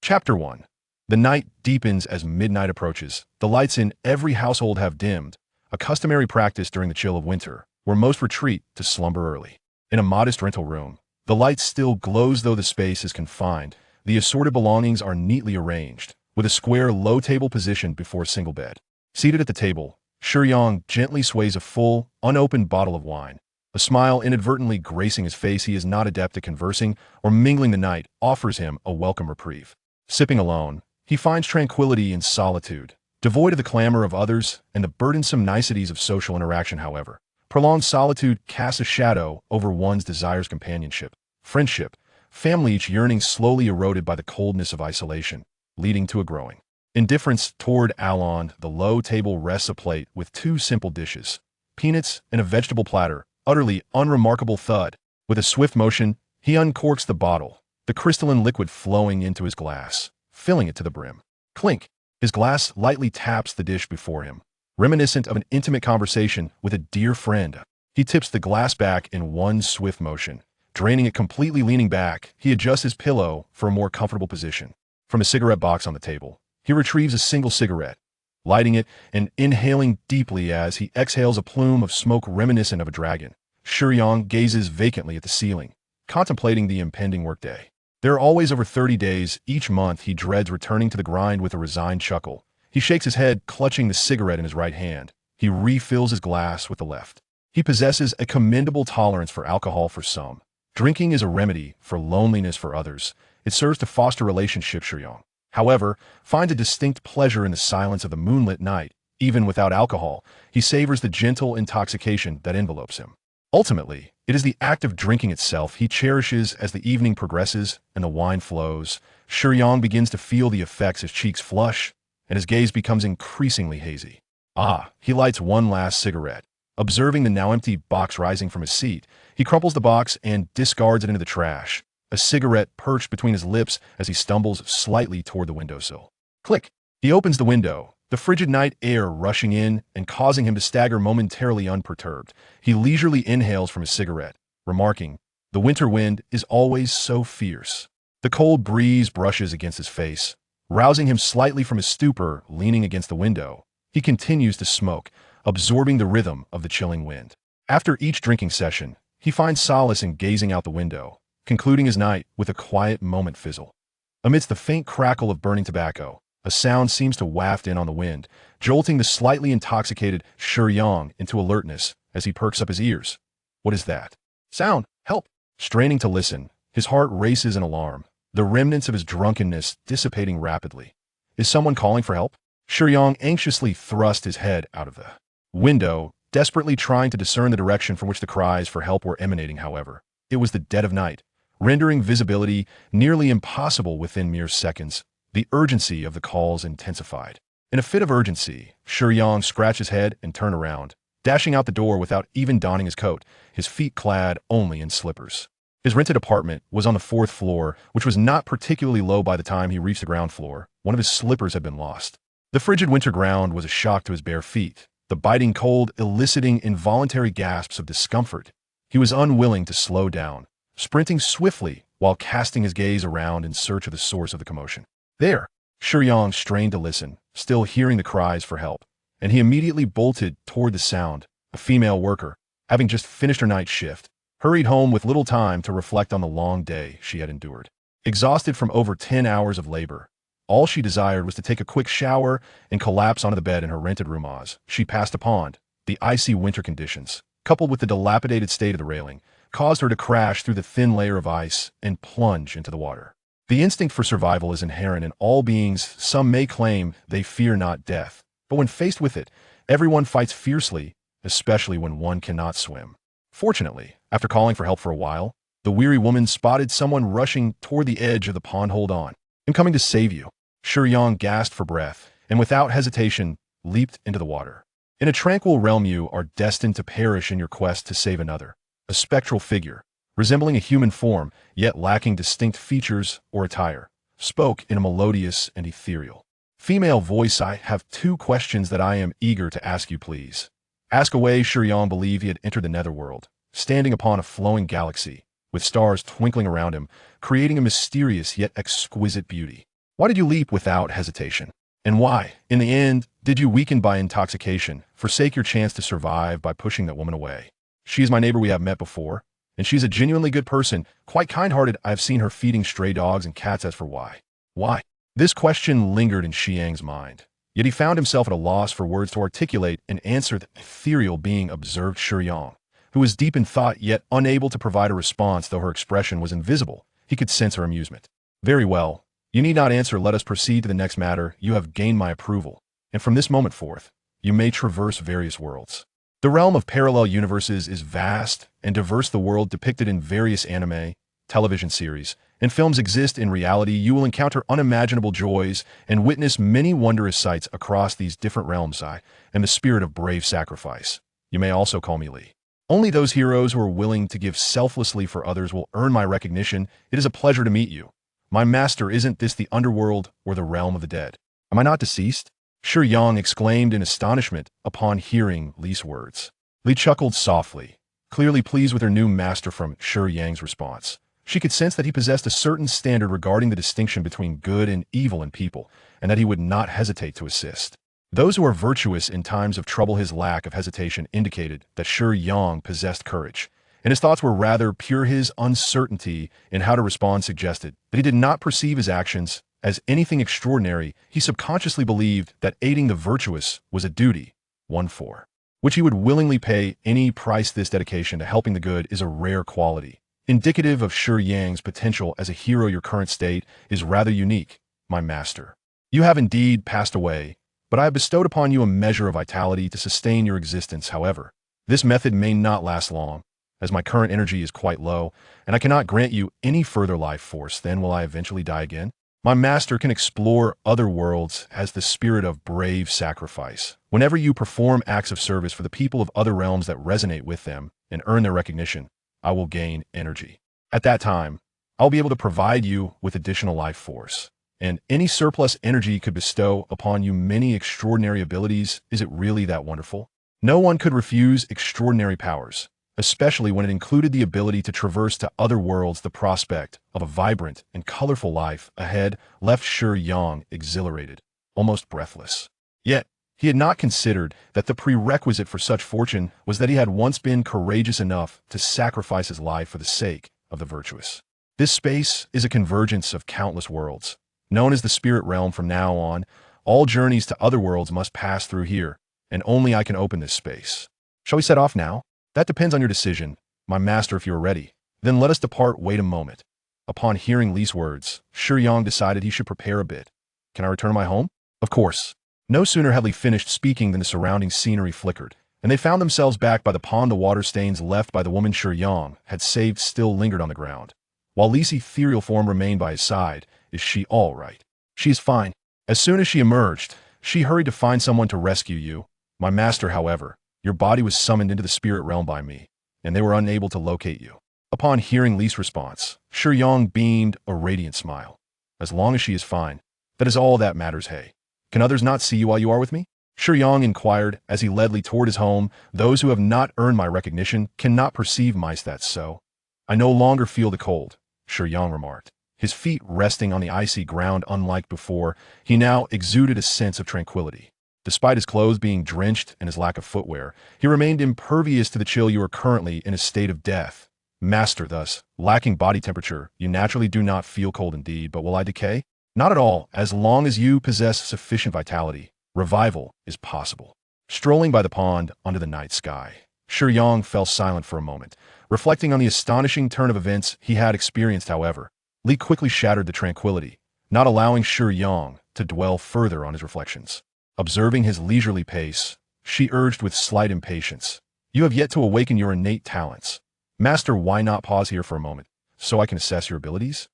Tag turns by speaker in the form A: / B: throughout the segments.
A: Chapter 1. The night deepens as midnight approaches. The lights in every household have dimmed, a customary practice during the chill of winter, where most retreat to slumber early. In a modest rental room, the light still glows though the space is confined. The assorted belongings are neatly arranged, with a square low table positioned before a single bed. Seated at the table, Shiyang gently sways a full, unopened bottle of wine. A smile inadvertently gracing his face. He is not adept at conversing or mingling. The night offers him a welcome reprieve. Sipping alone, he finds tranquility in solitude, devoid of the clamor of others and the burdensome niceties of social interaction. However, prolonged solitude casts a shadow over one's desires companionship, friendship, family, each yearning slowly eroded by the coldness of isolation, leading to a growing indifference toward Alon. The low table rests a plate with two simple dishes, peanuts and a vegetable platter, utterly unremarkable. Thud. With a swift motion, he uncorks the bottle, the crystalline liquid flowing into his glass, filling it to the brim. Clink. His glass lightly taps the dish before him, reminiscent of an intimate conversation with a dear friend. He tips the glass back in one swift motion, draining it completely. Leaning back, he adjusts his pillow for a more comfortable position. From a cigarette box on the table, he retrieves a single cigarette, lighting it and inhaling deeply as he exhales a plume of smoke reminiscent of a dragon. Shiyang gazes vacantly at the ceiling, contemplating the impending workday. There are always over 30 days each month. He dreads returning to the grind. With a resigned chuckle, he shakes his head, clutching the cigarette in his right hand. He refills his glass with the left. He possesses a commendable tolerance for alcohol. For some, drinking is a remedy for loneliness. For others, it serves to foster relationships. Shiyang, however, finds a distinct pleasure in the silence of the moonlit night. Even without alcohol, he savors the gentle intoxication that envelopes him. Ultimately, it is the act of drinking itself he cherishes. As the evening progresses and the wine flows, Shiyang begins to feel the effects. His cheeks flush, and his gaze becomes increasingly hazy. He lights one last cigarette. Observing the now empty box rising from his seat, he crumples the box and discards it into the trash, a cigarette perched between his lips as he stumbles slightly toward the windowsill. Click! He opens the window, the frigid night air rushing in and causing him to stagger momentarily. Unperturbed, he leisurely inhales from his cigarette, remarking, "The winter wind is always so fierce." The cold breeze brushes against his face, rousing him slightly from his stupor. Leaning against the window, he continues to smoke, absorbing the rhythm of the chilling wind. After each drinking session, he finds solace in gazing out the window, concluding his night with a quiet moment. Fizzle. Amidst the faint crackle of burning tobacco, a sound seems to waft in on the wind, jolting the slightly intoxicated Shiyang into alertness as he perks up his ears. What is that sound? Help! Straining to listen, his heart races in alarm, the remnants of his drunkenness dissipating rapidly. Is someone calling for help? Shiyang anxiously thrust his head out of the window, desperately trying to discern the direction from which the cries for help were emanating. However, it was the dead of night, rendering visibility nearly impossible. Within mere seconds, the urgency of the calls intensified. In a fit of urgency, Shiyang scratched his head and turned around, dashing out the door without even donning his coat, his feet clad only in slippers. His rented apartment was on the 4th floor, which was not particularly low by the time he reached the ground floor. One of his slippers had been lost. The frigid winter ground was a shock to his bare feet, the biting cold eliciting involuntary gasps of discomfort. He was unwilling to slow down, sprinting swiftly while casting his gaze around in search of the source of the commotion. There! Shiyang strained to listen, still hearing the cries for help, and he immediately bolted toward the sound. A female worker, having just finished her night shift, hurried home with little time to reflect on the long day she had endured. Exhausted from over 10 hours of labor, all she desired was to take a quick shower and collapse onto the bed in her rented room. As she passed a pond, the icy winter conditions, coupled with the dilapidated state of the railing, caused her to crash through the thin layer of ice and plunge into the water. The instinct for survival is inherent in all beings. Some may claim they fear not death, but when faced with it, everyone fights fiercely, especially when one cannot swim. Fortunately, after calling for help for a while, the weary woman spotted someone rushing toward the edge of the pond. "Hold on, I'm coming to save you." Shiyang gasped for breath and without hesitation leaped into the water. In a tranquil realm, you are destined to perish in your quest to save another. A spectral figure, resembling a human form, yet lacking distinct features or attire, spoke in a melodious and ethereal female voice. "I have 2 questions that I am eager to ask you, please." Ask away. Shiyang believed he had entered the netherworld, standing upon a flowing galaxy, with stars twinkling around him, creating a mysterious yet exquisite beauty. Why did you leap without hesitation? And why, in the end, did you weaken by intoxication, forsake your chance to survive by pushing that woman away? She is my neighbor we have met before, and she's a genuinely good person, quite kind-hearted. I have seen her feeding stray dogs and cats. As for why? Why? This question lingered in Shiyang's mind. Yet he found himself at a loss for words to articulate an answer that ethereal being observed Shiyang, who was deep in thought yet unable to provide a response though her expression was invisible. He could sense her amusement. Very well. You need not answer. Let us proceed to the next matter. You have gained my approval, and from this moment forth, you may traverse various worlds. The realm of parallel universes is vast and diverse. The world depicted in various anime, television series, and films exist in reality. You will encounter unimaginable joys and witness many wondrous sights across these different realms. I am the spirit of brave sacrifice. You may also call me Lee. Only those heroes who are willing to give selflessly for others will earn my recognition. It is a pleasure to meet you. My master, isn't this the underworld or the realm of the dead? Am I not deceased? Shiyang exclaimed in astonishment upon hearing Li's words. Li chuckled softly, clearly pleased with her new master. From Shiyang's response, she could sense that he possessed a certain standard regarding the distinction between good and evil in people, and that he would not hesitate to assist those who are virtuous in times of trouble. His lack of hesitation indicated that Shiyang possessed courage, and his thoughts were rather pure. His uncertainty in how to respond suggested that he did not perceive his actions as anything extraordinary. He subconsciously believed that aiding the virtuous was a duty, one for which he would willingly pay any price. This dedication to helping the good is a rare quality, indicative of Shiyang's potential as a hero. Your current state is rather unique, my master. You have indeed passed away, but I have bestowed upon you a measure of vitality to sustain your existence. However, this method may not last long, as my current energy is quite low, and I cannot grant you any further life force. Then will I eventually die again? My master can explore other worlds as the spirit of brave sacrifice. Whenever you perform acts of service for the people of other realms that resonate with them and earn their recognition, I will gain energy. At that time, I'll be able to provide you with additional life force, and any surplus energy could bestow upon you many extraordinary abilities. Is it really that wonderful? No one could refuse extraordinary powers, especially when it included the ability to traverse to other worlds. The prospect of a vibrant and colorful life ahead left Shiyang exhilarated, almost breathless. Yet, he had not considered that the prerequisite for such fortune was that he had once been courageous enough to sacrifice his life for the sake of the virtuous. This space is a convergence of countless worlds, known as the spirit realm. From now on, all journeys to other worlds must pass through here, and only I can open this space. Shall we set off now? That depends on your decision, my master. If you are ready, then let us depart. Wait a moment. Upon hearing Li's words, Shiyang decided he should prepare a bit. Can I return to my home? Of course. No sooner had Li finished speaking than the surrounding scenery flickered, and they found themselves back by the pond. The water stains left by the woman Shiyang had saved still lingered on the ground, while Li's ethereal form remained by his side. Is she all right? She is fine. As soon as she emerged, she hurried to find someone to rescue you. My master, however, your body was summoned into the spirit realm by me, and they were unable to locate you. Upon hearing Li's response, Shiyang beamed a radiant smile. As long as she is fine, that is all that matters. Hey, can others not see you while you are with me? Shiyang inquired as he led Li toward his home. Those who have not earned my recognition cannot perceive my stats, so I no longer feel the cold, Shiyang remarked. His feet resting on the icy ground. Unlike before, he now exuded a sense of tranquility. Despite his clothes being drenched and his lack of footwear, he remained impervious to the chill. You are currently in a state of death, master. Thus, lacking body temperature, you naturally do not feel cold indeed, but will I decay? Not at all. As long as you possess sufficient vitality, revival is possible. Strolling by the pond under the night sky, Shiyang fell silent for a moment, reflecting on the astonishing turn of events he had experienced. However, Li quickly shattered the tranquility, not allowing Shiyang to dwell further on his reflections. Observing his leisurely pace, she urged with slight impatience, "You have yet to awaken your innate talents. Master, why not pause here for a moment, so I can assess your abilities?"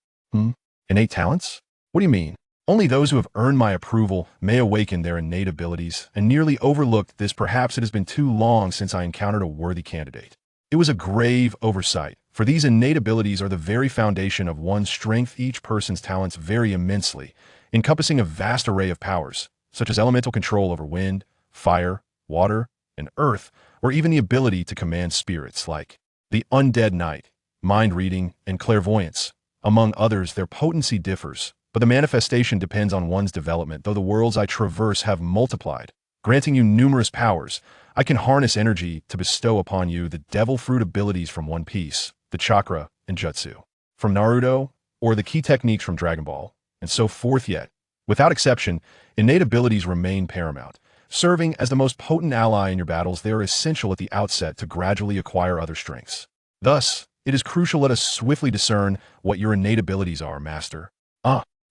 A: Innate talents? What do you mean? Only those who have earned my approval may awaken their innate abilities, and nearly overlooked this. Perhaps it has been too long since I encountered a worthy candidate. It was a grave oversight, for these innate abilities are the very foundation of one's strength. Each person's talents vary immensely, encompassing a vast array of powers, such as elemental control over wind, fire, water, and earth, or even the ability to command spirits like the undead knight, mind reading, and clairvoyance. Among others, their potency differs, but the manifestation depends on one's development. Though the worlds I traverse have multiplied, granting you numerous powers, I can harness energy to bestow upon you the devil fruit abilities from One Piece, the chakra and jutsu from Naruto, or the key techniques from Dragon Ball, and so forth. Yet, without exception, innate abilities remain paramount. Serving as the most potent ally in your battles, they are essential at the outset to gradually acquire other strengths. Thus, it is crucial let us swiftly discern what your innate abilities are, Master.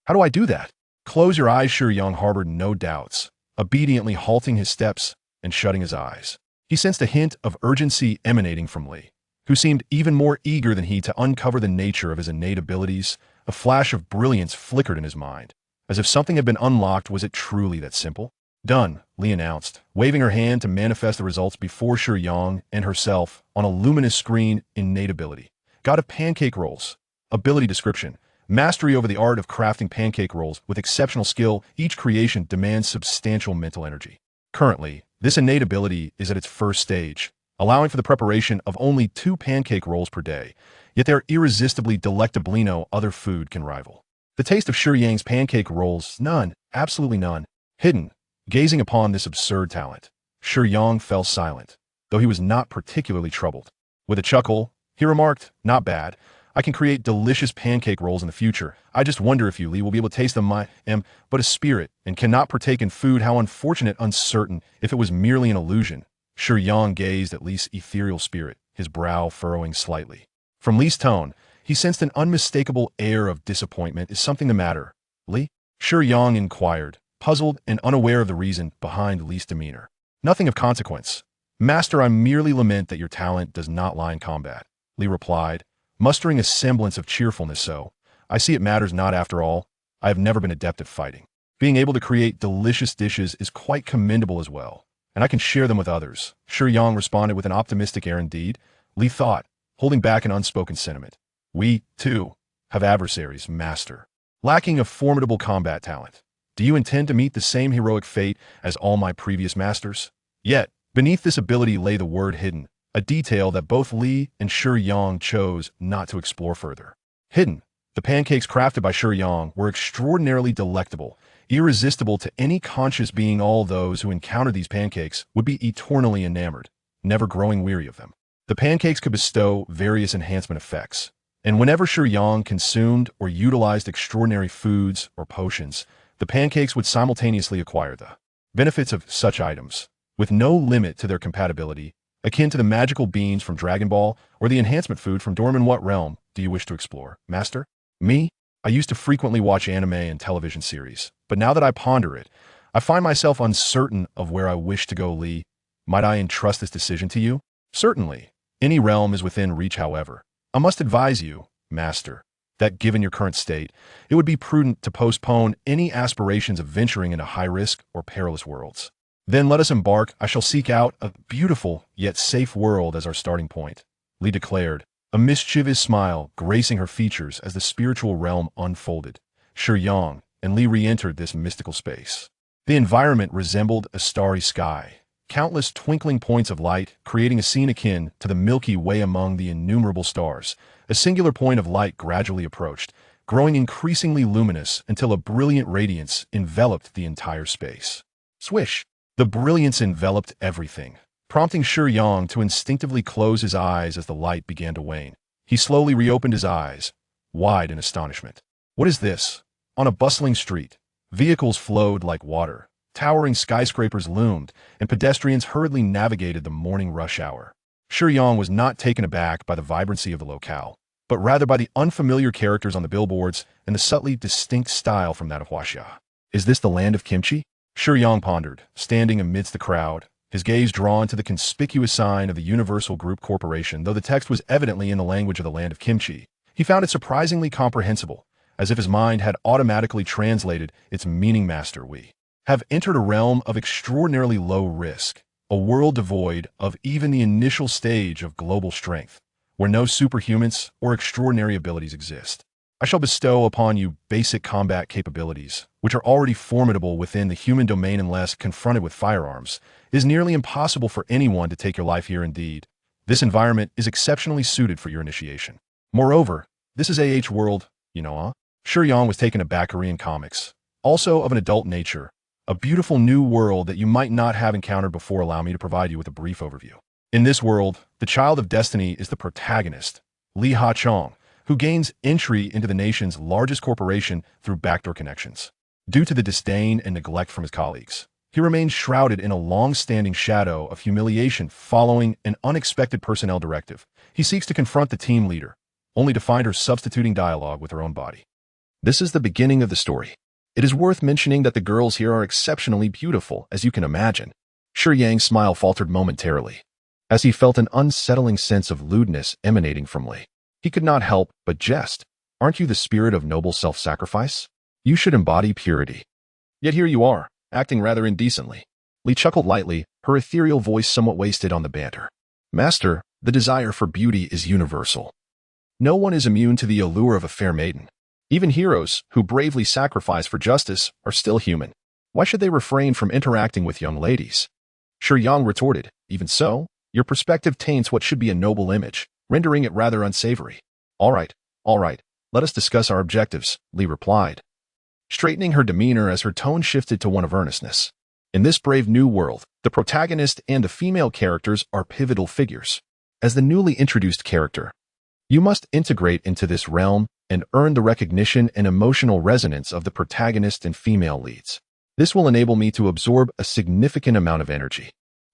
A: How do I do that? Close your eyes. Shiyang harbored no doubts, obediently halting his steps and shutting his eyes. He sensed a hint of urgency emanating from Lee, who seemed even more eager than he to uncover the nature of his innate abilities. A flash of brilliance flickered in his mind, as if something had been unlocked. Was it truly that simple? Done, Lee announced, waving her hand to manifest the results before Shiyang and herself on a luminous screen. Innate ability: God of Pancake Rolls. Ability description: mastery over the art of crafting pancake rolls with exceptional skill. Each creation demands substantial mental energy. Currently, this innate ability is at its first stage, allowing for the preparation of only 2 pancake rolls per day, yet they are irresistibly delectable. No other food can rival the taste of Shiyang's pancake rolls. None, absolutely none. Hidden, gazing upon this absurd talent, Shiyang fell silent, though he was not particularly troubled. With a chuckle, he remarked, "Not bad. I can create delicious pancake rolls in the future. I just wonder if you, Lee, will be able to taste them. I am but a spirit and cannot partake in food. How unfortunate, uncertain, if it was merely an illusion." Shiyang gazed at Lee's ethereal spirit, his brow furrowing slightly. From Lee's tone, he sensed an unmistakable air of disappointment. "Is something the matter, Lee?" Shiyang inquired, puzzled and unaware of the reason behind Lee's demeanor. "Nothing of consequence, Master. I merely lament that your talent does not lie in combat," Lee replied, mustering a semblance of cheerfulness. "So, I see it matters not after all. I have never been adept at fighting. Being able to create delicious dishes is quite commendable as well, and I can share them with others." Shiyang responded with an optimistic air. "Indeed," Lee thought, holding back an unspoken sentiment. "We, too, have adversaries, Master, lacking a formidable combat talent. Do you intend to meet the same heroic fate as all my previous masters?" Yet, beneath this ability lay the word hidden, a detail that both Lee and Shiyang chose not to explore further. Hidden, the pancakes crafted by Shiyang were extraordinarily delectable, irresistible to any conscious being. All those who encountered these pancakes would be eternally enamored, never growing weary of them. The pancakes could bestow various enhancement effects, and whenever Shiyang consumed or utilized extraordinary foods or potions, the pancakes would simultaneously acquire the benefits of such items, with no limit to their compatibility, akin to the magical beans from Dragon Ball or the enhancement food from Dorman. What realm do you wish to explore, Master? Me? I used to frequently watch anime and television series, but now that I ponder it, I find myself uncertain of where I wish to go. Lee, might I entrust this decision to you? Certainly. Any realm is within reach. However, I must advise you, Master, that given your current state, it would be prudent to postpone any aspirations of venturing into high-risk or perilous worlds. Then let us embark. I shall seek out a beautiful yet safe world as our starting point," Lee declared, a mischievous smile gracing her features as the spiritual realm unfolded. Shiyang and Lee re-entered this mystical space. The environment resembled a starry sky, countless twinkling points of light creating a scene akin to the Milky Way among the innumerable stars. A singular point of light gradually approached, growing increasingly luminous until a brilliant radiance enveloped the entire space. Swish! The brilliance enveloped everything, prompting Shiyang to instinctively close his eyes as the light began to wane. He slowly reopened his eyes, wide in astonishment. What is this? On a bustling street, vehicles flowed like water, towering skyscrapers loomed, and pedestrians hurriedly navigated the morning rush hour. Shiyang was not taken aback by the vibrancy of the locale, but rather by the unfamiliar characters on the billboards and the subtly distinct style from that of Huaxia. Is this the land of kimchi? Shiyang pondered, standing amidst the crowd, his gaze drawn to the conspicuous sign of the Universal Group Corporation. Though the text was evidently in the language of the land of kimchi, he found it surprisingly comprehensible, as if his mind had automatically translated its meaning. Master, we have entered a realm of extraordinarily low risk, a world devoid of even the initial stage of global strength, where no superhumans or extraordinary abilities exist. I shall bestow upon you basic combat capabilities, which are already formidable within the human domain. Unless confronted with firearms, it is nearly impossible for anyone to take your life here. Indeed, this environment is exceptionally suited for your initiation. Moreover, this is AH world, Shiyang was taken aback Korean comics, also of an adult nature, a beautiful new world that you might not have encountered before. Allow me to provide you with a brief overview. In this world, the Child of Destiny is the protagonist, Li Ha-chong, who gains entry into the nation's largest corporation through backdoor connections. Due to the disdain and neglect from his colleagues, he remains shrouded in a long-standing shadow of humiliation following an unexpected personnel directive. He seeks to confront the team leader, only to find her substituting dialogue with her own body. This is the beginning of the story. It is worth mentioning that the girls here are exceptionally beautiful, as you can imagine. Shiyang's smile faltered momentarily, as he felt an unsettling sense of lewdness emanating from Li. He could not help but jest. Aren't you the spirit of noble self-sacrifice? You should embody purity. Yet here you are, acting rather indecently. Li chuckled lightly, her ethereal voice somewhat wasted on the banter. Master, the desire for beauty is universal. No one is immune to the allure of a fair maiden. Even heroes, who bravely sacrifice for justice, are still human. Why should they refrain from interacting with young ladies? Shiyang retorted, even so, your perspective taints what should be a noble image, rendering it rather unsavory. All right, let us discuss our objectives, Li replied, straightening her demeanor as her tone shifted to one of earnestness. In this brave new world, the protagonist and the female characters are pivotal figures. As the newly introduced character, you must integrate into this realm and earn the recognition and emotional resonance of the protagonist and female leads. This will enable me to absorb a significant amount of energy.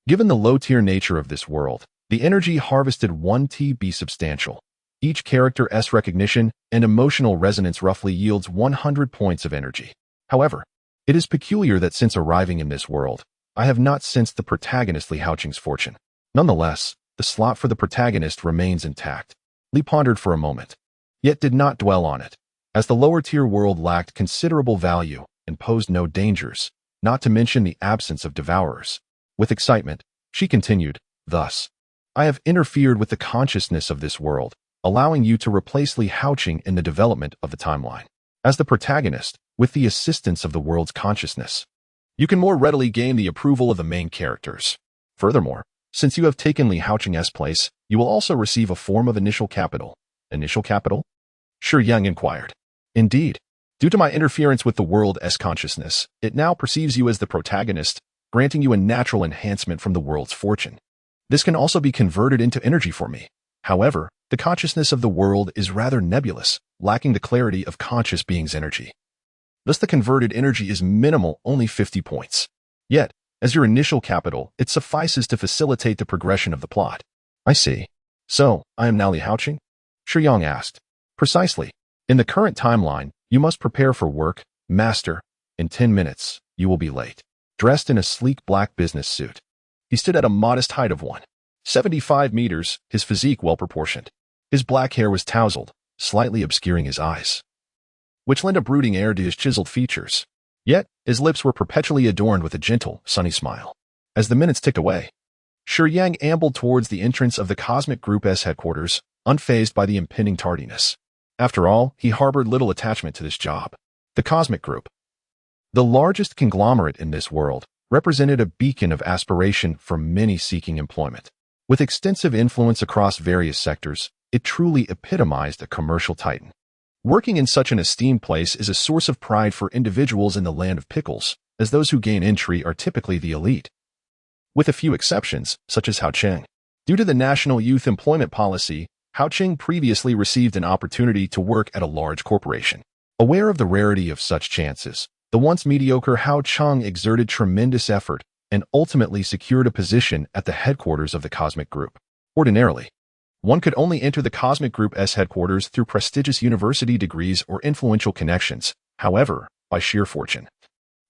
A: Given the low-tier nature of this world, the energy harvested won't be substantial. Each character's recognition and emotional resonance roughly yields 100 points of energy. However, it is peculiar that since arriving in this world, I have not sensed the protagonist Li Ha-cheng's fortune. Nonetheless, the slot for the protagonist remains intact. Li pondered for a moment, yet did not dwell on it, as the lower-tier world lacked considerable value and posed no dangers, not to mention the absence of devourers. With excitement, she continued, thus, I have interfered with the consciousness of this world, allowing you to replace Li Ha-cheng in the development of the timeline. As the protagonist, with the assistance of the world's consciousness, you can more readily gain the approval of the main characters. Furthermore, since you have taken Li Ha-cheng's place, you will also receive a form of initial capital. Initial capital? Shiyang inquired. Indeed. Due to my interference with the world's consciousness, it now perceives you as the protagonist, granting you a natural enhancement from the world's fortune. This can also be converted into energy for me. However, the consciousness of the world is rather nebulous, lacking the clarity of conscious beings' energy. Thus the converted energy is minimal, only 50 points. Yet, as your initial capital, it suffices to facilitate the progression of the plot. I see. So, I am now Li Ha-cheng? Shiyang asked. Precisely. In the current timeline, you must prepare for work, master. In 10 minutes, you will be late. Dressed in a sleek black business suit, he stood at a modest height of 1.75 meters, his physique well-proportioned. His black hair was tousled, slightly obscuring his eyes, which lent a brooding air to his chiseled features. Yet, his lips were perpetually adorned with a gentle, sunny smile. As the minutes ticked away, Shiyang ambled towards the entrance of the Cosmic Group's headquarters, unfazed by the impending tardiness. After all, he harbored little attachment to this job. The Cosmic Group, the largest conglomerate in this world, represented a beacon of aspiration for many seeking employment. With extensive influence across various sectors, it truly epitomized a commercial titan. Working in such an esteemed place is a source of pride for individuals in the land of pickles, as those who gain entry are typically the elite. With a few exceptions, such as Ha-cheng. Due to the National Youth Employment Policy, Ha-cheng previously received an opportunity to work at a large corporation. Aware of the rarity of such chances, the once mediocre Ha-cheng exerted tremendous effort and ultimately secured a position at the headquarters of the Cosmic Group. Ordinarily, one could only enter the Cosmic Group's headquarters through prestigious university degrees or influential connections. However, by sheer fortune,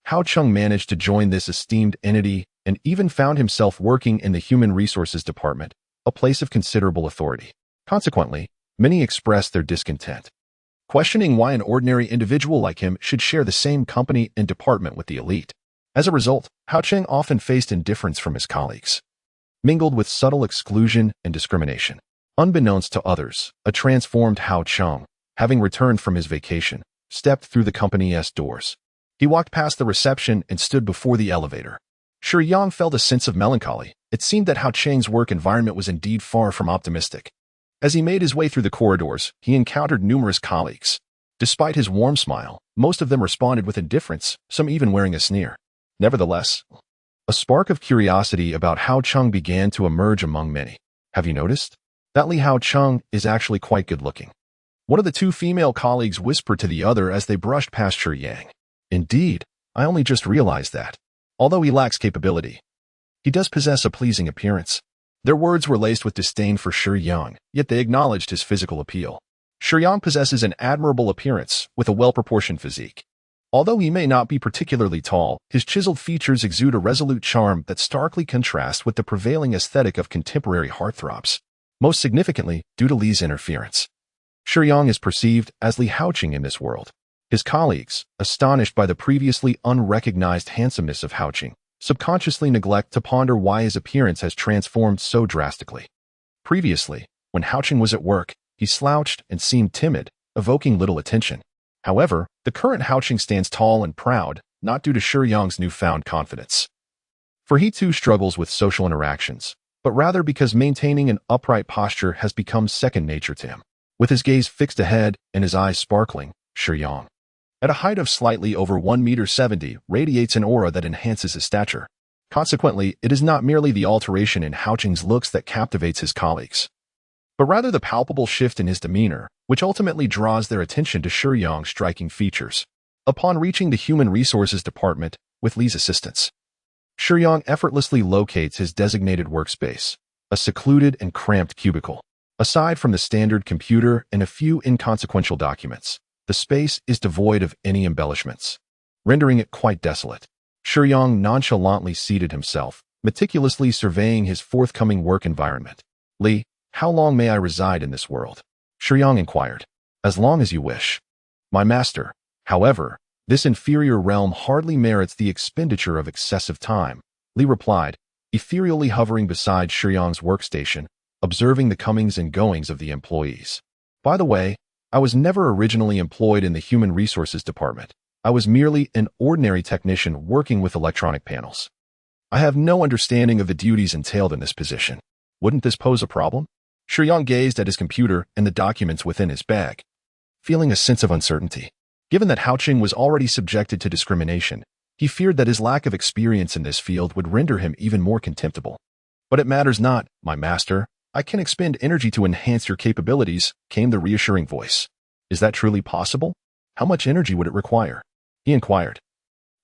A: Ha-cheng managed to join this esteemed entity and even found himself working in the Human Resources Department, a place of considerable authority. Consequently, many expressed their discontent, questioning why an ordinary individual like him should share the same company and department with the elite. As a result, Ha-cheng often faced indifference from his colleagues, mingled with subtle exclusion and discrimination. Unbeknownst to others, a transformed Ha-cheng, having returned from his vacation, stepped through the company's doors. He walked past the reception and stood before the elevator. Shiyang felt a sense of melancholy. It seemed that Ha-cheng's work environment was indeed far from optimistic. As he made his way through the corridors, he encountered numerous colleagues, Despite his warm smile, most of them responded with indifference, some even wearing a sneer. Nevertheless, a spark of curiosity about Hao Cheng began to emerge among many. Have you noticed? That Li Hao Cheng is actually quite good-looking. One of the two female colleagues whispered to the other as they brushed past Shiyang. Indeed, I only just realized that. Although he lacks capability, he does possess a pleasing appearance. Their words were laced with disdain for Shiyang, yet they acknowledged his physical appeal. Shiyang possesses an admirable appearance with a well-proportioned physique. Although he may not be particularly tall, his chiseled features exude a resolute charm that starkly contrasts with the prevailing aesthetic of contemporary heartthrobs. Most significantly, due to Li's interference, Shiyang is perceived as Li Haoqing in this world. His colleagues, astonished by the previously unrecognized handsomeness of Haoqing, subconsciously neglect to ponder why his appearance has transformed so drastically. Previously, when Haoqing was at work, he slouched and seemed timid, evoking little attention. However, the current Haoqing stands tall and proud, not due to Shiyang's newfound confidence. For he too struggles with social interactions, but rather because maintaining an upright posture has become second nature to him. With his gaze fixed ahead and his eyes sparkling, Shiyang, at a height of slightly over 1.70 meters, radiates an aura that enhances his stature. Consequently, it is not merely the alteration in Haoqing's looks that captivates his colleagues, but rather the palpable shift in his demeanor, which ultimately draws their attention to Shiyang's striking features. Upon reaching the Human Resources Department, with Li's assistance, Shiyang effortlessly locates his designated workspace, a secluded and cramped cubicle. Aside from the standard computer and a few inconsequential documents, the space is devoid of any embellishments, rendering it quite desolate. Shiyang nonchalantly seated himself, meticulously surveying his forthcoming work environment. Li, how long may I reside in this world? Shiyang inquired. As long as you wish, my master. However, this inferior realm hardly merits the expenditure of excessive time, Li replied, ethereally hovering beside Shiyang's workstation, observing the comings and goings of the employees. By the way, I was never originally employed in the Human Resources Department. I was merely an ordinary technician working with electronic panels. I have no understanding of the duties entailed in this position. Wouldn't this pose a problem? Shiyang gazed at his computer and the documents within his bag, feeling a sense of uncertainty. Given that Haoqing was already subjected to discrimination, he feared that his lack of experience in this field would render him even more contemptible. But it matters not, my master. I can expend energy to enhance your capabilities, came the reassuring voice. Is that truly possible? How much energy would it require? He inquired,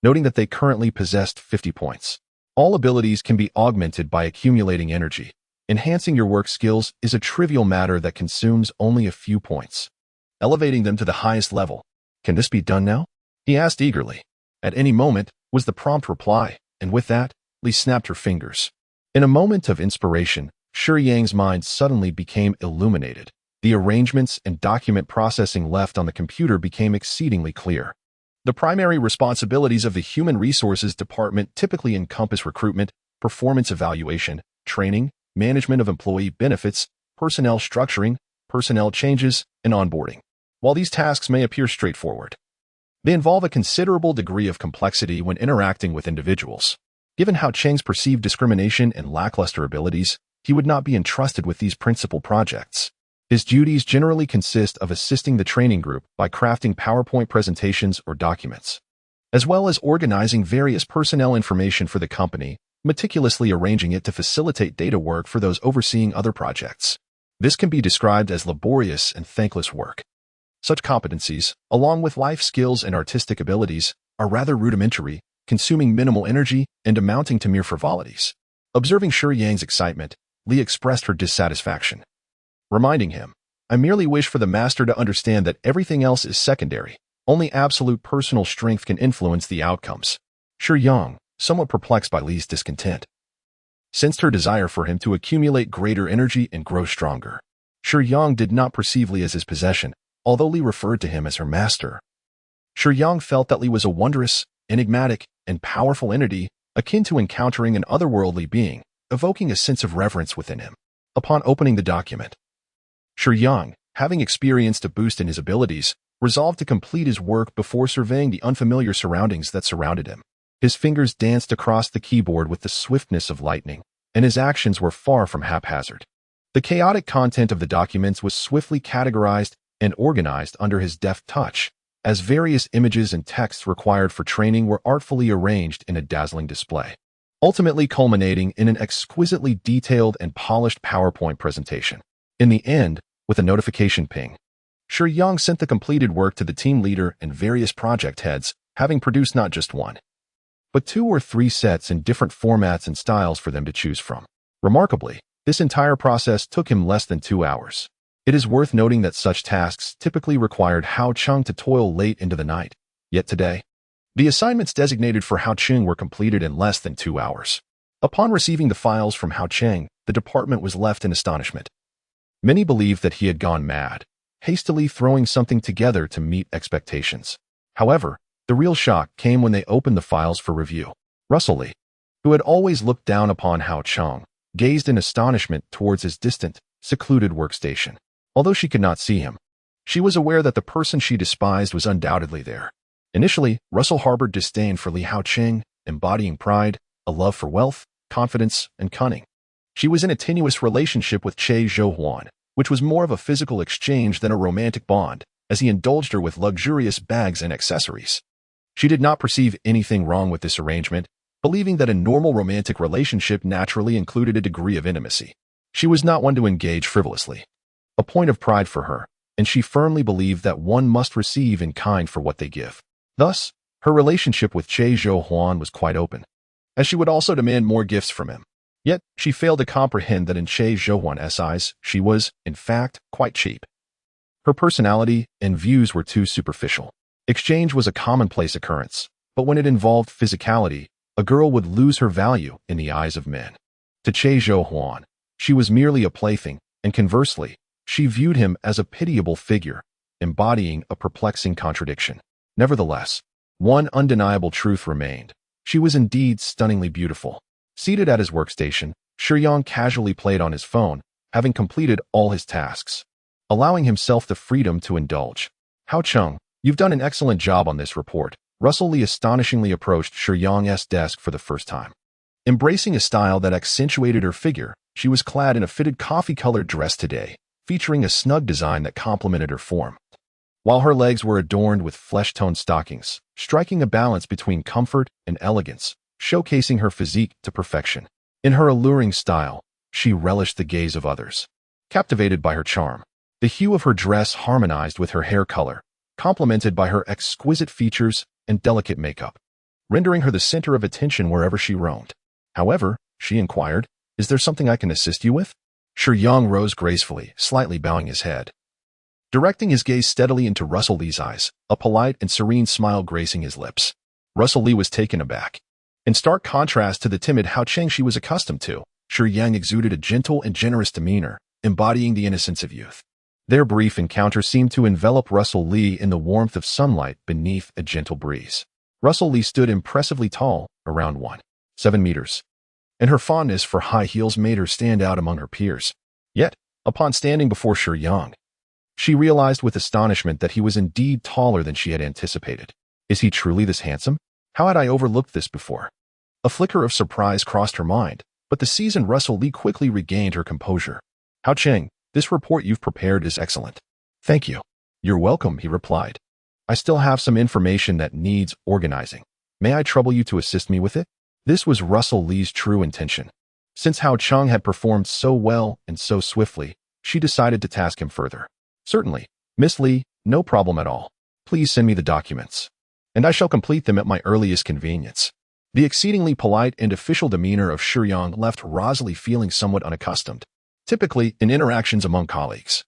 A: noting that they currently possessed 50 points. All abilities can be augmented by accumulating energy. Enhancing your work skills is a trivial matter that consumes only a few points. Elevating them to the highest level. Can this be done now? He asked eagerly. At any moment, was the prompt reply, and with that, Li snapped her fingers. In a moment of inspiration, Shiyang's mind suddenly became illuminated. The arrangements and document processing left on the computer became exceedingly clear. The primary responsibilities of the Human Resources Department typically encompass recruitment, performance evaluation, training, management of employee benefits, personnel structuring, personnel changes, and onboarding. While these tasks may appear straightforward, they involve a considerable degree of complexity when interacting with individuals. Given Haoqing's perceived discrimination and lackluster abilities, he would not be entrusted with these principal projects. His duties generally consist of assisting the training group by crafting PowerPoint presentations or documents, as well as organizing various personnel information for the company, meticulously arranging it to facilitate data work for those overseeing other projects. This can be described as laborious and thankless work. Such competencies, along with life skills and artistic abilities, are rather rudimentary, consuming minimal energy and amounting to mere frivolities. Observing Shiyang's excitement, Li expressed her dissatisfaction, reminding him, I merely wish for the master to understand that everything else is secondary. Only absolute personal strength can influence the outcomes. Shiyang, somewhat perplexed by Li's discontent, sensed her desire for him to accumulate greater energy and grow stronger. Shiyang did not perceive Li as his possession, although Li referred to him as her master. Shiyang felt that Li was a wondrous, enigmatic, and powerful entity, akin to encountering an otherworldly being, evoking a sense of reverence within him. Upon opening the document, Shiyang, having experienced a boost in his abilities, resolved to complete his work before surveying the unfamiliar surroundings that surrounded him. His fingers danced across the keyboard with the swiftness of lightning, and his actions were far from haphazard. The chaotic content of the documents was swiftly categorized and organized under his deft touch, as various images and texts required for training were artfully arranged in a dazzling display, ultimately culminating in an exquisitely detailed and polished PowerPoint presentation. In the end, with a notification ping, Shiyang sent the completed work to the team leader and various project heads, having produced not just one, but 2 or 3 sets in different formats and styles for them to choose from. Remarkably, this entire process took him less than 2 hours. It is worth noting that such tasks typically required Hao Cheng to toil late into the night. Yet today, the assignments designated for Hao Cheng were completed in less than 2 hours. Upon receiving the files from Hao Cheng, the department was left in astonishment. Many believed that he had gone mad, hastily throwing something together to meet expectations. However, the real shock came when they opened the files for review. Russell Lee, who had always looked down upon Hao Cheng, gazed in astonishment towards his distant, secluded workstation. Although she could not see him, she was aware that the person she despised was undoubtedly there. Initially, Russell harbored disdain for Li Hao Cheng, embodying pride, a love for wealth, confidence, and cunning. She was in a tenuous relationship with Che Zhouhuan, which was more of a physical exchange than a romantic bond, as he indulged her with luxurious bags and accessories. She did not perceive anything wrong with this arrangement, believing that a normal romantic relationship naturally included a degree of intimacy. She was not one to engage frivolously, a point of pride for her, and she firmly believed that one must receive in kind for what they give. Thus, her relationship with Che Zhouhuan was quite open, as she would also demand more gifts from him. Yet, she failed to comprehend that in Che Zhouhuan's eyes, she was, in fact, quite cheap. Her personality and views were too superficial. Exchange was a commonplace occurrence, but when it involved physicality, a girl would lose her value in the eyes of men. To Che Zhouhuan, she was merely a plaything, and conversely, she viewed him as a pitiable figure, embodying a perplexing contradiction. Nevertheless, one undeniable truth remained. She was indeed stunningly beautiful. Seated at his workstation, Shiyang casually played on his phone, having completed all his tasks, allowing himself the freedom to indulge. Hao Cheng, you've done an excellent job on this report. Russell Lee astonishingly approached Shiyang's desk for the first time. Embracing a style that accentuated her figure, she was clad in a fitted coffee-colored dress today, featuring a snug design that complemented her form, while her legs were adorned with flesh-toned stockings, striking a balance between comfort and elegance, showcasing her physique to perfection. In her alluring style, she relished the gaze of others, captivated by her charm. The hue of her dress harmonized with her hair color, complemented by her exquisite features and delicate makeup, rendering her the center of attention wherever she roamed. However, she inquired, "Is there something I can assist you with?" Shiyang rose gracefully, slightly bowing his head, directing his gaze steadily into Russell Lee's eyes, a polite and serene smile gracing his lips. Russell Lee was taken aback. In stark contrast to the timid Hao Cheng she was accustomed to, Shiyang exuded a gentle and generous demeanor, embodying the innocence of youth. Their brief encounter seemed to envelop Russell Lee in the warmth of sunlight beneath a gentle breeze. Russell Lee stood impressively tall, around 1.7 meters, and her fondness for high heels made her stand out among her peers. Yet, upon standing before Shiyang, she realized with astonishment that he was indeed taller than she had anticipated. Is he truly this handsome? How had I overlooked this before? A flicker of surprise crossed her mind, but the seasoned Russell Lee quickly regained her composure. Hao Cheng, this report you've prepared is excellent. Thank you. You're welcome, he replied. I still have some information that needs organizing. May I trouble you to assist me with it? This was Russell Lee's true intention. Since Hao Cheng had performed so well and so swiftly, she decided to task him further. Certainly, Miss Lee, no problem at all. Please send me the documents, and I shall complete them at my earliest convenience. The exceedingly polite and official demeanor of Shiyang left Rosalie feeling somewhat unaccustomed. Typically, in interactions among colleagues,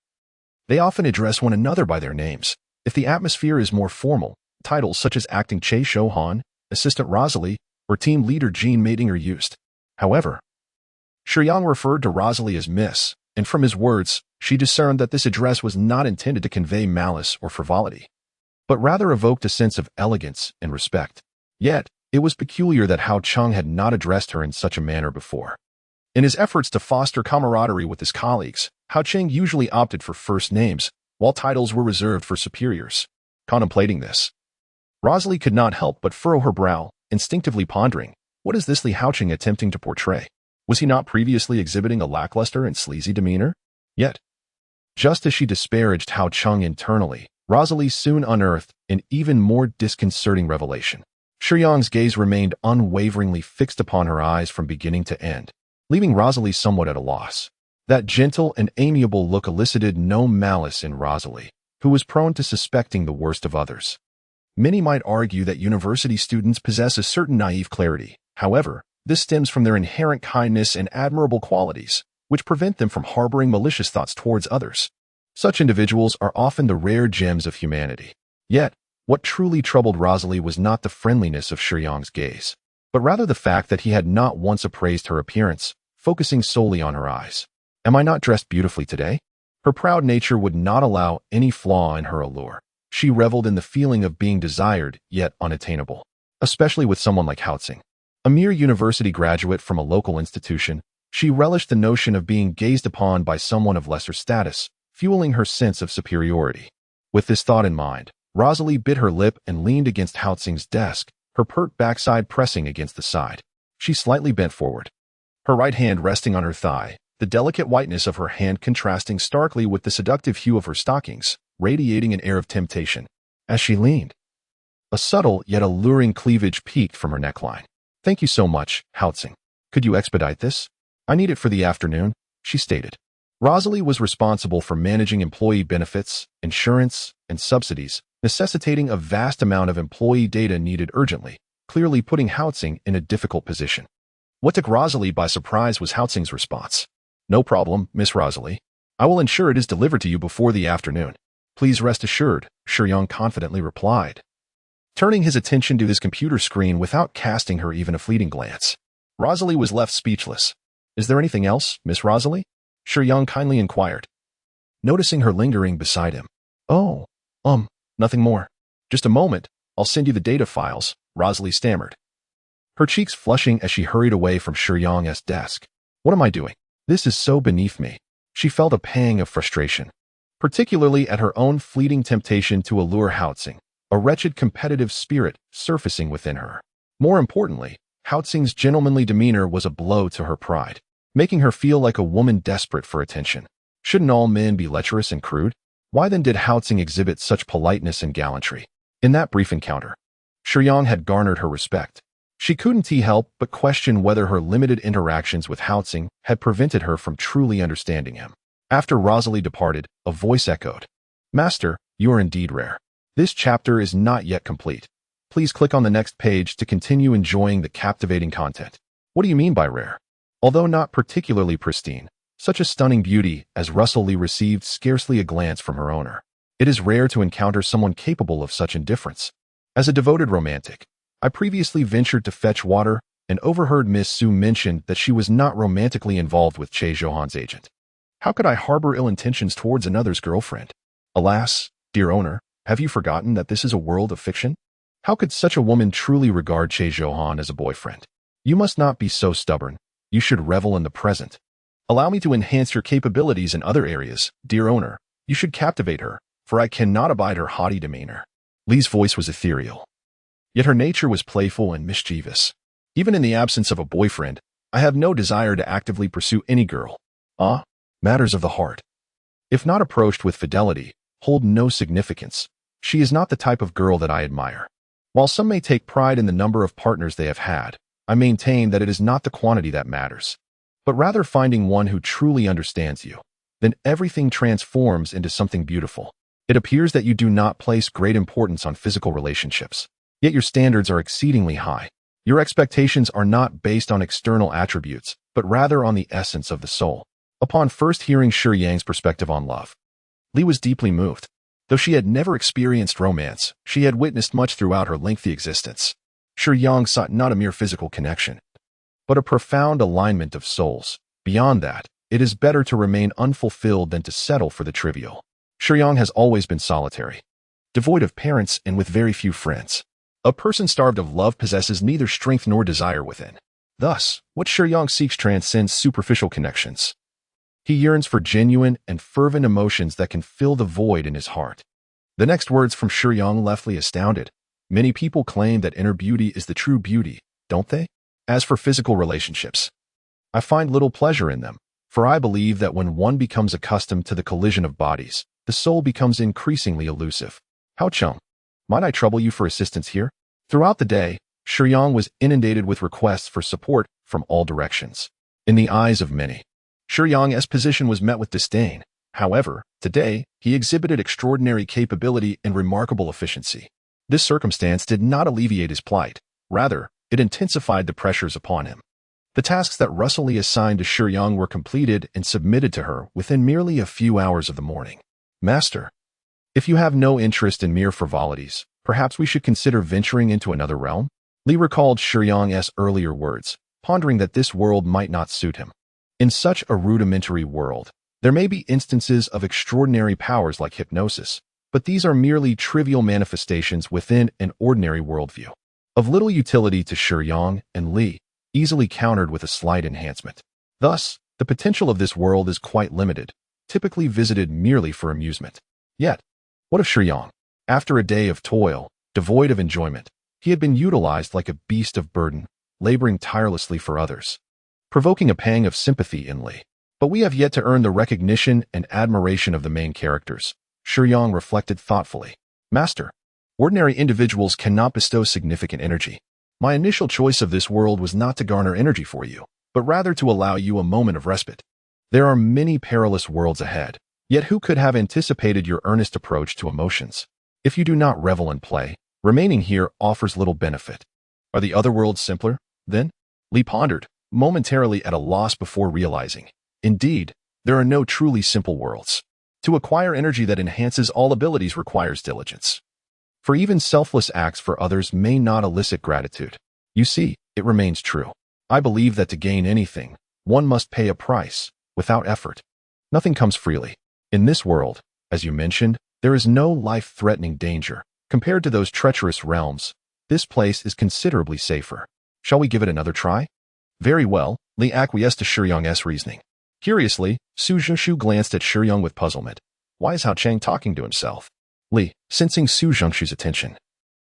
A: they often address one another by their names. If the atmosphere is more formal, titles such as Acting Che Shouhan, Assistant Rosalie, or Team Leader Jean Mating are used. However, Shiyang referred to Rosalie as Miss, and from his words, she discerned that this address was not intended to convey malice or frivolity, but rather evoked a sense of elegance and respect. Yet, it was peculiar that Hao Cheng had not addressed her in such a manner before. In his efforts to foster camaraderie with his colleagues, Hao Cheng usually opted for first names, while titles were reserved for superiors. Contemplating this, Rosalie could not help but furrow her brow, instinctively pondering, what is this Li Hao Cheng attempting to portray? Was he not previously exhibiting a lackluster and sleazy demeanor? Yet, Just as she disparaged Hao Cheng internally, Rosalie soon unearthed an even more disconcerting revelation. Shiyang's gaze remained unwaveringly fixed upon her eyes from beginning to end, leaving Rosalie somewhat at a loss. That gentle and amiable look elicited no malice in Rosalie, who was prone to suspecting the worst of others. Many might argue that university students possess a certain naive clarity. However, this stems from their inherent kindness and admirable qualities, which prevent them from harboring malicious thoughts towards others. Such individuals are often the rare gems of humanity. Yet, what truly troubled Rosalie was not the friendliness of Shiyang's gaze, but rather the fact that he had not once appraised her appearance, focusing solely on her eyes. Am I not dressed beautifully today? Her proud nature would not allow any flaw in her allure. She reveled in the feeling of being desired, yet unattainable, especially with someone like Hao Tsing. A mere university graduate from a local institution, she relished the notion of being gazed upon by someone of lesser status, fueling her sense of superiority. With this thought in mind, Rosalie bit her lip and leaned against Hao Tsing's desk, her pert backside pressing against the side. She slightly bent forward, her right hand resting on her thigh, the delicate whiteness of her hand contrasting starkly with the seductive hue of her stockings, radiating an air of temptation. As she leaned, a subtle yet alluring cleavage peeked from her neckline. "Thank you so much, Hao Tsing. Could you expedite this? I need it for the afternoon," she stated. Rosalie was responsible for managing employee benefits, insurance, and subsidies, necessitating a vast amount of employee data needed urgently, clearly putting Hao Tsing in a difficult position. What took Rosalie by surprise was Hao Tsing's response. "No problem, Miss Rosalie. I will ensure it is delivered to you before the afternoon. Please rest assured," Shiyang confidently replied, turning his attention to his computer screen without casting her even a fleeting glance. Rosalie was left speechless. "Is there anything else, Miss Rosalie?" Shiyang kindly inquired, noticing her lingering beside him. "Oh, nothing more. Just a moment, I'll send you the data files," Rosalie stammered, her cheeks flushing as she hurried away from Shiyang's desk. "What am I doing? This is so beneath me." She felt a pang of frustration, particularly at her own fleeting temptation to allure Hao Tsing, a wretched competitive spirit surfacing within her. More importantly, Hao Tsing's gentlemanly demeanor was a blow to her pride, making her feel like a woman desperate for attention. Shouldn't all men be lecherous and crude? Why then did Hao Tsing exhibit such politeness and gallantry? In that brief encounter, Shiyang had garnered her respect. She couldn't help but question whether her limited interactions with Hao Tsing had prevented her from truly understanding him. After Rosalie departed, a voice echoed, "Master, you are indeed rare. This chapter is not yet complete. Please click on the next page to continue enjoying the captivating content." What do you mean by rare? Although not particularly pristine, such a stunning beauty as Rosalie received scarcely a glance from her owner. It is rare to encounter someone capable of such indifference. As a devoted romantic, I previously ventured to fetch water and overheard Miss Su mention that she was not romantically involved with Che Zhouhan's agent. How could I harbor ill intentions towards another's girlfriend? Alas, dear owner, have you forgotten that this is a world of fiction? How could such a woman truly regard Che Zhouhan as a boyfriend? You must not be so stubborn. You should revel in the present. Allow me to enhance your capabilities in other areas, dear owner. You should captivate her, for I cannot abide her haughty demeanor. Li's voice was ethereal, yet her nature was playful and mischievous. Even in the absence of a boyfriend, I have no desire to actively pursue any girl. Matters of the heart, if not approached with fidelity, hold no significance. She is not the type of girl that I admire. While some may take pride in the number of partners they have had, I maintain that it is not the quantity that matters, but rather finding one who truly understands you. Then everything transforms into something beautiful. It appears that you do not place great importance on physical relationships, yet your standards are exceedingly high. Your expectations are not based on external attributes, but rather on the essence of the soul. Upon first hearing Shiyang's perspective on love, Li was deeply moved. Though she had never experienced romance, she had witnessed much throughout her lengthy existence. Shiyang sought not a mere physical connection, but a profound alignment of souls. Beyond that, it is better to remain unfulfilled than to settle for the trivial. Shiyang has always been solitary, devoid of parents and with very few friends. A person starved of love possesses neither strength nor desire within. Thus, what Shiyang seeks transcends superficial connections. He yearns for genuine and fervent emotions that can fill the void in his heart. The next words from Shiyang left Li astounded. Many people claim that inner beauty is the true beauty, don't they? As for physical relationships, I find little pleasure in them. For I believe that when one becomes accustomed to the collision of bodies, the soul becomes increasingly elusive. Hao Cheng, might I trouble you for assistance here? Throughout the day, Shiyang was inundated with requests for support from all directions. In the eyes of many, Shiyang's position was met with disdain. However, today, he exhibited extraordinary capability and remarkable efficiency. This circumstance did not alleviate his plight. Rather, it intensified the pressures upon him. The tasks that Russell Lee assigned to Shiyang were completed and submitted to her within merely a few hours of the morning. Master, if you have no interest in mere frivolities, perhaps we should consider venturing into another realm? Lee recalled Shiyang's earlier words, pondering that this world might not suit him. In such a rudimentary world, there may be instances of extraordinary powers like hypnosis, but these are merely trivial manifestations within an ordinary worldview. Of little utility to Shiyang and Lee, easily countered with a slight enhancement. Thus, the potential of this world is quite limited, typically visited merely for amusement. Yet, what of Shiyang? After a day of toil, devoid of enjoyment, he had been utilized like a beast of burden, laboring tirelessly for others, provoking a pang of sympathy in Lee. But we have yet to earn the recognition and admiration of the main characters, Shiyang reflected thoughtfully. Master, ordinary individuals cannot bestow significant energy. My initial choice of this world was not to garner energy for you, but rather to allow you a moment of respite. There are many perilous worlds ahead, yet who could have anticipated your earnest approach to emotions? If you do not revel in play, remaining here offers little benefit. Are the other worlds simpler, then? Lee pondered, momentarily at a loss before realizing. Indeed, there are no truly simple worlds. To acquire energy that enhances all abilities requires diligence. For even selfless acts for others may not elicit gratitude. You see, it remains true. I believe that to gain anything, one must pay a price, without effort. Nothing comes freely. In this world, as you mentioned, there is no life-threatening danger. Compared to those treacherous realms, this place is considerably safer. Shall we give it another try? Very well, Lee acquiesced to Shiyang's reasoning. Curiously, Su Zhengshu glanced at Shiyang with puzzlement. Why is Hao Cheng talking to himself? Lee, sensing Su Zhengshu's attention,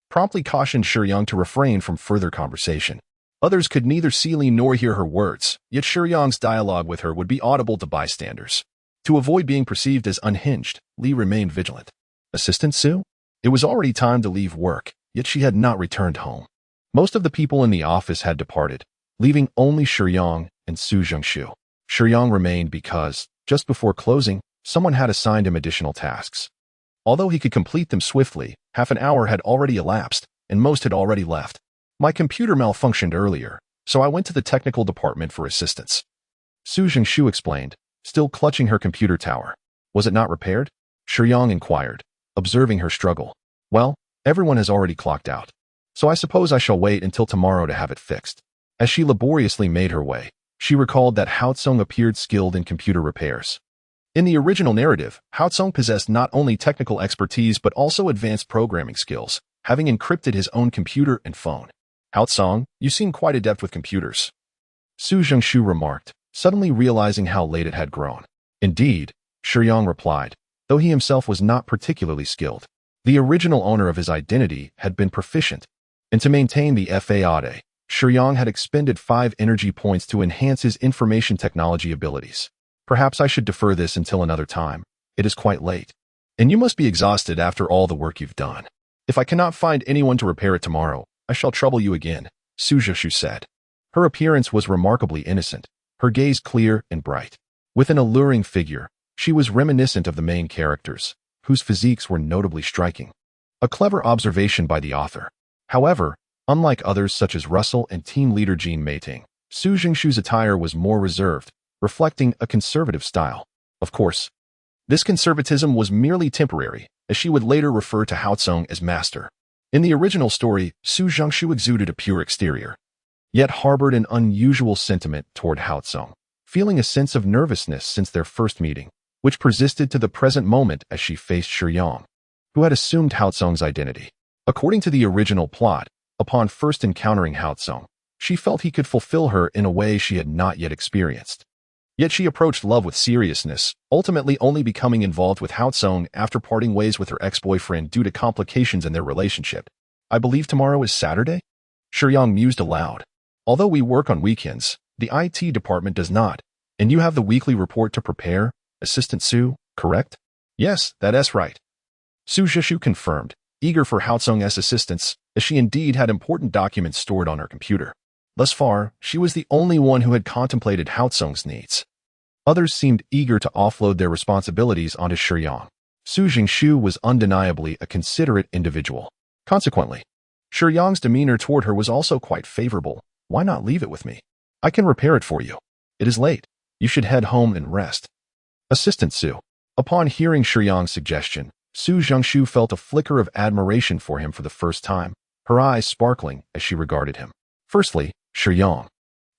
A: promptly cautioned Shiyang to refrain from further conversation. Others could neither see Lee nor hear her words, yet Shiyang's dialogue with her would be audible to bystanders. To avoid being perceived as unhinged, Lee remained vigilant. Assistant Su? It was already time to leave work, yet she had not returned home. Most of the people in the office had departed, leaving only Shiyang and Su Zhengshu. Shiyang remained because, just before closing, someone had assigned him additional tasks. Although he could complete them swiftly, half an hour had already elapsed, and most had already left. My computer malfunctioned earlier, so I went to the technical department for assistance. Su Zhengshu explained, still clutching her computer tower. Was it not repaired? Shiyang inquired, observing her struggle. Well, everyone has already clocked out, so I suppose I shall wait until tomorrow to have it fixed. As she laboriously made her way, she recalled that Hao Tsung appeared skilled in computer repairs. In the original narrative, Hao Tsung possessed not only technical expertise but also advanced programming skills, having encrypted his own computer and phone. Hao Tsung, you seem quite adept with computers, Su Zhengshu remarked, suddenly realizing how late it had grown. Indeed, Shiyang replied, though he himself was not particularly skilled. The original owner of his identity had been proficient, and to maintain the FAAD, Shiyang had expended 5 energy points to enhance his information technology abilities. Perhaps I should defer this until another time. It is quite late, and you must be exhausted after all the work you've done. If I cannot find anyone to repair it tomorrow, I shall trouble you again, Su Zhengshu said. Her appearance was remarkably innocent, her gaze clear and bright. With an alluring figure, she was reminiscent of the main characters, whose physiques were notably striking. A clever observation by the author. However, unlike others such as Russell and team leader Jean Meiting, Su Zhengshu's attire was more reserved, reflecting a conservative style. Of course, this conservatism was merely temporary, as she would later refer to Hao Tsung as master. In the original story, Su Zhengshu exuded a pure exterior, yet harbored an unusual sentiment toward Hao Tsung, feeling a sense of nervousness since their first meeting, which persisted to the present moment as she faced Shiyang, who had assumed Hao Tsung's identity. According to the original plot, upon first encountering Hao Tsung, she felt he could fulfill her in a way she had not yet experienced. Yet she approached love with seriousness, ultimately only becoming involved with Hao Tsung after parting ways with her ex-boyfriend due to complications in their relationship. I believe tomorrow is Saturday? Shiyang mused aloud. Although we work on weekends, the IT department does not, And you have the weekly report to prepare, Assistant Su, correct? Yes, that's right. Su Zhishu confirmed, eager for Hao Tsung's assistance, as she indeed had important documents stored on her computer. Thus far, she was the only one who had contemplated Hao Tsung's needs. Others seemed eager to offload their responsibilities onto Shiyang. Su Jingshu was undeniably a considerate individual. Consequently, Shiyang's demeanor toward her was also quite favorable. Why not leave it with me? I can repair it for you. It is late. You should head home and rest. Assistant Su. Upon hearing Shiyang's suggestion, Su Jingshu felt a flicker of admiration for him for the first time, her eyes sparkling as she regarded him. Firstly, Shiyang,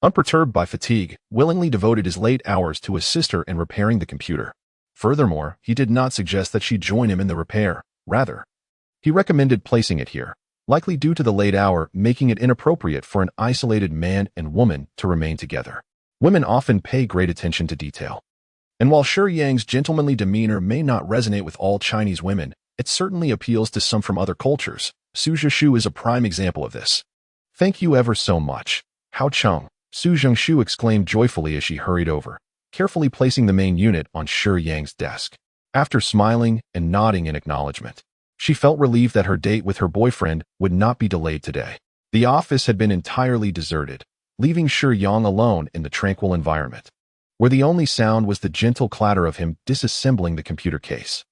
A: unperturbed by fatigue, willingly devoted his late hours to assist her in repairing the computer. Furthermore, he did not suggest that she join him in the repair. Rather, he recommended placing it here, likely due to the late hour, making it inappropriate for an isolated man and woman to remain together. Women often pay great attention to detail. And while Shiyang's gentlemanly demeanor may not resonate with all Chinese women, it certainly appeals to some from other cultures. Su Zhishu is a prime example of this. Thank you ever so much, Hao Chung, Su Jingshu exclaimed joyfully as she hurried over, carefully placing the main unit on Shiyang's desk. After smiling and nodding in acknowledgement, she felt relieved that her date with her boyfriend would not be delayed today. The office had been entirely deserted, leaving Shiyang alone in the tranquil environment, where the only sound was the gentle clatter of him disassembling the computer case.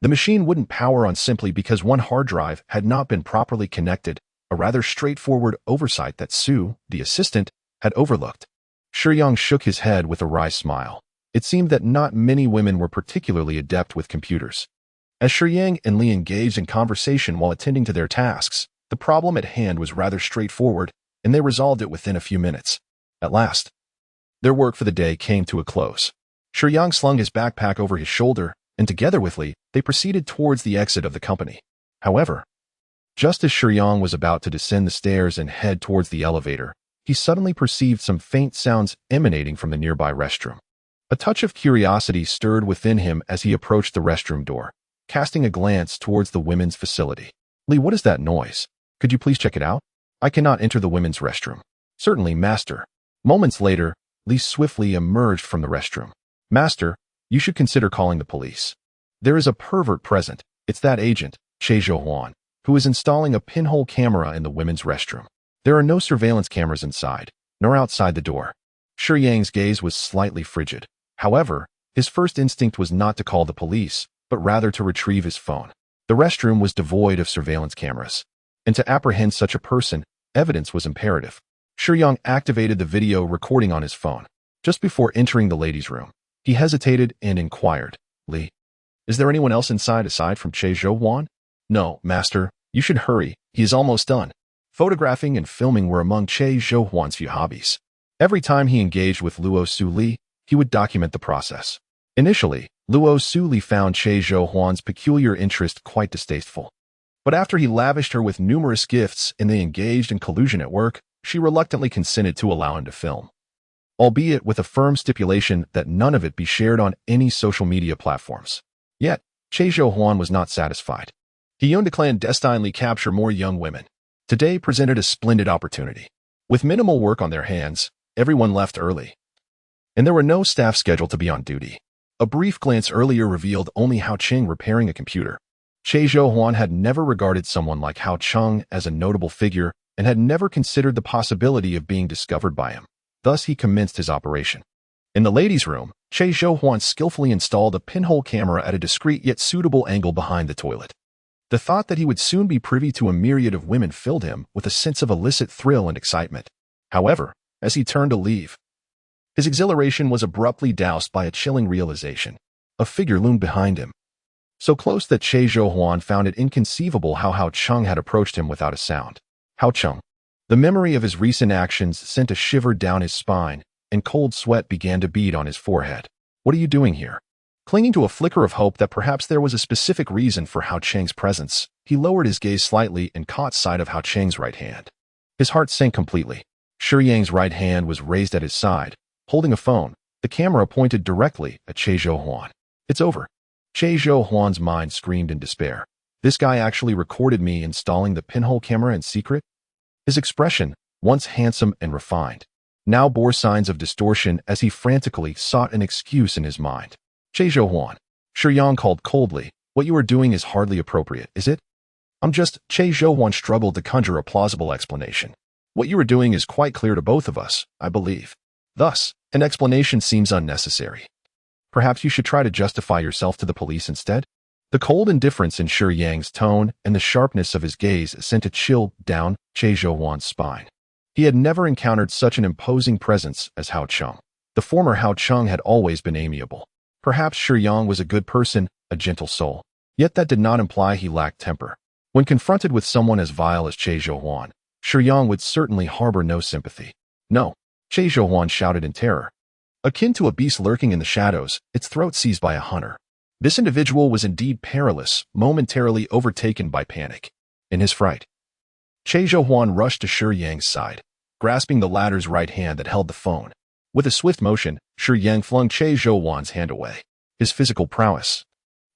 A: The machine wouldn't power on simply because one hard drive had not been properly connected, a rather straightforward oversight that Su, the assistant, had overlooked. Shiyang shook his head with a wry smile. It seemed that not many women were particularly adept with computers. As Shiyang and Li engaged in conversation while attending to their tasks, the problem at hand was rather straightforward, and they resolved it within a few minutes. At last, their work for the day came to a close. Shiyang slung his backpack over his shoulder, and together with Li, they proceeded towards the exit of the company. However, just as Shiyang was about to descend the stairs and head towards the elevator, he suddenly perceived some faint sounds emanating from the nearby restroom. A touch of curiosity stirred within him as he approached the restroom door, casting a glance towards the women's facility. Li, what is that noise? Could you please check it out? I cannot enter the women's restroom. Certainly, master. Moments later, Li swiftly emerged from the restroom. Master, you should consider calling the police. There is a pervert present. It's that agent, Che Zhouhuan, who is installing a pinhole camera in the women's restroom. There are no surveillance cameras inside, nor outside the door. Shiyang's gaze was slightly frigid. However, his first instinct was not to call the police, but rather to retrieve his phone. The restroom was devoid of surveillance cameras, and to apprehend such a person, evidence was imperative. Shiyang activated the video recording on his phone. Just before entering the ladies' room, he hesitated and inquired, Li, is there anyone else inside aside from Che Zhouhuan? No, master, you should hurry, he is almost done. Photographing and filming were among Che Zhouhuan's few hobbies. Every time he engaged with Luo Su Li, he would document the process. Initially, Luo Su Li found Che Zhouhuan's peculiar interest quite distasteful. But after he lavished her with numerous gifts and they engaged in collusion at work, she reluctantly consented to allow him to film, albeit with a firm stipulation that none of it be shared on any social media platforms. Yet, Che Zhouhuan was not satisfied. He yearned to clandestinely capture more young women. Today presented a splendid opportunity. With minimal work on their hands, everyone left early, and there were no staff scheduled to be on duty. A brief glance earlier revealed only Hao Cheng repairing a computer. Che Zhouhuan had never regarded someone like Hao Cheng as a notable figure and had never considered the possibility of being discovered by him. Thus, he commenced his operation. In the ladies' room, Che Zhouhuan skillfully installed a pinhole camera at a discreet yet suitable angle behind the toilet. The thought that he would soon be privy to a myriad of women filled him with a sense of illicit thrill and excitement. However, as he turned to leave, his exhilaration was abruptly doused by a chilling realization. A figure loomed behind him, so close that Che Zhouhuan found it inconceivable how Hao Cheng had approached him without a sound. Hao Cheng. The memory of his recent actions sent a shiver down his spine, and cold sweat began to bead on his forehead. What are you doing here? Clinging to a flicker of hope that perhaps there was a specific reason for Hao Cheng's presence, he lowered his gaze slightly and caught sight of Hao Cheng's right hand. His heart sank completely. Shiyang's right hand was raised at his side, holding a phone, the camera pointed directly at Che Zhouhuan. It's over. Che Zhouhuan's mind screamed in despair. This guy actually recorded me installing the pinhole camera in secret? His expression, once handsome and refined, now bore signs of distortion as he frantically sought an excuse in his mind. Che Zhouhuan, Shiyang called coldly, what you are doing is hardly appropriate, is it? Che Zhouhuan struggled to conjure a plausible explanation. What you are doing is quite clear to both of us, I believe. Thus, an explanation seems unnecessary. Perhaps you should try to justify yourself to the police instead? The cold indifference in Shiyang's tone and the sharpness of his gaze sent a chill down Che Zhouhuan's spine. He had never encountered such an imposing presence as Hao Cheng. The former Hao Cheng had always been amiable. Perhaps Shiyang was a good person, a gentle soul. Yet that did not imply he lacked temper. When confronted with someone as vile as Che Zhouhuan, Shiyang would certainly harbor no sympathy. No, Che Zhouhuan shouted in terror. Akin to a beast lurking in the shadows, its throat seized by a hunter. This individual was indeed perilous, momentarily overtaken by panic. In his fright, Che Zhouhuan rushed to Shiyang's side, grasping the latter's right hand that held the phone. With a swift motion, Shiyang flung Che Zhouhuan's hand away. His physical prowess,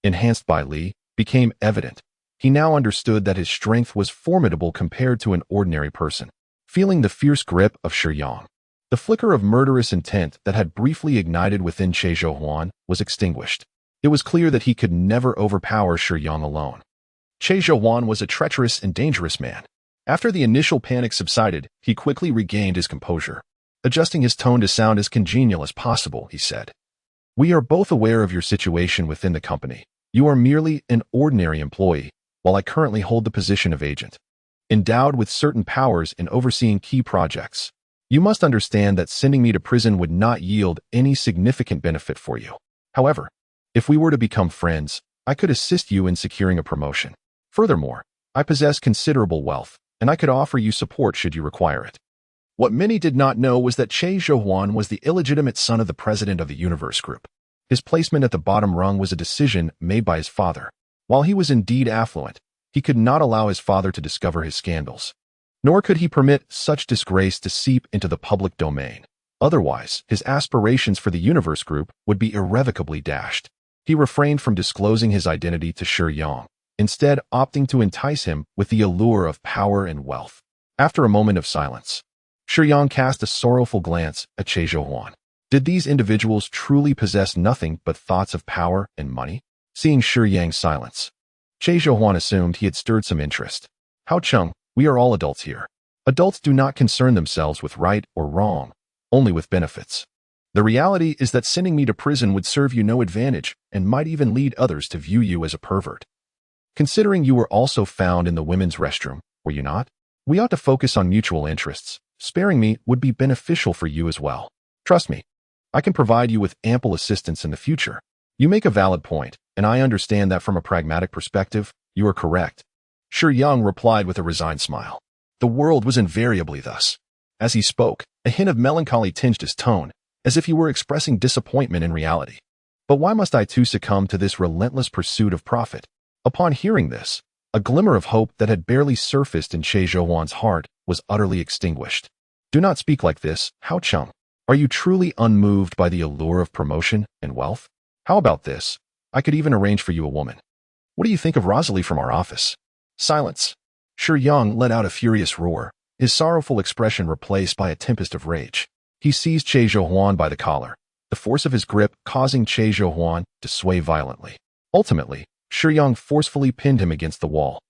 A: enhanced by Li, became evident. He now understood that his strength was formidable compared to an ordinary person. Feeling the fierce grip of Shiyang, the flicker of murderous intent that had briefly ignited within Che Zhouhuan was extinguished. It was clear that he could never overpower Shiyang alone. Che Zhouhuan was a treacherous and dangerous man. After the initial panic subsided, he quickly regained his composure. Adjusting his tone to sound as congenial as possible, he said, "We are both aware of your situation within the company. You are merely an ordinary employee, while I currently hold the position of agent, endowed with certain powers in overseeing key projects. You must understand that sending me to prison would not yield any significant benefit for you. However, if we were to become friends, I could assist you in securing a promotion. Furthermore, I possess considerable wealth, and I could offer you support should you require it." What many did not know was that Che Zhouhuan was the illegitimate son of the president of the Universe Group. His placement at the bottom rung was a decision made by his father. While he was indeed affluent, he could not allow his father to discover his scandals. Nor could he permit such disgrace to seep into the public domain. Otherwise, his aspirations for the Universe Group would be irrevocably dashed. He refrained from disclosing his identity to Shiyang, instead opting to entice him with the allure of power and wealth. After a moment of silence, Shiyang cast a sorrowful glance at Che Zhouhuan. Did these individuals truly possess nothing but thoughts of power and money? Seeing Shiyang's silence, Che Zhouhuan assumed he had stirred some interest. "Hao Cheng, we are all adults here. Adults do not concern themselves with right or wrong, only with benefits. The reality is that sending me to prison would serve you no advantage and might even lead others to view you as a pervert. Considering you were also found in the women's restroom, were you not? We ought to focus on mutual interests. Sparing me would be beneficial for you as well. Trust me, I can provide you with ample assistance in the future. You make a valid point, and I understand that from a pragmatic perspective, you are correct." Shiyang replied with a resigned smile. The world was invariably thus. As he spoke, a hint of melancholy tinged his tone, as if he were expressing disappointment in reality. But why must I too succumb to this relentless pursuit of profit? Upon hearing this, a glimmer of hope that had barely surfaced in Che Zhouhuan's heart was utterly extinguished. "Do not speak like this, Hao Cheng. Are you truly unmoved by the allure of promotion and wealth? How about this? I could even arrange for you a woman. What do you think of Rosalie from our office?" Silence. Shiyang let out a furious roar, his sorrowful expression replaced by a tempest of rage. He seized Che Zhouhuan by the collar, the force of his grip causing Che Zhouhuan to sway violently. Ultimately, Shiyang forcefully pinned him against the wall,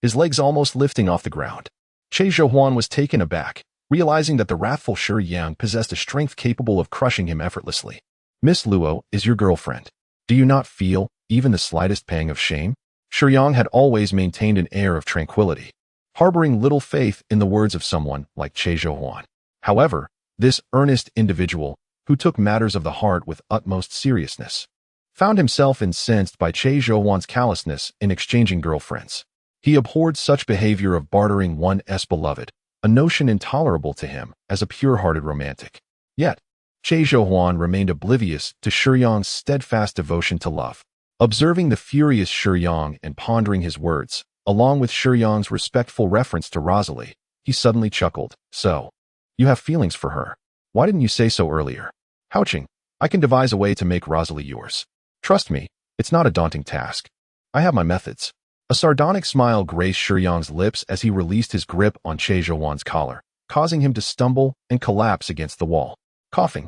A: his legs almost lifting off the ground. Che Zhouhuan was taken aback, realizing that the wrathful Shiyang possessed a strength capable of crushing him effortlessly. "Miss Luo is your girlfriend. Do you not feel even the slightest pang of shame?" Shiyang had always maintained an air of tranquility, harboring little faith in the words of someone like Che Zhouhuan. However, this earnest individual, who took matters of the heart with utmost seriousness, found himself incensed by Che Zhouhuan's callousness in exchanging girlfriends. He abhorred such behavior of bartering one's beloved, a notion intolerable to him as a pure-hearted romantic. Yet, Che Zhouhuan remained oblivious to Shiyang's steadfast devotion to love. Observing the furious Shiyang and pondering his words, along with Shiyang's respectful reference to Rosalie, he suddenly chuckled. "So, you have feelings for her. Why didn't you say so earlier? Hao Cheng, I can devise a way to make Rosalie yours. Trust me, it's not a daunting task. I have my methods." A sardonic smile graced Shiyang's lips as he released his grip on Che Zhouhuan's collar. causing him to stumble and collapse against the wall. Coughing.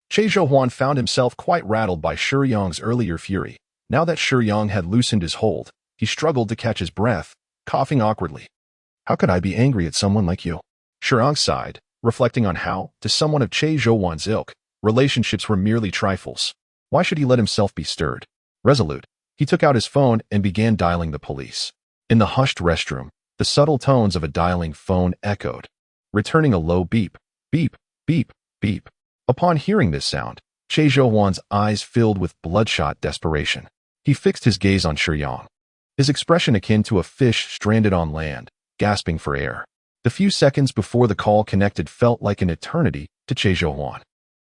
A: Che Zhouhuan found himself quite rattled by Shiyang's earlier fury. Now that Shiyang had loosened his hold, he struggled to catch his breath, coughing awkwardly. How could I be angry at someone like you? Shiyang sighed, reflecting on how, to someone of Che Zhouhuan's ilk, relationships were merely trifles. Why should he let himself be stirred? Resolute, he took out his phone and began dialing the police. In the hushed restroom, the subtle tones of a dialing phone echoed, returning a low beep, beep, beep, beep. Upon hearing this sound, Che Zhouhuan's eyes filled with bloodshot desperation. He fixed his gaze on Shiyang, his expression akin to a fish stranded on land, gasping for air. The few seconds before the call connected felt like an eternity to Che Zhouhuan.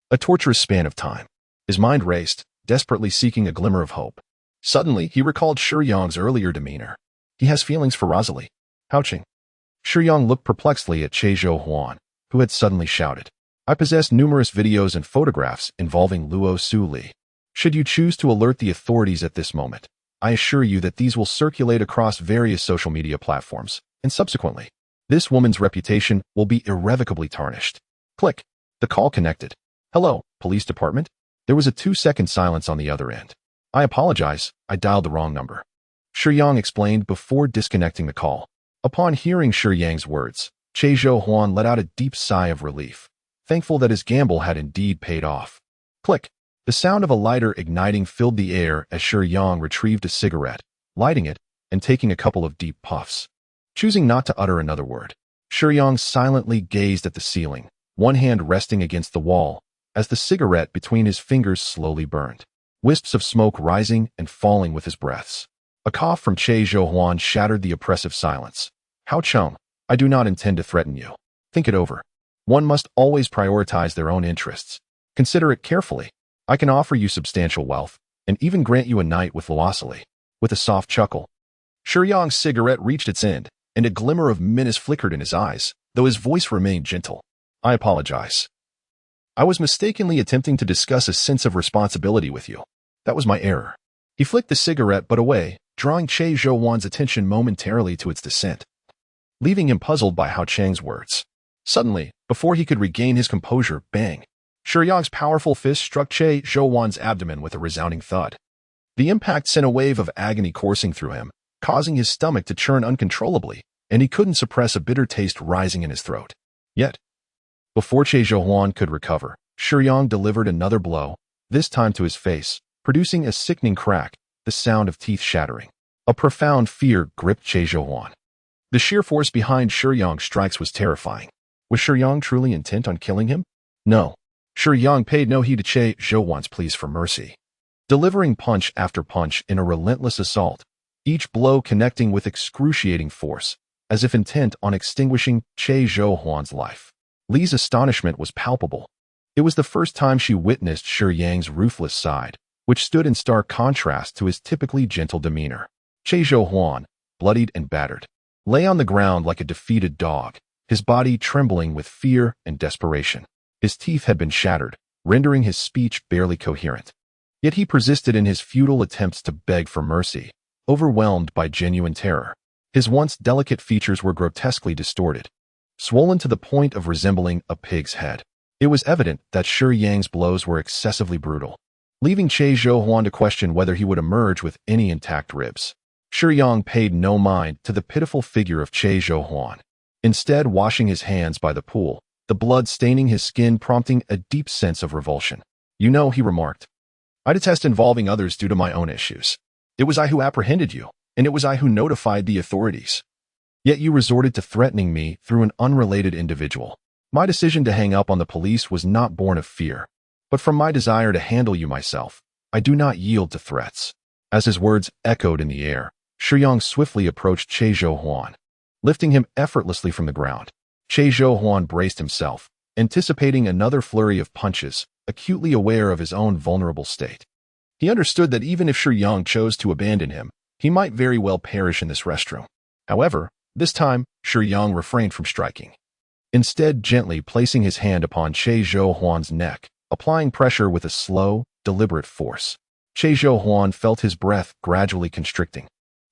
A: A torturous span of time. His mind raced, desperately seeking a glimmer of hope. Suddenly, he recalled Shiyang's earlier demeanor. He has feelings for Rosalie. Ouching. Shiyang looked perplexedly at Che Zhouhuan, who had suddenly shouted, I possess numerous videos and photographs involving Luo Su Li. Should you choose to alert the authorities at this moment, I assure you that these will circulate across various social media platforms, and subsequently, this woman's reputation will be irrevocably tarnished. Click. The call connected. Hello, police department? There was a 2-second silence on the other end. I apologize, I dialed the wrong number. Shiyang explained before disconnecting the call. Upon hearing Shiyang's words, Che Zhouhuan let out a deep sigh of relief, thankful that his gamble had indeed paid off. Click. The sound of a lighter igniting filled the air as Shiyang retrieved a cigarette, lighting it, and taking a couple of deep puffs. Choosing not to utter another word, Shiyang silently gazed at the ceiling, one hand resting against the wall, as the cigarette between his fingers slowly burned, wisps of smoke rising and falling with his breaths. A cough from Che Zhouhuan shattered the oppressive silence. Hao Cheng, I do not intend to threaten you. Think it over. One must always prioritize their own interests. Consider it carefully. I can offer you substantial wealth, and even grant you a night with Rosalie. With a soft chuckle, Shiyang's cigarette reached its end, and a glimmer of menace flickered in his eyes, though his voice remained gentle. I apologize. I was mistakenly attempting to discuss a sense of responsibility with you. That was my error. He flicked the cigarette but away, drawing Che Zhouhuan's attention momentarily to its descent, leaving him puzzled by Hao Cheng's words. Suddenly, before he could regain his composure, bang! Shiyang's powerful fist struck Che Zhouhuan's abdomen with a resounding thud. The impact sent a wave of agony coursing through him, causing his stomach to churn uncontrollably, and he couldn't suppress a bitter taste rising in his throat. Yet, before Che Zhouhuan could recover, Shiyang delivered another blow, this time to his face, producing a sickening crack, the sound of teeth shattering. A profound fear gripped Che Zhouhuan. The sheer force behind Shiyang's strikes was terrifying. Was Shiyang truly intent on killing him? No. Shiyang paid no heed to Che Zhouhuan's pleas for mercy, delivering punch after punch in a relentless assault, each blow connecting with excruciating force, as if intent on extinguishing Che Zhouhuan's life. Li's astonishment was palpable. It was the first time she witnessed Shiyang's ruthless side, which stood in stark contrast to his typically gentle demeanor. Che Zhouhuan, bloodied and battered, lay on the ground like a defeated dog, his body trembling with fear and desperation. His teeth had been shattered, rendering his speech barely coherent. Yet he persisted in his futile attempts to beg for mercy, overwhelmed by genuine terror. His once delicate features were grotesquely distorted, swollen to the point of resembling a pig's head. It was evident that Shiyang's blows were excessively brutal, leaving Che Zhouhuan to question whether he would emerge with any intact ribs. Shiyang paid no mind to the pitiful figure of Che Zhouhuan, instead washing his hands by the pool, the blood staining his skin prompting a deep sense of revulsion. You know, he remarked, I detest involving others due to my own issues. It was I who apprehended you, and it was I who notified the authorities. Yet you resorted to threatening me through an unrelated individual. My decision to hang up on the police was not born of fear, but from my desire to handle you myself. I do not yield to threats. As his words echoed in the air, Shiyang swiftly approached Che Zhouhuan, lifting him effortlessly from the ground. Che Zhouhuan braced himself, anticipating another flurry of punches, acutely aware of his own vulnerable state. He understood that even if Shiyang chose to abandon him, he might very well perish in this restroom. However, this time, Shiyang refrained from striking, instead gently placing his hand upon Che Zhouhuan's neck, applying pressure with a slow, deliberate force. Che Zhouhuan felt his breath gradually constricting,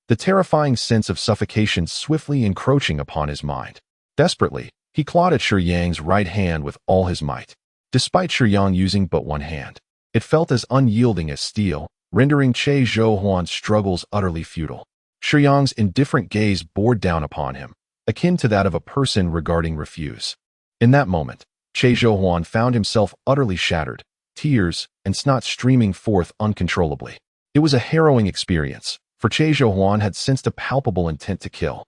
A: the terrifying sense of suffocation swiftly encroaching upon his mind. Desperately, He clawed at Shiyang's right hand with all his might. Despite Shiyang using but one hand, it felt as unyielding as steel, rendering Che Zhouhuan's struggles utterly futile. Shiyang's indifferent gaze bored down upon him, akin to that of a person regarding refuse. In that moment, Che Zhouhuan found himself utterly shattered, tears and snot streaming forth uncontrollably. It was a harrowing experience, for Che Zhouhuan had sensed a palpable intent to kill.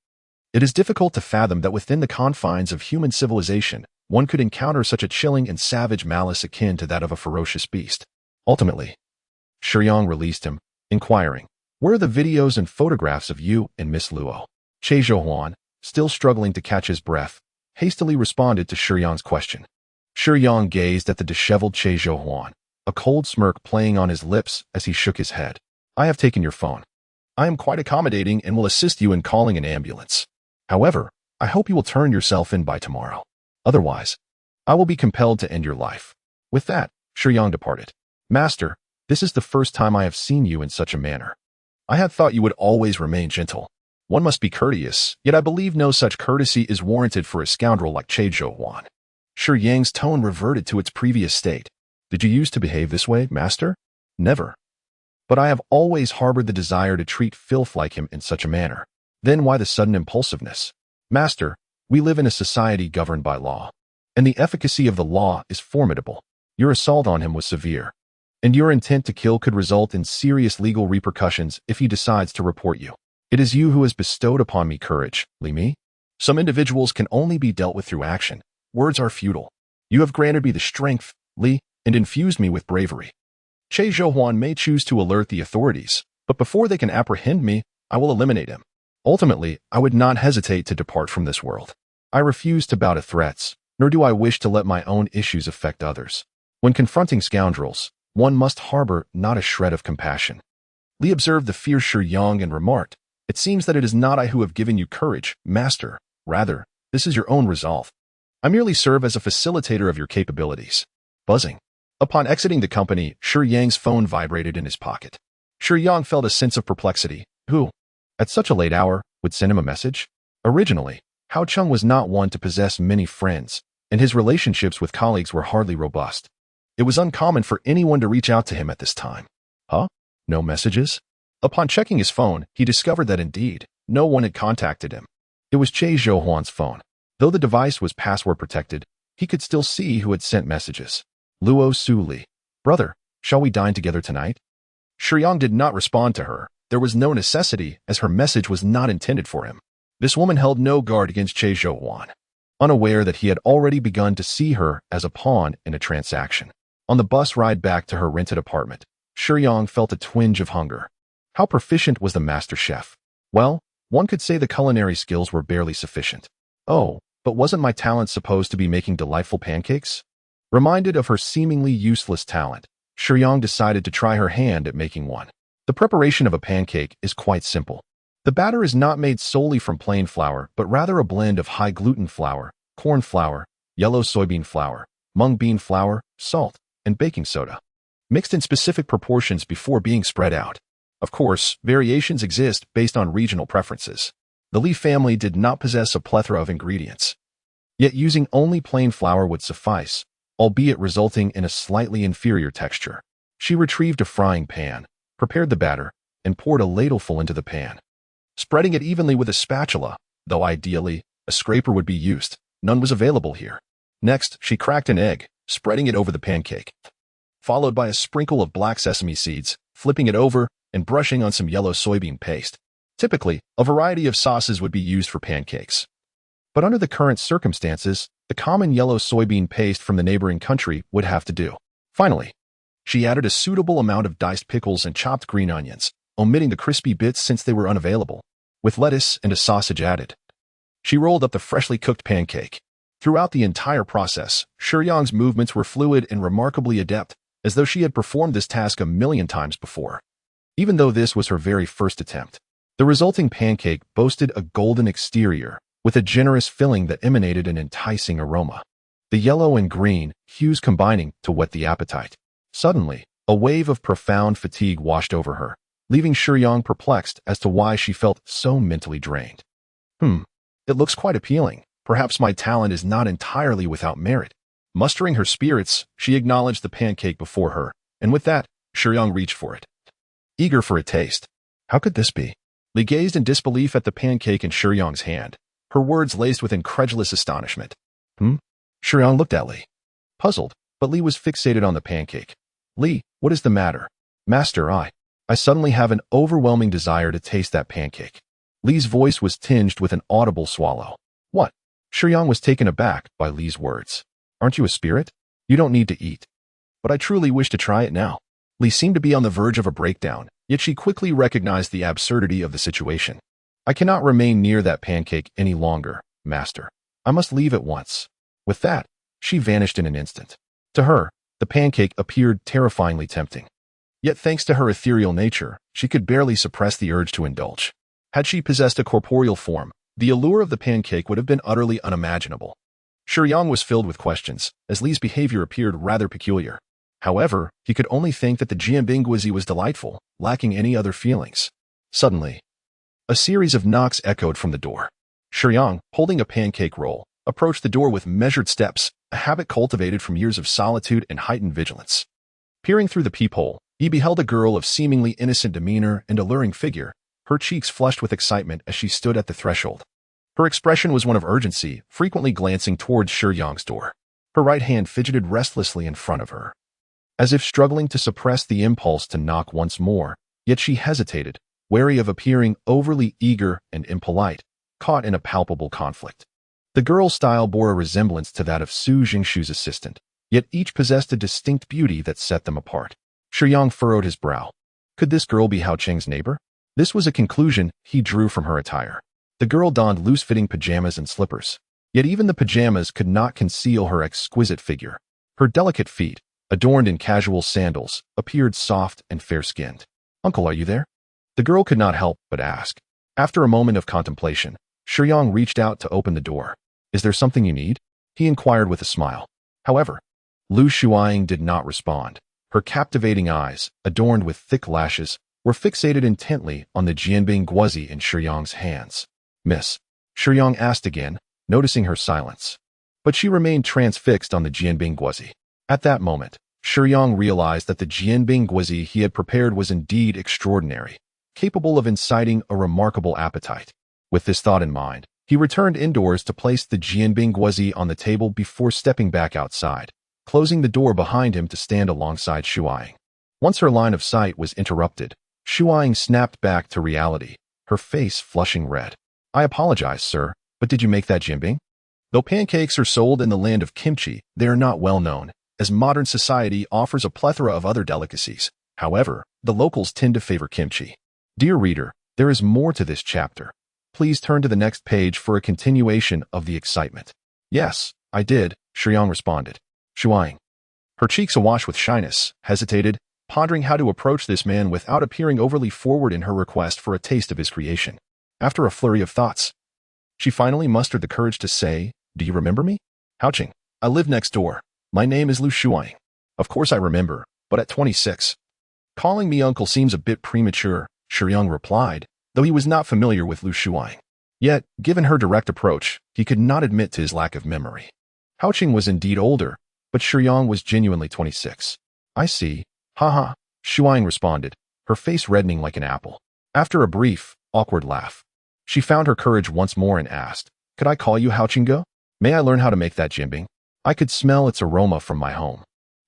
A: It is difficult to fathom that within the confines of human civilization, one could encounter such a chilling and savage malice akin to that of a ferocious beast. Ultimately, Shiyang released him, inquiring, "Where are the videos and photographs of you and Miss Luo?" Che Zhouhuan, still struggling to catch his breath, hastily responded to Shiyang's question. Shiyang gazed at the disheveled Che Zhouhuan, a cold smirk playing on his lips as he shook his head. "I have taken your phone. I am quite accommodating and will assist you in calling an ambulance. However, I hope you will turn yourself in by tomorrow. Otherwise, I will be compelled to end your life." With that, Shiyang departed. "Master, this is the first time I have seen you in such a manner. I had thought you would always remain gentle. One must be courteous, yet I believe no such courtesy is warranted for a scoundrel like Che Zhouhuan." Shiyang's tone reverted to its previous state. "Did you used to behave this way, master?" "Never. But I have always harbored the desire to treat filth like him in such a manner. Then why the sudden impulsiveness?" "Master, we live in a society governed by law, and the efficacy of the law is formidable. Your assault on him was severe, and your intent to kill could result in serious legal repercussions if he decides to report you. It is you who has bestowed upon me courage, Li Mi. Some individuals can only be dealt with through action. Words are futile. You have granted me the strength, Li, and infused me with bravery. Che Zhouhuan may choose to alert the authorities, but before they can apprehend me, I will eliminate him. Ultimately, I would not hesitate to depart from this world. I refuse to bow to threats, nor do I wish to let my own issues affect others. When confronting scoundrels, one must harbor not a shred of compassion." Li observed the fierce Shiyang and remarked, "It seems that it is not I who have given you courage, master. Rather, this is your own resolve. I merely serve as a facilitator of your capabilities." Buzzing. Upon exiting the company, Shiyang's phone vibrated in his pocket. Shiyang felt a sense of perplexity. Who, at such a late hour, would send him a message? Originally, Hao Cheng was not one to possess many friends, and his relationships with colleagues were hardly robust. It was uncommon for anyone to reach out to him at this time. Huh? No messages? Upon checking his phone, he discovered that indeed, no one had contacted him. It was Che Zhouhuan's phone. Though the device was password protected, he could still see who had sent messages. Luo Su Li. "Brother, shall we dine together tonight?" Shiyang did not respond to her. There was no necessity, as her message was not intended for him. This woman held no guard against Che Zhouhuan, unaware that he had already begun to see her as a pawn in a transaction. On the bus ride back to her rented apartment, Shiyang felt a twinge of hunger. How proficient was the master chef? Well, one could say the culinary skills were barely sufficient. Oh, but wasn't my talent supposed to be making delightful pancakes? Reminded of her seemingly useless talent, Shiyang decided to try her hand at making one. The preparation of a pancake is quite simple. The batter is not made solely from plain flour, but rather a blend of high-gluten flour, corn flour, yellow soybean flour, mung bean flour, salt, and baking soda, mixed in specific proportions before being spread out. Of course, variations exist based on regional preferences. The Li family did not possess a plethora of ingredients, yet using only plain flour would suffice, albeit resulting in a slightly inferior texture. She retrieved a frying pan, prepared the batter, and poured a ladleful into the pan. Spreading it evenly with a spatula, though ideally, a scraper would be used. None was available here. Next, she cracked an egg, spreading it over the pancake, followed by a sprinkle of black sesame seeds, flipping it over, and brushing on some yellow soybean paste. Typically, a variety of sauces would be used for pancakes. But under the current circumstances, the common yellow soybean paste from the neighboring country would have to do. Finally, she added a suitable amount of diced pickles and chopped green onions, omitting the crispy bits since they were unavailable, with lettuce and a sausage added. She rolled up the freshly cooked pancake. Throughout the entire process, Shiyang's movements were fluid and remarkably adept, as though she had performed this task a million times before. Even though this was her very first attempt, the resulting pancake boasted a golden exterior, with a generous filling that emanated an enticing aroma. The yellow and green hues combining to whet the appetite. Suddenly, a wave of profound fatigue washed over her, leaving Shiyang perplexed as to why she felt so mentally drained. It looks quite appealing. Perhaps my talent is not entirely without merit. Mustering her spirits, she acknowledged the pancake before her, and with that, Shiyang reached for it, eager for a taste. How could this be? Li gazed in disbelief at the pancake in Shiyang's hand, her words laced with incredulous astonishment. Shiyang looked at Li, puzzled, but Li was fixated on the pancake. Li, what is the matter? Master, I suddenly have an overwhelming desire to taste that pancake. Li's voice was tinged with an audible swallow. What? Shiyang was taken aback by Li's words. Aren't you a spirit? You don't need to eat. But I truly wish to try it now. Li seemed to be on the verge of a breakdown, yet she quickly recognized the absurdity of the situation. I cannot remain near that pancake any longer, master. I must leave at once. With that, she vanished in an instant. To her, the pancake appeared terrifyingly tempting. Yet thanks to her ethereal nature, she could barely suppress the urge to indulge. Had she possessed a corporeal form, the allure of the pancake would have been utterly unimaginable. Shiyang was filled with questions, as Li's behavior appeared rather peculiar. However, he could only think that the Jianbing Guozi was delightful, lacking any other feelings. Suddenly, a series of knocks echoed from the door. Shiyang, holding a pancake roll, approached the door with measured steps, a habit cultivated from years of solitude and heightened vigilance. Peering through the peephole, he beheld a girl of seemingly innocent demeanor and alluring figure, her cheeks flushed with excitement as she stood at the threshold. Her expression was one of urgency, frequently glancing towards Shiyang's door. Her right hand fidgeted restlessly in front of her, as if struggling to suppress the impulse to knock once more, yet she hesitated, wary of appearing overly eager and impolite, caught in a palpable conflict. The girl's style bore a resemblance to that of Su Jingshu's assistant, yet each possessed a distinct beauty that set them apart. Shiyang furrowed his brow. Could this girl be Hao Qing's neighbor? This was a conclusion he drew from her attire. The girl donned loose-fitting pajamas and slippers, yet even the pajamas could not conceal her exquisite figure. Her delicate feet, adorned in casual sandals, appeared soft and fair-skinned. Uncle, are you there? The girl could not help but ask. After a moment of contemplation, Shiyang reached out to open the door. Is there something you need? He inquired with a smile. However, Lu Shiyang did not respond. Her captivating eyes, adorned with thick lashes, were fixated intently on the Jianbing Guozi in Shiyang's hands. Miss, Shiyang asked again, noticing her silence. But she remained transfixed on the Jianbing Guozi. At that moment, Shiyang realized that the Jianbing Guozi he had prepared was indeed extraordinary, capable of inciting a remarkable appetite. With this thought in mind, he returned indoors to place the Jianbing Guozi on the table before stepping back outside, closing the door behind him to stand alongside Shiyang. Once her line of sight was interrupted, Shiyang snapped back to reality, her face flushing red. I apologize, sir, but did you make that jianbing? Though pancakes are sold in the land of kimchi, they are not well known, as modern society offers a plethora of other delicacies. However, the locals tend to favor kimchi. Dear reader, there is more to this chapter. Please turn to the next page for a continuation of the excitement. Yes, I did, Shiyang responded. Shiyang, her cheeks awash with shyness, hesitated, pondering how to approach this man without appearing overly forward in her request for a taste of his creation. After a flurry of thoughts, she finally mustered the courage to say, Do you remember me? Hao Qing, I live next door. My name is Lu Shiyang. Of course I remember, but at 26. Calling me uncle seems a bit premature, Shiyang replied, though he was not familiar with Lu Shiyang. Yet, given her direct approach, he could not admit to his lack of memory. Hao Qing was indeed older, but Shiyang was genuinely 26. I see. Haha, Shiyang responded, her face reddening like an apple. After a brief, awkward laugh, she found her courage once more and asked, Could I call you Hao Qing? May I learn how to make that jianbing? I could smell its aroma from my home.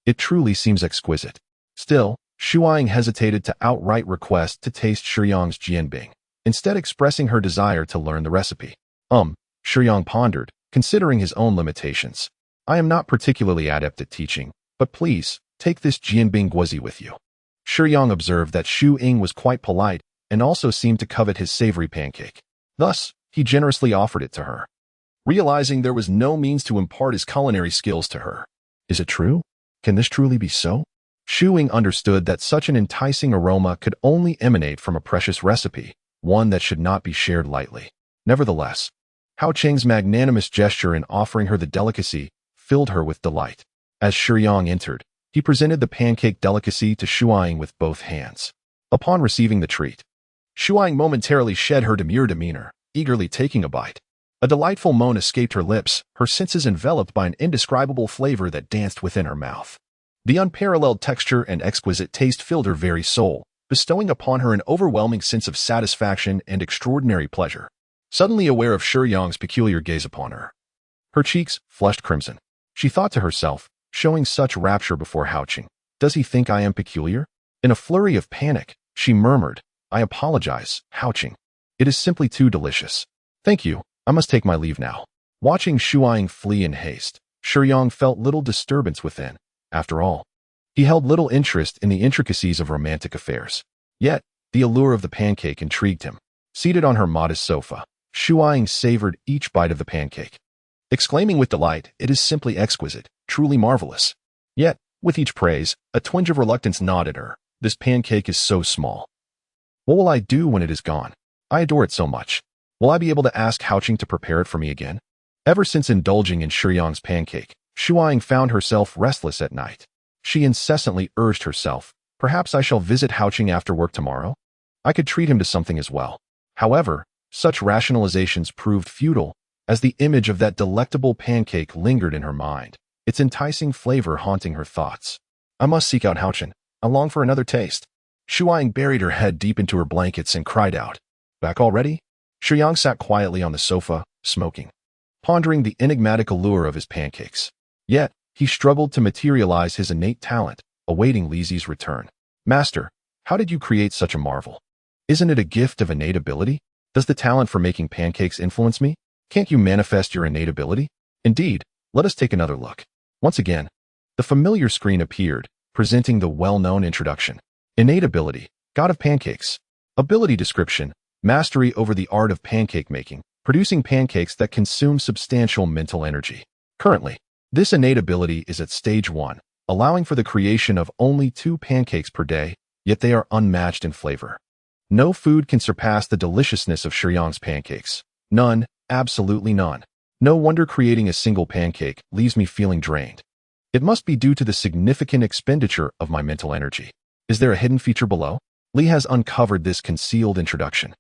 A: It truly seems exquisite. Still, Shiyang hesitated to outright request to taste Shiyang's jianbing, instead expressing her desire to learn the recipe. Shiyang pondered, considering his own limitations. I am not particularly adept at teaching, but please, take this Jianbing Guozi with you. Shiyang observed that Shu Ying was quite polite and also seemed to covet his savory pancake. Thus, he generously offered it to her, realizing there was no means to impart his culinary skills to her. Is it true? Can this truly be so? Shu Ying understood that such an enticing aroma could only emanate from a precious recipe, one that should not be shared lightly. Nevertheless, Hao Qing's magnanimous gesture in offering her the delicacy filled her with delight. As Shiyang entered, he presented the pancake delicacy to Shiyang with both hands. Upon receiving the treat, Shiyang momentarily shed her demure demeanor, eagerly taking a bite. A delightful moan escaped her lips, her senses enveloped by an indescribable flavor that danced within her mouth. The unparalleled texture and exquisite taste filled her very soul, bestowing upon her an overwhelming sense of satisfaction and extraordinary pleasure. Suddenly aware of Shiyang's peculiar gaze upon her, her cheeks flushed crimson. She thought to herself, showing such rapture before Houching, "Does he think I am peculiar?" In a flurry of panic, she murmured, "I apologize, Houching. It is simply too delicious. Thank you, I must take my leave now." Watching Shiyang flee in haste, Shiyang felt little disturbance within. After all, he held little interest in the intricacies of romantic affairs. Yet, the allure of the pancake intrigued him. Seated on her modest sofa, Shiyang savored each bite of the pancake, exclaiming with delight, "It is simply exquisite, truly marvelous." Yet, with each praise, a twinge of reluctance gnawed at her. This pancake is so small. What will I do when it is gone? I adore it so much. Will I be able to ask Houching to prepare it for me again? Ever since indulging in Shiyang's pancake, Shiyang found herself restless at night. She incessantly urged herself, "Perhaps I shall visit Houching after work tomorrow? I could treat him to something as well." However, such rationalizations proved futile, as the image of that delectable pancake lingered in her mind, its enticing flavor haunting her thoughts. "I must seek out Houching. I long for another taste." Shiyang buried her head deep into her blankets and cried out, "Back already?" Shiyang sat quietly on the sofa, smoking, pondering the enigmatic allure of his pancakes. Yet, he struggled to materialize his innate talent, awaiting Lizi's return. "Master, how did you create such a marvel? Isn't it a gift of innate ability? Does the talent for making pancakes influence me? Can't you manifest your innate ability? Indeed, let us take another look." Once again, the familiar screen appeared, presenting the well-known introduction. Innate ability, God of Pancakes. Ability description, mastery over the art of pancake making, producing pancakes that consume substantial mental energy. Currently, this innate ability is at stage 1, allowing for the creation of only 2 pancakes per day, yet they are unmatched in flavor. No food can surpass the deliciousness of Shiyang's pancakes. None, absolutely none. No wonder creating a single pancake leaves me feeling drained. It must be due to the significant expenditure of my mental energy. Is there a hidden feature below? Li has uncovered this concealed introduction.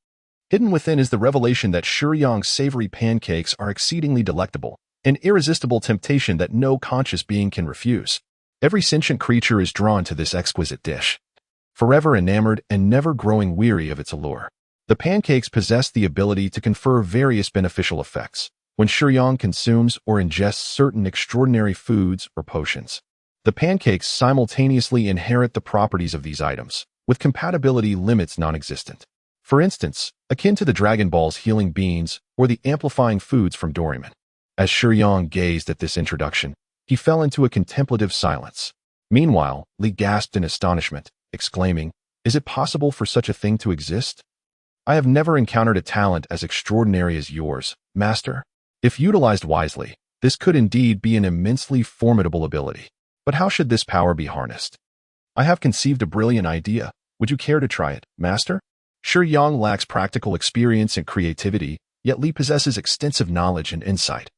A: Hidden within is the revelation that Shiyang's savory pancakes are exceedingly delectable, an irresistible temptation that no conscious being can refuse. Every sentient creature is drawn to this exquisite dish, forever enamored and never growing weary of its allure. The pancakes possess the ability to confer various beneficial effects when Shiyang consumes or ingests certain extraordinary foods or potions. The pancakes simultaneously inherit the properties of these items, with compatibility limits non-existent. For instance, akin to the Dragon Ball's healing beans or the amplifying foods from Doraemon. As Shiyang gazed at this introduction, he fell into a contemplative silence. Meanwhile, Li gasped in astonishment, exclaiming, "Is it possible for such a thing to exist? I have never encountered a talent as extraordinary as yours, Master. If utilized wisely, this could indeed be an immensely formidable ability. But how should this power be harnessed? I have conceived a brilliant idea. Would you care to try it, Master?" Shiyang lacks practical experience and creativity, yet Li possesses extensive knowledge and insight,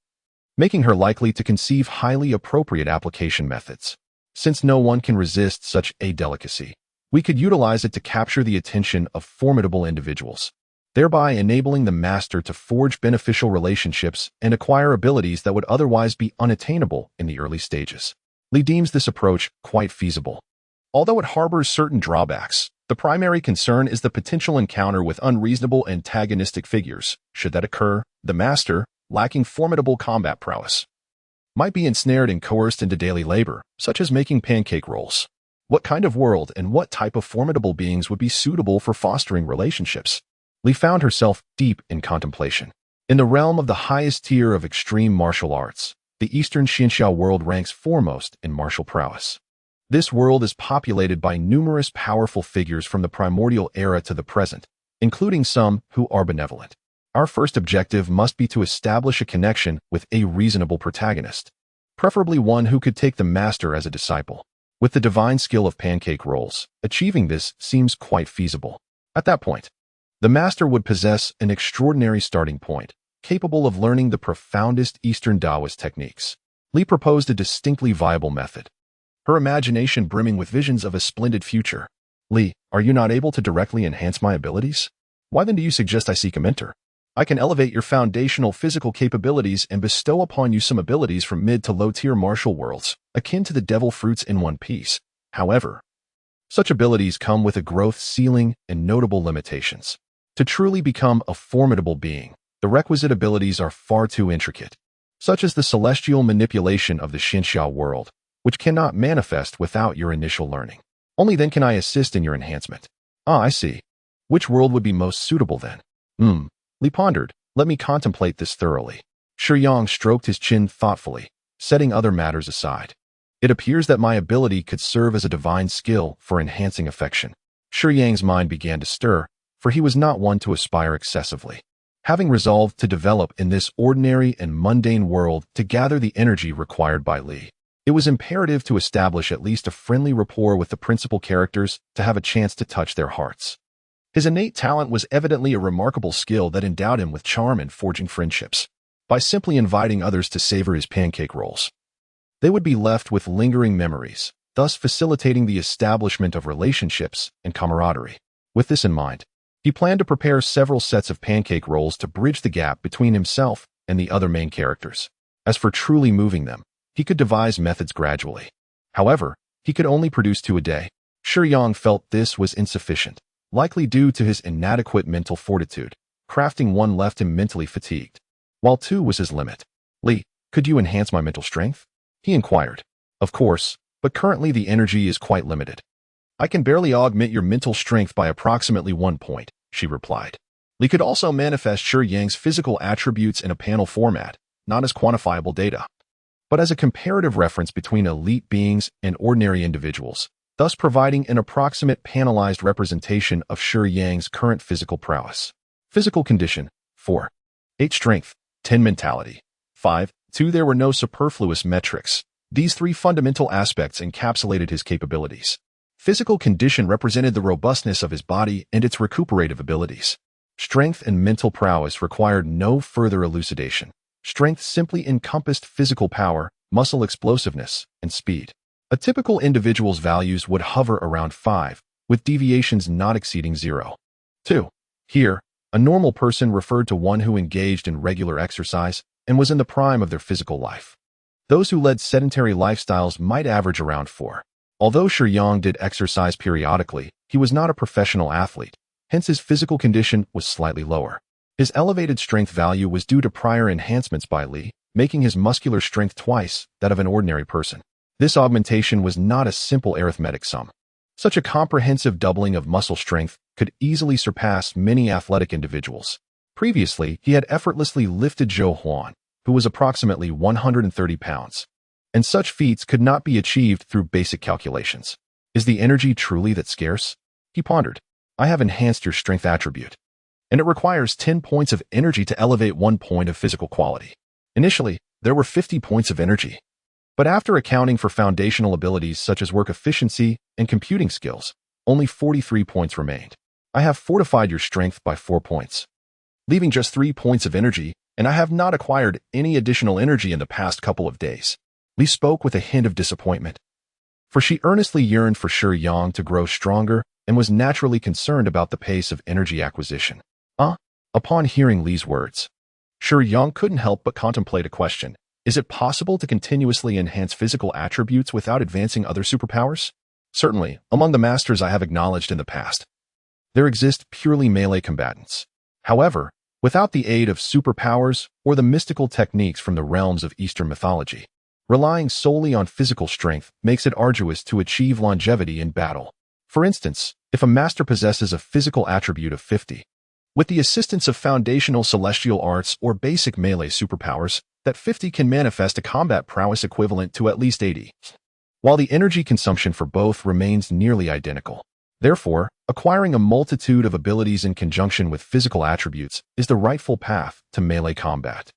A: making her likely to conceive highly appropriate application methods. Since no one can resist such a delicacy, we could utilize it to capture the attention of formidable individuals, thereby enabling the master to forge beneficial relationships and acquire abilities that would otherwise be unattainable in the early stages. Li deems this approach quite feasible. Although it harbors certain drawbacks, the primary concern is the potential encounter with unreasonable antagonistic figures. Should that occur, the master, lacking formidable combat prowess, might be ensnared and coerced into daily labor, such as making pancake rolls. What kind of world and what type of formidable beings would be suitable for fostering relationships? Li found herself deep in contemplation. In the realm of the highest tier of extreme martial arts, the Eastern Xianxia world ranks foremost in martial prowess. This world is populated by numerous powerful figures from the primordial era to the present, including some who are benevolent. Our first objective must be to establish a connection with a reasonable protagonist, preferably one who could take the master as a disciple. With the divine skill of pancake rolls, achieving this seems quite feasible. At that point, the master would possess an extraordinary starting point, capable of learning the profoundest Eastern Taoist techniques. Li proposed a distinctly viable method, her imagination brimming with visions of a splendid future. "Li, are you not able to directly enhance my abilities? Why then do you suggest I seek a mentor? I can elevate your foundational physical capabilities and bestow upon you some abilities from mid to low-tier martial worlds, akin to the devil fruits in One Piece. However, such abilities come with a growth ceiling and notable limitations. To truly become a formidable being, the requisite abilities are far too intricate, such as the celestial manipulation of the Xinxia world, which cannot manifest without your initial learning. Only then can I assist in your enhancement. Ah, I see. Which world would be most suitable then? Li pondered. Let me contemplate this thoroughly. Shiyang stroked his chin thoughtfully, setting other matters aside. It appears that my ability could serve as a divine skill for enhancing affection. Shiyang's mind began to stir, for he was not one to aspire excessively. Having resolved to develop in this ordinary and mundane world to gather the energy required by Li, it was imperative to establish at least a friendly rapport with the principal characters to have a chance to touch their hearts. His innate talent was evidently a remarkable skill that endowed him with charm and forging friendships. By simply inviting others to savor his pancake rolls, they would be left with lingering memories, thus facilitating the establishment of relationships and camaraderie. With this in mind, he planned to prepare several sets of pancake rolls to bridge the gap between himself and the other main characters. As for truly moving them, he could devise methods gradually. However, he could only produce 2 a day. Shiyang felt this was insufficient, likely due to his inadequate mental fortitude. Crafting 1 left him mentally fatigued, while 2 was his limit. Li, could you enhance my mental strength? He inquired. Of course, but currently the energy is quite limited. I can barely augment your mental strength by approximately 1 point, she replied. Li could also manifest Shiyang's physical attributes in a panel format, not as quantifiable data, but as a comparative reference between elite beings and ordinary individuals, thus providing an approximate panelized representation of Shiyang's current physical prowess. Physical condition, 4. 8 strength, 10 mentality, 5. 2 There were no superfluous metrics. These 3 fundamental aspects encapsulated his capabilities. Physical condition represented the robustness of his body and its recuperative abilities. Strength and mental prowess required no further elucidation. Strength simply encompassed physical power, muscle explosiveness, and speed. A typical individual's values would hover around 5, with deviations not exceeding 0. 2. Here, a normal person referred to one who engaged in regular exercise and was in the prime of their physical life. Those who led sedentary lifestyles might average around 4. Although Shiyang did exercise periodically, he was not a professional athlete, hence his physical condition was slightly lower. His elevated strength value was due to prior enhancements by Li, making his muscular strength twice that of an ordinary person. This augmentation was not a simple arithmetic sum. Such a comprehensive doubling of muscle strength could easily surpass many athletic individuals. Previously, he had effortlessly lifted Zhou Huan, who was approximately 130 pounds. And such feats could not be achieved through basic calculations. Is the energy truly that scarce? He pondered. I have enhanced your strength attribute, and it requires 10 points of energy to elevate 1 point of physical quality. Initially, there were 50 points of energy, but after accounting for foundational abilities such as work efficiency and computing skills, only 43 points remained. I have fortified your strength by 4 points, leaving just 3 points of energy, and I have not acquired any additional energy in the past couple of days. Li spoke with a hint of disappointment, for she earnestly yearned for Shiyang to grow stronger and was naturally concerned about the pace of energy acquisition. Upon hearing Li's words, Shiyang couldn't help but contemplate a question. Is it possible to continuously enhance physical attributes without advancing other superpowers? Certainly, among the masters I have acknowledged in the past, there exist purely melee combatants. However, without the aid of superpowers or the mystical techniques from the realms of Eastern mythology, relying solely on physical strength makes it arduous to achieve longevity in battle. For instance, if a master possesses a physical attribute of 50, with the assistance of foundational celestial arts or basic melee superpowers, that 50 can manifest a combat prowess equivalent to at least 80, while the energy consumption for both remains nearly identical. Therefore, acquiring a multitude of abilities in conjunction with physical attributes is the rightful path to melee combat.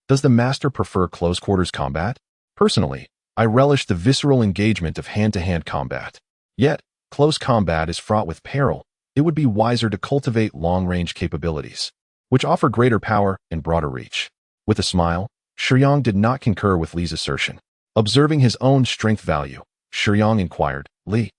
A: Does the master prefer close-quarters combat? Personally, I relish the visceral engagement of hand-to-hand combat. Yet, close combat is fraught with peril. It would be wiser to cultivate long-range capabilities, which offer greater power and broader reach. With a smile, Shiyang did not concur with Li's assertion. Observing his own strength value, Shiyang inquired, Li,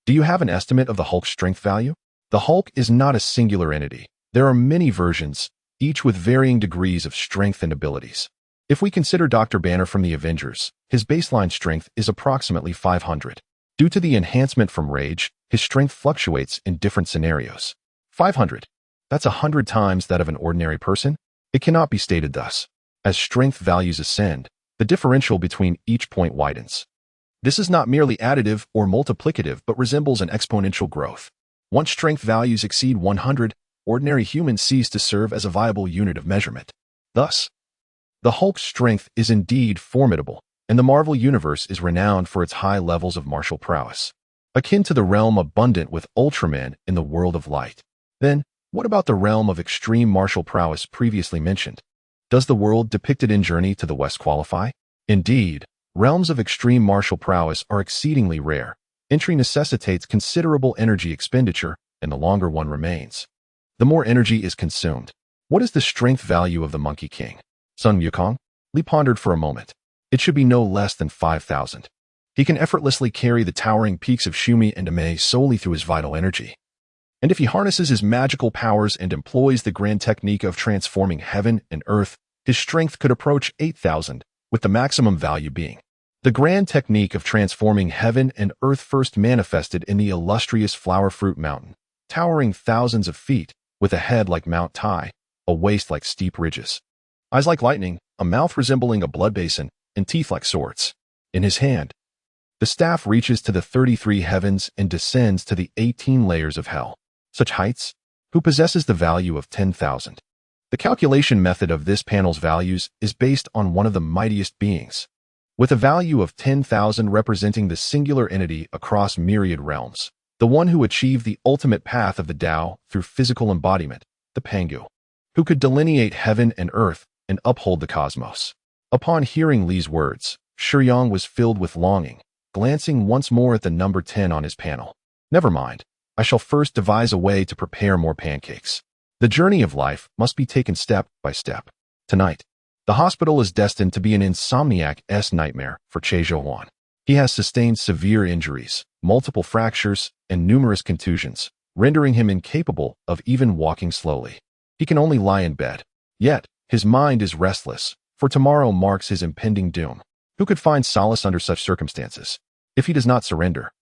A: do you have an estimate of the Hulk's strength value? The Hulk is not a singular entity. There are many versions, each with varying degrees of strength and abilities. If we consider Dr. Banner from the Avengers, his baseline strength is approximately 500. Due to the enhancement from rage, his strength fluctuates in different scenarios. 500. That's 100 times that of an ordinary person? It cannot be stated thus. As strength values ascend, the differential between each point widens. This is not merely additive or multiplicative but resembles an exponential growth. Once strength values exceed 100, ordinary humans cease to serve as a viable unit of measurement. Thus, the Hulk's strength is indeed formidable, and the Marvel Universe is renowned for its high levels of martial prowess, akin to the realm abundant with Ultramen in the world of light. Then, what about the realm of extreme martial prowess previously mentioned? Does the world depicted in Journey to the West qualify? Indeed, realms of extreme martial prowess are exceedingly rare. Entry necessitates considerable energy expenditure, and the longer one remains, the more energy is consumed. What is the strength value of the Monkey King? Sun Wukong? Li pondered for a moment. It should be no less than 5,000. He can effortlessly carry the towering peaks of Shumi and Amei solely through his vital energy. And if he harnesses his magical powers and employs the grand technique of transforming heaven and earth, his strength could approach 8,000, with the maximum value being the grand technique of transforming heaven and earth first manifested in the illustrious Flower Fruit Mountain, towering thousands of feet, with a head like Mount Tai, a waist like steep ridges, eyes like lightning, a mouth resembling a blood basin, and teeth like swords. In his hand, the staff reaches to the 33 heavens and descends to the 18 layers of hell. Such heights? Who possesses the value of 10,000? The calculation method of this panel's values is based on one of the mightiest beings, with a value of 10,000 representing the singular entity across myriad realms, the one who achieved the ultimate path of the Tao through physical embodiment, the Pangu, who could delineate heaven and earth and uphold the cosmos. Upon hearing Li's words, Shiyang was filled with longing, glancing once more at the number 10 on his panel. Never mind, I shall first devise a way to prepare more pancakes. The journey of life must be taken step by step. Tonight, the hospital is destined to be an insomniac's nightmare for Che Zhouhuan. He has sustained severe injuries, multiple fractures, and numerous contusions, rendering him incapable of even walking slowly. He can only lie in bed. Yet, his mind is restless, for tomorrow marks his impending doom. Who could find solace under such circumstances? If he does not surrender,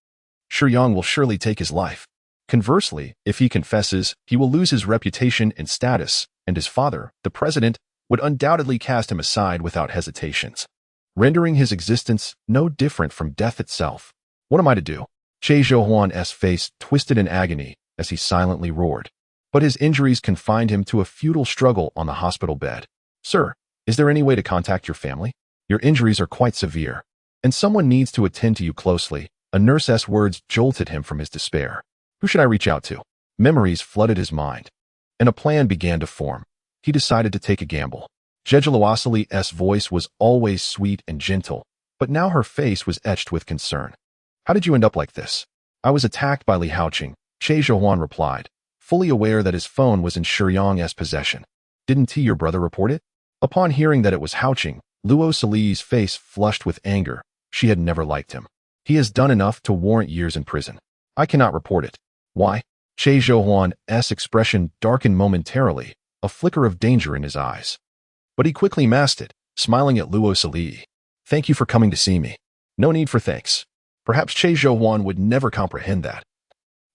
A: Shiyang will surely take his life. Conversely, if he confesses, he will lose his reputation and status, and his father, the president, would undoubtedly cast him aside without hesitations, rendering his existence no different from death itself. What am I to do? Che Zhouhuan's face twisted in agony as he silently roared. But his injuries confined him to a futile struggle on the hospital bed. Sir, is there any way to contact your family? Your injuries are quite severe, and someone needs to attend to you closely. A nurse's words jolted him from his despair. Who should I reach out to? Memories flooded his mind, and a plan began to form. He decided to take a gamble. Jejeluasili's voice was always sweet and gentle, but now her face was etched with concern. How did you end up like this? I was attacked by Li Haoqing, Che Zhouhuan replied, fully aware that his phone was in Shiyang's possession. Didn't your brother report it? Upon hearing that it was Haoqing, Luo Sali's face flushed with anger. She had never liked him. He has done enough to warrant years in prison. I cannot report it. Why? Che Zhouhuan's expression darkened momentarily, a flicker of danger in his eyes. But he quickly masked it, smiling at Luo Sali. Thank you for coming to see me. No need for thanks. Perhaps Che Zhouhuan would never comprehend that.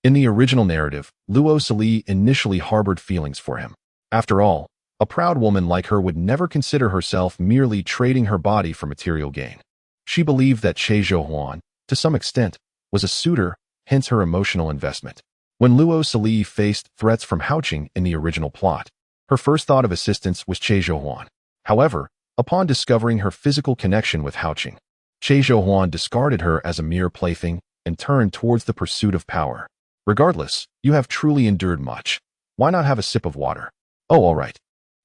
A: In the original narrative, Luo Sali initially harbored feelings for him. After all, a proud woman like her would never consider herself merely trading her body for material gain. She believed that Che Zhouhuan, to some extent, was a suitor, hence her emotional investment. When Luo Sali faced threats from Haoqing in the original plot, her first thought of assistance was Che Zhouhuan. However, upon discovering her physical connection with Haoqing, Che Zhouhuan discarded her as a mere plaything and turned towards the pursuit of power. Regardless, you have truly endured much. Why not have a sip of water? Oh, all right.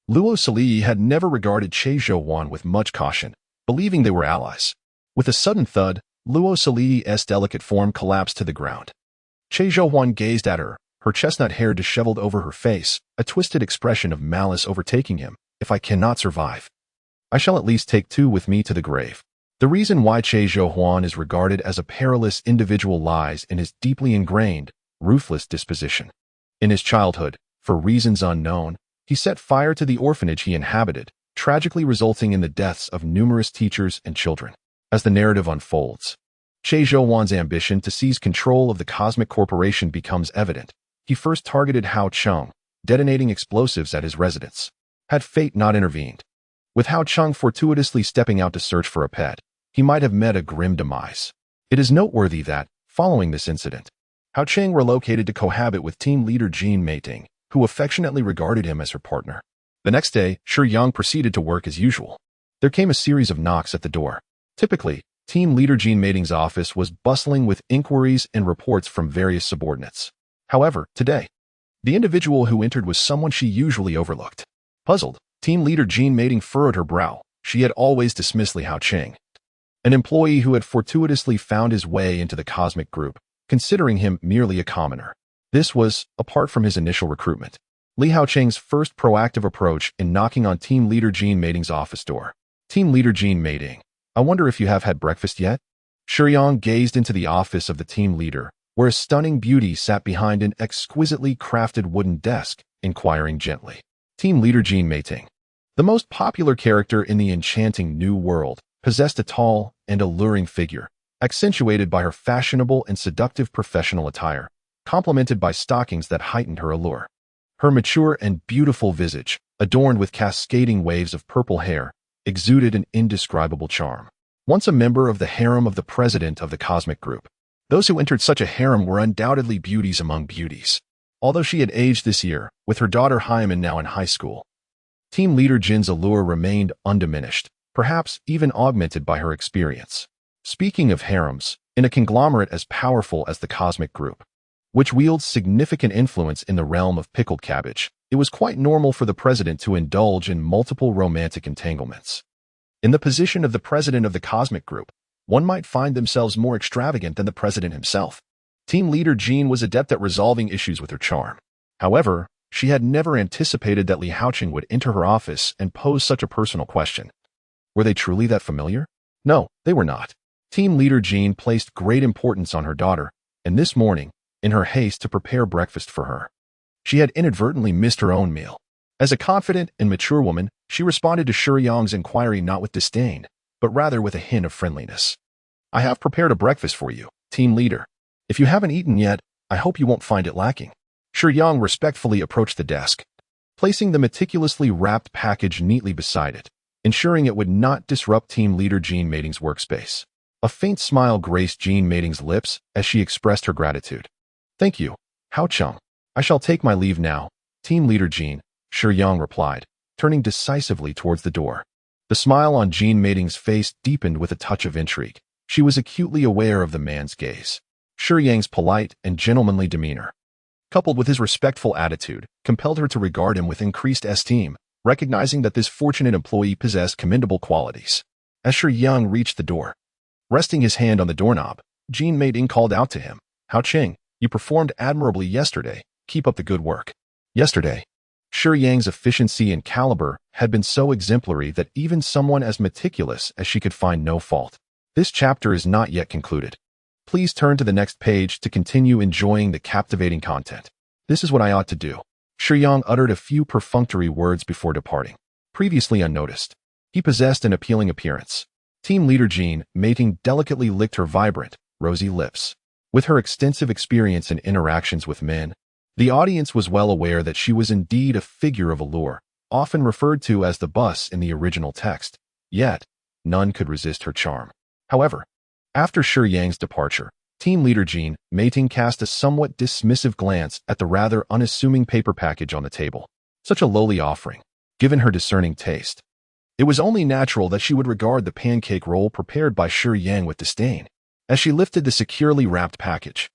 A: Luo Sali had never regarded Che Zhouhuan with much caution, believing they were allies. With a sudden thud, Luo Sali's delicate form collapsed to the ground. Che Zhouhuan gazed at her, her chestnut hair disheveled over her face, a twisted expression of malice overtaking him. If I cannot survive, I shall at least take two with me to the grave. The reason why Che Zhouhuan is regarded as a perilous individual lies in his deeply ingrained, ruthless disposition. In his childhood, for reasons unknown, he
B: He set fire to the orphanage he inhabited, tragically resulting in the deaths of numerous teachers and children. As the narrative unfolds, Che Zhouwan's ambition to seize control of the cosmic corporation becomes evident. He first targeted Hao Cheng, detonating explosives at his residence. Had fate not intervened, with Hao Cheng fortuitously stepping out to search for a pet, he might have met a grim demise. It is noteworthy that, following this incident, Hao Cheng relocated to cohabit with team leader Jean Meiting, who affectionately regarded him as her partner. The next day, Shiyang proceeded to work as usual. There came a series of knocks at the door. Typically, team leader Jean Meiting's office was bustling with inquiries and reports from various subordinates. However, today, the individual who entered was someone she usually overlooked. Puzzled, team leader Jean Meiting furrowed her brow. She had always dismissed Li Haocheng, an employee who had fortuitously found his way into the cosmic group, considering him merely a commoner. This was, apart from his initial recruitment, Li Haocheng's first proactive approach in knocking on team leader Jean Meiting's office door. Team leader Jean Meiting, I wonder if you have had breakfast yet? Shiyang gazed into the office of the team leader, where a stunning beauty sat behind an exquisitely crafted wooden desk, inquiring gently. Team leader Jean Meiting, the most popular character in the enchanting new world, possessed a tall and alluring figure, accentuated by her fashionable and seductive professional attire, complemented by stockings that heightened her allure. Her mature and beautiful visage, adorned with cascading waves of purple hair, exuded an indescribable charm. Once a member of the harem of the president of the cosmic group, those who entered such a harem were undoubtedly beauties among beauties. Although she had aged this year, with her daughter Hyman now in high school, team leader Jin's allure remained undiminished, perhaps even augmented by her experience. Speaking of harems, in a conglomerate as powerful as the cosmic group, which wields significant influence in the realm of pickled cabbage, it was quite normal for the president to indulge in multiple romantic entanglements. In the position of the president of the cosmic group, one might find themselves more extravagant than the president himself. Team leader Jean was adept at resolving issues with her charm. However, she had never anticipated that Li Haocheng would enter her office and pose such a personal question. Were they truly that familiar? No, they were not. Team leader Jean placed great importance on her daughter, and this morning, in her haste to prepare breakfast for her, she had inadvertently missed her own meal. As a confident and mature woman, she responded to Shiyang's inquiry not with disdain, but rather with a hint of friendliness. I have prepared a breakfast for you, team leader. If you haven't eaten yet, I hope you won't find it lacking. Shiyang respectfully approached the desk, placing the meticulously wrapped package neatly beside it, ensuring it would not disrupt team leader Jean Meiting's workspace. A faint smile graced Jean Meiting's lips as she expressed her gratitude. Thank you, Hao Cheng. I shall take my leave now, team leader Jean, Shiyang replied, turning decisively towards the door. The smile on Jean Meiting's face deepened with a touch of intrigue. She was acutely aware of the man's gaze. Shiyang's polite and gentlemanly demeanor, coupled with his respectful attitude, compelled her to regard him with increased esteem, recognizing that this fortunate employee possessed commendable qualities. As Shiyang reached the door, resting his hand on the doorknob, Jean Meiting called out to him, Hao Cheng, you performed admirably yesterday. Keep up the good work. Yesterday, Shiyang's efficiency and caliber had been so exemplary that even someone as meticulous as she could find no fault. This chapter is not yet concluded. Please turn to the next page to continue enjoying the captivating content. This is what I ought to do. Shiyang uttered a few perfunctory words before departing. Previously unnoticed, he possessed an appealing appearance. Team leader Jean Meiting delicately licked her vibrant, rosy lips. With her extensive experience in interactions with men, the audience was well aware that she was indeed a figure of allure, often referred to as the bus in the original text. Yet, none could resist her charm. However, after Shiyang's departure, team leader Jean Meiting cast a somewhat dismissive glance at the rather unassuming paper package on the table. Such a lowly offering, given her discerning taste. It was only natural that she would regard the pancake roll prepared by Shiyang with disdain, as she lifted the securely wrapped package.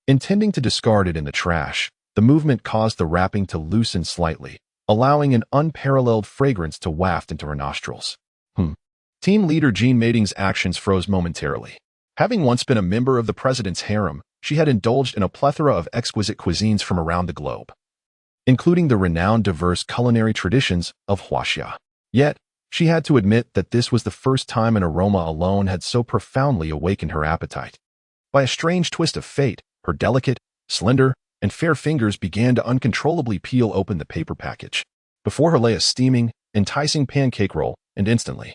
B: Intending to discard it in the trash, the movement caused the wrapping to loosen slightly, allowing an unparalleled fragrance to waft into her nostrils. Team leader Jean Meiting's actions froze momentarily. Having once been a member of the president's harem, she had indulged in a plethora of exquisite cuisines from around the globe, including the renowned diverse culinary traditions of Huaxia. Yet, she had to admit that this was the first time an aroma alone had so profoundly awakened her appetite. By a strange twist of fate, her delicate, slender, and fair fingers began to uncontrollably peel open the paper package. Before her lay a steaming, enticing pancake roll, and instantly,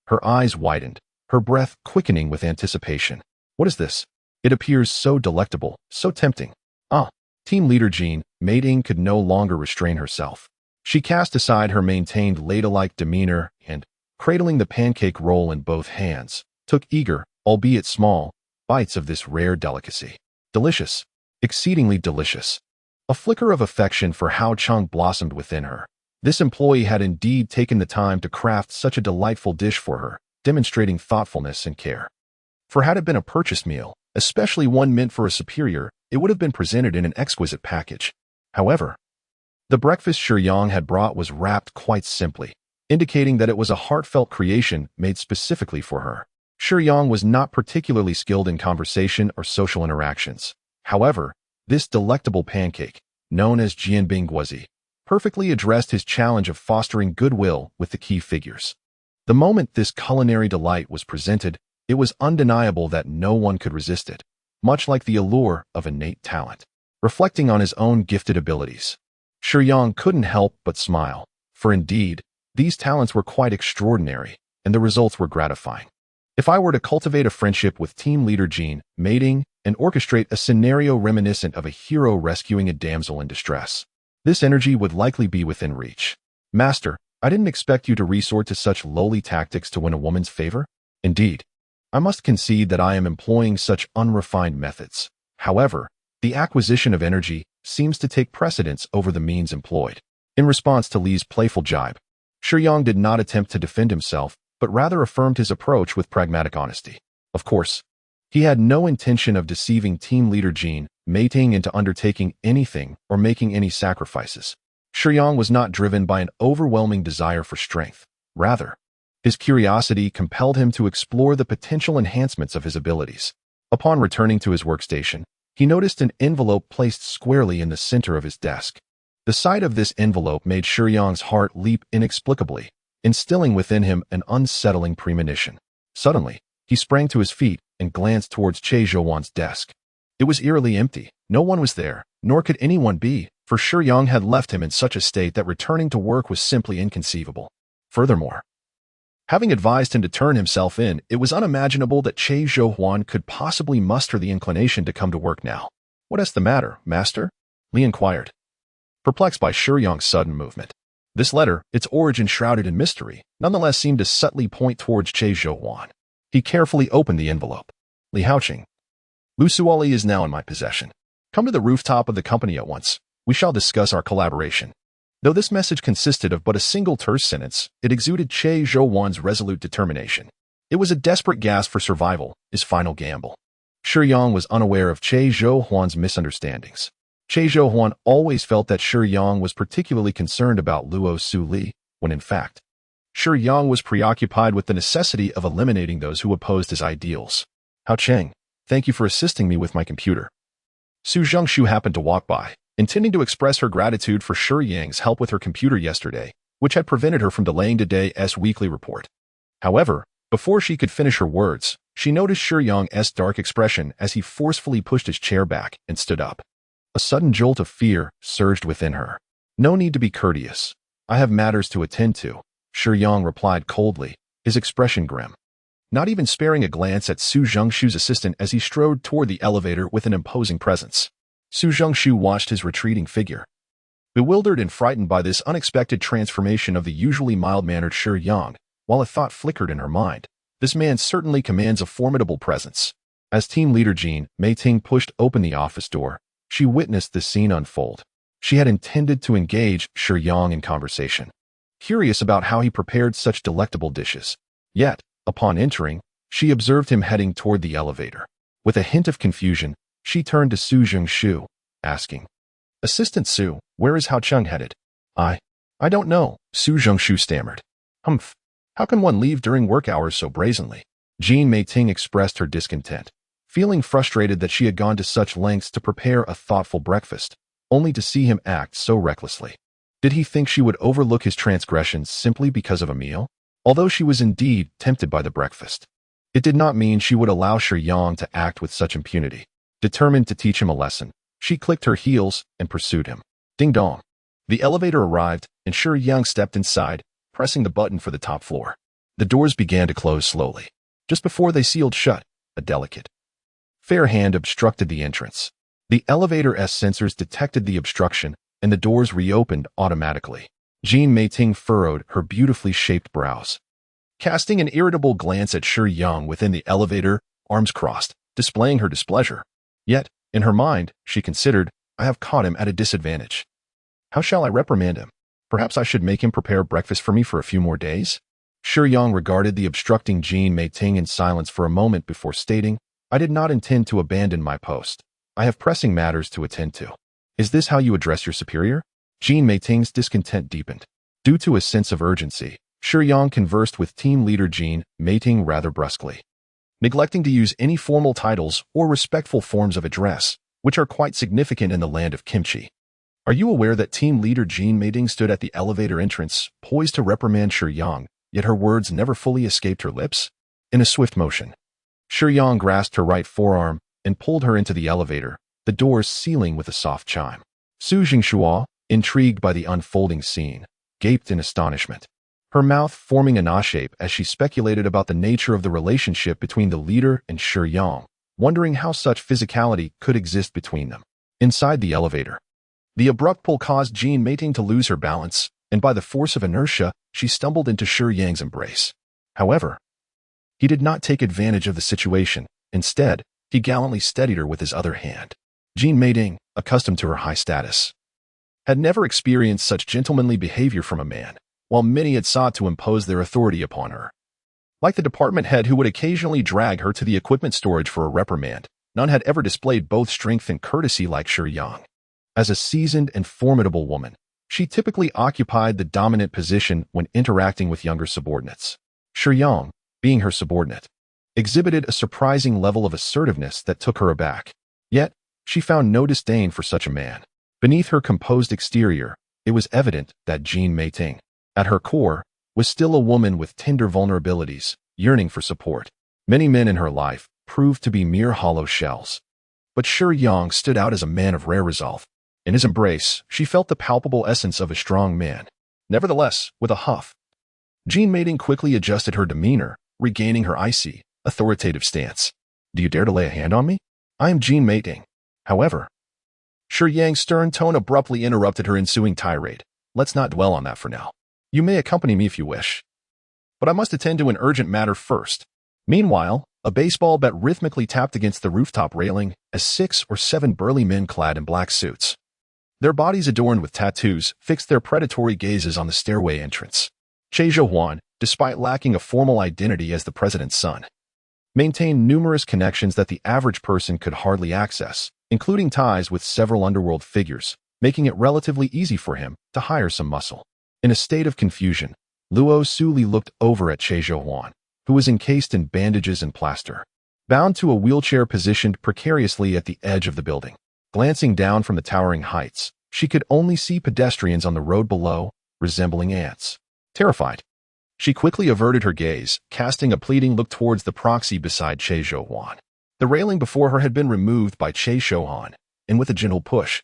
B: her eyes widened, her breath quickening with anticipation. What is this? It appears so delectable, so tempting. Ah! Team leader Jean, Mei could no longer restrain herself. She cast aside her maintained ladle-like demeanor and, cradling the pancake roll in both hands, took eager, albeit small, bites of this rare delicacy. Delicious. Exceedingly delicious. A flicker of affection for Hao Cheng blossomed within her. This employee had indeed taken the time to craft such a delightful dish for her, demonstrating thoughtfulness and care. For had it been a purchased meal, especially one meant for a superior, it would have been presented in an exquisite package. However, the breakfast Shiyang had brought was wrapped quite simply, indicating that it was a heartfelt creation made specifically for her. Shiyang was not particularly skilled in conversation or social interactions. However, this delectable pancake, known as Jianbing Guozi, perfectly addressed his challenge of fostering goodwill with the key figures. The moment this culinary delight was presented, it was undeniable that no one could resist it, much like the allure of innate talent. Reflecting on his own gifted abilities, Shiyang couldn't help but smile, for indeed, these talents were quite extraordinary, and the results were gratifying. If I were to cultivate a friendship with team leader Jean, mating, and orchestrate a scenario reminiscent of a hero rescuing a damsel in distress, this energy would likely be within reach. Master, I didn't expect you to resort to such lowly tactics to win a woman's favor. Indeed, I must concede that I am employing such unrefined methods. However, the acquisition of energy seems to take precedence over the means employed. In response to Li's playful jibe, Shiyang did not attempt to defend himself, but rather affirmed his approach with pragmatic honesty. Of course, he had no intention of deceiving team leader Jean, mating into undertaking anything or making any sacrifices. Shiyang was not driven by an overwhelming desire for strength. Rather, his curiosity compelled him to explore the potential enhancements of his abilities. Upon returning to his workstation, he noticed an envelope placed squarely in the center of his desk. The sight of this envelope made Shiyang's heart leap inexplicably, instilling within him an unsettling premonition. Suddenly, he sprang to his feet and glanced towards Che Zhouwan's desk. It was eerily empty. No one was there, nor could anyone be, for Shiyang had left him in such a state that returning to work was simply inconceivable. Furthermore, having advised him to turn himself in, it was unimaginable that Che Zhouwan could possibly muster the inclination to come to work now. What is the matter, master? Li inquired, perplexed by Shiyang's sudden movement. This letter, its origin shrouded in mystery, nonetheless seemed to subtly point towards Che Zhouwan. He carefully opened the envelope. Li Haoqing, Lu Suoli is now in my possession. Come to the rooftop of the company at once. We shall discuss our collaboration. Though this message consisted of but a single terse sentence, it exuded Che Zhouwan's resolute determination. It was a desperate gasp for survival, his final gamble. Shiyang was unaware of Che Zhouwan's misunderstandings. Che Zhouwan always felt that Shiyang was particularly concerned about Luo Su Li, when in fact, Shiyang was preoccupied with the necessity of eliminating those who opposed his ideals. Hao Cheng, thank you for assisting me with my computer. Su Zhengshu happened to walk by, intending to express her gratitude for Shiyang's help with her computer yesterday, which had prevented her from delaying today's weekly report. However, before she could finish her words, she noticed Shiyang's dark expression as he forcefully pushed his chair back and stood up. A sudden jolt of fear surged within her. No need to be courteous. I have matters to attend to, Shiyang replied coldly, his expression grim. Not even sparing a glance at Su Zhengshu's assistant as he strode toward the elevator with an imposing presence. Su Zhengshu watched his retreating figure. Bewildered and frightened by this unexpected transformation of the usually mild-mannered Shiyang, while a thought flickered in her mind, this man certainly commands a formidable presence. As team leader Jean Meiting pushed open the office door, she witnessed this scene unfold. She had intended to engage Shiyang in conversation, curious about how he prepared such delectable dishes. Yet, upon entering, she observed him heading toward the elevator. With a hint of confusion, she turned to Su Zhengshu, asking, Assistant Su, where is Hao Cheng headed? I don't know, Su Zhengshu stammered. Humph, how can one leave during work hours so brazenly? Jean Meiting expressed her discontent, feeling frustrated that she had gone to such lengths to prepare a thoughtful breakfast, only to see him act so recklessly. Did he think she would overlook his transgressions simply because of a meal? Although she was indeed tempted by the breakfast, it did not mean she would allow Shiyang to act with such impunity. Determined to teach him a lesson, she clicked her heels and pursued him. Ding dong. The elevator arrived, and Shiyang stepped inside, pressing the button for the top floor. The doors began to close slowly. Just before they sealed shut, a delicate, fair hand obstructed the entrance. The elevator's sensors detected the obstruction, and the doors reopened automatically. Jean Meiting furrowed her beautifully shaped brows. Casting an irritable glance at Shiyang within the elevator, arms crossed, displaying her displeasure. Yet, in her mind, she considered, I have caught him at a disadvantage. How shall I reprimand him? Perhaps I should make him prepare breakfast for me for a few more days? Shiyang regarded the obstructing Jean Meiting in silence for a moment before stating, I did not intend to abandon my post. I have pressing matters to attend to. Is this how you address your superior? Jean Meiting's discontent deepened. Due to a sense of urgency, Shiyang conversed with team leader Jean Meiting rather brusquely, neglecting to use any formal titles or respectful forms of address, which are quite significant in the land of kimchi. Are you aware that team leader Jean Meiting stood at the elevator entrance, poised to reprimand Shiyang, yet her words never fully escaped her lips? In a swift motion, Shiyang grasped her right forearm and pulled her into the elevator, the doors sealing with a soft chime. Su Jingshua, intrigued by the unfolding scene, gaped in astonishment, her mouth forming an A shape as she speculated about the nature of the relationship between the leader and Shiyang, wondering how such physicality could exist between them. Inside the elevator, the abrupt pull caused Jean Meiting to lose her balance, and by the force of inertia, she stumbled into Shiyang's embrace. However, he did not take advantage of the situation. Instead, he gallantly steadied her with his other hand. Jean Meiting, accustomed to her high status, had never experienced such gentlemanly behavior from a man, while many had sought to impose their authority upon her. Like the department head who would occasionally drag her to the equipment storage for a reprimand, none had ever displayed both strength and courtesy like Shiyang. As a seasoned and formidable woman, she typically occupied the dominant position when interacting with younger subordinates. Shiyang, being her subordinate, exhibited a surprising level of assertiveness that took her aback. Yet, she found no disdain for such a man. Beneath her composed exterior, it was evident that Jean Meiting, at her core, was still a woman with tender vulnerabilities, yearning for support. Many men in her life proved to be mere hollow shells. But Shiyang stood out as a man of rare resolve. In his embrace, she felt the palpable essence of a strong man. Nevertheless, with a huff, Jean Meiting quickly adjusted her demeanor, regaining her icy, authoritative stance. Do you dare to lay a hand on me? I am Jean Meiting. However, Shiyang's stern tone abruptly interrupted her ensuing tirade. Let's not dwell on that for now. You may accompany me if you wish, but I must attend to an urgent matter first. Meanwhile, a baseball bat rhythmically tapped against the rooftop railing as 6 or 7 burly men clad in black suits, their bodies adorned with tattoos, fixed their predatory gazes on the stairway entrance. Che Zhouhuan, despite lacking a formal identity as the president's son, maintained numerous connections that the average person could hardly access, including ties with several underworld figures, making it relatively easy for him to hire some muscle. In a state of confusion, Luo Suli looked over at Che Zhouhuan, who was encased in bandages and plaster, bound to a wheelchair positioned precariously at the edge of the building. Glancing down from the towering heights, she could only see pedestrians on the road below, resembling ants. Terrified, she quickly averted her gaze, casting a pleading look towards the proxy beside Che Zhouhuan. The railing before her had been removed by Che Zhouhuan, and with a gentle push,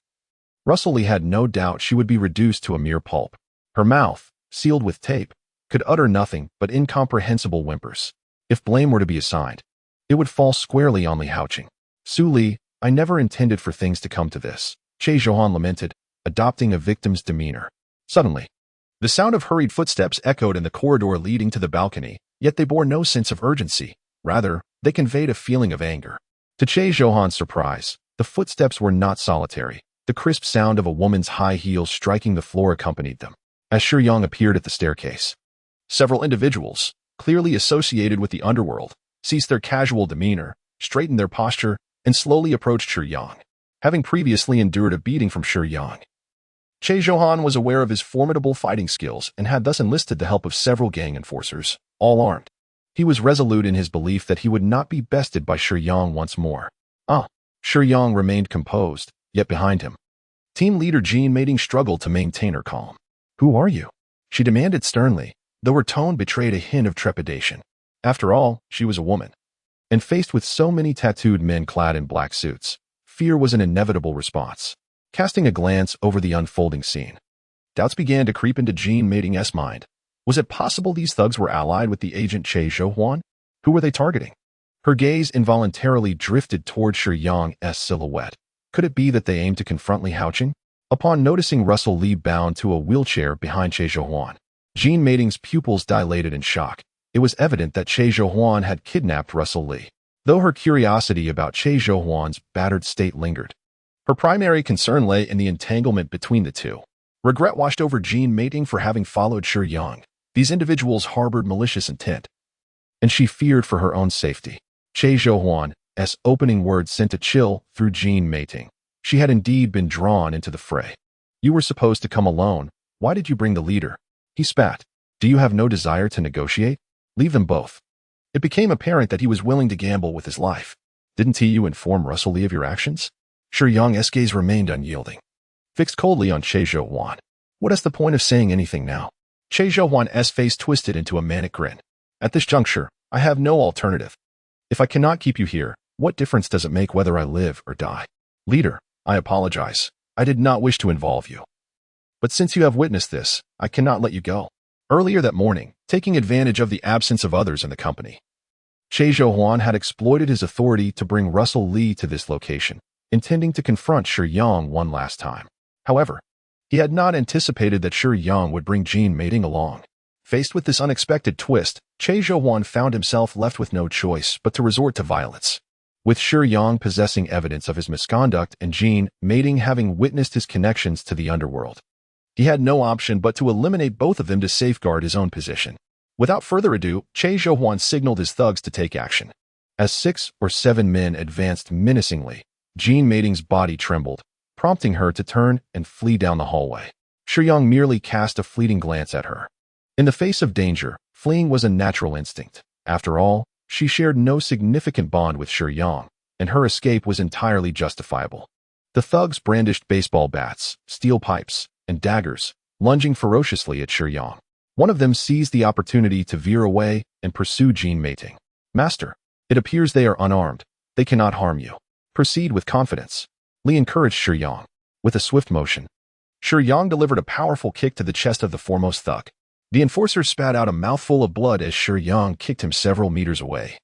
B: Russell Lee had no doubt she would be reduced to a mere pulp. Her mouth, sealed with tape, could utter nothing but incomprehensible whimpers. If blame were to be assigned, it would fall squarely on Li Haoqing. Su Li, I never intended for things to come to this, Che Zhouhuan lamented, adopting a victim's demeanor. Suddenly, the sound of hurried footsteps echoed in the corridor leading to the balcony, yet they bore no sense of urgency. Rather, they conveyed a feeling of anger. To Che Zhouhuan's surprise, the footsteps were not solitary. The crisp sound of a woman's high heels striking the floor accompanied them. As Shiyang appeared at the staircase, several individuals, clearly associated with the underworld, ceased their casual demeanor, straightened their posture, and slowly approached Shiyang. Having previously endured a beating from Shiyang, Che Zhouhuan was aware of his formidable fighting skills and had thus enlisted the help of several gang enforcers, all armed. He was resolute in his belief that he would not be bested by Shiyang once more. Shiyang remained composed, yet behind him, team leader Jean Meiting struggled to maintain her calm. Who are you? She demanded sternly, though her tone betrayed a hint of trepidation. After all, she was a woman, and faced with so many tattooed men clad in black suits, fear was an inevitable response. Casting a glance over the unfolding scene, Doubts began to creep into Jean Mating's mind. Was it possible these thugs were allied with the agent Che Zhouhuan? Who were they targeting? Her gaze involuntarily drifted toward Shiyang's silhouette. Could it be that they aimed to confront Li Haoqing? Upon noticing Russell Li bound to a wheelchair behind Che Zhouhuan, Jean Mating's pupils dilated in shock. It was evident that Che Zhouhuan had kidnapped Russell Li, though her curiosity about Che Zhouhuan's battered state lingered. Her primary concern lay in the entanglement between the two. Regret washed over Jean Mating for having followed Shiyang. These individuals harbored malicious intent, and she feared for her own safety. Che Zhouhuan's opening words sent a chill through Jean Mating. She had indeed been drawn into the fray. You were supposed to come alone. Why did you bring the leader? He spat. Do you have no desire to negotiate? Leave them both. It became apparent that he was willing to gamble with his life. Didn't you inform Russell Li of your actions? Shiyang's gaze remained unyielding, fixed coldly on Che Zhouhuan. What is the point of saying anything now? Che Zhouhuan's face twisted into a manic grin. At this juncture, I have no alternative. If I cannot keep you here, what difference does it make whether I live or die? Leader, I apologize. I did not wish to involve you. But since you have witnessed this, I cannot let you go. Earlier that morning, taking advantage of the absence of others in the company, Che Zhouhuan had exploited his authority to bring Russell Li to this location, intending to confront Shiyang one last time. However, he had not anticipated that Shiyang would bring Jean Mating along. Faced with this unexpected twist, Che Zhouhuan found himself left with no choice but to resort to violence. With Shiyang possessing evidence of his misconduct and Jean Mating having witnessed his connections to the underworld, he had no option but to eliminate both of them to safeguard his own position. Without further ado, Che Zhouhuan signaled his thugs to take action. As 6 or 7 men advanced menacingly, Jean Mating's body trembled, prompting her to turn and flee down the hallway. Shiyang merely cast a fleeting glance at her. In the face of danger, fleeing was a natural instinct. After all, she shared no significant bond with Shiyang, and her escape was entirely justifiable. The thugs brandished baseball bats, steel pipes, and daggers, lunging ferociously at Shiyang. One of them seized the opportunity to veer away and pursue Jean Mating. Master, it appears they are unarmed. They cannot harm you. Proceed with confidence. Li encouraged Shiyang. With a swift motion, Shiyang delivered a powerful kick to the chest of the foremost thug. The enforcer spat out a mouthful of blood as Shiyang kicked him several meters away,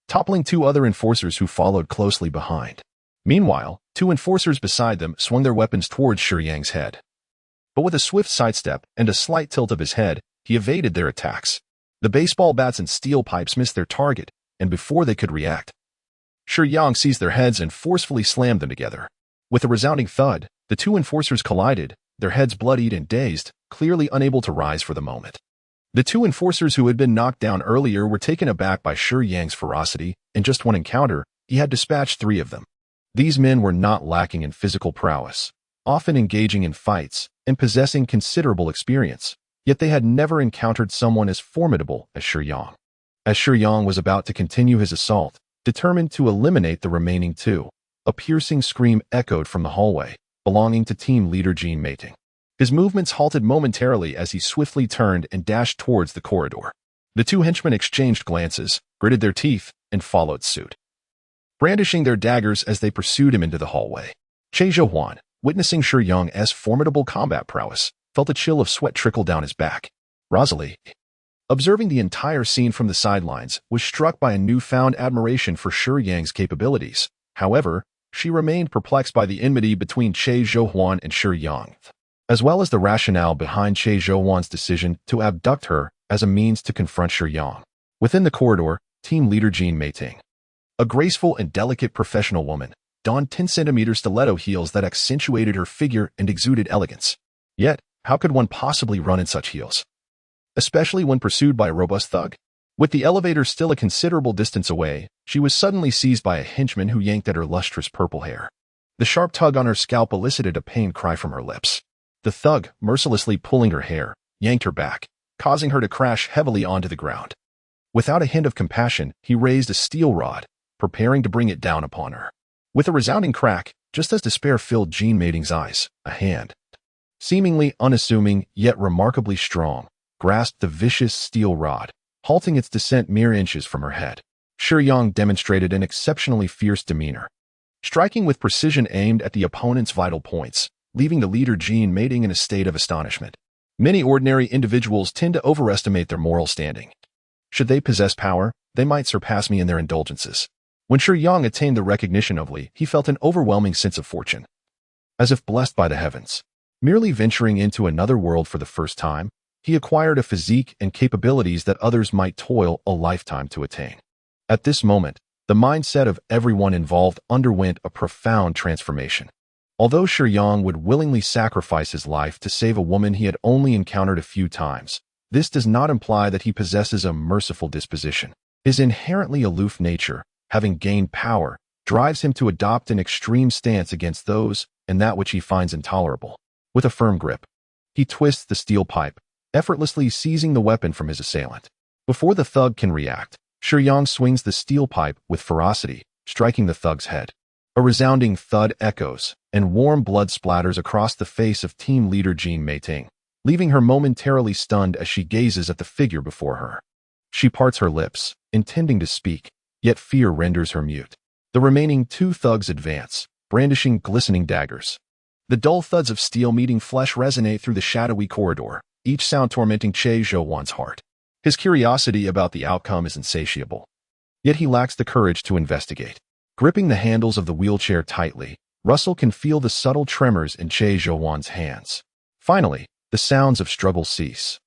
B: toppling 2 other enforcers who followed closely behind. Meanwhile, 2 enforcers beside them swung their weapons towards Shiyang's head. But with a swift sidestep and a slight tilt of his head, he evaded their attacks. The baseball bats and steel pipes missed their target, and before they could react, Shiyang seized their heads and forcefully slammed them together. With a resounding thud, the 2 enforcers collided, their heads bloodied and dazed, clearly unable to rise for the moment. The 2 enforcers who had been knocked down earlier were taken aback by Shiyang's ferocity. In just one encounter, he had dispatched 3 of them. These men were not lacking in physical prowess, often engaging in fights and possessing considerable experience, yet they had never encountered someone as formidable as Shiyang. As Shiyang was about to continue his assault, determined to eliminate the remaining 2, a piercing scream echoed from the hallway, belonging to team leader Jean Mating. His movements halted momentarily as he swiftly turned and dashed towards the corridor. The 2 henchmen exchanged glances, gritted their teeth, and followed suit, brandishing their daggers as they pursued him into the hallway. Che Zhouhuan, witnessing Shiyang's formidable combat prowess, felt a chill of sweat trickle down his back. Rosalie, observing the entire scene from the sidelines, was struck by a newfound admiration for Shiyang's capabilities. However, she remained perplexed by the enmity between Che Zhouhuan and Shiyang, as well as the rationale behind Che Zhouhuan's decision to abduct her as a means to confront Shiyang. Within the corridor, team leader Jean Mating, a graceful and delicate professional woman, donned 10-centimeter stiletto heels that accentuated her figure and exuded elegance. Yet, how could one possibly run in such heels, especially when pursued by a robust thug? With the elevator still a considerable distance away, she was suddenly seized by a henchman who yanked at her lustrous purple hair. The sharp tug on her scalp elicited a pained cry from her lips. The thug, mercilessly pulling her hair, yanked her back, causing her to crash heavily onto the ground. Without a hint of compassion, he raised a steel rod, preparing to bring it down upon her. With a resounding crack, just as despair filled Jean Mating's eyes, a hand, seemingly unassuming yet remarkably strong, grasped the vicious steel rod, halting its descent mere inches from her head. Shiyang demonstrated an exceptionally fierce demeanor, striking with precision aimed at the opponent's vital points. leaving the leader Jean mating in a state of astonishment. Many ordinary individuals tend to overestimate their moral standing. Should they possess power, they might surpass me in their indulgences. When Shiyang attained the recognition of Li, he felt an overwhelming sense of fortune. As if blessed by the heavens. Merely venturing into another world for the first time, he acquired a physique and capabilities that others might toil a lifetime to attain. At this moment, the mindset of everyone involved underwent a profound transformation. Although Shiyang would willingly sacrifice his life to save a woman he had only encountered a few times, this does not imply that he possesses a merciful disposition. His inherently aloof nature, having gained power, drives him to adopt an extreme stance against those and that which he finds intolerable. With a firm grip, he twists the steel pipe, effortlessly seizing the weapon from his assailant. Before the thug can react, Shiyang swings the steel pipe with ferocity, striking the thug's head. A resounding thud echoes, and warm blood splatters across the face of team leader Jean Meiting, leaving her momentarily stunned as she gazes at the figure before her. She parts her lips, intending to speak, yet fear renders her mute. The remaining two thugs advance, brandishing glistening daggers. The dull thuds of steel meeting flesh resonate through the shadowy corridor, each sound tormenting Che Zhouwan's heart. His curiosity about the outcome is insatiable. Yet he lacks the courage to investigate. Gripping the handles of the wheelchair tightly, Russell can feel the subtle tremors in Che Zhouwan's hands. Finally, the sounds of struggle cease,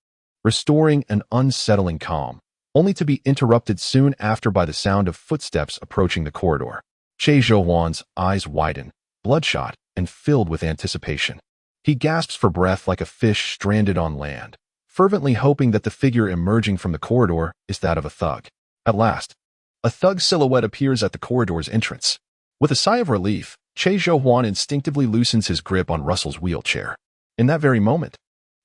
B: restoring an unsettling calm, only to be interrupted soon after by the sound of footsteps approaching the corridor. Che Zhouwan's eyes widen, bloodshot and filled with anticipation. He gasps for breath like a fish stranded on land, fervently hoping that the figure emerging from the corridor is that of a thug. At last, a thug silhouette appears at the corridor's entrance. With a sigh of relief, Che Zhouwan instinctively loosens his grip on Russell's wheelchair. In that very moment,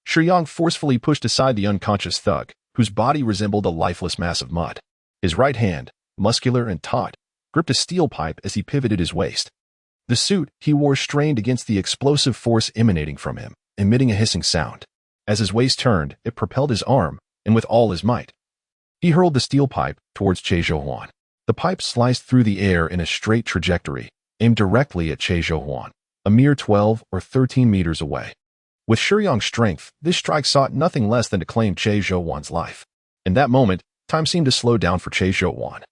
B: Shiyang forcefully pushed aside the unconscious thug, whose body resembled a lifeless mass of mud. His right hand, muscular and taut, gripped a steel pipe as he pivoted his waist. The suit he wore strained against the explosive force emanating from him, emitting a hissing sound. As his waist turned, it propelled his arm, and with all his might, he hurled the steel pipe towards Che Zhouwan. The pipe sliced through the air in a straight trajectory, aimed directly at Che Zhouwan, a mere 12 or 13 meters away. With Shiyang's strength, this strike sought nothing less than to claim Che Zhouwan's life. In that moment, time seemed to slow down for Che Zhouwan,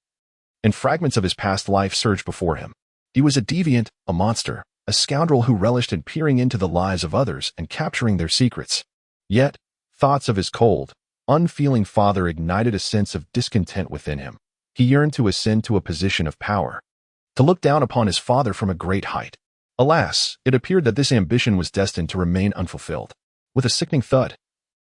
B: and fragments of his past life surged before him. He was a deviant, a monster, a scoundrel who relished in peering into the lives of others and capturing their secrets. Yet, thoughts of his cold, unfeeling father ignited a sense of discontent within him. He yearned to ascend to a position of power, to look down upon his father from a great height. Alas, it appeared that this ambition was destined to remain unfulfilled. With a sickening thud,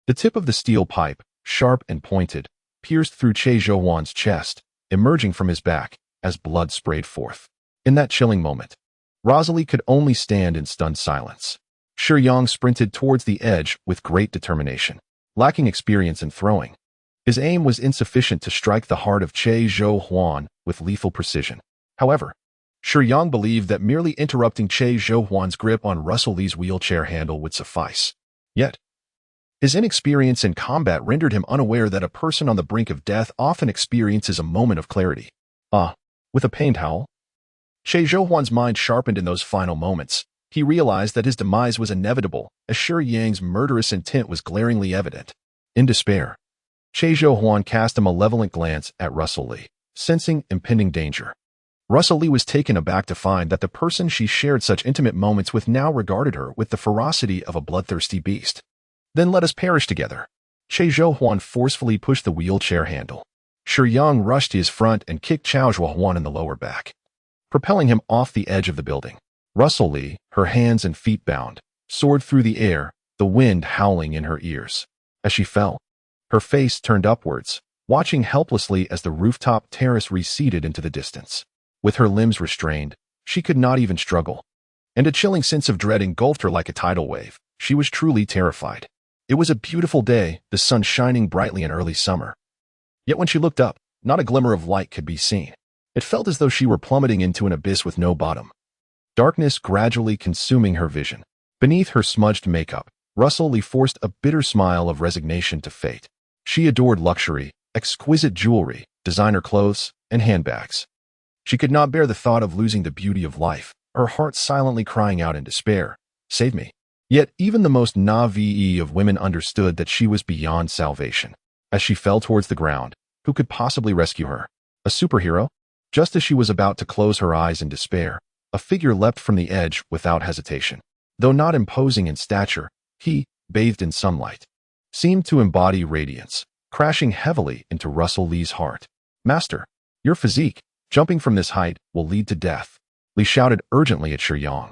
B: the tip of the steel pipe, sharp and pointed, pierced through Che Zhouwan's chest, emerging from his back as blood sprayed forth. In that chilling moment, Rosalie could only stand in stunned silence. Shiyang sprinted towards the edge with great determination. Lacking experience in throwing, his aim was insufficient to strike the heart of Che Zhouwan with lethal precision. However, Shiyang believed that merely interrupting Che Zhouwan's grip on Russell Li's wheelchair handle would suffice. Yet, his inexperience in combat rendered him unaware that a person on the brink of death often experiences a moment of clarity. With a pained howl, Che Zhouwan's mind sharpened in those final moments. He realized that his demise was inevitable, as Shiyang's murderous intent was glaringly evident. In despair, Che Zhouwan cast a malevolent glance at Russell Li, sensing impending danger. Russell Li was taken aback to find that the person she shared such intimate moments with now regarded her with the ferocity of a bloodthirsty beast. Then let us perish together. Che Zhouwan forcefully pushed the wheelchair handle. Shiyang rushed to his front and kicked Che Zhouwan in the lower back, propelling him off the edge of the building. Russell Li, her hands and feet bound, soared through the air, the wind howling in her ears. As she fell, her face turned upwards, watching helplessly as the rooftop terrace receded into the distance. With her limbs restrained, she could not even struggle, and a chilling sense of dread engulfed her like a tidal wave. She was truly terrified. It was a beautiful day, the sun shining brightly in early summer. Yet when she looked up, not a glimmer of light could be seen. It felt as though she were plummeting into an abyss with no bottom. Darkness gradually consuming her vision. Beneath her smudged makeup, Russell Li forced a bitter smile of resignation to fate. She adored luxury, exquisite jewelry, designer clothes, and handbags. She could not bear the thought of losing the beauty of life, her heart silently crying out in despair. Save me. Yet even the most naive of women understood that she was beyond salvation. As she fell towards the ground, who could possibly rescue her? A superhero? Just as she was about to close her eyes in despair, a figure leapt from the edge without hesitation. Though not imposing in stature, he, bathed in sunlight, seemed to embody radiance, crashing heavily into Russell Lee's heart. Master, your physique, jumping from this height, will lead to death. Lee shouted urgently at Shiyang.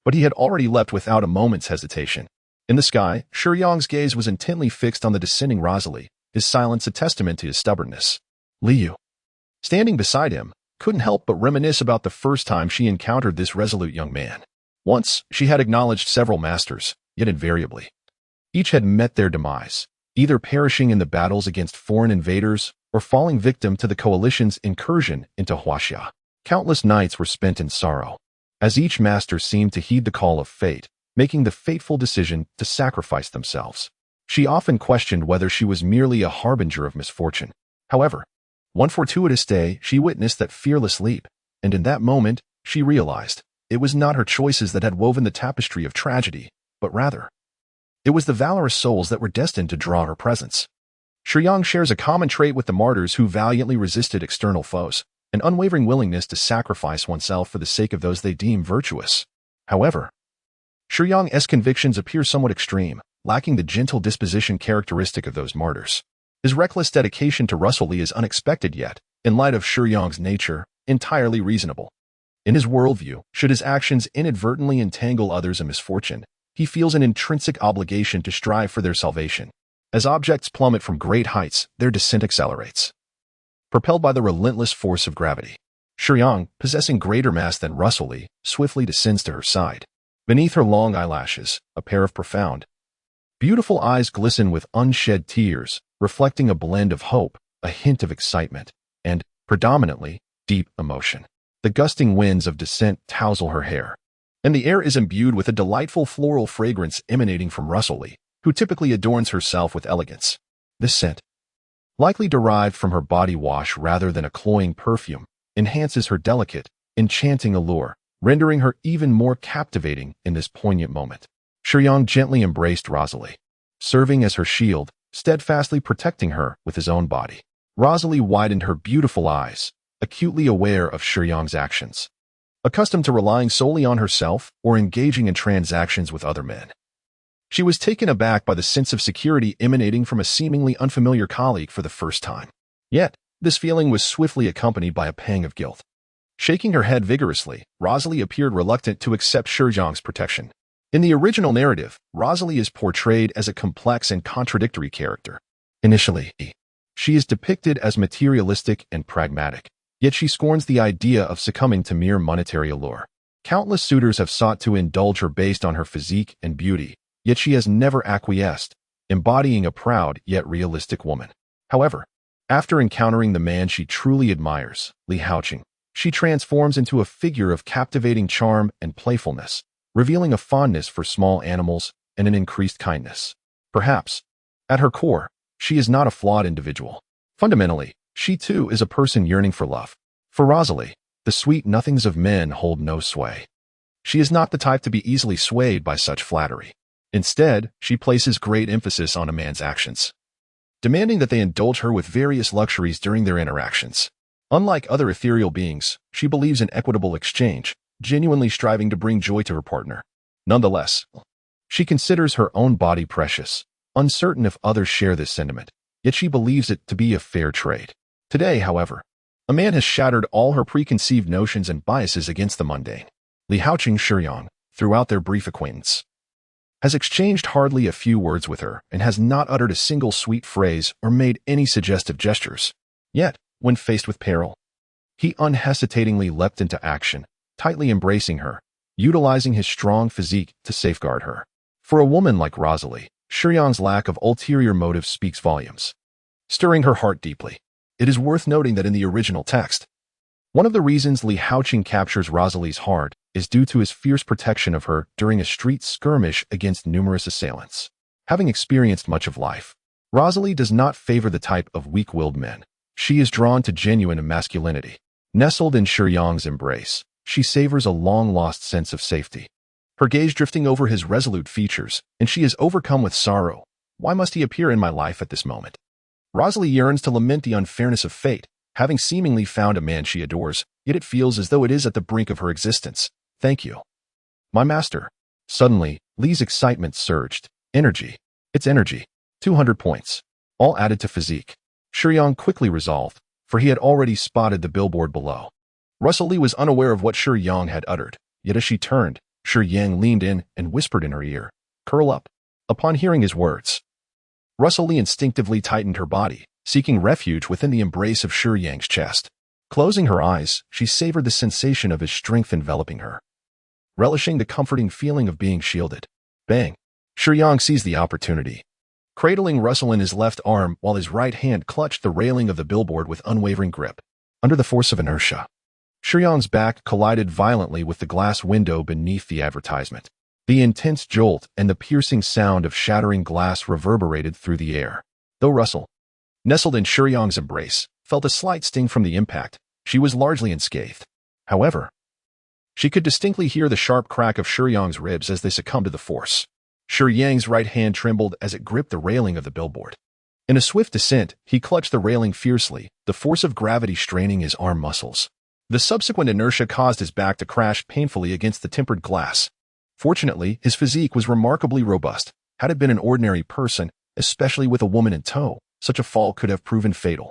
B: But he had already leapt without a moment's hesitation. In the sky, Shiyang's gaze was intently fixed on the descending Rosalie, his silence a testament to his stubbornness. Liu, standing beside him, couldn't help but reminisce about the first time she encountered this resolute young man. Once, she had acknowledged several masters, yet invariably, each had met their demise, either perishing in the battles against foreign invaders or falling victim to the coalition's incursion into Huaxia. Countless nights were spent in sorrow, as each master seemed to heed the call of fate, making the fateful decision to sacrifice themselves. She often questioned whether she was merely a harbinger of misfortune. However, one fortuitous day she witnessed that fearless leap, and in that moment, she realized it was not her choices that had woven the tapestry of tragedy, but rather, it was the valorous souls that were destined to draw her presence. Shiyang shares a common trait with the martyrs who valiantly resisted external foes, an unwavering willingness to sacrifice oneself for the sake of those they deem virtuous. However, Shiyang's convictions appear somewhat extreme, lacking the gentle disposition characteristic of those martyrs. His reckless dedication to Russell Lee is unexpected yet, in light of Shiyang's nature, entirely reasonable. In his worldview, should his actions inadvertently entangle others in misfortune, he feels an intrinsic obligation to strive for their salvation. As objects plummet from great heights, their descent accelerates, propelled by the relentless force of gravity. Shiyang, possessing greater mass than Russell Lee, swiftly descends to her side. Beneath her long eyelashes, a pair of profound, beautiful eyes glisten with unshed tears, reflecting a blend of hope, a hint of excitement, and, predominantly, deep emotion. The gusting winds of descent tousle her hair, and the air is imbued with a delightful floral fragrance emanating from Russell Lee, who typically adorns herself with elegance. This scent, likely derived from her body wash rather than a cloying perfume, enhances her delicate, enchanting allure, rendering her even more captivating in this poignant moment. Shiyang gently embraced Rosalie, serving as her shield, steadfastly protecting her with his own body. Rosalie widened her beautiful eyes, acutely aware of Shiyang's actions. Accustomed to relying solely on herself or engaging in transactions with other men, she was taken aback by the sense of security emanating from a seemingly unfamiliar colleague for the first time. Yet, this feeling was swiftly accompanied by a pang of guilt. Shaking her head vigorously, Rosalie appeared reluctant to accept Shiyang's protection. In the original narrative, Rosalie is portrayed as a complex and contradictory character. Initially, she is depicted as materialistic and pragmatic, yet she scorns the idea of succumbing to mere monetary allure. Countless suitors have sought to indulge her based on her physique and beauty, yet she has never acquiesced, embodying a proud yet realistic woman. However, after encountering the man she truly admires, Li Haoqing, she transforms into a figure of captivating charm and playfulness, revealing a fondness for small animals and an increased kindness. Perhaps, at her core, she is not a flawed individual. Fundamentally, she too is a person yearning for love. For Rosalie, the sweet nothings of men hold no sway. She is not the type to be easily swayed by such flattery. Instead, she places great emphasis on a man's actions, demanding that they indulge her with various luxuries during their interactions. Unlike other ethereal beings, she believes in equitable exchange, genuinely striving to bring joy to her partner. Nonetheless, she considers her own body precious, uncertain if others share this sentiment, yet she believes it to be a fair trade. Today, however, a man has shattered all her preconceived notions and biases against the mundane. Li Haoqing Shiyang, throughout their brief acquaintance, has exchanged hardly a few words with her and has not uttered a single sweet phrase or made any suggestive gestures. Yet, when faced with peril, he unhesitatingly leapt into action, tightly embracing her, utilizing his strong physique to safeguard her. For a woman like Rosalie, Shiyang's lack of ulterior motive speaks volumes, stirring her heart deeply. It is worth noting that in the original text, one of the reasons Li Haoqing captures Rosalie's heart is due to his fierce protection of her during a street skirmish against numerous assailants. Having experienced much of life, Rosalie does not favor the type of weak-willed men. She is drawn to genuine masculinity. Nestled in Shiyang's embrace, she savors a long-lost sense of safety. her gaze drifting over his resolute features, and she is overcome with sorrow. Why must he appear in my life at this moment? Rosalie yearns to lament the unfairness of fate, having seemingly found a man she adores, yet it feels as though it is at the brink of her existence. Thank you, my master. Suddenly, Lee's excitement surged. Energy. It's energy. 200 points. All added to physique. Shiyang quickly resolved, for he had already spotted the billboard below. Russell Lee was unaware of what Shiyang had uttered, yet as she turned, Shiyang leaned in and whispered in her ear, "Curl up." Upon hearing his words, Russell Lee instinctively tightened her body, seeking refuge within the embrace of Shiyang's chest. Closing her eyes, she savored the sensation of his strength enveloping her, relishing the comforting feeling of being shielded. Bang! Shiyang seized the opportunity, cradling Russell in his left arm while his right hand clutched the railing of the billboard with unwavering grip. Under the force of inertia, Shiyang's back collided violently with the glass window beneath the advertisement. The intense jolt and the piercing sound of shattering glass reverberated through the air. Though Russell, nestled in Shiyang's embrace, felt a slight sting from the impact, she was largely unscathed. However, she could distinctly hear the sharp crack of Shiyang's ribs as they succumbed to the force. Shiyang's right hand trembled as it gripped the railing of the billboard. In a swift descent, he clutched the railing fiercely, the force of gravity straining his arm muscles. The subsequent inertia caused his back to crash painfully against the tempered glass. Fortunately, his physique was remarkably robust. Had it been an ordinary person, especially with a woman in tow, such a fall could have proven fatal.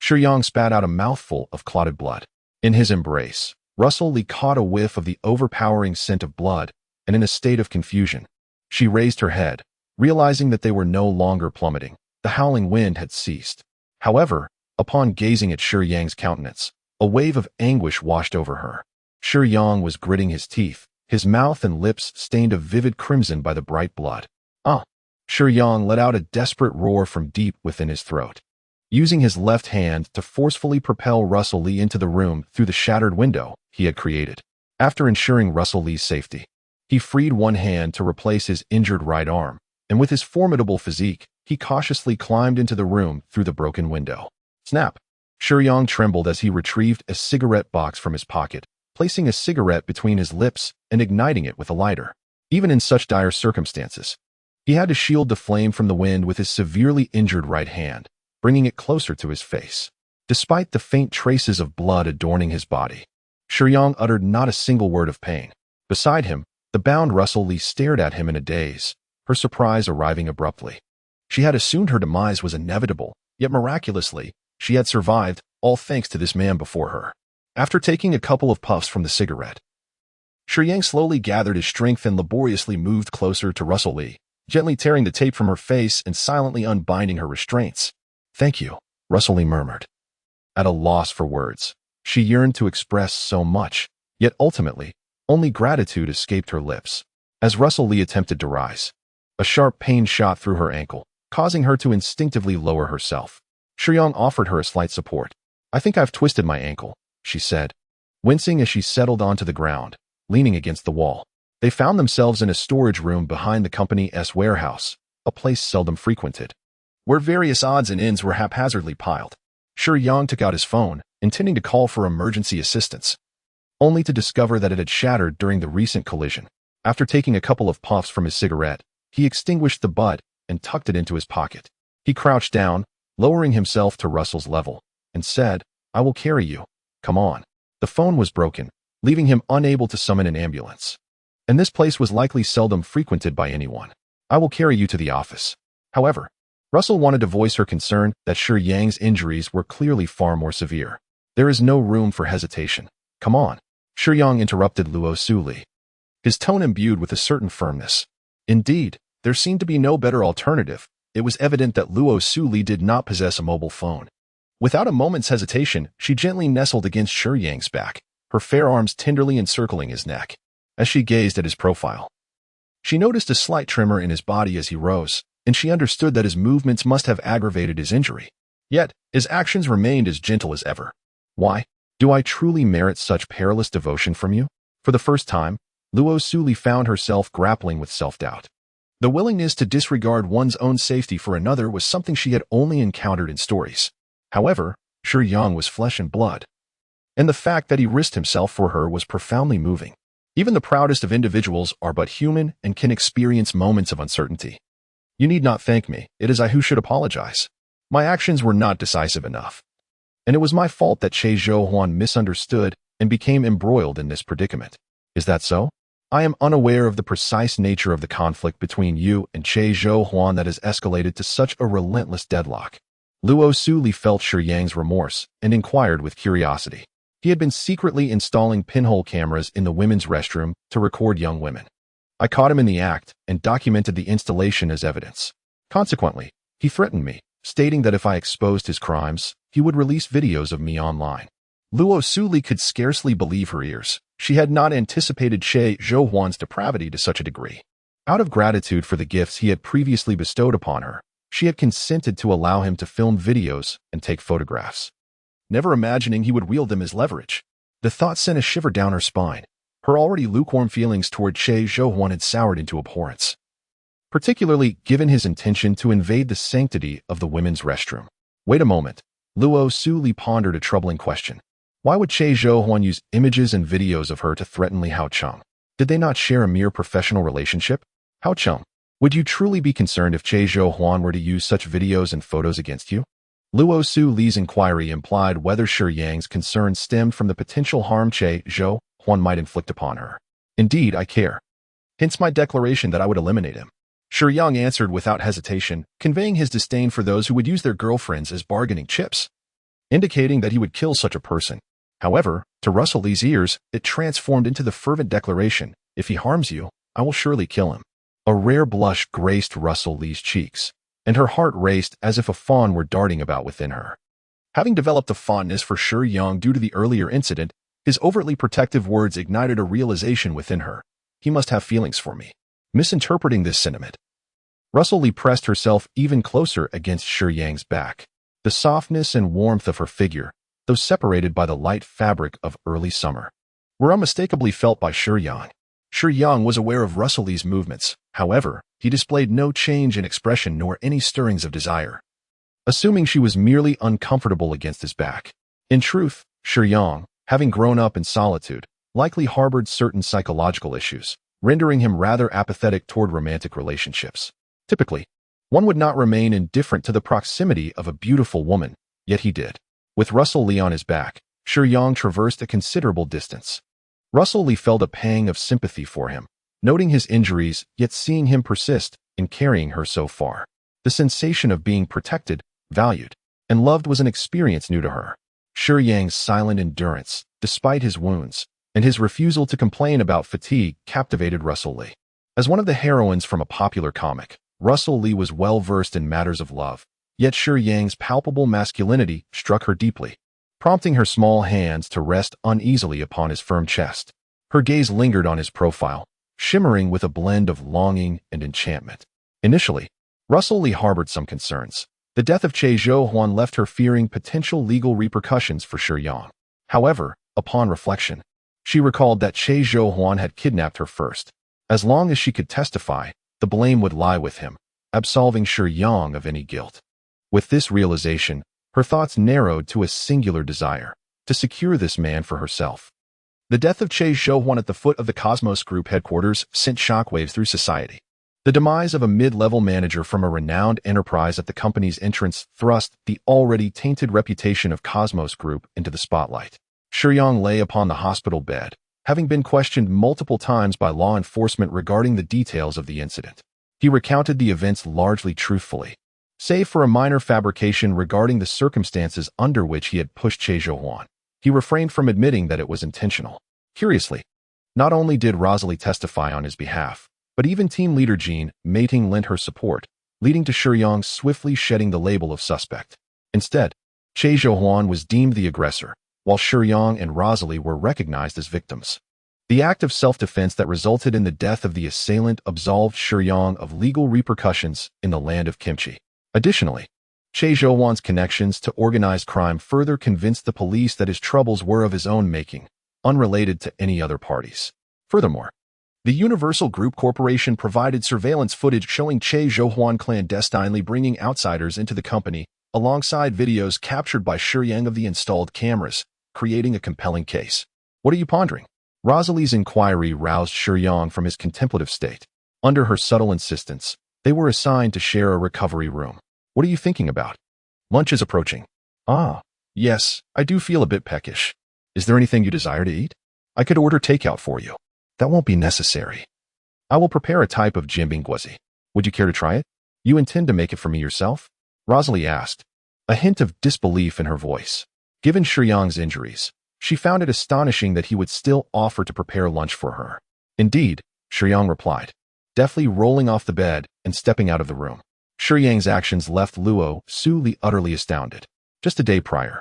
B: Shiyang spat out a mouthful of clotted blood. In his embrace, Russell Lee caught a whiff of the overpowering scent of blood, and in a state of confusion, she raised her head, realizing that they were no longer plummeting. The howling wind had ceased. However, upon gazing at Shiyang's countenance, a wave of anguish washed over her. Shiyang was gritting his teeth, his mouth and lips stained a vivid crimson by the bright blood. Ah! Shiyang let out a desperate roar from deep within his throat. Using his left hand to forcefully propel Russell Lee into the room through the shattered window he had created. After ensuring Russell Lee's safety, he freed one hand to replace his injured right arm, and with his formidable physique, he cautiously climbed into the room through the broken window. Snap! Shiyang trembled as he retrieved a cigarette box from his pocket, placing a cigarette between his lips and igniting it with a lighter. Even in such dire circumstances, he had to shield the flame from the wind with his severely injured right hand, bringing it closer to his face. Despite the faint traces of blood adorning his body, Shiyang uttered not a single word of pain. Beside him, the bound Russell Lee stared at him in a daze, her surprise arriving abruptly. She had assumed her demise was inevitable, yet miraculously, she had survived, all thanks to this man before her. After taking a couple of puffs from the cigarette, Shiyang slowly gathered his strength and laboriously moved closer to Russell Lee, gently tearing the tape from her face and silently unbinding her restraints. "Thank you," Russell Lee murmured. At a loss for words, she yearned to express so much, yet ultimately, only gratitude escaped her lips. As Russell Lee attempted to rise, a sharp pain shot through her ankle, causing her to instinctively lower herself. Shiyang offered her a slight support. "I think I've twisted my ankle," she said, wincing as she settled onto the ground, leaning against the wall. They found themselves in a storage room behind the company's warehouse, a place seldom frequented, where various odds and ends were haphazardly piled. Shiyang took out his phone, intending to call for emergency assistance, only to discover that it had shattered during the recent collision. After taking a couple of puffs from his cigarette, he extinguished the butt and tucked it into his pocket. He crouched down, lowering himself to Russell's level, and said, "I will carry you. Come on." The phone was broken, leaving him unable to summon an ambulance. And this place was likely seldom frequented by anyone. "I will carry you to the office." However, Russell wanted to voice her concern that Shiyang's injuries were clearly far more severe. "There is no room for hesitation. Come on." Shiyang interrupted Luo Lee, his tone imbued with a certain firmness. Indeed, there seemed to be no better alternative. It was evident that Luo Lee did not possess a mobile phone. Without a moment's hesitation, she gently nestled against Shiyang's back, her fair arms tenderly encircling his neck. As she gazed at his profile, she noticed a slight tremor in his body as he rose, and she understood that his movements must have aggravated his injury. Yet, his actions remained as gentle as ever. "Why? Do I truly merit such perilous devotion from you?" For the first time, Luo Lee found herself grappling with self-doubt. The willingness to disregard one's own safety for another was something she had only encountered in stories. However, Shiyang was flesh and blood, and the fact that he risked himself for her was profoundly moving. Even the proudest of individuals are but human and can experience moments of uncertainty. You need not thank me. It is I who should apologize. My actions were not decisive enough. And it was my fault that Che Zhou misunderstood and became embroiled in this predicament. Is that so? I am unaware of the precise nature of the conflict between you and Che Zhou that has escalated to such a relentless deadlock. Luo Suli felt Shiyang's remorse and inquired with curiosity. He had been secretly installing pinhole cameras in the women's restroom to record young women. I caught him in the act and documented the installation as evidence. Consequently, he threatened me, stating that if I exposed his crimes, he would release videos of me online. Luo Suli could scarcely believe her ears. She had not anticipated Che Zhouhuan's depravity to such a degree. Out of gratitude for the gifts he had previously bestowed upon her, she had consented to allow him to film videos and take photographs. Never imagining he would wield them as leverage, the thought sent a shiver down her spine. Her already lukewarm feelings toward Che Zhouhuan had soured into abhorrence, particularly given his intention to invade the sanctity of the women's restroom. Wait a moment. Luo Suli pondered a troubling question. Why would Che Zhouhuan use images and videos of her to threaten Li Haocheng? Did they not share a mere professional relationship? Haocheng, would you truly be concerned if Che Zhouhuan were to use such videos and photos against you? Luo Suli's inquiry implied whether Shiyang's concern stemmed from the potential harm Che Zhouhuan might inflict upon her. Indeed, I care. Hence my declaration that I would eliminate him. Shiyang answered without hesitation, conveying his disdain for those who would use their girlfriends as bargaining chips, indicating that he would kill such a person. However, to Russell Li's ears, it transformed into the fervent declaration, if he harms you, I will surely kill him. A rare blush graced Russell Li's cheeks, and her heart raced as if a fawn were darting about within her. Having developed a fondness for Shiyang due to the earlier incident, his overtly protective words ignited a realization within her. He must have feelings for me. Misinterpreting this sentiment, Russell Li pressed herself even closer against Shiyang's back. The softness and warmth of her figure, though separated by the light fabric of early summer, were unmistakably felt by Shiyang. Shiyang was aware of Russell Li's movements. However, he displayed no change in expression nor any stirrings of desire, assuming she was merely uncomfortable against his back. In truth, Shiyang, having grown up in solitude, likely harbored certain psychological issues, rendering him rather apathetic toward romantic relationships. Typically, one would not remain indifferent to the proximity of a beautiful woman, yet he did. With Russell Li on his back, Shiyang traversed a considerable distance. Russell Li felt a pang of sympathy for him, noting his injuries yet seeing him persist in carrying her so far. The sensation of being protected, valued, and loved was an experience new to her. Shiyang's silent endurance, despite his wounds, and his refusal to complain about fatigue captivated Russell Li. As one of the heroines from a popular comic, Russell Li was well versed in matters of love, yet Shiyang's palpable masculinity struck her deeply, prompting her small hands to rest uneasily upon his firm chest. Her gaze lingered on his profile, shimmering with a blend of longing and enchantment. Initially, Russell Li harbored some concerns. The death of Che Zhouhuan left her fearing potential legal repercussions for Shiyang. However, upon reflection, she recalled that Che Zhouhuan had kidnapped her first. As long as she could testify, the blame would lie with him, absolving Shiyang of any guilt. With this realization, her thoughts narrowed to a singular desire, to secure this man for herself. The death of Che Zhouhuan at the foot of the Cosmos Group headquarters sent shockwaves through society. The demise of a mid-level manager from a renowned enterprise at the company's entrance thrust the already tainted reputation of Cosmos Group into the spotlight. Shiyang lay upon the hospital bed, having been questioned multiple times by law enforcement regarding the details of the incident. He recounted the events largely truthfully, save for a minor fabrication regarding the circumstances under which he had pushed Che Zhouhuan. He refrained from admitting that it was intentional. Curiously, not only did Rosalie testify on his behalf, but even team leader Jean Mating lent her support, leading to Shiyang swiftly shedding the label of suspect. Instead, Che Zhouhuan was deemed the aggressor, while Shiyang and Rosalie were recognized as victims. The act of self-defense that resulted in the death of the assailant absolved Shiyang of legal repercussions in the land of kimchi. Additionally, Che Zhouhuan's connections to organized crime further convinced the police that his troubles were of his own making, unrelated to any other parties. Furthermore, the Universal Group Corporation provided surveillance footage showing Che Zhouhuan clandestinely bringing outsiders into the company, alongside videos captured by Shiyang of the installed cameras, creating a compelling case. What are you pondering? Rosalie's inquiry roused Shiyang from his contemplative state. Under her subtle insistence, they were assigned to share a recovery room. What are you thinking about? Lunch is approaching. Ah, yes, I do feel a bit peckish. Is there anything you desire to eat? I could order takeout for you. That won't be necessary. I will prepare a type of Jianbing Guozi. Would you care to try it? You intend to make it for me yourself? Rosalie asked, a hint of disbelief in her voice. Given Shiyang's injuries, she found it astonishing that he would still offer to prepare lunch for her. Indeed, Shiyang replied, deftly rolling off the bed and stepping out of the room. Shiyang's actions left Luo Su utterly astounded. Just a day prior,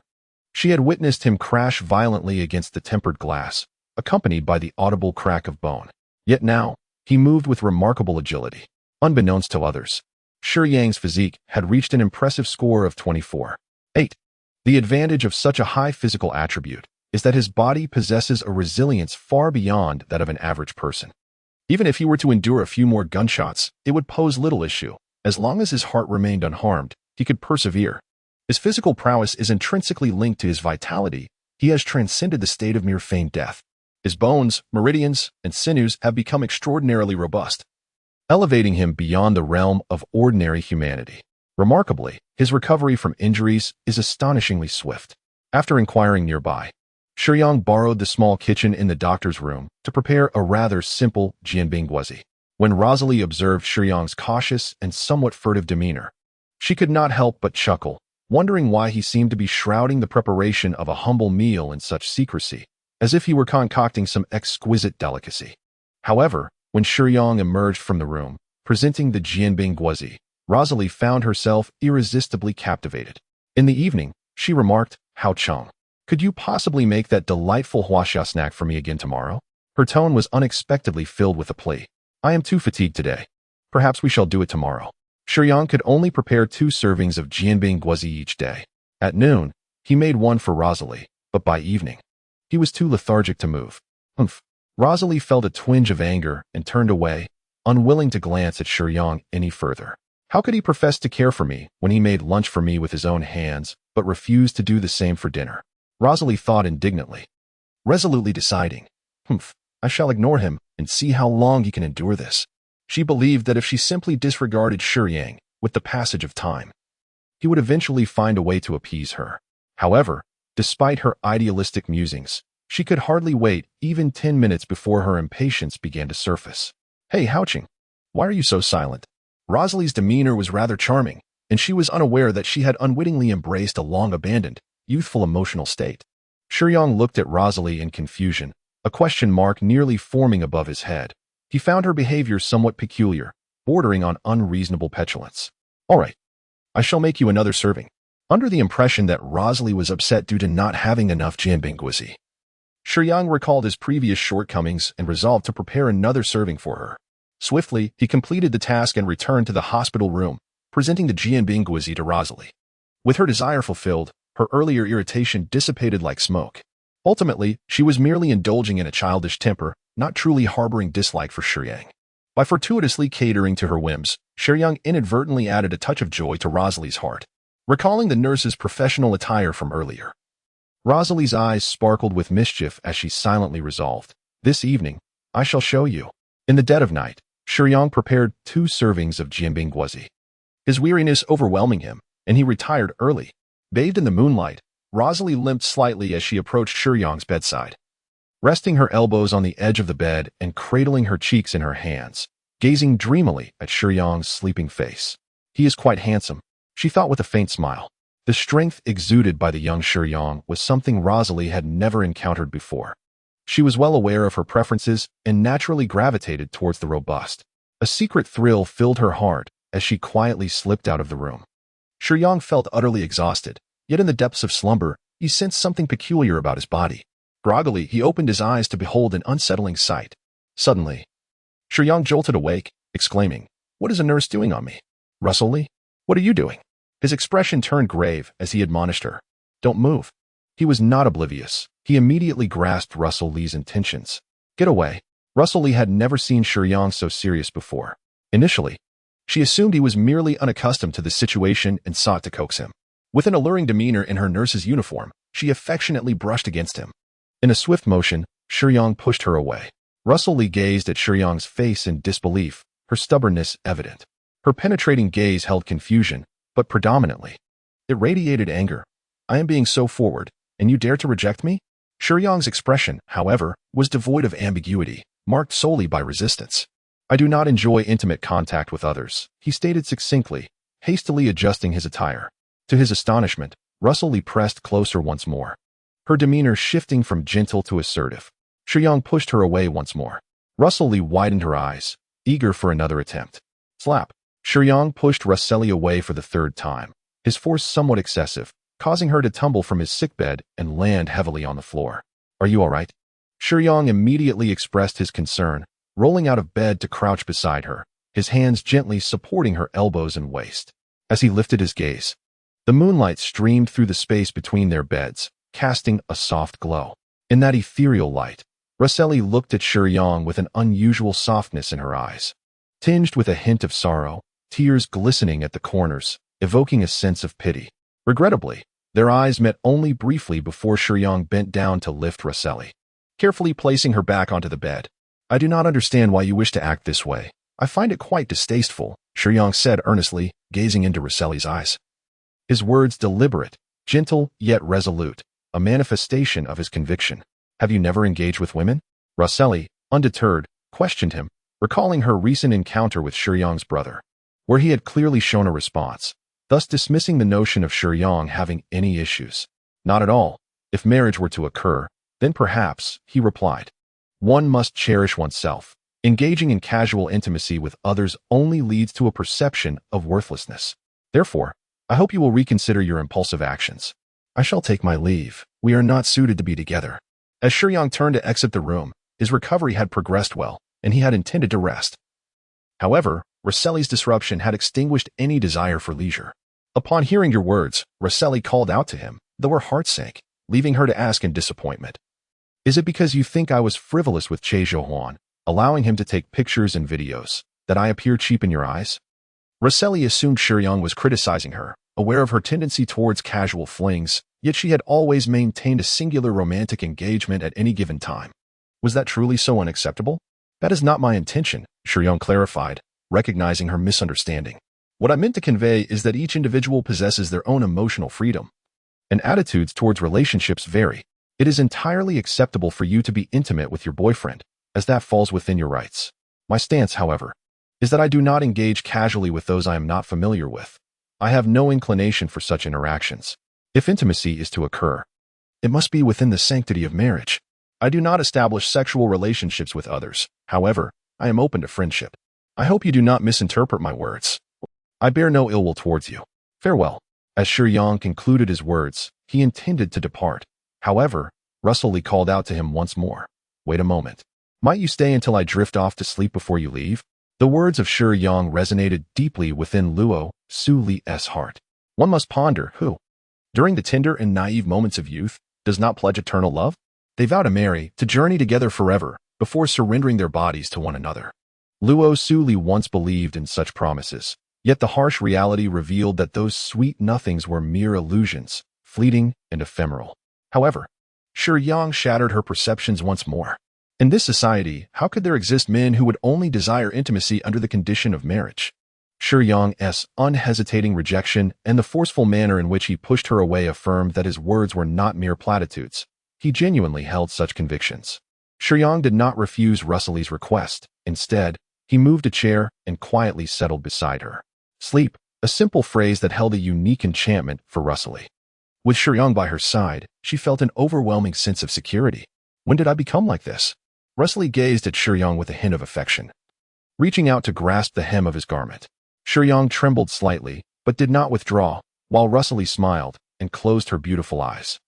B: she had witnessed him crash violently against the tempered glass, accompanied by the audible crack of bone. Yet now, he moved with remarkable agility. Unbeknownst to others, Shiyang's physique had reached an impressive score of 24.8. The advantage of such a high physical attribute is that his body possesses a resilience far beyond that of an average person. Even if he were to endure a few more gunshots, it would pose little issue. As long as his heart remained unharmed, he could persevere. His physical prowess is intrinsically linked to his vitality. He has transcended the state of mere feigned death. His bones, meridians, and sinews have become extraordinarily robust, elevating him beyond the realm of ordinary humanity. Remarkably, his recovery from injuries is astonishingly swift. After inquiring nearby, Shiyang borrowed the small kitchen in the doctor's room to prepare a rather simple Jianbing Guozi. When Rosalie observed Shiyang's cautious and somewhat furtive demeanor, she could not help but chuckle, wondering why he seemed to be shrouding the preparation of a humble meal in such secrecy, as if he were concocting some exquisite delicacy. However, when Shiyang emerged from the room, presenting the Jianbing Guozi, Rosalie found herself irresistibly captivated. In the evening, she remarked, "How Chong, could you possibly make that delightful huaxia snack for me again tomorrow?" Her tone was unexpectedly filled with a plea. "I am too fatigued today. Perhaps we shall do it tomorrow." Shiyang could only prepare 2 servings of Jianbing Guozi each day. At noon, he made one for Rosalie, but by evening, he was too lethargic to move. Humph. Rosalie felt a twinge of anger and turned away, unwilling to glance at Shiyang any further. How could he profess to care for me when he made lunch for me with his own hands, but refused to do the same for dinner? Rosalie thought indignantly, resolutely deciding, I shall ignore him and see how long he can endure this. She believed that if she simply disregarded Shiyang, with the passage of time, he would eventually find a way to appease her. However, despite her idealistic musings, she could hardly wait even 10 minutes before her impatience began to surface. "Hey, Haoqing, why are you so silent?" Rosalie's demeanor was rather charming, and she was unaware that she had unwittingly embraced a long-abandoned, youthful emotional state. Shiyang looked at Rosalie in confusion, a question mark nearly forming above his head. He found her behavior somewhat peculiar, bordering on unreasonable petulance. "All right, I shall make you another serving." Under the impression that Rosalie was upset due to not having enough Jianbing Guozi, Shiyang recalled his previous shortcomings and resolved to prepare another serving for her. Swiftly, he completed the task and returned to the hospital room, presenting the Jianbing Guozi to Rosalie. With her desire fulfilled, her earlier irritation dissipated like smoke. Ultimately, she was merely indulging in a childish temper, not truly harboring dislike for Shiyang. By fortuitously catering to her whims, Shiyang inadvertently added a touch of joy to Rosalie's heart, recalling the nurse's professional attire from earlier. Rosalie's eyes sparkled with mischief as she silently resolved, "This evening, I shall show you." In the dead of night, Shiyang prepared 2 servings of Jianbing Guozi. His weariness overwhelming him, and he retired early. Bathed in the moonlight, Rosalie limped slightly as she approached Shiyang's bedside. Resting her elbows on the edge of the bed and cradling her cheeks in her hands, gazing dreamily at Shiyang's sleeping face. "He is quite handsome," she thought with a faint smile. The strength exuded by the young Shiyang was something Rosalie had never encountered before. She was well aware of her preferences and naturally gravitated towards the robust. A secret thrill filled her heart as she quietly slipped out of the room. Shiyang felt utterly exhausted, yet in the depths of slumber, he sensed something peculiar about his body. Groggily, he opened his eyes to behold an unsettling sight. Suddenly, Shiyang jolted awake, exclaiming, "What is a nurse doing on me? Rosalie, what are you doing?" His expression turned grave as he admonished her, "Don't move." He was not oblivious. He immediately grasped Rosalie's intentions. "Get away." Rosalie had never seen Shiyang so serious before. Initially, she assumed he was merely unaccustomed to the situation and sought to coax him. With an alluring demeanor in her nurse's uniform, she affectionately brushed against him. In a swift motion, Shiyang pushed her away. Russell Lee gazed at Shiyang's face in disbelief, her stubbornness evident. Her penetrating gaze held confusion, but predominantly. It radiated anger. I am being so forward, and you dare to reject me? Shiyang's expression, however, was devoid of ambiguity, marked solely by resistance. I do not enjoy intimate contact with others, he stated succinctly, hastily adjusting his attire. To his astonishment, Russell Lee pressed closer once more, her demeanor shifting from gentle to assertive. Shiyang pushed her away once more. Russell Lee widened her eyes, eager for another attempt. Slap. Shiyang pushed Russell Lee away for the third time, his force somewhat excessive, causing her to tumble from his sickbed and land heavily on the floor. Are you all right? Shiyang immediately expressed his concern, rolling out of bed to crouch beside her, his hands gently supporting her elbows and waist. As he lifted his gaze, the moonlight streamed through the space between their beds, casting a soft glow. In that ethereal light, Russell Lee looked at Shiyang with an unusual softness in her eyes, tinged with a hint of sorrow, tears glistening at the corners, evoking a sense of pity. Regrettably, their eyes met only briefly before Shiyang bent down to lift Russell Lee, carefully placing her back onto the bed. I do not understand why you wish to act this way. I find it quite distasteful, Shiyang said earnestly, gazing into Russell Lee's eyes. His words deliberate, gentle yet resolute, a manifestation of his conviction. Have you never engaged with women? Russell Lee, undeterred, questioned him, recalling her recent encounter with Shiyang's brother, where he had clearly shown a response, thus dismissing the notion of Shiyang having any issues. Not at all. If marriage were to occur, then perhaps, he replied. One must cherish oneself. Engaging in casual intimacy with others only leads to a perception of worthlessness. Therefore, I hope you will reconsider your impulsive actions. I shall take my leave. We are not suited to be together. As Shiyang turned to exit the room, his recovery had progressed well, and he had intended to rest. However, Russell Lee's disruption had extinguished any desire for leisure. Upon hearing your words, Russell Lee called out to him, though her heart sank, leaving her to ask in disappointment. Is it because you think I was frivolous with Che Zhouhuan, allowing him to take pictures and videos, that I appear cheap in your eyes? Russell Lee assumed Shiyang was criticizing her, aware of her tendency towards casual flings, yet she had always maintained a singular romantic engagement at any given time. Was that truly so unacceptable? That is not my intention, Shiyang clarified, recognizing her misunderstanding. What I meant to convey is that each individual possesses their own emotional freedom, and attitudes towards relationships vary. It is entirely acceptable for you to be intimate with your boyfriend, as that falls within your rights. My stance, however, is that I do not engage casually with those I am not familiar with. I have no inclination for such interactions. If intimacy is to occur, it must be within the sanctity of marriage. I do not establish sexual relationships with others. However, I am open to friendship. I hope you do not misinterpret my words. I bear no ill will towards you. Farewell. As Shiyang concluded his words, he intended to depart. However, Russell Lee called out to him once more. Wait a moment. Might you stay until I drift off to sleep before you leave? The words of Shiyang resonated deeply within Luo Su Li's heart. One must ponder who, during the tender and naive moments of youth, does not pledge eternal love? They vow to marry, to journey together forever, before surrendering their bodies to one another. Luo Su Li once believed in such promises, yet the harsh reality revealed that those sweet nothings were mere illusions, fleeting and ephemeral. However, Shiyang shattered her perceptions once more. In this society, how could there exist men who would only desire intimacy under the condition of marriage? Shiyang's unhesitating rejection and the forceful manner in which he pushed her away affirmed that his words were not mere platitudes. He genuinely held such convictions. Shiyang did not refuse Russell Lee's request. Instead, he moved a chair and quietly settled beside her. Sleep, a simple phrase that held a unique enchantment for Russell Lee. With Shiyang by her side, she felt an overwhelming sense of security. When did I become like this? Russell Lee gazed at Shiyang with a hint of affection, reaching out to grasp the hem of his garment. Shiyang trembled slightly, but did not withdraw, while Russell Lee smiled and closed her beautiful eyes.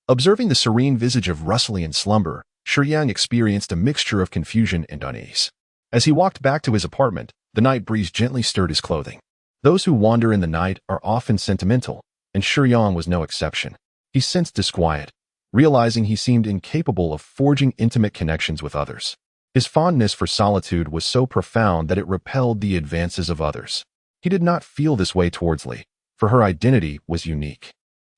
B: Observing the serene visage of Russell Lee in slumber, Shiyang experienced a mixture of confusion and unease. As he walked back to his apartment, the night breeze gently stirred his clothing. Those who wander in the night are often sentimental, and Shiyang was no exception. He sensed disquiet, realizing he seemed incapable of forging intimate connections with others. His fondness for solitude was so profound that it repelled the advances of others. He did not feel this way towards Lee, for her identity was unique,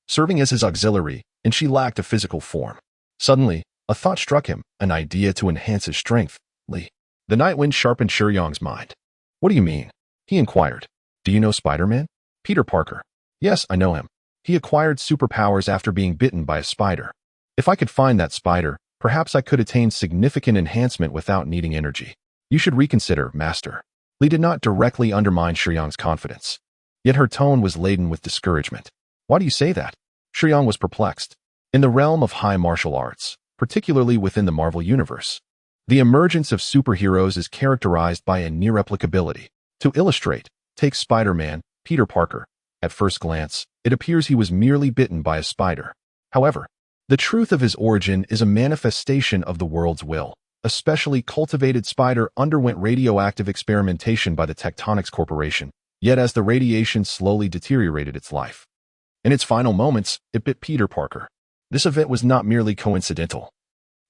B: serving as his auxiliary, and she lacked a physical form. Suddenly, A thought struck him, an idea to enhance his strength. Lee. The night wind sharpened Shiyang's mind. What do you mean? He inquired. Do you know Spider-Man? Peter Parker. Yes, I know him. He acquired superpowers after being bitten by a spider. If I could find that spider, perhaps I could attain significant enhancement without needing energy. You should reconsider, Master. Lee did not directly undermine Shiyang's confidence. Yet her tone was laden with discouragement. Why do you say that? Shiyang was perplexed. In the realm of high martial arts, particularly within the Marvel Universe, the emergence of superheroes is characterized by a near replicability. To illustrate, take Spider-Man, Peter Parker. At first glance, it appears he was merely bitten by a spider. However, the truth of his origin is a manifestation of the world's will. A specially cultivated spider underwent radioactive experimentation by the Tectonics Corporation, yet as the radiation slowly deteriorated its life. In its final moments, it bit Peter Parker. This event was not merely coincidental.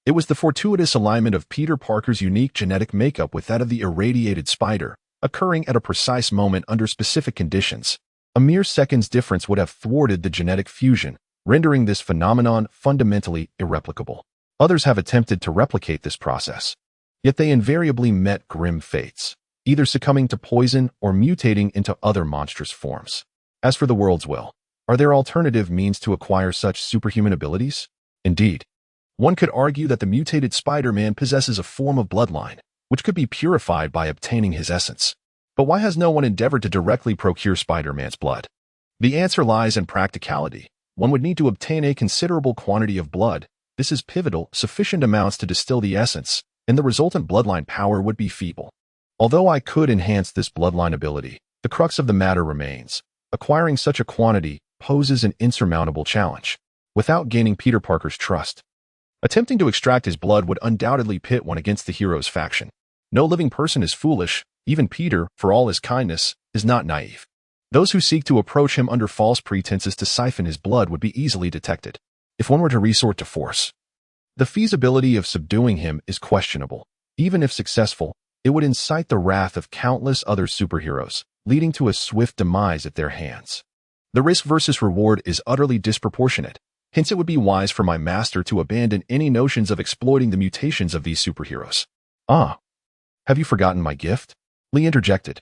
B: It was the fortuitous alignment of Peter Parker's unique genetic makeup with that of the irradiated spider, occurring at a precise moment under specific conditions. A mere second's difference would have thwarted the genetic fusion, rendering this phenomenon fundamentally irreplicable. Others have attempted to replicate this process, yet they invariably met grim fates, either succumbing to poison or mutating into other monstrous forms. As for the world's will, are there alternative means to acquire such superhuman abilities? Indeed, one could argue that the mutated Spider-Man possesses a form of bloodline, which could be purified by obtaining his essence. But why has no one endeavored to directly procure Spider-Man's blood? The answer lies in practicality. One would need to obtain a considerable quantity of blood. This is pivotal, sufficient amounts to distill the essence, and the resultant bloodline power would be feeble. Although I could enhance this bloodline ability, the crux of the matter remains. Acquiring such a quantity poses an insurmountable challenge. Without gaining Peter Parker's trust, attempting to extract his blood would undoubtedly pit one against the hero's faction. No living person is foolish. Even Peter, for all his kindness, is not naive. Those who seek to approach him under false pretenses to siphon his blood would be easily detected. If one were to resort to force, the feasibility of subduing him is questionable. Even if successful, it would incite the wrath of countless other superheroes, leading to a swift demise at their hands. The risk versus reward is utterly disproportionate. Hence, it would be wise for my master to abandon any notions of exploiting the mutations of these superheroes. Ah, have you forgotten my gift? Lee interjected.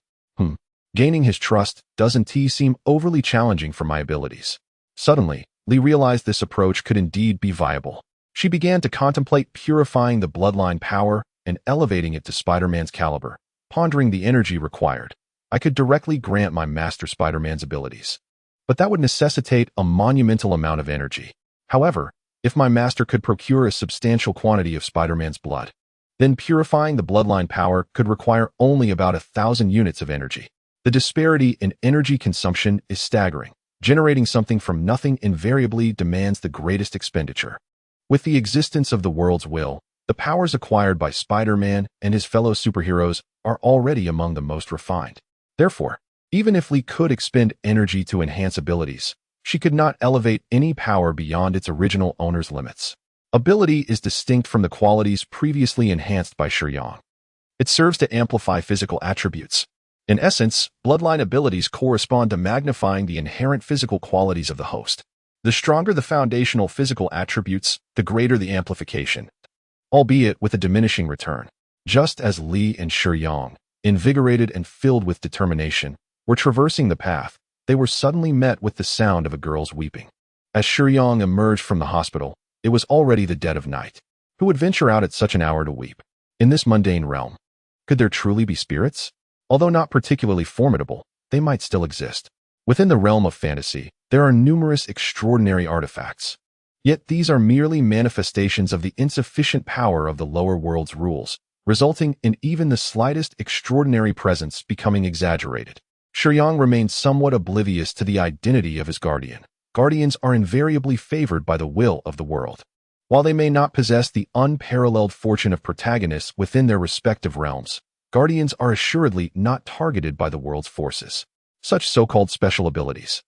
B: Gaining his trust doesn't seem overly challenging for my abilities. Suddenly, Lee realized this approach could indeed be viable. She began to contemplate purifying the bloodline power and elevating it to Spider-Man's caliber, pondering the energy required. I could directly grant my master Spider-Man's abilities, but that would necessitate a monumental amount of energy. However, if my master could procure a substantial quantity of Spider-Man's blood, then purifying the bloodline power could require only about 1,000 units of energy. The disparity in energy consumption is staggering. Generating something from nothing invariably demands the greatest expenditure. With the existence of the world's will, the powers acquired by Spider-Man and his fellow superheroes are already among the most refined. Therefore, even if Lee could expend energy to enhance abilities, she could not elevate any power beyond its original owner's limits. Ability is distinct from the qualities previously enhanced by Shiyang. It serves to amplify physical attributes. In essence, bloodline abilities correspond to magnifying the inherent physical qualities of the host. The stronger the foundational physical attributes, the greater the amplification, albeit with a diminishing return. Just as Li and Shiyang, invigorated and filled with determination, were traversing the path, they were suddenly met with the sound of a girl's weeping. As Shiyang emerged from the hospital, it was already the dead of night. Who would venture out at such an hour to weep? In this mundane realm, could there truly be spirits? Although not particularly formidable, they might still exist. Within the realm of fantasy, there are numerous extraordinary artifacts. Yet these are merely manifestations of the insufficient power of the lower world's rules, resulting in even the slightest extraordinary presence becoming exaggerated. Shiyang remained somewhat oblivious to the identity of his guardian. Guardians are invariably favored by the will of the world. While they may not possess the unparalleled fortune of protagonists within their respective realms, guardians are assuredly not targeted by the world's forces. Such so-called special abilities,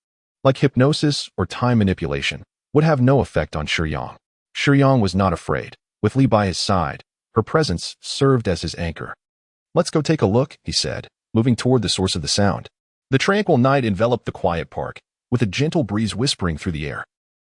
B: like hypnosis or time manipulation, would have no effect on Shiyang. Shiyang was not afraid. With Li by his side, her presence served as his anchor. "Let's go take a look," he said, moving toward the source of the sound. The tranquil night enveloped the quiet park, with a gentle breeze whispering through the air.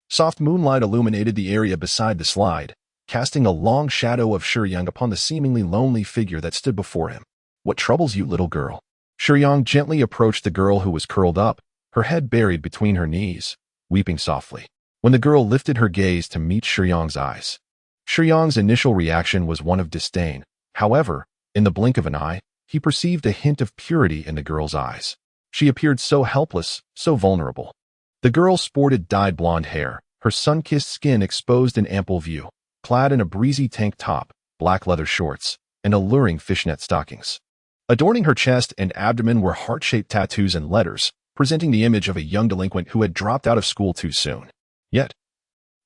B: Soft moonlight illuminated the area beside the slide, casting a long shadow of Shiyang upon the seemingly lonely figure that stood before him. "What troubles you, little girl?" Shiyang gently approached the girl who was curled up, her head buried between her knees, weeping softly. When the girl lifted her gaze to meet Shiyang's eyes, Shiyang's initial reaction was one of disdain. However, in the blink of an eye, he perceived a hint of purity in the girl's eyes. She appeared so helpless, so vulnerable. The girl sported dyed blonde hair, her sun-kissed skin exposed in ample view, clad in a breezy tank top, black leather shorts, and alluring fishnet stockings. Adorning her chest and abdomen were heart-shaped tattoos and letters, presenting the image of a young delinquent who had dropped out of school too soon. Yet,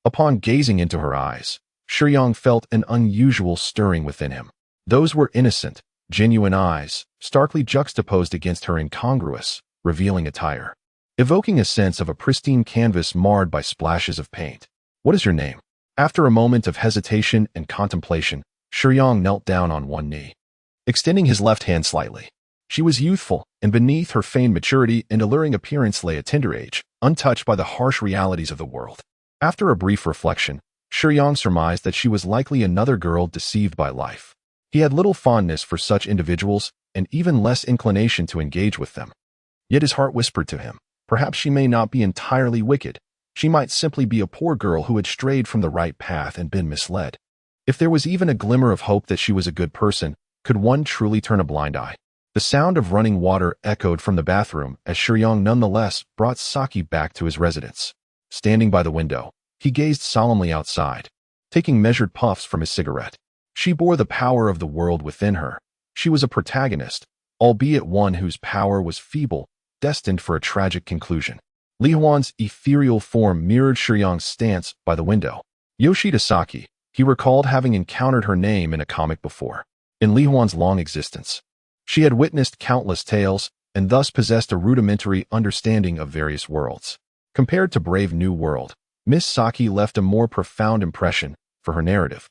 B: upon gazing into her eyes, Shiyang felt an unusual stirring within him. Those were innocent, genuine eyes, starkly juxtaposed against her incongruous, revealing attire, evoking a sense of a pristine canvas marred by splashes of paint. "What is your name?" After a moment of hesitation and contemplation, Shiyang knelt down on one knee, extending his left hand slightly. She was youthful, and beneath her feigned maturity and alluring appearance lay a tender age, untouched by the harsh realities of the world. After a brief reflection, Shiyang surmised that she was likely another girl deceived by life. He had little fondness for such individuals, and even less inclination to engage with them. Yet his heart whispered to him, perhaps she may not be entirely wicked. She might simply be a poor girl who had strayed from the right path and been misled. If there was even a glimmer of hope that she was a good person, could one truly turn a blind eye? The sound of running water echoed from the bathroom as Shiyang nonetheless brought Saki back to his residence. Standing by the window, he gazed solemnly outside, taking measured puffs from his cigarette. She bore the power of the world within her. She was a protagonist, albeit one whose power was feeble, destined for a tragic conclusion. Li Huan's ethereal form mirrored Shiyang's stance by the window. Yoshida Saki, he recalled having encountered her name in a comic before. In Li Huan's long existence, she had witnessed countless tales and thus possessed a rudimentary understanding of various worlds. Compared to Brave New World, Miss Saki left a more profound impression, for her narrative,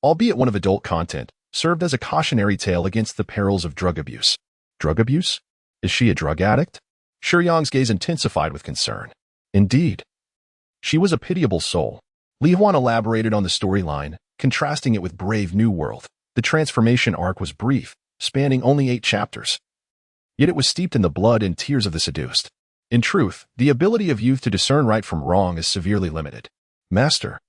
B: albeit one of adult content, served as a cautionary tale against the perils of drug abuse. Drug abuse? Is she a drug addict? Shiyang's gaze intensified with concern. Indeed, she was a pitiable soul. Li Huan elaborated on the storyline, contrasting it with Brave New World. The transformation arc was brief, spanning only 8 chapters. Yet it was steeped in the blood and tears of the seduced. In truth, the ability of youth to discern right from wrong is severely limited. "Master,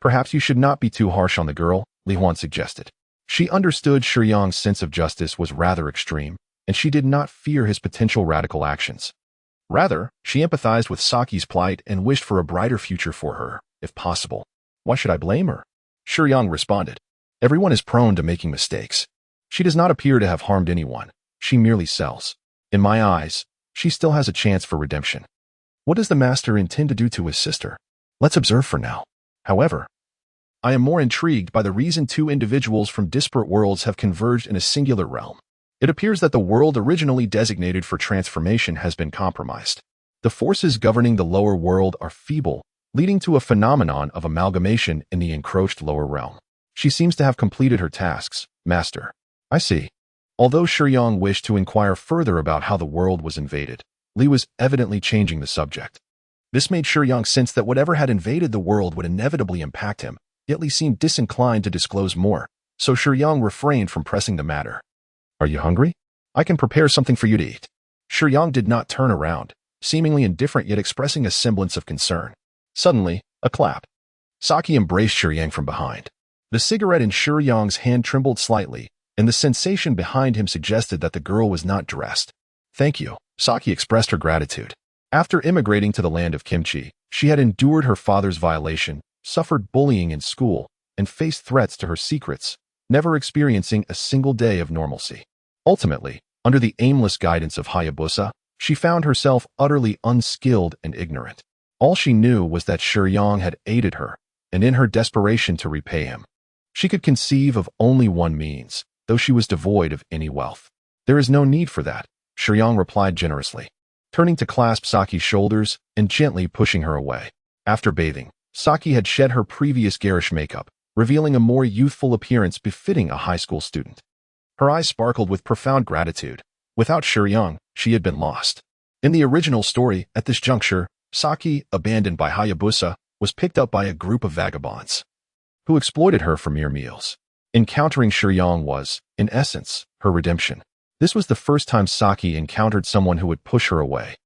B: perhaps you should not be too harsh on the girl," Li Huan suggested. She understood Shiyang's sense of justice was rather extreme, and she did not fear his potential radical actions. Rather, she empathized with Saki's plight and wished for a brighter future for her, if possible. "Why should I blame her?" Shiyang responded. "Everyone is prone to making mistakes. She does not appear to have harmed anyone. She merely sells. In my eyes, she still has a chance for redemption. What does the master intend to do to his sister? Let's observe for now. However, I am more intrigued by the reason 2 individuals from disparate worlds have converged in a singular realm. It appears that the world originally designated for transformation has been compromised. The forces governing the lower world are feeble, leading to a phenomenon of amalgamation in the encroached lower realm. She seems to have completed her tasks, Master." "I see." Although Shiyang wished to inquire further about how the world was invaded, Li was evidently changing the subject. This made Shiyang sense that whatever had invaded the world would inevitably impact him, yet Li seemed disinclined to disclose more, so Shiyang refrained from pressing the matter. "Are you hungry? I can prepare something for you to eat." Shiyang did not turn around, seemingly indifferent yet expressing a semblance of concern. Suddenly, a clap. Saki embraced Shiyang from behind. The cigarette in Shiyang's hand trembled slightly, and the sensation behind him suggested that the girl was not dressed. "Thank you." Saki expressed her gratitude. After immigrating to the land of kimchi, she had endured her father's violation, suffered bullying in school, and faced threats to her secrets, never experiencing a single day of normalcy. Ultimately, under the aimless guidance of Hayabusa, she found herself utterly unskilled and ignorant. All she knew was that Shiyang had aided her, and in her desperation to repay him, she could conceive of only one means, though she was devoid of any wealth. "There is no need for that," Shiyang replied generously, turning to clasp Saki's shoulders and gently pushing her away. After bathing, Saki had shed her previous garish makeup, revealing a more youthful appearance befitting a high school student. Her eyes sparkled with profound gratitude. Without Shiyang, she had been lost. In the original story, at this juncture, Saki, abandoned by Hayabusa, was picked up by a group of vagabonds. who exploited her for mere meals. Encountering Shiyang was, in essence, her redemption. This was the first time Saki encountered someone who would push her away.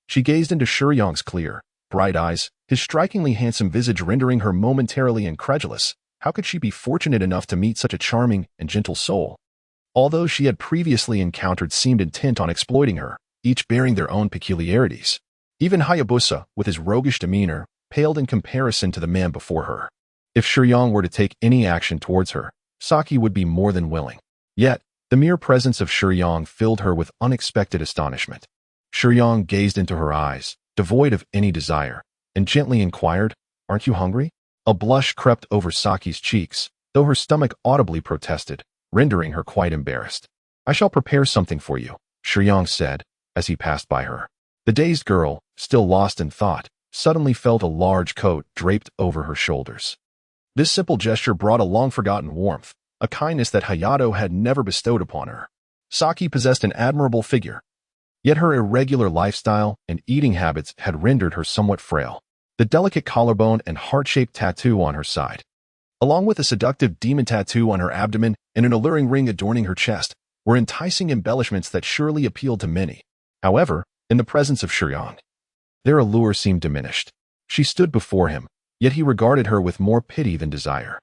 B: She gazed into Shiyang's clear, bright eyes, his strikingly handsome visage rendering her momentarily incredulous. How could she be fortunate enough to meet such a charming and gentle soul? All those she had previously encountered seemed intent on exploiting her, each bearing their own peculiarities. Even Hayabusa, with his roguish demeanor, paled in comparison to the man before her. If Shiyang were to take any action towards her, Saki would be more than willing. Yet, the mere presence of Shiyang filled her with unexpected astonishment. Shiyang gazed into her eyes, devoid of any desire, and gently inquired, "Aren't you hungry?" A blush crept over Saki's cheeks, though her stomach audibly protested, rendering her quite embarrassed. "I shall prepare something for you," Shiyang said, as he passed by her. The dazed girl, still lost in thought, suddenly felt a large coat draped over her shoulders. This simple gesture brought a long-forgotten warmth, a kindness that Hayato had never bestowed upon her. Saki possessed an admirable figure, yet her irregular lifestyle and eating habits had rendered her somewhat frail. The delicate collarbone and heart-shaped tattoo on her side, along with a seductive demon tattoo on her abdomen and an alluring ring adorning her chest, were enticing embellishments that surely appealed to many. However, in the presence of Shiyang, their allure seemed diminished. She stood before him, yet he regarded her with more pity than desire.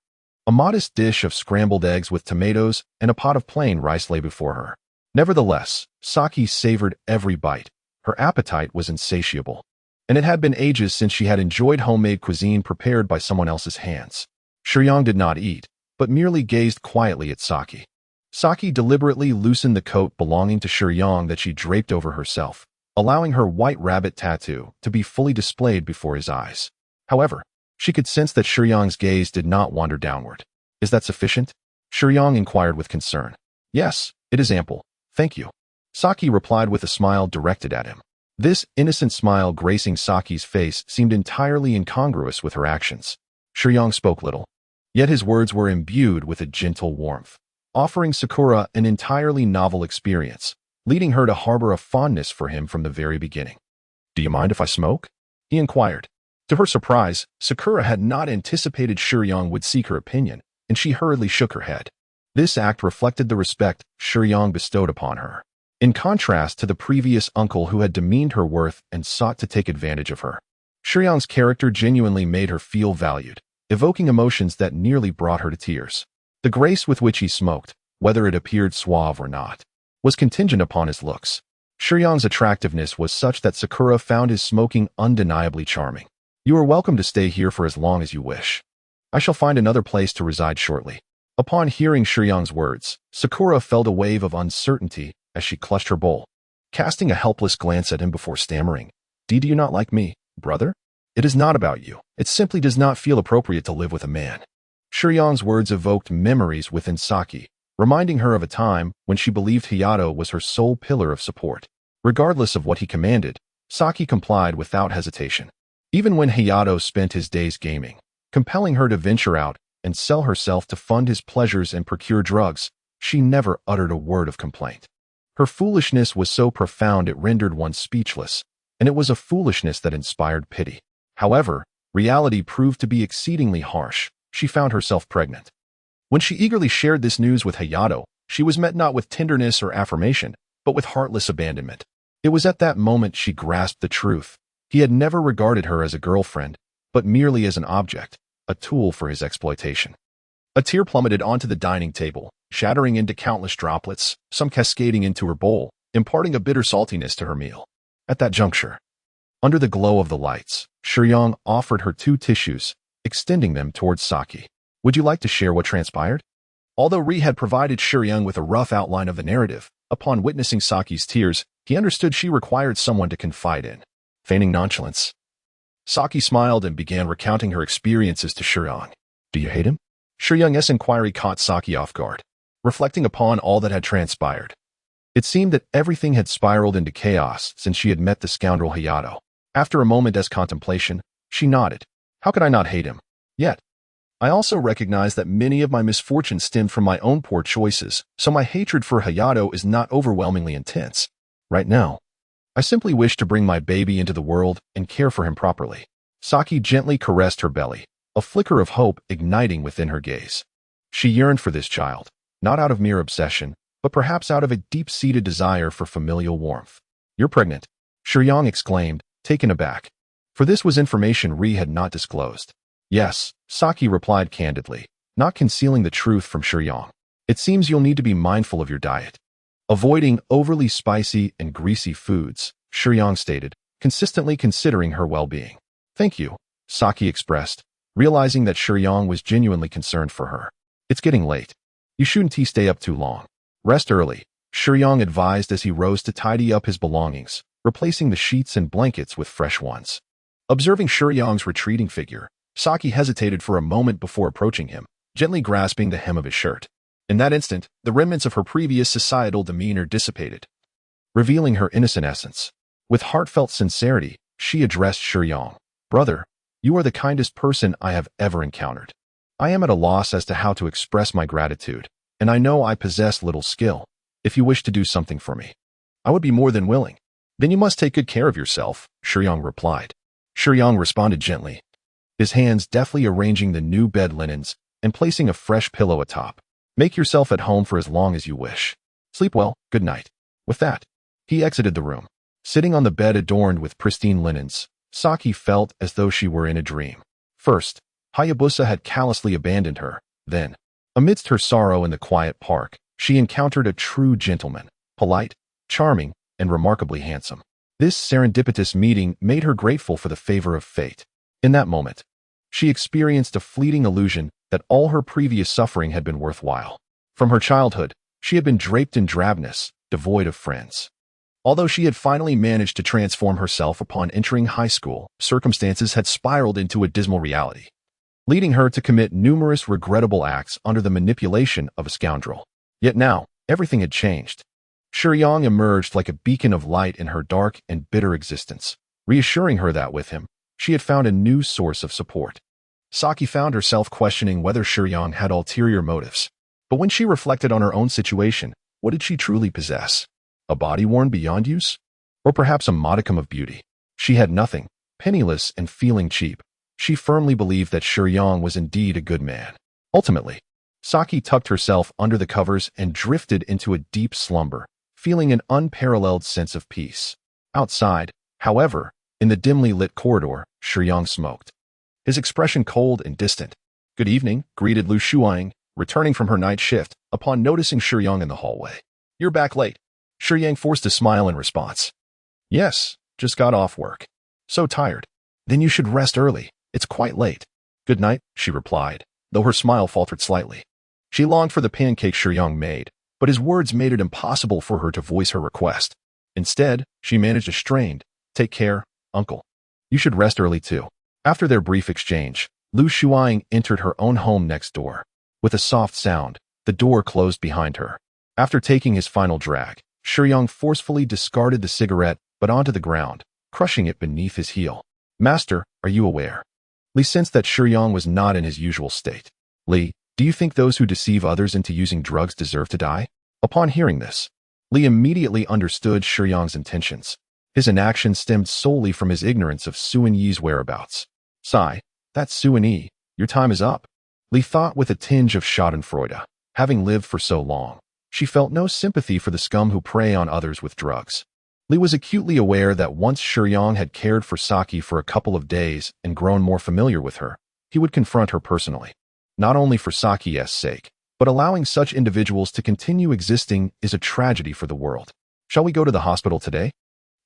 B: A modest dish of scrambled eggs with tomatoes and a pot of plain rice lay before her. Nevertheless, Saki savored every bite. Her appetite was insatiable, and it had been ages since she had enjoyed homemade cuisine prepared by someone else's hands. Shiyang did not eat, but merely gazed quietly at Saki. Saki deliberately loosened the coat belonging to Shiyang that she draped over herself, allowing her white rabbit tattoo to be fully displayed before his eyes. However, she could sense that Shiyang's gaze did not wander downward. "Is that sufficient?" Shiyang inquired with concern. "Yes, it is ample, thank you," Saki replied with a smile directed at him. This innocent smile gracing Saki's face seemed entirely incongruous with her actions. Shiyang spoke little, yet his words were imbued with a gentle warmth, offering Sakura an entirely novel experience, leading her to harbor a fondness for him from the very beginning. "Do you mind if I smoke?" he inquired. To her surprise, Sakura had not anticipated Shiyang would seek her opinion, and she hurriedly shook her head. This act reflected the respect Shiyang bestowed upon her, in contrast to the previous uncle who had demeaned her worth and sought to take advantage of her. Shiyang's character genuinely made her feel valued, evoking emotions that nearly brought her to tears. The grace with which he smoked, whether it appeared suave or not, was contingent upon his looks. Shiyang's attractiveness was such that Sakura found his smoking undeniably charming. "You are welcome to stay here for as long as you wish. I shall find another place to reside shortly." Upon hearing Shiyang's words, Sakura felt a wave of uncertainty as she clutched her bowl, casting a helpless glance at him before stammering, Do you not like me, brother? It is not about you. It simply does not feel appropriate to live with a man." Shiyang's words evoked memories within Saki, reminding her of a time when she believed Hayato was her sole pillar of support. Regardless of what he commanded, Saki complied without hesitation. Even when Hayato spent his days gaming, compelling her to venture out and sell herself to fund his pleasures and procure drugs, she never uttered a word of complaint. Her foolishness was so profound it rendered one speechless, and it was a foolishness that inspired pity. However, reality proved to be exceedingly harsh. She found herself pregnant. When she eagerly shared this news with Hayato, she was met not with tenderness or affirmation, but with heartless abandonment. It was at that moment she grasped the truth. He had never regarded her as a girlfriend, but merely as an object, a tool for his exploitation. A tear plummeted onto the dining table, shattering into countless droplets, some cascading into her bowl, imparting a bitter saltiness to her meal. At that juncture, under the glow of the lights, Shiyang offered her 2 tissues, extending them towards Saki. "Would you like to share what transpired?" Although Ri had provided Shiyang with a rough outline of the narrative, upon witnessing Saki's tears, he understood she required someone to confide in. Feigning nonchalance, Saki smiled and began recounting her experiences to Shiyang. "Do you hate him?" Shiyang's inquiry caught Saki off guard. Reflecting upon all that had transpired, it seemed that everything had spiraled into chaos since she had met the scoundrel Hayato. After a moment's contemplation, she nodded. "How could I not hate him? Yet, I also recognize that many of my misfortunes stemmed from my own poor choices, so my hatred for Hayato is not overwhelmingly intense. Right now, I simply wish to bring my baby into the world and care for him properly." Saki gently caressed her belly, a flicker of hope igniting within her gaze. She yearned for this child, not out of mere obsession, but perhaps out of a deep-seated desire for familial warmth. "You're pregnant," Shiyang exclaimed, taken aback. For this was information Ri had not disclosed. "Yes," Saki replied candidly, not concealing the truth from Shiyang. "It seems you'll need to be mindful of your diet. Avoiding overly spicy and greasy foods," Shiyang stated, consistently considering her well-being. "Thank you," Saki expressed, realizing that Shiyang was genuinely concerned for her. "It's getting late. You shouldn't stay up too long. Rest early," Shiyang advised as he rose to tidy up his belongings, replacing the sheets and blankets with fresh ones. Observing Shiyang's retreating figure, Saki hesitated for a moment before approaching him, gently grasping the hem of his shirt. In that instant, the remnants of her previous societal demeanor dissipated, revealing her innocent essence. With heartfelt sincerity, she addressed Shiyang. "Brother, you are the kindest person I have ever encountered. I am at a loss as to how to express my gratitude, and I know I possess little skill. If you wish to do something for me, I would be more than willing." "Then you must take good care of yourself," Shiyang replied. Shiyang responded gently, his hands deftly arranging the new bed linens and placing a fresh pillow atop. "Make yourself at home for as long as you wish. Sleep well, good night." With that, he exited the room. Sitting on the bed adorned with pristine linens, Saki felt as though she were in a dream. First, Hayabusa had callously abandoned her. Then, amidst her sorrow in the quiet park, she encountered a true gentleman, polite, charming, and remarkably handsome. This serendipitous meeting made her grateful for the favor of fate. In that moment, she experienced a fleeting illusion that all her previous suffering had been worthwhile. From her childhood, she had been draped in drabness, devoid of friends. Although she had finally managed to transform herself upon entering high school, circumstances had spiraled into a dismal reality, leading her to commit numerous regrettable acts under the manipulation of a scoundrel. Yet now, everything had changed. Shiyang emerged like a beacon of light in her dark and bitter existence, reassuring her that with him, she had found a new source of support. Saki found herself questioning whether Shiyang had ulterior motives. But when she reflected on her own situation, what did she truly possess? A body worn beyond use? Or perhaps a modicum of beauty? She had nothing, penniless and feeling cheap. She firmly believed that Shiyang was indeed a good man. Ultimately, Saki tucked herself under the covers and drifted into a deep slumber, feeling an unparalleled sense of peace. Outside, however, in the dimly lit corridor, Shiyang smoked, his expression cold and distant. "Good evening," greeted Lu Shuang, returning from her night shift, upon noticing Shiyang in the hallway. "You're back late." Shiyang forced a smile in response. "Yes, just got off work. So tired." "Then you should rest early. It's quite late." "Good night," she replied, though her smile faltered slightly. She longed for the pancake Shiyang made, but his words made it impossible for her to voice her request. Instead, she managed a strained, "Take care, uncle. You should rest early too." After their brief exchange, Lu Shuang entered her own home next door. With a soft sound, the door closed behind her. After taking his final drag, Shiyang forcefully discarded the cigarette but onto the ground, crushing it beneath his heel. "Master, are you aware?" Li sensed that Shiyang was not in his usual state. "Li, do you think those who deceive others into using drugs deserve to die?" Upon hearing this, Li immediately understood Shiyang's intentions. His inaction stemmed solely from his ignorance of Suan Yi's whereabouts. "Sigh, that's Suan Yi. Your time is up," Li thought with a tinge of schadenfreude. Having lived for so long, she felt no sympathy for the scum who prey on others with drugs. Li was acutely aware that once Shiyang had cared for Saki for a couple of days and grown more familiar with her, he would confront her personally. Not only for Saki's sake, but allowing such individuals to continue existing is a tragedy for the world. "Shall we go to the hospital today?"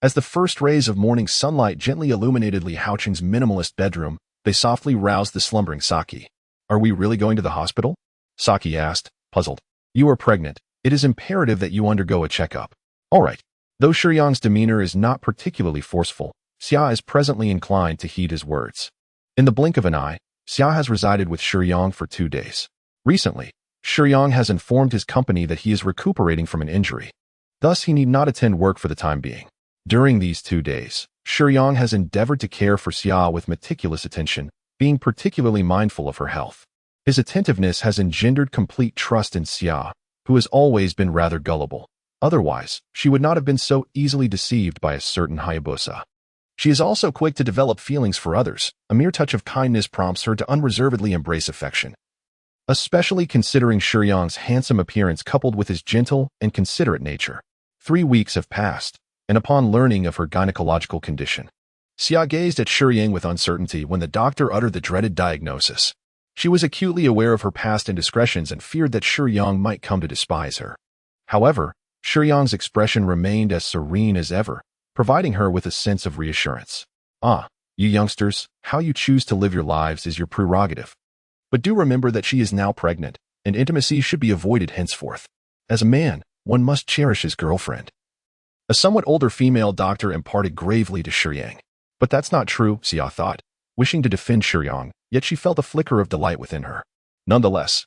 B: As the first rays of morning sunlight gently illuminated Li Haoqing's minimalist bedroom, they softly roused the slumbering Saki. "Are we really going to the hospital?" Saki asked, puzzled. "You are pregnant. It is imperative that you undergo a checkup." "All right." Though Shiyang's demeanor is not particularly forceful, Xia is presently inclined to heed his words. In the blink of an eye, Xia has resided with Shiyang for 2 days. Recently, Shiyang has informed his company that he is recuperating from an injury. Thus, he need not attend work for the time being. During these 2 days, Shiyang has endeavored to care for Xia with meticulous attention, being particularly mindful of her health. His attentiveness has engendered complete trust in Xia, who has always been rather gullible. Otherwise, she would not have been so easily deceived by a certain Hayabusa. She is also quick to develop feelings for others. A mere touch of kindness prompts her to unreservedly embrace affection. Especially considering Shiyang's handsome appearance coupled with his gentle and considerate nature. 3 weeks have passed, and upon learning of her gynecological condition, Xia gazed at Shiyang with uncertainty when the doctor uttered the dreaded diagnosis. She was acutely aware of her past indiscretions and feared that Shiyang might come to despise her. However, Shiyang's expression remained as serene as ever, providing her with a sense of reassurance. Ah, you youngsters, how you choose to live your lives is your prerogative. But do remember that she is now pregnant, and intimacy should be avoided henceforth. As a man, one must cherish his girlfriend. A somewhat older female doctor imparted gravely to Shiyang. But that's not true, Xia thought, wishing to defend Shiyang, yet she felt a flicker of delight within her. Nonetheless,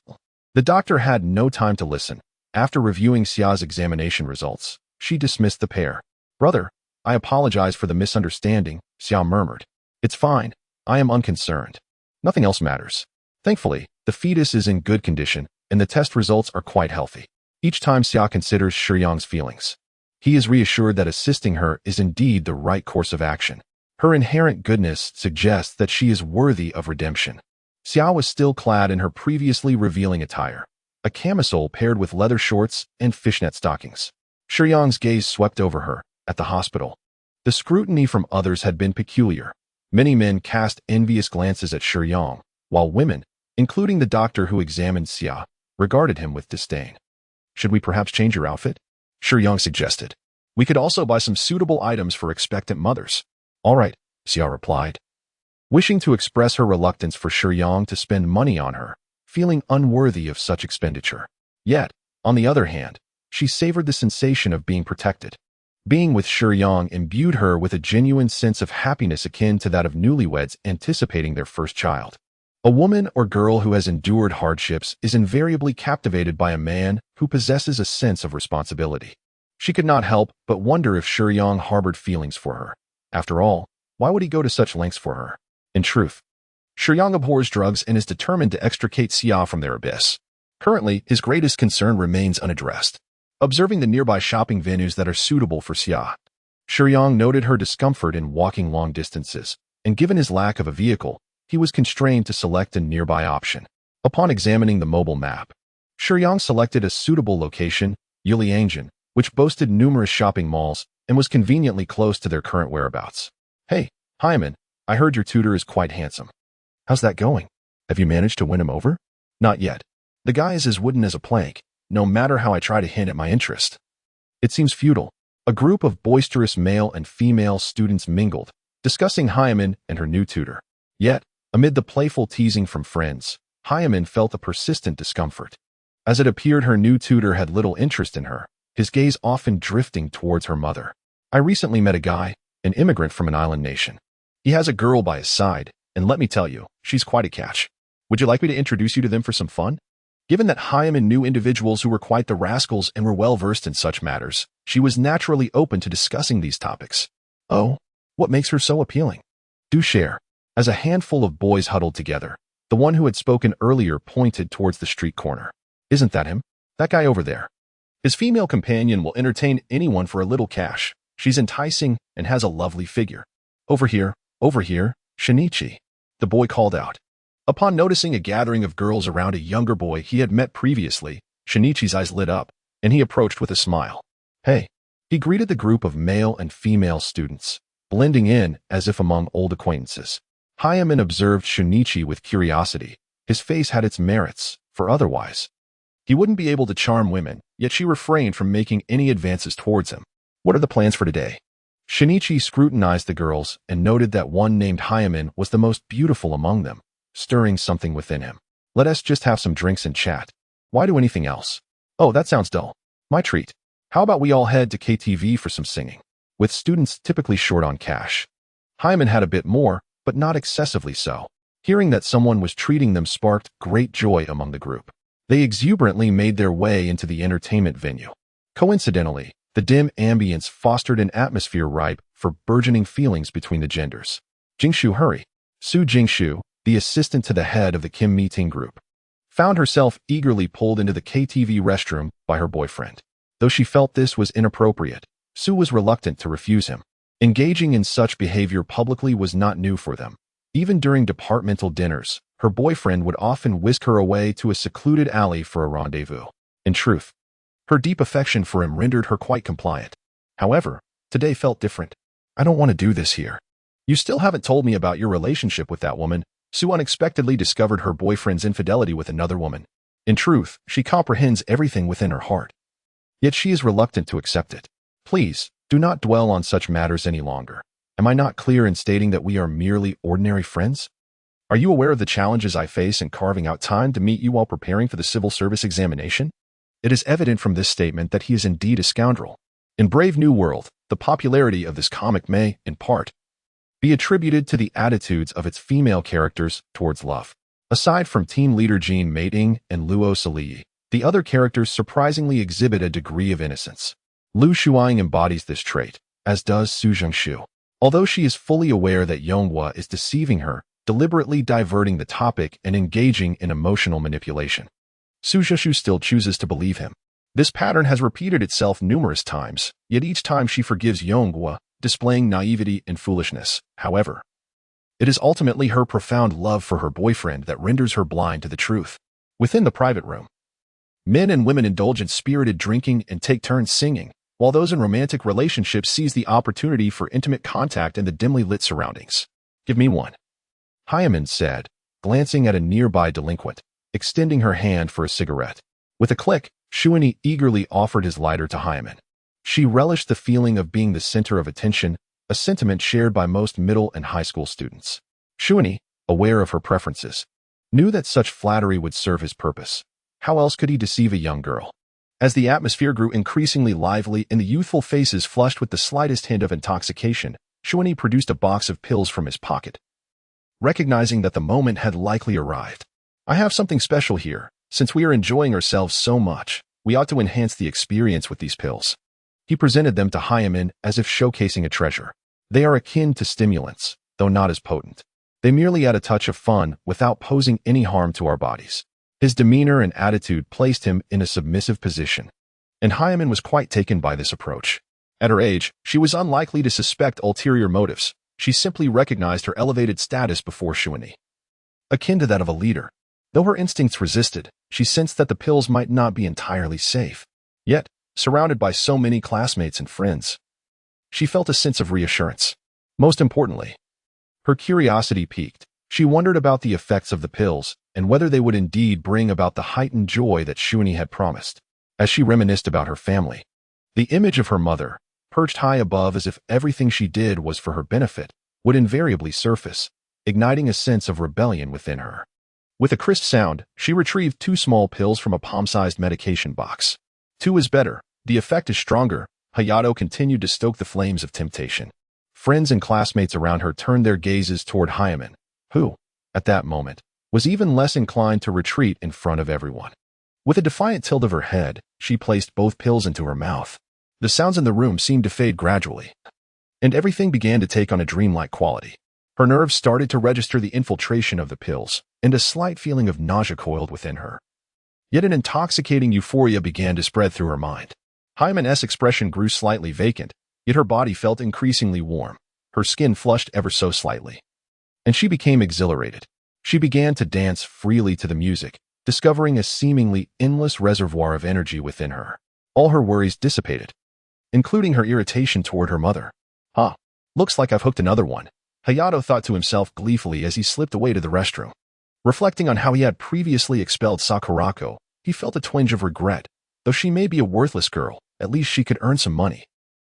B: the doctor had no time to listen. After reviewing Xia's examination results, she dismissed the pair. Brother, I apologize for the misunderstanding, Xia murmured. It's fine. I am unconcerned. Nothing else matters. Thankfully, the fetus is in good condition, and the test results are quite healthy. Each time Xia considers Shiyang's feelings, he is reassured that assisting her is indeed the right course of action. Her inherent goodness suggests that she is worthy of redemption. Xia was still clad in her previously revealing attire, a camisole paired with leather shorts and fishnet stockings. Shiyang's gaze swept over her. At the hospital, the scrutiny from others had been peculiar. Many men cast envious glances at Shiyang, while women, including the doctor who examined Xia, regarded him with disdain. Should we perhaps change your outfit? Shiyang suggested. We could also buy some suitable items for expectant mothers. All right, Xia replied, wishing to express her reluctance for Shiyang to spend money on her, feeling unworthy of such expenditure. Yet, on the other hand, she savored the sensation of being protected. Being with Shiyang imbued her with a genuine sense of happiness akin to that of newlyweds anticipating their first child. A woman or girl who has endured hardships is invariably captivated by a man who possesses a sense of responsibility. She could not help but wonder if Shiyang harbored feelings for her. After all, why would he go to such lengths for her? In truth, Shiyang abhors drugs and is determined to extricate Xia from their abyss. Currently, his greatest concern remains unaddressed. Observing the nearby shopping venues that are suitable for Xia, Shiyang noted her discomfort in walking long distances, and given his lack of a vehicle, he was constrained to select a nearby option. Upon examining the mobile map, Shiyang selected a suitable location, Yuliangjian, which boasted numerous shopping malls and was conveniently close to their current whereabouts. Hey, Hyman, I heard your tutor is quite handsome. How's that going? Have you managed to win him over? Not yet. The guy is as wooden as a plank, no matter how I try to hint at my interest. It seems futile. A group of boisterous male and female students mingled, discussing Hyman and her new tutor. Yet, amid the playful teasing from friends, Hyman felt a persistent discomfort. As it appeared her new tutor had little interest in her, his gaze often drifting towards her mother. I recently met a guy, an immigrant from an island nation. He has a girl by his side, and let me tell you, she's quite a catch. Would you like me to introduce you to them for some fun? Given that Hyman knew individuals who were quite the rascals and were well-versed in such matters, she was naturally open to discussing these topics. Oh, what makes her so appealing? Do share. As a handful of boys huddled together, the one who had spoken earlier pointed towards the street corner. Isn't that him? That guy over there. His female companion will entertain anyone for a little cash. She's enticing and has a lovely figure. Over here, Shinichi, the boy called out. Upon noticing a gathering of girls around a younger boy he had met previously, Shinichi's eyes lit up, and he approached with a smile. Hey, he greeted the group of male and female students, blending in as if among old acquaintances. Hyman observed Shinichi with curiosity. His face had its merits, for otherwise he wouldn't be able to charm women, yet she refrained from making any advances towards him. What are the plans for today? Shinichi scrutinized the girls and noted that one named Hyman was the most beautiful among them, stirring something within him. Let us just have some drinks and chat. Why do anything else? Oh, that sounds dull. My treat. How about we all head to KTV for some singing? With students typically short on cash, Hyman had a bit more, but not excessively so. Hearing that someone was treating them sparked great joy among the group. They exuberantly made their way into the entertainment venue. Coincidentally, the dim ambience fostered an atmosphere ripe for burgeoning feelings between the genders. Jingshu hurry. Su Jingshu, the assistant to the head of the Kim meeting group, found herself eagerly pulled into the KTV restroom by her boyfriend. Though she felt this was inappropriate, Su was reluctant to refuse him. Engaging in such behavior publicly was not new for them. Even during departmental dinners, her boyfriend would often whisk her away to a secluded alley for a rendezvous. In truth, her deep affection for him rendered her quite compliant. However, today felt different. I don't want to do this here. You still haven't told me about your relationship with that woman. Sue unexpectedly discovered her boyfriend's infidelity with another woman. In truth, she comprehends everything within her heart. Yet she is reluctant to accept it. Please, do not dwell on such matters any longer. Am I not clear in stating that we are merely ordinary friends? Are you aware of the challenges I face in carving out time to meet you while preparing for the civil service examination? It is evident from this statement that he is indeed a scoundrel. In Brave New World, the popularity of this comic may, in part, be attributed to the attitudes of its female characters towards love. Aside from team leader Jean Mating and Luo Salii, the other characters surprisingly exhibit a degree of innocence. Lu Shuang embodies this trait, as does Su Zhengshu. Although she is fully aware that Yonghua is deceiving her, deliberately diverting the topic and engaging in emotional manipulation, Su Zhengshu still chooses to believe him. This pattern has repeated itself numerous times, yet each time she forgives Yonghua, displaying naivety and foolishness. However, it is ultimately her profound love for her boyfriend that renders her blind to the truth. Within the private room, men and women indulge in spirited drinking and take turns singing, while those in romantic relationships seize the opportunity for intimate contact in the dimly lit surroundings. Give me one, Hyman said, glancing at a nearby delinquent, extending her hand for a cigarette. With a click, Shuani eagerly offered his lighter to Hyman. She relished the feeling of being the center of attention, a sentiment shared by most middle and high school students. Shuani, aware of her preferences, knew that such flattery would serve his purpose. How else could he deceive a young girl? As the atmosphere grew increasingly lively and the youthful faces flushed with the slightest hint of intoxication, Shuani produced a box of pills from his pocket. Recognizing that the moment had likely arrived. I have something special here. Since we are enjoying ourselves so much, we ought to enhance the experience with these pills. He presented them to Hyman as if showcasing a treasure. They are akin to stimulants, though not as potent. They merely add a touch of fun without posing any harm to our bodies. His demeanor and attitude placed him in a submissive position, and Hyman was quite taken by this approach. At her age, she was unlikely to suspect ulterior motives. She simply recognized her elevated status before Shuani, akin to that of a leader. Though her instincts resisted, she sensed that the pills might not be entirely safe. Yet, surrounded by so many classmates and friends, she felt a sense of reassurance. Most importantly, her curiosity piqued. She wondered about the effects of the pills and whether they would indeed bring about the heightened joy that Shuani had promised. As she reminisced about her family, the image of her mother, perched high above as if everything she did was for her benefit, would invariably surface, igniting a sense of rebellion within her. With a crisp sound, she retrieved 2 small pills from a palm-sized medication box. 2 is better. The effect is stronger. Hayato continued to stoke the flames of temptation. Friends and classmates around her turned their gazes toward Hyman, who, at that moment, was even less inclined to retreat in front of everyone. With a defiant tilt of her head, she placed both pills into her mouth. The sounds in the room seemed to fade gradually, and everything began to take on a dreamlike quality. Her nerves started to register the infiltration of the pills, and a slight feeling of nausea coiled within her. Yet an intoxicating euphoria began to spread through her mind. Hyman's expression grew slightly vacant, yet her body felt increasingly warm. Her skin flushed ever so slightly, and she became exhilarated. She began to dance freely to the music, discovering a seemingly endless reservoir of energy within her. All her worries dissipated, including her irritation toward her mother. Looks like I've hooked another one, Hayato thought to himself gleefully as he slipped away to the restroom. Reflecting on how he had previously expelled Sakurako, he felt a twinge of regret. Though she may be a worthless girl, at least she could earn some money.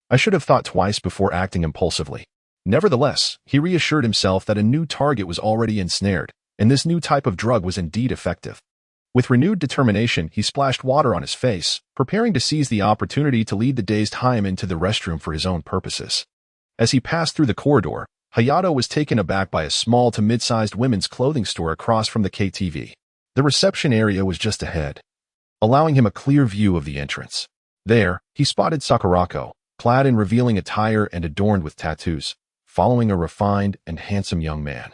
B: I should have thought twice before acting impulsively. Nevertheless, he reassured himself that a new target was already ensnared, and this new type of drug was indeed effective. With renewed determination, he splashed water on his face, preparing to seize the opportunity to lead the dazed Hyman to the restroom for his own purposes. As he passed through the corridor, Hayato was taken aback by a small to mid-sized women's clothing store across from the KTV. The reception area was just ahead, allowing him a clear view of the entrance. There, he spotted Sakurako, clad in revealing attire and adorned with tattoos, following a refined and handsome young man,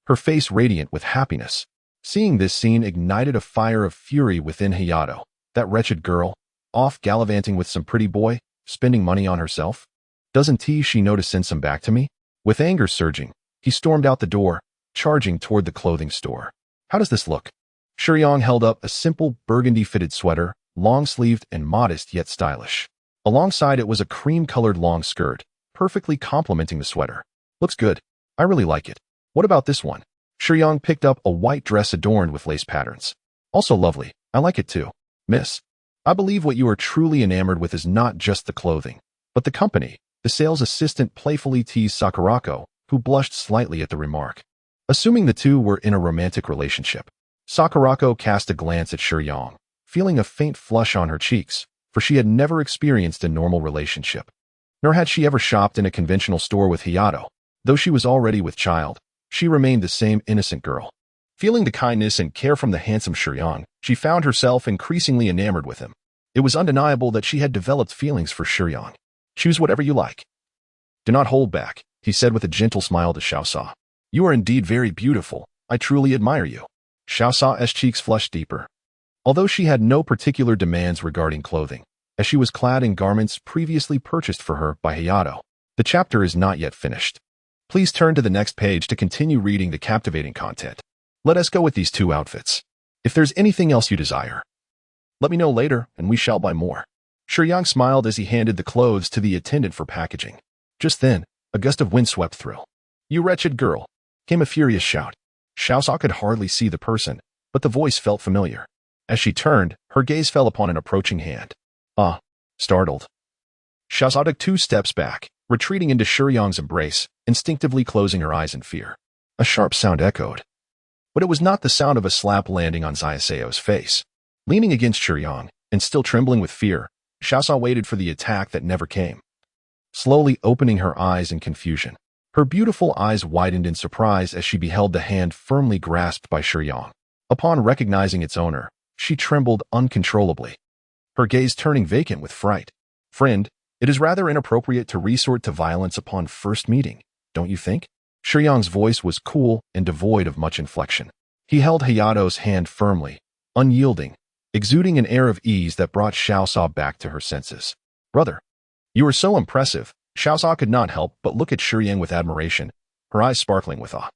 B: her face radiant with happiness. Seeing this scene ignited a fire of fury within Hayato. That wretched girl, off gallivanting with some pretty boy, spending money on herself. Doesn't she know to send some back to me? With anger surging, he stormed out the door, charging toward the clothing store. How does this look? Shiyang held up a simple burgundy-fitted sweater, long-sleeved and modest yet stylish. Alongside it was a cream-colored long skirt, perfectly complementing the sweater. Looks good. I really like it. What about this one? Shiyang picked up a white dress adorned with lace patterns. Also lovely. I like it too. Miss, I believe what you are truly enamored with is not just the clothing, but the company. The sales assistant playfully teased Sakurako, who blushed slightly at the remark. Assuming the two were in a romantic relationship, Sakurako cast a glance at Shiyang, feeling a faint flush on her cheeks, for she had never experienced a normal relationship. Nor had she ever shopped in a conventional store with Hayato. Though she was already with child, she remained the same innocent girl. Feeling the kindness and care from the handsome Shiyang, she found herself increasingly enamored with him. It was undeniable that she had developed feelings for Shiyang. Choose whatever you like. Do not hold back, he said with a gentle smile to Xiaosha. You are indeed very beautiful. I truly admire you. Xiaosha's cheeks flushed deeper. Although she had no particular demands regarding clothing, as she was clad in garments previously purchased for her by Hayato, the chapter is not yet finished. Please turn to the next page to continue reading the captivating content. Let us go with these two outfits. If there's anything else you desire, let me know later and we shall buy more. Shiyang smiled as he handed the clothes to the attendant for packaging. Just then, a gust of wind swept through. You wretched girl! Came a furious shout. Xiaosha could hardly see the person, but the voice felt familiar. As she turned, her gaze fell upon an approaching hand. Startled. Xiaosha took 2 steps back, retreating into Shiyang's embrace, instinctively closing her eyes in fear. A sharp sound echoed. But it was not the sound of a slap landing on Xiaoseo's face. Leaning against Shiyang, and still trembling with fear, Xiaosha waited for the attack that never came. Slowly opening her eyes in confusion, her beautiful eyes widened in surprise as she beheld the hand firmly grasped by Shiyang. Upon recognizing its owner, she trembled uncontrollably, her gaze turning vacant with fright. Friend, it is rather inappropriate to resort to violence upon first meeting, don't you think? Shiyang's voice was cool and devoid of much inflection. He held Hayato's hand firmly, unyielding, exuding an air of ease that brought Xiaosha back to her senses. Brother, you are so impressive. Xiaosha could not help but look at Shiyang with admiration, her eyes sparkling with awe.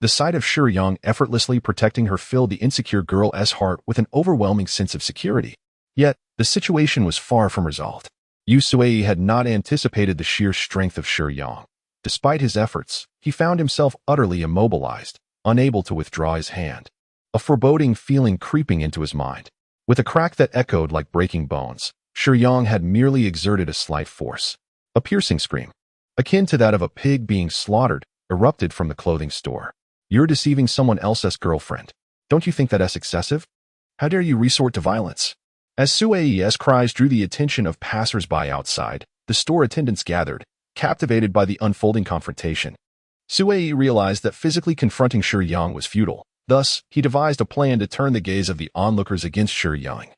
B: The sight of Shiyang effortlessly protecting her filled the insecure girl's heart with an overwhelming sense of security. Yet, the situation was far from resolved. Yu Sui had not anticipated the sheer strength of Shiyang. Despite his efforts, he found himself utterly immobilized, unable to withdraw his hand. A foreboding feeling creeping into his mind. With a crack that echoed like breaking bones, Shiyang had merely exerted a slight force. A piercing scream, akin to that of a pig being slaughtered, erupted from the clothing store. You're deceiving someone else's girlfriend. Don't you think that's excessive? How dare you resort to violence? As Sui's cries drew the attention of passers-by outside, the store attendants gathered, captivated by the unfolding confrontation. Sui realized that physically confronting Shiyang was futile. Thus, he devised a plan to turn the gaze of the onlookers against Shiyang.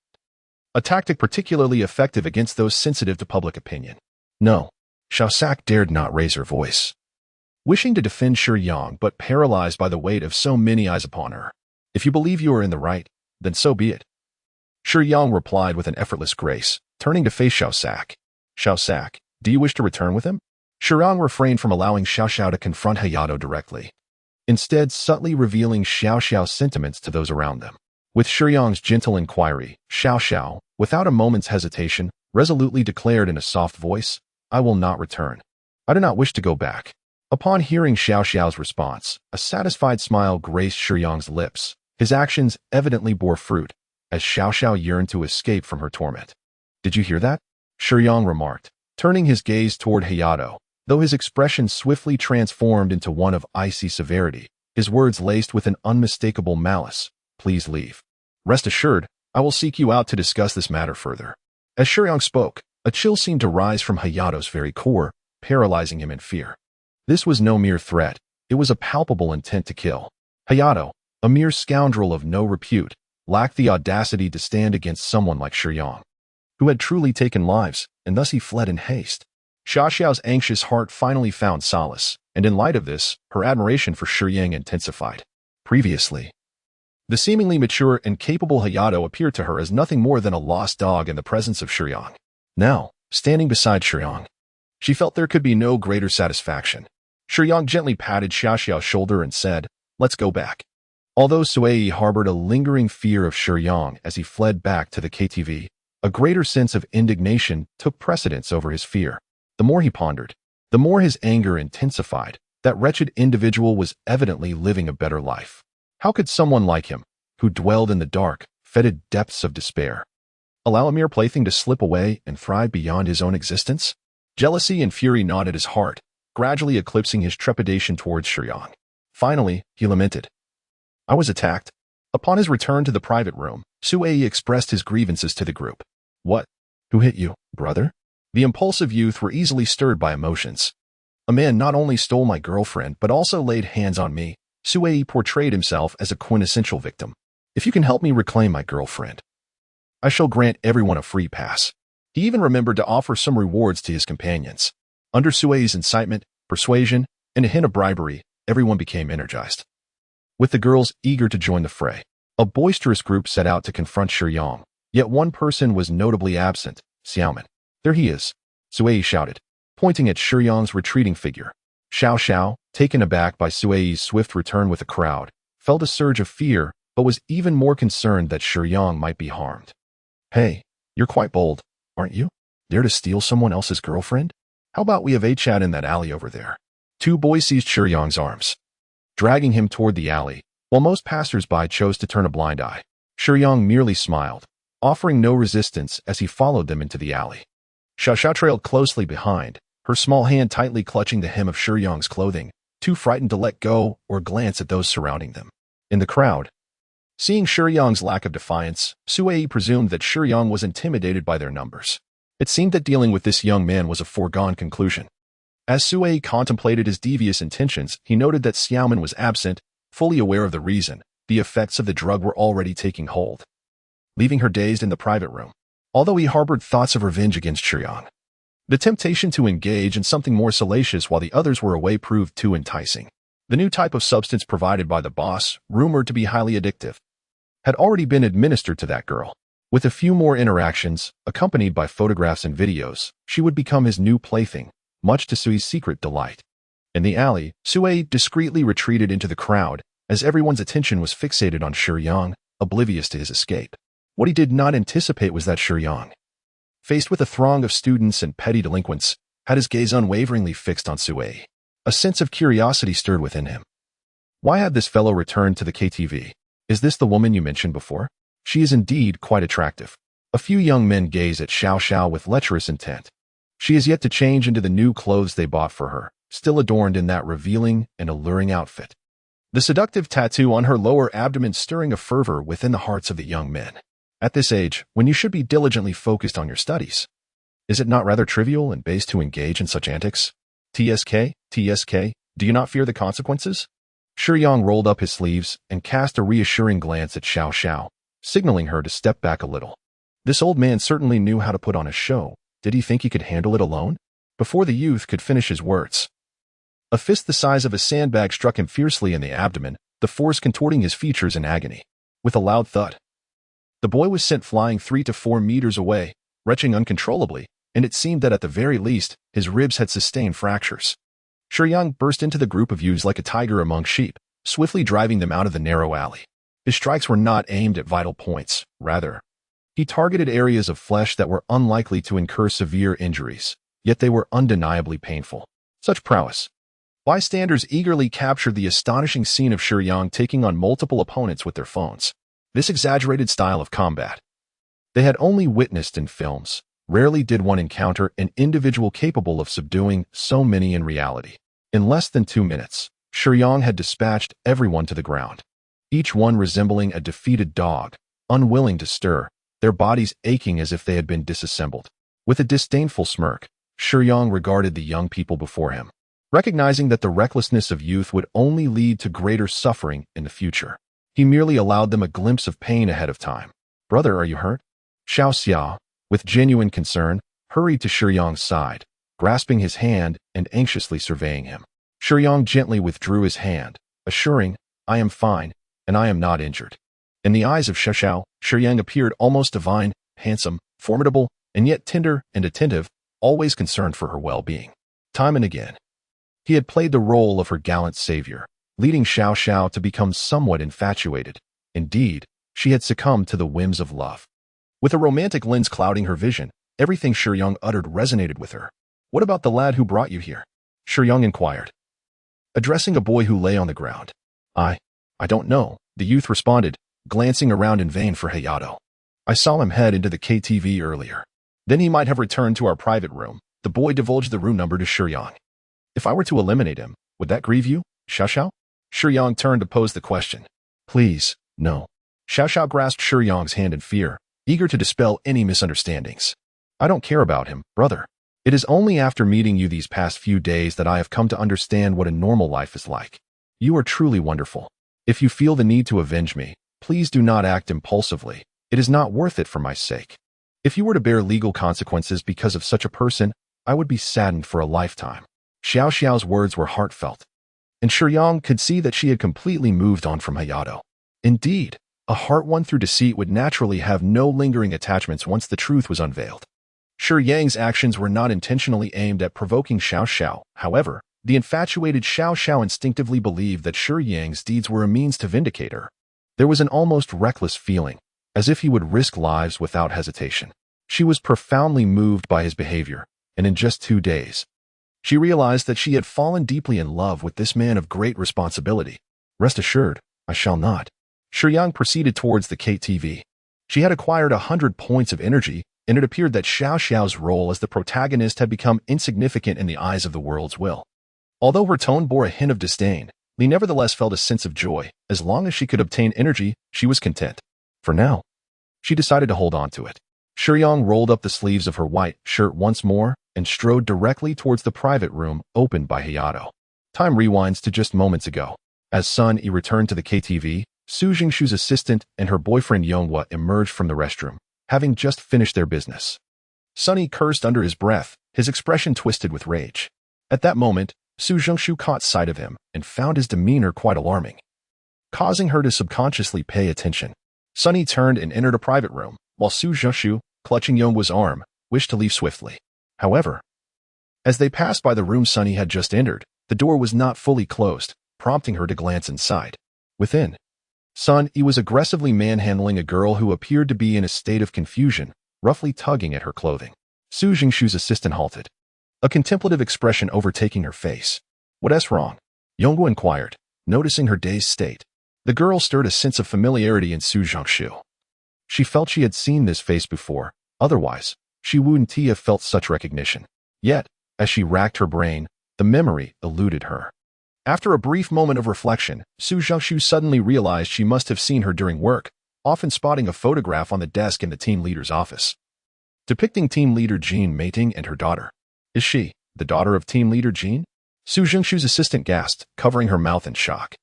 B: A tactic particularly effective against those sensitive to public opinion. No, Xiaosha dared not raise her voice. Wishing to defend Shiyang but paralyzed by the weight of so many eyes upon her. If you believe you are in the right, then so be it. Shiyang replied with an effortless grace, turning to face Xiaosha. Xiaosha, do you wish to return with him? Shiyang refrained from allowing Xiaosha to confront Hayato directly, instead subtly revealing Xiaosha's sentiments to those around them. With Shiyang's gentle inquiry, Xiaosha, without a moment's hesitation, resolutely declared in a soft voice, I will not return. I do not wish to go back. Upon hearing Xiaosha's response, a satisfied smile graced Shiyang's lips. His actions evidently bore fruit, as Xiaosha yearned to escape from her torment. Did you hear that? Shiyang remarked, turning his gaze toward Hayato. Though his expression swiftly transformed into one of icy severity, his words laced with an unmistakable malice. Please leave. Rest assured, I will seek you out to discuss this matter further. As Shiyang spoke, a chill seemed to rise from Hayato's very core, paralyzing him in fear. This was no mere threat, it was a palpable intent to kill. Hayato, a mere scoundrel of no repute, lacked the audacity to stand against someone like Shiyang, who had truly taken lives, and thus he fled in haste. Xiaosha's anxious heart finally found solace, and in light of this, her admiration for Shiyang intensified. Previously, the seemingly mature and capable Hayato appeared to her as nothing more than a lost dog in the presence of Shiyang. Now, standing beside Shiyang, She felt there could be no greater satisfaction. Shiyang gently patted Xiaoxiao's shoulder and said, "Let's go back." Although Sui harbored a lingering fear of Shiyang as he fled back to the KTV, a greater sense of indignation took precedence over his fear. The more he pondered, the more his anger intensified. That wretched individual was evidently living a better life. How could someone like him, who dwelled in the dark, fetid depths of despair, allow a mere plaything to slip away and thrive beyond his own existence? Jealousy and fury gnawed at his heart, gradually eclipsing his trepidation towards Shiyang. Finally, he lamented, "I was attacked." Upon his return to the private room, Sui expressed his grievances to the group. "What? Who hit you, brother?" The impulsive youth were easily stirred by emotions. "A man not only stole my girlfriend, but also laid hands on me." Sui portrayed himself as a quintessential victim. "If you can help me reclaim my girlfriend, I shall grant everyone a free pass." He even remembered to offer some rewards to his companions. Under Sui's incitement, persuasion, and a hint of bribery, everyone became energized. With the girls eager to join the fray, a boisterous group set out to confront Shiyang. Yet one person was notably absent, Xiaoman. "There he is," Sui shouted, pointing at Shiyang's retreating figure. Xiao Xiao, taken aback by Sui's swift return with the crowd, felt a surge of fear, but was even more concerned that Shiyang might be harmed. "Hey, you're quite bold, aren't you? Dare to steal someone else's girlfriend? How about we have a chat in that alley over there?" Two boys seized Shiyang's arms, dragging him toward the alley, while most passers-by chose to turn a blind eye. Shiyang merely smiled, offering no resistance as he followed them into the alley. Xiaoxiao trailed closely behind, her small hand tightly clutching the hem of Shiyang's clothing, too frightened to let go or glance at those surrounding them. In the crowd, seeing Shiyang's lack of defiance, Sui presumed that Shiyang was intimidated by their numbers. It seemed that dealing with this young man was a foregone conclusion. As Sui contemplated his devious intentions, he noted that Xiaoman was absent, fully aware of the reason. The effects of the drug were already taking hold, leaving her dazed in the private room. Although he harbored thoughts of revenge against Shiyang, the temptation to engage in something more salacious while the others were away proved too enticing. The new type of substance provided by the boss, rumored to be highly addictive, had already been administered to that girl. With a few more interactions, accompanied by photographs and videos, she would become his new plaything, much to Sui's secret delight. In the alley, Sui discreetly retreated into the crowd, as everyone's attention was fixated on Shiyang, oblivious to his escape. What he did not anticipate was that Shiyang, faced with a throng of students and petty delinquents, had his gaze unwaveringly fixed on Sui. A sense of curiosity stirred within him. Why had this fellow returned to the KTV? "Is this the woman you mentioned before? She is indeed quite attractive." A few young men gaze at Xiao Xiao with lecherous intent. She is yet to change into the new clothes they bought for her, still adorned in that revealing and alluring outfit. The seductive tattoo on her lower abdomen stirring a fervor within the hearts of the young men. At this age, when you should be diligently focused on your studies, is it not rather trivial and base to engage in such antics? TSK, do you not fear the consequences? Shiyang rolled up his sleeves and cast a reassuring glance at Xiao Xiao, signaling her to step back a little. This old man certainly knew how to put on a show. Did he think he could handle it alone? Before the youth could finish his words, a fist the size of a sandbag struck him fiercely in the abdomen, the force contorting his features in agony. With a loud thud, the boy was sent flying 3 to 4 meters away, retching uncontrollably, and it seemed that at the very least, his ribs had sustained fractures. Shiyang burst into the group of youths like a tiger among sheep, swiftly driving them out of the narrow alley. His strikes were not aimed at vital points. Rather, he targeted areas of flesh that were unlikely to incur severe injuries, yet they were undeniably painful. Such prowess. Bystanders eagerly captured the astonishing scene of Shiyang taking on multiple opponents with their phones. This exaggerated style of combat they had only witnessed in films. Rarely did one encounter an individual capable of subduing so many in reality. In less than 2 minutes, Shiyang had dispatched everyone to the ground, each one resembling a defeated dog, unwilling to stir, their bodies aching as if they had been disassembled. With a disdainful smirk, Shiyang regarded the young people before him, recognizing that the recklessness of youth would only lead to greater suffering in the future. He merely allowed them a glimpse of pain ahead of time. "Brother, are you hurt?" Xiao Xia, with genuine concern, hurried to Shiyang's side, grasping his hand and anxiously surveying him. Shiyang gently withdrew his hand, assuring, "I am fine, and I am not injured." In the eyes of Xiao, Shiyang appeared almost divine, handsome, formidable, and yet tender and attentive, always concerned for her well-being. Time and again, he had played the role of her gallant savior, leading Xiao Xiao to become somewhat infatuated. Indeed, she had succumbed to the whims of love. With a romantic lens clouding her vision, everything Shiyang uttered resonated with her. What about the lad who brought you here? Shiyang inquired, addressing a boy who lay on the ground. I don't know, the youth responded, glancing around in vain for Hayato. I saw him head into the KTV earlier. Then he might have returned to our private room. The boy divulged the room number to Shiyang. If I were to eliminate him, would that grieve you, Xiao Xiao? Shiyang turned to pose the question. Please, no. Xiao Xiao grasped Shiyang's hand in fear, eager to dispel any misunderstandings. I don't care about him, brother. It is only after meeting you these past few days that I have come to understand what a normal life is like. You are truly wonderful. If you feel the need to avenge me, please do not act impulsively. It is not worth it for my sake. If you were to bear legal consequences because of such a person, I would be saddened for a lifetime. Xiao Xiao's words were heartfelt, and Shiyang could see that she had completely moved on from Hayato. Indeed, a heart won through deceit would naturally have no lingering attachments once the truth was unveiled. Shiyang's actions were not intentionally aimed at provoking Xiao Xiao. However, the infatuated Xiao Xiao instinctively believed that Shiyang's deeds were a means to vindicate her. There was an almost reckless feeling, as if he would risk lives without hesitation. She was profoundly moved by his behavior, and in just 2 days, she realized that she had fallen deeply in love with this man of great responsibility. Rest assured, I shall not. Shiyang proceeded towards the KTV. She had acquired 100 points of energy, and it appeared that Xiao Xiao's role as the protagonist had become insignificant in the eyes of the world's will. Although her tone bore a hint of disdain, Li nevertheless felt a sense of joy. As long as she could obtain energy, she was content. For now, she decided to hold on to it. Shiyang rolled up the sleeves of her white shirt once more and strode directly towards the private room opened by Hayato. Time rewinds to just moments ago. As Sun Yi returned to the KTV, Su Jingshu's assistant and her boyfriend Yonghua emerged from the restroom, having just finished their business. Sun Yi cursed under his breath, his expression twisted with rage. At that moment, Su Jingshu caught sight of him and found his demeanor quite alarming, causing her to subconsciously pay attention. Sun Yi turned and entered a private room, while Su Jingshu, clutching Yonghua's arm, wished to leave swiftly. However, as they passed by the room Sun Yi had just entered, the door was not fully closed, prompting her to glance inside. Within, Sun Yi was aggressively manhandling a girl who appeared to be in a state of confusion, roughly tugging at her clothing. Su Jingshu's assistant halted, a contemplative expression overtaking her face. What's wrong? Yonghua inquired, noticing her dazed state. The girl stirred a sense of familiarity in Su Jingshu. She felt she had seen this face before, otherwise, she wouldn't have felt such recognition. Yet, as she racked her brain, the memory eluded her. After a brief moment of reflection, Su Jingshu suddenly realized she must have seen her during work, often spotting a photograph on the desk in the team leader's office, depicting team leader Jean mating and her daughter. Is she the daughter of team leader Jean? Su Jingshu's assistant gasped, covering her mouth in shock.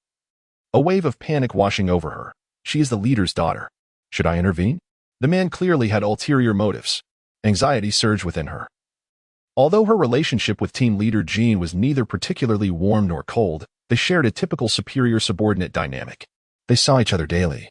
B: A wave of panic washing over her. She is the leader's daughter. Should I intervene? The man clearly had ulterior motives. Anxiety surged within her. Although her relationship with team leader Jean was neither particularly warm nor cold, they shared a typical superior-subordinate dynamic. They saw each other daily,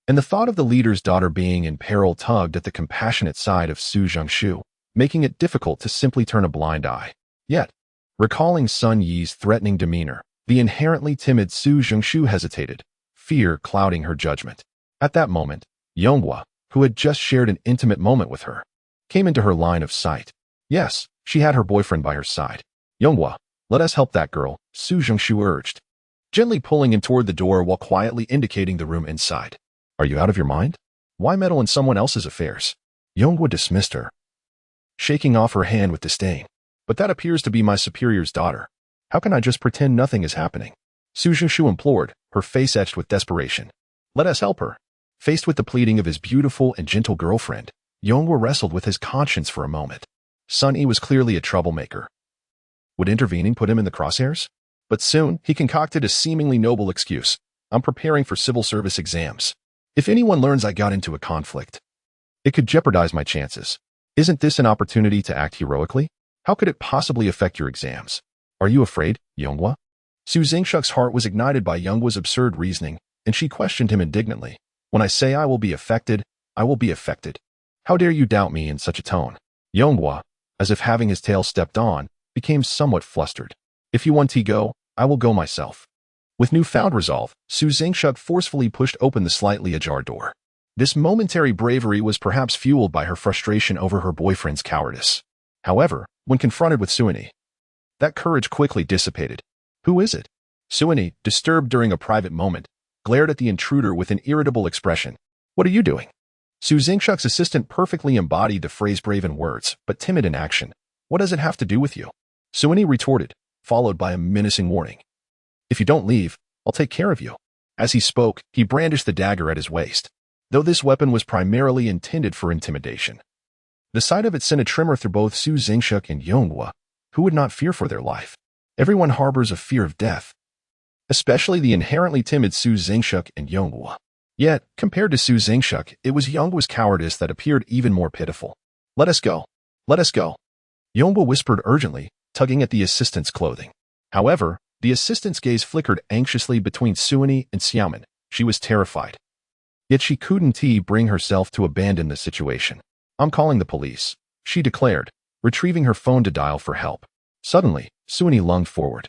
B: and the thought of the leader's daughter being in peril tugged at the compassionate side of Su Jingshu, making it difficult to simply turn a blind eye. Yet, recalling Sun Yi's threatening demeanor, the inherently timid Su Jingshu hesitated, fear clouding her judgment. At that moment, Yonghua, who had just shared an intimate moment with her, came into her line of sight. Yes, she had her boyfriend by her side. Yonghua, let us help that girl, Su Jingshu urged, gently pulling him toward the door while quietly indicating the room inside. Are you out of your mind? Why meddle in someone else's affairs? Yonghua dismissed her, shaking off her hand with disdain. But that appears to be my superior's daughter. How can I just pretend nothing is happening? Su Jingshu implored, her face etched with desperation. Let us help her. Faced with the pleading of his beautiful and gentle girlfriend, Yonghua wrestled with his conscience for a moment. Sun Yi was clearly a troublemaker. Would intervening put him in the crosshairs? But soon, he concocted a seemingly noble excuse. I'm preparing for civil service exams. If anyone learns I got into a conflict, it could jeopardize my chances. Isn't this an opportunity to act heroically? How could it possibly affect your exams? Are you afraid, Yonghua? Su Zingshuk's heart was ignited by Yonghua's absurd reasoning, and she questioned him indignantly. When I say I will be affected, I will be affected. How dare you doubt me in such a tone? Yonghua, as if having his tail stepped on, became somewhat flustered. If you want to go, I will go myself. With newfound resolve, Su Zingshuk forcefully pushed open the slightly ajar door. This momentary bravery was perhaps fueled by her frustration over her boyfriend's cowardice. However, when confronted with Suini, that courage quickly dissipated. Who is it? Suini, disturbed during a private moment, glared at the intruder with an irritable expression. What are you doing? Su Zingshuk's assistant perfectly embodied the phrase brave in words, but timid in action. What does it have to do with you? Suini retorted, followed by a menacing warning. If you don't leave, I'll take care of you. As he spoke, he brandished the dagger at his waist, though this weapon was primarily intended for intimidation. The sight of it sent a tremor through both Su Zingshuk and Yonghua, who would not fear for their life. Everyone harbors a fear of death, especially the inherently timid Su Zingshuk and Yonghua. Yet, compared to Su Zingshuk, it was Yonghua's cowardice that appeared even more pitiful. Let us go. Let us go. Yonghua whispered urgently, tugging at the assistant's clothing. However, the assistant's gaze flickered anxiously between Suini and Xiaoman. She was terrified. Yet she couldn't bring herself to abandon the situation. I'm calling the police, she declared, retrieving her phone to dial for help. Suddenly, Suini lunged forward,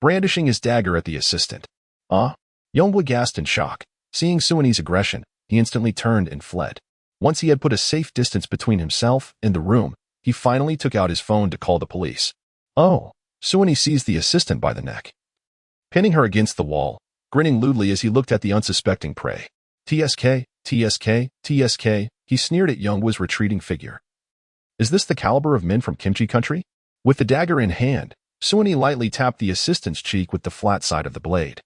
B: brandishing his dagger at the assistant. Yonghua gasped in shock. Seeing Suini's aggression, he instantly turned and fled. Once he had put a safe distance between himself and the room, he finally took out his phone to call the police. Suini seized the assistant by the neck, pinning her against the wall, grinning lewdly as he looked at the unsuspecting prey. TSK, TSK, TSK, he sneered at Yonghua's retreating figure. Is this the caliber of men from Kimchi country? With the dagger in hand, Suini lightly tapped the assistant's cheek with the flat side of the blade.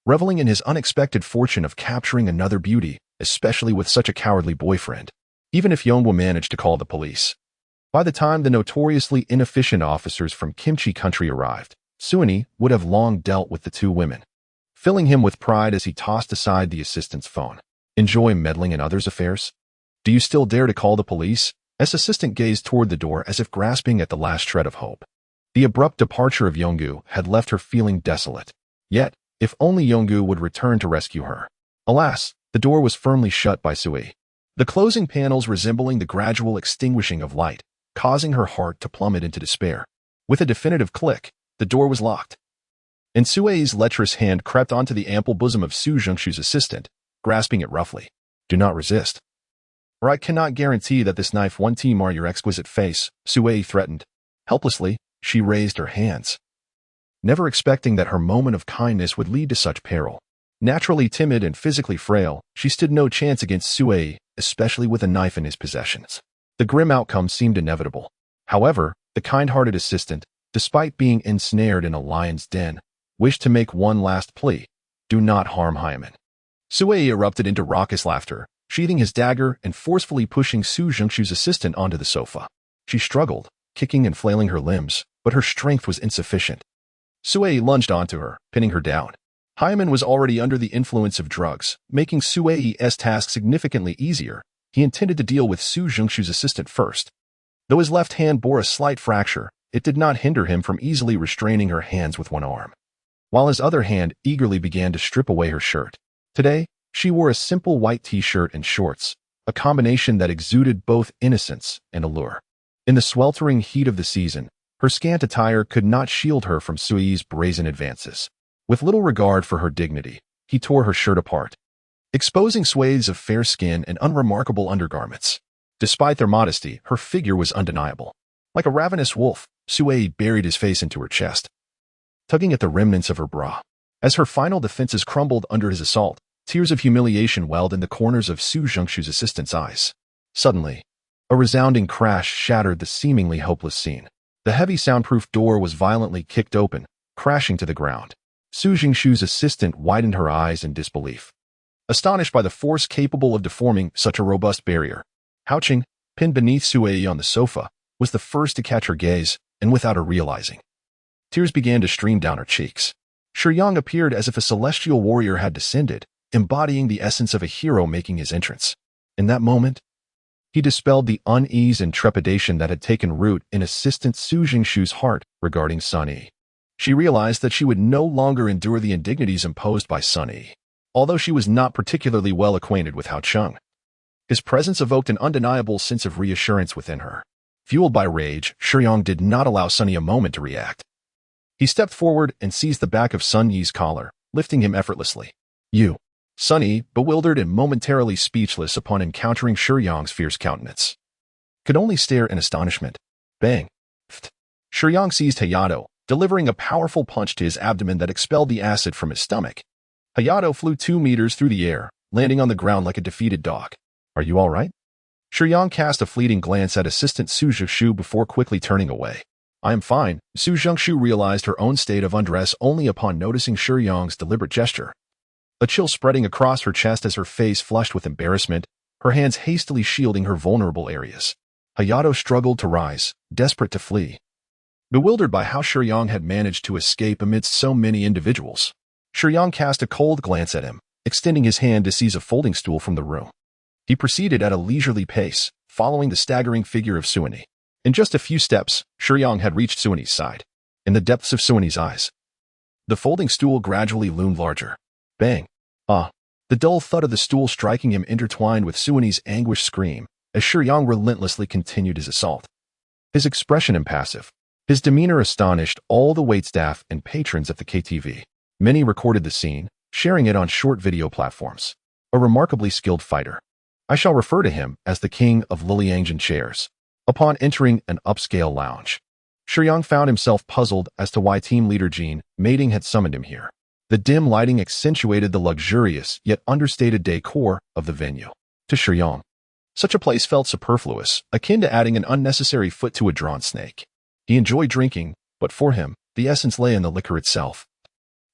B: Reveling in his unexpected fortune of capturing another beauty, especially with such a cowardly boyfriend, even if Yonghua managed to call the police. By the time the notoriously inefficient officers from Kimchi country arrived, Suini would have long dealt with the two women, filling him with pride as he tossed aside the assistant's phone. Enjoy meddling in others' affairs? Do you still dare to call the police? As assistant gazed toward the door as if grasping at the last shred of hope. The abrupt departure of Yonghua had left her feeling desolate. Yet, if only Yonghua would return to rescue her. Alas, the door was firmly shut by Sui. The closing panels resembling the gradual extinguishing of light, causing her heart to plummet into despair. With a definitive click, the door was locked. And Sui's lecherous hand crept onto the ample bosom of Su Zhengshu's assistant, grasping it roughly. Do not resist, or I cannot guarantee that this knife won't mar your exquisite face, Sui threatened. Helplessly, she raised her hands, never expecting that her moment of kindness would lead to such peril. Naturally timid and physically frail, she stood no chance against Sui, especially with a knife in his possessions. The grim outcome seemed inevitable. However, the kind-hearted assistant, despite being ensnared in a lion's den, wished to make one last plea. Do not harm Hyman. Sui erupted into raucous laughter, sheathing his dagger and forcefully pushing Su Zhengshu's assistant onto the sofa. She struggled, kicking and flailing her limbs, but her strength was insufficient. Sui lunged onto her, pinning her down. Hyman was already under the influence of drugs, making Sui's task significantly easier. He intended to deal with Su Zhengshu's assistant first. Though his left hand bore a slight fracture, it did not hinder him from easily restraining her hands with one arm, while his other hand eagerly began to strip away her shirt. Today, she wore a simple white t-shirt and shorts, a combination that exuded both innocence and allure. In the sweltering heat of the season, her scant attire could not shield her from Sui's brazen advances. With little regard for her dignity, he tore her shirt apart, exposing swathes of fair skin and unremarkable undergarments. Despite their modesty, her figure was undeniable. Like a ravenous wolf, Sui buried his face into her chest, tugging at the remnants of her bra. As her final defenses crumbled under his assault, tears of humiliation welled in the corners of Su Zhengshu's assistant's eyes. Suddenly, a resounding crash shattered the seemingly hopeless scene. The heavy soundproof door was violently kicked open, crashing to the ground. Su Zhengshu's assistant widened her eyes in disbelief, astonished by the force capable of deforming such a robust barrier. Hao Qing, pinned beneath Sui on the sofa, was the first to catch her gaze, and without her realizing, tears began to stream down her cheeks. Shiyang appeared as if a celestial warrior had descended, embodying the essence of a hero making his entrance. In that moment, he dispelled the unease and trepidation that had taken root in Assistant Su Zhengshu's heart regarding Sun Yi. She realized that she would no longer endure the indignities imposed by Sun Yi. Although she was not particularly well acquainted with Hao Qing, his presence evoked an undeniable sense of reassurance within her. Fueled by rage, Shiyang did not allow Sunny a moment to react. He stepped forward and seized the back of Sun Yi's collar, lifting him effortlessly. You. Sunny, bewildered and momentarily speechless upon encountering Shiyang's fierce countenance, could only stare in astonishment. Bang. Shiyang seized Hayato, delivering a powerful punch to his abdomen that expelled the acid from his stomach. Hayato flew 2 meters through the air, landing on the ground like a defeated dog. Are you all right? Shiyang cast a fleeting glance at assistant Su Zhexu before quickly turning away. I am fine. Su Zhexu realized her own state of undress only upon noticing Shiyang's deliberate gesture. A chill spreading across her chest as her face flushed with embarrassment, her hands hastily shielding her vulnerable areas. Hayato struggled to rise, desperate to flee. Bewildered by how Shiyang had managed to escape amidst so many individuals, Shiyang cast a cold glance at him, extending his hand to seize a folding stool from the room. He proceeded at a leisurely pace, following the staggering figure of Suini. In just a few steps, Shiyang had reached Suini's side. In the depths of Suini's eyes, the folding stool gradually loomed larger. Bang. The dull thud of the stool striking him intertwined with Suini's anguished scream as Shiyang relentlessly continued his assault. His expression impassive, his demeanor astonished all the waitstaff and patrons at the KTV. Many recorded the scene, sharing it on short video platforms. A remarkably skilled fighter. I shall refer to him as the king of Liliangyan chairs. Upon entering an upscale lounge, Shiyang found himself puzzled as to why team leader Jean Mating had summoned him here. The dim lighting accentuated the luxurious yet understated decor of the venue. To Shiyang, such a place felt superfluous, akin to adding an unnecessary foot to a drawn snake. He enjoyed drinking, but for him, the essence lay in the liquor itself.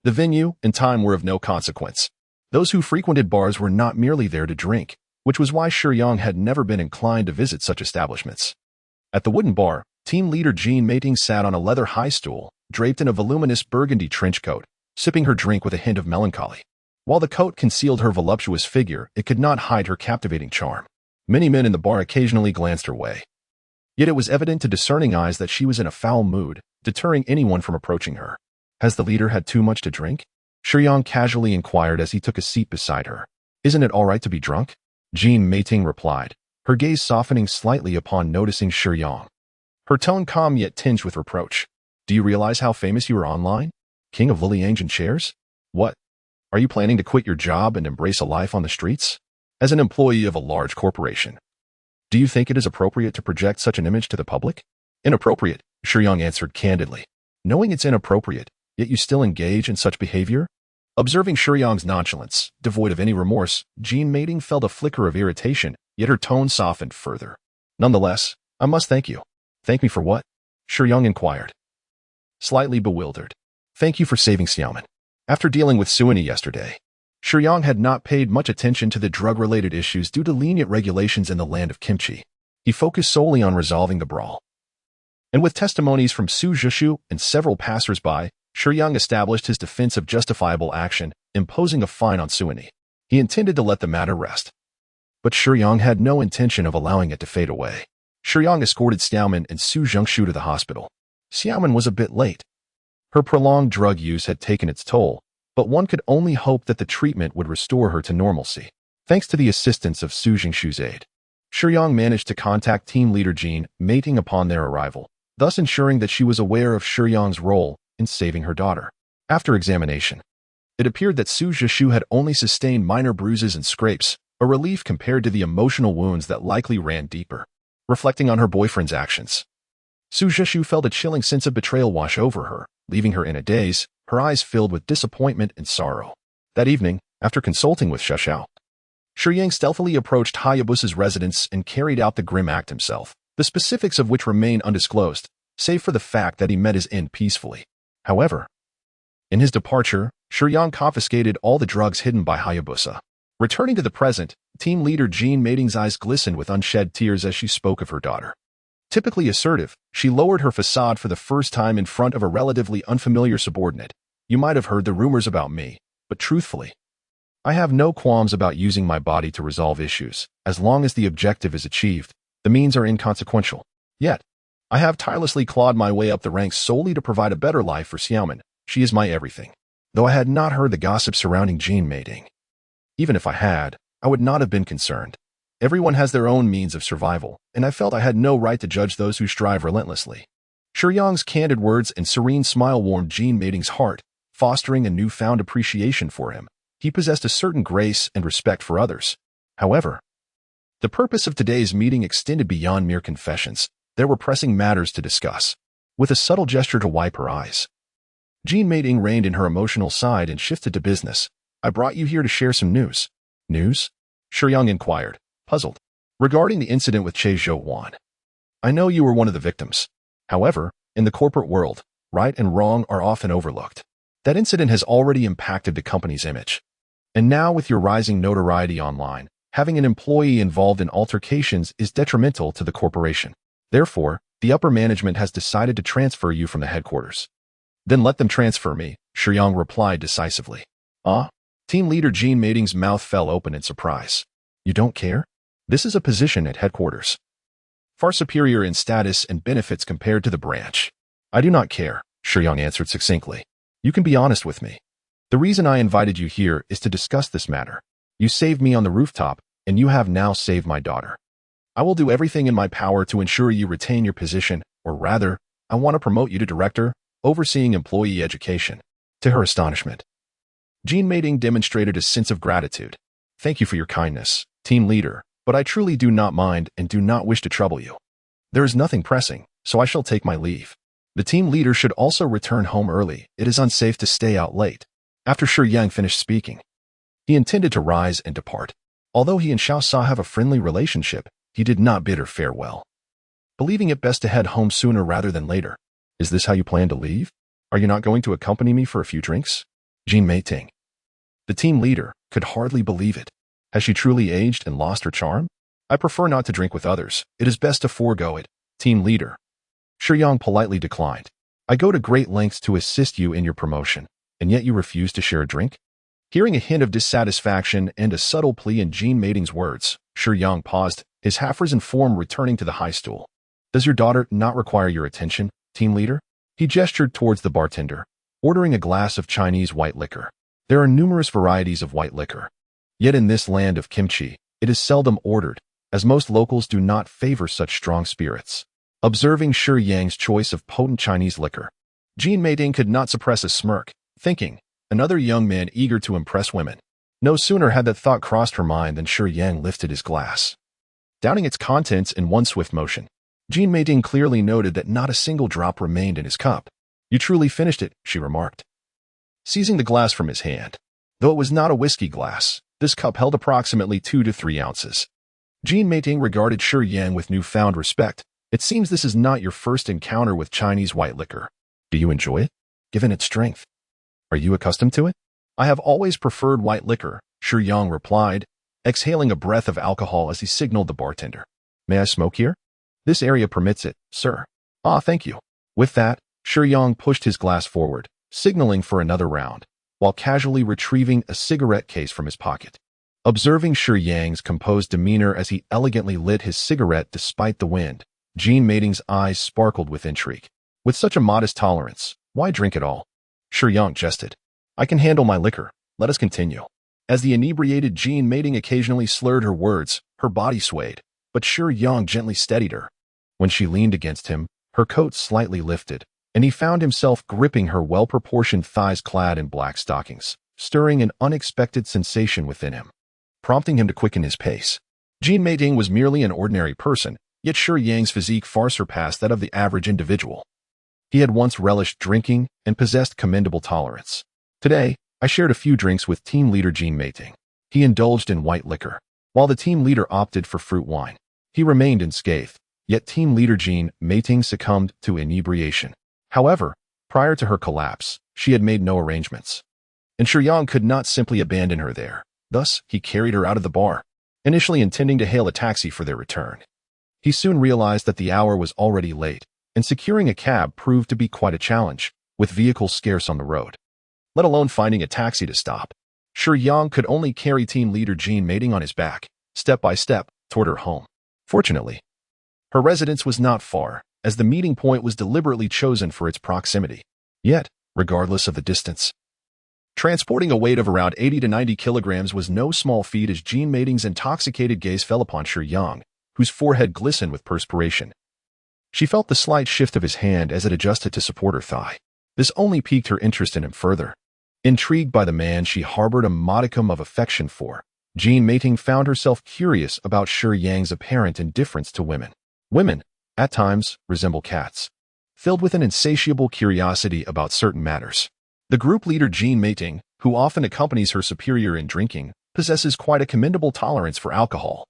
B: The venue and time were of no consequence. Those who frequented bars were not merely there to drink, which was why Shiyang had never been inclined to visit such establishments. At the wooden bar, team leader Jean Mating sat on a leather high stool, draped in a voluminous burgundy trench coat, sipping her drink with a hint of melancholy. While the coat concealed her voluptuous figure, it could not hide her captivating charm. Many men in the bar occasionally glanced her way. Yet it was evident to discerning eyes that she was in a foul mood, deterring anyone from approaching her. Has the leader had too much to drink? Shiyang casually inquired as he took a seat beside her. Isn't it all right to be drunk? Jean Mating replied, her gaze softening slightly upon noticing Shiyang. Her tone calm yet tinged with reproach. Do you realize how famous you are online? King of Liliangyan chairs? What? Are you planning to quit your job and embrace a life on the streets? As an employee of a large corporation, do you think it is appropriate to project such an image to the public? Inappropriate, Shiyang answered candidly. Knowing it's inappropriate, yet you still engage in such behavior? Observing Shiyang's nonchalance, devoid of any remorse, Jean Mating felt a flicker of irritation, yet her tone softened further. Nonetheless, I must thank you. Thank me for what? Shiyang inquired, slightly bewildered. Thank you for saving Xiaoman. After dealing with Suini yesterday, Shiyang had not paid much attention to the drug-related issues due to lenient regulations in the land of kimchi. He focused solely on resolving the brawl. And with testimonies from Su Zhexu and several passers-by, Shiyang established his defense of justifiable action, imposing a fine on Suini. He intended to let the matter rest. But Shiyang had no intention of allowing it to fade away. Shiyang escorted Xiaoman and Su Zhexu to the hospital. Xiaoman was a bit late. Her prolonged drug use had taken its toll, but one could only hope that the treatment would restore her to normalcy. Thanks to the assistance of Su Zhengxu's aide, Shiyang managed to contact team leader Jean Mating upon their arrival, thus ensuring that she was aware of Shiyang's role in saving her daughter. After examination, it appeared that Su Zhexu had only sustained minor bruises and scrapes, a relief compared to the emotional wounds that likely ran deeper. Reflecting on her boyfriend's actions, Su Zhexu felt a chilling sense of betrayal wash over her, leaving her in a daze, her eyes filled with disappointment and sorrow. That evening, after consulting with Xiao, Shiyang stealthily approached Hayabusa's residence and carried out the grim act himself, the specifics of which remain undisclosed, save for the fact that he met his end peacefully. However, in his departure, Shiyang confiscated all the drugs hidden by Hayabusa. Returning to the present, team leader Jean Mating's eyes glistened with unshed tears as she spoke of her daughter. Typically assertive, she lowered her facade for the first time in front of a relatively unfamiliar subordinate. You might have heard the rumors about me, but truthfully, I have no qualms about using my body to resolve issues, as long as the objective is achieved. The means are inconsequential. Yet, I have tirelessly clawed my way up the ranks solely to provide a better life for Xiaoman. She is my everything. Though I had not heard the gossip surrounding Jean Mating. Even if I had, I would not have been concerned. Everyone has their own means of survival, and I felt I had no right to judge those who strive relentlessly. Shiyang's candid words and serene smile warmed Jianbing's heart, fostering a newfound appreciation for him. He possessed a certain grace and respect for others. However, the purpose of today's meeting extended beyond mere confessions. There were pressing matters to discuss. With a subtle gesture to wipe her eyes, Jianbing reined in her emotional side and shifted to business. I brought you here to share some news. News? Shiyang inquired, puzzled. Regarding the incident with Che Zhouwan. I know you were one of the victims. However, in the corporate world, right and wrong are often overlooked. That incident has already impacted the company's image. And now with your rising notoriety online, having an employee involved in altercations is detrimental to the corporation. Therefore, the upper management has decided to transfer you from the headquarters. Then let them transfer me, Shiyang replied decisively. Team leader Jianbing's mouth fell open in surprise. You don't care? This is a position at headquarters, far superior in status and benefits compared to the branch. I do not care, Shiyang answered succinctly. You can be honest with me. The reason I invited you here is to discuss this matter. You saved me on the rooftop, and you have now saved my daughter. I will do everything in my power to ensure you retain your position, or rather, I want to promote you to director, overseeing employee education. To her astonishment, Jianbing demonstrated a sense of gratitude. Thank you for your kindness, team leader, but I truly do not mind and do not wish to trouble you. There is nothing pressing, so I shall take my leave. The team leader should also return home early. It is unsafe to stay out late. After Shiyang finished speaking, he intended to rise and depart. Although he and Xiao Sa have a friendly relationship, he did not bid her farewell, believing it best to head home sooner rather than later. Is this how you plan to leave? Are you not going to accompany me for a few drinks? Jianbing, the team leader, could hardly believe it. Has she truly aged and lost her charm? I prefer not to drink with others. It is best to forego it, team leader. Shiyang politely declined. I go to great lengths to assist you in your promotion, and yet you refuse to share a drink? Hearing a hint of dissatisfaction and a subtle plea in Jianbing's words, Shiyang paused, his half-risen form returning to the high stool. Does your daughter not require your attention, team leader? He gestured towards the bartender, ordering a glass of Chinese white liquor. There are numerous varieties of white liquor. Yet in this land of kimchi, it is seldom ordered, as most locals do not favor such strong spirits. Observing Shiyang's choice of potent Chinese liquor, Jianbing could not suppress a smirk, thinking, another young man eager to impress women. No sooner had that thought crossed her mind than Shiyang lifted his glass, downing its contents in one swift motion. Jianbing clearly noted that not a single drop remained in his cup. You truly finished it, she remarked, seizing the glass from his hand. Though it was not a whiskey glass, this cup held approximately 2 to 3 ounces. Jianbing regarded Shiyang with newfound respect. It seems this is not your first encounter with Chinese white liquor. Do you enjoy it, given its strength? Are you accustomed to it? I have always preferred white liquor, Shiyang replied, exhaling a breath of alcohol as he signaled the bartender. May I smoke here? This area permits it, sir. Thank you. With that, Shiyang pushed his glass forward, signaling for another round, while casually retrieving a cigarette case from his pocket. Observing Shiyang's composed demeanor as he elegantly lit his cigarette despite the wind, Jianbing's eyes sparkled with intrigue. With such a modest tolerance, why drink at all? Shiyang jested. I can handle my liquor. Let us continue. As the inebriated Jianbing occasionally slurred her words, her body swayed, but Shiyang gently steadied her. When she leaned against him, her coat slightly lifted, and he found himself gripping her well-proportioned thighs clad in black stockings, stirring an unexpected sensation within him, prompting him to quicken his pace. Jianbing was merely an ordinary person, yet Shiyang's physique far surpassed that of the average individual. He had once relished drinking and possessed commendable tolerance. Today, I shared a few drinks with team leader Jianbing. He indulged in white liquor, while the team leader opted for fruit wine. He remained unscathed, yet team leader Jianbing succumbed to inebriation. However, prior to her collapse, she had made no arrangements, and Shiyang could not simply abandon her there. Thus, he carried her out of the bar, initially intending to hail a taxi for their return. He soon realized that the hour was already late, and securing a cab proved to be quite a challenge, with vehicles scarce on the road, let alone finding a taxi to stop. Shiyang could only carry team leader Jianbing on his back, step by step, toward her home. Fortunately, her residence was not far, as the meeting point was deliberately chosen for its proximity. Yet, regardless of the distance, Transporting a weight of around 80 to 90 kilograms was no small feat as Jean Mating's intoxicated gaze fell upon Shiyang, whose forehead glistened with perspiration. She felt the slight shift of his hand as it adjusted to support her thigh. This only piqued her interest in him further. Intrigued by the man she harbored a modicum of affection for, Jean Mating found herself curious about Shiyang's apparent indifference to women. Women, at times, resemble cats, filled with an insatiable curiosity about certain matters. The group leader Jean Mating, who often accompanies her superior in drinking, possesses quite a commendable tolerance for alcohol.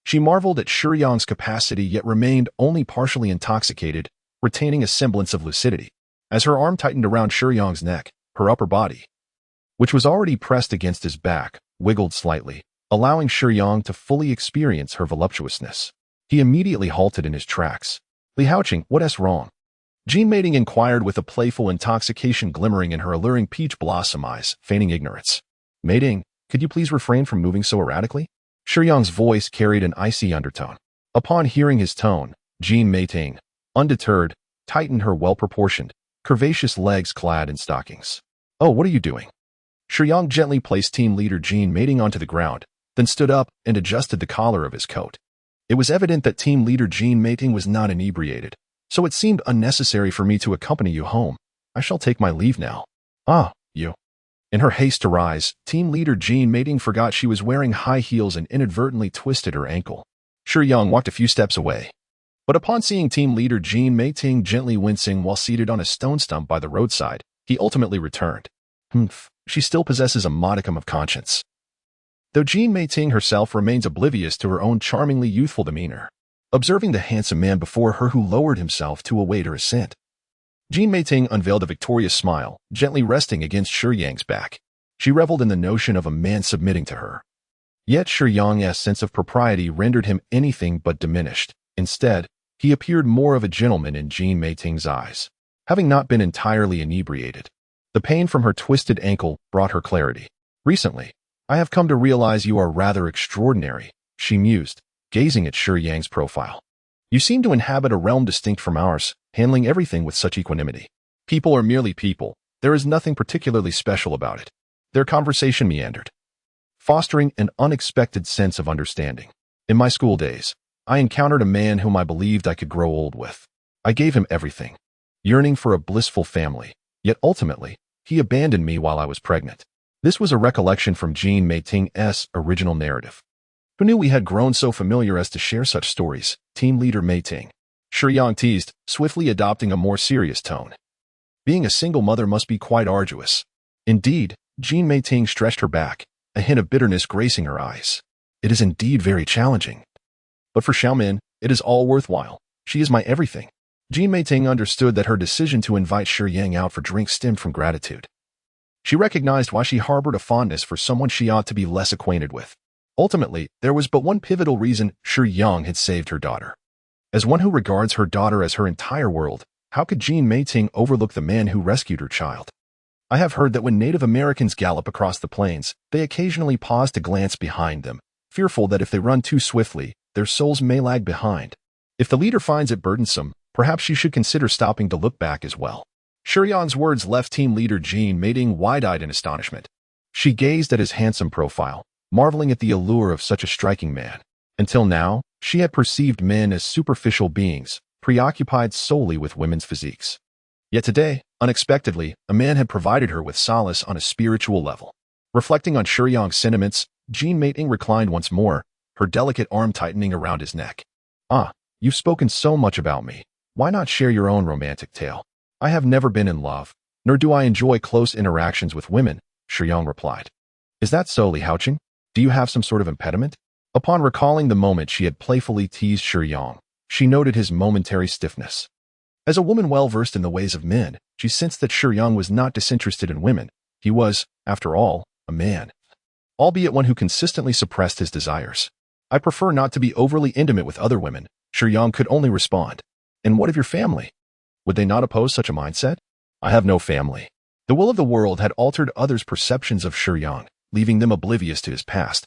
B: She marveled at Shiyang's capacity yet remained only partially intoxicated, retaining a semblance of lucidity. As her arm tightened around Shiyang's neck, her upper body, which was already pressed against his back, wiggled slightly, allowing Shiyang to fully experience her voluptuousness. He immediately halted in his tracks. "Li Haoqing, what's wrong?" Jean Mating inquired with a playful intoxication glimmering in her alluring peach blossom eyes, feigning ignorance. "Mating, could you please refrain from moving so erratically?" Shiyang's voice carried an icy undertone. Upon hearing his tone, Jean Mating, undeterred, tightened her well-proportioned, curvaceous legs clad in stockings. "Oh, what are you doing?" Shiyang gently placed team leader Jean Mating onto the ground, then stood up and adjusted the collar of his coat. It was evident that team leader Jean Mating was not inebriated, so it seemed unnecessary for me to accompany you home. I shall take my leave now. "Ah, you." In her haste to rise, team leader Jean Mating forgot she was wearing high heels and inadvertently twisted her ankle. Shiyang walked a few steps away. But upon seeing team leader Jean Mating gently wincing while seated on a stone stump by the roadside, he ultimately returned. She still possesses a modicum of conscience. Though Jean Mating herself remains oblivious to her own charmingly youthful demeanor, observing the handsome man before her who lowered himself to await her assent. Jean Mating unveiled a victorious smile, gently resting against Shiyang's back. She reveled in the notion of a man submitting to her. Yet Shiyang's sense of propriety rendered him anything but diminished. Instead, he appeared more of a gentleman in Jean Mating's eyes. Having not been entirely inebriated, the pain from her twisted ankle brought her clarity. "Recently, I have come to realize you are rather extraordinary," she mused, gazing at Shiyang's profile. "You seem to inhabit a realm distinct from ours, handling everything with such equanimity. People are merely people. There is nothing particularly special about it." Their conversation meandered, fostering an unexpected sense of understanding. "In my school days, I encountered a man whom I believed I could grow old with. I gave him everything, yearning for a blissful family, yet ultimately, he abandoned me while I was pregnant." This was a recollection from Jean Mating's original narrative. Who knew we had grown so familiar as to share such stories? Team leader Mating. Shiyang teased, swiftly adopting a more serious tone. Being a single mother must be quite arduous. Indeed, Jean Mating stretched her back, a hint of bitterness gracing her eyes. "It is indeed very challenging. But for Xiaomin, it is all worthwhile. She is my everything." Jean Mating understood that her decision to invite Shiyang out for drinks stemmed from gratitude. She recognized why she harbored a fondness for someone she ought to be less acquainted with. Ultimately, there was but one pivotal reason: Shiyang had saved her daughter. As one who regards her daughter as her entire world, how could Jean Mating overlook the man who rescued her child? "I have heard that when Native Americans gallop across the plains, they occasionally pause to glance behind them, fearful that if they run too swiftly, their souls may lag behind. If the leader finds it burdensome, perhaps she should consider stopping to look back as well." Shiyang's words left team leader Jean Mating wide-eyed in astonishment. She gazed at his handsome profile, marveling at the allure of such a striking man. Until now, she had perceived men as superficial beings, preoccupied solely with women's physiques. Yet today, unexpectedly, a man had provided her with solace on a spiritual level. Reflecting on Shiyang's sentiments, Jean Mating reclined once more, her delicate arm tightening around his neck. "Ah, you've spoken so much about me. Why not share your own romantic tale?" "I have never been in love, nor do I enjoy close interactions with women," Shiyang replied. "Is that so, Li Haoqing? Do you have some sort of impediment?" Upon recalling the moment she had playfully teased Shiyang, she noted his momentary stiffness. As a woman well-versed in the ways of men, she sensed that Shiyang was not disinterested in women. He was, after all, a man, albeit one who consistently suppressed his desires. "I prefer not to be overly intimate with other women," Shiyang could only respond. "And what of your family? Would they not oppose such a mindset?" "I have no family." The will of the world had altered others' perceptions of Shiyang, leaving them oblivious to his past,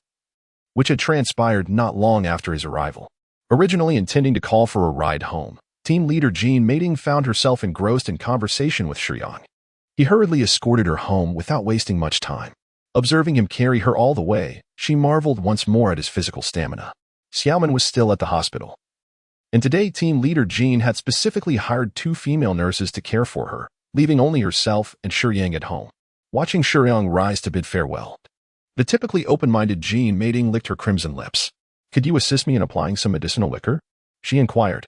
B: which had transpired not long after his arrival. Originally intending to call for a ride home, team leader Jean Mating found herself engrossed in conversation with Shiyang. He hurriedly escorted her home without wasting much time. Observing him carry her all the way, she marveled once more at his physical stamina. Xiaoman was still at the hospital. And today, team leader Jean had specifically hired 2 female nurses to care for her, leaving only herself and Shiyang at home. Watching Shiyang rise to bid farewell, the typically open-minded Jean Mating licked her crimson lips. "Could you assist me in applying some medicinal liquor?" she inquired,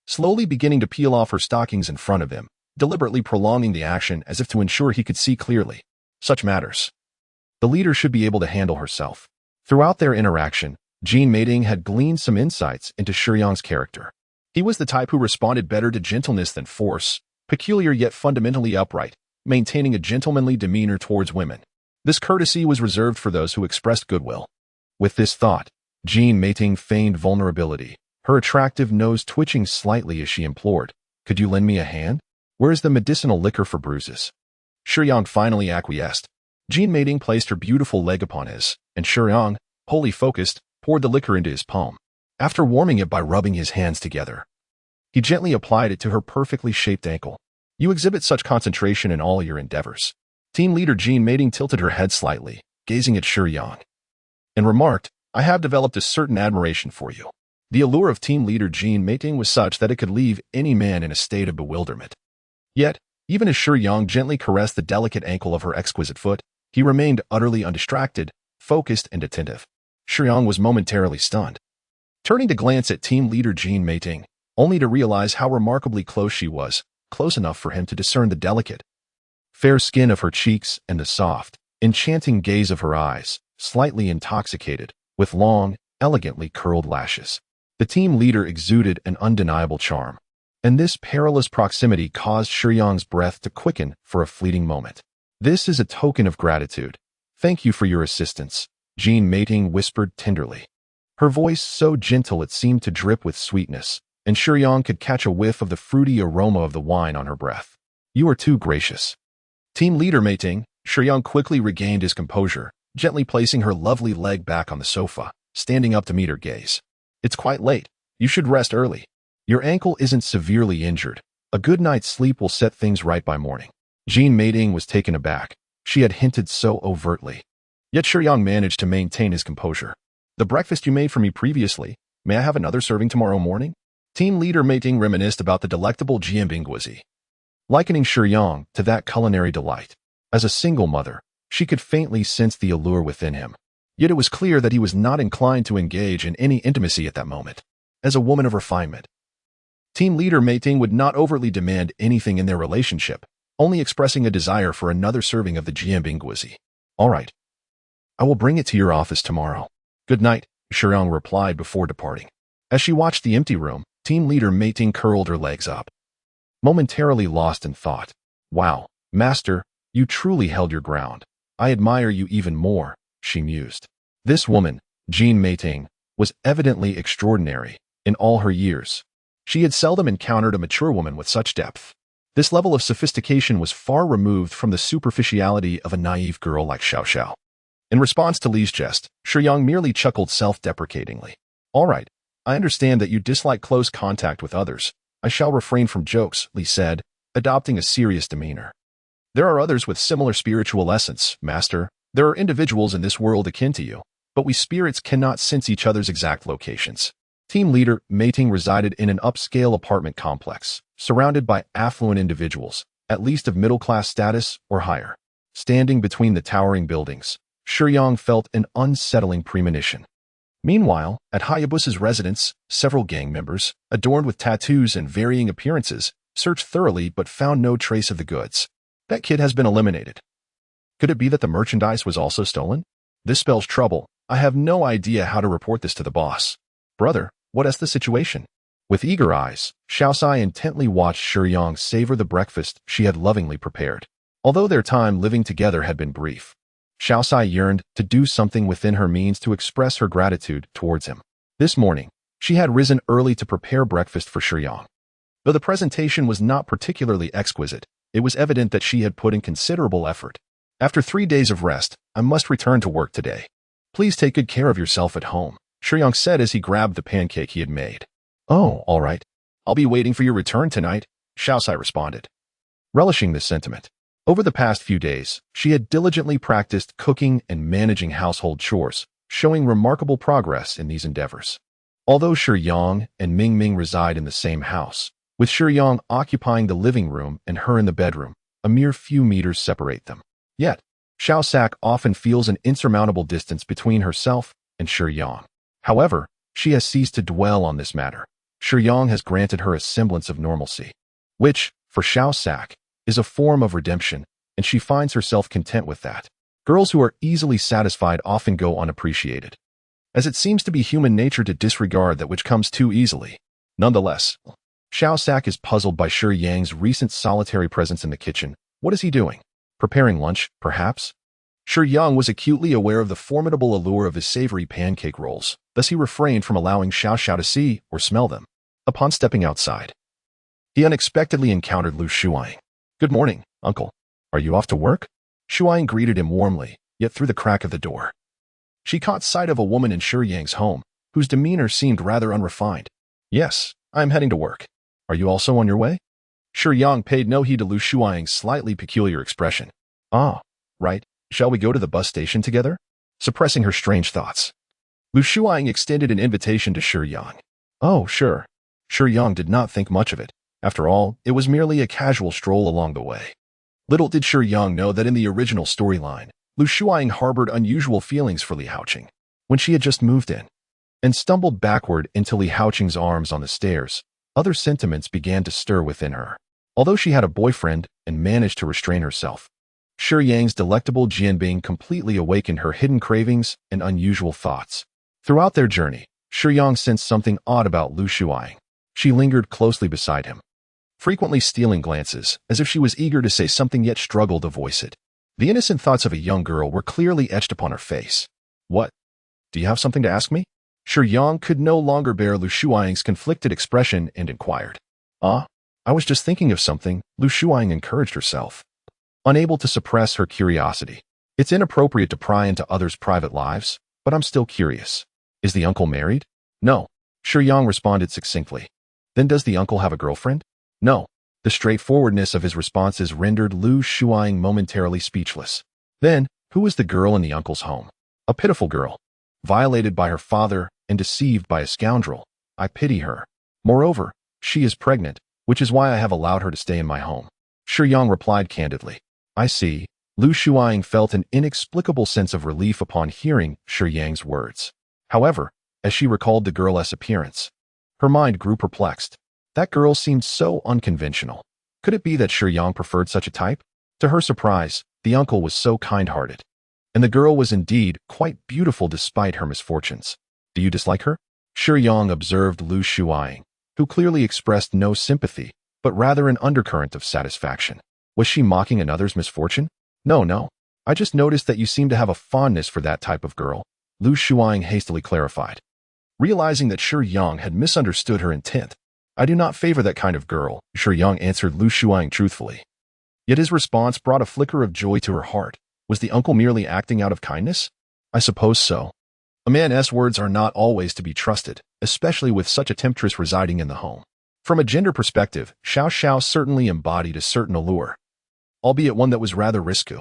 B: slowly beginning to peel off her stockings in front of him, deliberately prolonging the action as if to ensure he could see clearly. Such matters the leader should be able to handle herself. Throughout their interaction, Jean Mating had gleaned some insights into Shiyang's character. He was the type who responded better to gentleness than force, peculiar yet fundamentally upright, maintaining a gentlemanly demeanor towards women. This courtesy was reserved for those who expressed goodwill. With this thought, Jean Mating feigned vulnerability, her attractive nose twitching slightly as she implored, "Could you lend me a hand? Where is the medicinal liquor for bruises?" Shiyang finally acquiesced. Jean Mating placed her beautiful leg upon his, and Shiyang, wholly focused, poured the liquor into his palm. After warming it by rubbing his hands together, he gently applied it to her perfectly shaped ankle. "You exhibit such concentration in all your endeavors." Team leader Jean Mating tilted her head slightly, gazing at Shiyang, and remarked, "I have developed a certain admiration for you." The allure of team leader Jean Mating was such that it could leave any man in a state of bewilderment. Yet, even as Shiyang gently caressed the delicate ankle of her exquisite foot, he remained utterly undistracted, focused, and attentive. Shiyang was momentarily stunned, turning to glance at team leader Jean Mating, only to realize how remarkably close she was, close enough for him to discern the delicate, fair skin of her cheeks and the soft, enchanting gaze of her eyes, slightly intoxicated, with long, elegantly curled lashes. The team leader exuded an undeniable charm, and this perilous proximity caused Shiyang's breath to quicken for a fleeting moment. "This is a token of gratitude. Thank you for your assistance," Jean Mating whispered tenderly, her voice so gentle it seemed to drip with sweetness, and Shiyang could catch a whiff of the fruity aroma of the wine on her breath. "You are too gracious." Team leader Mating, Shiyang quickly regained his composure, gently placing her lovely leg back on the sofa, standing up to meet her gaze. "It's quite late. You should rest early. Your ankle isn't severely injured. A good night's sleep will set things right by morning." Jean Mating was taken aback. She had hinted so overtly. Yet Shiyang managed to maintain his composure. "The breakfast you made for me previously, may I have another serving tomorrow morning?" Team leader Mating reminisced about the delectable Jianbing Guozi, likening Shiyang to that culinary delight. As a single mother, she could faintly sense the allure within him. Yet it was clear that he was not inclined to engage in any intimacy at that moment. As a woman of refinement, team leader Mating would not overtly demand anything in their relationship, only expressing a desire for another serving of the Jianbing Guozi. "All right. I will bring it to your office tomorrow." "Good night," Shiyang replied before departing. As she watched the empty room, team leader Mating curled her legs up, momentarily lost in thought. "Wow, master, you truly held your ground. I admire you even more," she mused. This woman, Jean Mating, was evidently extraordinary. In all her years, she had seldom encountered a mature woman with such depth. This level of sophistication was far removed from the superficiality of a naive girl like Xiao Xiao. In response to Li's jest, Shiyang merely chuckled self-deprecatingly. "All right, I understand that you dislike close contact with others. I shall refrain from jokes," Li said, adopting a serious demeanor. "There are others with similar spiritual essence, master. There are individuals in this world akin to you, but we spirits cannot sense each other's exact locations." Team leader Mating resided in an upscale apartment complex, surrounded by affluent individuals, at least of middle-class status or higher. Standing between the towering buildings, Shiyang felt an unsettling premonition. Meanwhile, at Hayabusa's residence, several gang members, adorned with tattoos and varying appearances, searched thoroughly but found no trace of the goods. "That kid has been eliminated." Could it be that the merchandise was also stolen? "This spells trouble. I have no idea how to report this to the boss." "Brother, what is the situation?" With eager eyes, Xiaosai intently watched Shiyang savor the breakfast she had lovingly prepared. Although their time living together had been brief, Xiaosai yearned to do something within her means to express her gratitude towards him. This morning, she had risen early to prepare breakfast for Shiyang. Though the presentation was not particularly exquisite, it was evident that she had put in considerable effort. "After 3 days of rest, I must return to work today. Please take good care of yourself at home," Shiyang said as he grabbed the pancake he had made. "Oh, all right. I'll be waiting for your return tonight," Xiaosai responded, relishing this sentiment. Over the past few days, she had diligently practiced cooking and managing household chores, showing remarkable progress in these endeavors. Although Shiyang and Ming Ming reside in the same house, with Shiyang occupying the living room and her in the bedroom, a mere few meters separate them. Yet, Xiao Sak often feels an insurmountable distance between herself and Shiyang. However, she has ceased to dwell on this matter. Shiyang has granted her a semblance of normalcy, which, for Xiao Sak, is a form of redemption, and she finds herself content with that. Girls who are easily satisfied often go unappreciated, as it seems to be human nature to disregard that which comes too easily. Nonetheless, Xiao Sak is puzzled by Shiyang's recent solitary presence in the kitchen. What is he doing? Preparing lunch, perhaps? Shiyang was acutely aware of the formidable allure of his savory pancake rolls, thus he refrained from allowing Xiao Xiao to see or smell them. Upon stepping outside, he unexpectedly encountered Lu Shuang. "Good morning, uncle. Are you off to work?" Shuang greeted him warmly, yet through the crack of the door. She caught sight of a woman in Shiyang's home, whose demeanor seemed rather unrefined. "Yes, I am heading to work. Are you also on your way?" Shiyang paid no heed to Lu Shuang's slightly peculiar expression. "Ah, right. Shall we go to the bus station together?" Suppressing her strange thoughts, Lu Shuang extended an invitation to Shiyang. "Oh, sure." Shiyang did not think much of it. After all, it was merely a casual stroll along the way. Little did Shiyang know that in the original storyline, Lu Shuang harbored unusual feelings for Li Haoqing when she had just moved in, and stumbled backward into Li Haoqing's arms on the stairs. Other sentiments began to stir within her. Although she had a boyfriend and managed to restrain herself, Shiyang's delectable Jianbing completely awakened her hidden cravings and unusual thoughts. Throughout their journey, Shiyang sensed something odd about Lu Shuang. She lingered closely beside him, frequently stealing glances, as if she was eager to say something yet struggled to voice it. The innocent thoughts of a young girl were clearly etched upon her face. "What? Do you have something to ask me?" Shiyang could no longer bear Lu Shuang's conflicted expression and inquired. "Ah, I was just thinking of something," Lu Shuang encouraged herself, unable to suppress her curiosity. "It's inappropriate to pry into others' private lives, but I'm still curious. Is the uncle married?" "No," Shiyang responded succinctly. "Then does the uncle have a girlfriend?" "No." The straightforwardness of his responses rendered Lu Shuang momentarily speechless. Then, who is the girl in the uncle's home? A pitiful girl, violated by her father and deceived by a scoundrel. I pity her. Moreover, she is pregnant, which is why I have allowed her to stay in my home. Shiyang replied candidly. "I see." Lu Shuang felt an inexplicable sense of relief upon hearing Shiyang's words. However, as she recalled the girl's appearance, her mind grew perplexed. That girl seemed so unconventional. Could it be that Shiyang preferred such a type? To her surprise, the uncle was so kind-hearted, and the girl was indeed quite beautiful despite her misfortunes. "Do you dislike her?" Shiyang observed Lu Shuang, who clearly expressed no sympathy, but rather an undercurrent of satisfaction. Was she mocking another's misfortune? No. I just noticed that you seem to have a fondness for that type of girl," Lu Shuang hastily clarified. Realizing that Shiyang had misunderstood her intent, "I do not favor that kind of girl," Shiyang answered Lu Shuang truthfully. Yet his response brought a flicker of joy to her heart. Was the uncle merely acting out of kindness? I suppose so. A man's words are not always to be trusted, especially with such a temptress residing in the home. From a gender perspective, Xiao Xiao certainly embodied a certain allure, albeit one that was rather risky.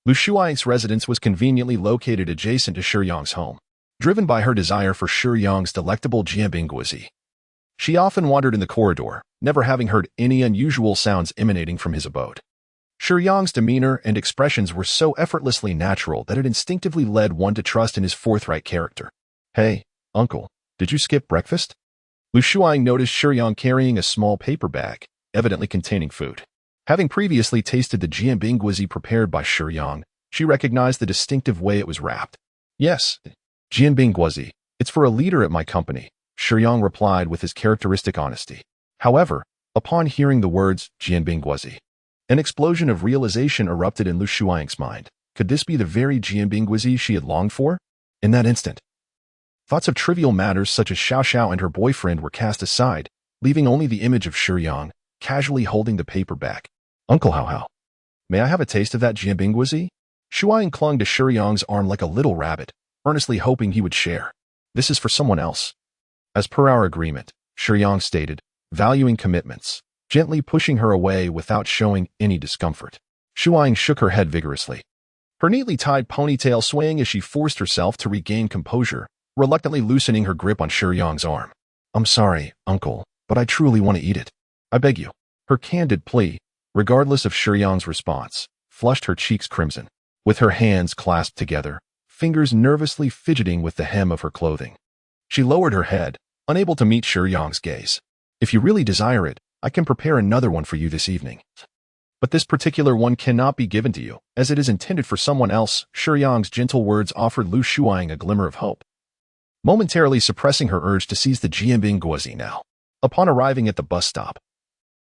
B: Lu Shuang's residence was conveniently located adjacent to Shiyang's home. Driven by her desire for Shiyang's delectable Jianbing Guozi, she often wandered in the corridor, never having heard any unusual sounds emanating from his abode. Shiyang's demeanor and expressions were so effortlessly natural that it instinctively led one to trust in his forthright character. "Hey, uncle, did you skip breakfast?" Lu Shuang noticed Shiyang carrying a small paper bag, evidently containing food. Having previously tasted the Jianbing Guozi prepared by Shiyang, she recognized the distinctive way it was wrapped. "Yes, Jianbing Guozi. It's for a leader at my company," Shiyang replied with his characteristic honesty. However, upon hearing the words Jianbing Guozi, an explosion of realization erupted in Lu Shuang's mind. Could this be the very Jianbing Guozi she had longed for? In that instant, thoughts of trivial matters such as Xiao Xiao and her boyfriend were cast aside, leaving only the image of Shiyang, casually holding the paper bag. "Uncle Hao, may I have a taste of that Jianbing Guozi?" Shuang clung to Shiyang's arm like a little rabbit, earnestly hoping he would share. "This is for someone else." As per our agreement, Shiyang stated, valuing commitments, gently pushing her away without showing any discomfort. Shiyang shook her head vigorously, her neatly tied ponytail swaying as she forced herself to regain composure, reluctantly loosening her grip on Shiyang's arm. I'm sorry, uncle, but I truly want to eat it. I beg you. Her candid plea, regardless of Shiyang's response, flushed her cheeks crimson. With her hands clasped together, fingers nervously fidgeting with the hem of her clothing, she lowered her head, unable to meet Shiyang's gaze. If you really desire it, I can prepare another one for you this evening. But this particular one cannot be given to you, as it is intended for someone else. Shiyang's gentle words offered Lu Shuang a glimmer of hope, momentarily suppressing her urge to seize the Jianbing Guozi now. Upon arriving at the bus stop,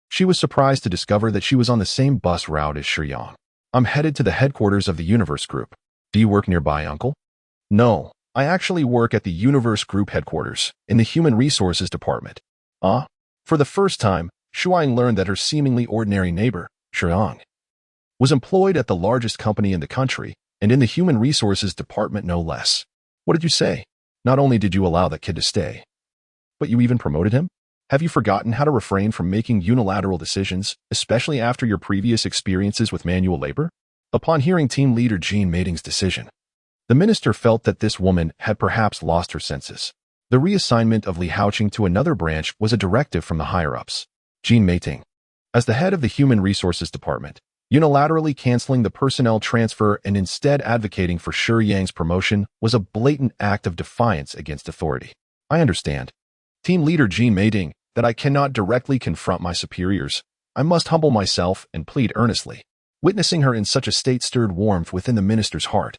B: she was surprised to discover that she was on the same bus route as Shiyang. I'm headed to the headquarters of the Universe Group. Do you work nearby, uncle? No, I actually work at the Universe Group headquarters, in the Human Resources Department. For the first time, Shuang learned that her seemingly ordinary neighbor, Shiyang, was employed at the largest company in the country, and in the Human Resources Department no less. What did you say? Not only did you allow that kid to stay, but you even promoted him? Have you forgotten how to refrain from making unilateral decisions, especially after your previous experiences with manual labor? Upon hearing team leader Jean Mating's decision, the minister felt that this woman had perhaps lost her senses. The reassignment of Li Haoqing to another branch was a directive from the higher-ups. Jean Mating, as the head of the Human Resources Department, unilaterally canceling the personnel transfer and instead advocating for Shiyang's promotion was a blatant act of defiance against authority. I understand, team leader Jean Mating, that I cannot directly confront my superiors. I must humble myself and plead earnestly. Witnessing her in such a state stirred warmth within the minister's heart,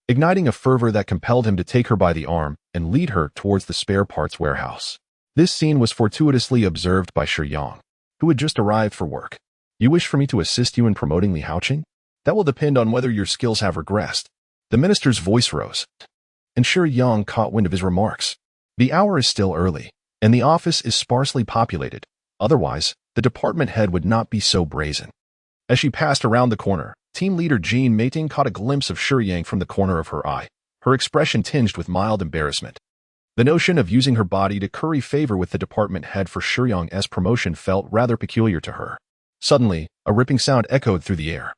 B: igniting a fervor that compelled him to take her by the arm and lead her towards the spare parts warehouse. This scene was fortuitously observed by Shiyang, who had just arrived for work. You wish for me to assist you in promoting Li Haoqing? That will depend on whether your skills have regressed. The minister's voice rose, and Shiyang caught wind of his remarks. The hour is still early, and the office is sparsely populated. Otherwise, the department head would not be so brazen. As she passed around the corner, team leader Jean Mating caught a glimpse of Shiyang from the corner of her eye, her expression tinged with mild embarrassment. The notion of using her body to curry favor with the department head for Shiyang's promotion felt rather peculiar to her. Suddenly, a ripping sound echoed through the air.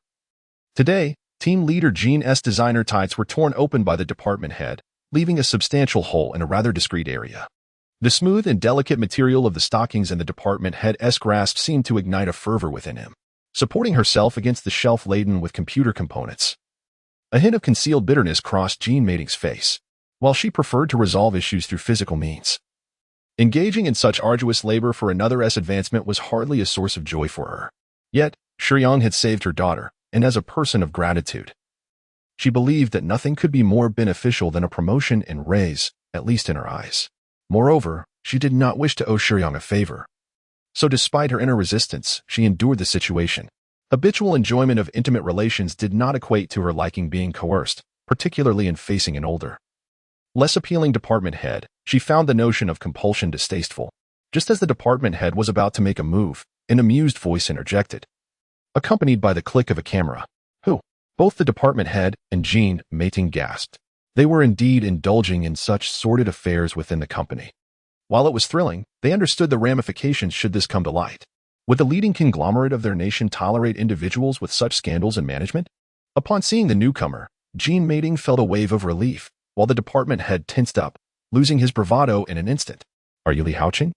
B: Today, team leader Jean's designer tights were torn open by the department head, leaving a substantial hole in a rather discreet area. The smooth and delicate material of the stockings in the department head's grasp seemed to ignite a fervor within him. Supporting herself against the shelf laden with computer components, a hint of concealed bitterness crossed Jean Mating's face. While she preferred to resolve issues through physical means, engaging in such arduous labor for another's advancement was hardly a source of joy for her. Yet, Shiyang had saved her daughter, and as a person of gratitude, she believed that nothing could be more beneficial than a promotion and raise, at least in her eyes. Moreover, she did not wish to owe Shiyang a favor. So despite her inner resistance, she endured the situation. Habitual enjoyment of intimate relations did not equate to her liking being coerced, particularly in facing an older, less appealing department head. She found the notion of compulsion distasteful. Just as the department head was about to make a move, an amused voice interjected, accompanied by the click of a camera. Who? Both the department head and Jean Mating gasped. They were indeed indulging in such sordid affairs within the company. While it was thrilling, they understood the ramifications should this come to light. Would the leading conglomerate of their nation tolerate individuals with such scandals in management? Upon seeing the newcomer, Jean Mating felt a wave of relief, while the department head tensed up, losing his bravado in an instant. Are you Li Haoqing?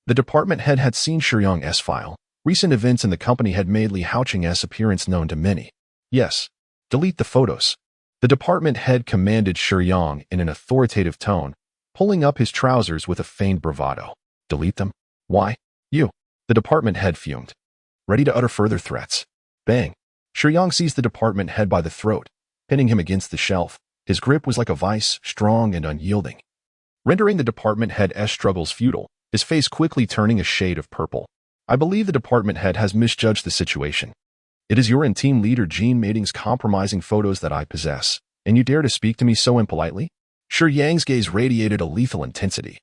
B: The department head had seen Shiyang's file. Recent events in the company had made Li Haoqing's appearance known to many. Yes. Delete the photos. The department head commanded Shiyang in an authoritative tone, pulling up his trousers with a feigned bravado. Delete them? Why? You. The department head fumed, ready to utter further threats. Bang. Shiyang seized the department head by the throat, pinning him against the shelf. His grip was like a vice, strong and unyielding, rendering the department head's struggles futile, his face quickly turning a shade of purple. I believe the department head has misjudged the situation. It is your and team leader Jean Mating's compromising photos that I possess, and you dare to speak to me so impolitely? Shiyang's gaze radiated a lethal intensity,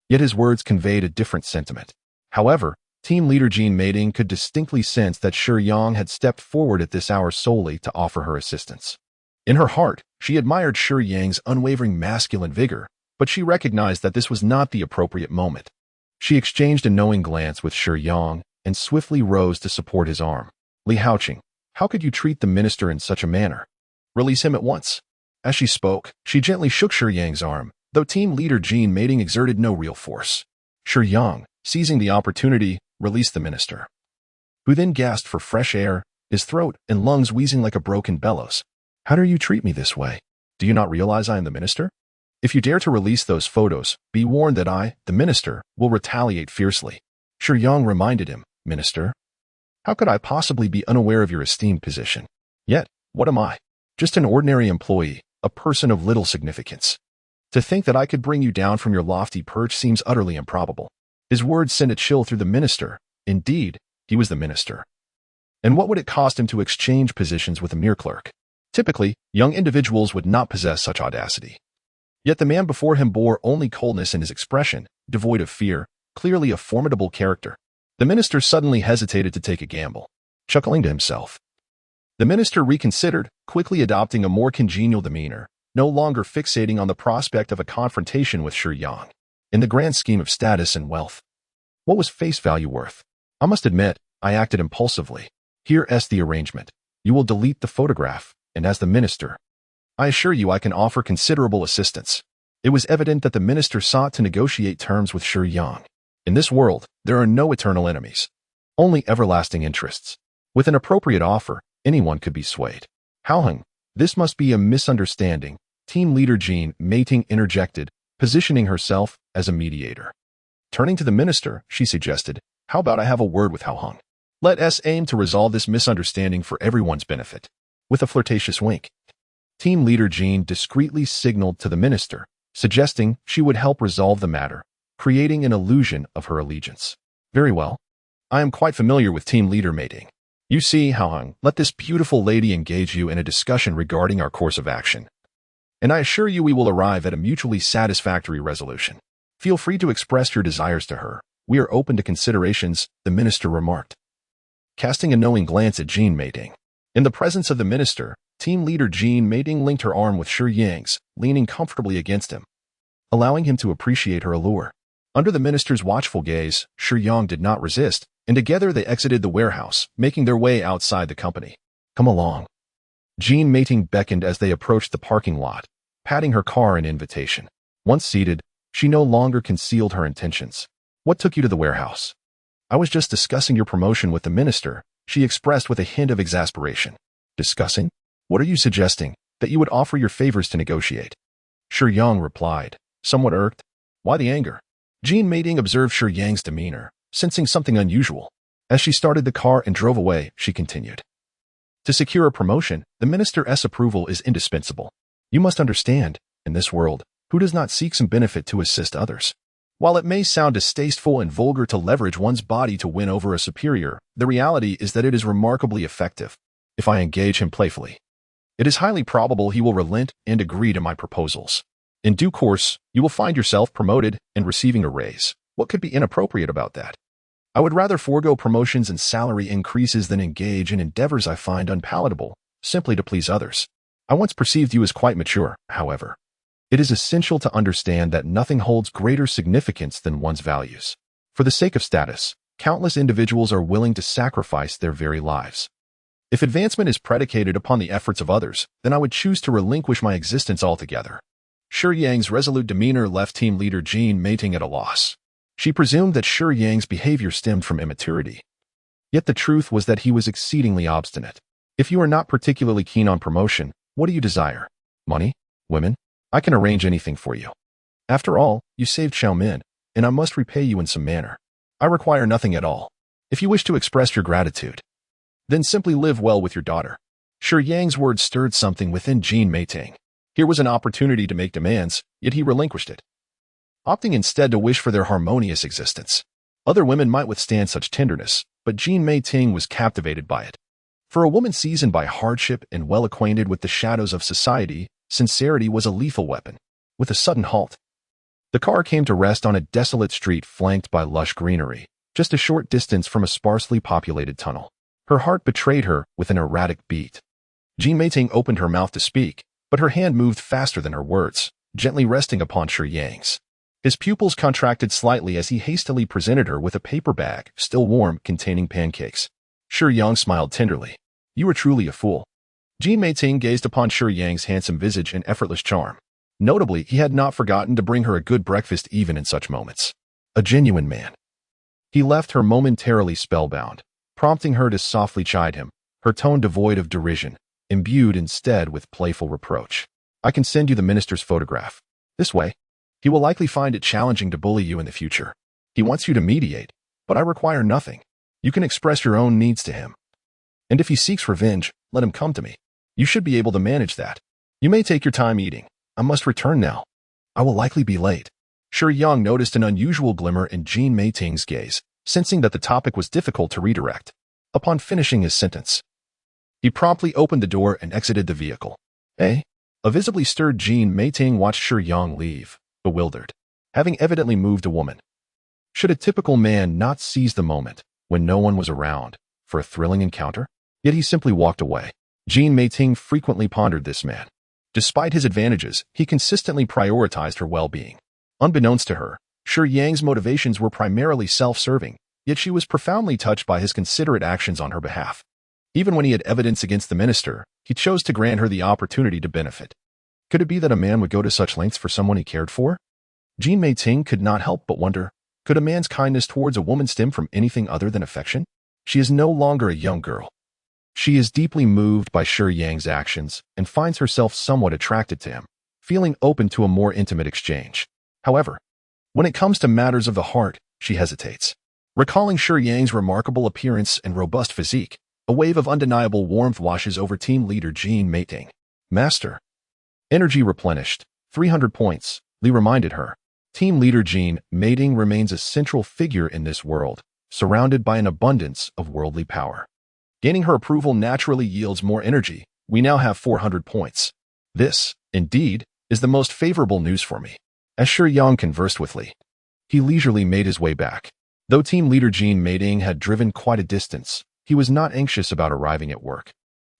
B: yet his words conveyed a different sentiment. However, team leader Jean Mating could distinctly sense that Shiyang had stepped forward at this hour solely to offer her assistance. In her heart, she admired Shiyang's unwavering masculine vigor, but she recognized that this was not the appropriate moment. She exchanged a knowing glance with Shiyang and swiftly rose to support his arm. Li Haoqing, How could you treat the minister in such a manner? Release him at once. As she spoke, she gently shook Shiyang's arm, though team leader Jean Mating exerted no real force. Shiyang, seizing the opportunity, released the minister, who then gasped for fresh air, his throat and lungs wheezing like a broken bellows. How dare you treat me this way? Do you not realize I am the minister? If you dare to release those photos, be warned that I, the minister, will retaliate fiercely. Shiyang reminded him, Minister, how could I possibly be unaware of your esteemed position? Yet, what am I? Just an ordinary employee, a person of little significance. To think that I could bring you down from your lofty perch seems utterly improbable. His words sent a chill through the minister. Indeed, he was the minister. And what would it cost him to exchange positions with a mere clerk? Typically, young individuals would not possess such audacity. Yet the man before him bore only coldness in his expression, devoid of fear, clearly a formidable character. The minister suddenly hesitated to take a gamble, chuckling to himself. The minister reconsidered, quickly adopting a more congenial demeanor, no longer fixating on the prospect of a confrontation with Shiyang. In the grand scheme of status and wealth, what was face value worth? I must admit, I acted impulsively. Here's the arrangement. You will delete the photograph, and as the minister, I assure you I can offer considerable assistance. It was evident that the minister sought to negotiate terms with Shiyang. In this world, there are no eternal enemies, only everlasting interests. With an appropriate offer, anyone could be swayed. Howhung, this must be a misunderstanding, team leader Jean Mating interjected, positioning herself as a mediator. Turning to the minister, she suggested, how about I have a word with Howhung? Let us aim to resolve this misunderstanding for everyone's benefit. With a flirtatious wink, team leader Jean discreetly signaled to the minister, suggesting she would help resolve the matter, creating an illusion of her allegiance. Very well. I am quite familiar with team leader Mating. You see, Howhung, let this beautiful lady engage you in a discussion regarding our course of action. And I assure you we will arrive at a mutually satisfactory resolution. Feel free to express your desires to her. We are open to considerations, the minister remarked, casting a knowing glance at Jean Mating. In the presence of the minister, team leader Jean Mating linked her arm with Shiyang's, leaning comfortably against him, allowing him to appreciate her allure. Under the minister's watchful gaze, Shiyang did not resist, and together they exited the warehouse, making their way outside the company. Come along. Jean Mating beckoned as they approached the parking lot, patting her car in invitation. Once seated, she no longer concealed her intentions. What took you to the warehouse? I was just discussing your promotion with the minister, she expressed with a hint of exasperation. Discussing? What are you suggesting? That you would offer your favors to negotiate? Shiyang replied, somewhat irked. Why the anger? Jean Mating observed Shiyang's demeanor, sensing something unusual. As she started the car and drove away, she continued. To secure a promotion, the minister's approval is indispensable. You must understand, in this world, who does not seek some benefit to assist others? While it may sound distasteful and vulgar to leverage one's body to win over a superior, the reality is that it is remarkably effective. If I engage him playfully, it is highly probable he will relent and agree to my proposals. In due course, you will find yourself promoted and receiving a raise. What could be inappropriate about that? I would rather forego promotions and salary increases than engage in endeavors I find unpalatable, simply to please others. I once perceived you as quite mature, however. It is essential to understand that nothing holds greater significance than one's values. For the sake of status, countless individuals are willing to sacrifice their very lives. If advancement is predicated upon the efforts of others, then I would choose to relinquish my existence altogether. Shiyang's resolute demeanor left team leader Jean Mating at a loss. She presumed that Shiyang's behavior stemmed from immaturity. Yet the truth was that he was exceedingly obstinate. If you are not particularly keen on promotion, what do you desire? Money? Women? I can arrange anything for you. After all, you saved Xiaomin, and I must repay you in some manner. I require nothing at all. If you wish to express your gratitude, then simply live well with your daughter. Shiyang's words stirred something within Jean Mating. Here was an opportunity to make demands, yet he relinquished it, opting instead to wish for their harmonious existence. Other women might withstand such tenderness, but Jean Mating was captivated by it. For a woman seasoned by hardship and well acquainted with the shadows of society, sincerity was a lethal weapon. With a sudden halt, the car came to rest on a desolate street flanked by lush greenery, just a short distance from a sparsely populated tunnel. Her heart betrayed her with an erratic beat. Jean Mating opened her mouth to speak, but her hand moved faster than her words, gently resting upon Shiyang's. His pupils contracted slightly as he hastily presented her with a paper bag, still warm, containing pancakes. Shiyang smiled tenderly. You were truly a fool. Jean Meiting gazed upon Shiyang's handsome visage and effortless charm. Notably, he had not forgotten to bring her a good breakfast even in such moments. A genuine man. He left her momentarily spellbound, prompting her to softly chide him, her tone devoid of derision, imbued instead with playful reproach. I can send you the minister's photograph. This way, he will likely find it challenging to bully you in the future. He wants you to mediate, but I require nothing. You can express your own needs to him. And if he seeks revenge, let him come to me. You should be able to manage that. You may take your time eating. I must return now. I will likely be late. Shiyang noticed an unusual glimmer in Jean Meiting's gaze, sensing that the topic was difficult to redirect. Upon finishing his sentence, he promptly opened the door and exited the vehicle. A visibly stirred Jean Meiting watched Shiyang leave, bewildered, having evidently moved a woman. Should a typical man not seize the moment, when no one was around, for a thrilling encounter? Yet he simply walked away. Jean Meiting frequently pondered this man. Despite his advantages, he consistently prioritized her well-being. Unbeknownst to her, Shiyang's motivations were primarily self-serving, yet she was profoundly touched by his considerate actions on her behalf. Even when he had evidence against the minister, he chose to grant her the opportunity to benefit. Could it be that a man would go to such lengths for someone he cared for? Jean Meiting could not help but wonder, could a man's kindness towards a woman stem from anything other than affection? She is no longer a young girl. She is deeply moved by Shiyang's actions and finds herself somewhat attracted to him, feeling open to a more intimate exchange. However, when it comes to matters of the heart, she hesitates. Recalling Shiyang's remarkable appearance and robust physique, a wave of undeniable warmth washes over team leader Jean Meiting. Master. Energy replenished. 300 points, Li reminded her. Team leader Jean Meiting remains a central figure in this world, surrounded by an abundance of worldly power. Gaining her approval naturally yields more energy. We now have 400 points. This, indeed, is the most favorable news for me. As Shiyang conversed with Li, he leisurely made his way back. Though team leader Jean Meiting had driven quite a distance, he was not anxious about arriving at work.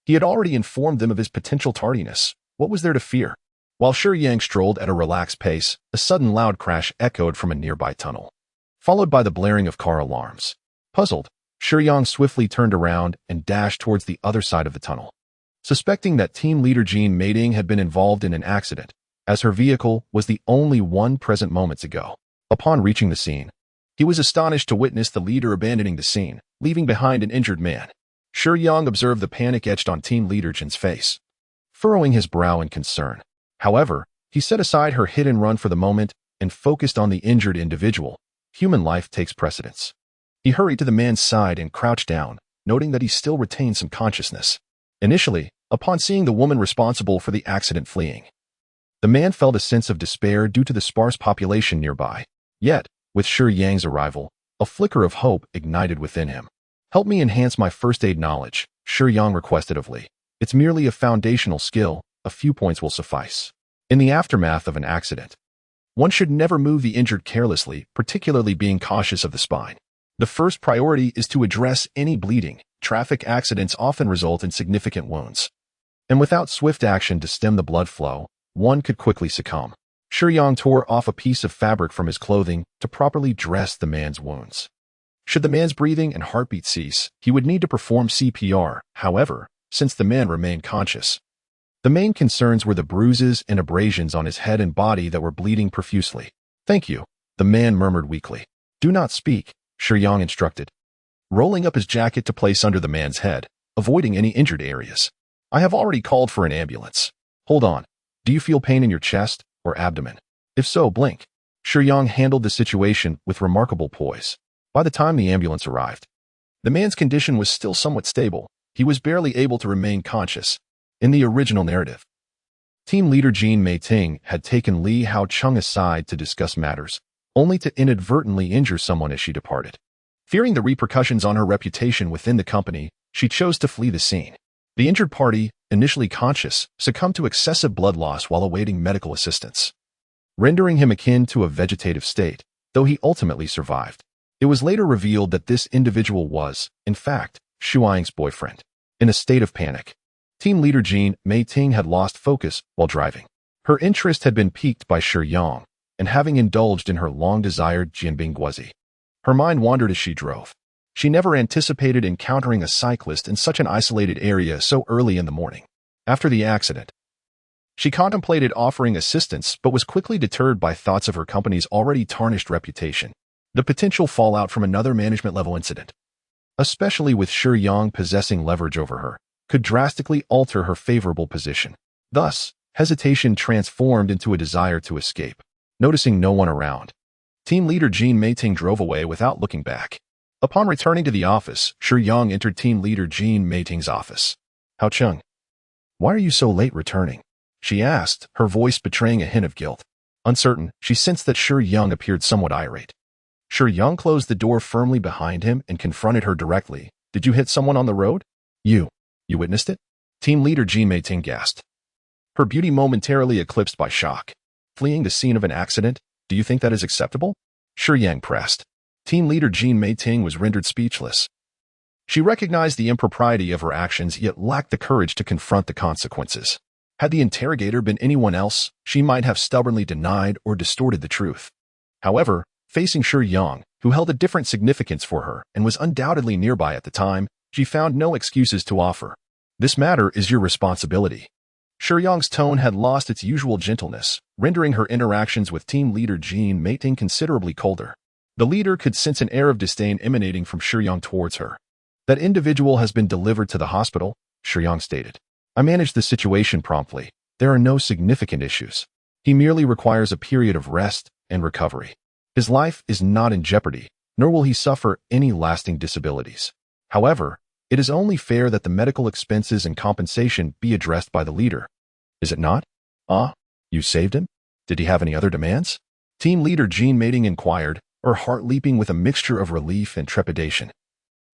B: He had already informed them of his potential tardiness. What was there to fear? While Shiyang strolled at a relaxed pace, a sudden loud crash echoed from a nearby tunnel, followed by the blaring of car alarms. Puzzled, Shiyang swiftly turned around and dashed towards the other side of the tunnel, suspecting that team leader Jean Meiting had been involved in an accident, as her vehicle was the only one present moments ago. Upon reaching the scene, he was astonished to witness the leader abandoning the scene, leaving behind an injured man. Shiyang observed the panic etched on team leader Jin's face, furrowing his brow in concern. However, he set aside her hit and run for the moment and focused on the injured individual. Human life takes precedence. He hurried to the man's side and crouched down, noting that he still retained some consciousness. Initially, upon seeing the woman responsible for the accident fleeing, the man felt a sense of despair due to the sparse population nearby. Yet, with Shiyang's arrival, a flicker of hope ignited within him. Help me enhance my first aid knowledge, Shiyang requested of Li. It's merely a foundational skill, a few points will suffice. In the aftermath of an accident, one should never move the injured carelessly, particularly being cautious of the spine. The first priority is to address any bleeding. Traffic accidents often result in significant wounds, and without swift action to stem the blood flow, one could quickly succumb. Shiyang tore off a piece of fabric from his clothing to properly dress the man's wounds. Should the man's breathing and heartbeat cease, he would need to perform CPR. However, since the man remained conscious, the main concerns were the bruises and abrasions on his head and body that were bleeding profusely. Thank you, the man murmured weakly. Do not speak, Shiyang instructed, rolling up his jacket to place under the man's head, avoiding any injured areas. I have already called for an ambulance. Hold on. Do you feel pain in your chest or abdomen? If so, blink. Shiyang handled the situation with remarkable poise. By the time the ambulance arrived, the man's condition was still somewhat stable. He was barely able to remain conscious. In the original narrative, team leader Jean Meiting had taken Li Haocheng aside to discuss matters, only to inadvertently injure someone as she departed. Fearing the repercussions on her reputation within the company, she chose to flee the scene. The injured party, initially conscious, succumbed to excessive blood loss while awaiting medical assistance, rendering him akin to a vegetative state, though he ultimately survived. It was later revealed that this individual was, in fact, Shiyang's boyfriend. In a state of panic, team leader Jean Meiting had lost focus while driving. Her interest had been piqued by Shiyang, and having indulged in her long-desired Jianbing Guozi, her mind wandered as she drove. She never anticipated encountering a cyclist in such an isolated area so early in the morning. After the accident, she contemplated offering assistance but was quickly deterred by thoughts of her company's already tarnished reputation. The potential fallout from another management-level incident, especially with Shiyang possessing leverage over her, could drastically alter her favorable position. Thus, hesitation transformed into a desire to escape. Noticing no one around, team leader Jean Meiting drove away without looking back. Upon returning to the office, Shiyang entered team leader Jean Meiting's office. "Hao Cheng, why are you so late returning?" she asked, her voice betraying a hint of guilt. Uncertain, she sensed that Shiyang appeared somewhat irate. Shiyang closed the door firmly behind him and confronted her directly. "Did you hit someone on the road?" You witnessed it?" Team leader Jean Meiting gasped, her beauty momentarily eclipsed by shock. "Fleeing the scene of an accident? Do you think that is acceptable?" Shiyang pressed. Team leader Jean Meiting was rendered speechless. She recognized the impropriety of her actions yet lacked the courage to confront the consequences. Had the interrogator been anyone else, she might have stubbornly denied or distorted the truth. However, facing Shiyang, who held a different significance for her and was undoubtedly nearby at the time, she found no excuses to offer. "This matter is your responsibility." Shiyang's tone had lost its usual gentleness, rendering her interactions with team leader Jean Meiting considerably colder. The leader could sense an air of disdain emanating from Shiyang towards her. "That individual has been delivered to the hospital," Shiyang stated. "I managed the situation promptly. There are no significant issues. He merely requires a period of rest and recovery. His life is not in jeopardy, nor will he suffer any lasting disabilities. However, it is only fair that the medical expenses and compensation be addressed by the leader. Is it not?" "Ah, you saved him? Did he have any other demands?" Team leader Jean Meiting inquired, her heart leaping with a mixture of relief and trepidation,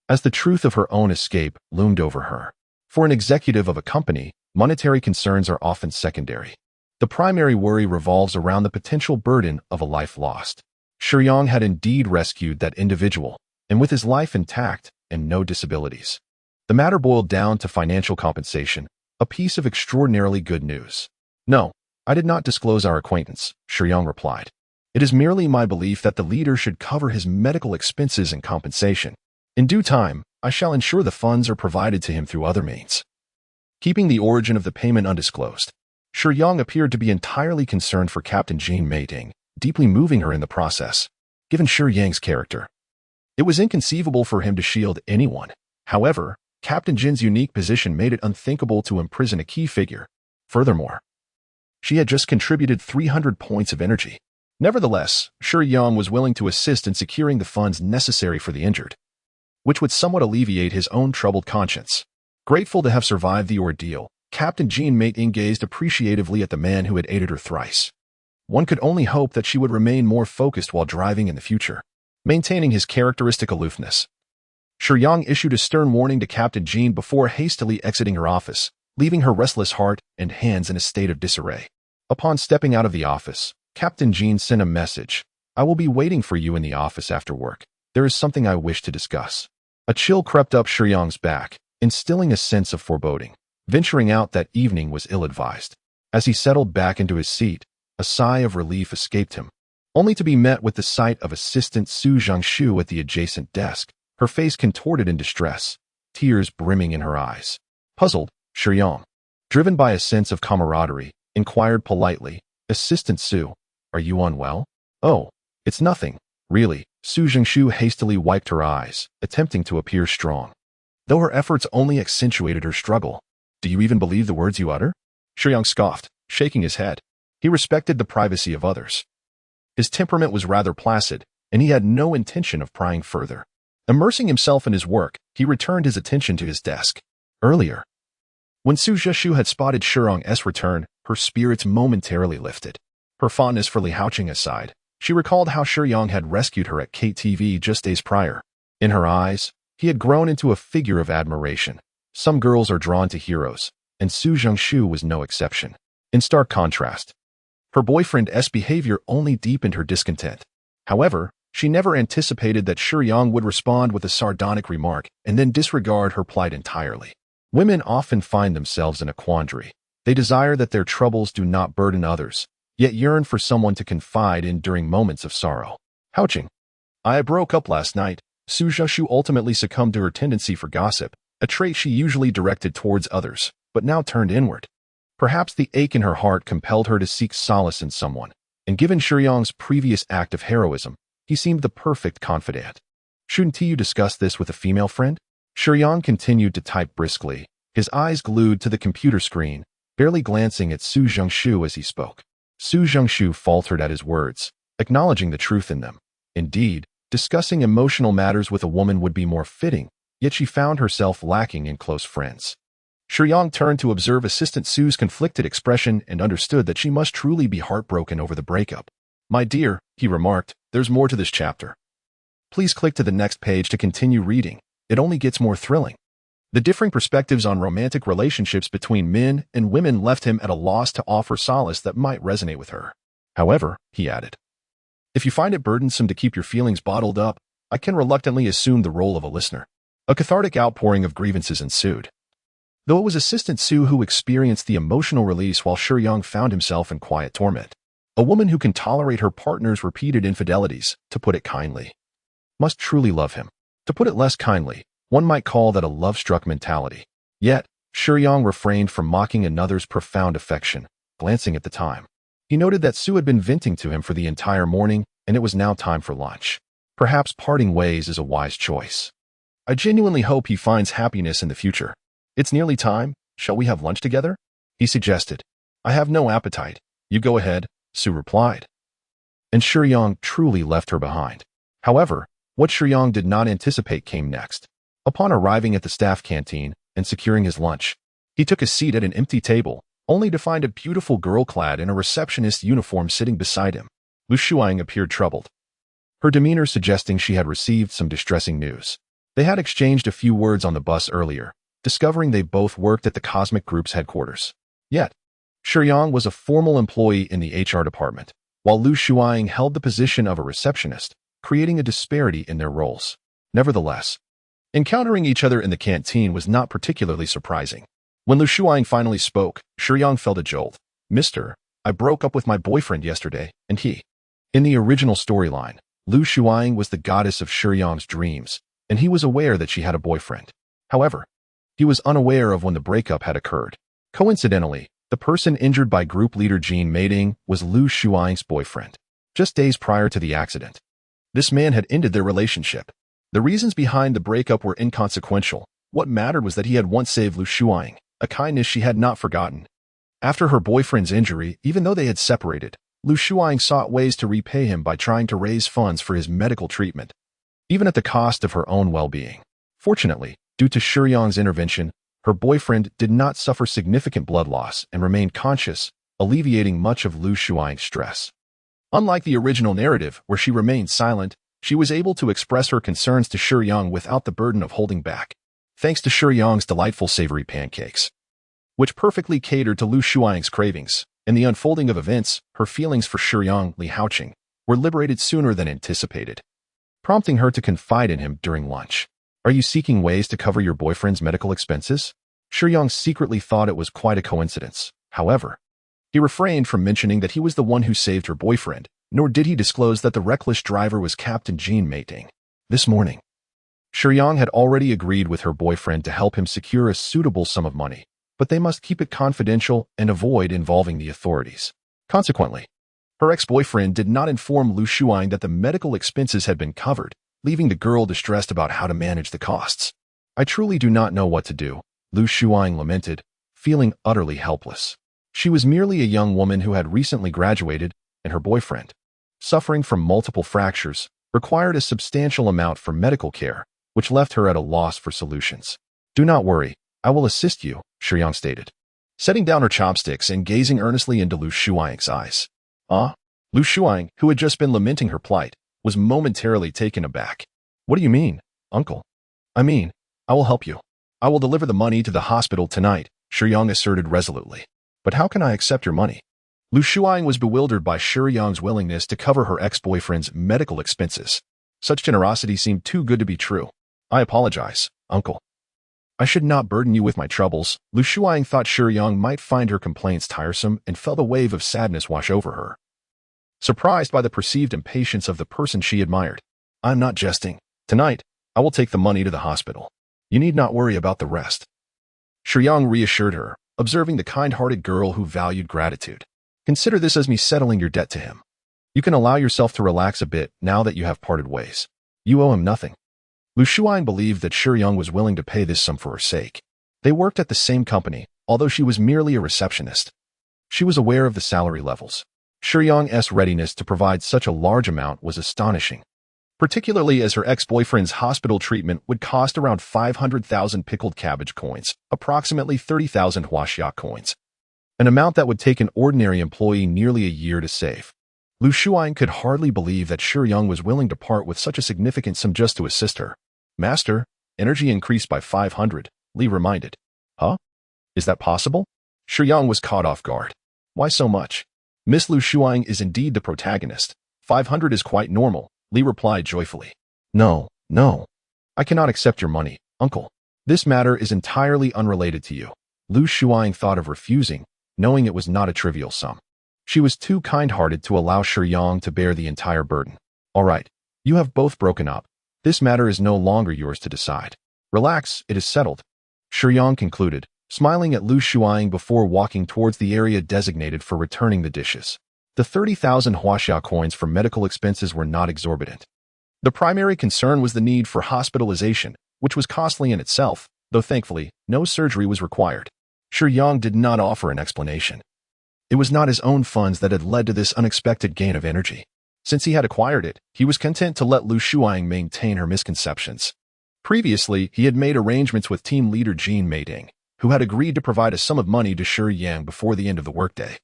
B: as the truth of her own escape loomed over her. For an executive of a company, monetary concerns are often secondary. The primary worry revolves around the potential burden of a life lost. Shiyang had indeed rescued that individual, and with his life intact and no disabilities. The matter boiled down to financial compensation, a piece of extraordinarily good news. "No, I did not disclose our acquaintance," Shiyang replied. "It is merely my belief that the leader should cover his medical expenses and compensation. In due time, I shall ensure the funds are provided to him through other means." Keeping the origin of the payment undisclosed, Shiyang appeared to be entirely concerned for Captain Jean Meiting, deeply moving her in the process. Given Shiyang's character, it was inconceivable for him to shield anyone. However, Captain Jin's unique position made it unthinkable to imprison a key figure. Furthermore, she had just contributed 300 points of energy. Nevertheless, Shiyang was willing to assist in securing the funds necessary for the injured, which would somewhat alleviate his own troubled conscience. Grateful to have survived the ordeal, Captain Jean Meiting gazed appreciatively at the man who had aided her thrice. One could only hope that she would remain more focused while driving in the future, maintaining his characteristic aloofness. Shiyang issued a stern warning to Captain Jean before hastily exiting her office, leaving her restless heart and hands in a state of disarray. Upon stepping out of the office, Captain Jean sent a message. "I will be waiting for you in the office after work. There is something I wish to discuss." A chill crept up Shiyang's back, instilling a sense of foreboding. Venturing out that evening was ill-advised. As he settled back into his seat, a sigh of relief escaped him, only to be met with the sight of Assistant Su Zhangshu at the adjacent desk, her face contorted in distress, tears brimming in her eyes. Puzzled, Shiyang, driven by a sense of camaraderie, inquired politely, "Assistant Su, are you unwell?" "Oh, it's nothing, really." Su Zhangshu hastily wiped her eyes, attempting to appear strong, though her efforts only accentuated her struggle. "Do you even believe the words you utter?" Shiyang scoffed, shaking his head. He respected the privacy of others. His temperament was rather placid, and he had no intention of prying further. Immersing himself in his work, he returned his attention to his desk. Earlier, when Su Zhangshu had spotted Shiyang's return, her spirits momentarily lifted. Her fondness for Li Haoqing aside, she recalled how Shiyang had rescued her at KTV just days prior. In her eyes, he had grown into a figure of admiration. Some girls are drawn to heroes, and Su Zhangshu was no exception. In stark contrast, her boyfriend's behavior only deepened her discontent. However, she never anticipated that Shiyang would respond with a sardonic remark and then disregard her plight entirely. Women often find themselves in a quandary. They desire that their troubles do not burden others, yet yearn for someone to confide in during moments of sorrow. "Haoqing, I broke up last night," Su Zhexu ultimately succumbed to her tendency for gossip, a trait she usually directed towards others, but now turned inward. Perhaps the ache in her heart compelled her to seek solace in someone, and given Shiyang's previous act of heroism, he seemed the perfect confidant. Shouldn't you discuss this with a female friend? Shiyang continued to type briskly, his eyes glued to the computer screen, barely glancing at Su Zhexu as he spoke. Su Zhexu faltered at his words, acknowledging the truth in them. Indeed, discussing emotional matters with a woman would be more fitting, yet she found herself lacking in close friends. Shiyang turned to observe Assistant Su's conflicted expression and understood that she must truly be heartbroken over the breakup. "My dear," he remarked, "there's more to this chapter. Please click to the next page to continue reading. It only gets more thrilling." The differing perspectives on romantic relationships between men and women left him at a loss to offer solace that might resonate with her. However, he added, "if you find it burdensome to keep your feelings bottled up, I can reluctantly assume the role of a listener." A cathartic outpouring of grievances ensued. Though it was Assistant Su who experienced the emotional release while Shiyang found himself in quiet torment. A woman who can tolerate her partner's repeated infidelities, to put it kindly, must truly love him. To put it less kindly, one might call that a love-struck mentality. Yet, Shiyang refrained from mocking another's profound affection, glancing at the time. He noted that Su had been venting to him for the entire morning, and it was now time for lunch. Perhaps parting ways is a wise choice. I genuinely hope he finds happiness in the future. "It's nearly time. Shall we have lunch together?" he suggested. "I have no appetite. You go ahead," Su replied. And Shiyang truly left her behind. However, what Shiyang did not anticipate came next. Upon arriving at the staff canteen and securing his lunch, he took a seat at an empty table, only to find a beautiful girl clad in a receptionist's uniform sitting beside him. Lu Shiyang appeared troubled, her demeanor suggesting she had received some distressing news. They had exchanged a few words on the bus earlier, discovering they both worked at the Cosmic Group's headquarters. Yet, Shiyang was a formal employee in the HR department, while Lu Shiyang held the position of a receptionist, creating a disparity in their roles. Nevertheless, encountering each other in the canteen was not particularly surprising. When Lu Shiyang finally spoke, Shiyang felt a jolt. "Mister, I broke up with my boyfriend yesterday, and he..." In the original storyline, Lu Shiyang was the goddess of Shiyang's dreams, and he was aware that she had a boyfriend. However, he was unaware of when the breakup had occurred. Coincidentally, the person injured by group leader Jean Mating was Lu Shiyang's boyfriend, just days prior to the accident. This man had ended their relationship. The reasons behind the breakup were inconsequential. What mattered was that he had once saved Lu Shiyang, a kindness she had not forgotten. After her boyfriend's injury, even though they had separated, Lu Shiyang sought ways to repay him by trying to raise funds for his medical treatment, even at the cost of her own well-being. Fortunately, due to Shiyang's intervention, her boyfriend did not suffer significant blood loss and remained conscious, alleviating much of Lu Shiyang's stress. Unlike the original narrative, where she remained silent, she was able to express her concerns to Shiyang without the burden of holding back, thanks to Shiyang's delightful savory pancakes, which perfectly catered to Lu Shiyang's cravings. In the unfolding of events, her feelings for Shiyang Li Haoqing were liberated sooner than anticipated, prompting her to confide in him during lunch. "Are you seeking ways to cover your boyfriend's medical expenses?" Shiyang secretly thought it was quite a coincidence. However, he refrained from mentioning that he was the one who saved her boyfriend, nor did he disclose that the reckless driver was Captain Jean Mating. This morning, Shiyang had already agreed with her boyfriend to help him secure a suitable sum of money, but they must keep it confidential and avoid involving the authorities. Consequently, her ex-boyfriend did not inform Lu Shiyang that the medical expenses had been covered, leaving the girl distressed about how to manage the costs. "I truly do not know what to do," Lu Shiyang lamented, feeling utterly helpless. She was merely a young woman who had recently graduated, and her boyfriend, suffering from multiple fractures, required a substantial amount for medical care, which left her at a loss for solutions. "Do not worry, I will assist you," Shiyang stated, setting down her chopsticks and gazing earnestly into Lu Shiyang's eyes. Lu Shiyang, who had just been lamenting her plight, was momentarily taken aback. "What do you mean, uncle?" "I mean, I will help you. I will deliver the money to the hospital tonight," Shiyang asserted resolutely. "But how can I accept your money?" Lu Shiyang was bewildered by Shiyang's willingness to cover her ex-boyfriend's medical expenses. Such generosity seemed too good to be true. "I apologize, uncle. I should not burden you with my troubles." Lu Shiyang thought Shiyang might find her complaints tiresome and felt a wave of sadness wash over her. Surprised by the perceived impatience of the person she admired. "I'm not jesting. Tonight, I will take the money to the hospital. You need not worry about the rest. Shiyang reassured her, observing the kind-hearted girl who valued gratitude. Consider this as me settling your debt to him. You can allow yourself to relax a bit now that you have parted ways. You owe him nothing. Lu Shuang believed that Shiyang was willing to pay this sum for her sake. They worked at the same company, although she was merely a receptionist. She was aware of the salary levels. Shiyang's readiness to provide such a large amount was astonishing, particularly as her ex-boyfriend's hospital treatment would cost around 500,000 pickled cabbage coins, approximately 30,000 huaxia coins, an amount that would take an ordinary employee nearly a year to save. Lu Shuang could hardly believe that Shiyang was willing to part with such a significant sum just to assist her. Master, energy increased by 500, Li reminded. Huh? Is that possible? Shiyang was caught off guard. Why so much? Miss Lu Shuang is indeed the protagonist. 500 is quite normal, Li replied joyfully. No. I cannot accept your money, uncle. This matter is entirely unrelated to you. Lu Shuang thought of refusing, knowing it was not a trivial sum. She was too kind-hearted to allow Shiyang to bear the entire burden. All right, you have both broken up. This matter is no longer yours to decide. Relax, it is settled. Shiyang concluded, smiling at Lu Shuang before walking towards the area designated for returning the dishes. The 30,000 huaxia coins for medical expenses were not exorbitant. The primary concern was the need for hospitalization, which was costly in itself, though thankfully, no surgery was required. Shiyang did not offer an explanation. It was not his own funds that had led to this unexpected gain of energy. Since he had acquired it, he was content to let Lu Shuang maintain her misconceptions. Previously, he had made arrangements with team leader Jean Meiding, who had agreed to provide a sum of money to Shiyang before the end of the workday,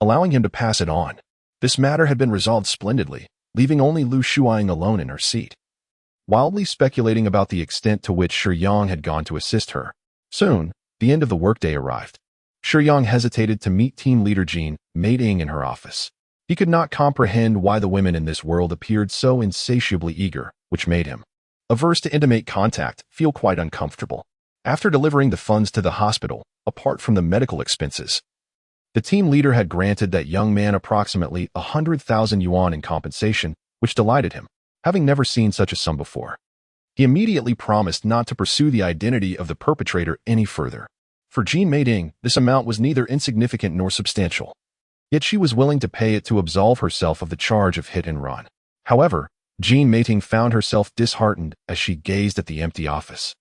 B: allowing him to pass it on. This matter had been resolved splendidly, leaving only Lu Shuang alone in her seat, wildly speculating about the extent to which Shiyang had gone to assist her. Soon, the end of the workday arrived. Shiyang hesitated to meet team leader Jean Meiding in her office. He could not comprehend why the women in this world appeared so insatiably eager, which made him, averse to intimate contact, feel quite uncomfortable. After delivering the funds to the hospital, apart from the medical expenses, the team leader had granted that young man approximately 100,000 yuan in compensation, which delighted him, having never seen such a sum before. He immediately promised not to pursue the identity of the perpetrator any further. For Jean Meiding, this amount was neither insignificant nor substantial. Yet she was willing to pay it to absolve herself of the charge of hit and run. However, Jean Meiding found herself disheartened as she gazed at the empty office.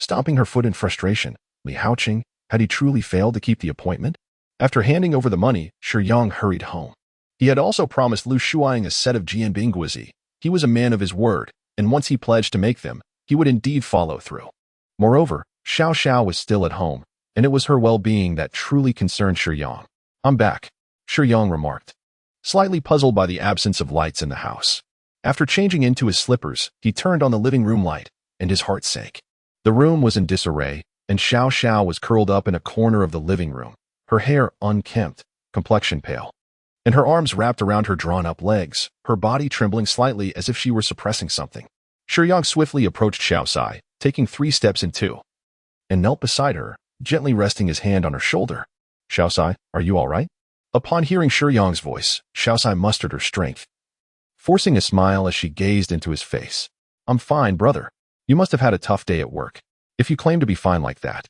B: Stomping her foot in frustration, Li Haoqing, had he truly failed to keep the appointment? After handing over the money, Shiyang hurried home. He had also promised Lu Shuang a set of Jianbing Guozi. He was a man of his word, and once he pledged to make them, he would indeed follow through. Moreover, Xiao Xiao was still at home, and it was her well-being that truly concerned Shiyang. I'm back, Shiyang remarked, slightly puzzled by the absence of lights in the house. After changing into his slippers, he turned on the living room light, and his heart sank. The room was in disarray, and Xiao Xiao was curled up in a corner of the living room, her hair unkempt, complexion pale, and her arms wrapped around her drawn-up legs, her body trembling slightly as if she were suppressing something. Shiyang swiftly approached Xiao Sai, taking 3 steps in 2, and knelt beside her, gently resting his hand on her shoulder. Xiao Sai, are you all right? Upon hearing Shiyang's voice, Xiao Sai mustered her strength, forcing a smile as she gazed into his face. I'm fine, brother. You must have had a tough day at work. If you claim to be fine like that,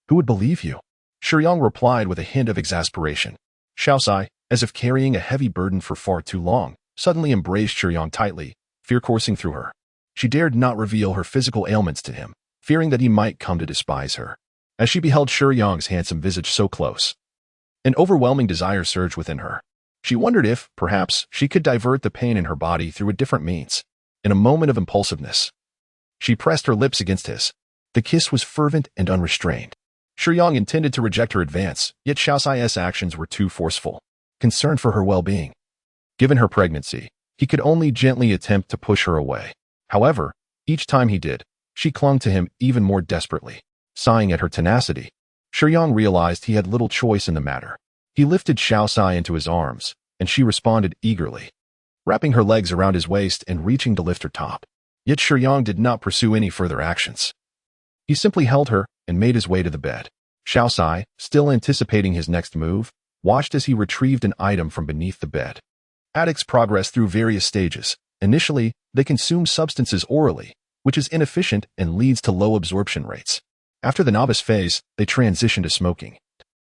B: who would believe you? Shiyang replied with a hint of exasperation. Xiao Sai, as if carrying a heavy burden for far too long, suddenly embraced Shiyang tightly, fear coursing through her. She dared not reveal her physical ailments to him, fearing that he might come to despise her. As she beheld Shiyang's handsome visage so close, an overwhelming desire surged within her. She wondered if, perhaps, she could divert the pain in her body through a different means. In a moment of impulsiveness, she pressed her lips against his. The kiss was fervent and unrestrained. Shiyang intended to reject her advance, yet Xiao Sai's actions were too forceful. Concerned for her well-being, given her pregnancy, he could only gently attempt to push her away. However, each time he did, she clung to him even more desperately. Sighing at her tenacity, Shiyang realized he had little choice in the matter. He lifted Xiao Sai into his arms, and she responded eagerly, wrapping her legs around his waist and reaching to lift her top. Yet Shiyang did not pursue any further actions. He simply held her and made his way to the bed. Xiao Sai, still anticipating his next move, watched as he retrieved an item from beneath the bed. Addicts progress through various stages. Initially, they consume substances orally, which is inefficient and leads to low absorption rates. After the novice phase, they transition to smoking,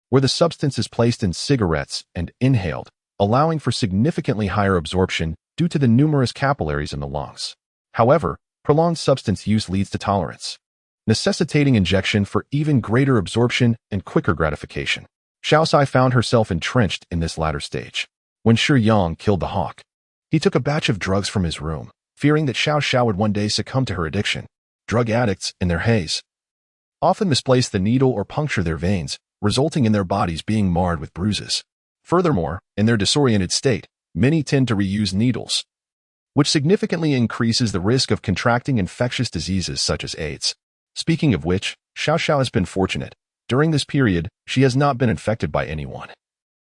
B: where the substance is placed in cigarettes and inhaled, allowing for significantly higher absorption due to the numerous capillaries in the lungs. However, prolonged substance use leads to tolerance, necessitating injection for even greater absorption and quicker gratification. Xiaosai found herself entrenched in this latter stage. When Shiyang killed the hawk, he took a batch of drugs from his room, fearing that Xiao would one day succumb to her addiction. Drug addicts, in their haze, often misplace the needle or puncture their veins, resulting in their bodies being marred with bruises. Furthermore, in their disoriented state, many tend to reuse needles, which significantly increases the risk of contracting infectious diseases such as AIDS. Speaking of which, Xiao has been fortunate. During this period, she has not been infected by anyone,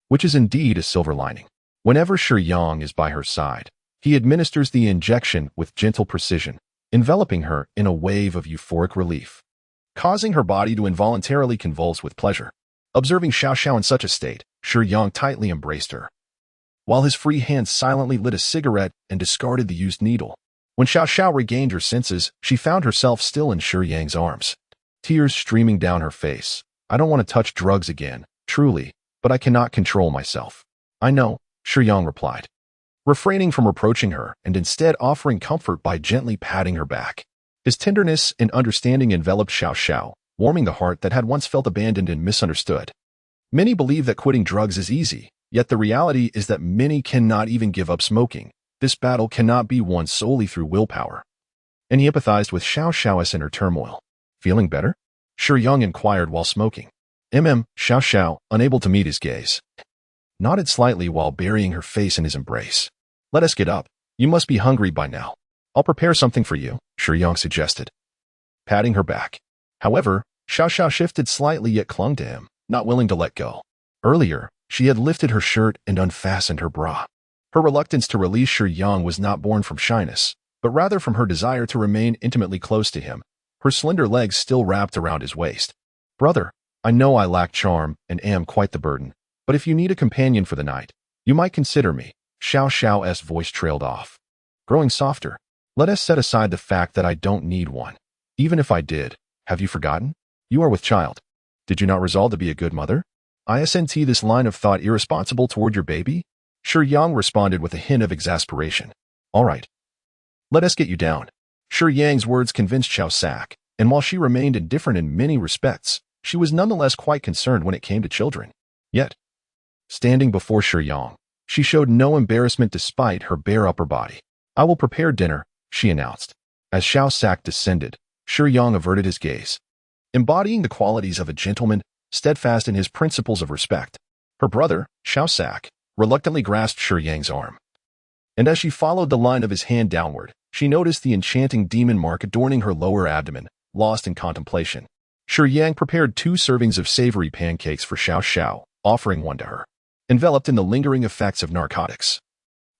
B: which is indeed a silver lining. Whenever Shiyang is by her side, he administers the injection with gentle precision, enveloping her in a wave of euphoric relief, causing her body to involuntarily convulse with pleasure. Observing Xiao in such a state, Shiyang tightly embraced her, while his free hand silently lit a cigarette and discarded the used needle. When Xiao regained her senses, she found herself still in Shiyang's arms, tears streaming down her face. I don't want to touch drugs again, truly, but I cannot control myself. I know, Shiyang replied, refraining from reproaching her and instead offering comfort by gently patting her back. His tenderness and understanding enveloped Xiao, warming the heart that had once felt abandoned and misunderstood. Many believe that quitting drugs is easy, yet the reality is that many cannot even give up smoking. This battle cannot be won solely through willpower. And he empathized with Xiao's inner turmoil. Feeling better? Shiyang inquired while smoking. Xiao, unable to meet his gaze, nodded slightly while burying her face in his embrace. Let us get up. You must be hungry by now. I'll prepare something for you, Shiyang suggested, patting her back. However, Xiao shifted slightly yet clung to him, not willing to let go. Earlier, she had lifted her shirt and unfastened her bra. Her reluctance to release Shiyang was not born from shyness, but rather from her desire to remain intimately close to him, her slender legs still wrapped around his waist. Brother, I know I lack charm and am quite the burden, but if you need a companion for the night, you might consider me. Xiao's voice trailed off, growing softer. Let us set aside the fact that I don't need one. Even if I did, have you forgotten? You are with child. Did you not resolve to be a good mother? Isn't this line of thought irresponsible toward your baby? Shiyang responded with a hint of exasperation. All right. Let us get you down. Shiyang's words convinced Xiao, and while she remained indifferent in many respects, she was nonetheless quite concerned when it came to children. Yet, standing before Shiyang, she showed no embarrassment despite her bare upper body. I will prepare dinner, she announced. As Xiao descended, Shiyang averted his gaze, embodying the qualities of a gentleman, steadfast in his principles of respect. Her brother, Xiao, reluctantly grasped Shiyang's arm, and as she followed the line of his hand downward, she noticed the enchanting demon mark adorning her lower abdomen, lost in contemplation. Shiyang prepared 2 servings of savory pancakes for Xiao, offering one to her, enveloped in the lingering effects of narcotics.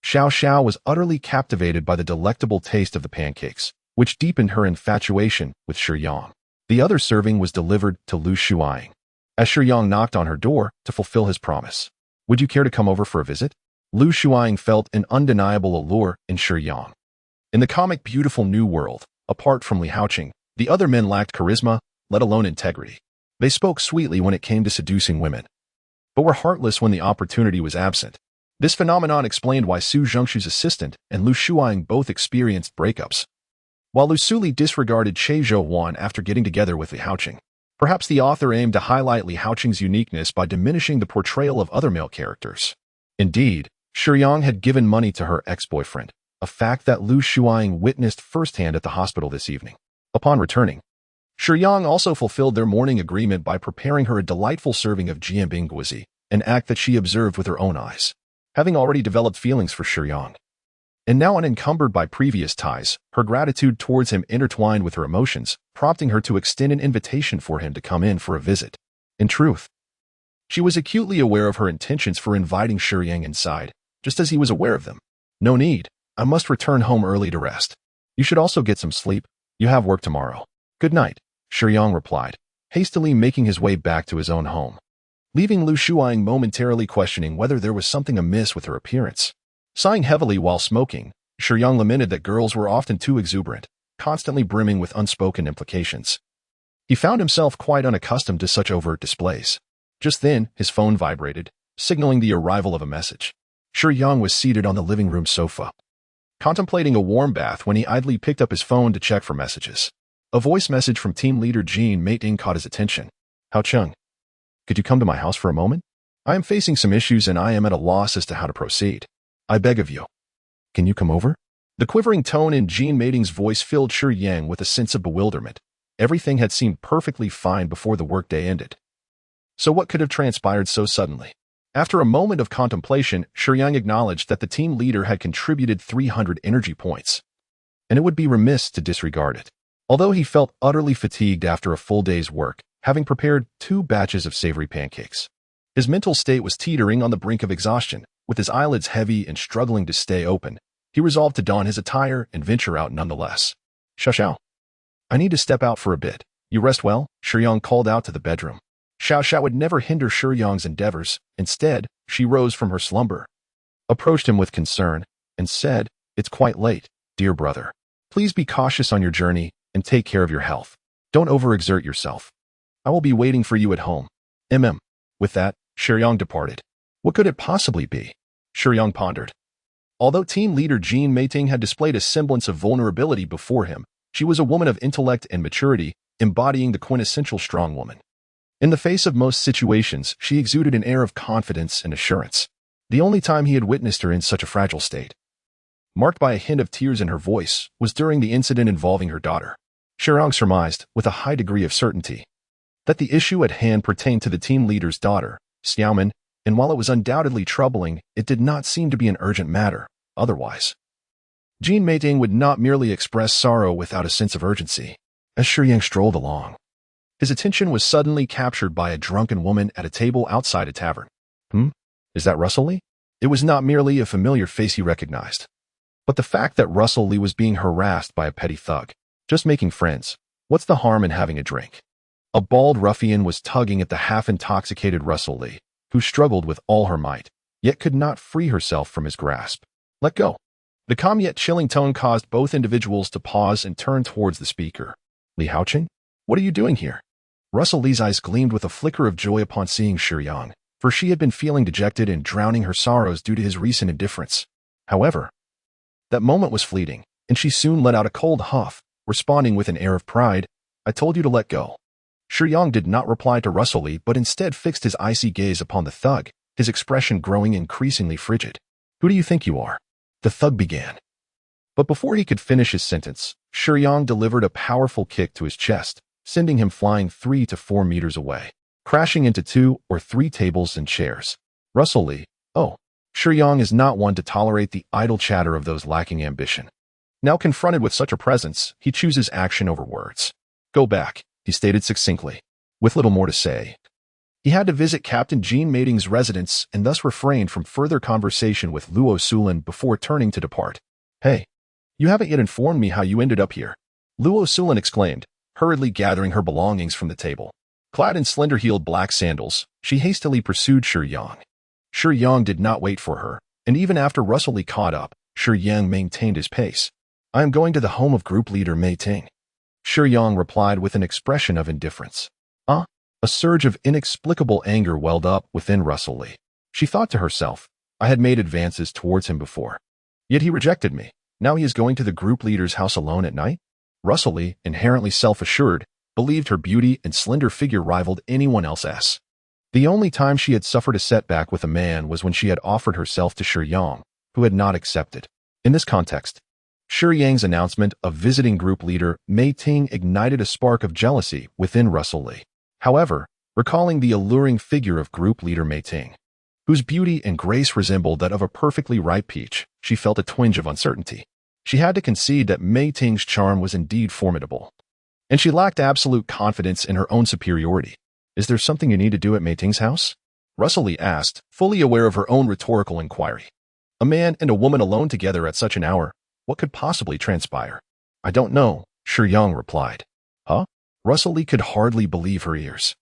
B: Xiao was utterly captivated by the delectable taste of the pancakes, which deepened her infatuation with Shiyang. The other serving was delivered to Lu Shuang, as Shiyang knocked on her door to fulfill his promise. Would you care to come over for a visit? Lu Shuang felt an undeniable allure in Shiyang. In the comic Beautiful New World, apart from Li Haoqing, the other men lacked charisma, let alone integrity. They spoke sweetly when it came to seducing women, but were heartless when the opportunity was absent. This phenomenon explained why Su Zhengshu's assistant and Lu Shuang both experienced breakups, while Lu Suli disregarded Che Zhouwan after getting together with Li Haoqing. Perhaps the author aimed to highlight Li Haoqing's uniqueness by diminishing the portrayal of other male characters. Indeed, Shiyang had given money to her ex-boyfriend, a fact that Lu Shuang witnessed firsthand at the hospital this evening. Upon returning, Shiyang also fulfilled their morning agreement by preparing her a delightful serving of Jianbing Guozi, an act that she observed with her own eyes. Having already developed feelings for Shiyang, and now unencumbered by previous ties, her gratitude towards him intertwined with her emotions, prompting her to extend an invitation for him to come in for a visit. In truth, she was acutely aware of her intentions for inviting Shiyang inside, just as he was aware of them. No need. I must return home early to rest. You should also get some sleep. You have work tomorrow. Good night, Shiyang replied, hastily making his way back to his own home, leaving Lu Shuang momentarily questioning whether there was something amiss with her appearance. Sighing heavily while smoking, Shiyang lamented that girls were often too exuberant, constantly brimming with unspoken implications. He found himself quite unaccustomed to such overt displays. Just then, his phone vibrated, signaling the arrival of a message. Shiyang was seated on the living room sofa, contemplating a warm bath when he idly picked up his phone to check for messages. A voice message from team leader Jianbing caught his attention. Hao Cheng, could you come to my house for a moment? I am facing some issues and I am at a loss as to how to proceed. I beg of you. Can you come over? The quivering tone in Jianbing's voice filled Shiyang with a sense of bewilderment. Everything had seemed perfectly fine before the workday ended. So what could have transpired so suddenly? After a moment of contemplation, Shiyang acknowledged that the team leader had contributed 300 energy points, and it would be remiss to disregard it. Although he felt utterly fatigued after a full day's work, having prepared 2 batches of savory pancakes, his mental state was teetering on the brink of exhaustion. With his eyelids heavy and struggling to stay open, he resolved to don his attire and venture out nonetheless. Xiao, I need to step out for a bit. You rest well? Shiyang called out to the bedroom. Xiao would never hinder Shiyang's endeavors. Instead, she rose from her slumber, approached him with concern, and said, It's quite late, dear brother. Please be cautious on your journey and take care of your health. Don't overexert yourself. I will be waiting for you at home. With that, Shiyang departed. What could it possibly be? Shiyang pondered. Although team leader Jianbing had displayed a semblance of vulnerability before him, she was a woman of intellect and maturity, embodying the quintessential strong woman. In the face of most situations, she exuded an air of confidence and assurance. The only time he had witnessed her in such a fragile state, marked by a hint of tears in her voice, was during the incident involving her daughter. Shiyang surmised, with a high degree of certainty, that the issue at hand pertained to the team leader's daughter, Xiaoman, and while it was undoubtedly troubling, it did not seem to be an urgent matter. Otherwise, Jianbing would not merely express sorrow without a sense of urgency. As Shiyang strolled along, his attention was suddenly captured by a drunken woman at a table outside a tavern. Is that Russell Lee? It was not merely a familiar face he recognized, but the fact that Russell Lee was being harassed by a petty thug. Just making friends. What's the harm in having a drink? A bald ruffian was tugging at the half-intoxicated Russell Lee, who struggled with all her might, yet could not free herself from his grasp. Let go. The calm yet chilling tone caused both individuals to pause and turn towards the speaker. Li Haoqing? What are you doing here? Russell Lee's eyes gleamed with a flicker of joy upon seeing Shiyang, for she had been feeling dejected and drowning her sorrows due to his recent indifference. However, that moment was fleeting, and she soon let out a cold huff, responding with an air of pride, I told you to let go. Shiyang did not reply to Russell Lee, but instead fixed his icy gaze upon the thug, his expression growing increasingly frigid. Who do you think you are? The thug began. But before he could finish his sentence, Shiyang delivered a powerful kick to his chest, sending him flying 3 to 4 meters away, crashing into 2 or 3 tables and chairs. Russell Lee, oh, Shiyang is not one to tolerate the idle chatter of those lacking ambition. Now confronted with such a presence, he chooses action over words. Go back, he stated succinctly, with little more to say. He had to visit Captain Jianbing's residence and thus refrained from further conversation with Luo Sulan before turning to depart. Hey, you haven't yet informed me how you ended up here, Luo Sulan exclaimed, hurriedly gathering her belongings from the table. Clad in slender-heeled black sandals, she hastily pursued Shiyang. Shiyang did not wait for her, and even after Russell Lee caught up, Shiyang maintained his pace. I am going to the home of group leader Mei Ting. Shiyang replied with an expression of indifference. A surge of inexplicable anger welled up within Russell Lee. She thought to herself, I had made advances towards him before. Yet he rejected me. Now he is going to the group leader's house alone at night? Russell Lee, inherently self-assured, believed her beauty and slender figure rivaled anyone else's. The only time she had suffered a setback with a man was when she had offered herself to Shiyang, who had not accepted. In this context, Shiyang's announcement of visiting group leader Mei Ting ignited a spark of jealousy within Russell Lee. However, recalling the alluring figure of group leader Mei Ting, whose beauty and grace resembled that of a perfectly ripe peach, she felt a twinge of uncertainty. She had to concede that Mei Ting's charm was indeed formidable, and she lacked absolute confidence in her own superiority. Is there something you need to do at Mei Ting's house? Russell Lee asked, fully aware of her own rhetorical inquiry. A man and a woman alone together at such an hour, what could possibly transpire? I don't know, Shiyang replied. Huh? Russell Lee could hardly believe her ears.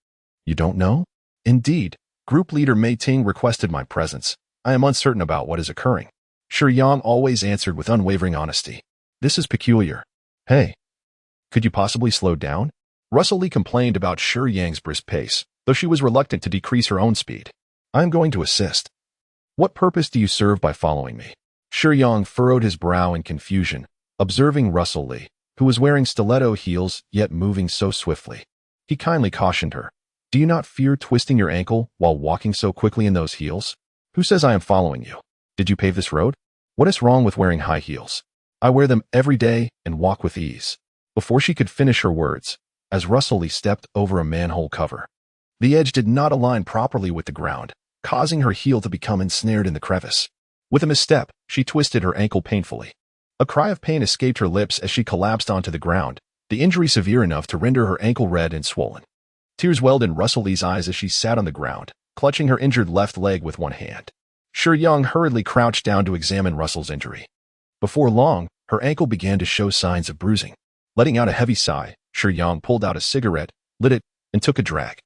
B: You don't know? Indeed, group leader Mei Ting requested my presence. I am uncertain about what is occurring. Shiyang always answered with unwavering honesty. This is peculiar. Hey, Could you possibly slow down? Russell Lee complained about Shiyang's brisk pace, though she was reluctant to decrease her own speed. I am going to assist. What purpose do you serve by following me? Shiyang furrowed his brow in confusion, observing Russell Lee, who was wearing stiletto heels yet moving so swiftly. He kindly cautioned her. Do you not fear twisting your ankle while walking so quickly in those heels? Who says I am following you? Did you pave this road? What is wrong with wearing high heels? I wear them every day and walk with ease. Before she could finish her words, as Russell Lee stepped over a manhole cover, the edge did not align properly with the ground, causing her heel to become ensnared in the crevice. With a misstep, she twisted her ankle painfully. A cry of pain escaped her lips as she collapsed onto the ground, the injury severe enough to render her ankle red and swollen. Tears welled in Russell Lee's eyes as she sat on the ground, clutching her injured left leg with one hand. Shiyang hurriedly crouched down to examine Russell's injury. Before long, her ankle began to show signs of bruising. Letting out a heavy sigh, Shiyang pulled out a cigarette, lit it, and took a drag.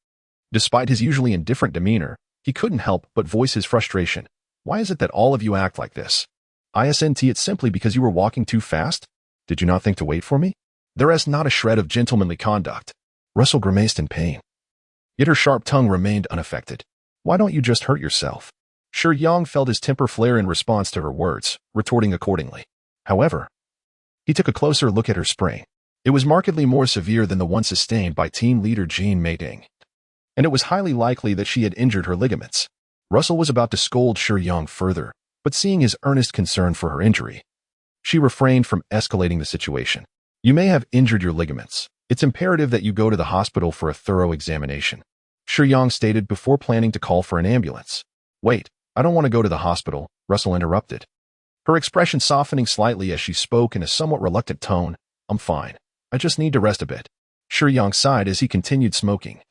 B: Despite his usually indifferent demeanor, he couldn't help but voice his frustration. Why is it that all of you act like this? Isn't it simply because you were walking too fast? Did you not think to wait for me? There is not a shred of gentlemanly conduct. Russell grimaced in pain. Yet her sharp tongue remained unaffected. Why don't you just hurt yourself? Shiyang felt his temper flare in response to her words, retorting accordingly. However, he took a closer look at her sprain. It was markedly more severe than the one sustained by team leader Jianbing, and it was highly likely that she had injured her ligaments. Russell was about to scold Shiyang further, but seeing his earnest concern for her injury, she refrained from escalating the situation. You may have injured your ligaments. It's imperative that you go to the hospital for a thorough examination, Shiyang stated before planning to call for an ambulance. Wait, I don't want to go to the hospital, Russell interrupted, her expression softening slightly as she spoke in a somewhat reluctant tone. I'm fine. I just need to rest a bit. Shiyang sighed as he continued smoking.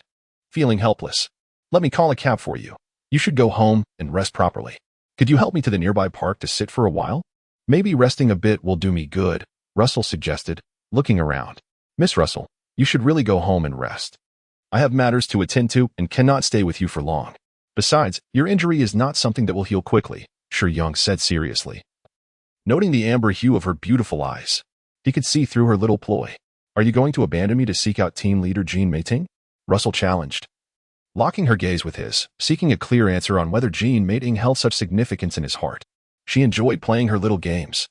B: Feeling helpless. Let me call a cab for you. You should go home and rest properly. Could you help me to the nearby park to sit for a while? Maybe resting a bit will do me good, Russell suggested, looking around. Miss Russell, you should really go home and rest. I have matters to attend to and cannot stay with you for long. Besides, your injury is not something that will heal quickly, Shiyang said seriously. Noting the amber hue of her beautiful eyes, he could see through her little ploy. Are you going to abandon me to seek out team leader Jianbing? Russell challenged, locking her gaze with his, seeking a clear answer on whether Jianbing held such significance in his heart. She enjoyed playing her little games,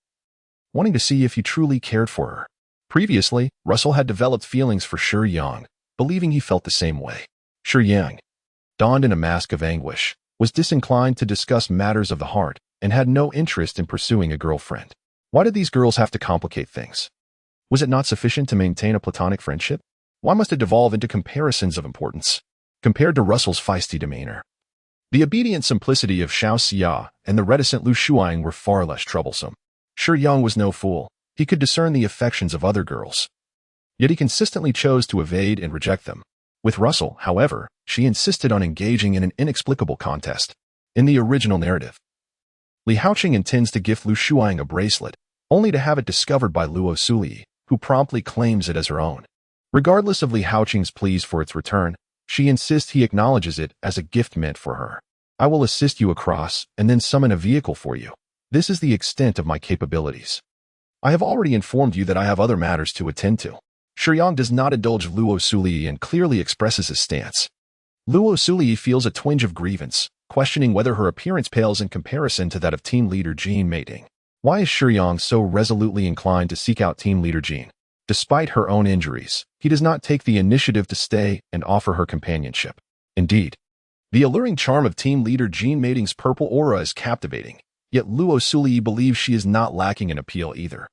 B: wanting to see if he truly cared for her. Previously, Russell had developed feelings for Shiyang, believing he felt the same way. Shiyang, donned in a mask of anguish, was disinclined to discuss matters of the heart and had no interest in pursuing a girlfriend. Why did these girls have to complicate things? Was it not sufficient to maintain a platonic friendship? Why must it devolve into comparisons of importance? Compared to Russell's feisty demeanor, the obedient simplicity of Xiao Xia and the reticent Lu Shuang were far less troublesome. Shiyang was no fool. He could discern the affections of other girls. Yet he consistently chose to evade and reject them. With Russell, however, she insisted on engaging in an inexplicable contest. In the original narrative, Li Haoqing intends to gift Lu Shuang a bracelet, only to have it discovered by Luo Sulyi, who promptly claims it as her own. Regardless of Li Haoqing's pleas for its return, she insists he acknowledges it as a gift meant for her. I will assist you across and then summon a vehicle for you. This is the extent of my capabilities. I have already informed you that I have other matters to attend to. Shiyang does not indulge Luo Sulyi and clearly expresses his stance. Luo Sulyi feels a twinge of grievance, questioning whether her appearance pales in comparison to that of team leader Jianbing. Why is Shiyang so resolutely inclined to seek out team leader Jian? Despite her own injuries, he does not take the initiative to stay and offer her companionship. Indeed, the alluring charm of team leader Jianbing's purple aura is captivating, yet Luo Sulyi believes she is not lacking in appeal either.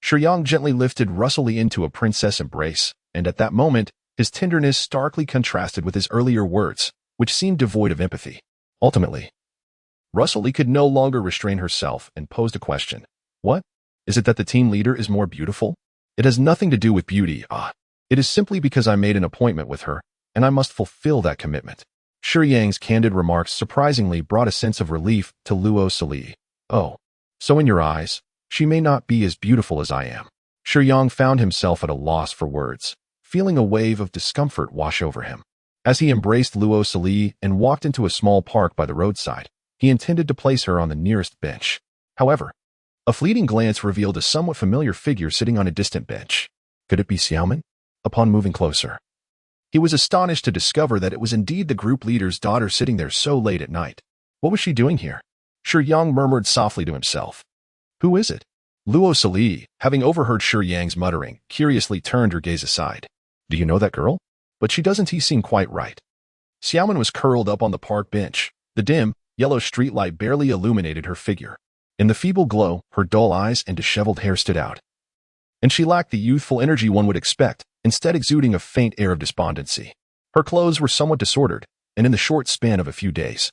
B: Shiyang gently lifted Russell Lee into a princess embrace, and at that moment, his tenderness starkly contrasted with his earlier words, which seemed devoid of empathy. Ultimately, Russell Lee could no longer restrain herself and posed a question. What? Is it that the team leader is more beautiful? It has nothing to do with beauty, It is simply because I made an appointment with her, and I must fulfill that commitment. Shiyang's candid remarks surprisingly brought a sense of relief to Luo Sulyi. Oh, so in your eyes, she may not be as beautiful as I am. Shiyang found himself at a loss for words, feeling a wave of discomfort wash over him. As he embraced Luo Sulyi and walked into a small park by the roadside, he intended to place her on the nearest bench. However, a fleeting glance revealed a somewhat familiar figure sitting on a distant bench. Could it be Xiaoman? Upon moving closer, he was astonished to discover that it was indeed the group leader's daughter sitting there so late at night. What was she doing here? Shiyang murmured softly to himself. Who is it? Luo Sali, having overheard Shiyang's muttering, curiously turned her gaze aside. Do you know that girl? But she doesn't seem quite right. Xiaoman was curled up on the park bench. The dim, yellow streetlight barely illuminated her figure. In the feeble glow, her dull eyes and disheveled hair stood out. And she lacked the youthful energy one would expect, instead exuding a faint air of despondency. Her clothes were somewhat disordered, and in the short span of a few days,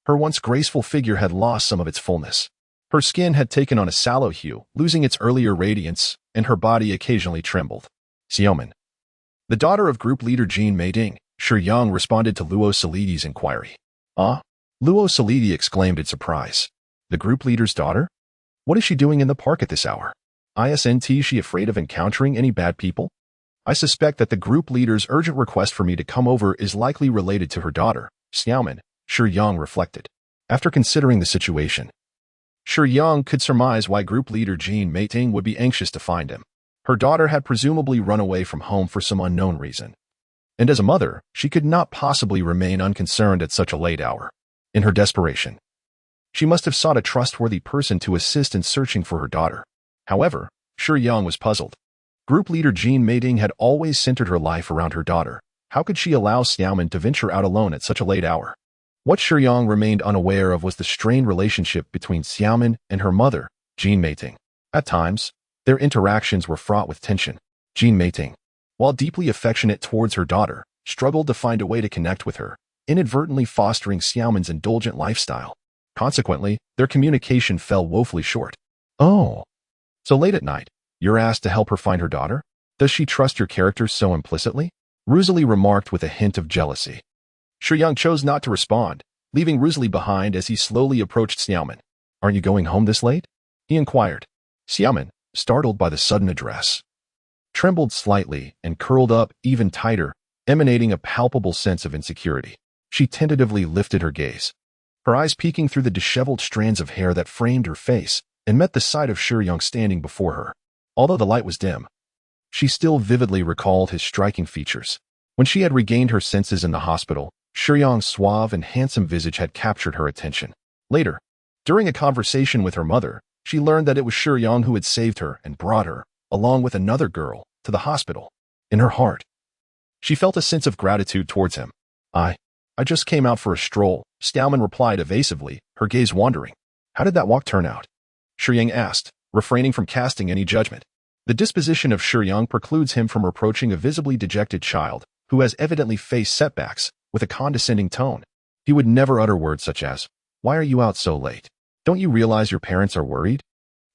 B: her once graceful figure had lost some of its fullness. Her skin had taken on a sallow hue, losing its earlier radiance, and her body occasionally trembled. Xiaoman, the daughter of group leader Jin Meiding, Shiyang responded to Luo Salidi's inquiry. Ah? Luo Salidi exclaimed in surprise. The group leader's daughter? What is she doing in the park at this hour? Isn't she afraid of encountering any bad people? I suspect that the group leader's urgent request for me to come over is likely related to her daughter, Xiaoman, Shiyang reflected. After considering the situation, Shiyang could surmise why group leader Jin Meiding would be anxious to find him. Her daughter had presumably run away from home for some unknown reason. And as a mother, she could not possibly remain unconcerned at such a late hour. In her desperation, she must have sought a trustworthy person to assist in searching for her daughter. However, Shiyang was puzzled. Group leader Jin Meiding had always centered her life around her daughter. How could she allow Xiaoman to venture out alone at such a late hour? What Shiyang remained unaware of was the strained relationship between Xiaoman and her mother, Jin Meiding. At times, their interactions were fraught with tension. Jin Meiding, while deeply affectionate towards her daughter, struggled to find a way to connect with her, inadvertently fostering Xiaoman's indulgent lifestyle. Consequently, their communication fell woefully short. Oh. So late at night, you're asked to help her find her daughter? Does she trust your characters so implicitly? Rosalie remarked with a hint of jealousy. Shiyang chose not to respond, leaving Rosalie behind as he slowly approached Xiaoman. Aren't you going home this late? He inquired. Xiaoman, startled by the sudden address, trembled slightly and curled up even tighter, emanating a palpable sense of insecurity. She tentatively lifted her gaze, her eyes peeking through the disheveled strands of hair that framed her face, and met the sight of Shiyang standing before her. Although the light was dim, she still vividly recalled his striking features. When she had regained her senses in the hospital, Shiyang's suave and handsome visage had captured her attention. Later, during a conversation with her mother, she learned that it was Shiyang who had saved her and brought her, along with another girl, to the hospital. In her heart, she felt a sense of gratitude towards him. I just came out for a stroll, Xiaoman replied evasively, her gaze wandering. How did that walk turn out? Shiyang asked, refraining from casting any judgment. The disposition of Shiyang precludes him from reproaching a visibly dejected child, who has evidently faced setbacks, with a condescending tone. He would never utter words such as, "Why are you out so late? Don't you realize your parents are worried?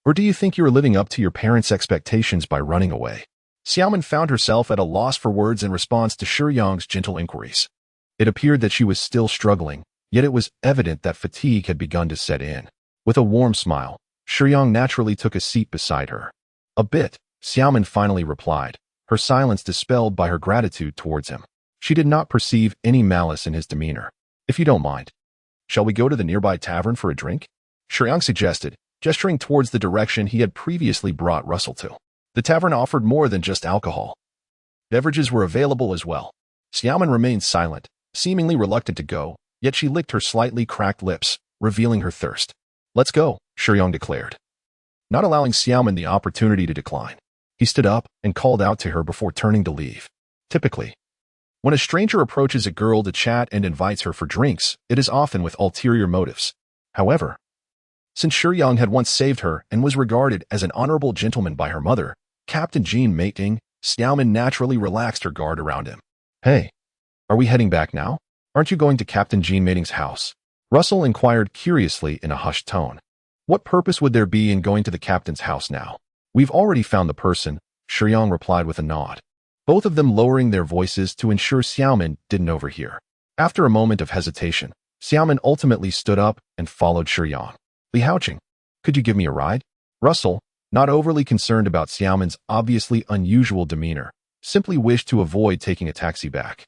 B: Or do you think you are living up to your parents' expectations by running away?" Xiaoman found herself at a loss for words in response to Shiyang's gentle inquiries. It appeared that she was still struggling, yet it was evident that fatigue had begun to set in. With a warm smile, Shiyang naturally took a seat beside her. A bit, Xiaoman finally replied, her silence dispelled by her gratitude towards him. She did not perceive any malice in his demeanor. If you don't mind, shall we go to the nearby tavern for a drink? Shiyang suggested, gesturing towards the direction he had previously brought Russell to. The tavern offered more than just alcohol. Beverages were available as well. Xiaoman remained silent, seemingly reluctant to go, yet she licked her slightly cracked lips, revealing her thirst. Let's go, Shiyang declared, not allowing Xiaoman the opportunity to decline. He stood up and called out to her before turning to leave. Typically, when a stranger approaches a girl to chat and invites her for drinks, it is often with ulterior motives. However, since Shiyang had once saved her and was regarded as an honorable gentleman by her mother, Captain Jin Meiding, Xiaoman naturally relaxed her guard around him. Hey, are we heading back now? Aren't you going to Captain Jin Meiding's house? Russell inquired curiously in a hushed tone. What purpose would there be in going to the captain's house now? We've already found the person, Shiyang replied with a nod, both of them lowering their voices to ensure Xiaoman didn't overhear. After a moment of hesitation, Xiaoman ultimately stood up and followed Shiyang. Li Haoqing, could you give me a ride? Russell, not overly concerned about Xiaoman's obviously unusual demeanor, simply wished to avoid taking a taxi back,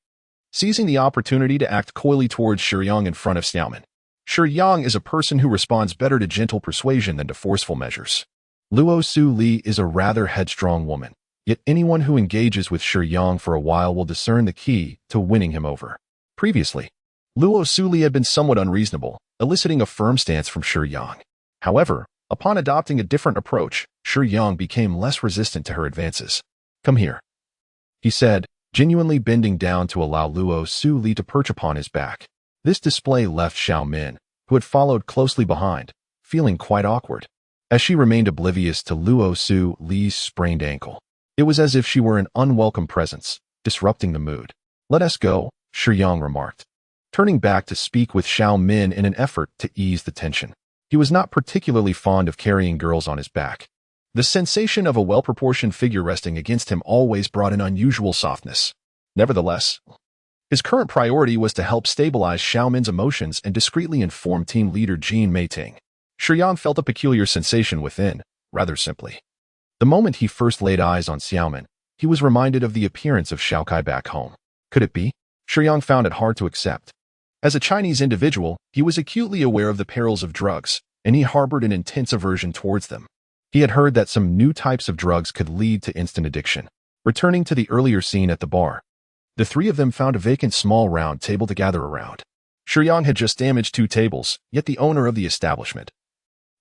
B: seizing the opportunity to act coyly towards Shiyang in front of Xiaoman. Shiyang is a person who responds better to gentle persuasion than to forceful measures. Luo Su Li is a rather headstrong woman, Yet anyone who engages with Shiyang for a while will discern the key to winning him over. Previously, Luo Suli had been somewhat unreasonable, eliciting a firm stance from Shiyang. However, upon adopting a different approach, Shiyang became less resistant to her advances. "Come here," he said, genuinely bending down to allow Luo Suli to perch upon his back. This display left Xiao Min, who had followed closely behind, feeling quite awkward. As she remained oblivious to Luo Suli's sprained ankle, it was as if she were an unwelcome presence, disrupting the mood. "Let us go," Shiyang remarked, turning back to speak with Xiao Min in an effort to ease the tension. He was not particularly fond of carrying girls on his back. The sensation of a well-proportioned figure resting against him always brought an unusual softness. Nevertheless, his current priority was to help stabilize Xiao Min's emotions and discreetly inform team leader Jin Meiting. Shiyang felt a peculiar sensation within, rather simply. The moment he first laid eyes on Xiao Min, he was reminded of the appearance of Xiao Kai back home. Could it be? Shiyang found it hard to accept. As a Chinese individual, he was acutely aware of the perils of drugs, and he harbored an intense aversion towards them. He had heard that some new types of drugs could lead to instant addiction. Returning to the earlier scene at the bar, the three of them found a vacant small round table to gather around. Shiyang had just damaged 2 tables, yet the owner of the establishment,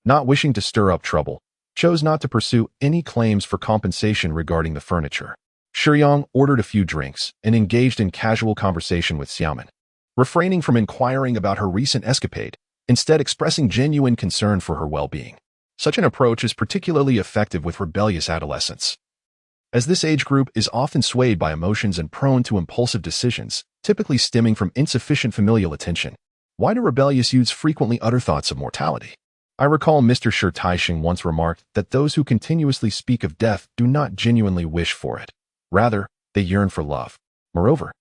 B: not wishing to stir up trouble, chose not to pursue any claims for compensation regarding the furniture. Shiyang ordered a few drinks and engaged in casual conversation with Xiao Min, refraining from inquiring about her recent escapade, instead expressing genuine concern for her well-being. Such an approach is particularly effective with rebellious adolescents, as this age group is often swayed by emotions and prone to impulsive decisions, typically stemming from insufficient familial attention. Why do rebellious youths frequently utter thoughts of mortality? I recall Mr. Shi Taixing once remarked that those who continuously speak of death do not genuinely wish for it. Rather, they yearn for love. Moreover,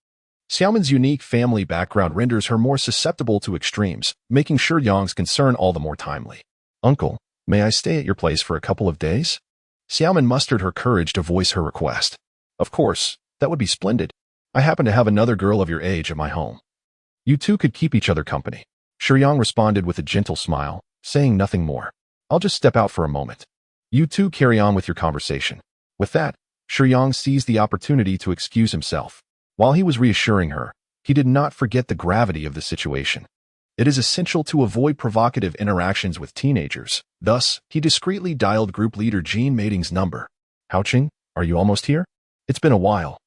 B: Xiao Min's unique family background renders her more susceptible to extremes, making Shiyang's concern all the more timely. "Uncle, may I stay at your place for a couple of days?" Xiao Min mustered her courage to voice her request. "Of course, that would be splendid. I happen to have another girl of your age at my home. You two could keep each other company." Shiyang responded with a gentle smile, saying nothing more. "I'll just step out for a moment. You two carry on with your conversation." With that, Shiyang seized the opportunity to excuse himself. While he was reassuring her, he did not forget the gravity of the situation. It is essential to avoid provocative interactions with teenagers. Thus, he discreetly dialed group leader Jin Meiting's number. "Haoqing, are you almost here? It's been a while."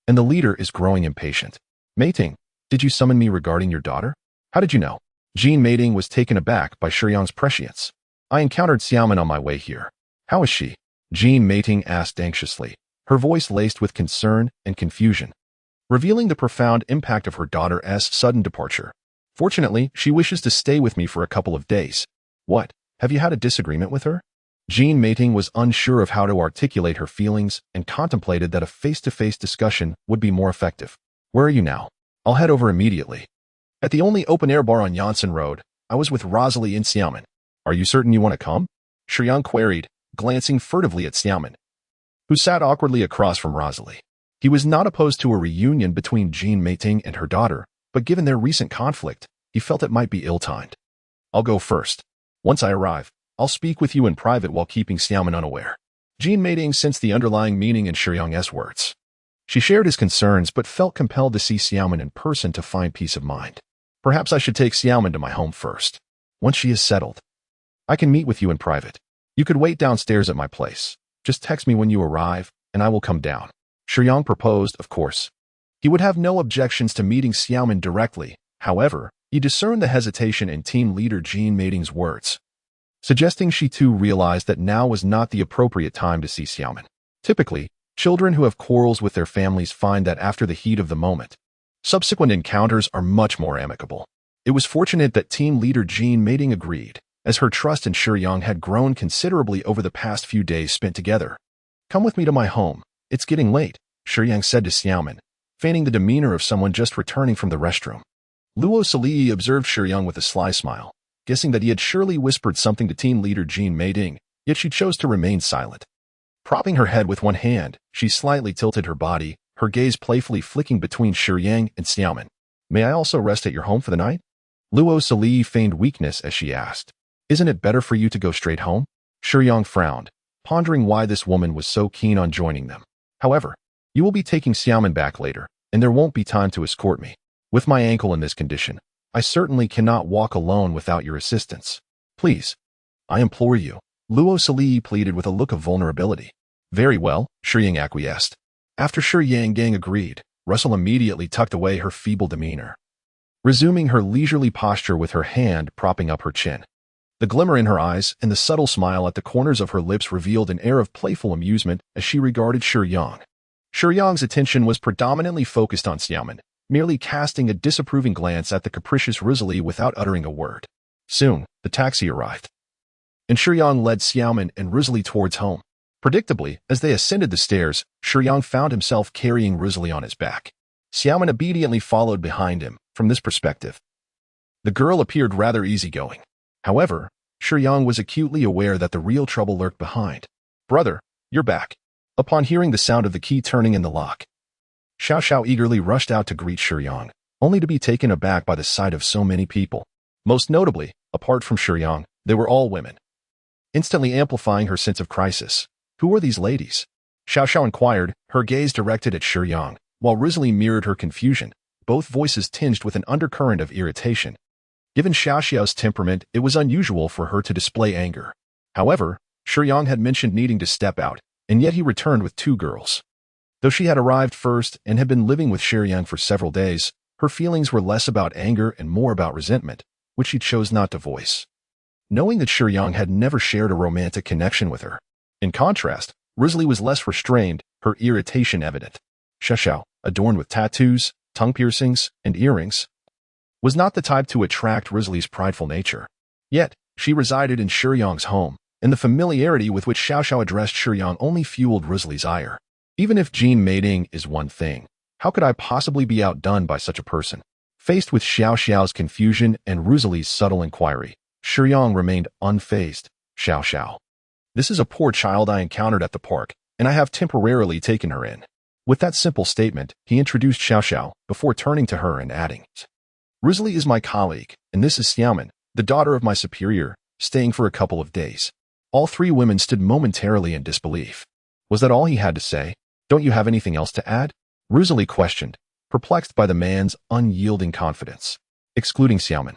B: And the leader is growing impatient. "Meiting, did you summon me regarding your daughter? How did you know?" Jin Meiting was taken aback by Shiyang's prescience. "I encountered Xiao Min on my way here. How is she?" Jin Meiting asked anxiously, her voice laced with concern and confusion, revealing the profound impact of her daughter's sudden departure. "Fortunately, she wishes to stay with me for a couple of days." "What? Have you had a disagreement with her?" Jin Meiting was unsure of how to articulate her feelings and contemplated that a face-to-face discussion would be more effective. "Where are you now? I'll head over immediately." "At the only open-air bar on Yansan Road. I was with Rosalie and Xiao Min." "Are you certain you want to come?" Shiyang queried, glancing furtively at Xiao Min, who sat awkwardly across from Rosalie. He was not opposed to a reunion between Jin Meiting and her daughter, but given their recent conflict, he felt it might be ill-timed. "I'll go first. Once I arrive, I'll speak with you in private while keeping Xiao Min unaware." Jin Meiting sensed the underlying meaning in Shiyang's words. She shared his concerns but felt compelled to see Xiao Min in person to find peace of mind. "Perhaps I should take Xiao Min to my home first. Once she is settled, I can meet with you in private. You could wait downstairs at my place. Just text me when you arrive, and I will come down." Shiyang proposed, of course. He would have no objections to meeting Xiao Min directly. However, he discerned the hesitation in team leader Jin Meiting's words, suggesting she too realized that now was not the appropriate time to see Xiao Min. Typically, children who have quarrels with their families find that after the heat of the moment, subsequent encounters are much more amicable. It was fortunate that team leader Jin Meiting agreed, as her trust in Shiyang had grown considerably over the past few days spent together. "Come with me to my home. It's getting late," Shiyang said to Xiao Min, feigning the demeanor of someone just returning from the restroom. Luo Suli observed Shiyang with a sly smile, guessing that he had surely whispered something to team leader Jin Meiting, yet she chose to remain silent. Propping her head with one hand, she slightly tilted her body, her gaze playfully flicking between Shiyang and Xiao Min. "May I also rest at your home for the night?" Luo Suli feigned weakness as she asked. "Isn't it better for you to go straight home?" Shiyang frowned, pondering why this woman was so keen on joining them. However, you will be taking Xiaomin back later, and there won't be time to escort me. With my ankle in this condition, I certainly cannot walk alone without your assistance. Please, I implore you. Luo Sali pleaded with a look of vulnerability. Very well, Shiyang acquiesced. After Shiyang agreed, Russell immediately tucked away her feeble demeanor, resuming her leisurely posture with her hand propping up her chin. The glimmer in her eyes and the subtle smile at the corners of her lips revealed an air of playful amusement as she regarded Shiyang. Shiyang's attention was predominantly focused on Xiaomin, merely casting a disapproving glance at the capricious Rosalie without uttering a word. Soon, the taxi arrived, and Shiyang led Xiaomin and Rosalie towards home. Predictably, as they ascended the stairs, Shiyang found himself carrying Rosalie on his back. Xiaomin obediently followed behind him. From this perspective, the girl appeared rather easygoing. However, Shiyang was acutely aware that the real trouble lurked behind. Brother, you're back. Upon hearing the sound of the key turning in the lock, Xiao Xiao eagerly rushed out to greet Shiyang, only to be taken aback by the sight of so many people. Most notably, apart from Shiyang, they were all women, instantly amplifying her sense of crisis. Who are these ladies? Xiao Xiao inquired, her gaze directed at Shiyang, while Rosalie mirrored her confusion, both voices tinged with an undercurrent of irritation. Given Xiao Xiao's temperament, it was unusual for her to display anger. However, Shiyang had mentioned needing to step out, and yet he returned with 2 girls. Though she had arrived first and had been living with Shiyang for several days, her feelings were less about anger and more about resentment, which she chose not to voice, knowing that Shiyang had never shared a romantic connection with her. In contrast, Rosalie was less restrained, her irritation evident. Xiao Xiao, adorned with tattoos, tongue piercings, and earrings, was not the type to attract Rosalie's prideful nature. Yet, she resided in Shiyang's home, and the familiarity with which Xiao Xiao addressed Shiyang only fueled Rosalie's ire. Even if gene mating is one thing, how could I possibly be outdone by such a person? Faced with Xiao Xiao's confusion and Rosalie's subtle inquiry, Shiyang remained unfazed. Xiao Xiao, this is a poor child I encountered at the park, and I have temporarily taken her in. With that simple statement, he introduced Xiao Xiao before turning to her and adding, Rosalie is my colleague, and this is Xiaomin, the daughter of my superior, staying for a couple of days. All 3 women stood momentarily in disbelief. Was that all he had to say? Don't you have anything else to add? Rosalie questioned, perplexed by the man's unyielding confidence. Excluding Xiaomin,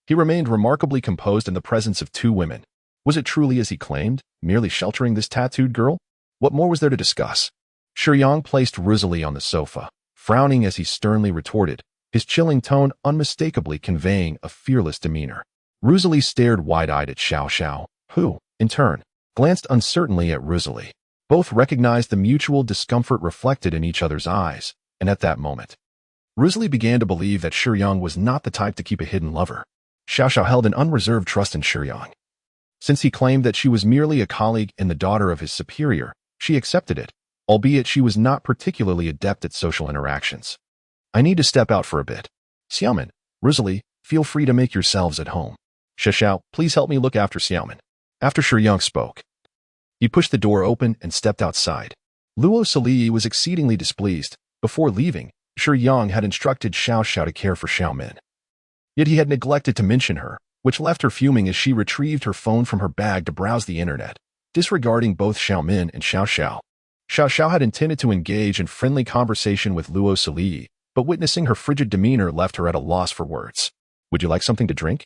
B: he remained remarkably composed in the presence of 2 women. Was it truly as he claimed, merely sheltering this tattooed girl? What more was there to discuss? Shiyang placed Rosalie on the sofa, frowning as he sternly retorted, his chilling tone unmistakably conveying a fearless demeanor. Rosalie stared wide-eyed at Xiao Xiao, who, in turn, glanced uncertainly at Rosalie. Both recognized the mutual discomfort reflected in each other's eyes, and at that moment, Rosalie began to believe that Shiyang was not the type to keep a hidden lover. Xiao Xiao held an unreserved trust in Shiyang. Since he claimed that she was merely a colleague and the daughter of his superior, she accepted it, albeit she was not particularly adept at social interactions. I need to step out for a bit. Xiaomin, Rosalie, feel free to make yourselves at home. Xiao Xiao, please help me look after Xiaomin. After Shiyang spoke, he pushed the door open and stepped outside. Luo Sali was exceedingly displeased. Before leaving, Shiyang had instructed Xiao Xiao to care for Xiaomin. Yet he had neglected to mention her, which left her fuming as she retrieved her phone from her bag to browse the internet, disregarding both Xiaomin and Xiao Xiao. Xiao Xiao had intended to engage in friendly conversation with Luo Sali, but witnessing her frigid demeanor left her at a loss for words. Would you like something to drink?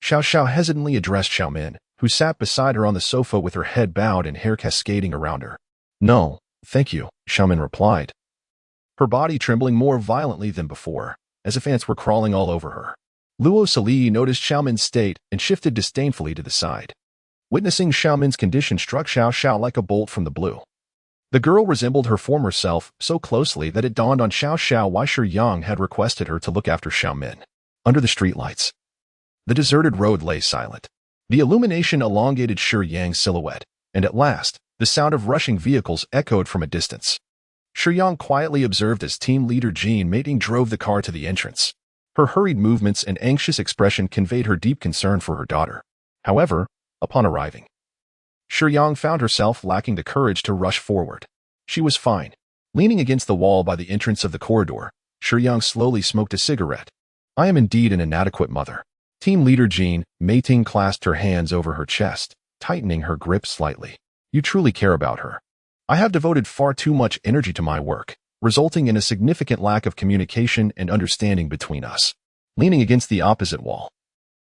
B: Xiao Xiao hesitantly addressed Xiaomin, who sat beside her on the sofa with her head bowed and hair cascading around her. No, thank you, Xiaomin replied, her body trembling more violently than before, as if ants were crawling all over her. Luo Sali noticed Xiaomin's state and shifted disdainfully to the side. Witnessing Xiaomin's condition struck Xiao Xiao like a bolt from the blue. The girl resembled her former self so closely that it dawned on Xiao Xiao why Shiyang had requested her to look after Xiaomin. Under the streetlights, the deserted road lay silent. The illumination elongated Shiyang's silhouette, and at last, the sound of rushing vehicles echoed from a distance. Shiyang quietly observed as team leader Jean Mating drove the car to the entrance. Her hurried movements and anxious expression conveyed her deep concern for her daughter. However, upon arriving, Shiyang found herself lacking the courage to rush forward. She was fine. Leaning against the wall by the entrance of the corridor, Shiyang slowly smoked a cigarette. I am indeed an inadequate mother. Team leader Jean Mating clasped her hands over her chest, tightening her grip slightly. You truly care about her. I have devoted far too much energy to my work, resulting in a significant lack of communication and understanding between us. Leaning against the opposite wall,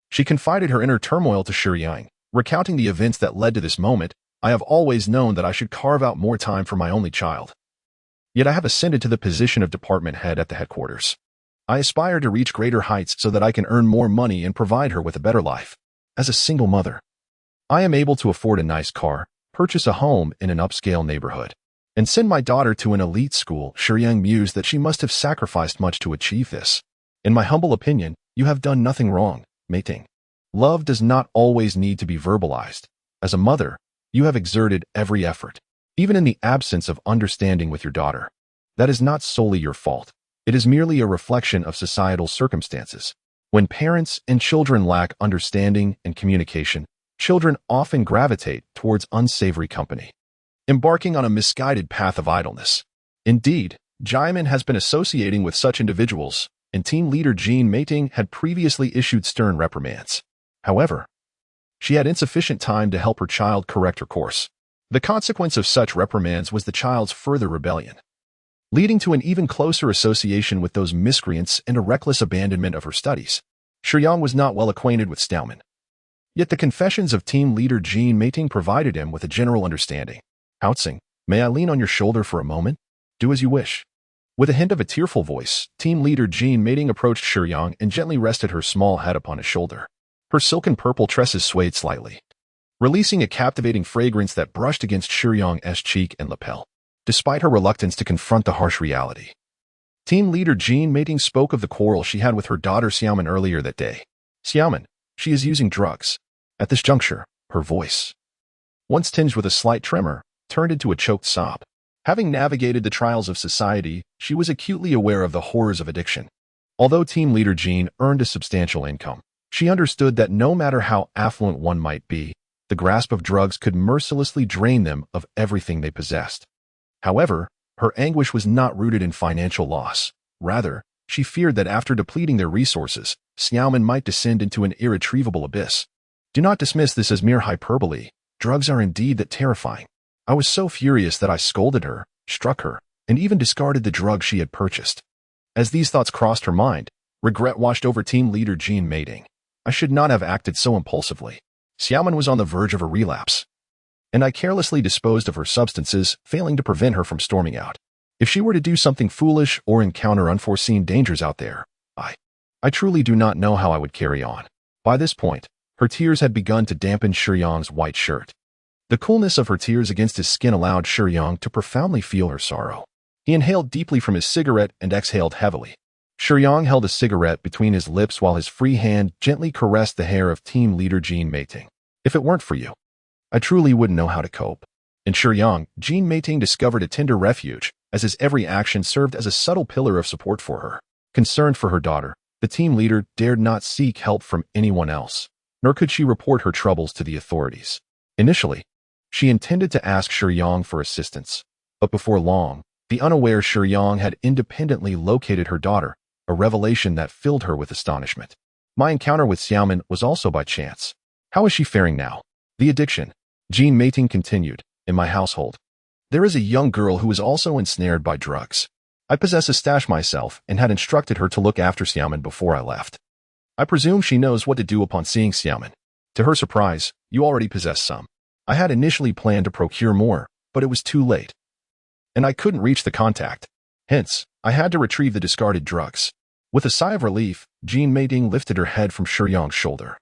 B: she confided her inner turmoil to Shiyang, recounting the events that led to this moment. I have always known that I should carve out more time for my only child. Yet I have ascended to the position of department head at the headquarters. I aspire to reach greater heights so that I can earn more money and provide her with a better life. As a single mother, I am able to afford a nice car, purchase a home in an upscale neighborhood, and send my daughter to an elite school. Shiyang mused that she must have sacrificed much to achieve this. In my humble opinion, you have done nothing wrong, mating. Love does not always need to be verbalized. As a mother, you have exerted every effort, even in the absence of understanding with your daughter. That is not solely your fault. It is merely a reflection of societal circumstances. When parents and children lack understanding and communication, children often gravitate towards unsavory company, embarking on a misguided path of idleness. Indeed, Jianbing has been associating with such individuals, and team leader Jean Mating had previously issued stern reprimands. However, she had insufficient time to help her child correct her course. The consequence of such reprimands was the child's further rebellion, leading to an even closer association with those miscreants and a reckless abandonment of her studies. Shiyang was not well acquainted with Stallman, yet the confessions of team leader Jean Mating provided him with a general understanding. Houtsing, may I lean on your shoulder for a moment? Do as you wish. With a hint of a tearful voice, team leader Jean Mating approached Shiyang and gently rested her small head upon his shoulder. Her silken purple tresses swayed slightly, releasing a captivating fragrance that brushed against Shiyang's cheek and lapel. Despite her reluctance to confront the harsh reality, team leader Jean Mating spoke of the quarrel she had with her daughter Xiaoman earlier that day. Xiaoman, she is using drugs. At this juncture, her voice, once tinged with a slight tremor, turned into a choked sob. Having navigated the trials of society, she was acutely aware of the horrors of addiction. Although team leader Jean earned a substantial income, she understood that no matter how affluent one might be, the grasp of drugs could mercilessly drain them of everything they possessed. However, her anguish was not rooted in financial loss. Rather, she feared that after depleting their resources, Xiaoman might descend into an irretrievable abyss. Do not dismiss this as mere hyperbole. Drugs are indeed that terrifying. I was so furious that I scolded her, struck her, and even discarded the drug she had purchased. As these thoughts crossed her mind, regret washed over team leader Jean Mating. I should not have acted so impulsively. Xiaoman was on the verge of a relapse, and I carelessly disposed of her substances, failing to prevent her from storming out. If she were to do something foolish or encounter unforeseen dangers out there, I truly do not know how I would carry on. By this point, her tears had begun to dampen Shiyang's white shirt. The coolness of her tears against his skin allowed Shiyang to profoundly feel her sorrow. He inhaled deeply from his cigarette and exhaled heavily. Shiyang held a cigarette between his lips while his free hand gently caressed the hair of team leader Jean Mating. If it weren't for you, I truly wouldn't know how to cope. In Shiyang, Jean Mating discovered a tender refuge, as his every action served as a subtle pillar of support for her. Concerned for her daughter, the team leader dared not seek help from anyone else, nor could she report her troubles to the authorities. Initially, she intended to ask Shiyang for assistance, but before long, the unaware Shiyang had independently located her daughter, a revelation that filled her with astonishment. My encounter with Xiaoman was also by chance. How is she faring now? The addiction, Jean Mating continued, in my household. There is a young girl who is also ensnared by drugs. I possess a stash myself and had instructed her to look after Xiaoman before I left. I presume she knows what to do upon seeing Xiaoman. To her surprise, you already possess some. I had initially planned to procure more, but it was too late, and I couldn't reach the contact. Hence, I had to retrieve the discarded drugs. With a sigh of relief, Jean Mating lifted her head from Shiyang's shoulder,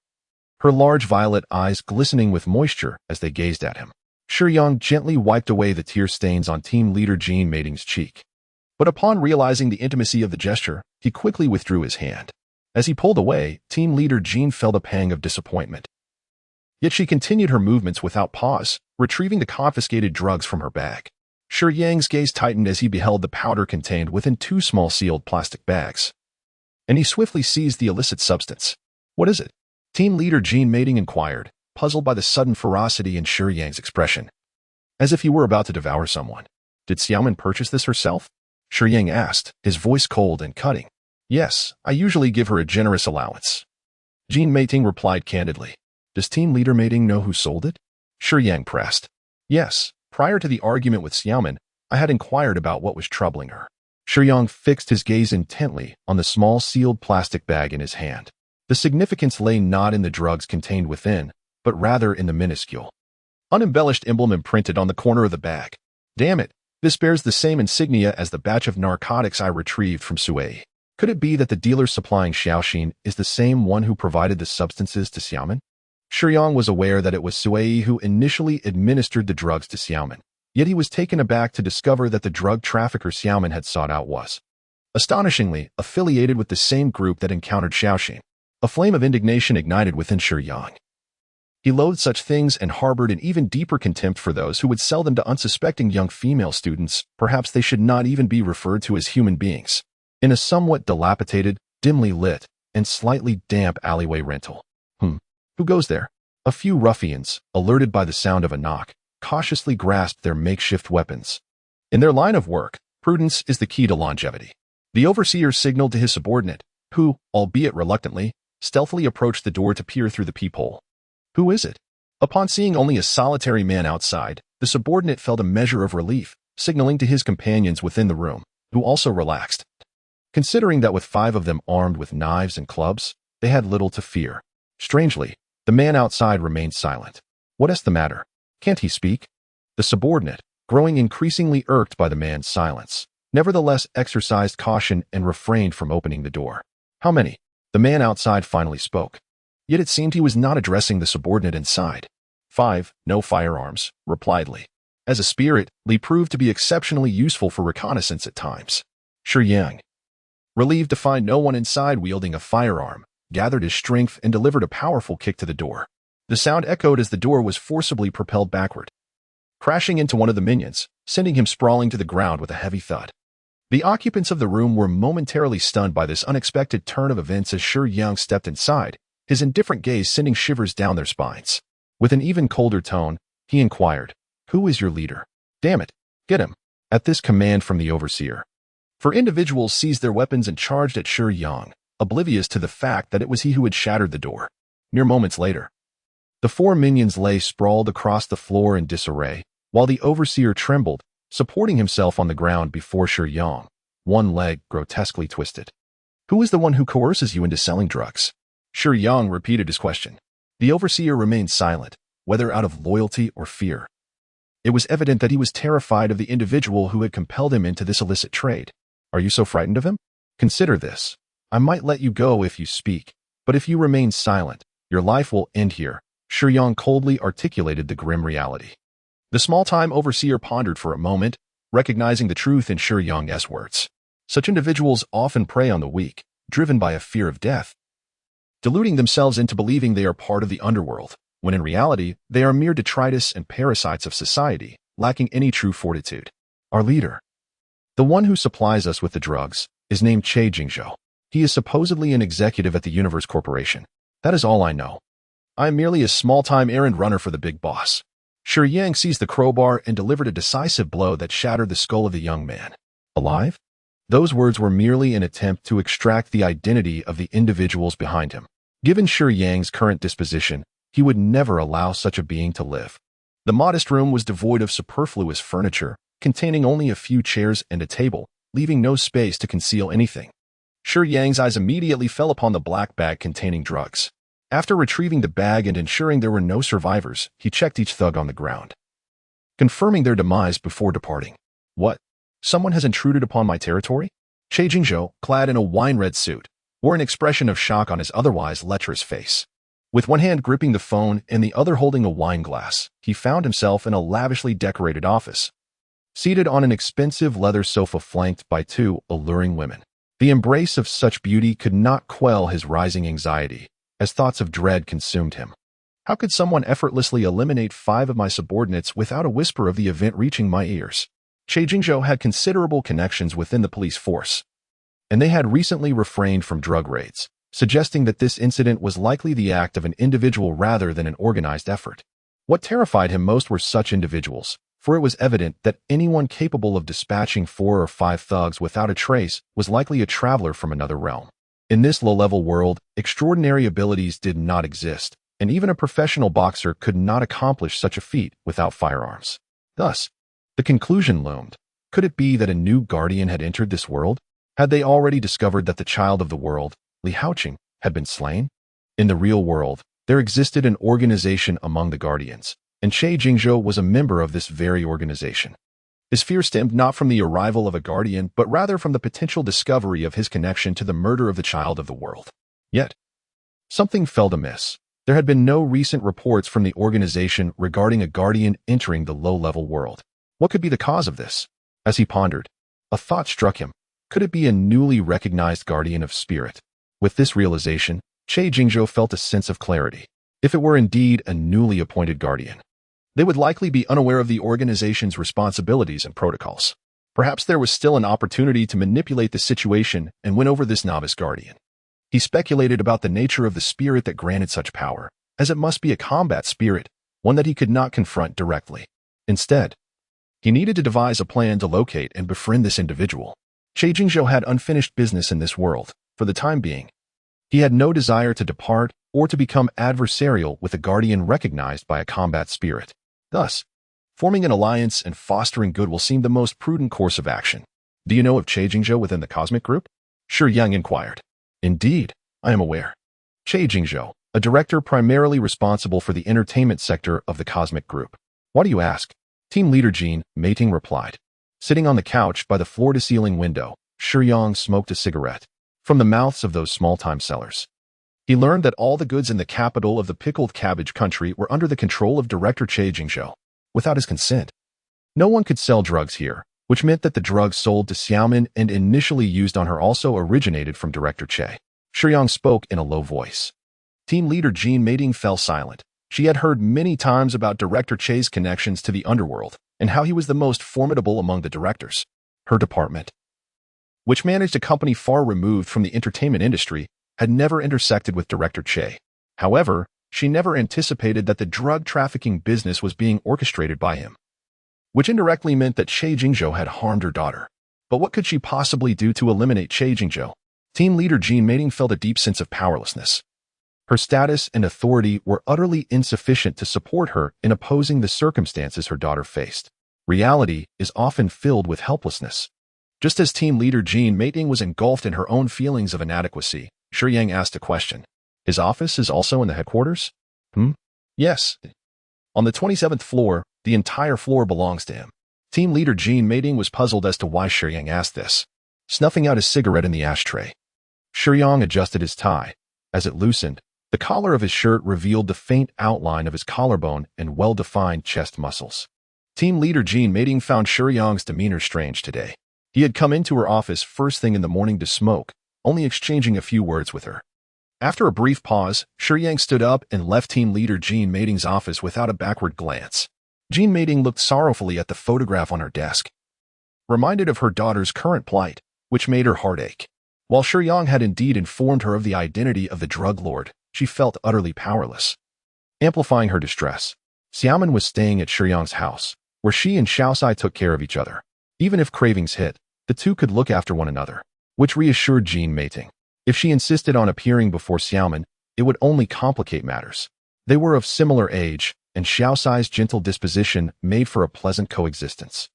B: her large violet eyes glistening with moisture as they gazed at him. Shiyang gently wiped away the tear stains on team leader Jean Mating's cheek. But upon realizing the intimacy of the gesture, he quickly withdrew his hand. As he pulled away, team leader Jean felt a pang of disappointment. Yet she continued her movements without pause, retrieving the confiscated drugs from her bag. Shiyang's gaze tightened as he beheld the powder contained within 2 small sealed plastic bags, and he swiftly seized the illicit substance. What is it? Team leader Jean Mating inquired, puzzled by the sudden ferocity in Shiyang's expression, as if he were about to devour someone. Did Xiaoman purchase this herself? Shiyang asked, his voice cold and cutting. Yes, I usually give her a generous allowance. Jean Mating replied candidly. Does team leader Mating know who sold it? Shiyang pressed. Yes, Prior to the argument with Xiaoman, I had inquired about what was troubling her. Shiyang fixed his gaze intently on the small sealed plastic bag in his hand. The significance lay not in the drugs contained within, but rather in the minuscule, unembellished emblem imprinted on the corner of the bag. Damn it, this bears the same insignia as the batch of narcotics I retrieved from Sui. Could it be that the dealer supplying Xiaoxin is the same one who provided the substances to Xiaoman? Shiyang was aware that it was Sui who initially administered the drugs to Xiaoman, yet he was taken aback to discover that the drug trafficker Xiaoman had sought out was, astonishingly, affiliated with the same group that encountered Xiaoxin. A flame of indignation ignited within Shiyang. He loathed such things and harbored an even deeper contempt for those who would sell them to unsuspecting young female students. Perhaps they should not even be referred to as human beings. In a somewhat dilapidated, dimly lit, and slightly damp alleyway rental. Who goes there? A few ruffians, alerted by the sound of a knock, cautiously grasped their makeshift weapons. In their line of work, prudence is the key to longevity. The overseer signaled to his subordinate, who, albeit reluctantly, stealthily approached the door to peer through the peephole. Who is it? Upon seeing only a solitary man outside, the subordinate felt a measure of relief, signaling to his companions within the room, who also relaxed. Considering that with 5 of them armed with knives and clubs, they had little to fear. Strangely, the man outside remained silent. What is the matter? Can't he speak? The subordinate, growing increasingly irked by the man's silence, nevertheless exercised caution and refrained from opening the door. How many? The man outside finally spoke. Yet it seemed he was not addressing the subordinate inside. 5, no firearms, replied Li. As a spirit, Li proved to be exceptionally useful for reconnaissance at times. Shiyang, relieved to find no one inside wielding a firearm, gathered his strength and delivered a powerful kick to the door. The sound echoed as the door was forcibly propelled backward, crashing into one of the minions, sending him sprawling to the ground with a heavy thud. The occupants of the room were momentarily stunned by this unexpected turn of events as Shiyang stepped inside, his indifferent gaze sending shivers down their spines. With an even colder tone, he inquired, "Who is your leader? Damn it, get him." At this command from the overseer, 4 individuals seized their weapons and charged at Shiyang, oblivious to the fact that it was he who had shattered the door. Mere moments later, the 4 minions lay sprawled across the floor in disarray, while the overseer trembled, supporting himself on the ground before Shiyang, one leg grotesquely twisted. "Who is the one who coerces you into selling drugs?" Shiyang repeated his question. The overseer remained silent, whether out of loyalty or fear. It was evident that he was terrified of the individual who had compelled him into this illicit trade. "Are you so frightened of him? Consider this. I might let you go if you speak, but if you remain silent, your life will end here." Shiyang coldly articulated the grim reality. The small-time overseer pondered for a moment, recognizing the truth in Shiyang's words. Such individuals often prey on the weak, driven by a fear of death, deluding themselves into believing they are part of the underworld, when in reality, they are mere detritus and parasites of society, lacking any true fortitude. Our leader, the one who supplies us with the drugs, is named Che Jingzhou. He is supposedly an executive at the Universe Corporation. That is all I know. I am merely a small-time errand runner for the big boss. Shiyang seized the crowbar and delivered a decisive blow that shattered the skull of the young man. Alive? Those words were merely an attempt to extract the identity of the individuals behind him. Given Shiyang's current disposition, he would never allow such a being to live. The modest room was devoid of superfluous furniture, containing only a few chairs and a table, leaving no space to conceal anything. Shiyang's eyes immediately fell upon the black bag containing drugs. After retrieving the bag and ensuring there were no survivors, he checked each thug on the ground, confirming their demise before departing. What? Someone has intruded upon my territory? Che Jingzhou, clad in a wine-red suit, wore an expression of shock on his otherwise lecherous face. With one hand gripping the phone and the other holding a wine glass, he found himself in a lavishly decorated office, seated on an expensive leather sofa flanked by 2 alluring women. The embrace of such beauty could not quell his rising anxiety, as thoughts of dread consumed him. How could someone effortlessly eliminate 5 of my subordinates without a whisper of the event reaching my ears? Che Jingzhou had considerable connections within the police force, and they had recently refrained from drug raids, suggesting that this incident was likely the act of an individual rather than an organized effort. What terrified him most were such individuals, for it was evident that anyone capable of dispatching 4 or 5 thugs without a trace was likely a traveler from another realm. In this low-level world, extraordinary abilities did not exist, and even a professional boxer could not accomplish such a feat without firearms. Thus, the conclusion loomed. Could it be that a new guardian had entered this world? Had they already discovered that the child of the world, Li Haoqing, had been slain? In the real world, there existed an organization among the guardians, and Che Jingzhou was a member of this very organization. His fear stemmed not from the arrival of a guardian, but rather from the potential discovery of his connection to the murder of the child of the world. Yet, something felt amiss. There had been no recent reports from the organization regarding a guardian entering the low-level world. What could be the cause of this? As he pondered, a thought struck him. Could it be a newly recognized guardian of spirit? With this realization, Che Jingzhou felt a sense of clarity. If it were indeed a newly appointed guardian, they would likely be unaware of the organization's responsibilities and protocols. Perhaps there was still an opportunity to manipulate the situation and win over this novice guardian. He speculated about the nature of the spirit that granted such power, as it must be a combat spirit, one that he could not confront directly. Instead, he needed to devise a plan to locate and befriend this individual. Che Jingzhou had unfinished business in this world, for the time being. He had no desire to depart or to become adversarial with a guardian recognized by a combat spirit. Thus, forming an alliance and fostering goodwill seemed the most prudent course of action. Do you know of Che Jingzhou within the Cosmic Group? Shiyang inquired. Indeed, I am aware. Che Jingzhou, a director primarily responsible for the entertainment sector of the Cosmic Group. Why do you ask? Team leader Jean Meiting replied. Sitting on the couch by the floor-to-ceiling window, Shiyang smoked a cigarette. From the mouths of those small-time sellers, he learned that all the goods in the capital of the pickled cabbage country were under the control of Director Che Jingzhou. Without his consent, no one could sell drugs here, which meant that the drugs sold to Xiaomin and initially used on her also originated from Director Che. Shiyang spoke in a low voice. Team leader Jean Meiting fell silent. She had heard many times about Director Che's connections to the underworld and how he was the most formidable among the directors. Her department, which managed a company far removed from the entertainment industry, had never intersected with Director Che. However, she never anticipated that the drug trafficking business was being orchestrated by him, which indirectly meant that Che Jingzhou had harmed her daughter. But what could she possibly do to eliminate Che Jingzhou? Team leader Jean Meiting felt a deep sense of powerlessness. Her status and authority were utterly insufficient to support her in opposing the circumstances her daughter faced. Reality is often filled with helplessness. Just as team leader Jean Meiting was engulfed in her own feelings of inadequacy, Shiyang asked a question. His office is also in the headquarters? Yes. On the 27th floor, the entire floor belongs to him. Team leader Jean Meiting was puzzled as to why Shiyang asked this. Snuffing out his cigarette in the ashtray, Shiyang adjusted his tie. As it loosened, the collar of his shirt revealed the faint outline of his collarbone and well-defined chest muscles. Team leader Jean Meiting found Shiyang's demeanor strange today. He had come into her office first thing in the morning to smoke, only exchanging a few words with her. After a brief pause, Shiyang stood up and left team leader Jean Meiting's office without a backward glance. Jean Meiting looked sorrowfully at the photograph on her desk, reminded of her daughter's current plight, which made her heart ache. While Shiyang had indeed informed her of the identity of the drug lord, she felt utterly powerless. Amplifying her distress, Xiaomin was staying at Shiyang's house, where she and Xiaosai took care of each other. Even if cravings hit, the two could look after one another, which reassured Jean Meiting. If she insisted on appearing before Xiaomin, it would only complicate matters. They were of similar age, and Xiaosai's gentle disposition made for a pleasant coexistence.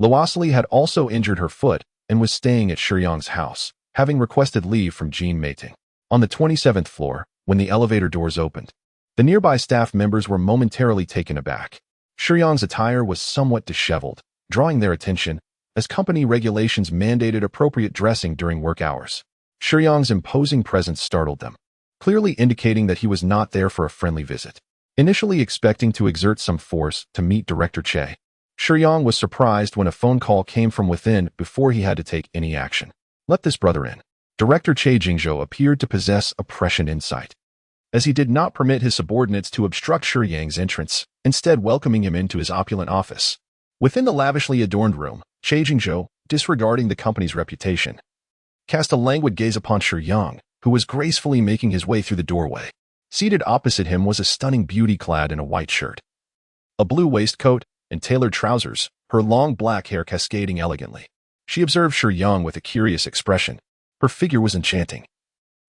B: Luosli had also injured her foot and was staying at Shiyang's house, having requested leave from Jean Meiting. On the 27th floor, when the elevator doors opened, the nearby staff members were momentarily taken aback. Shiyang's attire was somewhat disheveled, drawing their attention, as company regulations mandated appropriate dressing during work hours. Shiyang's imposing presence startled them, clearly indicating that he was not there for a friendly visit. Initially expecting to exert some force to meet Director Che, Shiyang was surprised when a phone call came from within before he had to take any action. Let this brother in. Director Che Jingzhou appeared to possess a prescient insight, as he did not permit his subordinates to obstruct Shiyang's entrance, instead welcoming him into his opulent office. Within the lavishly adorned room, Che Jingzhou, disregarding the company's reputation, cast a languid gaze upon Shiyang, who was gracefully making his way through the doorway. Seated opposite him was a stunning beauty clad in a white shirt, a blue waistcoat, and tailored trousers, her long black hair cascading elegantly. She observed Shiyang with a curious expression. Her figure was enchanting,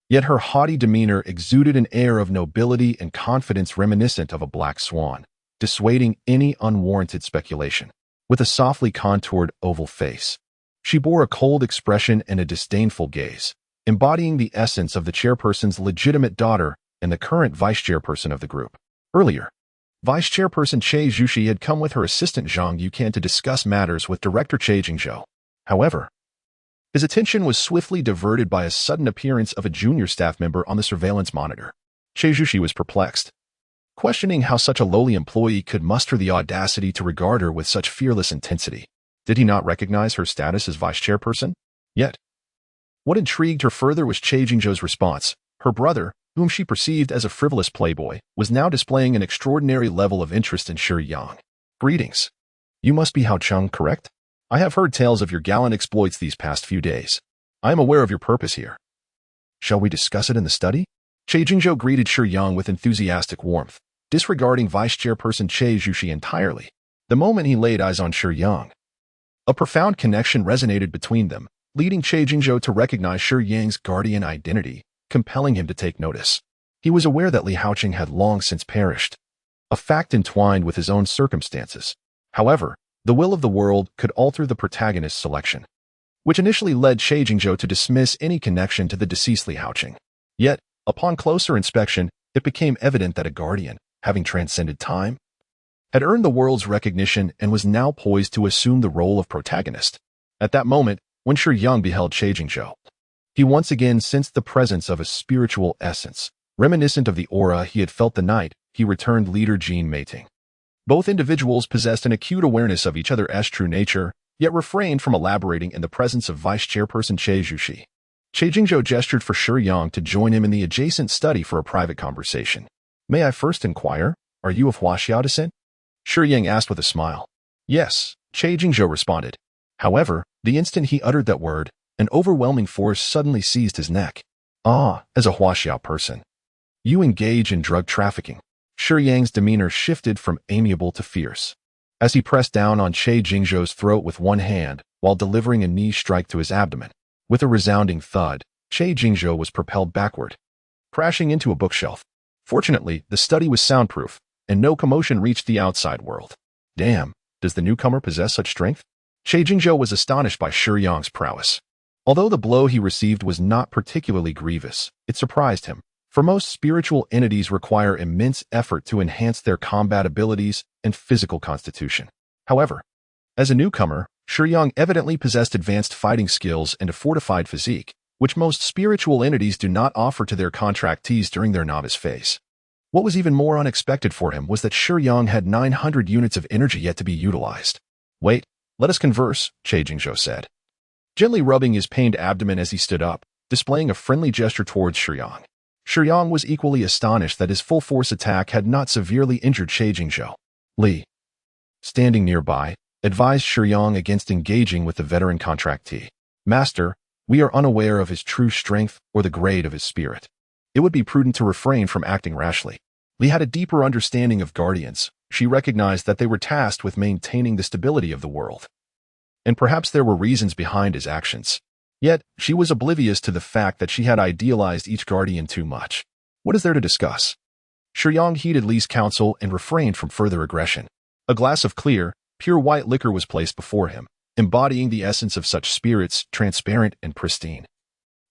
B: yet her haughty demeanor exuded an air of nobility and confidence reminiscent of a black swan. dissuading any unwarranted speculation. With a softly contoured oval face, she bore a cold expression and a disdainful gaze, embodying the essence of the chairperson's legitimate daughter and the current vice-chairperson of the group. Earlier, Vice-chairperson Che Zhuxi had come with her assistant Zhang Yukan to discuss matters with Director Che Jingzhou. However, his attention was swiftly diverted by a sudden appearance of a junior staff member on the surveillance monitor. Che Zhuxi was perplexed, questioning how such a lowly employee could muster the audacity to regard her with such fearless intensity. Did he not recognize her status as vice-chairperson? Yet, what intrigued her further was Che Jingzhou's response. Her brother, whom she perceived as a frivolous playboy, was now displaying an extraordinary level of interest in Shiyang. Greetings. You must be Hao Cheng, correct? I have heard tales of your gallant exploits these past few days. I am aware of your purpose here. Shall we discuss it in the study? Che Jingzhou greeted Shiyang with enthusiastic warmth, disregarding Vice-Chairperson Che Zhuxi entirely. The moment he laid eyes on Shiyang, a profound connection resonated between them, leading Che Jingzhou to recognize Shiyang's guardian identity, compelling him to take notice. He was aware that Li Haoqing had long since perished, a fact entwined with his own circumstances. However, the will of the world could alter the protagonist's selection, which initially led Che Jingzhou to dismiss any connection to the deceased Li Haoqing. Yet, upon closer inspection, it became evident that a guardian, having transcended time, had earned the world's recognition and was now poised to assume the role of protagonist. At that moment, when Shiyang beheld Che Jingzhou, he once again sensed the presence of a spiritual essence, reminiscent of the aura he had felt the night he returned leader Jin mating. Both individuals possessed an acute awareness of each other's true nature, yet refrained from elaborating in the presence of Vice-Chairperson Che Zhuxi. Che Jingzhou gestured for Shiyang to join him in the adjacent study for a private conversation. May I first inquire, are you of Huaxiao descent? Shiyang asked with a smile. Yes, Che Jingzhou responded. However, the instant he uttered that word, an overwhelming force suddenly seized his neck. Ah, as a Huaxiao person, you engage in drug trafficking. Shiyang's demeanor shifted from amiable to fierce, as he pressed down on Che Jingzhou's throat with one hand while delivering a knee strike to his abdomen. With a resounding thud, Che Jingzhou was propelled backward, crashing into a bookshelf. Fortunately, the study was soundproof, and no commotion reached the outside world. Damn, does the newcomer possess such strength? Che Jingzhou was astonished by Shiyang's prowess. Although the blow he received was not particularly grievous, it surprised him, for most spiritual entities require immense effort to enhance their combat abilities and physical constitution. However, as a newcomer, Shiyang evidently possessed advanced fighting skills and a fortified physique, which most spiritual entities do not offer to their contractees during their novice phase. What was even more unexpected for him was that Shiyang had 900 units of energy yet to be utilized. Wait, let us converse, Che Jingzhou said, gently rubbing his pained abdomen as he stood up, displaying a friendly gesture towards Shiyang. Shiyang was equally astonished that his full-force attack had not severely injured Che Jingzhou. Li, standing nearby, advised Shiyang against engaging with the veteran contractee. Master, we are unaware of his true strength or the grade of his spirit. It would be prudent to refrain from acting rashly. Li had a deeper understanding of guardians. She recognized that they were tasked with maintaining the stability of the world, and perhaps there were reasons behind his actions. Yet, she was oblivious to the fact that she had idealized each guardian too much. What is there to discuss? Shiyang heeded Li's counsel and refrained from further aggression. A glass of clear, pure white liquor was placed before him, embodying the essence of such spirits, transparent and pristine,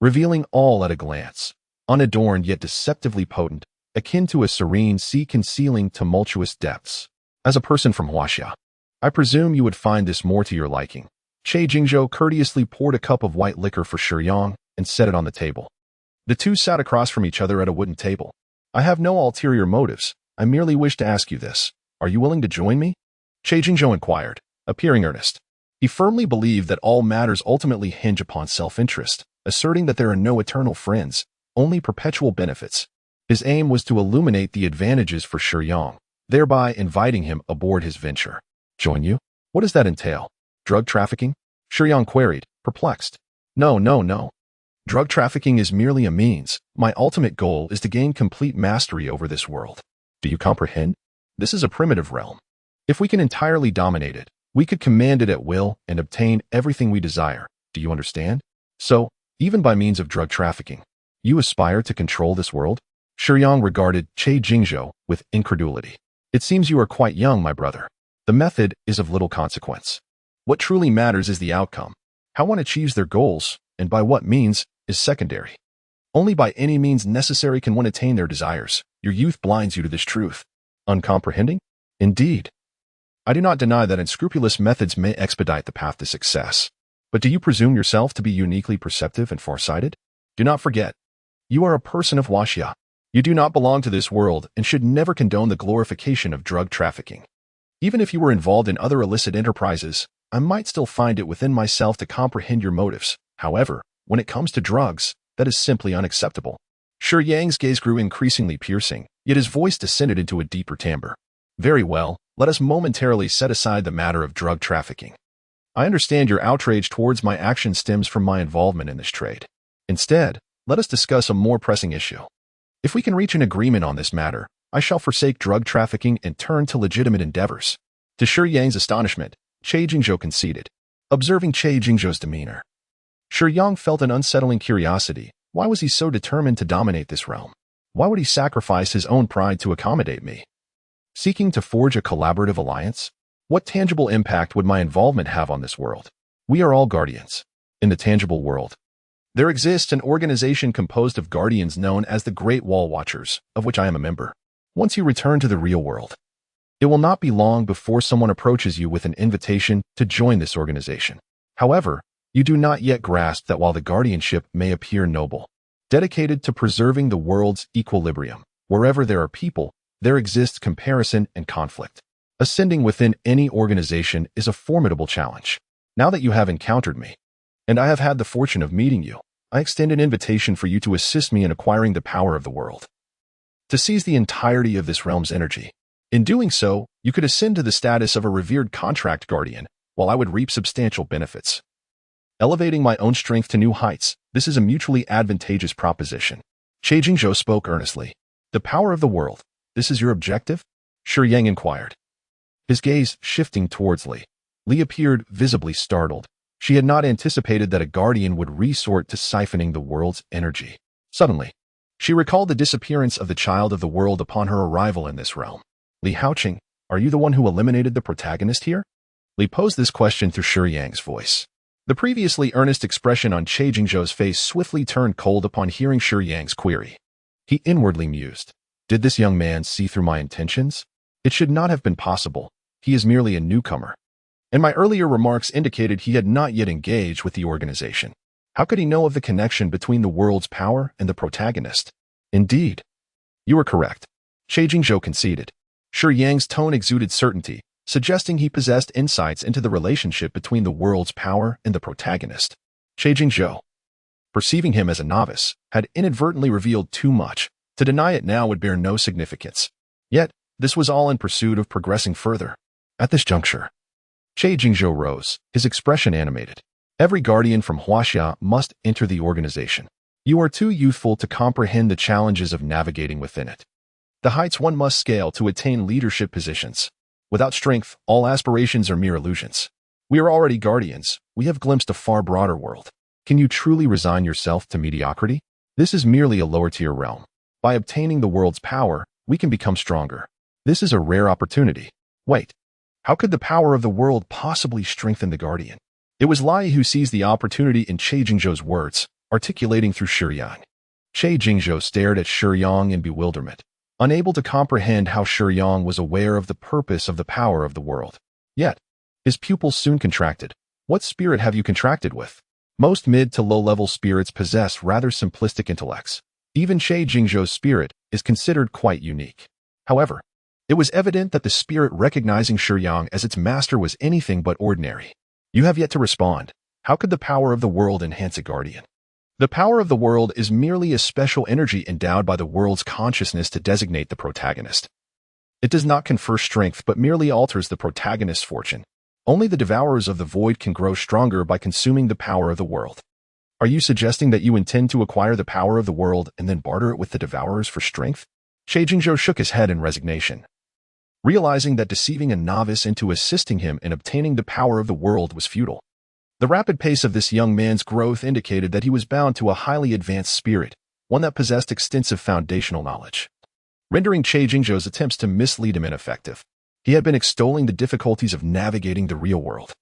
B: revealing all at a glance, unadorned yet deceptively potent, akin to a serene sea concealing tumultuous depths. As a person from Huaxia, I presume you would find this more to your liking. Che Jingzhou courteously poured a cup of white liquor for Shiyang and set it on the table. The two sat across from each other at a wooden table. I have no ulterior motives. I merely wish to ask you this. Are you willing to join me? Che Jingzhou inquired, appearing earnest. He firmly believed that all matters ultimately hinge upon self-interest, asserting that there are no eternal friends, only perpetual benefits. His aim was to illuminate the advantages for Shiyang, thereby inviting him aboard his venture. Join you? What does that entail? Drug trafficking? Shiyang queried, perplexed. No. Drug trafficking is merely a means. My ultimate goal is to gain complete mastery over this world. Do you comprehend? This is a primitive realm. If we can entirely dominate it, we could command it at will and obtain everything we desire. Do you understand? So, even by means of drug trafficking, you aspire to control this world? Shiyang regarded Che Jingzhou with incredulity. It seems you are quite young, my brother. The method is of little consequence. What truly matters is the outcome. How one achieves their goals, and by what means, is secondary. Only by any means necessary can one attain their desires. Your youth blinds you to this truth. Uncomprehending? Indeed. I do not deny that unscrupulous methods may expedite the path to success. But do you presume yourself to be uniquely perceptive and farsighted? Do not forget, you are a person of Huaxia. You do not belong to this world and should never condone the glorification of drug trafficking. Even if you were involved in other illicit enterprises, I might still find it within myself to comprehend your motives. However, when it comes to drugs, that is simply unacceptable. Shiyang's gaze grew increasingly piercing, yet his voice descended into a deeper timbre. Very well, let us momentarily set aside the matter of drug trafficking. I understand your outrage towards my action stems from my involvement in this trade. Instead, let us discuss a more pressing issue. If we can reach an agreement on this matter, I shall forsake drug trafficking and turn to legitimate endeavors. To Shiyang's astonishment, Cai Jingzhou conceded, observing Cai Jingzhou's demeanor. Shiyang felt an unsettling curiosity. Why was he so determined to dominate this realm? Why would he sacrifice his own pride to accommodate me? Seeking to forge a collaborative alliance? What tangible impact would my involvement have on this world? We are all guardians. In the tangible world, there exists an organization composed of guardians known as the Great Wall Watchers, of which I am a member. Once you return to the real world, it will not be long before someone approaches you with an invitation to join this organization. However, you do not yet grasp that while the guardianship may appear noble, dedicated to preserving the world's equilibrium, wherever there are people, there exists comparison and conflict. Ascending within any organization is a formidable challenge. Now that you have encountered me, and I have had the fortune of meeting you, I extend an invitation for you to assist me in acquiring the power of the world, to seize the entirety of this realm's energy. In doing so, you could ascend to the status of a revered contract guardian, while I would reap substantial benefits. Elevating my own strength to new heights, this is a mutually advantageous proposition. Cai Jingzhou spoke earnestly. The power of the world, this is your objective? Shiyang inquired, his gaze shifting towards Li. Li appeared visibly startled. She had not anticipated that a guardian would resort to siphoning the world's energy. Suddenly, she recalled the disappearance of the child of the world upon her arrival in this realm. Li Haoqing, are you the one who eliminated the protagonist here? Li posed this question through Shiyang's voice. The previously earnest expression on Cai Jingzhou's face swiftly turned cold upon hearing Shiyang's query. He inwardly mused. Did this young man see through my intentions? It should not have been possible. He is merely a newcomer. And my earlier remarks indicated he had not yet engaged with the organization. How could he know of the connection between the world's power and the protagonist? Indeed, you are correct. Cai Jingzhou conceded. Shiyang's tone exuded certainty, suggesting he possessed insights into the relationship between the world's power and the protagonist. Cai Jingzhou, perceiving him as a novice, had inadvertently revealed too much. To deny it now would bear no significance. Yet, this was all in pursuit of progressing further. At this juncture, Cai Jingzhou rose, his expression animated. Every guardian from Huaxia must enter the organization. You are too youthful to comprehend the challenges of navigating within it. The heights one must scale to attain leadership positions. Without strength, all aspirations are mere illusions. We are already guardians. We have glimpsed a far broader world. Can you truly resign yourself to mediocrity? This is merely a lower-tier realm. By obtaining the world's power, we can become stronger. This is a rare opportunity. Wait. How could the power of the world possibly strengthen the guardian? It was Lai who seized the opportunity in Cai Jingzhou's words, articulating through Shiyang. Cai Jingzhou stared at Shiyang in bewilderment, unable to comprehend how Shiyang was aware of the purpose of the power of the world. Yet, his pupils soon contracted. What spirit have you contracted with? Most mid to low-level spirits possess rather simplistic intellects. Even Cai Jingzhou's spirit is considered quite unique. However, it was evident that the spirit recognizing Shiyang as its master was anything but ordinary. You have yet to respond. How could the power of the world enhance a guardian? The power of the world is merely a special energy endowed by the world's consciousness to designate the protagonist. It does not confer strength but merely alters the protagonist's fortune. Only the devourers of the void can grow stronger by consuming the power of the world. Are you suggesting that you intend to acquire the power of the world and then barter it with the devourers for strength? Cai Jingzhou shook his head in resignation, realizing that deceiving a novice into assisting him in obtaining the power of the world was futile. The rapid pace of this young man's growth indicated that he was bound to a highly advanced spirit, one that possessed extensive foundational knowledge. rendering Che Jingzhou's attempts to mislead him ineffective. He had been extolling the difficulties of navigating the real world,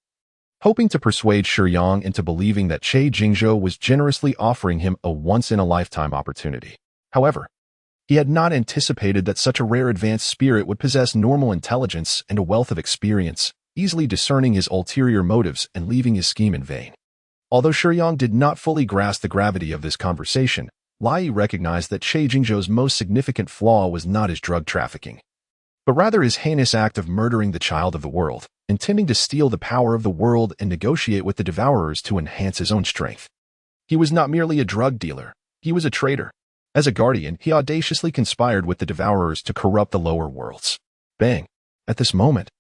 B: hoping to persuade Shiyang into believing that Che Jingzhou was generously offering him a once-in-a-lifetime opportunity. However, he had not anticipated that such a rare advanced spirit would possess normal intelligence and a wealth of experience, easily discerning his ulterior motives and leaving his scheme in vain. Although Shiyang did not fully grasp the gravity of this conversation, Lai recognized that Che Jingzhou's most significant flaw was not his drug trafficking, but rather his heinous act of murdering the child of the world, intending to steal the power of the world and negotiate with the devourers to enhance his own strength. He was not merely a drug dealer, he was a traitor. As a guardian, he audaciously conspired with the devourers to corrupt the lower worlds. Bang! At this moment,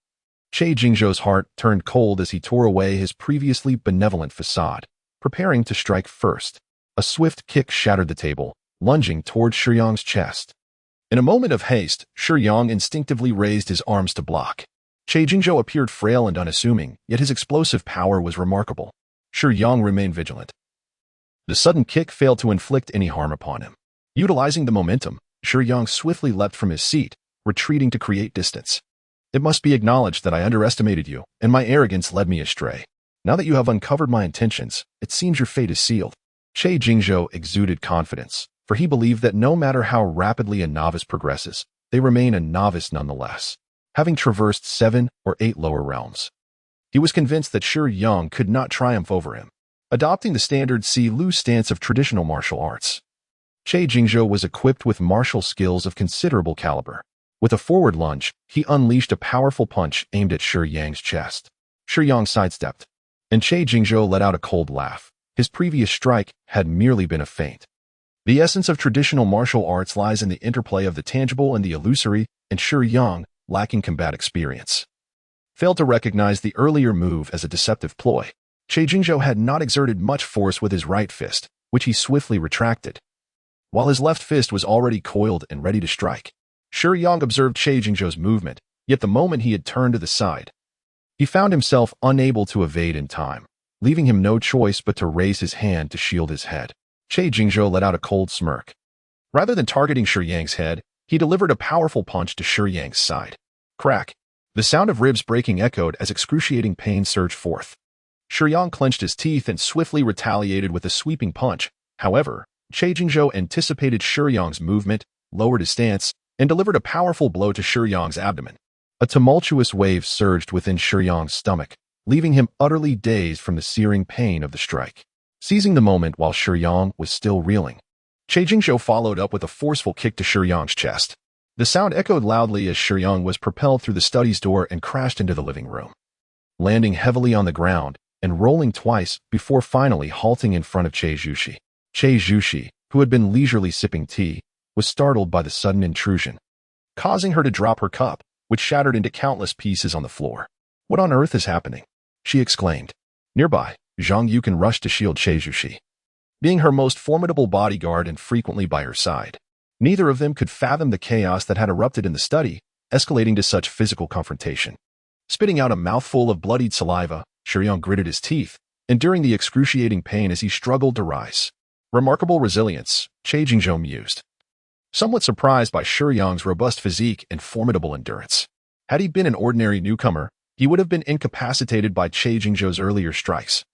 B: Che Jingzhou's heart turned cold as he tore away his previously benevolent facade, preparing to strike first. A swift kick shattered the table, lunging towards Shiyang's chest. In a moment of haste, Shiyang instinctively raised his arms to block. Che Jingzhou appeared frail and unassuming, yet his explosive power was remarkable. Shiyang remained vigilant. The sudden kick failed to inflict any harm upon him. Utilizing the momentum, Shiyang swiftly leapt from his seat, retreating to create distance. It must be acknowledged that I underestimated you, and my arrogance led me astray. Now that you have uncovered my intentions, it seems your fate is sealed. Che Jingzhou exuded confidence, for he believed that no matter how rapidly a novice progresses, they remain a novice nonetheless, having traversed 7 or 8 lower realms. He was convinced that Shiyang could not triumph over him, adopting the standard see-lose stance of traditional martial arts. Che Jingzhou was equipped with martial skills of considerable caliber. With a forward lunge, he unleashed a powerful punch aimed at Shiyang's chest. Shiyang sidestepped, and Che Jingzhou let out a cold laugh. His previous strike had merely been a feint. The essence of traditional martial arts lies in the interplay of the tangible and the illusory, and Shiyang, lacking combat experience, failed to recognize the earlier move as a deceptive ploy. Che Jingzhou had not exerted much force with his right fist, which he swiftly retracted, while his left fist was already coiled and ready to strike. Shiyang observed Che Jingzhou's movement, yet the moment he had turned to the side, he found himself unable to evade in time, leaving him no choice but to raise his hand to shield his head. Che Jingzhou let out a cold smirk. Rather than targeting Shiyang's head, he delivered a powerful punch to Shiyang's side. Crack! The sound of ribs breaking echoed as excruciating pain surged forth. Shiyang clenched his teeth and swiftly retaliated with a sweeping punch. However, Che Jingzhou anticipated Shiyang's movement, lowered his stance, and delivered a powerful blow to Shiyang's abdomen. A tumultuous wave surged within Shiyang's stomach, leaving him utterly dazed from the searing pain of the strike. Seizing the moment while Shiyang was still reeling, Che Jingzhou followed up with a forceful kick to Shiyang's chest. The sound echoed loudly as Shiyang was propelled through the study's door and crashed into the living room, landing heavily on the ground and rolling twice before finally halting in front of Che Zhuxi. Che Zhuxi, who had been leisurely sipping tea, was startled by the sudden intrusion, causing her to drop her cup, which shattered into countless pieces on the floor. "What on earth is happening?" she exclaimed. Nearby, Zhang Yukan rushed to shield Che Zhuxi, being her most formidable bodyguard and frequently by her side. Neither of them could fathom the chaos that had erupted in the study, escalating to such physical confrontation. Spitting out a mouthful of bloodied saliva, Shiyang gritted his teeth, enduring the excruciating pain as he struggled to rise. Remarkable resilience, Che Jingzhou mused, somewhat surprised by Shiyang's robust physique and formidable endurance. Had he been an ordinary newcomer, he would have been incapacitated by Che Jingzhou's earlier strikes,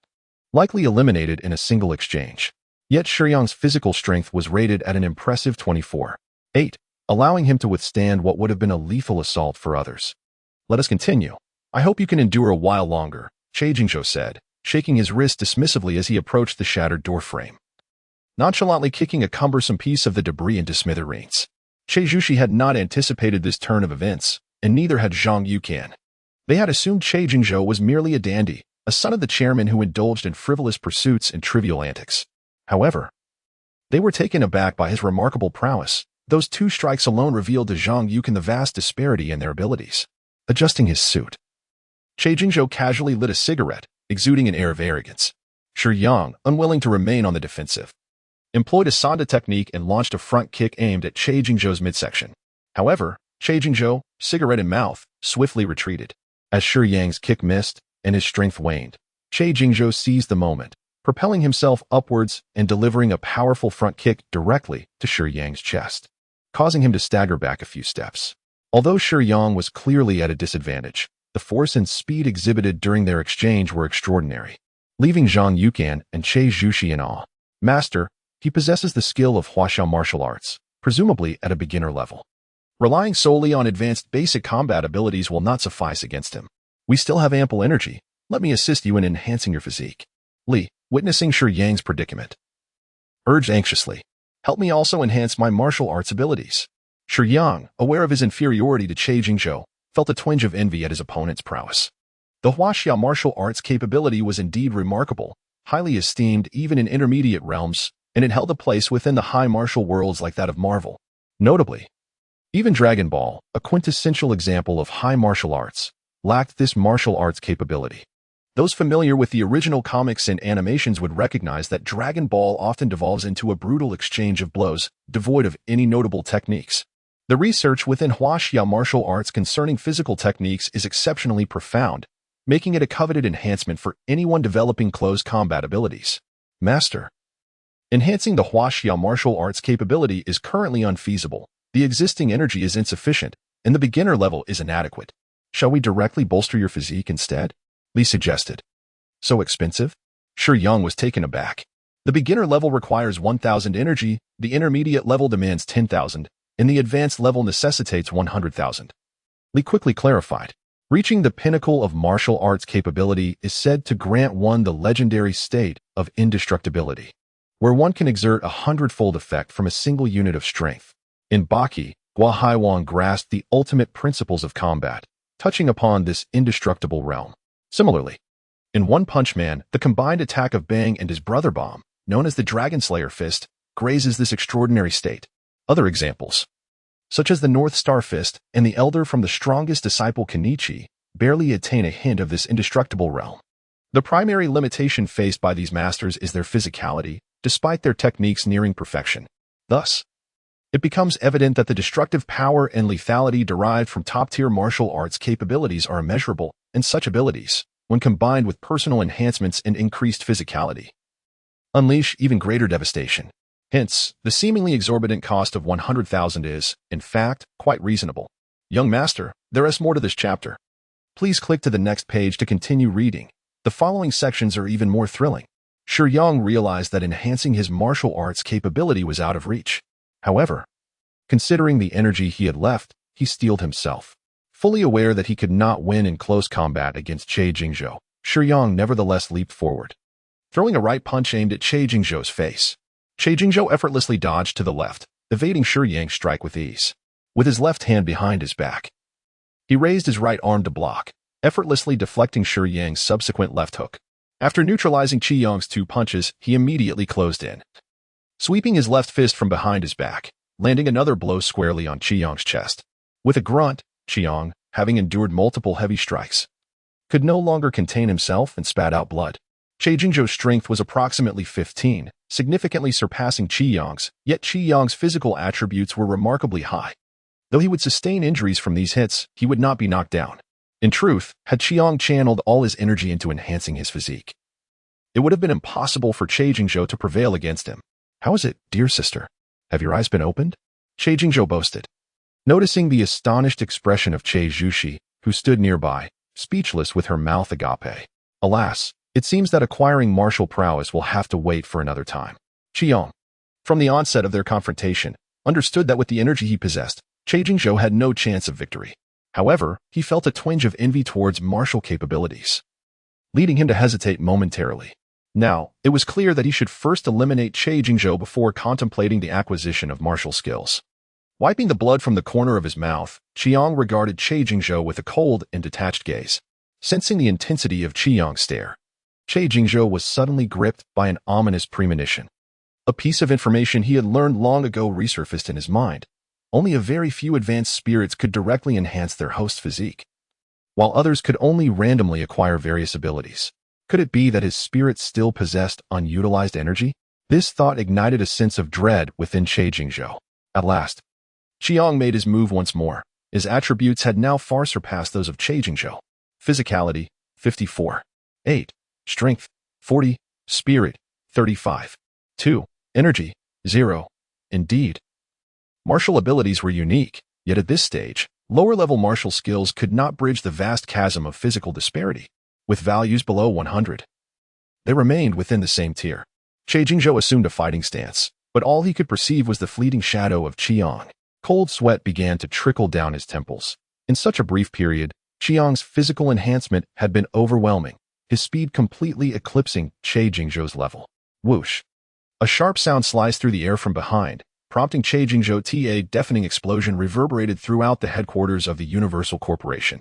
B: likely eliminated in a single exchange. Yet Shiyang's physical strength was rated at an impressive 24.8, allowing him to withstand what would have been a lethal assault for others. "Let us continue. I hope you can endure a while longer," Che Jingzhou said, shaking his wrist dismissively as he approached the shattered doorframe, nonchalantly kicking a cumbersome piece of the debris into smithereens. Che Zhuxi had not anticipated this turn of events, and neither had Zhang Yukan. They had assumed Che Jingzhou was merely a dandy, a son of the chairman who indulged in frivolous pursuits and trivial antics. However, they were taken aback by his remarkable prowess. Those 2 strikes alone revealed to Zhang Yukan the vast disparity in their abilities. Adjusting his suit, Che Jingzhou casually lit a cigarette, exuding an air of arrogance. Shiyang, unwilling to remain on the defensive, employed a Sanda technique and launched a front kick aimed at Che Jingzhou's midsection. However, Che Jingzhou, cigarette in mouth, swiftly retreated. As Shiyang's kick missed and his strength waned, Che Jingzhou seized the moment, propelling himself upwards and delivering a powerful front kick directly to Shiyang's chest. causing him to stagger back a few steps. Although Shiyang was clearly at a disadvantage, the force and speed exhibited during their exchange were extraordinary, leaving Zhang Yukan and Che Zhuxi in awe. Master, he possesses the skill of Huaxiao martial arts, presumably at a beginner level. Relying solely on advanced basic combat abilities will not suffice against him. We still have ample energy. Let me assist you in enhancing your physique. Li, witnessing Shiyang's predicament, urged anxiously. Help me also enhance my martial arts abilities. Shiyang, aware of his inferiority to Che Jingzhou, felt a twinge of envy at his opponent's prowess. The Huaxiao martial arts capability was indeed remarkable, highly esteemed even in intermediate realms, and it held a place within the high martial worlds like that of Marvel. Notably, even Dragon Ball, a quintessential example of high martial arts, lacked this martial arts capability. Those familiar with the original comics and animations would recognize that Dragon Ball often devolves into a brutal exchange of blows, devoid of any notable techniques. The research within Huaxiao martial arts concerning physical techniques is exceptionally profound, making it a coveted enhancement for anyone developing close combat abilities. Master, enhancing the Huaxiao martial arts capability is currently unfeasible. The existing energy is insufficient, and the beginner level is inadequate. Shall we directly bolster your physique instead? Li suggested. So expensive? Shiyang was taken aback. The beginner level requires 1,000 energy, the intermediate level demands 10,000, and the advanced level necessitates 100,000. Li quickly clarified. Reaching the pinnacle of martial arts capability is said to grant one the legendary state of indestructibility, where one can exert a 100-fold effect from a single unit of strength. In Baki, Gua Haiwang grasped the ultimate principles of combat, touching upon this indestructible realm. Similarly, in One Punch Man, the combined attack of Bang and his brother Bomb, known as the Dragon Slayer Fist, grazes this extraordinary state. Other examples, such as the North Star Fist and the Elder from the strongest disciple Kenichi, barely attain a hint of this indestructible realm. The primary limitation faced by these masters is their physicality, despite their techniques nearing perfection. Thus, it becomes evident that the destructive power and lethality derived from top-tier martial arts capabilities are immeasurable, and such abilities, when combined with personal enhancements and increased physicality, unleash even greater devastation. Hence, the seemingly exorbitant cost of 100,000 is, in fact, quite reasonable. Young master, there is more to this chapter. Please click to the next page to continue reading. The following sections are even more thrilling. Shiyang realized that enhancing his martial arts capability was out of reach. However, considering the energy he had left, he steeled himself. Fully aware that he could not win in close combat against Che Jingzhou, Shiyang nevertheless leaped forward, throwing a right punch aimed at Che Jingzhou's face. Che Jingzhou effortlessly dodged to the left, evading Shiyang's strike with ease. With his left hand behind his back, he raised his right arm to block, effortlessly deflecting Shiyang's subsequent left hook. After neutralizing Shiyang's two punches, he immediately closed in, sweeping his left fist from behind his back, landing another blow squarely on Shiyang's chest. With a grunt, Shiyang, having endured multiple heavy strikes, could no longer contain himself and spat out blood. Che Jingzhou's strength was approximately 15, significantly surpassing Shiyang's, yet Shiyang's physical attributes were remarkably high. Though he would sustain injuries from these hits, he would not be knocked down. In truth, had Shiyang channeled all his energy into enhancing his physique, it would have been impossible for Che Jingzhou to prevail against him. How is it, dear sister? Have your eyes been opened? Che Jingzhou boasted. Noticing the astonished expression of Che Zhuxi, who stood nearby, speechless with her mouth agape. Alas, it seems that acquiring martial prowess will have to wait for another time. Shiyang, from the onset of their confrontation, understood that with the energy he possessed, Che Jingzhou had no chance of victory. However, he felt a twinge of envy towards martial capabilities, leading him to hesitate momentarily. Now, it was clear that he should first eliminate Che Jingzhou before contemplating the acquisition of martial skills. Wiping the blood from the corner of his mouth, Shiyang regarded Che Jingzhou with a cold and detached gaze. Sensing the intensity of Shiyang's stare, Che Jingzhou was suddenly gripped by an ominous premonition. A piece of information he had learned long ago resurfaced in his mind. Only a very few advanced spirits could directly enhance their host's physique, while others could only randomly acquire various abilities. Could it be that his spirit still possessed unutilized energy? This thought ignited a sense of dread within Che Jingzhou. At last, Shiyang made his move once more. His attributes had now far surpassed those of Che Jingzhou. Physicality, 54. 8. Strength, 40. Spirit, 35. 2. Energy, 0. Indeed, Martial abilities were unique, yet at this stage, lower-level martial skills could not bridge the vast chasm of physical disparity. With values below 100, they remained within the same tier. Che Jingzhou assumed a fighting stance, but all he could perceive was the fleeting shadow of Shiyang. Cold sweat began to trickle down his temples. In such a brief period, Shiyang's physical enhancement had been overwhelming, his speed completely eclipsing Che Jingzhou's level. Whoosh! A sharp sound sliced through the air from behind, prompting Che Jingzhou. A deafening explosion reverberated throughout the headquarters of the Universal Corporation,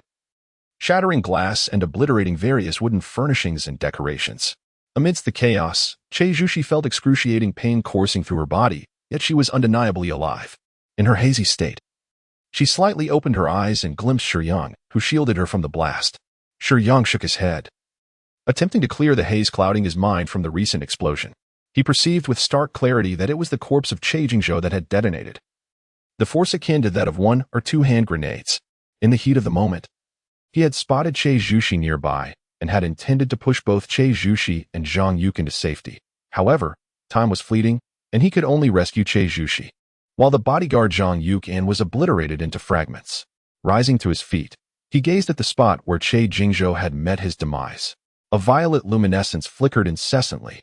B: shattering glass and obliterating various wooden furnishings and decorations. Amidst the chaos, Che Zhuxi felt excruciating pain coursing through her body, yet she was undeniably alive. In her hazy state, she slightly opened her eyes and glimpsed Shiyang, who shielded her from the blast. Shiyang shook his head, attempting to clear the haze clouding his mind from the recent explosion. He perceived with stark clarity that it was the corpse of Che Jingzhou that had detonated. The force akin to that of 1 or 2 hand grenades. In the heat of the moment, he had spotted Che Zhuxi nearby and had intended to push both Che Zhuxi and Zhang Yuke into safety. However, time was fleeting, and he could only rescue Che Zhuxi, while the bodyguard Zhang Yuke was obliterated into fragments. Rising to his feet, he gazed at the spot where Che Jingzhou had met his demise. A violet luminescence flickered incessantly,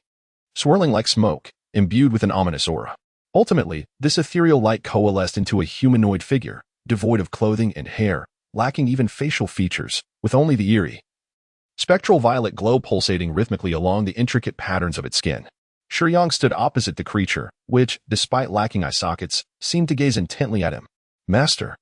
B: swirling like smoke, imbued with an ominous aura. Ultimately, this ethereal light coalesced into a humanoid figure, devoid of clothing and hair, lacking even facial features, with only the eerie, spectral violet glow pulsating rhythmically along the intricate patterns of its skin. Shiyang stood opposite the creature, which, despite lacking eye sockets, seemed to gaze intently at him. Master,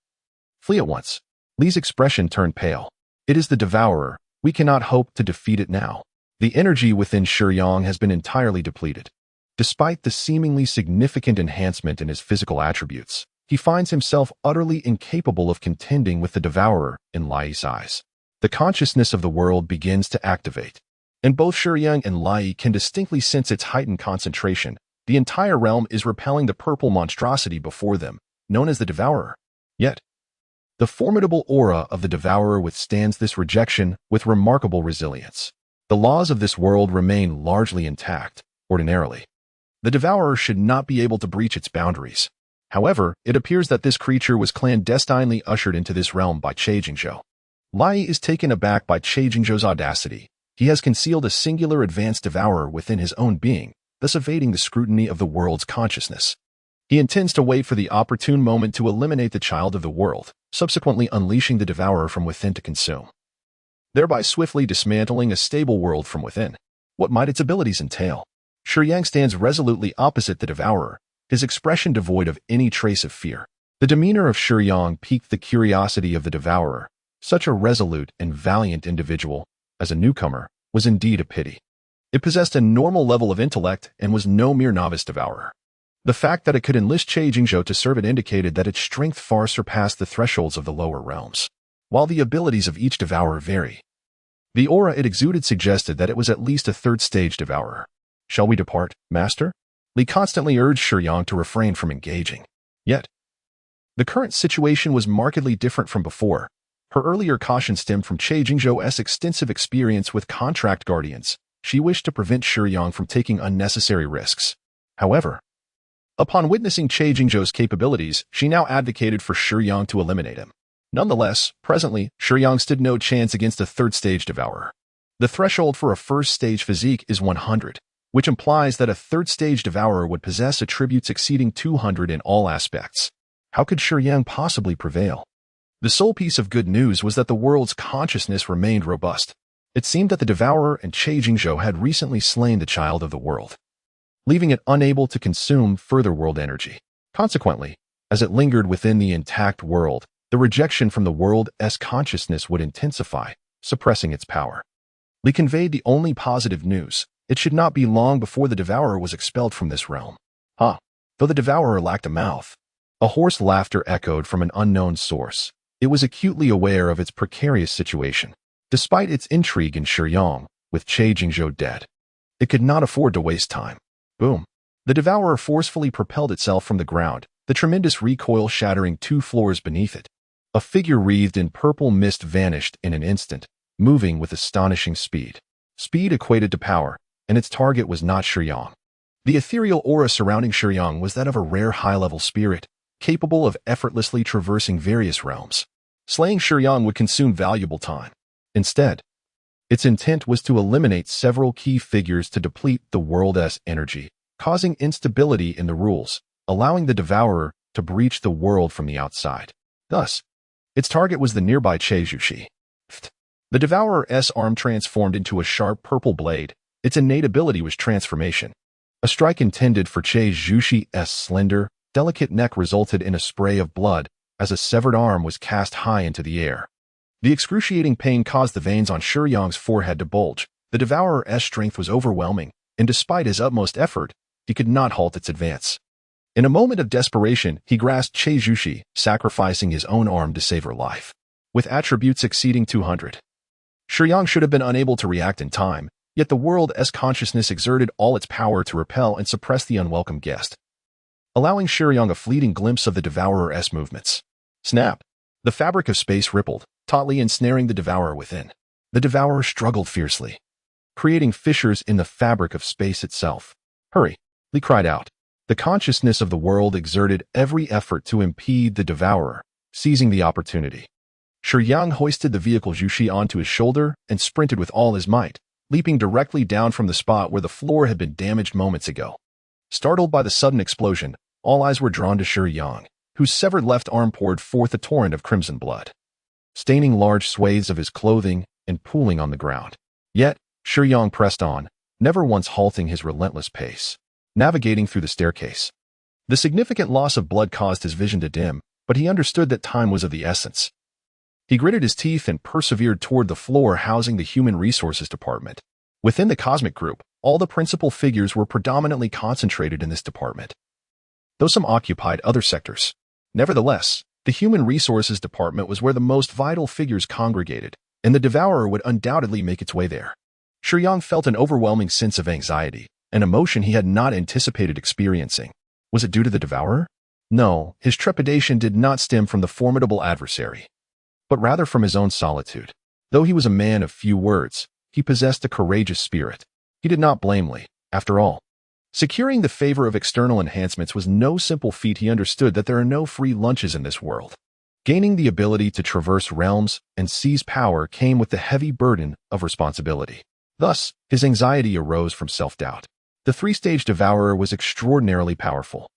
B: flee at once. Li's expression turned pale. It is the Devourer. We cannot hope to defeat it now. The energy within Shiyang has been entirely depleted. Despite the seemingly significant enhancement in his physical attributes, he finds himself utterly incapable of contending with the Devourer in Li's eyes. The consciousness of the world begins to activate, and both Shiyang and Li can distinctly sense its heightened concentration. The entire realm is repelling the purple monstrosity before them, known as the Devourer. Yet, the formidable aura of the Devourer withstands this rejection with remarkable resilience. The laws of this world remain largely intact. Ordinarily, the Devourer should not be able to breach its boundaries. However, it appears that this creature was clandestinely ushered into this realm by Che Jingzhou. Li is taken aback by Che Jingzhou's audacity. He has concealed a singular advanced Devourer within his own being, thus evading the scrutiny of the world's consciousness. He intends to wait for the opportune moment to eliminate the child of the world, subsequently unleashing the Devourer from within to consume, thereby swiftly dismantling a stable world from within. What might its abilities entail? Shiyang stands resolutely opposite the Devourer, his expression devoid of any trace of fear. The demeanor of Shiyang piqued the curiosity of the Devourer. Such a resolute and valiant individual, as a newcomer, was indeed a pity. It possessed a normal level of intellect and was no mere novice Devourer. The fact that it could enlist Che Jingzhou to serve it indicated that its strength far surpassed the thresholds of the lower realms. While the abilities of each Devourer vary, the aura it exuded suggested that it was at least a third-stage Devourer. Shall we depart, Master? Li constantly urged Shiyang to refrain from engaging. Yet, the current situation was markedly different from before. Her earlier caution stemmed from Che Jingzhou's extensive experience with contract guardians. She wished to prevent Shiyang from taking unnecessary risks. However, upon witnessing Che Jingzhou's capabilities, she now advocated for Shiyang to eliminate him. Nonetheless, presently, Shiyang stood no chance against a third-stage Devourer. The threshold for a first-stage physique is 100, which implies that a third-stage Devourer would possess attributes exceeding 200 in all aspects. How could Shiyang possibly prevail? The sole piece of good news was that the world's consciousness remained robust. It seemed that the Devourer and Che Jingzhou had recently slain the child of the world, leaving it unable to consume further world energy. Consequently, as it lingered within the intact world, the rejection from the world's consciousness would intensify, suppressing its power. Li conveyed the only positive news. It should not be long before the Devourer was expelled from this realm. Though the Devourer lacked a mouth, a hoarse laughter echoed from an unknown source. It was acutely aware of its precarious situation. Despite its intrigue in Shiyang, with Che Jingzhou dead, it could not afford to waste time. Boom. The Devourer forcefully propelled itself from the ground, the tremendous recoil shattering 2 floors beneath it. A figure wreathed in purple mist vanished in an instant, moving with astonishing speed. Speed equated to power, and its target was not Shiyang. The ethereal aura surrounding Shiyang was that of a rare high-level spirit, capable of effortlessly traversing various realms. Slaying Shiyang would consume valuable time. Instead, its intent was to eliminate several key figures to deplete the world's energy, causing instability in the rules, allowing the Devourer to breach the world from the outside. Thus, its target was the nearby Zhuxi. The Devourer's arm transformed into a sharp purple blade. Its innate ability was transformation. A strike intended for Zhuxi's slender, delicate neck resulted in a spray of blood as a severed arm was cast high into the air. The excruciating pain caused the veins on Shiyang's forehead to bulge. The Devourer's strength was overwhelming, and despite his utmost effort, he could not halt its advance. In a moment of desperation, he grasped Zhuxi, sacrificing his own arm to save her life. With attributes exceeding 200. Shiyang should have been unable to react in time, yet the world's consciousness exerted all its power to repel and suppress the unwelcome guest, allowing Shiyang a fleeting glimpse of the Devourer's movements. Snap! The fabric of space rippled, tautly ensnaring the Devourer within. The Devourer struggled fiercely, creating fissures in the fabric of space itself. Hurry! He cried out. The consciousness of the world exerted every effort to impede the Devourer, seizing the opportunity. Shiyang hoisted the vehicle Zhuxi onto his shoulder and sprinted with all his might, leaping directly down from the spot where the floor had been damaged moments ago. Startled by the sudden explosion, all eyes were drawn to Shiyang, whose severed left arm poured forth a torrent of crimson blood, staining large swathes of his clothing and pooling on the ground. Yet, Shiyang pressed on, never once halting his relentless pace, navigating through the staircase. The significant loss of blood caused his vision to dim, but he understood that time was of the essence. He gritted his teeth and persevered toward the floor housing the Human Resources Department. Within the Cosmic Group, all the principal figures were predominantly concentrated in this department, though some occupied other sectors. Nevertheless, the Human Resources Department was where the most vital figures congregated, and the Devourer would undoubtedly make its way there. Shiyang felt an overwhelming sense of anxiety, an emotion he had not anticipated experiencing. Was it due to the Devourer? No, his trepidation did not stem from the formidable adversary, but rather from his own solitude. Though he was a man of few words, he possessed a courageous spirit. He did not blame Li. After all, securing the favor of external enhancements was no simple feat. He understood that there are no free lunches in this world. Gaining the ability to traverse realms and seize power came with the heavy burden of responsibility. Thus, his anxiety arose from self-doubt. The three-stage Devourer was extraordinarily powerful.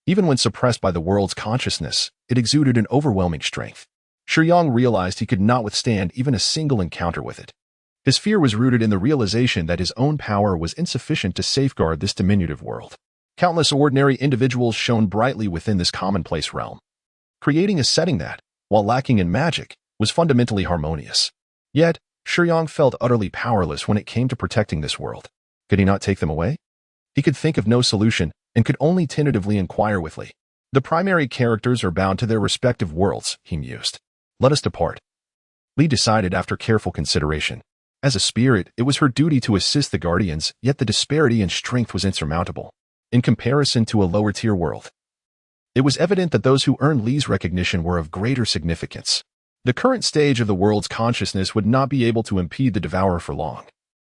B: Even when suppressed by the world's consciousness, it exuded an overwhelming strength. Shiyang realized he could not withstand even a single encounter with it. His fear was rooted in the realization that his own power was insufficient to safeguard this diminutive world. Countless ordinary individuals shone brightly within this commonplace realm, creating a setting that, while lacking in magic, was fundamentally harmonious. Yet, Shiyang felt utterly powerless when it came to protecting this world. Could he not take them away? He could think of no solution and could only tentatively inquire with Li. The primary characters are bound to their respective worlds, he mused. Let us depart. Li decided after careful consideration. As a spirit, it was her duty to assist the Guardians, yet the disparity in strength was insurmountable. In comparison to a lower-tier world, it was evident that those who earned Li's recognition were of greater significance. The current stage of the world's consciousness would not be able to impede the Devourer for long.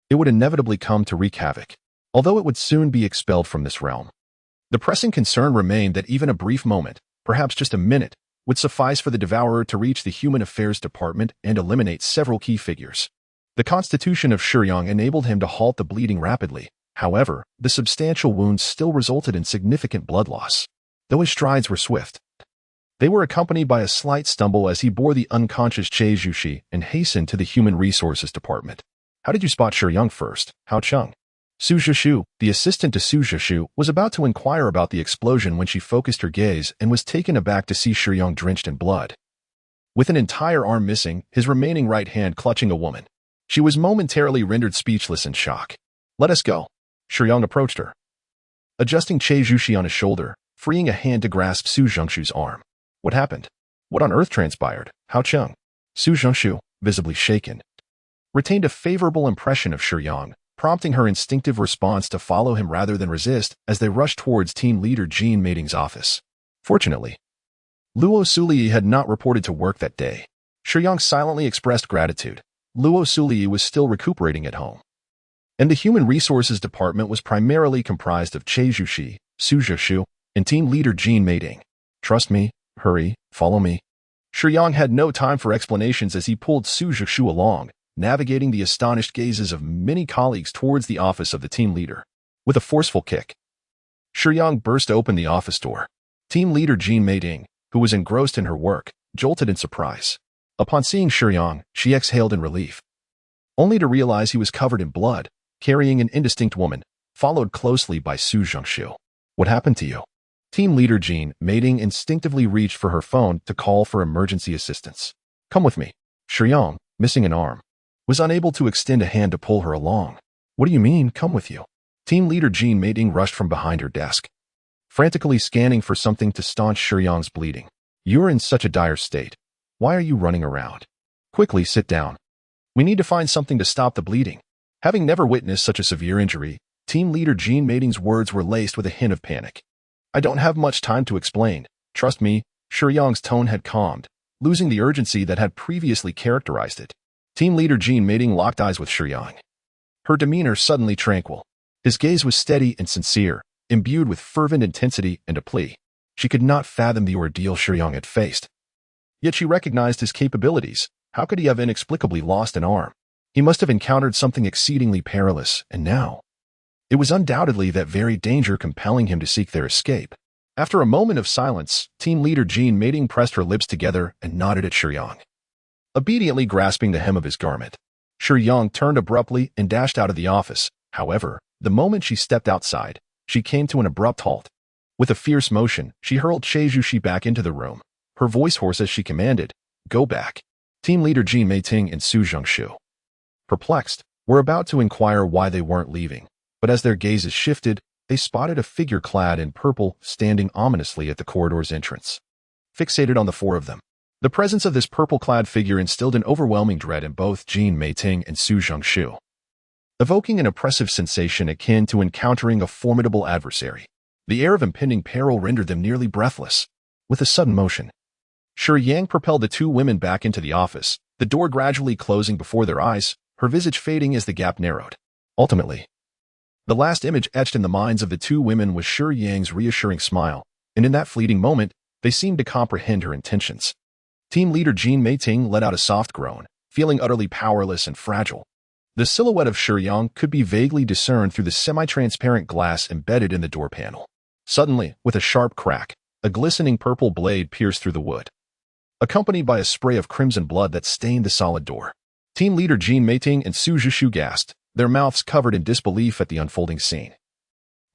B: It would inevitably come to wreak havoc, although it would soon be expelled from this realm. The pressing concern remained that even a brief moment, perhaps just a minute, would suffice for the Devourer to reach the Human Affairs Department and eliminate several key figures. The constitution of Shiyang enabled him to halt the bleeding rapidly. However, the substantial wounds still resulted in significant blood loss. Though his strides were swift, they were accompanied by a slight stumble as he bore the unconscious Zhuxi and hastened to the Human Resources Department. How did you spot Shiyang first, Hao Cheng? Su Zhishu, the assistant to Su Zhishu, was about to inquire about the explosion when she focused her gaze and was taken aback to see Shiyang drenched in blood, with an entire arm missing, his remaining right hand clutching a woman. She was momentarily rendered speechless in shock. Let us go. Shiyang approached her, adjusting Zhuxi on his shoulder, freeing a hand to grasp Su Zhishu's arm. What happened? What on earth transpired? Hao Cheng? Su Zhishu, visibly shaken, retained a favorable impression of Shiyang, prompting her instinctive response to follow him rather than resist as they rushed towards team leader Jean Mating's office. Fortunately, Luo Sulii had not reported to work that day. Shiyang silently expressed gratitude. Luo Sulii was still recuperating at home, and the Human Resources Department was primarily comprised of Zhuxi, Su Zhishu, and team leader Jean Mating. Trust me, hurry, follow me. Shiyang had no time for explanations as he pulled Su Zhishu along, navigating the astonished gazes of many colleagues towards the office of the team leader. With a forceful kick, Shiyang burst open the office door. Team leader Jean Meiding, who was engrossed in her work, jolted in surprise. Upon seeing Shiyang, she exhaled in relief, only to realize he was covered in blood, carrying an indistinct woman, followed closely by Su Zhishu. What happened to you? Team leader Jean Meiding instinctively reached for her phone to call for emergency assistance. Come with me. Shiyang, missing an arm, was unable to extend a hand to pull her along. What do you mean, come with you? Team leader Jean Meiding rushed from behind her desk, frantically scanning for something to staunch Shiyang's bleeding. You're in such a dire state. Why are you running around? Quickly sit down. We need to find something to stop the bleeding. Having never witnessed such a severe injury, team leader Jean Meiding's words were laced with a hint of panic. I don't have much time to explain. Trust me, Shiyang's tone had calmed, losing the urgency that had previously characterized it. Team leader Jean Meiding locked eyes with Shiyang, her demeanor suddenly tranquil. His gaze was steady and sincere, imbued with fervent intensity and a plea. She could not fathom the ordeal Shiyang had faced. Yet she recognized his capabilities. How could he have inexplicably lost an arm? He must have encountered something exceedingly perilous, and now it was undoubtedly that very danger compelling him to seek their escape. After a moment of silence, team leader Jean Meiding pressed her lips together and nodded at Shiyang, obediently grasping the hem of his garment. Shiyang turned abruptly and dashed out of the office. However, the moment she stepped outside, she came to an abrupt halt. With a fierce motion, she hurled Zhishu back into the room, her voice hoarse as she commanded, "Go back." Team leader Jean Meiding and Su Zhishu, perplexed, were about to inquire why they weren't leaving, but as their gazes shifted, they spotted a figure clad in purple standing ominously at the corridor's entrance. Fixated on the four of them, the presence of this purple-clad figure instilled an overwhelming dread in both Jean Meiding and Su Zhishu, evoking an oppressive sensation akin to encountering a formidable adversary. The air of impending peril rendered them nearly breathless. With a sudden motion, Shiyang propelled the two women back into the office, the door gradually closing before their eyes, her visage fading as the gap narrowed. Ultimately, the last image etched in the minds of the two women was Shiyang's reassuring smile, and in that fleeting moment, they seemed to comprehend her intentions. Team leader Jean Meiding let out a soft groan, feeling utterly powerless and fragile. The silhouette of Shiyang could be vaguely discerned through the semi-transparent glass embedded in the door panel. Suddenly, with a sharp crack, a glistening purple blade pierced through the wood, accompanied by a spray of crimson blood that stained the solid door. Team leader Jean Meiding and Su Zhishu gasped, their mouths covered in disbelief at the unfolding scene.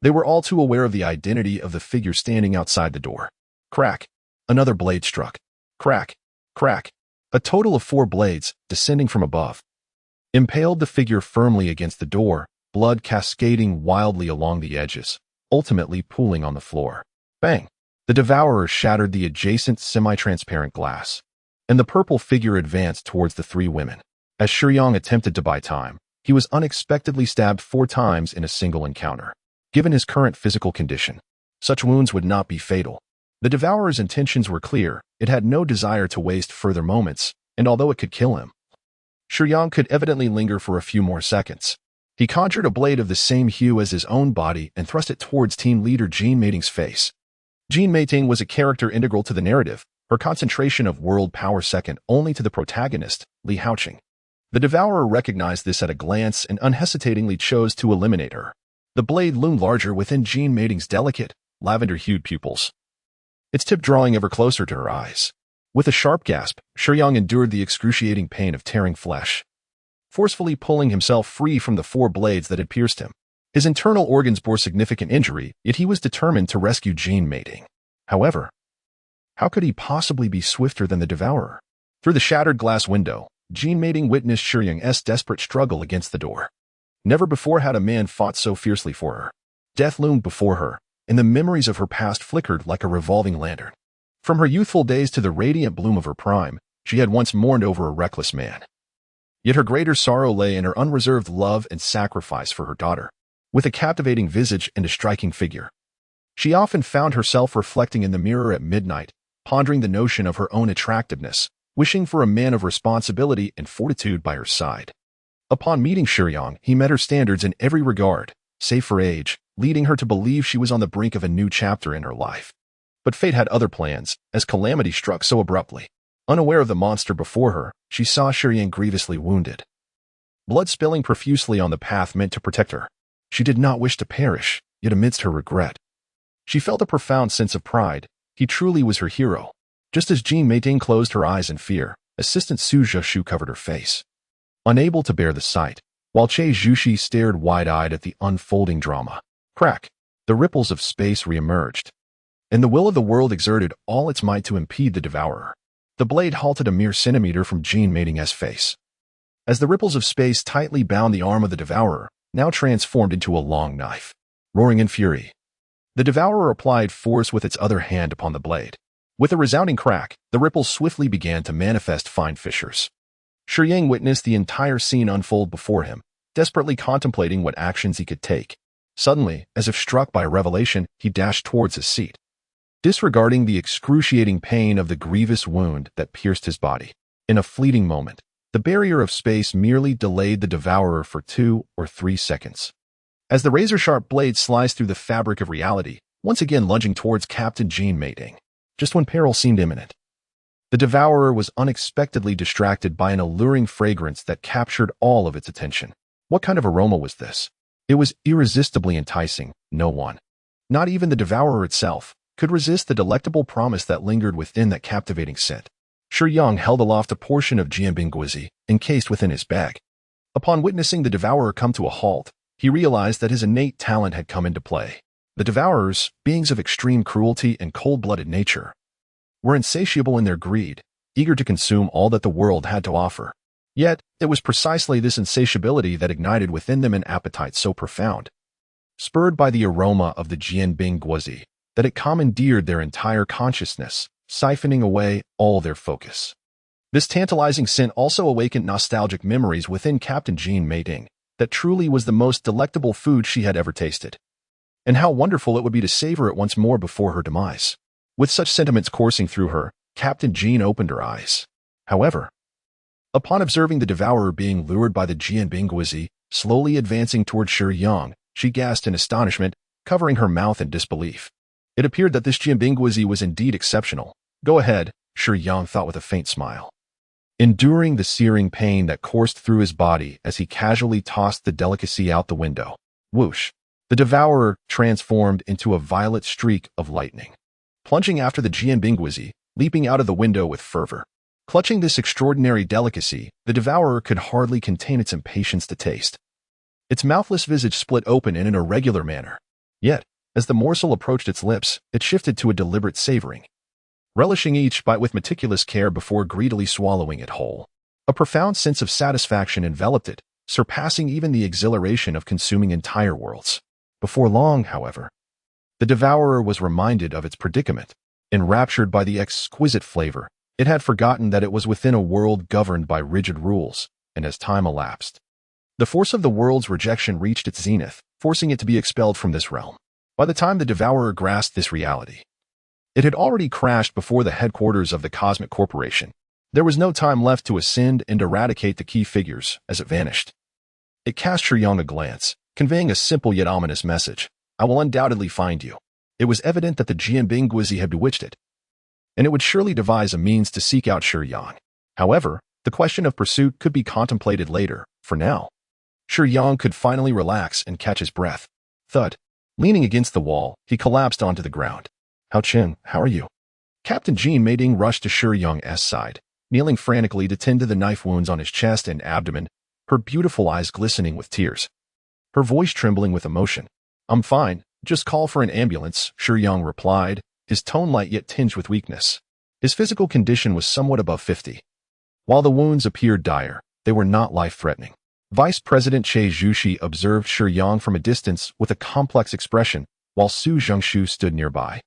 B: They were all too aware of the identity of the figure standing outside the door. Crack. Another blade struck. Crack. Crack. A total of 4 blades, descending from above, impaled the figure firmly against the door, blood cascading wildly along the edges, ultimately pooling on the floor. Bang! The devourer shattered the adjacent semi-transparent glass, and the purple figure advanced towards the 3 women. As Shiyang attempted to buy time, he was unexpectedly stabbed 4 times in a single encounter. Given his current physical condition, such wounds would not be fatal. The devourer's intentions were clear. It had no desire to waste further moments, and although it could kill him, Shiyang could evidently linger for a few more seconds. He conjured a blade of the same hue as his own body and thrust it towards team leader Jean Meiding's face. Jean Meiding was a character integral to the narrative, her concentration of world power second only to the protagonist, Li Haoqing. The devourer recognized this at a glance and unhesitatingly chose to eliminate her. The blade loomed larger within Jean Meiding's delicate, lavender-hued pupils, its tip drawing ever closer to her eyes. With a sharp gasp, Shiyang endured the excruciating pain of tearing flesh, forcefully pulling himself free from the 4 blades that had pierced him. His internal organs bore significant injury, yet he was determined to rescue Jean Meiding. However, how could he possibly be swifter than the devourer? Through the shattered glass window, Jean Meiding witnessed Shiyang's desperate struggle against the door. Never before had a man fought so fiercely for her. Death loomed before her, and the memories of her past flickered like a revolving lantern. From her youthful days to the radiant bloom of her prime, she had once mourned over a reckless man. Yet her greater sorrow lay in her unreserved love and sacrifice for her daughter. With a captivating visage and a striking figure, she often found herself reflecting in the mirror at midnight, pondering the notion of her own attractiveness, wishing for a man of responsibility and fortitude by her side. Upon meeting Shiyang, he met her standards in every regard, save for age, leading her to believe she was on the brink of a new chapter in her life. But fate had other plans, as calamity struck so abruptly. Unaware of the monster before her, she saw Shiyang grievously wounded. Blood spilling profusely on the path meant to protect her. She did not wish to perish, yet amidst her regret, she felt a profound sense of pride. He truly was her hero. Just as Jean Meiting closed her eyes in fear, Assistant Su Zheshu covered her face, unable to bear the sight, while Che Zhuxi stared wide-eyed at the unfolding drama. Crack! The ripples of space reemerged, and the will of the world exerted all its might to impede the devourer. The blade halted a mere centimeter from Jean Meiting's face. As the ripples of space tightly bound the arm of the devourer, now transformed into a long knife. Roaring in fury, the devourer applied force with its other hand upon the blade. With a resounding crack, the ripples swiftly began to manifest fine fissures. Shiyang witnessed the entire scene unfold before him, desperately contemplating what actions he could take. Suddenly, as if struck by a revelation, he dashed towards his seat, disregarding the excruciating pain of the grievous wound that pierced his body. In a fleeting moment, the barrier of space merely delayed the devourer for 2 or 3 seconds. As the razor-sharp blade sliced through the fabric of reality, once again lunging towards Captain Jean Meiting, just when peril seemed imminent, the devourer was unexpectedly distracted by an alluring fragrance that captured all of its attention. What kind of aroma was this? It was irresistibly enticing. No one, not even the devourer itself, could resist the delectable promise that lingered within that captivating scent. Shiyang held aloft a portion of Jianbing Guozi, encased within his bag. Upon witnessing the devourer come to a halt, he realized that his innate talent had come into play. The devourers, beings of extreme cruelty and cold-blooded nature, were insatiable in their greed, eager to consume all that the world had to offer. Yet, it was precisely this insatiability that ignited within them an appetite so profound, spurred by the aroma of the Jianbing Guozi, that it commandeered their entire consciousness, siphoning away all their focus. This tantalizing scent also awakened nostalgic memories within Captain Jean Meiting, that truly was the most delectable food she had ever tasted. And how wonderful it would be to savor it once more before her demise. With such sentiments coursing through her, Captain Jean opened her eyes. However, upon observing the devourer being lured by the Jianbing Guozi, slowly advancing toward Shiyang, she gasped in astonishment, covering her mouth in disbelief. It appeared that this Jianbing Guozi was indeed exceptional. Go ahead, Shiyang thought with a faint smile. Enduring the searing pain that coursed through his body as he casually tossed the delicacy out the window. Whoosh! The devourer transformed into a violet streak of lightning, plunging after the Jianbing Guozi, leaping out of the window with fervor. Clutching this extraordinary delicacy, the devourer could hardly contain its impatience to taste. Its mouthless visage split open in an irregular manner. Yet, as the morsel approached its lips, it shifted to a deliberate savoring, relishing each bite with meticulous care before greedily swallowing it whole. A profound sense of satisfaction enveloped it, surpassing even the exhilaration of consuming entire worlds. Before long, however, the devourer was reminded of its predicament. Enraptured by the exquisite flavor, it had forgotten that it was within a world governed by rigid rules, and as time elapsed, the force of the world's rejection reached its zenith, forcing it to be expelled from this realm. By the time the devourer grasped this reality, it had already crashed before the headquarters of the Cosmic Corporation. There was no time left to ascend and eradicate the key figures as it vanished. It cast Shiyang a glance, conveying a simple yet ominous message. I will undoubtedly find you. It was evident that the Jianbing Guozi had bewitched it, and it would surely devise a means to seek out Shiyang. However, the question of pursuit could be contemplated later. For now, Shiyang could finally relax and catch his breath. Thud. Leaning against the wall, he collapsed onto the ground. Hao Qin, how are you? Captain Jean Meiting rushed to Shiyang's side, kneeling frantically to tend to the knife wounds on his chest and abdomen, her beautiful eyes glistening with tears, her voice trembling with emotion. I'm fine, just call for an ambulance, Shiyang replied, his tone light yet tinged with weakness. His physical condition was somewhat above 50. While the wounds appeared dire, they were not life-threatening. Vice President Che Zhuxi observed Shiyang from a distance with a complex expression, while Su Zhengshu stood nearby,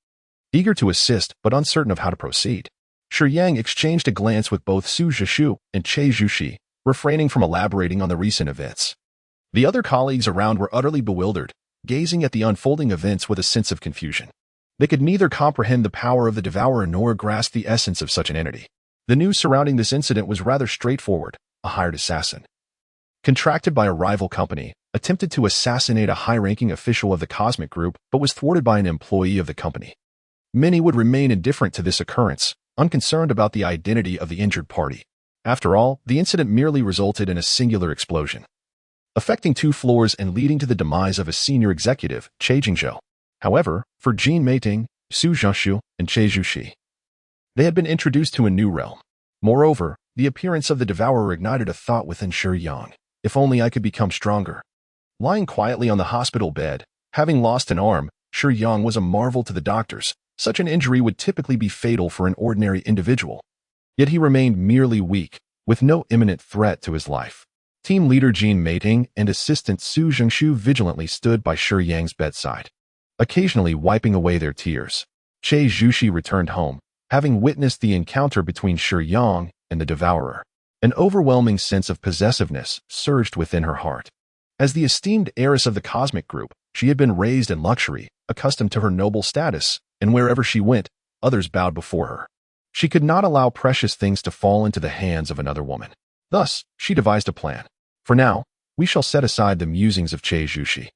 B: eager to assist but uncertain of how to proceed. Shiyang exchanged a glance with both Su Zhengshu and Che Zhuxi, refraining from elaborating on the recent events. The other colleagues around were utterly bewildered, gazing at the unfolding events with a sense of confusion. They could neither comprehend the power of the devourer nor grasp the essence of such an entity. The news surrounding this incident was rather straightforward. A hired assassin, contracted by a rival company, attempted to assassinate a high-ranking official of the Cosmic Group but was thwarted by an employee of the company. Many would remain indifferent to this occurrence, unconcerned about the identity of the injured party. After all, the incident merely resulted in a singular explosion, affecting 2 floors and leading to the demise of a senior executive, Che Jingzhou. However, for Jin Meiting, Su Zhenshu, and Che Zhuxi, they had been introduced to a new realm. Moreover, the appearance of the devourer ignited a thought within Shiyang. If only I could become stronger. Lying quietly on the hospital bed, having lost an arm, Shiyang was a marvel to the doctors. Such an injury would typically be fatal for an ordinary individual. Yet he remained merely weak, with no imminent threat to his life. Team leader Jin Meiting and assistant Su Zhenshu vigilantly stood by Shiyang's bedside, occasionally wiping away their tears. Che Zhuxi returned home, having witnessed the encounter between Shiyang and the devourer. An overwhelming sense of possessiveness surged within her heart. As the esteemed heiress of the cosmic group, she had been raised in luxury, accustomed to her noble status, and wherever she went, others bowed before her. She could not allow precious things to fall into the hands of another woman. Thus, she devised a plan. For now, we shall set aside the musings of Che Zhuxi.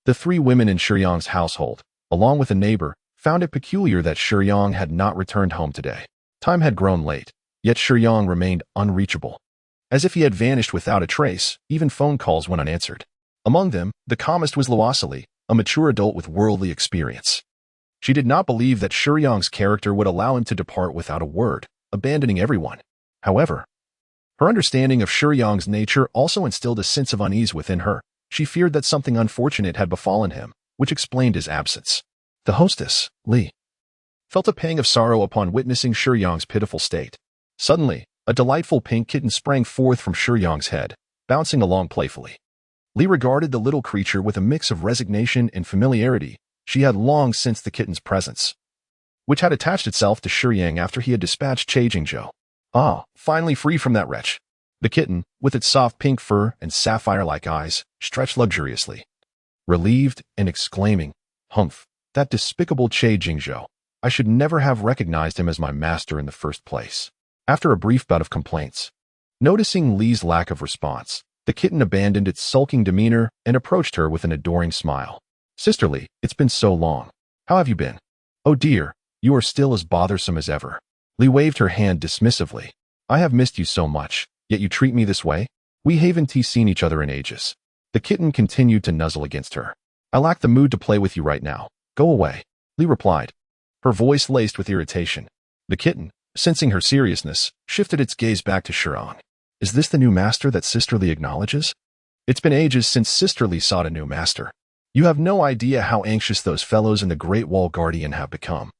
B: The 3 women in Shiyang's household, along with a neighbor, found it peculiar that Shiyang had not returned home today. Time had grown late, yet Shiyang remained unreachable. As if he had vanished without a trace, even phone calls went unanswered. Among them, the calmest was Luasili, a mature adult with worldly experience. She did not believe that Shiyang's character would allow him to depart without a word, abandoning everyone. However, her understanding of Shiyang's nature also instilled a sense of unease within her. She feared that something unfortunate had befallen him, which explained his absence. The hostess, Li, felt a pang of sorrow upon witnessing Shiyang's pitiful state. Suddenly, a delightful pink kitten sprang forth from Shiyang's head, bouncing along playfully. Li regarded the little creature with a mix of resignation and familiarity. She had long sensed the kitten's presence, which had attached itself to Shiyang after he had dispatched Che Jingzhou. Ah, finally free from that wretch. The kitten, with its soft pink fur and sapphire-like eyes, stretched luxuriously, relieved and exclaiming, "Humph, that despicable Che Jingzhou. I should never have recognized him as my master in the first place." After a brief bout of complaints, noticing Li's lack of response, the kitten abandoned its sulking demeanor and approached her with an adoring smile. "Sister Li, it's been so long. How have you been?" "Oh dear, you are still as bothersome as ever." Li waved her hand dismissively. "I have missed you so much, yet you treat me this way? We haven't seen each other in ages." The kitten continued to nuzzle against her. "I lack the mood to play with you right now. Go away," Li replied, her voice laced with irritation. The kitten, sensing her seriousness, shifted its gaze back to Shiyang. "Is this the new master that Sister Li acknowledges?" "It's been ages since Sister Li sought a new master. You have no idea how anxious those fellows in the Great Wall Guardian have become.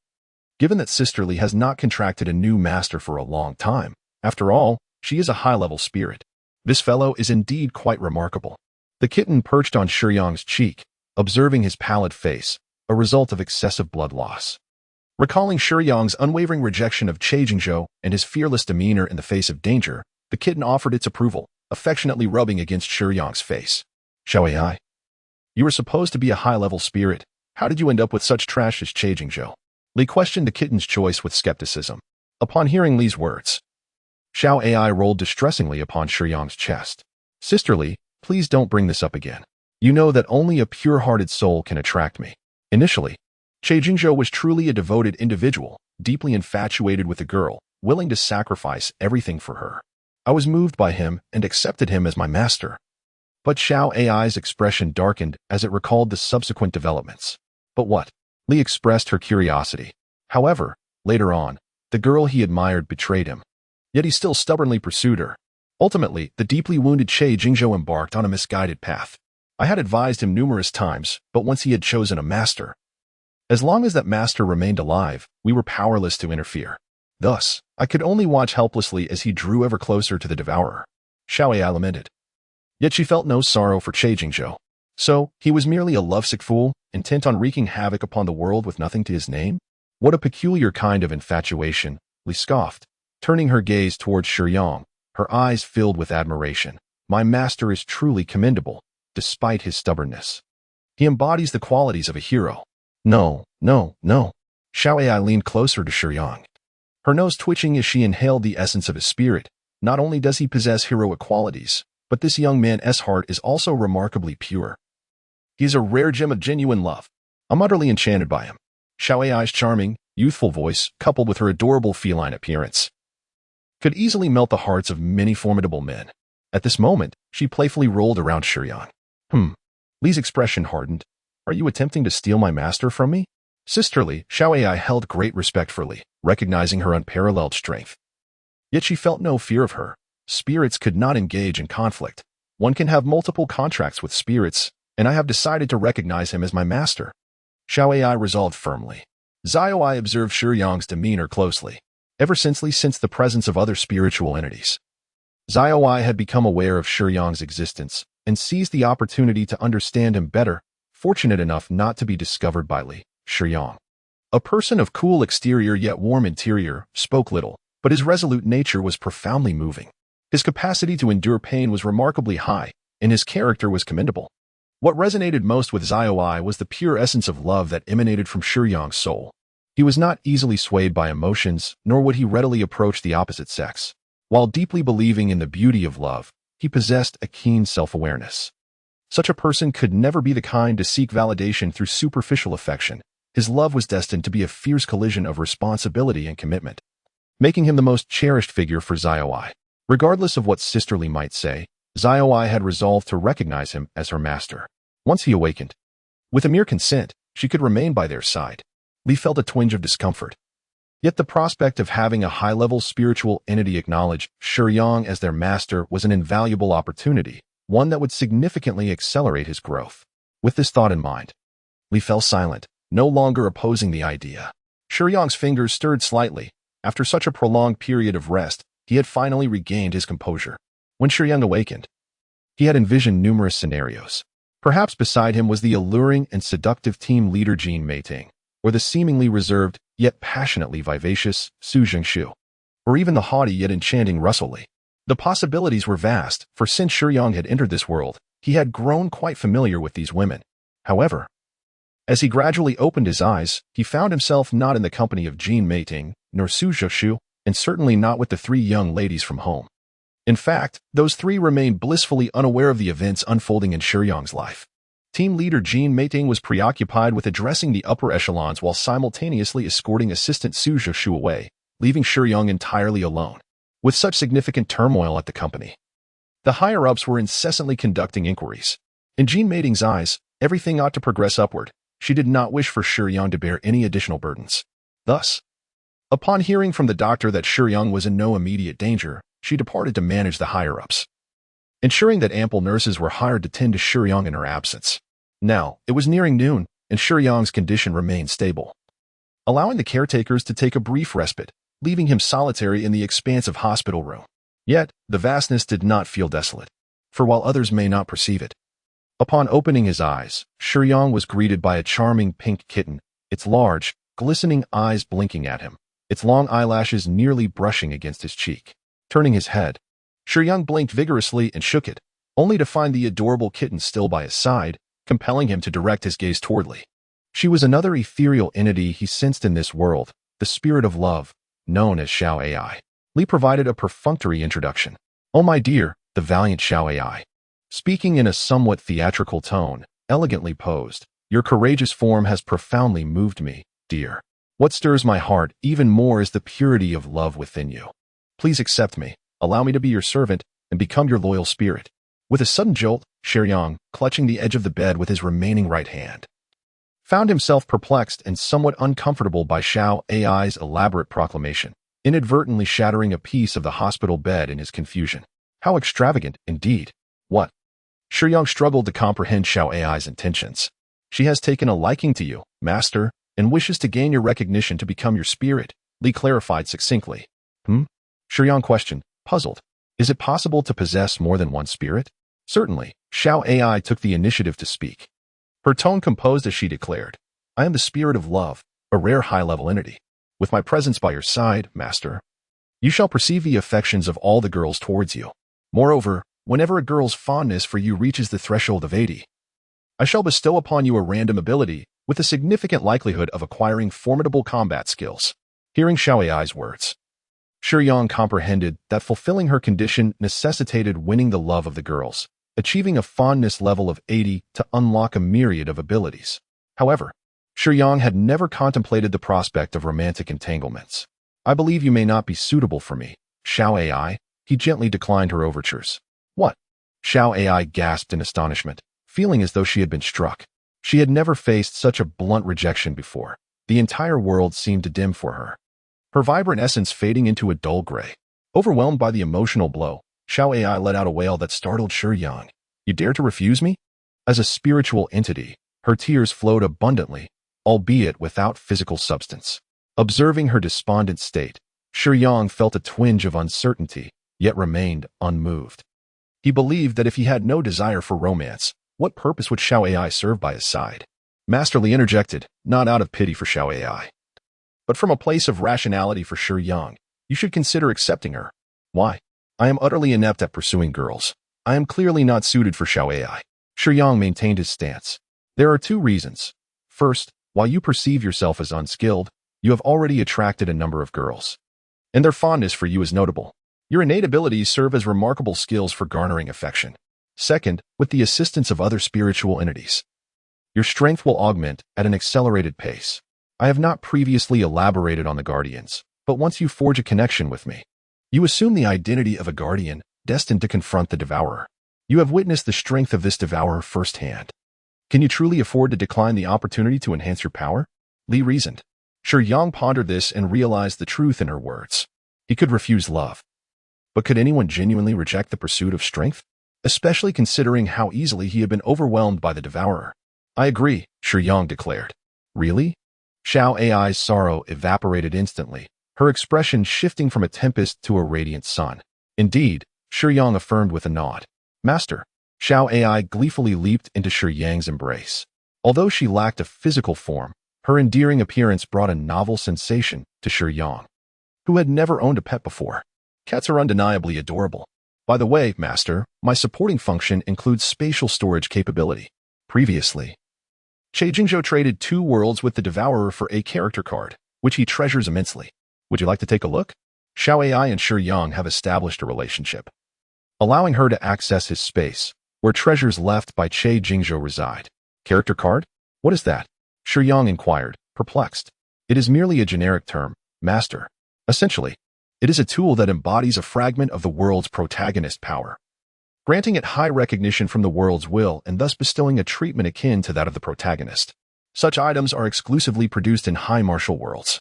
B: Given that Sister Li has not contracted a new master for a long time, after all, she is a high-level spirit. This fellow is indeed quite remarkable." The kitten perched on Shiyang's cheek, observing his pallid face, a result of excessive blood loss. Recalling Shiyang's unwavering rejection of Che Jingzhou and his fearless demeanor in the face of danger, the kitten offered its approval, affectionately rubbing against Shiyang's face. "Xiao Ai, you were supposed to be a high-level spirit. How did you end up with such trash as Che Jingzhou?" Li questioned the kitten's choice with skepticism. Upon hearing Li's words, Xiao Ai rolled distressingly upon Shiyang's chest. "Sister Li, please don't bring this up again. You know that only a pure-hearted soul can attract me." Initially, Che Jingzhou was truly a devoted individual, deeply infatuated with the girl, willing to sacrifice everything for her. "I was moved by him and accepted him as my master." But Xiao Ai's expression darkened as it recalled the subsequent developments. "But what?" Li expressed her curiosity. However, later on, the girl he admired betrayed him. Yet he still stubbornly pursued her. Ultimately, the deeply wounded Che Jingzhou embarked on a misguided path. I had advised him numerous times, but once he had chosen a master, as long as that master remained alive, we were powerless to interfere. Thus, I could only watch helplessly as he drew ever closer to the devourer. Xiao Ai lamented. Yet she felt no sorrow for Che Jingzhou. So, he was merely a lovesick fool, intent on wreaking havoc upon the world with nothing to his name? What a peculiar kind of infatuation, Li scoffed, turning her gaze towards Shiyang, her eyes filled with admiration. "My master is truly commendable, despite his stubbornness. He embodies the qualities of a hero." No. Xiao Ai leaned closer to Shiyang, her nose twitching as she inhaled the essence of his spirit. Not only does he possess heroic qualities, but this young man's heart is also remarkably pure. He is a rare gem of genuine love. I'm utterly enchanted by him. Xiao Ai's charming, youthful voice, coupled with her adorable feline appearance, could easily melt the hearts of many formidable men. At this moment, she playfully rolled around Shiyang. Li's expression hardened. Are you attempting to steal my master from me? Sisterly, Xiao Ai held great respect for Li, recognizing her unparalleled strength. Yet she felt no fear of her. Spirits could not engage in conflict. One can have multiple contracts with spirits, and I have decided to recognize him as my master. Xiao Ai resolved firmly. Xiao Ai observed Shiyang's demeanor closely. Ever since Li sensed the presence of other spiritual entities, Xiao Ai had become aware of Shiyang's existence and seized the opportunity to understand him better, fortunate enough not to be discovered by Li. Shiyang, a person of cool exterior yet warm interior, spoke little, but his resolute nature was profoundly moving. His capacity to endure pain was remarkably high, and his character was commendable. What resonated most with Xiao Ai was the pure essence of love that emanated from Shiyang's soul. He was not easily swayed by emotions, nor would he readily approach the opposite sex. While deeply believing in the beauty of love, he possessed a keen self-awareness. Such a person could never be the kind to seek validation through superficial affection. His love was destined to be a fierce collision of responsibility and commitment, making him the most cherished figure for Xiao Ai. Regardless of what Sisterly might say, Xiao Ai had resolved to recognize him as her master. Once he awakened, with a mere consent, she could remain by their side. Li felt a twinge of discomfort. Yet the prospect of having a high-level spiritual entity acknowledge Shiyang as their master was an invaluable opportunity, one that would significantly accelerate his growth. With this thought in mind, Li fell silent, no longer opposing the idea. Shiyang's fingers stirred slightly. After such a prolonged period of rest, he had finally regained his composure. When Shiyang awakened, he had envisioned numerous scenarios. Perhaps beside him was the alluring and seductive team leader Jin Meiting, or the seemingly reserved yet passionately vivacious Su Jingshu, or even the haughty yet enchanting Russell Li. The possibilities were vast, for since Shiyang had entered this world, he had grown quite familiar with these women. However, as he gradually opened his eyes, he found himself not in the company of Jin Meiting, nor Su Jingshu, and certainly not with the three young ladies from home. In fact, those three remained blissfully unaware of the events unfolding in Shiyang's life. Team leader Jin Meiting was preoccupied with addressing the upper echelons while simultaneously escorting assistant Su Jingshu away, leaving Shiyang entirely alone. With such significant turmoil at the company, the higher-ups were incessantly conducting inquiries. In Jin Meiting's eyes, everything ought to progress upward. She did not wish for Shiyang to bear any additional burdens. Thus, upon hearing from the doctor that Shiyang was in no immediate danger, she departed to manage the higher-ups, ensuring that ample nurses were hired to tend to Shiyang in her absence. Now, it was nearing noon, and Shiyang's condition remained stable, allowing the caretakers to take a brief respite, leaving him solitary in the expansive hospital room. Yet, the vastness did not feel desolate, for while others may not perceive it, upon opening his eyes, Shiyang was greeted by a charming pink kitten, its large, glistening eyes blinking at him, its long eyelashes nearly brushing against his cheek. Turning his head, Shiyang blinked vigorously and shook it, only to find the adorable kitten still by his side, compelling him to direct his gaze toward Li. She was another ethereal entity he sensed in this world, the spirit of love, known as Xiao Ai. Li provided a perfunctory introduction. Oh my dear, the valiant Xiao Ai. Speaking in a somewhat theatrical tone, elegantly posed, your courageous form has profoundly moved me, dear. What stirs my heart even more is the purity of love within you. Please accept me, allow me to be your servant, and become your loyal spirit. With a sudden jolt, Shiyang, clutching the edge of the bed with his remaining right hand, found himself perplexed and somewhat uncomfortable by Xiao Ai's elaborate proclamation, inadvertently shattering a piece of the hospital bed in his confusion. How extravagant, indeed. What? Shiyang struggled to comprehend Xiao Ai's intentions. She has taken a liking to you, master, and wishes to gain your recognition to become your spirit, Li clarified succinctly. Shiyang questioned, puzzled. Is it possible to possess more than one spirit? Certainly, Xiao Ai took the initiative to speak. Her tone composed as she declared, I am the spirit of love, a rare high-level entity. With my presence by your side, master, you shall perceive the affections of all the girls towards you. Moreover, whenever a girl's fondness for you reaches the threshold of 80, I shall bestow upon you a random ability with a significant likelihood of acquiring formidable combat skills. Hearing Xiao Ai's words, Shiyang comprehended that fulfilling her condition necessitated winning the love of the girls, achieving a fondness level of 80 to unlock a myriad of abilities. However, Shiyang had never contemplated the prospect of romantic entanglements. I believe you may not be suitable for me, Xiao Ai. He gently declined her overtures. What? Xiao Ai gasped in astonishment, feeling as though she had been struck. She had never faced such a blunt rejection before. The entire world seemed to dim for her, her vibrant essence fading into a dull gray. Overwhelmed by the emotional blow, Xiao Ai let out a wail that startled Shiyang. You dare to refuse me? As a spiritual entity, her tears flowed abundantly, albeit without physical substance. Observing her despondent state, Shiyang felt a twinge of uncertainty, yet remained unmoved. He believed that if he had no desire for romance, what purpose would Xiao Ai serve by his side? Masterly interjected, not out of pity for Xiao Ai, but from a place of rationality for Shiyang. You should consider accepting her. Why? I am utterly inept at pursuing girls. I am clearly not suited for Xiao Ai. Shiyang maintained his stance. There are two reasons. First, while you perceive yourself as unskilled, you have already attracted a number of girls, and their fondness for you is notable. Your innate abilities serve as remarkable skills for garnering affection. Second, with the assistance of other spiritual entities, your strength will augment at an accelerated pace. I have not previously elaborated on the guardians, but once you forge a connection with me, you assume the identity of a guardian destined to confront the devourer. You have witnessed the strength of this devourer firsthand. Can you truly afford to decline the opportunity to enhance your power? Li reasoned. Shiyang pondered this and realized the truth in her words. He could refuse love. But could anyone genuinely reject the pursuit of strength? Especially considering how easily he had been overwhelmed by the devourer. I agree, Shiyang declared. Really? Xiao Ai's sorrow evaporated instantly, her expression shifting from a tempest to a radiant sun. Indeed, Shiyang affirmed with a nod. Master. Xiao Ai gleefully leaped into Shiyang's embrace. Although she lacked a physical form, her endearing appearance brought a novel sensation to Shiyang, who had never owned a pet before. Cats are undeniably adorable. By the way, Master, my supporting function includes spatial storage capability. Previously, Che Jingzhou traded 2 worlds with the Devourer for a character card, which he treasures immensely. Would you like to take a look? Xiao Ai and Shiyang have established a relationship, allowing her to access his space, where treasures left by Che Jingzhou reside. Character card? What is that? Shiyang inquired, perplexed. It is merely a generic term, Master. Essentially, it is a tool that embodies a fragment of the world's protagonist power, granting it high recognition from the world's will and thus bestowing a treatment akin to that of the protagonist. Such items are exclusively produced in high martial worlds,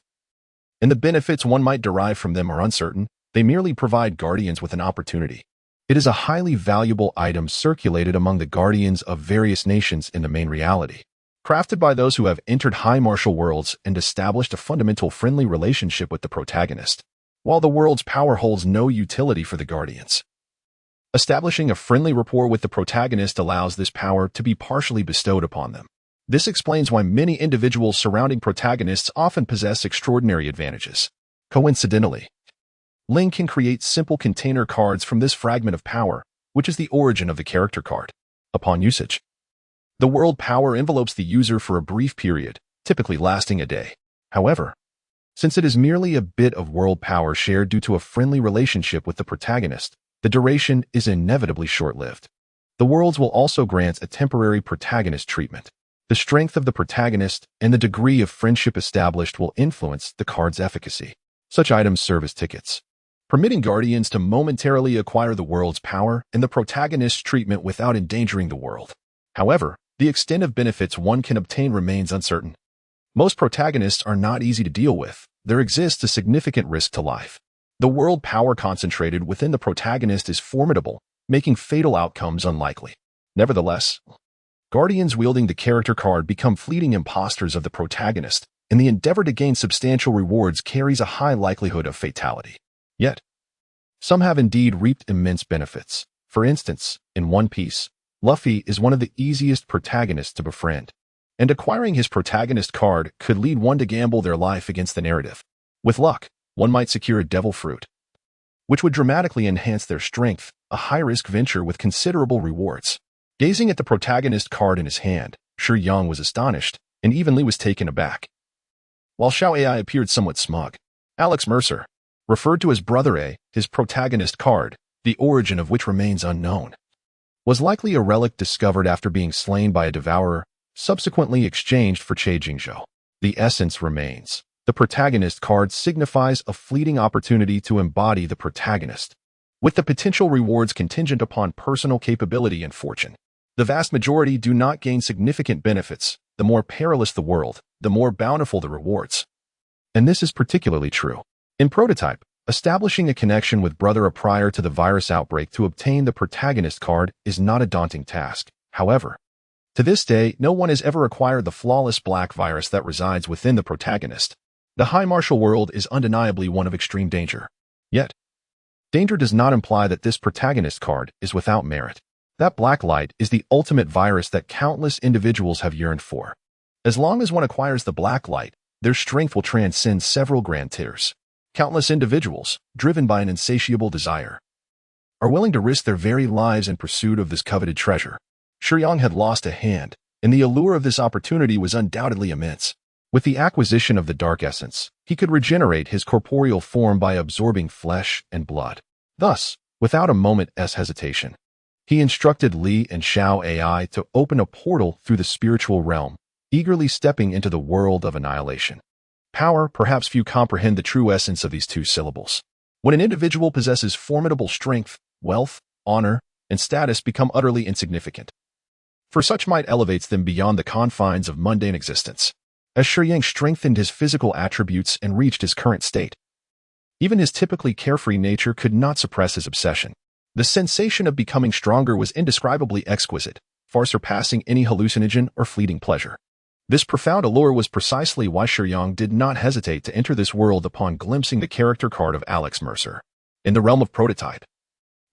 B: and the benefits one might derive from them are uncertain. They merely provide guardians with an opportunity. It is a highly valuable item circulated among the guardians of various nations in the main reality, crafted by those who have entered high martial worlds and established a fundamental friendly relationship with the protagonist, while the world's power holds no utility for the guardians. Establishing a friendly rapport with the protagonist allows this power to be partially bestowed upon them. This explains why many individuals surrounding protagonists often possess extraordinary advantages. Coincidentally, Ling can create simple container cards from this fragment of power, which is the origin of the character card. Upon usage, the world power envelopes the user for a brief period, typically lasting a day. However, since it is merely a bit of world power shared due to a friendly relationship with the protagonist, the duration is inevitably short-lived. The worlds will also grant a temporary protagonist treatment. The strength of the protagonist and the degree of friendship established will influence the card's efficacy. Such items serve as tickets, permitting guardians to momentarily acquire the world's power and the protagonist's treatment without endangering the world. However, the extent of benefits one can obtain remains uncertain. Most protagonists are not easy to deal with. There exists a significant risk to life. The world power concentrated within the protagonist is formidable, making fatal outcomes unlikely. Nevertheless, guardians wielding the character card become fleeting imposters of the protagonist, and the endeavor to gain substantial rewards carries a high likelihood of fatality. Yet, some have indeed reaped immense benefits. For instance, in One Piece, Luffy is one of the easiest protagonists to befriend, and acquiring his protagonist card could lead one to gamble their life against the narrative. With luck, one might secure a devil fruit, which would dramatically enhance their strength, a high-risk venture with considerable rewards. Gazing at the protagonist card in his hand, Shiyang was astonished, and even Li was taken aback. While Xiao Ai appeared somewhat smug, Alex Mercer referred to his brother A, his protagonist card, the origin of which remains unknown, was likely a relic discovered after being slain by a devourer, subsequently exchanged for Che Jingzhou. The essence remains. The protagonist card signifies a fleeting opportunity to embody the protagonist, with the potential rewards contingent upon personal capability and fortune. The vast majority do not gain significant benefits. The more perilous the world, the more bountiful the rewards. And this is particularly true. In Prototype, establishing a connection with Brother prior to the virus outbreak to obtain the protagonist card is not a daunting task. However, to this day, no one has ever acquired the flawless black virus that resides within the protagonist. The high martial world is undeniably one of extreme danger. Yet, danger does not imply that this protagonist card is without merit. That black light is the ultimate virus that countless individuals have yearned for. As long as one acquires the black light, their strength will transcend several grand tiers. Countless individuals, driven by an insatiable desire, are willing to risk their very lives in pursuit of this coveted treasure. Shiyang had lost a hand, and the allure of this opportunity was undoubtedly immense. With the acquisition of the dark essence, he could regenerate his corporeal form by absorbing flesh and blood. Thus, without a moment's hesitation, he instructed Li and Xiao AI to open a portal through the spiritual realm, eagerly stepping into the world of annihilation. Power, perhaps few comprehend the true essence of these two syllables. When an individual possesses formidable strength, wealth, honor, and status become utterly insignificant. For such might elevates them beyond the confines of mundane existence. As Shiyang strengthened his physical attributes and reached his current state, even his typically carefree nature could not suppress his obsession. The sensation of becoming stronger was indescribably exquisite, far surpassing any hallucinogen or fleeting pleasure. This profound allure was precisely why Shiyang did not hesitate to enter this world upon glimpsing the character card of Alex Mercer. In the realm of Prototype,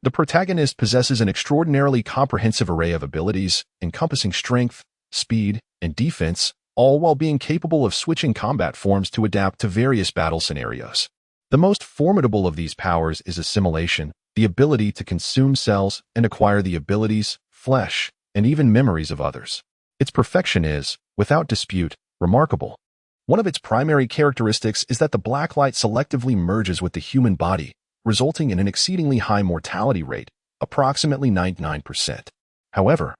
B: the protagonist possesses an extraordinarily comprehensive array of abilities, encompassing strength, speed, and defense, all while being capable of switching combat forms to adapt to various battle scenarios. The most formidable of these powers is assimilation, the ability to consume cells and acquire the abilities, flesh, and even memories of others. Its perfection is, without dispute, remarkable. One of its primary characteristics is that the black light selectively merges with the human body, resulting in an exceedingly high mortality rate, approximately 99%. However,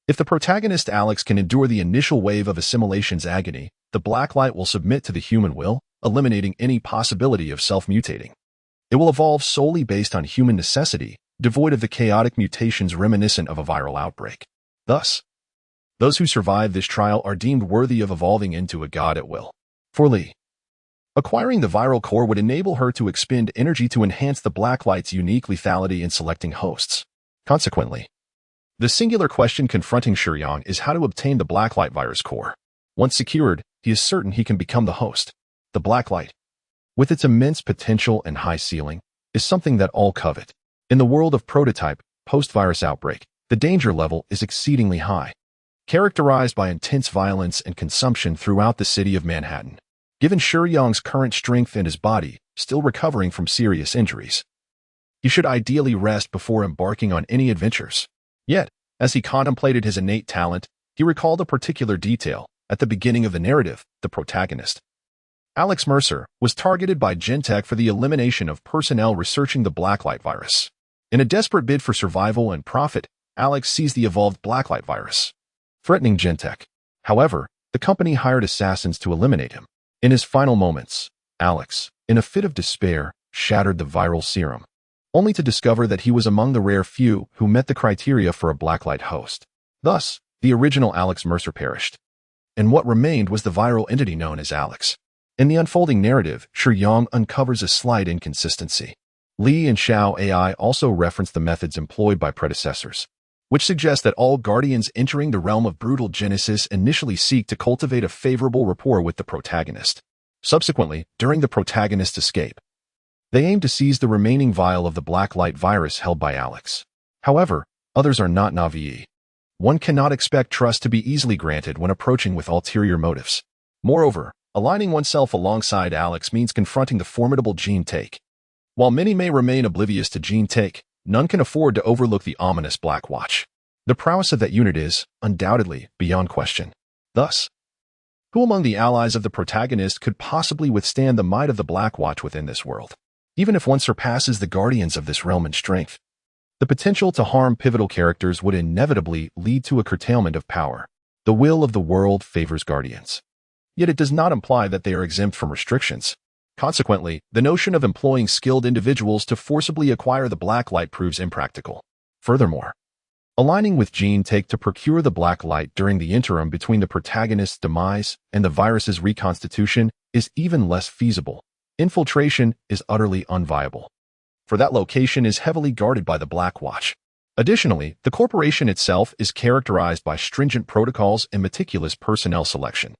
B: if the protagonist Alex can endure the initial wave of assimilation's agony, the black light will submit to the human will, eliminating any possibility of self-mutating. It will evolve solely based on human necessity, devoid of the chaotic mutations reminiscent of a viral outbreak. Thus, those who survive this trial are deemed worthy of evolving into a god at will. For Li, acquiring the viral core would enable her to expend energy to enhance the black light's unique lethality in selecting hosts. Consequently, the singular question confronting Shiyang is how to obtain the black light virus core. Once secured, he is certain he can become the host. The black light, with its immense potential and high ceiling, is something that all covet. In the world of Prototype, post-virus outbreak, the danger level is exceedingly high, characterized by intense violence and consumption throughout the city of Manhattan. Given Shiyang's current strength and his body, still recovering from serious injuries, he should ideally rest before embarking on any adventures. Yet, as he contemplated his innate talent, he recalled a particular detail. At the beginning of the narrative, the protagonist, Alex Mercer, was targeted by Gentech for the elimination of personnel researching the blacklight virus. In a desperate bid for survival and profit, Alex seized the evolved blacklight virus, threatening Gentech. However, the company hired assassins to eliminate him. In his final moments, Alex, in a fit of despair, shattered the viral serum, only to discover that he was among the rare few who met the criteria for a blacklight host. Thus, the original Alex Mercer perished, and what remained was the viral entity known as Alex. In the unfolding narrative, Shiyang uncovers a slight inconsistency. Li and Xiao AI also reference the methods employed by predecessors, which suggests that all guardians entering the realm of brutal genesis initially seek to cultivate a favorable rapport with the protagonist. Subsequently, during the protagonist's escape, they aim to seize the remaining vial of the blacklight virus held by Alex. However, others are not naive. One cannot expect trust to be easily granted when approaching with ulterior motives. Moreover, aligning oneself alongside Alex means confronting the formidable Gene Take. While many may remain oblivious to Gene Take, none can afford to overlook the ominous Black Watch. The prowess of that unit is, undoubtedly, beyond question. Thus, who among the allies of the protagonist could possibly withstand the might of the Black Watch within this world? Even if one surpasses the guardians of this realm in strength, the potential to harm pivotal characters would inevitably lead to a curtailment of power. The will of the world favors guardians. Yet it does not imply that they are exempt from restrictions. Consequently, the notion of employing skilled individuals to forcibly acquire the black light proves impractical. Furthermore, aligning with Jianbing to procure the black light during the interim between the protagonist's demise and the virus's reconstitution is even less feasible. Infiltration is utterly unviable, for that location is heavily guarded by the Black Watch. Additionally, the corporation itself is characterized by stringent protocols and meticulous personnel selection.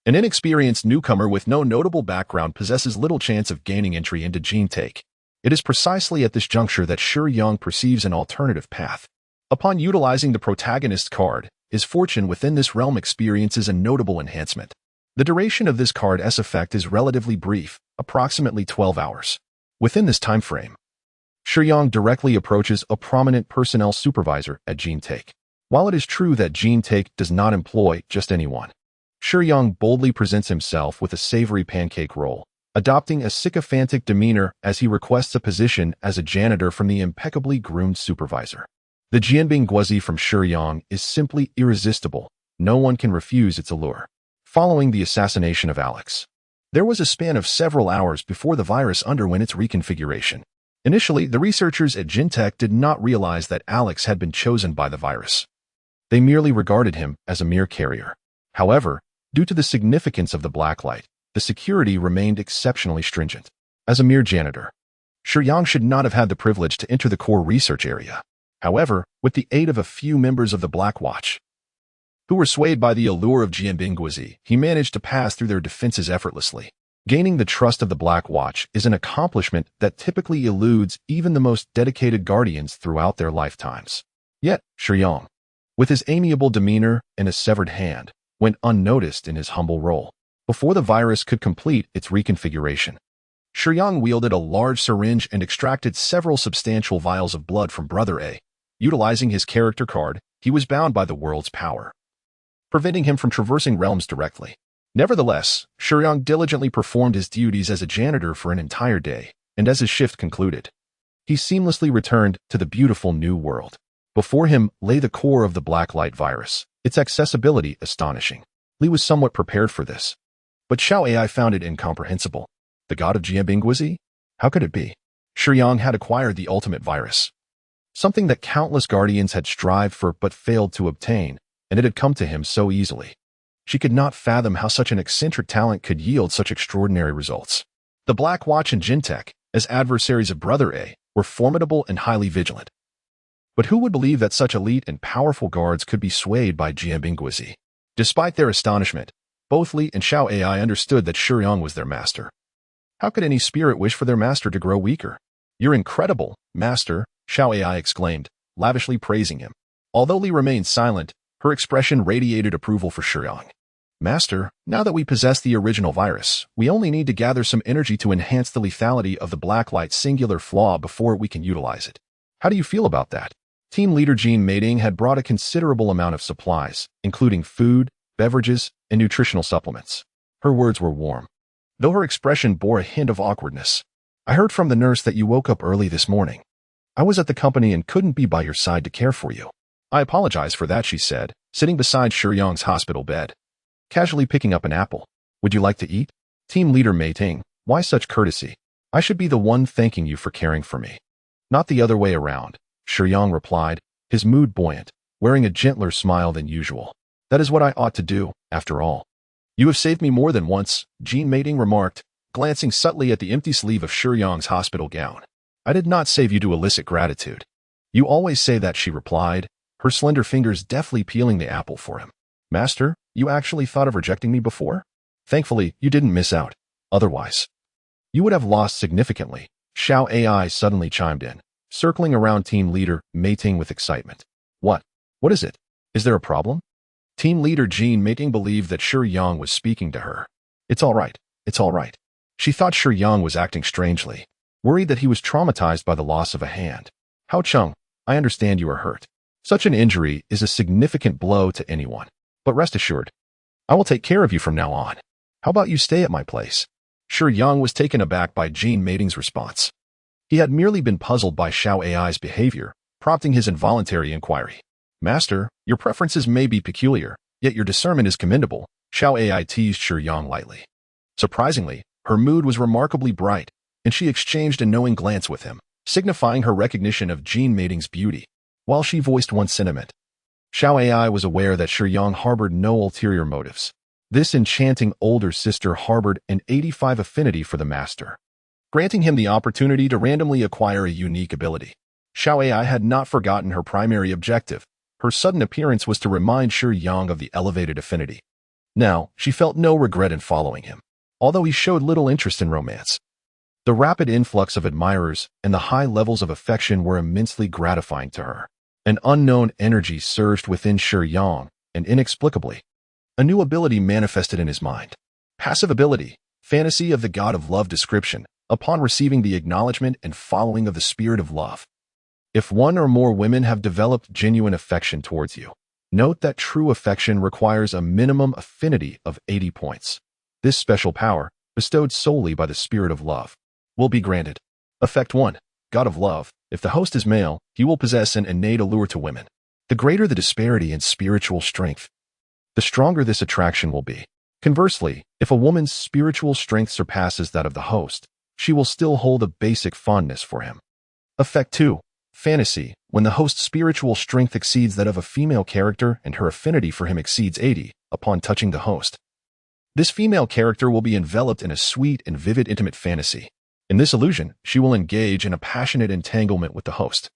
B: An inexperienced newcomer with no notable background possesses little chance of gaining entry into Jianbing. It is precisely at this juncture that Shiyang perceives an alternative path. Upon utilizing the protagonist's card, his fortune within this realm experiences a notable enhancement. The duration of this card's effect is relatively brief, approximately 12 hours. Within this time frame, Shiyang directly approaches a prominent personnel supervisor at Jianbing. While it is true that Jianbing does not employ just anyone, Shiyang boldly presents himself with a savory pancake roll, adopting a sycophantic demeanor as he requests a position as a janitor from the impeccably groomed supervisor. The Jianbing Guozi from Shiyang is simply irresistible. No one can refuse its allure. Following the assassination of Alex, there was a span of several hours before the virus underwent its reconfiguration. Initially, the researchers at Jianbing did not realize that Alex had been chosen by the virus. They merely regarded him as a mere carrier. However, due to the significance of the blacklight, the security remained exceptionally stringent. As a mere janitor, Shiyang should not have had the privilege to enter the core research area. However, with the aid of a few members of the Black Watch, who were swayed by the allure of Jianbing Guozi, he managed to pass through their defenses effortlessly. Gaining the trust of the Black Watch is an accomplishment that typically eludes even the most dedicated guardians throughout their lifetimes. Yet, Shiyang, with his amiable demeanor and a severed hand, went unnoticed in his humble role. Before the virus could complete its reconfiguration, Shiyang wielded a large syringe and extracted several substantial vials of blood from Brother A. Utilizing his character card, he was bound by the world's power, preventing him from traversing realms directly. Nevertheless, Shiyang diligently performed his duties as a janitor for an entire day, and as his shift concluded, he seamlessly returned to the beautiful new world. Before him lay the core of the blacklight virus, its accessibility astonishing. Li was somewhat prepared for this, but Xiao Ai found it incomprehensible. The God of Jianbing Guozi? How could it be? Shiyang had acquired the ultimate virus, something that countless guardians had strived for but failed to obtain, and it had come to him so easily. She could not fathom how such an eccentric talent could yield such extraordinary results. The Black Watch and Jianbing, as adversaries of Brother A, were formidable and highly vigilant. But who would believe that such elite and powerful guards could be swayed by Jianbing Guozi? Despite their astonishment, both Li and Xiao Ai understood that Shiyang was their master. How could any spirit wish for their master to grow weaker? "You're incredible, master," Xiao Ai exclaimed, lavishly praising him. Although Li remained silent, her expression radiated approval for Shiyang. "Master, now that we possess the original virus, we only need to gather some energy to enhance the lethality of the blacklight's singular flaw before we can utilize it. How do you feel about that?" Team leader Jianbing had brought a considerable amount of supplies, including food, beverages, and nutritional supplements. Her words were warm, though her expression bore a hint of awkwardness. "I heard from the nurse that you woke up early this morning. I was at the company and couldn't be by your side to care for you." "I apologize for that," she said, sitting beside Shiyang's hospital bed, casually picking up an apple. "Would you like to eat?" Team leader Meiting, "Why such courtesy? I should be the one thanking you for caring for me, not the other way around," Shiyang replied, his mood buoyant, wearing a gentler smile than usual. "That is what I ought to do, after all." "You have saved me more than once," Jianbing remarked, glancing subtly at the empty sleeve of Shiyang's hospital gown. "I did not save you to elicit gratitude." "You always say that," she replied, her slender fingers deftly peeling the apple for him. "Master, you actually thought of rejecting me before? Thankfully, you didn't miss out. Otherwise, you would have lost significantly," Xiao Ai suddenly chimed in, circling around team leader Meiting with excitement. What is it? Is there a problem?" Team leader Jianbing believed that Shiyang was speaking to her. It's all right. She thought Shiyang was acting strangely, worried that he was traumatized by the loss of a hand. "Hao Cheng, I understand you are hurt. Such an injury is a significant blow to anyone. But rest assured, I will take care of you from now on. How about you stay at my place?" Shiyang was taken aback by Jianbing's response. He had merely been puzzled by Xiao Ai's behavior, prompting his involuntary inquiry. "Master, your preferences may be peculiar, Yet your discernment is commendable, Xiao Ai teased Shiyang lightly. Surprisingly, her mood was remarkably bright, and she exchanged a knowing glance with him, signifying her recognition of Jin Mating's beauty. While she voiced one sentiment, Xiao Ai was aware that Shiyang harbored no ulterior motives. This enchanting older sister harbored an 85 affinity for the master, granting him the opportunity to randomly acquire a unique ability. Xiao Ai had not forgotten her primary objective. Her sudden appearance was to remind Shiyang of the elevated affinity. Now, she felt no regret in following him, although he showed little interest in romance. The rapid influx of admirers and the high levels of affection were immensely gratifying to her. An unknown energy surged within Shiyang, and inexplicably, a new ability manifested in his mind. Passive ability, fantasy of the god of love description, upon receiving the acknowledgement and following of the spirit of love. If one or more women have developed genuine affection towards you, note that true affection requires a minimum affinity of 80 points. This special power, bestowed solely by the spirit of love, will be granted. Effect 1. God of Love. If the host is male, he will possess an innate allure to women. The greater the disparity in spiritual strength, the stronger this attraction will be. Conversely, if a woman's spiritual strength surpasses that of the host, she will still hold a basic fondness for him. Effect 2. Fantasy. When the host's spiritual strength exceeds that of a female character and her affinity for him exceeds 80, upon touching the host, this female character will be enveloped in a sweet and vivid intimate fantasy. In this illusion, she will engage in a passionate entanglement with the host,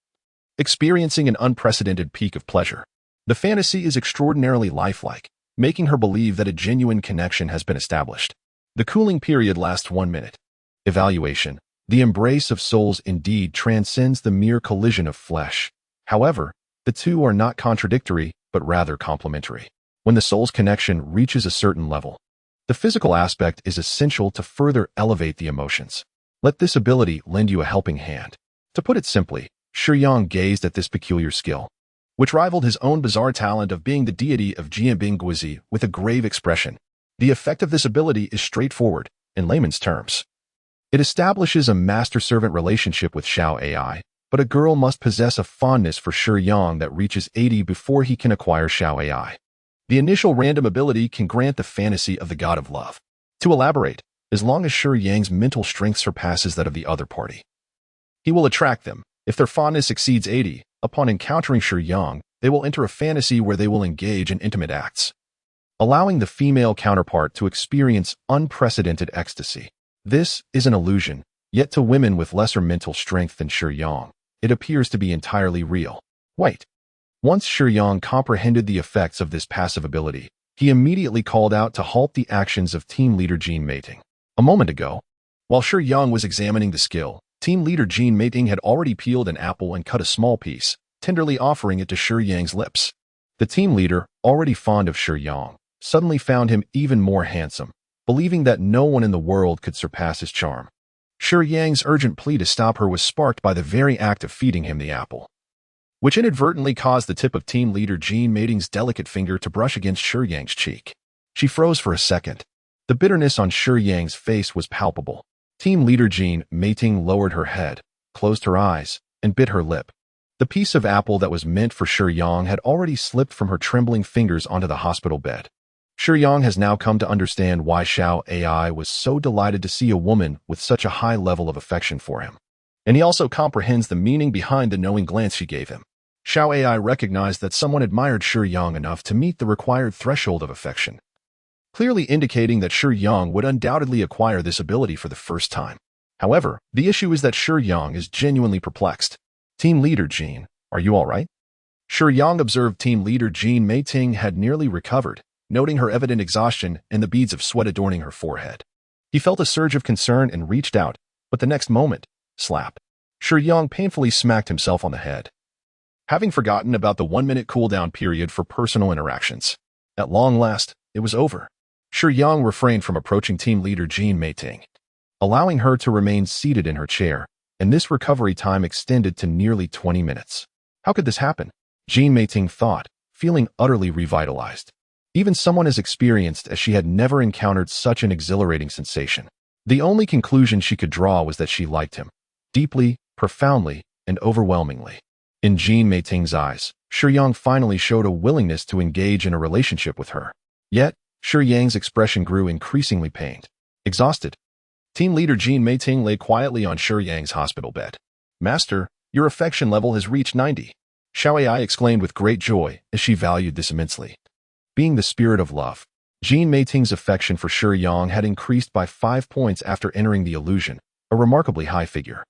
B: experiencing an unprecedented peak of pleasure. The fantasy is extraordinarily lifelike, making her believe that a genuine connection has been established. The cooling period lasts 1 minute. Evaluation. The embrace of souls indeed transcends the mere collision of flesh. However, the two are not contradictory, but rather complementary. When the soul's connection reaches a certain level, the physical aspect is essential to further elevate the emotions. Let this ability lend you a helping hand. To put it simply, Shiyang gazed at this peculiar skill, which rivaled his own bizarre talent of being the deity of Jianbing Guozi, with a grave expression. The effect of this ability is straightforward, in layman's terms. It establishes a master-servant relationship with Xiao Ai, but a girl must possess a fondness for Shiyang that reaches 80 before he can acquire Xiao Ai. The initial random ability can grant the fantasy of the god of love. To elaborate, as long as Shiyang's mental strength surpasses that of the other party, he will attract them. If their fondness exceeds 80, upon encountering Shiyang, they will enter a fantasy where they will engage in intimate acts, allowing the female counterpart to experience unprecedented ecstasy. This is an illusion, yet to women with lesser mental strength than Shiyang, it appears to be entirely real. Wait. Once Shiyang comprehended the effects of this passive ability, he immediately called out to halt the actions of team leader Jin Mating. A moment ago, while Shiyang was examining the skill, team leader Jin Mating had already peeled an apple and cut a small piece, tenderly offering it to Shiyang's lips. The team leader, already fond of Shiyang, suddenly found him even more handsome, believing that no one in the world could surpass his charm. Shiyang's urgent plea to stop her was sparked by the very act of feeding him the apple, which inadvertently caused the tip of team leader Jin Mating's delicate finger to brush against Shiyang's cheek. She froze for a second. The bitterness on Shiyang's face was palpable. Team leader Jin Mating lowered her head, closed her eyes, and bit her lip. The piece of apple that was meant for Shiyang had already slipped from her trembling fingers onto the hospital bed. Shiyang has now come to understand why Xiao Ai was so delighted to see a woman with such a high level of affection for him. And he also comprehends the meaning behind the knowing glance she gave him. Xiao Ai recognized that someone admired Shiyang enough to meet the required threshold of affection, clearly indicating that Shiyang would undoubtedly acquire this ability for the first time. However, the issue is that Shiyang is genuinely perplexed. Team leader Jin, are you all right? Shiyang observed team leader Jin Mating had nearly recovered, noting her evident exhaustion and the beads of sweat adorning her forehead. He felt a surge of concern and reached out, but the next moment, slap, Shiyang painfully smacked himself on the head, having forgotten about the 1-minute cooldown period for personal interactions. At long last, it was over. Shiyang refrained from approaching team leader Jin Mating, allowing her to remain seated in her chair, and this recovery time extended to nearly 20 minutes. How could this happen? Jin Mating thought, feeling utterly revitalized. Even someone as experienced as she had never encountered such an exhilarating sensation. The only conclusion she could draw was that she liked him, deeply, profoundly, and overwhelmingly. In Jean Meiting's eyes, Shiyang finally showed a willingness to engage in a relationship with her. Yet, Shiyang's expression grew increasingly pained. Exhausted, team leader Jean Meiting lay quietly on Shiyang's hospital bed. "Master, your affection level has reached 90. Xiao Ai exclaimed with great joy as she valued this immensely. Being the spirit of love, Jean Meiting's affection for Shiyang had increased by 5 points after entering the illusion, a remarkably high figure.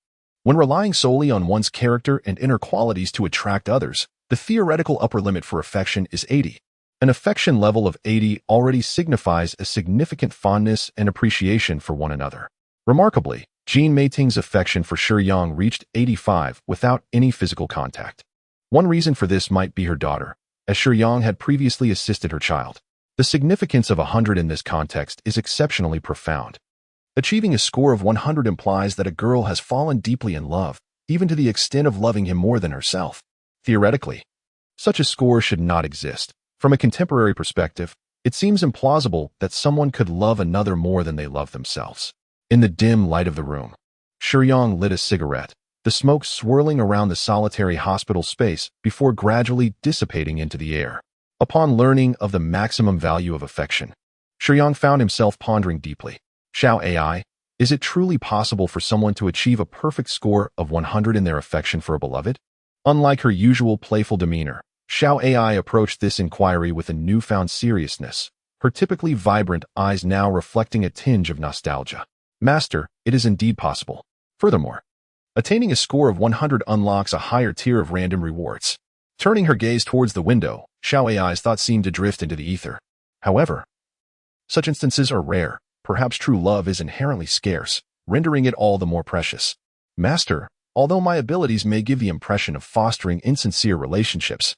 B: When relying solely on one's character and inner qualities to attract others, the theoretical upper limit for affection is 80. An affection level of 80 already signifies a significant fondness and appreciation for one another. Remarkably, Jean Meiting's affection for Shiyang reached 85 without any physical contact. One reason for this might be her daughter, as Shiyang had previously assisted her child. The significance of 100 in this context is exceptionally profound. Achieving a score of 100 implies that a girl has fallen deeply in love, even to the extent of loving him more than herself. Theoretically, such a score should not exist. From a contemporary perspective, it seems implausible that someone could love another more than they love themselves. In the dim light of the room, Shiyang lit a cigarette, the smoke swirling around the solitary hospital space before gradually dissipating into the air. Upon learning of the maximum value of affection, Shiyang found himself pondering deeply. Xiao Ai, is it truly possible for someone to achieve a perfect score of 100 in their affection for a beloved? Unlike her usual playful demeanor, Xiao Ai approached this inquiry with a newfound seriousness, her typically vibrant eyes now reflecting a tinge of nostalgia. "Master, it is indeed possible. Furthermore, attaining a score of 100 unlocks a higher tier of random rewards." Turning her gaze towards the window, Xiao Ai's thoughts seemed to drift into the ether. However, such instances are rare. Perhaps true love is inherently scarce, rendering it all the more precious. "Master, although my abilities may give the impression of fostering insincere relationships,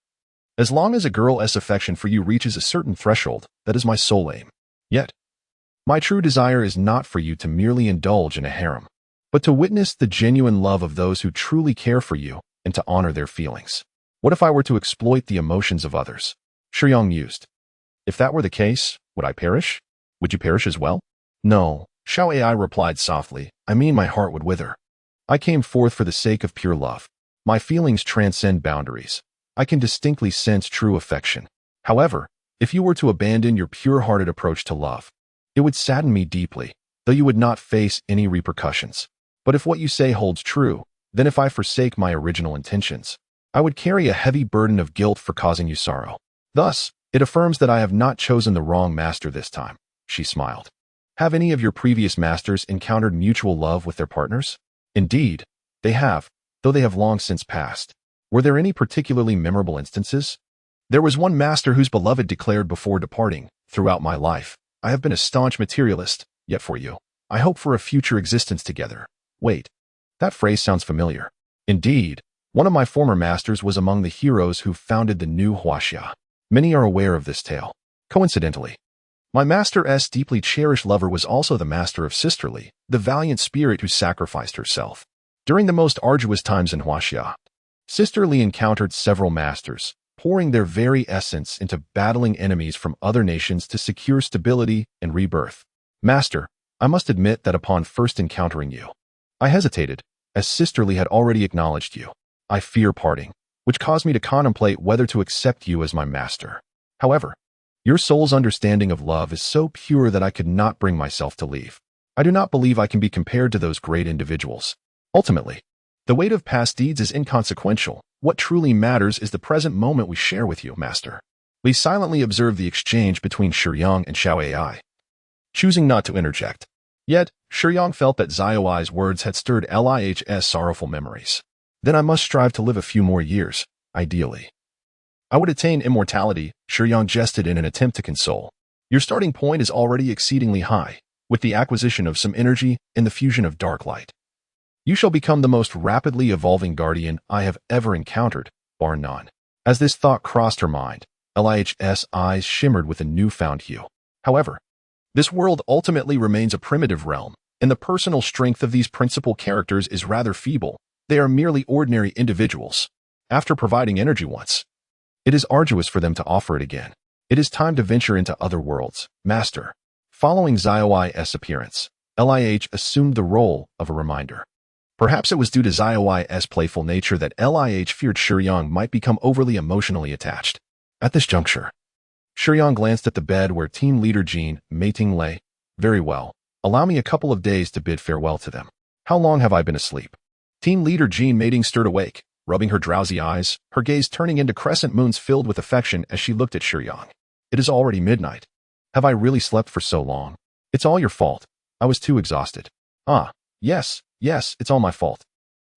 B: as long as a girl's affection for you reaches a certain threshold, that is my sole aim. Yet, my true desire is not for you to merely indulge in a harem, but to witness the genuine love of those who truly care for you and to honor their feelings. What if I were to exploit the emotions of others?" Shiyang mused. "If that were the case, would I perish? Would you perish as well?" "No," Xiao Ai replied softly. "I mean my heart would wither. I came forth for the sake of pure love. My feelings transcend boundaries. I can distinctly sense true affection. However, if you were to abandon your pure-hearted approach to love, it would sadden me deeply, though you would not face any repercussions. But if what you say holds true, then if I forsake my original intentions, I would carry a heavy burden of guilt for causing you sorrow. Thus, it affirms that I have not chosen the wrong master this time." She smiled. "Have any of your previous masters encountered mutual love with their partners?" "Indeed, they have, though they have long since passed." "Were there any particularly memorable instances?" "There was one master whose beloved declared before departing, 'Throughout my life, I have been a staunch materialist, yet for you, I hope for a future existence together.'" "Wait, that phrase sounds familiar." "Indeed, one of my former masters was among the heroes who founded the new Huaxia. Many are aware of this tale. Coincidentally, my master's deeply cherished lover was also the master of Sisterly, the valiant spirit who sacrificed herself. During the most arduous times in Huaxia, Sisterly encountered several masters, pouring their very essence into battling enemies from other nations to secure stability and rebirth. Master, I must admit that upon first encountering you, I hesitated, as Sisterly had already acknowledged you. I fear parting, which caused me to contemplate whether to accept you as my master. However, your soul's understanding of love is so pure that I could not bring myself to leave. I do not believe I can be compared to those great individuals. Ultimately, the weight of past deeds is inconsequential. What truly matters is the present moment we share with you, Master." We silently observed the exchange between Shiyang and Xiao Ai, choosing not to interject. Yet, Shiyang felt that Xiao Ai's words had stirred Lih's sorrowful memories. "Then I must strive to live a few more years, ideally. I would attain immortality," Shiyang jested in an attempt to console. "Your starting point is already exceedingly high, with the acquisition of some energy and the fusion of dark light. You shall become the most rapidly evolving guardian I have ever encountered, bar none." As this thought crossed her mind, Lih's eyes shimmered with a newfound hue. "However, this world ultimately remains a primitive realm, and the personal strength of these principal characters is rather feeble. They are merely ordinary individuals. After providing energy once, it is arduous for them to offer it again. It is time to venture into other worlds, Master." Following Xiao Ai's appearance, Lih assumed the role of a reminder. Perhaps it was due to Zioi's playful nature that Lih feared Shiyang might become overly emotionally attached. At this juncture, Shiyang glanced at the bed where team leader Jean Meiting lay. Very well. Allow me a couple of days to bid farewell to them. How long have I been asleep? Team leader Jean Meiting stirred awake, rubbing her drowsy eyes, her gaze turning into crescent moons filled with affection as she looked at Shiyang. It is already midnight. Have I really slept for so long? It's all your fault. I was too exhausted. Yes, it's all my fault.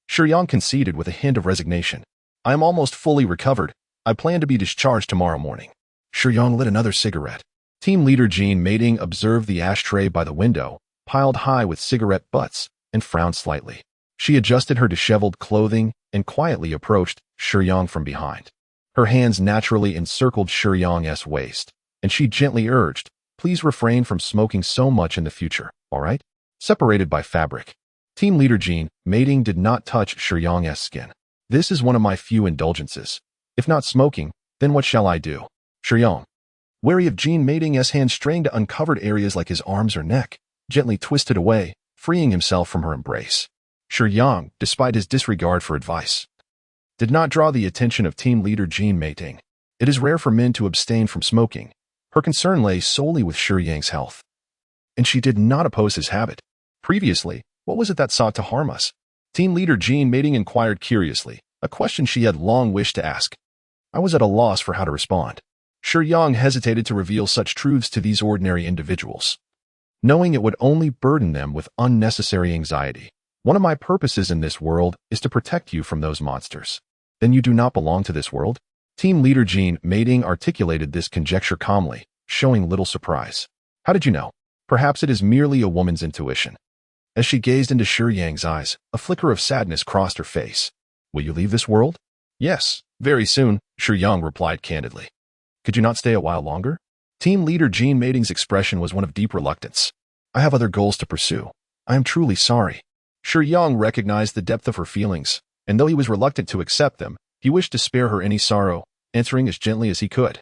B: Shiyang conceded with a hint of resignation. I am almost fully recovered. I plan to be discharged tomorrow morning. Shiyang lit another cigarette. Team leader Jean Meiting observed the ashtray by the window, piled high with cigarette butts, and frowned slightly. She adjusted her disheveled clothing and quietly approached Shiyang from behind. Her hands naturally encircled Shiyang's waist, and she gently urged, please refrain from smoking so much in the future, all right? Separated by fabric. Team leader Jean Meiting did not touch Shiyang's skin. This is one of my few indulgences. If not smoking, then what shall I do? Shiyang, wary of Jean Meiting's hand straying to uncovered areas like his arms or neck, gently twisted away, freeing himself from her embrace. Shiyang, despite his disregard for advice, did not draw the attention of team leader Jean Meiting. It is rare for men to abstain from smoking. Her concern lay solely with Shiyang's health. And she did not oppose his habit. Previously, what was it that sought to harm us? Team leader Jean Meiting inquired curiously, a question she had long wished to ask. I was at a loss for how to respond. Shiyang hesitated to reveal such truths to these ordinary individuals, knowing it would only burden them with unnecessary anxiety. One of my purposes in this world is to protect you from those monsters. Then you do not belong to this world? Team leader Jean Meiting articulated this conjecture calmly, showing little surprise. How did you know? Perhaps it is merely a woman's intuition. As she gazed into Shiyang's eyes, a flicker of sadness crossed her face. Will you leave this world? Yes, very soon, Shiyang replied candidly. Could you not stay a while longer? Team leader Jean Meiting's expression was one of deep reluctance. I have other goals to pursue. I am truly sorry. Shiyang recognized the depth of her feelings, and though he was reluctant to accept them, he wished to spare her any sorrow, answering as gently as he could.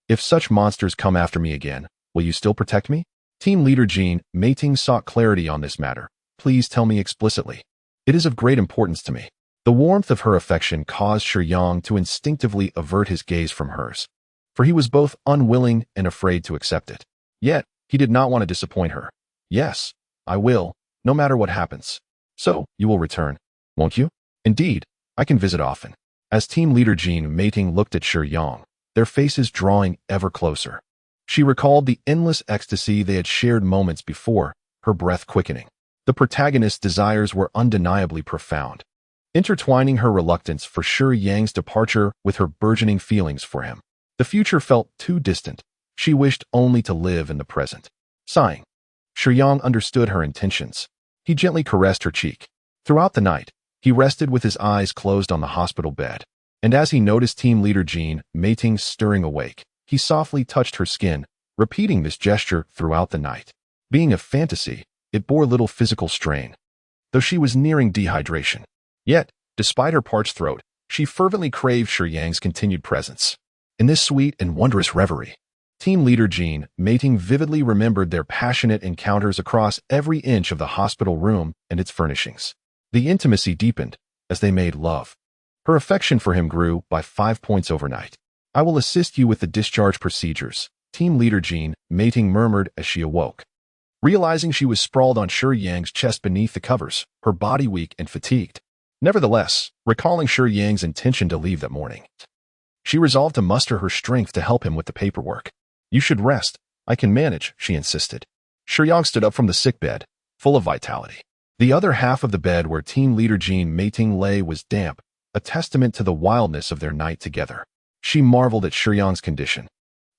B: If such monsters come after me again, will you still protect me? Team leader Jean Meiting sought clarity on this matter. Please tell me explicitly. It is of great importance to me. The warmth of her affection caused Shiyang to instinctively avert his gaze from hers, for he was both unwilling and afraid to accept it. Yet, he did not want to disappoint her. Yes, I will, no matter what happens. So, you will return, won't you? Indeed, I can visit often. As team leader Jean Meiting looked at Shiyang, their faces drawing ever closer. She recalled the endless ecstasy they had shared moments before, her breath quickening. The protagonist's desires were undeniably profound, intertwining her reluctance for Shiyang's departure with her burgeoning feelings for him. The future felt too distant. She wished only to live in the present. Sighing, Shiyang understood her intentions. He gently caressed her cheek. Throughout the night, he rested with his eyes closed on the hospital bed, and as he noticed team leader Jean Meiting stirring awake, he softly touched her skin, repeating this gesture throughout the night. Being a fantasy, it bore little physical strain, though she was nearing dehydration. Yet, despite her parched throat, she fervently craved Shiyang's continued presence. In this sweet and wondrous reverie, team leader Jean Meiting vividly remembered their passionate encounters across every inch of the hospital room and its furnishings. The intimacy deepened as they made love. Her affection for him grew by 5 points overnight. I will assist you with the discharge procedures, team leader Jean Meiting murmured as she awoke. Realizing she was sprawled on Shiyang's chest beneath the covers, her body weak and fatigued. Nevertheless, recalling Shiyang's intention to leave that morning, she resolved to muster her strength to help him with the paperwork. You should rest. I can manage, she insisted. Shiyang stood up from the sickbed, full of vitality. The other half of the bed where team leader Jean Meiting lay was damp, a testament to the wildness of their night together. She marveled at Shiyang's condition.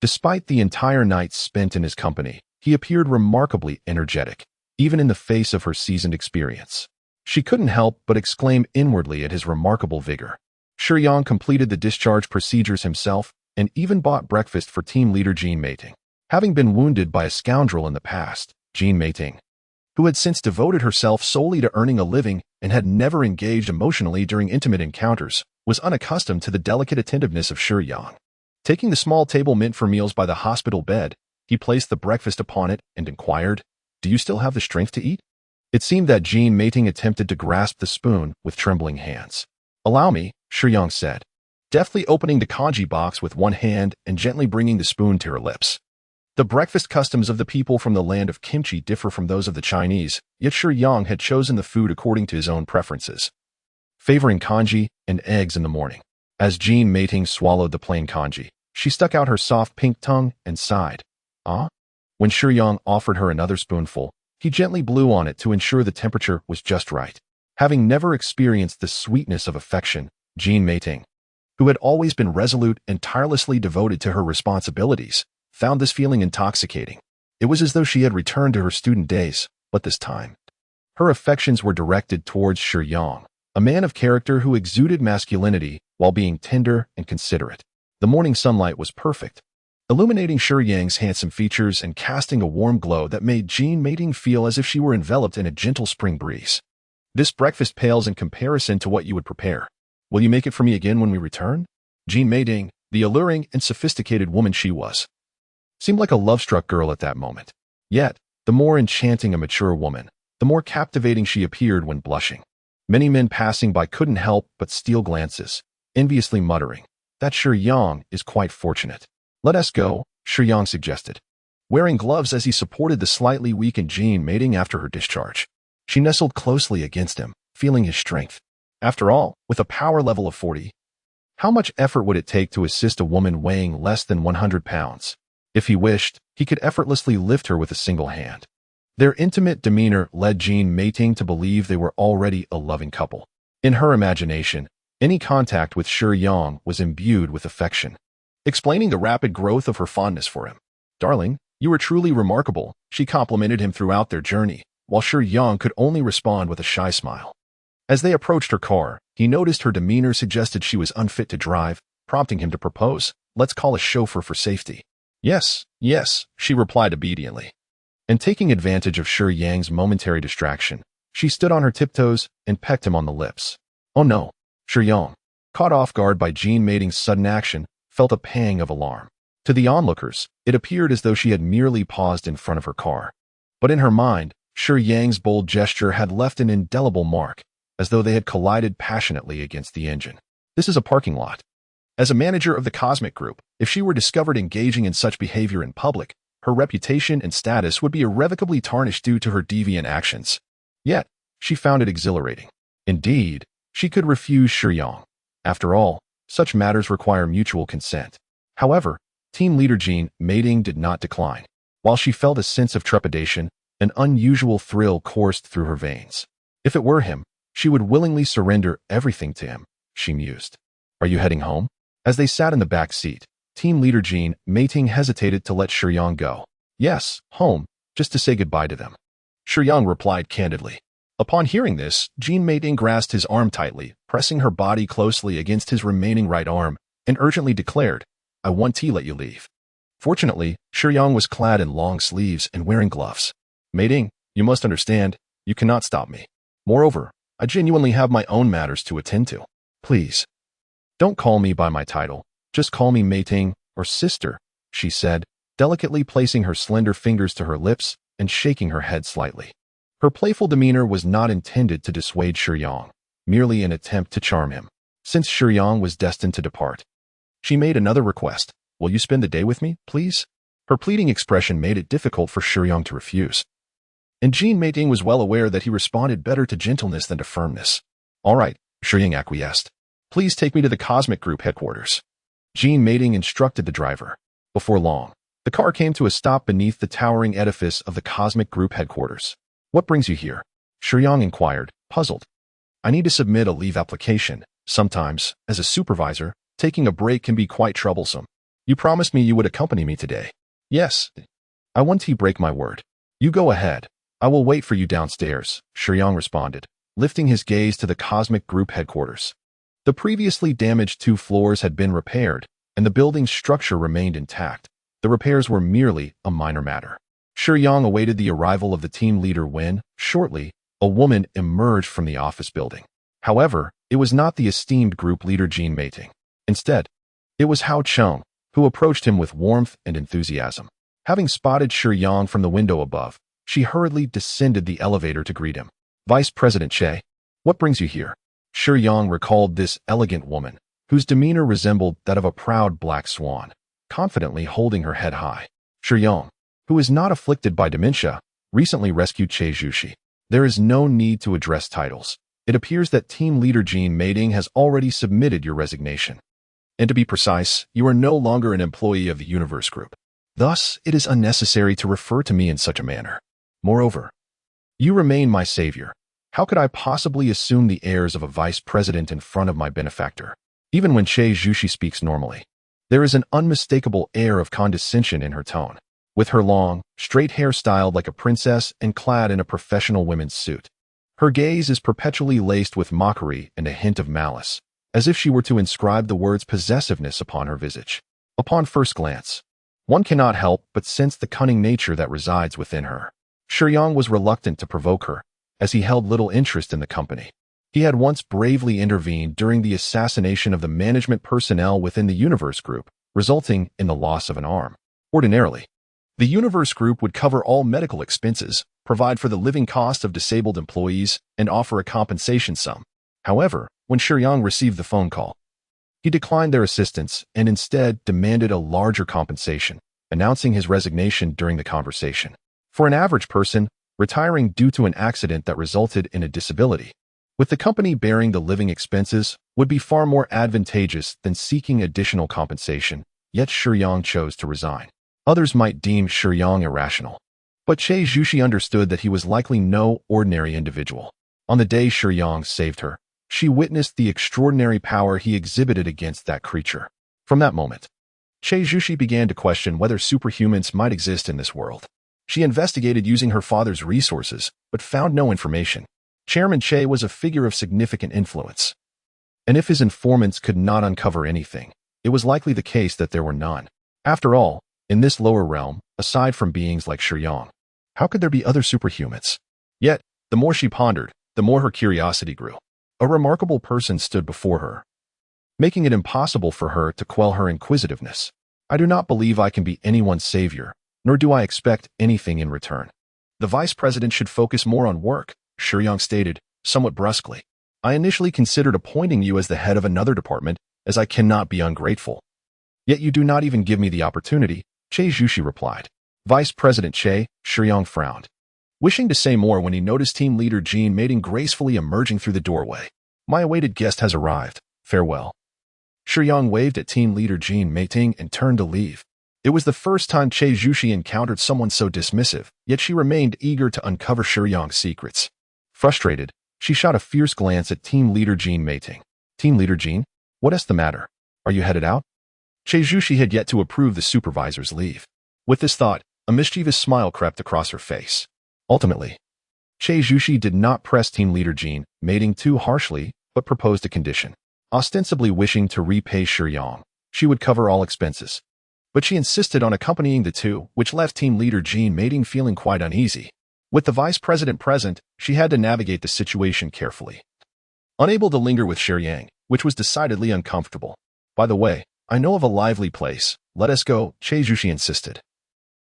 B: Despite the entire night spent in his company, he appeared remarkably energetic, even in the face of her seasoned experience. She couldn't help but exclaim inwardly at his remarkable vigor. Shiyang completed the discharge procedures himself and even bought breakfast for team leader Jean Meiting. Having been wounded by a scoundrel in the past, Jean Meiting, who had since devoted herself solely to earning a living and had never engaged emotionally during intimate encounters, was unaccustomed to the delicate attentiveness of Shiyang. Taking the small table meant for meals by the hospital bed, he placed the breakfast upon it and inquired, Do you still have the strength to eat? It seemed that Jean Mating attempted to grasp the spoon with trembling hands. "Allow me," Shiyang said, deftly opening the kanji box with one hand and gently bringing the spoon to her lips. The breakfast customs of the people from the land of kimchi differ from those of the Chinese, yet Shiyang had chosen the food according to his own preferences, favoring kanji and eggs in the morning. As Jean Mating swallowed the plain kanji, she stuck out her soft pink tongue and sighed. "Ah?" When Shiyang offered her another spoonful, he gently blew on it to ensure the temperature was just right. Having never experienced the sweetness of affection, Jean Mating, who had always been resolute and tirelessly devoted to her responsibilities, found this feeling intoxicating. It was as though she had returned to her student days, but this time, her affections were directed towards Shiyang, a man of character who exuded masculinity while being tender and considerate. The morning sunlight was perfect, illuminating Shiyang's handsome features and casting a warm glow that made Jean Mating feel as if she were enveloped in a gentle spring breeze. "This breakfast pales in comparison to what you would prepare. Will you make it for me again when we return?" Jean Mating, the alluring and sophisticated woman she was, seemed like a love-struck girl at that moment. Yet, the more enchanting a mature woman, the more captivating she appeared when blushing. Many men passing by couldn't help but steal glances, enviously muttering, "That Shiyang is quite fortunate." "Let us go," Shiyang suggested, wearing gloves as he supported the slightly weakened Jean Mating after her discharge. She nestled closely against him, feeling his strength. After all, with a power level of 40, how much effort would it take to assist a woman weighing less than 100 pounds? If he wished, he could effortlessly lift her with a single hand. Their intimate demeanor led Jean Mating to believe they were already a loving couple. In her imagination, any contact with Shiyang was imbued with affection, explaining the rapid growth of her fondness for him. "Darling, you are truly remarkable," she complimented him throughout their journey, while Shiyang could only respond with a shy smile. As they approached her car, he noticed her demeanor suggested she was unfit to drive, prompting him to propose, "Let's call a chauffeur for safety." "Yes, yes," she replied obediently. And taking advantage of Shiyang's momentary distraction, she stood on her tiptoes and pecked him on the lips. "Oh no," Shiyang, caught off guard by Jean Mating's sudden action, felt a pang of alarm. To the onlookers, it appeared as though she had merely paused in front of her car. But in her mind, Shiyang's bold gesture had left an indelible mark, as though they had collided passionately against the engine. "This is a parking lot." As a manager of the Cosmic Group, if she were discovered engaging in such behavior in public, her reputation and status would be irrevocably tarnished due to her deviant actions. Yet, she found it exhilarating. Indeed, she could refuse Shiyang. After all, such matters require mutual consent. However, team leader Jean Mating did not decline. While she felt a sense of trepidation, an unusual thrill coursed through her veins. If it were him, she would willingly surrender everything to him, she mused. "Are you heading home?" As they sat in the back seat, team leader Jean Mating hesitated to let Shiyang go. "Yes, home, just to say goodbye to them," Shiyang replied candidly. Upon hearing this, Jean Mating grasped his arm tightly, pressing her body closely against his remaining right arm, and urgently declared, "I want to let you leave." Fortunately, Shiyang was clad in long sleeves and wearing gloves. "Mating, you must understand, you cannot stop me. Moreover, I genuinely have my own matters to attend to. Please, don't call me by my title. Just call me Mating or sister," she said, delicately placing her slender fingers to her lips and shaking her head slightly. Her playful demeanor was not intended to dissuade Shiyang, merely an attempt to charm him. Since Shiyang was destined to depart, she made another request. "Will you spend the day with me, please?" Her pleading expression made it difficult for Shiyang to refuse. And Jean Mating was well aware that he responded better to gentleness than to firmness. "All right," Shiyang acquiesced. "Please take me to the Cosmic Group headquarters." Jean Mating instructed the driver. Before long, the car came to a stop beneath the towering edifice of the Cosmic Group headquarters. "What brings you here?" Shiyang inquired, puzzled. "I need to submit a leave application. Sometimes, as a supervisor, taking a break can be quite troublesome. You promised me you would accompany me today." "Yes. I want to break my word." "You go ahead. I will wait for you downstairs," Shiyang responded, lifting his gaze to the Cosmic Group headquarters. The previously damaged 2 floors had been repaired, and the building's structure remained intact. The repairs were merely a minor matter. Shiyang awaited the arrival of the team leader when, shortly, a woman emerged from the office building. However, it was not the esteemed group leader Jean Mating. Instead, it was Hao Cheng, who approached him with warmth and enthusiasm. Having spotted Shiyang from the window above, She hurriedly descended the elevator to greet him. Vice President Che, what brings you here? Shiyang recalled this elegant woman, whose demeanor resembled that of a proud black swan, confidently holding her head high. Shiyang, who is not afflicted by dementia, recently rescued Che Zhuxi. There is no need to address titles. It appears that Team Leader Jianbing has already submitted your resignation. And to be precise, you are no longer an employee of the Universe Group. Thus, it is unnecessary to refer to me in such a manner. Moreover, you remain my savior. How could I possibly assume the airs of a vice president in front of my benefactor? Even when Che Zhuxi speaks normally, there is an unmistakable air of condescension in her tone. With her long, straight hair styled like a princess and clad in a professional women's suit, her gaze is perpetually laced with mockery and a hint of malice, as if she were to inscribe the words possessiveness upon her visage. Upon first glance, one cannot help but sense the cunning nature that resides within her. Shiyang was reluctant to provoke her, as he held little interest in the company. He had once bravely intervened during the assassination of the management personnel within the Universe Group, resulting in the loss of an arm. Ordinarily, the Universe Group would cover all medical expenses, provide for the living cost of disabled employees, and offer a compensation sum. However, when Shiyang received the phone call, he declined their assistance and instead demanded a larger compensation, announcing his resignation during the conversation. For an average person, retiring due to an accident that resulted in a disability, with the company bearing the living expenses, would be far more advantageous than seeking additional compensation, yet Shiyang chose to resign. Others might deem Shiyang irrational, but Che Zhuxi understood that he was likely no ordinary individual. On the day Shiyang saved her, she witnessed the extraordinary power he exhibited against that creature. From that moment, Che Zhuxi began to question whether superhumans might exist in this world. She investigated using her father's resources, but found no information. Chairman Che was a figure of significant influence, and if his informants could not uncover anything, it was likely the case that there were none. After all, in this lower realm, aside from beings like Shiyang, how could there be other superhumans? Yet, the more she pondered, the more her curiosity grew. A remarkable person stood before her, making it impossible for her to quell her inquisitiveness. I do not believe I can be anyone's savior, nor do I expect anything in return. The vice president should focus more on work, Shiyang stated, somewhat brusquely. I initially considered appointing you as the head of another department, as I cannot be ungrateful. Yet you do not even give me the opportunity, Che Zhuxi replied. Vice President Che, Shiyang frowned, wishing to say more when he noticed Team Leader Jianbing gracefully emerging through the doorway. My awaited guest has arrived. Farewell. Shiyang waved at Team Leader Jianbing and turned to leave. It was the first time Che Zhuxi encountered someone so dismissive, yet she remained eager to uncover Shiyang's secrets. Frustrated, she shot a fierce glance at Team Leader Jianbing. Team Leader Jin, what is the matter? Are you headed out? Che Zhuxi had yet to approve the supervisor's leave. With this thought, a mischievous smile crept across her face. Ultimately, Che Zhuxi did not press Team Leader Jianbing too harshly, but proposed a condition. Ostensibly wishing to repay Shiyang, she would cover all expenses. But she insisted on accompanying the two, which left Team Leader Jianbing feeling quite uneasy. With the vice president present, she had to navigate the situation carefully, unable to linger with Shiyang, which was decidedly uncomfortable. By the way, I know of a lively place. Let us go, Che Zhuxi insisted,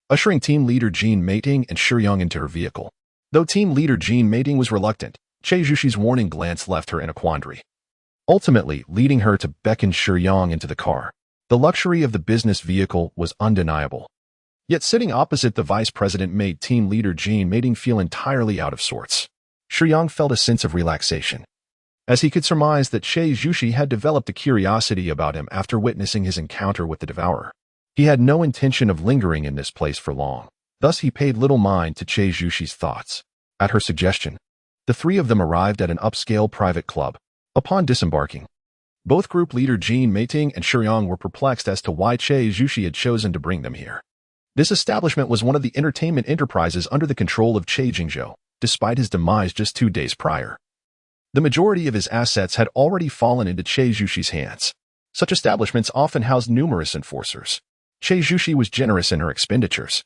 B: ushering Team Leader Jianbing and Shiyang into her vehicle. Though Team Leader Jianbing was reluctant, Che Zhuxi's warning glance left her in a quandary, ultimately leading her to beckon Shiyang into the car. The luxury of the business vehicle was undeniable. Yet sitting opposite the vice president made Team Leader Jianbing feel entirely out of sorts. Shiyang felt a sense of relaxation, as he could surmise that Che Zhuxi had developed a curiosity about him after witnessing his encounter with the Devourer. He had no intention of lingering in this place for long, thus he paid little mind to Che Zhuxi's thoughts. At her suggestion, the three of them arrived at an upscale private club. Upon disembarking, both group leader Jianbing and Shiyang were perplexed as to why Che Zhuxi had chosen to bring them here. This establishment was one of the entertainment enterprises under the control of Che Jingzhou, despite his demise just 2 days prior. The majority of his assets had already fallen into Che Zhuxi's hands. Such establishments often housed numerous enforcers. Che Zhuxi was generous in her expenditures,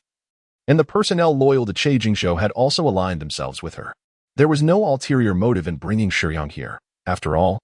B: and the personnel loyal to Che Jingzhou had also aligned themselves with her. There was no ulterior motive in bringing Shiyang here. After all,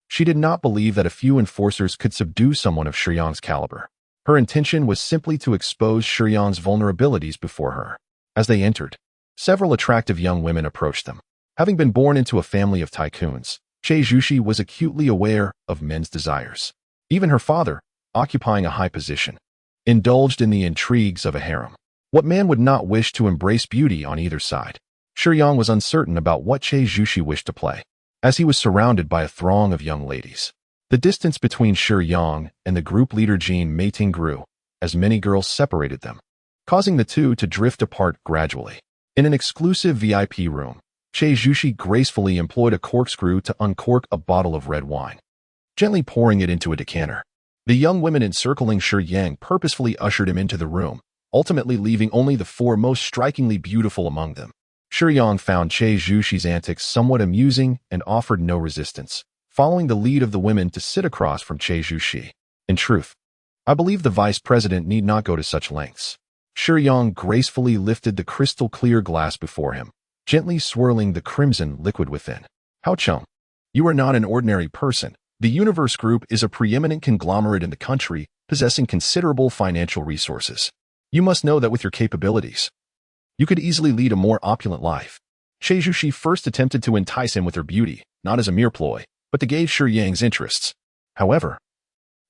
B: she did not believe that a few enforcers could subdue someone of Shiyang's caliber. Her intention was simply to expose Shiyang's vulnerabilities before her. As they entered, Several attractive young women approached them. Having been born into a family of tycoons, Che Zhuxi was acutely aware of men's desires. Even her father, occupying a high position, indulged in the intrigues of a harem. What man would not wish to embrace beauty on either side? Shiyang was uncertain about what Che Zhuxi wished to play, as he was surrounded by a throng of young ladies. The distance between Shiyang and the group leader Jean Meiting grew, as many girls separated them, causing the two to drift apart gradually. In an exclusive VIP room, Che Zhuxi gracefully employed a corkscrew to uncork a bottle of red wine, gently pouring it into a decanter. The young women encircling Shiyang purposefully ushered him into the room, ultimately leaving only the four most strikingly beautiful among them. Shiyang found Che Zhuxi's antics somewhat amusing and offered no resistance, following the lead of the women to sit across from Che Zhuxi. In truth, I believe the vice president need not go to such lengths. Shiyang gracefully lifted the crystal-clear glass before him, gently swirling the crimson liquid within. Hao Cheng, you are not an ordinary person. The Universe Group is a preeminent conglomerate in the country, possessing considerable financial resources. You must know that with your capabilities, you could easily lead a more opulent life. Che Zhuxi first attempted to entice him with her beauty, not as a mere ploy, but to gauge Shiyang's interests. However,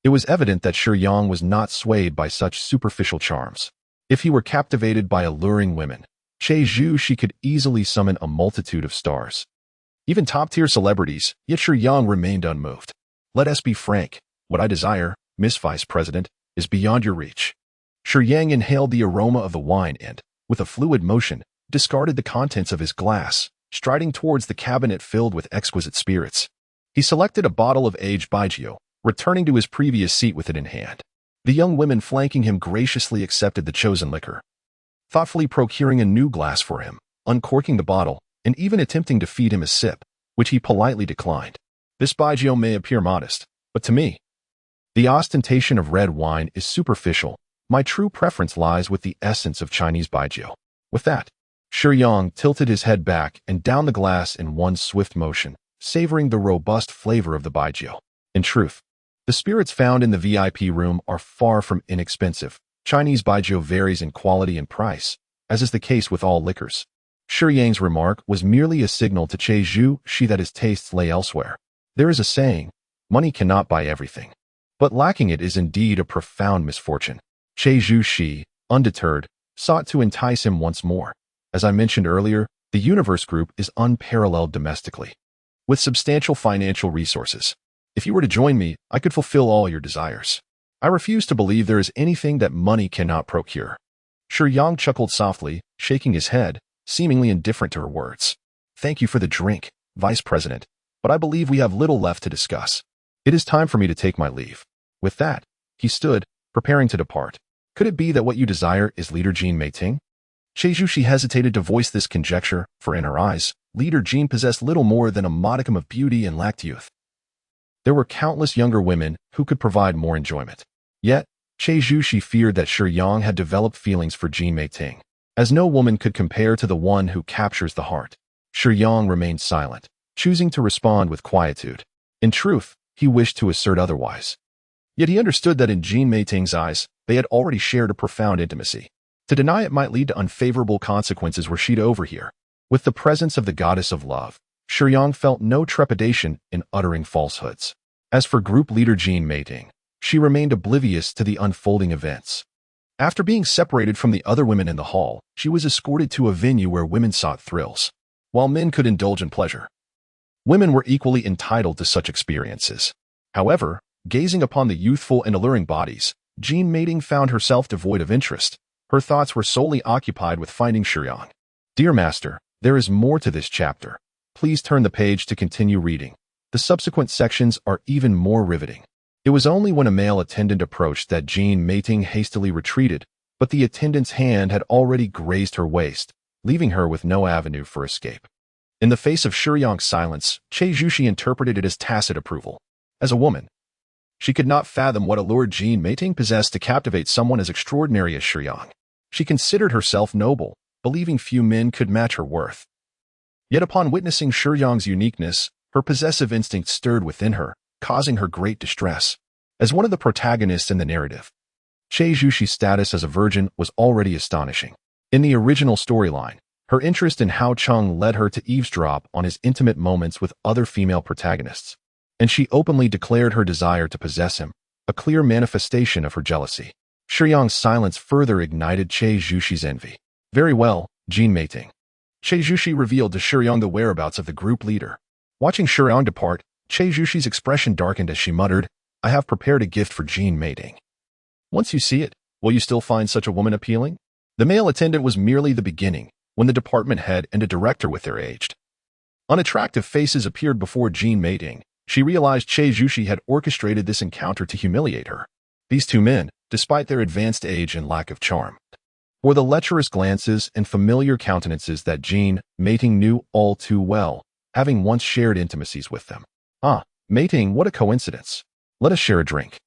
B: it was evident that Shiyang was not swayed by such superficial charms. If he were captivated by alluring women, Che Zhuxi could easily summon a multitude of stars, even top-tier celebrities, yet Shiyang remained unmoved. Let us be frank, what I desire, Miss Vice President, is beyond your reach. Shiyang inhaled the aroma of the wine and, with a fluid motion, discarded the contents of his glass, striding towards the cabinet filled with exquisite spirits. He selected a bottle of aged baijiu, returning to his previous seat with it in hand. The young women flanking him graciously accepted the chosen liquor, thoughtfully procuring a new glass for him, uncorking the bottle, and even attempting to feed him a sip, which he politely declined. This baijiu may appear modest, but to me, the ostentation of red wine is superficial. My true preference lies with the essence of Chinese baijiu. With that, Shiyang tilted his head back and down the glass in one swift motion, savoring the robust flavor of the baijiu. In truth, the spirits found in the VIP room are far from inexpensive. Chinese baijiu varies in quality and price, as is the case with all liquors. Shiyang's remark was merely a signal to Che Zhuxi that his tastes lay elsewhere. There is a saying, money cannot buy everything. But lacking it is indeed a profound misfortune. Che Zhuxi, undeterred, sought to entice him once more. As I mentioned earlier, the Universe Group is unparalleled domestically, with substantial financial resources. If you were to join me, I could fulfill all your desires. I refuse to believe there is anything that money cannot procure. Shiyang chuckled softly, shaking his head, seemingly indifferent to her words. Thank you for the drink, Vice President, but I believe we have little left to discuss. It is time for me to take my leave. With that, he stood, preparing to depart. Could it be that what you desire is Leader Jean Meiting? Che Zhuxi hesitated to voice this conjecture, for in her eyes, Leader Jean possessed little more than a modicum of beauty and lacked youth. There were countless younger women who could provide more enjoyment. Yet, Che Zhuxi feared that Shiyang had developed feelings for Jean Meiting, as no woman could compare to the one who captures the heart. Shiyang remained silent, choosing to respond with quietude. In truth, he wished to assert otherwise. Yet he understood that in Jean Meiting's eyes, they had already shared a profound intimacy. To deny it might lead to unfavorable consequences were she to overhear. With the presence of the goddess of love, Shiyang felt no trepidation in uttering falsehoods. As for group leader Jean Meiting, she remained oblivious to the unfolding events. After being separated from the other women in the hall, she was escorted to a venue where women sought thrills, while men could indulge in pleasure. Women were equally entitled to such experiences. However, gazing upon the youthful and alluring bodies, Jean Meiting found herself devoid of interest. Her thoughts were solely occupied with finding Shiyang. Dear Master, there is more to this chapter. Please turn the page to continue reading. The subsequent sections are even more riveting. It was only when a male attendant approached that Jean Meiting hastily retreated, but the attendant's hand had already grazed her waist, leaving her with no avenue for escape. In the face of Shiyang's silence, Che Zhuxi interpreted it as tacit approval. As a woman, she could not fathom what allure Jean Meiting possessed to captivate someone as extraordinary as Shiyang. She considered herself noble, believing few men could match her worth. Yet upon witnessing Shiyang's uniqueness, her possessive instinct stirred within her, causing her great distress. As one of the protagonists in the narrative, Che Zhuxi's status as a virgin was already astonishing. In the original storyline, Her interest in Hao Cheng led her to eavesdrop on his intimate moments with other female protagonists, and she openly declared her desire to possess him, a clear manifestation of her jealousy. Shiyang's silence further ignited Che Zhuxi's envy. Very well, Jin Meiting. Che Zhuxi revealed to Shiyang the whereabouts of the group leader. Watching Shiyang depart, Che Zhuxi's expression darkened as she muttered, I have prepared a gift for Jin Meiting. Once you see it, will you still find such a woman appealing? The male attendant was merely the beginning, when the department head and a director with their aged, unattractive faces appeared before Jin Meiting. She realized Che Zhuxi had orchestrated this encounter to humiliate her. These two men, despite their advanced age and lack of charm, wore the lecherous glances and familiar countenances that Jin Meiting knew all too well, having once shared intimacies with them. Ah, Meiting, what a coincidence. Let us share a drink.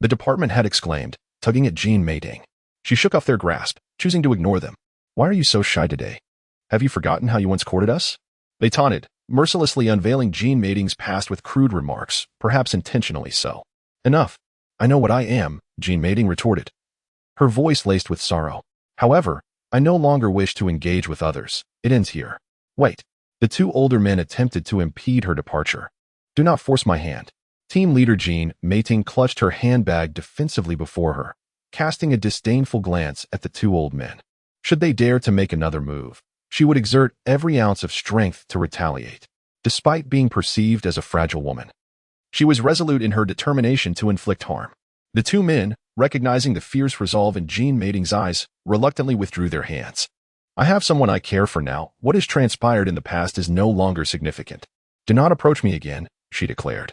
B: The department head exclaimed, tugging at Jin Meiting. She shook off their grasp, choosing to ignore them. Why are you so shy today? Have you forgotten how you once courted us? They taunted, mercilessly unveiling Jin Meiting's past with crude remarks, perhaps intentionally so. Enough. I know what I am, Jin Meiting retorted, her voice laced with sorrow. However, I no longer wish to engage with others. It ends here. Wait. The two older men attempted to impede her departure. Do not force my hand. Team leader Jin Meiting clutched her handbag defensively before her, casting a disdainful glance at the two old men. Should they dare to make another move, she would exert every ounce of strength to retaliate. Despite being perceived as a fragile woman, she was resolute in her determination to inflict harm. The two men, recognizing the fierce resolve in Jin Meiting's eyes, reluctantly withdrew their hands. I have someone I care for now. What has transpired in the past is no longer significant. Do not approach me again, she declared,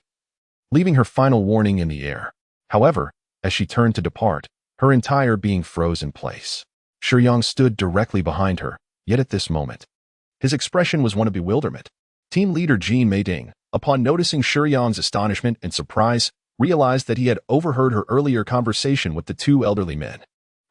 B: leaving her final warning in the air. However, as she turned to depart, her entire being froze in place. Shiyang stood directly behind her, yet at this moment, his expression was one of bewilderment. Team leader Jin Meiting, upon noticing Shiyang's astonishment and surprise, realized that he had overheard her earlier conversation with the two elderly men.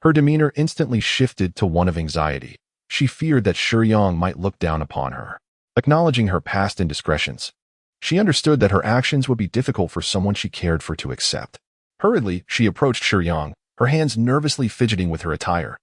B: Her demeanor instantly shifted to one of anxiety. She feared that Shiyang might look down upon her. Acknowledging her past indiscretions, she understood that her actions would be difficult for someone she cared for to accept. Hurriedly, she approached Shiyang, her hands nervously fidgeting with her attire,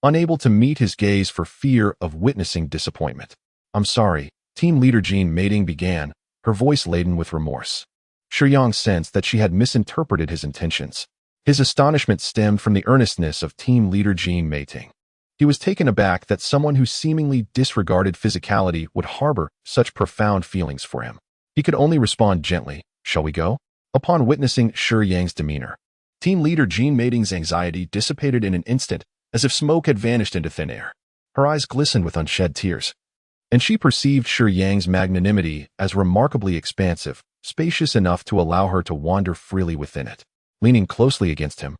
B: unable to meet his gaze for fear of witnessing disappointment. I'm sorry, team leader Jin Meiting began, her voice laden with remorse. Shiyang sensed that she had misinterpreted his intentions. His astonishment stemmed from the earnestness of team leader Jin Meiting. He was taken aback that someone who seemingly disregarded physicality would harbor such profound feelings for him. He could only respond gently, shall we go? Upon witnessing Shiyang's demeanor, team leader Jin Meiting's anxiety dissipated in an instant, as if smoke had vanished into thin air. Her eyes glistened with unshed tears, and she perceived Shiyang's magnanimity as remarkably expansive, spacious enough to allow her to wander freely within it. Leaning closely against him,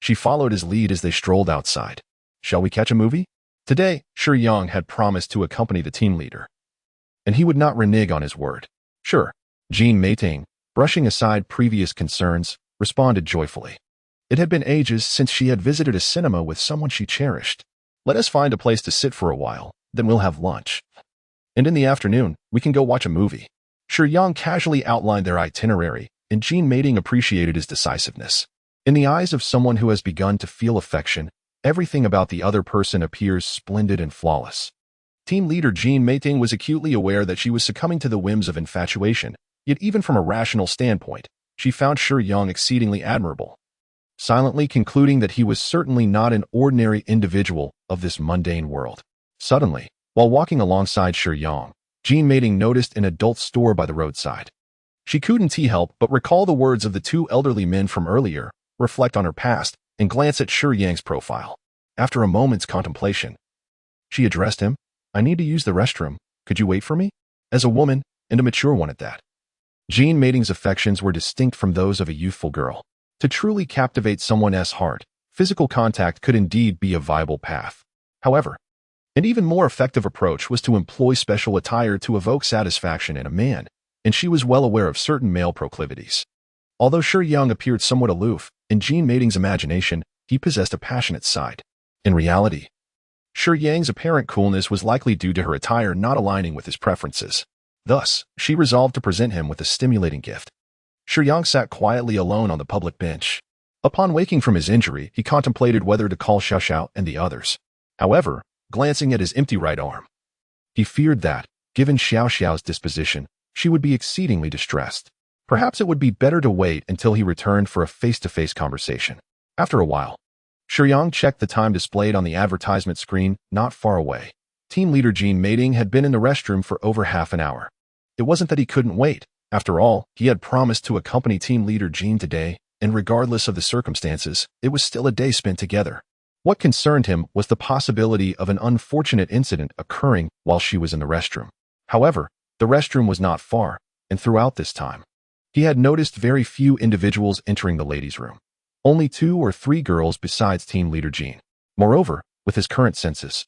B: she followed his lead as they strolled outside. Shall we catch a movie? Today, Shiyang had promised to accompany the team leader, and he would not renege on his word. Sure, Jin Meiting, brushing aside previous concerns, responded joyfully. It had been ages since she had visited a cinema with someone she cherished. Let us find a place to sit for a while, then we'll have lunch. And in the afternoon, we can go watch a movie. Shiyang casually outlined their itinerary, and Jin Meiting appreciated his decisiveness. In the eyes of someone who has begun to feel affection, everything about the other person appears splendid and flawless. Team leader Jin Meiting was acutely aware that she was succumbing to the whims of infatuation, yet even from a rational standpoint, she found Shiyang exceedingly admirable, silently concluding that he was certainly not an ordinary individual of this mundane world. Suddenly, while walking alongside Shiyang, Jin Meiting noticed an adult store by the roadside. She couldn't help but recall the words of the two elderly men from earlier, reflect on her past, and glance at Shiyang's profile. After a moment's contemplation, she addressed him, I need to use the restroom. Could you wait for me? As a woman, and a mature one at that. Jin Meiting's affections were distinct from those of a youthful girl. To truly captivate someone's heart, physical contact could indeed be a viable path. However, an even more effective approach was to employ special attire to evoke satisfaction in a man, and she was well aware of certain male proclivities. Although Shiyang appeared somewhat aloof, in Jin Meiting's imagination, he possessed a passionate side. In reality, Shiyang's apparent coolness was likely due to her attire not aligning with his preferences. Thus, she resolved to present him with a stimulating gift. Shiyang sat quietly alone on the public bench. Upon waking from his injury, he contemplated whether to call Xiao Xiao and the others. However, glancing at his empty right arm. He feared that, given Xiao Xiao's disposition, she would be exceedingly distressed. Perhaps it would be better to wait until he returned for a face-to-face conversation. After a while, Shiyang checked the time displayed on the advertisement screen not far away. Team leader Jean Mating had been in the restroom for over half an hour. It wasn't that he couldn't wait. After all, he had promised to accompany team leader Jean today, and regardless of the circumstances, it was still a day spent together. What concerned him was the possibility of an unfortunate incident occurring while she was in the restroom. However, the restroom was not far, and throughout this time, he had noticed very few individuals entering the ladies' room. Only 2 or 3 girls besides team leader Jean. Moreover, with his current senses,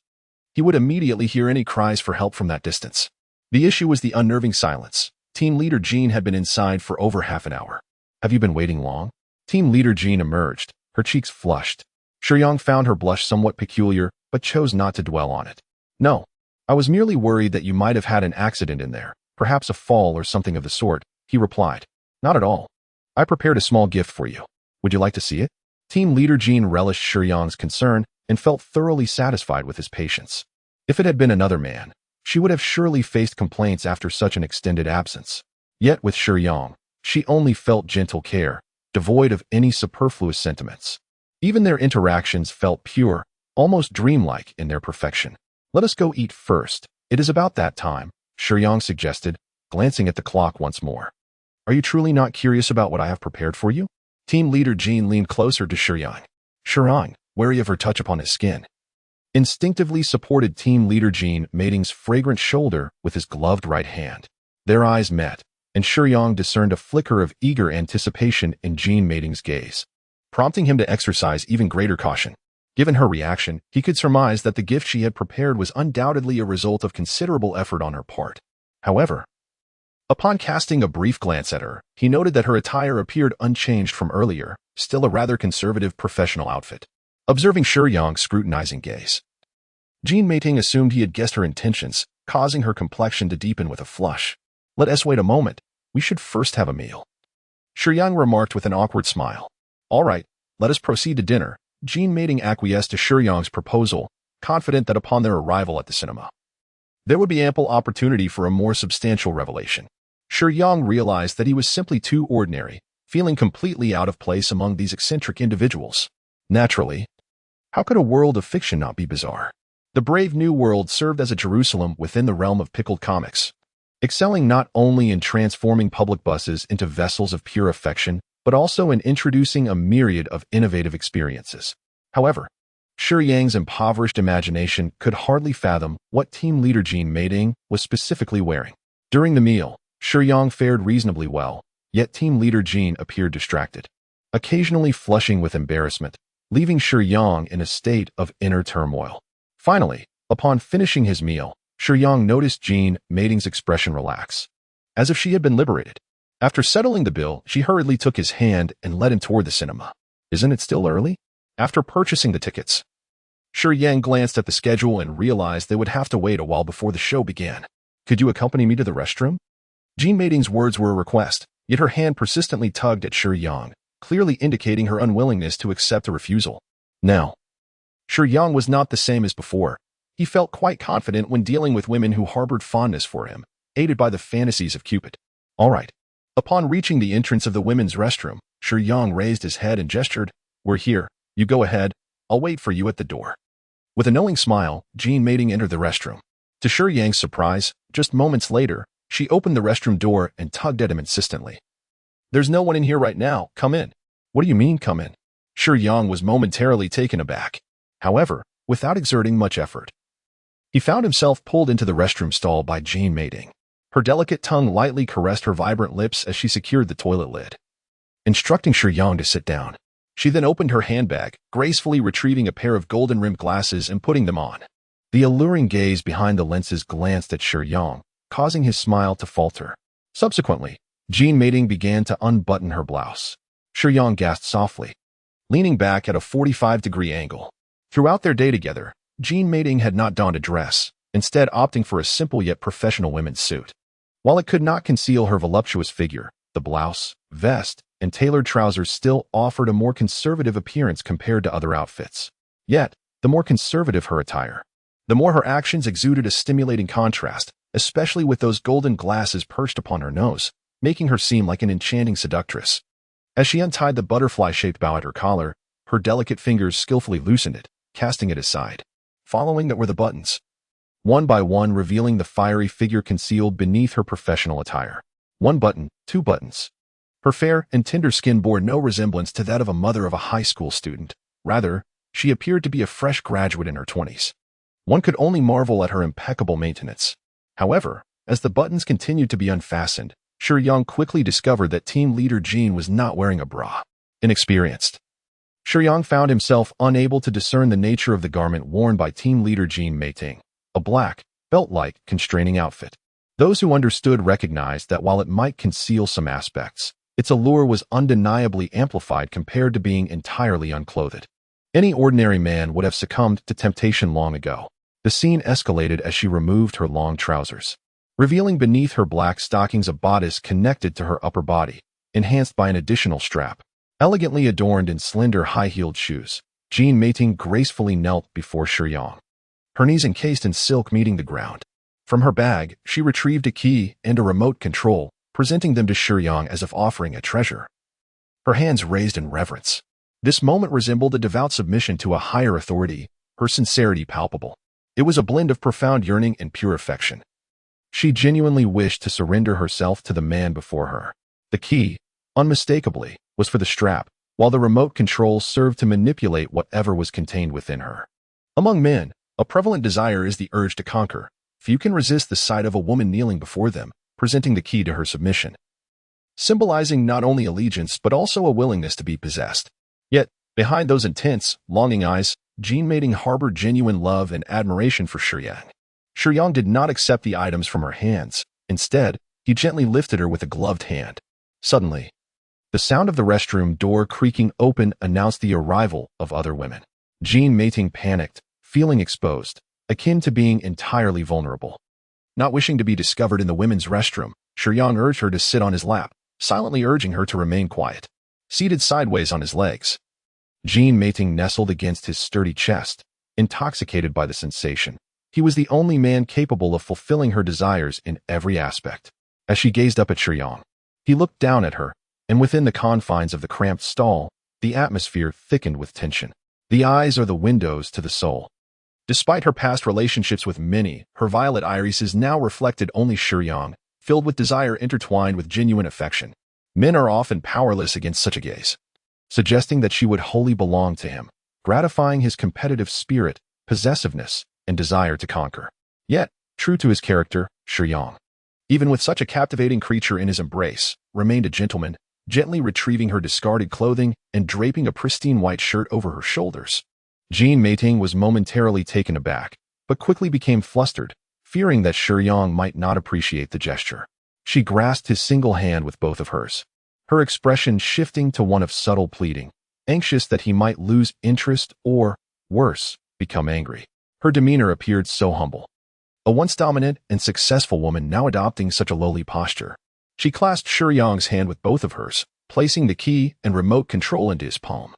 B: he would immediately hear any cries for help from that distance. The issue was the unnerving silence. Team leader Jean had been inside for over half an hour. Have you been waiting long? Team leader Jean emerged, her cheeks flushed. Shiyang found her blush somewhat peculiar, but chose not to dwell on it. No, I was merely worried that you might have had an accident in there, perhaps a fall or something of the sort, he replied. Not at all. I prepared a small gift for you. Would you like to see it? Team leader Jean relished Shiyang's concern and felt thoroughly satisfied with his patience. If it had been another man, she would have surely faced complaints after such an extended absence. Yet with Shiyang, she only felt gentle care, devoid of any superfluous sentiments. Even their interactions felt pure, almost dreamlike in their perfection. Let us go eat first. It is about that time, Shiyang suggested, glancing at the clock once more. Are you truly not curious about what I have prepared for you? Team leader Jean leaned closer to Shiyang. Shiyang, wary of her touch upon his skin, instinctively supported team leader Jean Mating's fragrant shoulder with his gloved right hand. Their eyes met, and Shiyang discerned a flicker of eager anticipation in Jean Mating's gaze, prompting him to exercise even greater caution. Given her reaction, he could surmise that the gift she had prepared was undoubtedly a result of considerable effort on her part. However, upon casting a brief glance at her, he noted that her attire appeared unchanged from earlier, still a rather conservative professional outfit. Observing Shiyang's scrutinizing gaze, Jean Mating assumed he had guessed her intentions, causing her complexion to deepen with a flush. Let us wait a moment. We should first have a meal. Shiyang remarked with an awkward smile. All right, let us proceed to dinner. Jean Mating acquiesced to Shiyang's proposal, confident that upon their arrival at the cinema, there would be ample opportunity for a more substantial revelation. Shiyang realized that he was simply too ordinary, feeling completely out of place among these eccentric individuals. Naturally, how could a world of fiction not be bizarre? The Brave New World served as a Jerusalem within the realm of pickled comics, excelling not only in transforming public buses into vessels of pure affection, but also in introducing a myriad of innovative experiences. However, Shiyang's impoverished imagination could hardly fathom what team leader Jean Mating was specifically wearing. During the meal, Shiyang fared reasonably well, yet team leader Jean appeared distracted, occasionally flushing with embarrassment, leaving Shiyang in a state of inner turmoil. Finally, upon finishing his meal, Shiyang noticed Jean Mating's expression relax, as if she had been liberated. After settling the bill, she hurriedly took his hand and led him toward the cinema. Isn't it still early? After purchasing the tickets, Shiyang glanced at the schedule and realized they would have to wait a while before the show began. Could you accompany me to the restroom? Jean Mating's words were a request, yet her hand persistently tugged at Shiyang, clearly indicating her unwillingness to accept a refusal. Now, Shiyang was not the same as before. He felt quite confident when dealing with women who harbored fondness for him, aided by the fantasies of Cupid. All right. Upon reaching the entrance of the women's restroom, Shiyang raised his head and gestured, We're here. You go ahead. I'll wait for you at the door. With a knowing smile, Jean Mating entered the restroom. To Shiyang's surprise, just moments later, she opened the restroom door and tugged at him insistently. There's no one in here right now. Come in. What do you mean, come in? Shiyang was momentarily taken aback. However, without exerting much effort, he found himself pulled into the restroom stall by Jean Mating. Her delicate tongue lightly caressed her vibrant lips as she secured the toilet lid, instructing Shiyang to sit down. She then opened her handbag, gracefully retrieving a pair of golden-rimmed glasses and putting them on. The alluring gaze behind the lenses glanced at Shiyang, causing his smile to falter. Subsequently, Jean Mating began to unbutton her blouse. Shiyang gasped softly, leaning back at a 45-degree angle. Throughout their day together, Jean Mating had not donned a dress, instead opting for a simple yet professional women's suit. While it could not conceal her voluptuous figure, the blouse, vest, and tailored trousers still offered a more conservative appearance compared to other outfits. Yet, the more conservative her attire, The more her actions exuded a stimulating contrast, especially with those golden glasses perched upon her nose, making her seem like an enchanting seductress. As she untied the butterfly-shaped bow at her collar, her delicate fingers skillfully loosened it, casting it aside. Following that were the buttons, one by one revealing the fiery figure concealed beneath her professional attire. One button, two buttons. Her fair and tender skin bore no resemblance to that of a mother of a high school student. Rather, she appeared to be a fresh graduate in her 20s. One could only marvel at her impeccable maintenance. However, as the buttons continued to be unfastened, Shiyang quickly discovered that team leader Jean was not wearing a bra. Inexperienced, Shiyang found himself unable to discern the nature of the garment worn by team leader Jean Meiting, a black, belt-like, constraining outfit. Those who understood recognized that while it might conceal some aspects, its allure was undeniably amplified compared to being entirely unclothed. Any ordinary man would have succumbed to temptation long ago. The scene escalated as she removed her long trousers, revealing beneath her black stockings a bodice connected to her upper body, enhanced by an additional strap. Elegantly adorned in slender high-heeled shoes, Jean Meiting gracefully knelt before Shiyang, her knees encased in silk meeting the ground. From her bag, she retrieved a key and a remote control, presenting them to Shiyang as if offering a treasure. Her hands raised in reverence. This moment resembled a devout submission to a higher authority, her sincerity palpable. It was a blend of profound yearning and pure affection. She genuinely wished to surrender herself to the man before her. The key, unmistakably, was for the strap, while the remote control served to manipulate whatever was contained within her. Among men, a prevalent desire is the urge to conquer. Few can resist the sight of a woman kneeling before them, presenting the key to her submission, symbolizing not only allegiance but also a willingness to be possessed. Yet, behind those intense, longing eyes, Jean Meiting harbored genuine love and admiration for Shiyang. Shiyang did not accept the items from her hands. Instead, he gently lifted her with a gloved hand. Suddenly, the sound of the restroom door creaking open announced the arrival of other women. Jean Meiting panicked, feeling exposed, akin to being entirely vulnerable. Not wishing to be discovered in the women's restroom, Shiyang urged her to sit on his lap, silently urging her to remain quiet. Seated sideways on his legs, Jean Meiting nestled against his sturdy chest, intoxicated by the sensation. He was the only man capable of fulfilling her desires in every aspect. As she gazed up at Shiyang, he looked down at her, and within the confines of the cramped stall, the atmosphere thickened with tension. The eyes are the windows to the soul. Despite her past relationships with many, her violet irises now reflected only Shiyang, filled with desire intertwined with genuine affection. Men are often powerless against such a gaze, suggesting that she would wholly belong to him, gratifying his competitive spirit, possessiveness, and desire to conquer. Yet, true to his character, Shiyang, even with such a captivating creature in his embrace, remained a gentleman, gently retrieving her discarded clothing and draping a pristine white shirt over her shoulders. Jean Meiting was momentarily taken aback, but quickly became flustered, fearing that Shiyang might not appreciate the gesture. She grasped his single hand with both of hers, her expression shifting to one of subtle pleading, anxious that he might lose interest or, worse, become angry. Her demeanor appeared so humble. A once dominant and successful woman now adopting such a lowly posture. She clasped Shiyang's hand with both of hers, placing the key and remote control into his palm.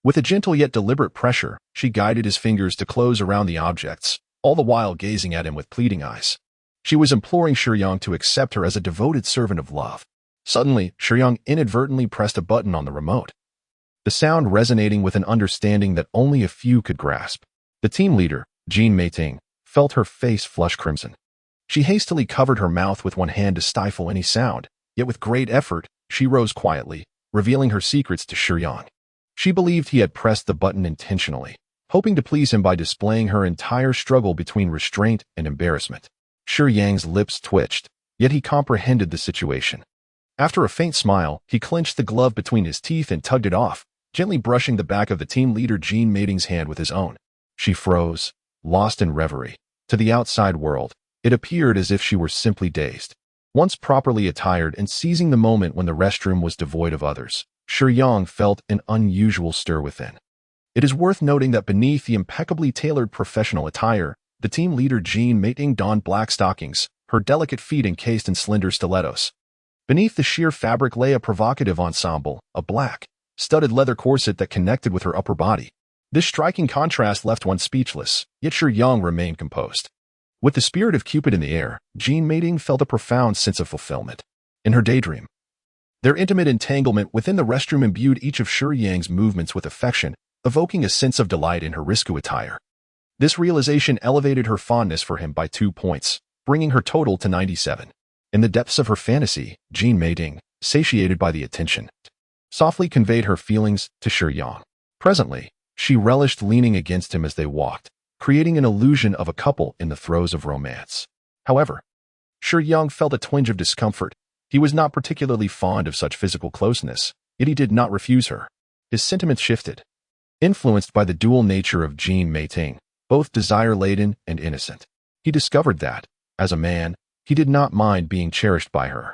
B: With a gentle yet deliberate pressure, she guided his fingers to close around the objects, all the while gazing at him with pleading eyes. She was imploring Shiyang to accept her as a devoted servant of love. Suddenly, Shiyang inadvertently pressed a button on the remote, the sound resonating with an understanding that only a few could grasp. The team leader, Jean Meiting, felt her face flush crimson. She hastily covered her mouth with one hand to stifle any sound, yet with great effort, she rose quietly, revealing her secrets to Shiyang. She believed he had pressed the button intentionally, hoping to please him by displaying her entire struggle between restraint and embarrassment. Shiyang's lips twitched, yet he comprehended the situation. After a faint smile, he clenched the glove between his teeth and tugged it off, gently brushing the back of the team leader Jean Meiting's hand with his own. She froze, lost in reverie. To the outside world, it appeared as if she were simply dazed. Once properly attired and seizing the moment when the restroom was devoid of others, Shiyang felt an unusual stir within. It is worth noting that beneath the impeccably tailored professional attire, the team leader Jean Meiting donned black stockings, her delicate feet encased in slender stilettos. Beneath the sheer fabric lay a provocative ensemble, a black, studded leather corset that connected with her upper body. This striking contrast left one speechless, yet Shiyang remained composed. With the spirit of Cupid in the air, Jean Mating felt a profound sense of fulfillment. In her daydream, their intimate entanglement within the restroom imbued each of Shiyang's movements with affection, evoking a sense of delight in her risque attire. This realization elevated her fondness for him by 2 points, bringing her total to 97. In the depths of her fantasy, Jean Mating, satiated by the attention, softly conveyed her feelings to Shiyang. Presently, she relished leaning against him as they walked, creating an illusion of a couple in the throes of romance. However, Shiyang felt a twinge of discomfort. He was not particularly fond of such physical closeness, yet he did not refuse her. His sentiments shifted. Influenced by the dual nature of Jean Mating, both desire-laden and innocent, he discovered that, as a man, he did not mind being cherished by her.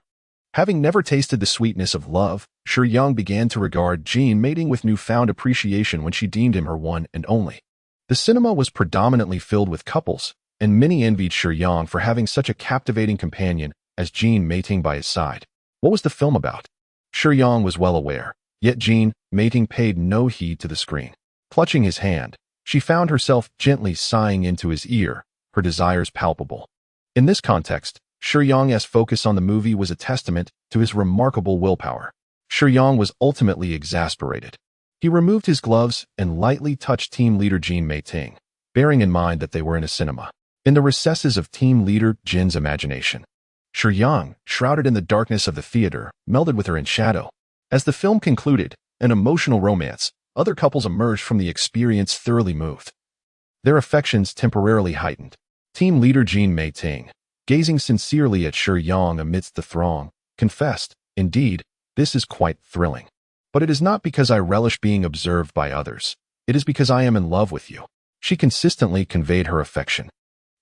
B: Having never tasted the sweetness of love, Shiyang began to regard Jean Mating with newfound appreciation when she deemed him her one and only. The cinema was predominantly filled with couples, and many envied Shiyang for having such a captivating companion as Jean Mating by his side. What was the film about? Shiyang was well aware, yet Jean Mating paid no heed to the screen. Clutching his hand, she found herself gently sighing into his ear, her desires palpable. In this context, Shiyang's focus on the movie was a testament to his remarkable willpower. Shiyang was ultimately exasperated. He removed his gloves and lightly touched team leader Jean Mating, bearing in mind that they were in a cinema. In the recesses of team leader Jin's imagination, Shiyang, shrouded in the darkness of the theater, melded with her in shadow. As the film concluded, an emotional romance, other couples emerged from the experience thoroughly moved. Their affections temporarily heightened. Team leader Jean Mating, gazing sincerely at Shiyang amidst the throng, confessed, "Indeed, this is quite thrilling. But it is not because I relish being observed by others. It is because I am in love with you." She consistently conveyed her affection.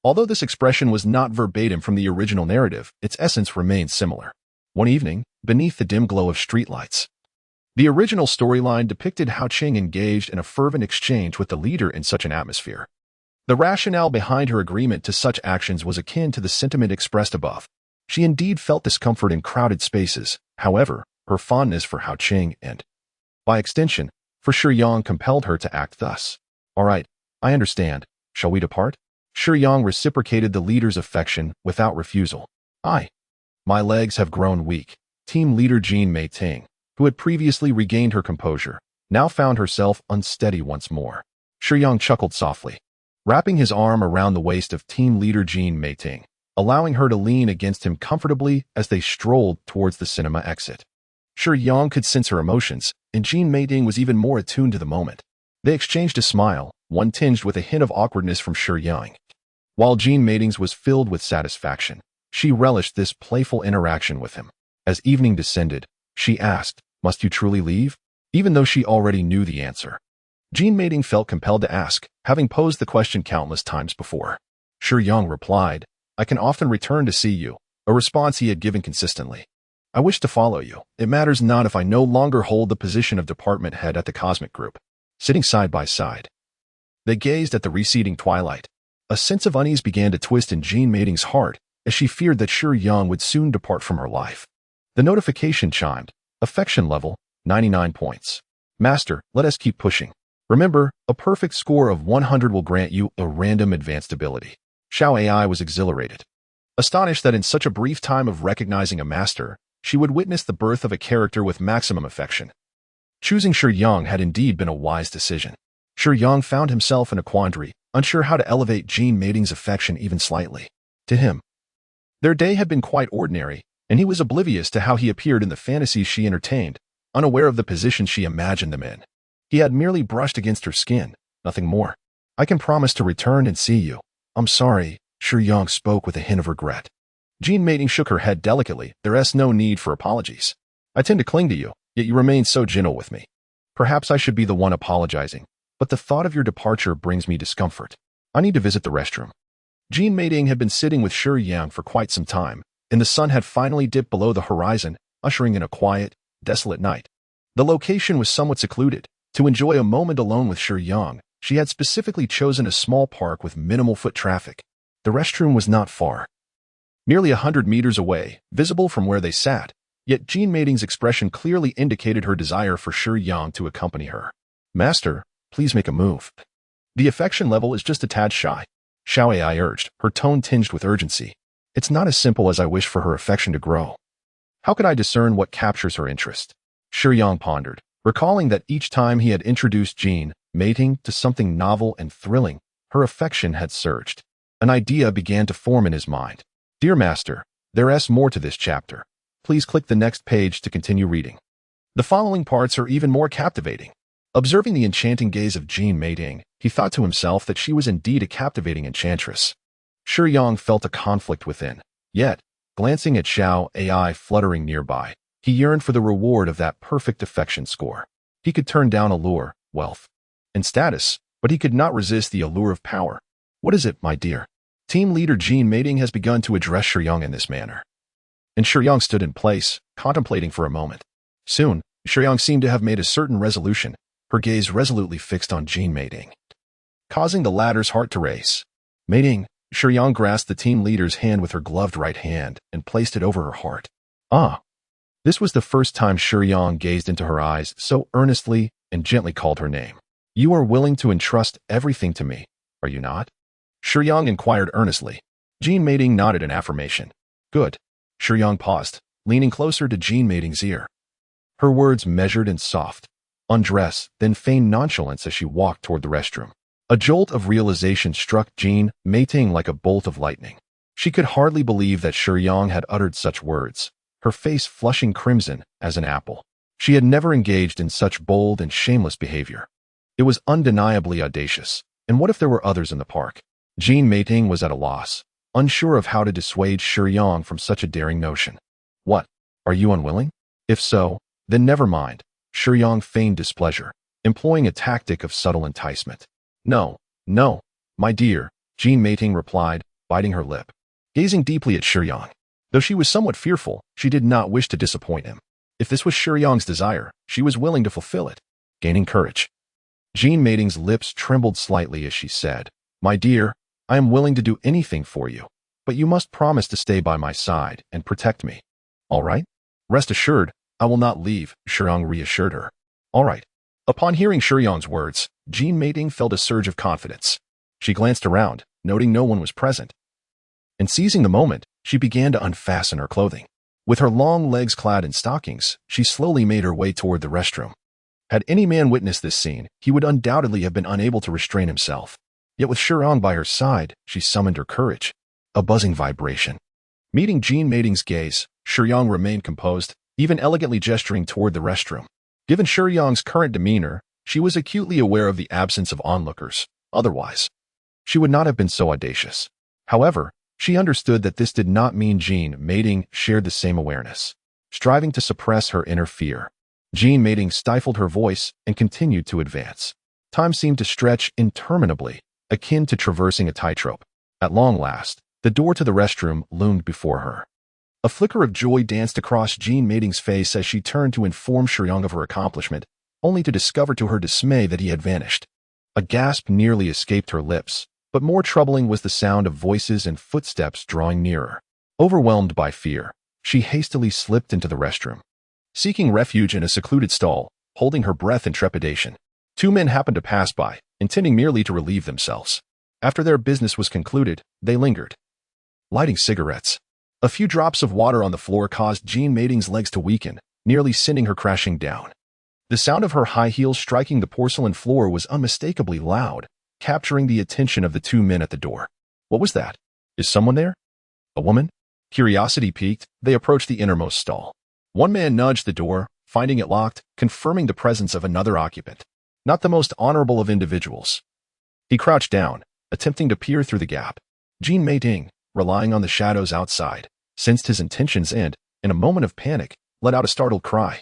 B: Although this expression was not verbatim from the original narrative, its essence remained similar. One evening, beneath the dim glow of streetlights, the original storyline depicted how Ching engaged in a fervent exchange with the leader in such an atmosphere. The rationale behind her agreement to such actions was akin to the sentiment expressed above. She indeed felt discomfort in crowded spaces. However, her fondness for Hao Qing and, by extension, for Shiyang compelled her to act thus. "All right, I understand. Shall we depart?" Shiyang reciprocated the leader's affection without refusal. My legs have grown weak." Team leader Jean Mating, who had previously regained her composure, now found herself unsteady once more. Shiyang chuckled softly, wrapping his arm around the waist of team leader Jean Mating, allowing her to lean against him comfortably as they strolled towards the cinema exit. Shiyang could sense her emotions, and Jean Mating was even more attuned to the moment. They exchanged a smile, one tinged with a hint of awkwardness from Shiyang. While Jean Mating's was filled with satisfaction, she relished this playful interaction with him. As evening descended, she asked, "Must you truly leave?" Even though she already knew the answer. Jean Mating felt compelled to ask, having posed the question countless times before. Shiyang replied, "I can often return to see you," a response he had given consistently. "I wish to follow you. It matters not if I no longer hold the position of department head at the Cosmic Group." Sitting side by side, they gazed at the receding twilight. A sense of unease began to twist in Jean Mating's heart as she feared that Shiyang would soon depart from her life. The notification chimed. Affection level, 99 points. "Master, let us keep pushing. Remember, a perfect score of 100 will grant you a random advanced ability." Xiao AI was exhilarated. Astonished that in such a brief time of recognizing a master, she would witness the birth of a character with maximum affection. Choosing Shiyang had indeed been a wise decision. Shiyang found himself in a quandary, unsure how to elevate Jean Mating's affection even slightly. To him, their day had been quite ordinary, and he was oblivious to how he appeared in the fantasies she entertained, unaware of the position she imagined them in. He had merely brushed against her skin, nothing more. "I can promise to return and see you." "I'm sorry," Shiyang spoke with a hint of regret. Jean Mating shook her head delicately. "There's no need for apologies. I tend to cling to you, yet you remain so gentle with me. Perhaps I should be the one apologizing, but the thought of your departure brings me discomfort. I need to visit the restroom." Jean Mating had been sitting with Shiyang for quite some time, and the sun had finally dipped below the horizon, ushering in a quiet, desolate night. The location was somewhat secluded. To enjoy a moment alone with Shiyang, she had specifically chosen a small park with minimal foot traffic. The restroom was not far, nearly 100 meters away, visible from where they sat, yet Jean Mating's expression clearly indicated her desire for Shiyang to accompany her. "Master, please make a move. The affection level is just a tad shy. Xiao Ai urged, her tone tinged with urgency. It's not as simple as I wish for her affection to grow. How could I discern what captures her interest? Shiyang pondered, recalling that each time he had introduced Jean, mating, to something novel and thrilling, her affection had surged. An idea began to form in his mind. Dear Master, there's more to this chapter. Please click the next page to continue reading. The following parts are even more captivating. Observing the enchanting gaze of Jean mating, he thought to himself that she was indeed a captivating enchantress. Shiyang felt a conflict within. Yet, glancing at Xiao Ai fluttering nearby, he yearned for the reward of that perfect affection score. He could turn down allure, wealth, and status, but he could not resist the allure of power. What is it, my dear? Team leader Jean mating has begun to address Shiyang in this manner. And Shiyang stood in place, contemplating for a moment. Soon, Shiyang seemed to have made a certain resolution, her gaze resolutely fixed on Jean mating, causing the latter's heart to race. Mating, Shiyang grasped the team leader's hand with her gloved right hand and placed it over her heart. Ah! This was the first time Shiyang gazed into her eyes so earnestly and gently called her name. You are willing to entrust everything to me, are you not? Shiyang inquired earnestly. Jean mating nodded in affirmation. Good. Shiyang paused, leaning closer to Jean mating's ear. Her words measured and soft. Undress, then feigned nonchalance as she walked toward the restroom. A jolt of realization struck Jean mating like a bolt of lightning. She could hardly believe that Shiyang had uttered such words, her face flushing crimson as an apple. She had never engaged in such bold and shameless behavior. It was undeniably audacious. And what if there were others in the park? Jean mating was at a loss, unsure of how to dissuade Shiyang from such a daring notion. What? Are you unwilling? If so, then never mind. Shiyang feigned displeasure, employing a tactic of subtle enticement. No, my dear, Jean mating replied, biting her lip. Gazing deeply at Shiyang. Though she was somewhat fearful, she did not wish to disappoint him. If this was Shiyang's desire, she was willing to fulfill it. Gaining courage. Jean mating's lips trembled slightly as she said, My dear, I am willing to do anything for you, but you must promise to stay by my side and protect me. All right? Rest assured, I will not leave, Shiyang reassured her. All right. Upon hearing Shiyang's words, Jean mating felt a surge of confidence. She glanced around, noting no one was present. And seizing the moment, she began to unfasten her clothing. With her long legs clad in stockings, she slowly made her way toward the restroom. Had any man witnessed this scene, he would undoubtedly have been unable to restrain himself. Yet with Shiyang by her side, she summoned her courage. A buzzing vibration. Meeting Jean mating's gaze, Shiyang remained composed, even elegantly gesturing toward the restroom. Given Shiyang's current demeanor, she was acutely aware of the absence of onlookers. Otherwise, she would not have been so audacious. However, she understood that this did not mean Jean mating shared the same awareness. Striving to suppress her inner fear, Jean mating stifled her voice and continued to advance. Time seemed to stretch interminably, akin to traversing a tightrope. At long last, the door to the restroom loomed before her. A flicker of joy danced across Jean mating's face as she turned to inform Shiyang of her accomplishment, only to discover to her dismay that he had vanished. A gasp nearly escaped her lips, but more troubling was the sound of voices and footsteps drawing nearer. Overwhelmed by fear, she hastily slipped into the restroom. Seeking refuge in a secluded stall, holding her breath in trepidation, two men happened to pass by, intending merely to relieve themselves. After their business was concluded, they lingered, lighting cigarettes. A few drops of water on the floor caused Jean mating's legs to weaken, nearly sending her crashing down. The sound of her high heels striking the porcelain floor was unmistakably loud, capturing the attention of the two men at the door. What was that? Is someone there? A woman? Curiosity piqued, they approached the innermost stall. One man nudged the door, finding it locked, confirming the presence of another occupant. Not the most honorable of individuals. He crouched down, attempting to peer through the gap. Jean mating, relying on the shadows outside, sensed his intentions and, in a moment of panic, let out a startled cry,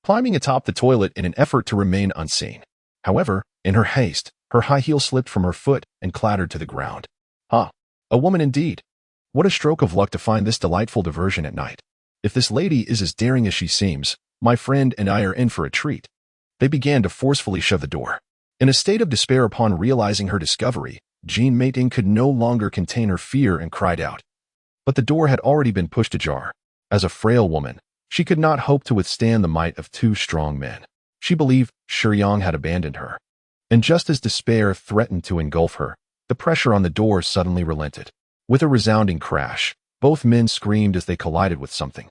B: climbing atop the toilet in an effort to remain unseen. However, in her haste, her high heel slipped from her foot and clattered to the ground. A woman indeed. What a stroke of luck to find this delightful diversion at night. If this lady is as daring as she seems, my friend and I are in for a treat. They began to forcefully shove the door. In a state of despair upon realizing her discovery, Jean mating could no longer contain her fear and cried out. But the door had already been pushed ajar. As a frail woman, she could not hope to withstand the might of two strong men. She believed Shiyang had abandoned her. And just as despair threatened to engulf her, the pressure on the door suddenly relented. With a resounding crash, both men screamed as they collided with something,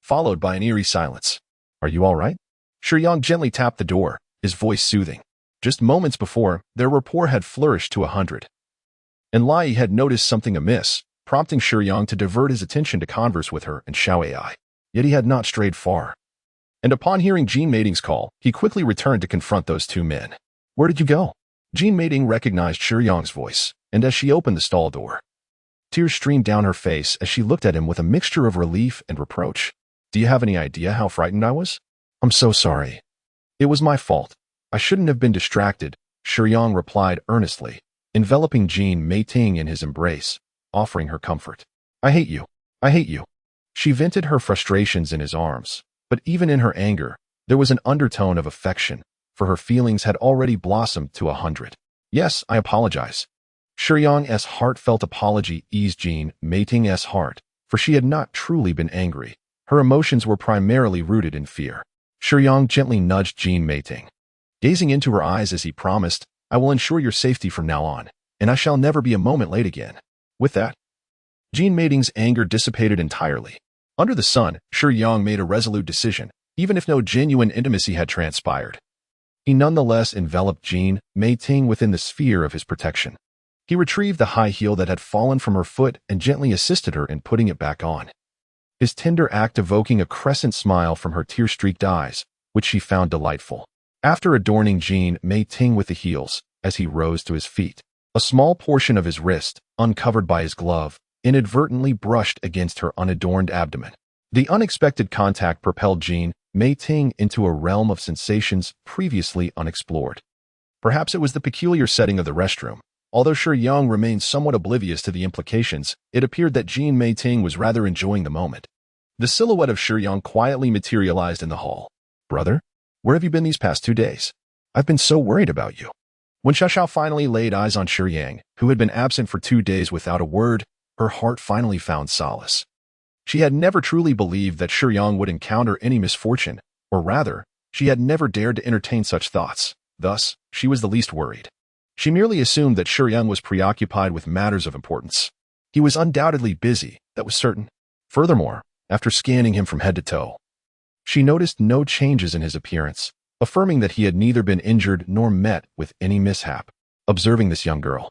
B: followed by an eerie silence. "Are you all right?" Shiyang gently tapped the door, his voice soothing. Just moments before, their rapport had flourished to 100. And Lai had noticed something amiss, prompting Shiyang to divert his attention to converse with her and Xiao Ai. Yet he had not strayed far. And upon hearing Jean Mating's call, he quickly returned to confront those two men. "Where did you go?" Jean Mating recognized Shiyang's voice, and as she opened the stall door, tears streamed down her face as she looked at him with a mixture of relief and reproach. "Do you have any idea how frightened I was?" "I'm so sorry. It was my fault. I shouldn't have been distracted," Shiyang replied earnestly, enveloping Jean Mating in his embrace, offering her comfort. "I hate you. I hate you." She vented her frustrations in his arms, but even in her anger, there was an undertone of affection, for her feelings had already blossomed to 100. "Yes, I apologize." Shiyang's heartfelt apology eased Jean Mating's heart, for she had not truly been angry. Her emotions were primarily rooted in fear. Shiyang gently nudged Jean Mating, gazing into her eyes as he promised, "I will ensure your safety from now on, and I shall never be a moment late again." With that, Jean Mating's anger dissipated entirely. Under the sun, Shiyang made a resolute decision, even if no genuine intimacy had transpired. He nonetheless enveloped Jean Mating within the sphere of his protection. He retrieved the high heel that had fallen from her foot and gently assisted her in putting it back on, his tender act evoking a crescent smile from her tear-streaked eyes, which she found delightful. After adorning Jean Mating with the heels, as he rose to his feet, a small portion of his wrist, uncovered by his glove, inadvertently brushed against her unadorned abdomen. The unexpected contact propelled Jean Mating into a realm of sensations previously unexplored. Perhaps it was the peculiar setting of the restroom. Although Shiyang remained somewhat oblivious to the implications, it appeared that Jean Mating was rather enjoying the moment. The silhouette of Shiyang quietly materialized in the hall. "Brother, where have you been these past 2 days? I've been so worried about you." When Xiao finally laid eyes on Shiyang, who had been absent for 2 days without a word, her heart finally found solace. She had never truly believed that Shiyang would encounter any misfortune, or rather, she had never dared to entertain such thoughts. Thus, she was the least worried. She merely assumed that Shiyang was preoccupied with matters of importance. He was undoubtedly busy, that was certain. Furthermore, after scanning him from head to toe, she noticed no changes in his appearance, affirming that he had neither been injured nor met with any mishap. Observing this young girl,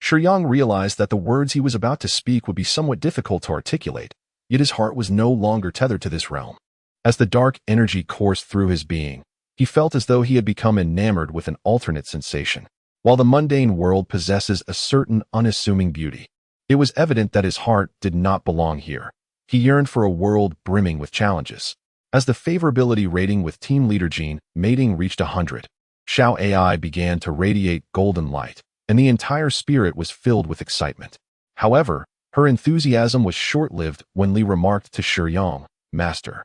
B: Shiyang realized that the words he was about to speak would be somewhat difficult to articulate, yet his heart was no longer tethered to this realm. As the dark energy coursed through his being, he felt as though he had become enamored with an alternate sensation. While the mundane world possesses a certain unassuming beauty, it was evident that his heart did not belong here. He yearned for a world brimming with challenges. As the favorability rating with team leader Jean Mating reached 100, Xiao Ai began to radiate golden light, and the entire spirit was filled with excitement. However, her enthusiasm was short-lived when Li remarked to Shiyang, "Master,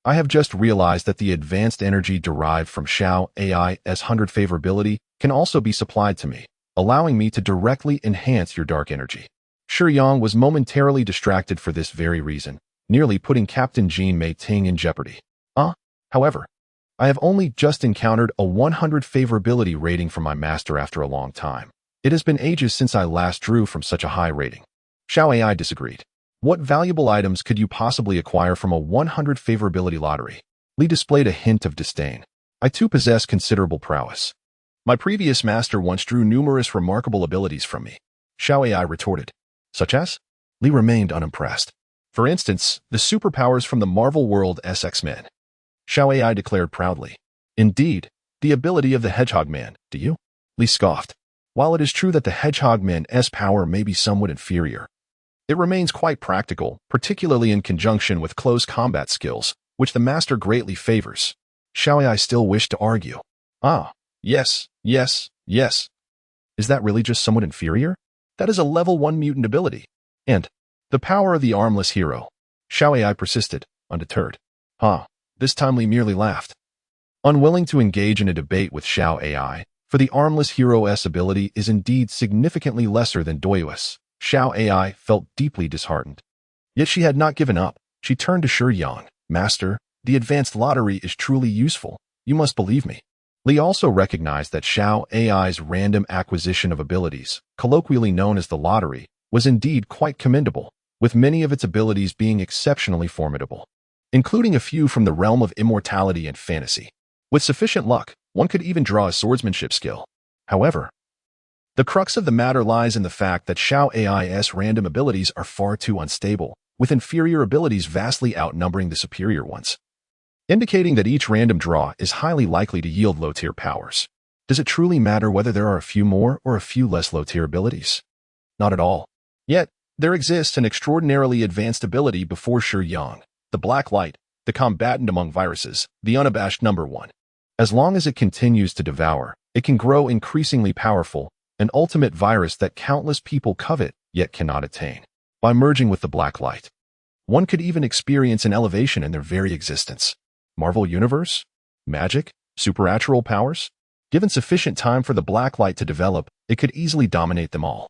B: I have just realized that the advanced energy derived from Xiao Ai's 100 favorability can also be supplied to me, allowing me to directly enhance your dark energy." Shiyang was momentarily distracted for this very reason, nearly putting Captain Jean Mating in jeopardy. However, I have only just encountered a 100 favorability rating from my master after a long time. It has been ages since I last drew from such a high rating. Xiao Ai disagreed. "What valuable items could you possibly acquire from a 100 favorability lottery?" Li displayed a hint of disdain. "I too possess considerable prowess. My previous master once drew numerous remarkable abilities from me," Xiao Ai retorted. "Such as?" Li remained unimpressed. "For instance, the superpowers from the Marvel World's X-Men," Xiao Ai declared proudly. "Indeed, the ability of the Hedgehog Man, do you?" Li scoffed. "While it is true that the Hedgehog Man's power may be somewhat inferior, it remains quite practical, particularly in conjunction with close combat skills, which the master greatly favors." Xiao Ai still wished to argue. Yes. Is that really just somewhat inferior? That is a level 1 mutant ability. And the power of the armless hero. Xiao Ai persisted, undeterred. This time Li merely laughed. Unwilling to engage in a debate with Xiao Ai, for the armless hero's ability is indeed significantly lesser than Doyu's, Xiao Ai felt deeply disheartened. Yet she had not given up. She turned to Shiyang. "Master, the advanced lottery is truly useful. You must believe me." Li also recognized that Xiao AI's random acquisition of abilities, colloquially known as the lottery, was indeed quite commendable, with many of its abilities being exceptionally formidable, including a few from the realm of immortality and fantasy. With sufficient luck, one could even draw a swordsmanship skill. However, the crux of the matter lies in the fact that Xiao AI's random abilities are far too unstable, with inferior abilities vastly outnumbering the superior ones, indicating that each random draw is highly likely to yield low-tier powers. Does it truly matter whether there are a few more or a few less low-tier abilities? Not at all. Yet, there exists an extraordinarily advanced ability before Shiyang, the Black Light, the combatant among viruses, the unabashed number one. As long as it continues to devour, it can grow increasingly powerful, an ultimate virus that countless people covet yet cannot attain. By merging with the Black Light, one could even experience an elevation in their very existence. Marvel Universe? Magic? Supernatural powers? Given sufficient time for the Black Light to develop, it could easily dominate them all.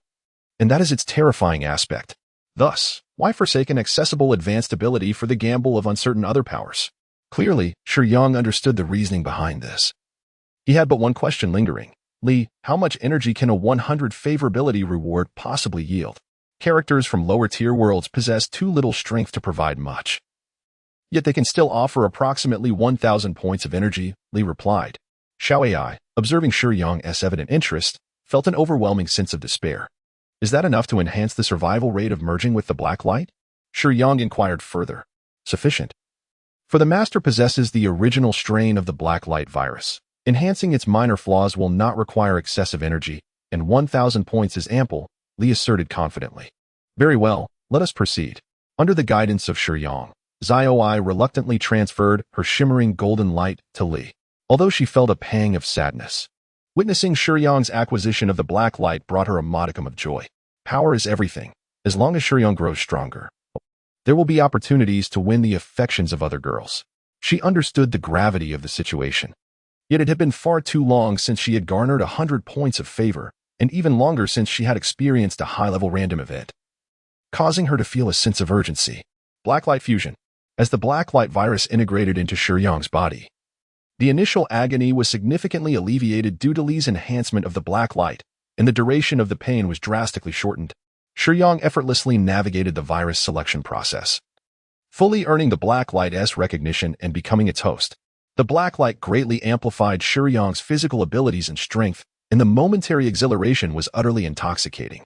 B: And that is its terrifying aspect. Thus, why forsake an accessible advanced ability for the gamble of uncertain other powers? Clearly, Shiyang understood the reasoning behind this. He had but one question lingering. Li, how much energy can a 100 favorability reward possibly yield? Characters from lower-tier worlds possess too little strength to provide much. Yet they can still offer approximately 1,000 points of energy, Li replied. Xiao AI, observing Shiyang's evident interest, felt an overwhelming sense of despair. Is that enough to enhance the survival rate of merging with the Black Light? Shiyang inquired further. Sufficient. For the Master possesses the original strain of the Black Light virus. Enhancing its minor flaws will not require excessive energy, and 1,000 points is ample, Li asserted confidently. Very well, let us proceed. Under the guidance of Shiyang, Xiaoi reluctantly transferred her shimmering golden light to Li, although she felt a pang of sadness. Witnessing Shiyang's acquisition of the Black Light brought her a modicum of joy. Power is everything. As long as Shiyang grows stronger, there will be opportunities to win the affections of other girls. She understood the gravity of the situation. Yet it had been far too long since she had garnered 100 points of favor, and even longer since she had experienced a high-level random event, causing her to feel a sense of urgency. Blacklight fusion. As the Blacklight virus integrated into Shiyang's body, the initial agony was significantly alleviated due to Li's enhancement of the Blacklight, and the duration of the pain was drastically shortened. Shiyang effortlessly navigated the virus selection process, fully earning the Blacklight's recognition and becoming its host. The Blacklight greatly amplified Shiyang's physical abilities and strength, and the momentary exhilaration was utterly intoxicating.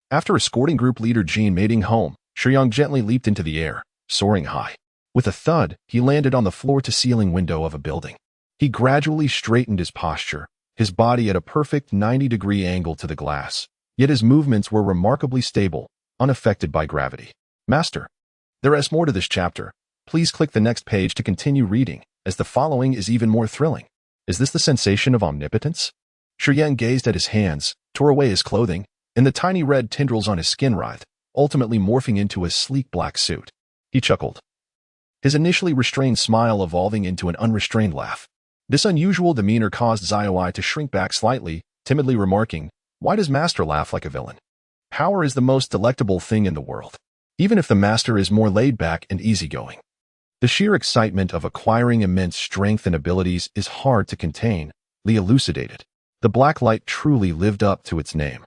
B: After escorting group leader Jean Mating home, Shiyang gently leaped into the air, soaring high. With a thud, he landed on the floor-to-ceiling window of a building. He gradually straightened his posture, his body at a perfect 90-degree angle to the glass, yet his movements were remarkably stable, unaffected by gravity. Master, there is more to this chapter. Please click the next page to continue reading, as the following is even more thrilling. Is this the sensation of omnipotence? Shiyang gazed at his hands, tore away his clothing, and the tiny red tendrils on his skin writhed, ultimately morphing into a sleek black suit. He chuckled, his initially restrained smile evolving into an unrestrained laugh. This unusual demeanor caused Xiaoi to shrink back slightly, timidly remarking, "Why does Master laugh like a villain? Power is the most delectable thing in the world, even if the Master is more laid back and easygoing. The sheer excitement of acquiring immense strength and abilities is hard to contain," Li elucidated. The Black Light truly lived up to its name.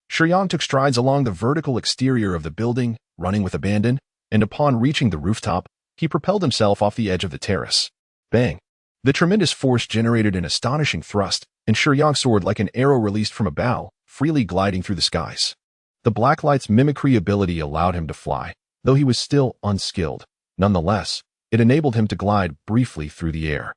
B: Shiyang took strides along the vertical exterior of the building, running with abandon, and upon reaching the rooftop, he propelled himself off the edge of the terrace. Bang! The tremendous force generated an astonishing thrust, and Shiyang soared like an arrow released from a bow, freely gliding through the skies. The Black Light's mimicry ability allowed him to fly, though he was still unskilled. Nonetheless, it enabled him to glide briefly through the air.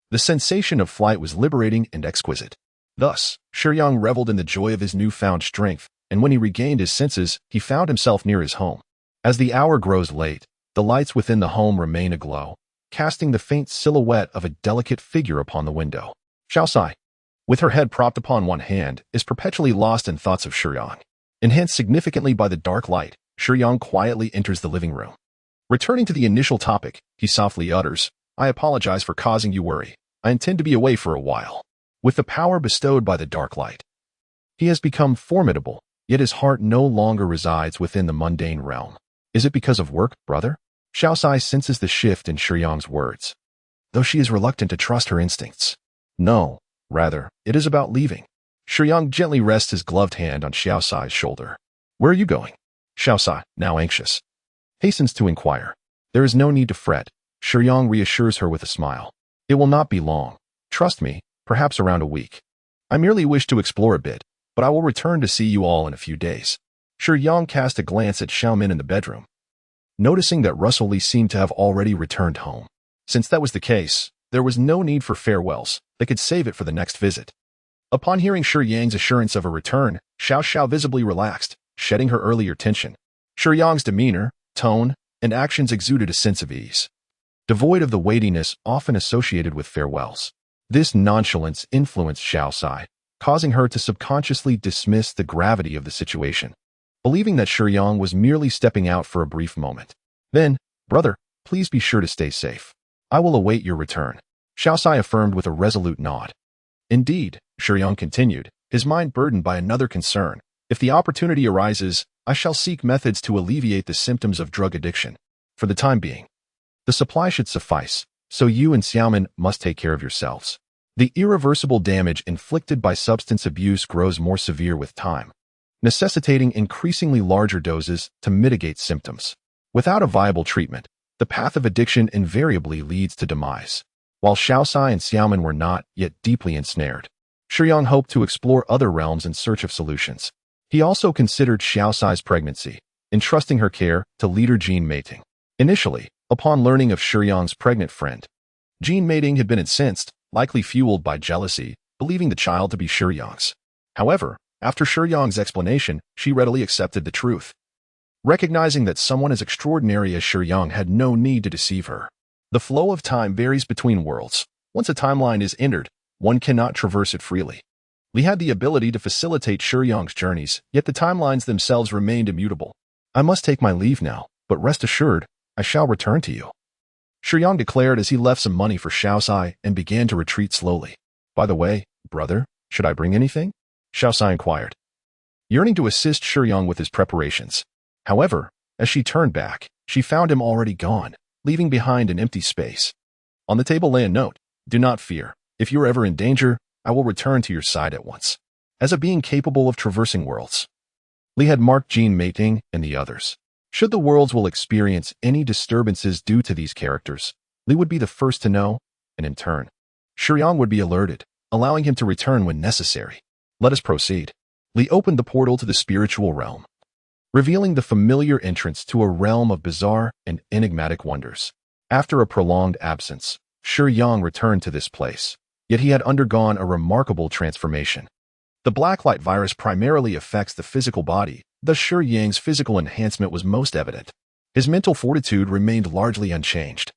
B: The sensation of flight was liberating and exquisite. Thus, Shiyang reveled in the joy of his newfound strength, and when he regained his senses, he found himself near his home. As the hour grows late, the lights within the home remain aglow, casting the faint silhouette of a delicate figure upon the window. Xiaosai, with her head propped upon one hand, is perpetually lost in thoughts of Shiyang. Enhanced significantly by the dark light, Shiyang quietly enters the living room. Returning to the initial topic, he softly utters, "I apologize for causing you worry. I intend to be away for a while." With the power bestowed by the dark light, he has become formidable, yet his heart no longer resides within the mundane realm. Is it because of work, brother? Xiaosai senses the shift in Shiyang's words, though she is reluctant to trust her instincts. No, Rather, it is about leaving. Shiyang gently rests his gloved hand on Xiao Sai's shoulder. Where are you going? Xiao Sai, now anxious, hastens to inquire. There is no need to fret. Shiyang reassures her with a smile. It will not be long. Trust me, perhaps around a week. I merely wish to explore a bit, but I will return to see you all in a few days. Shiyang cast a glance at Xiaomin in the bedroom, noticing that Russell Lee seemed to have already returned home. Since that was the case, there was no need for farewells. They could save it for the next visit. Upon hearing Shiyang's assurance of a return, Xiao Xiao visibly relaxed, shedding her earlier tension. Shiyang's demeanor, tone, and actions exuded a sense of ease, devoid of the weightiness often associated with farewells. This nonchalance influenced Xiao Sai, causing her to subconsciously dismiss the gravity of the situation, believing that Shiyang was merely stepping out for a brief moment. Then, brother, please be sure to stay safe. I will await your return. Xiao Sai affirmed with a resolute nod. Indeed, Shiyang continued, his mind burdened by another concern. If the opportunity arises, I shall seek methods to alleviate the symptoms of drug addiction. For the time being, the supply should suffice, so you and Xiaomin must take care of yourselves. The irreversible damage inflicted by substance abuse grows more severe with time, necessitating increasingly larger doses to mitigate symptoms. Without a viable treatment, the path of addiction invariably leads to demise. While Xiao Sai and Xiaomin were not yet deeply ensnared, Shiyang hoped to explore other realms in search of solutions. He also considered Xiao Sai's pregnancy, entrusting her care to leader gene mating. Initially, upon learning of Shiyang's pregnant friend, gene mating had been incensed, likely fueled by jealousy, believing the child to be Shiyang's. However, after Shiyang's explanation, she readily accepted the truth, recognizing that someone as extraordinary as Shiyang had no need to deceive her. The flow of time varies between worlds. Once a timeline is entered, one cannot traverse it freely. Li had the ability to facilitate Shiyang's journeys, yet the timelines themselves remained immutable. I must take my leave now, but rest assured, I shall return to you, Shiyang declared as he left some money for Xiao Sai and began to retreat slowly. By the way, brother, should I bring anything? Xiao Sai inquired, yearning to assist Shiyang with his preparations. However, as she turned back, she found him already gone, leaving behind an empty space. On the table lay a note. Do not fear. If you are ever in danger, I will return to your side at once. As a being capable of traversing worlds, Li had marked gene mating and the others. Should the worlds will experience any disturbances due to these characters, Li would be the first to know, and in turn, Shiyang would be alerted, allowing him to return when necessary. Let us proceed. Li opened the portal to the spiritual realm, revealing the familiar entrance to a realm of bizarre and enigmatic wonders. After a prolonged absence, Shiyang returned to this place, yet he had undergone a remarkable transformation. The blacklight virus primarily affects the physical body, thus Shiyang's physical enhancement was most evident. His mental fortitude remained largely unchanged,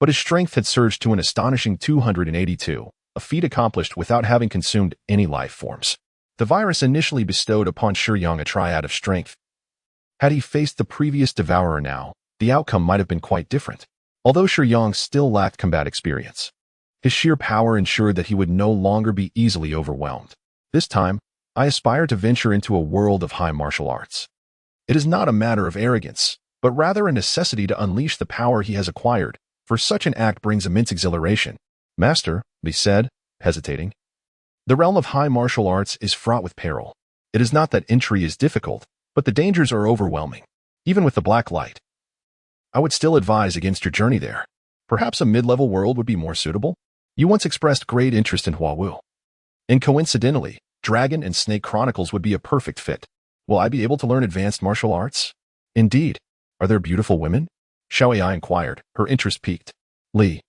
B: but his strength had surged to an astonishing 282, a feat accomplished without having consumed any life forms. The virus initially bestowed upon Shiyang a triad of strength. Had he faced the previous devourer now, the outcome might have been quite different. Although Shiyang still lacked combat experience, his sheer power ensured that he would no longer be easily overwhelmed. This time, I aspire to venture into a world of high martial arts. It is not a matter of arrogance, but rather a necessity to unleash the power he has acquired, for such an act brings immense exhilaration. Master, Li said, hesitating, the realm of high martial arts is fraught with peril. It is not that entry is difficult, but the dangers are overwhelming, even with the black light. I would still advise against your journey there. Perhaps a mid-level world would be more suitable? You once expressed great interest in Huawu. And coincidentally, Dragon and Snake Chronicles would be a perfect fit. Will I be able to learn advanced martial arts? Indeed. Are there beautiful women? Xiao Ai inquired, her interest piqued. Li,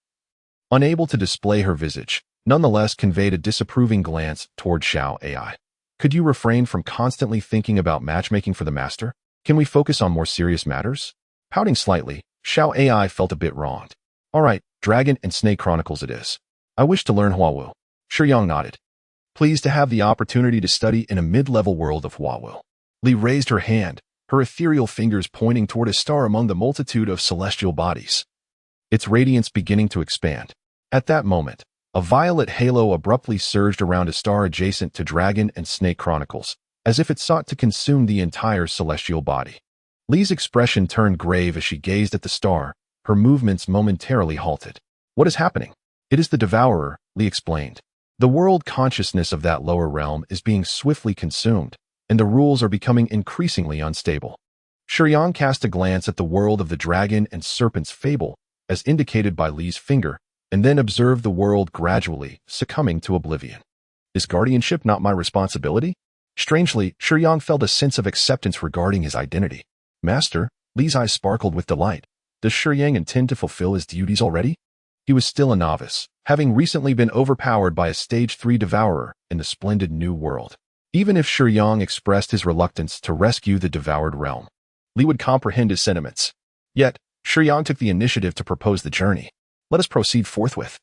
B: unable to display her visage, nonetheless conveyed a disapproving glance toward Xiao Ai. Could you refrain from constantly thinking about matchmaking for the master? Can we focus on more serious matters? Pouting slightly, Xiao Ai felt a bit wronged. All right, Dragon and Snake Chronicles it is. I wish to learn Huawu. Shiyang nodded, pleased to have the opportunity to study in a mid-level world of Huawu. Li raised her hand, her ethereal fingers pointing toward a star among the multitude of celestial bodies, its radiance beginning to expand. At that moment, a violet halo abruptly surged around a star adjacent to Dragon and Snake Chronicles, as if it sought to consume the entire celestial body. Li's expression turned grave as she gazed at the star, her movements momentarily halted. What is happening? It is the devourer, Li explained. The world consciousness of that lower realm is being swiftly consumed, and the rules are becoming increasingly unstable. Shiyang cast a glance at the world of the dragon and serpent's fable, as indicated by Li's finger, and then observed the world gradually succumbing to oblivion. Is guardianship not my responsibility? Strangely, Shiyang felt a sense of acceptance regarding his identity. Master, Li's eyes sparkled with delight. Does Shiyang intend to fulfill his duties already? He was still a novice, having recently been overpowered by a Stage 3 devourer in the splendid new world. Even if Shiyang expressed his reluctance to rescue the devoured realm, Li would comprehend his sentiments. Yet, Shiyang took the initiative to propose the journey. Let us proceed forthwith.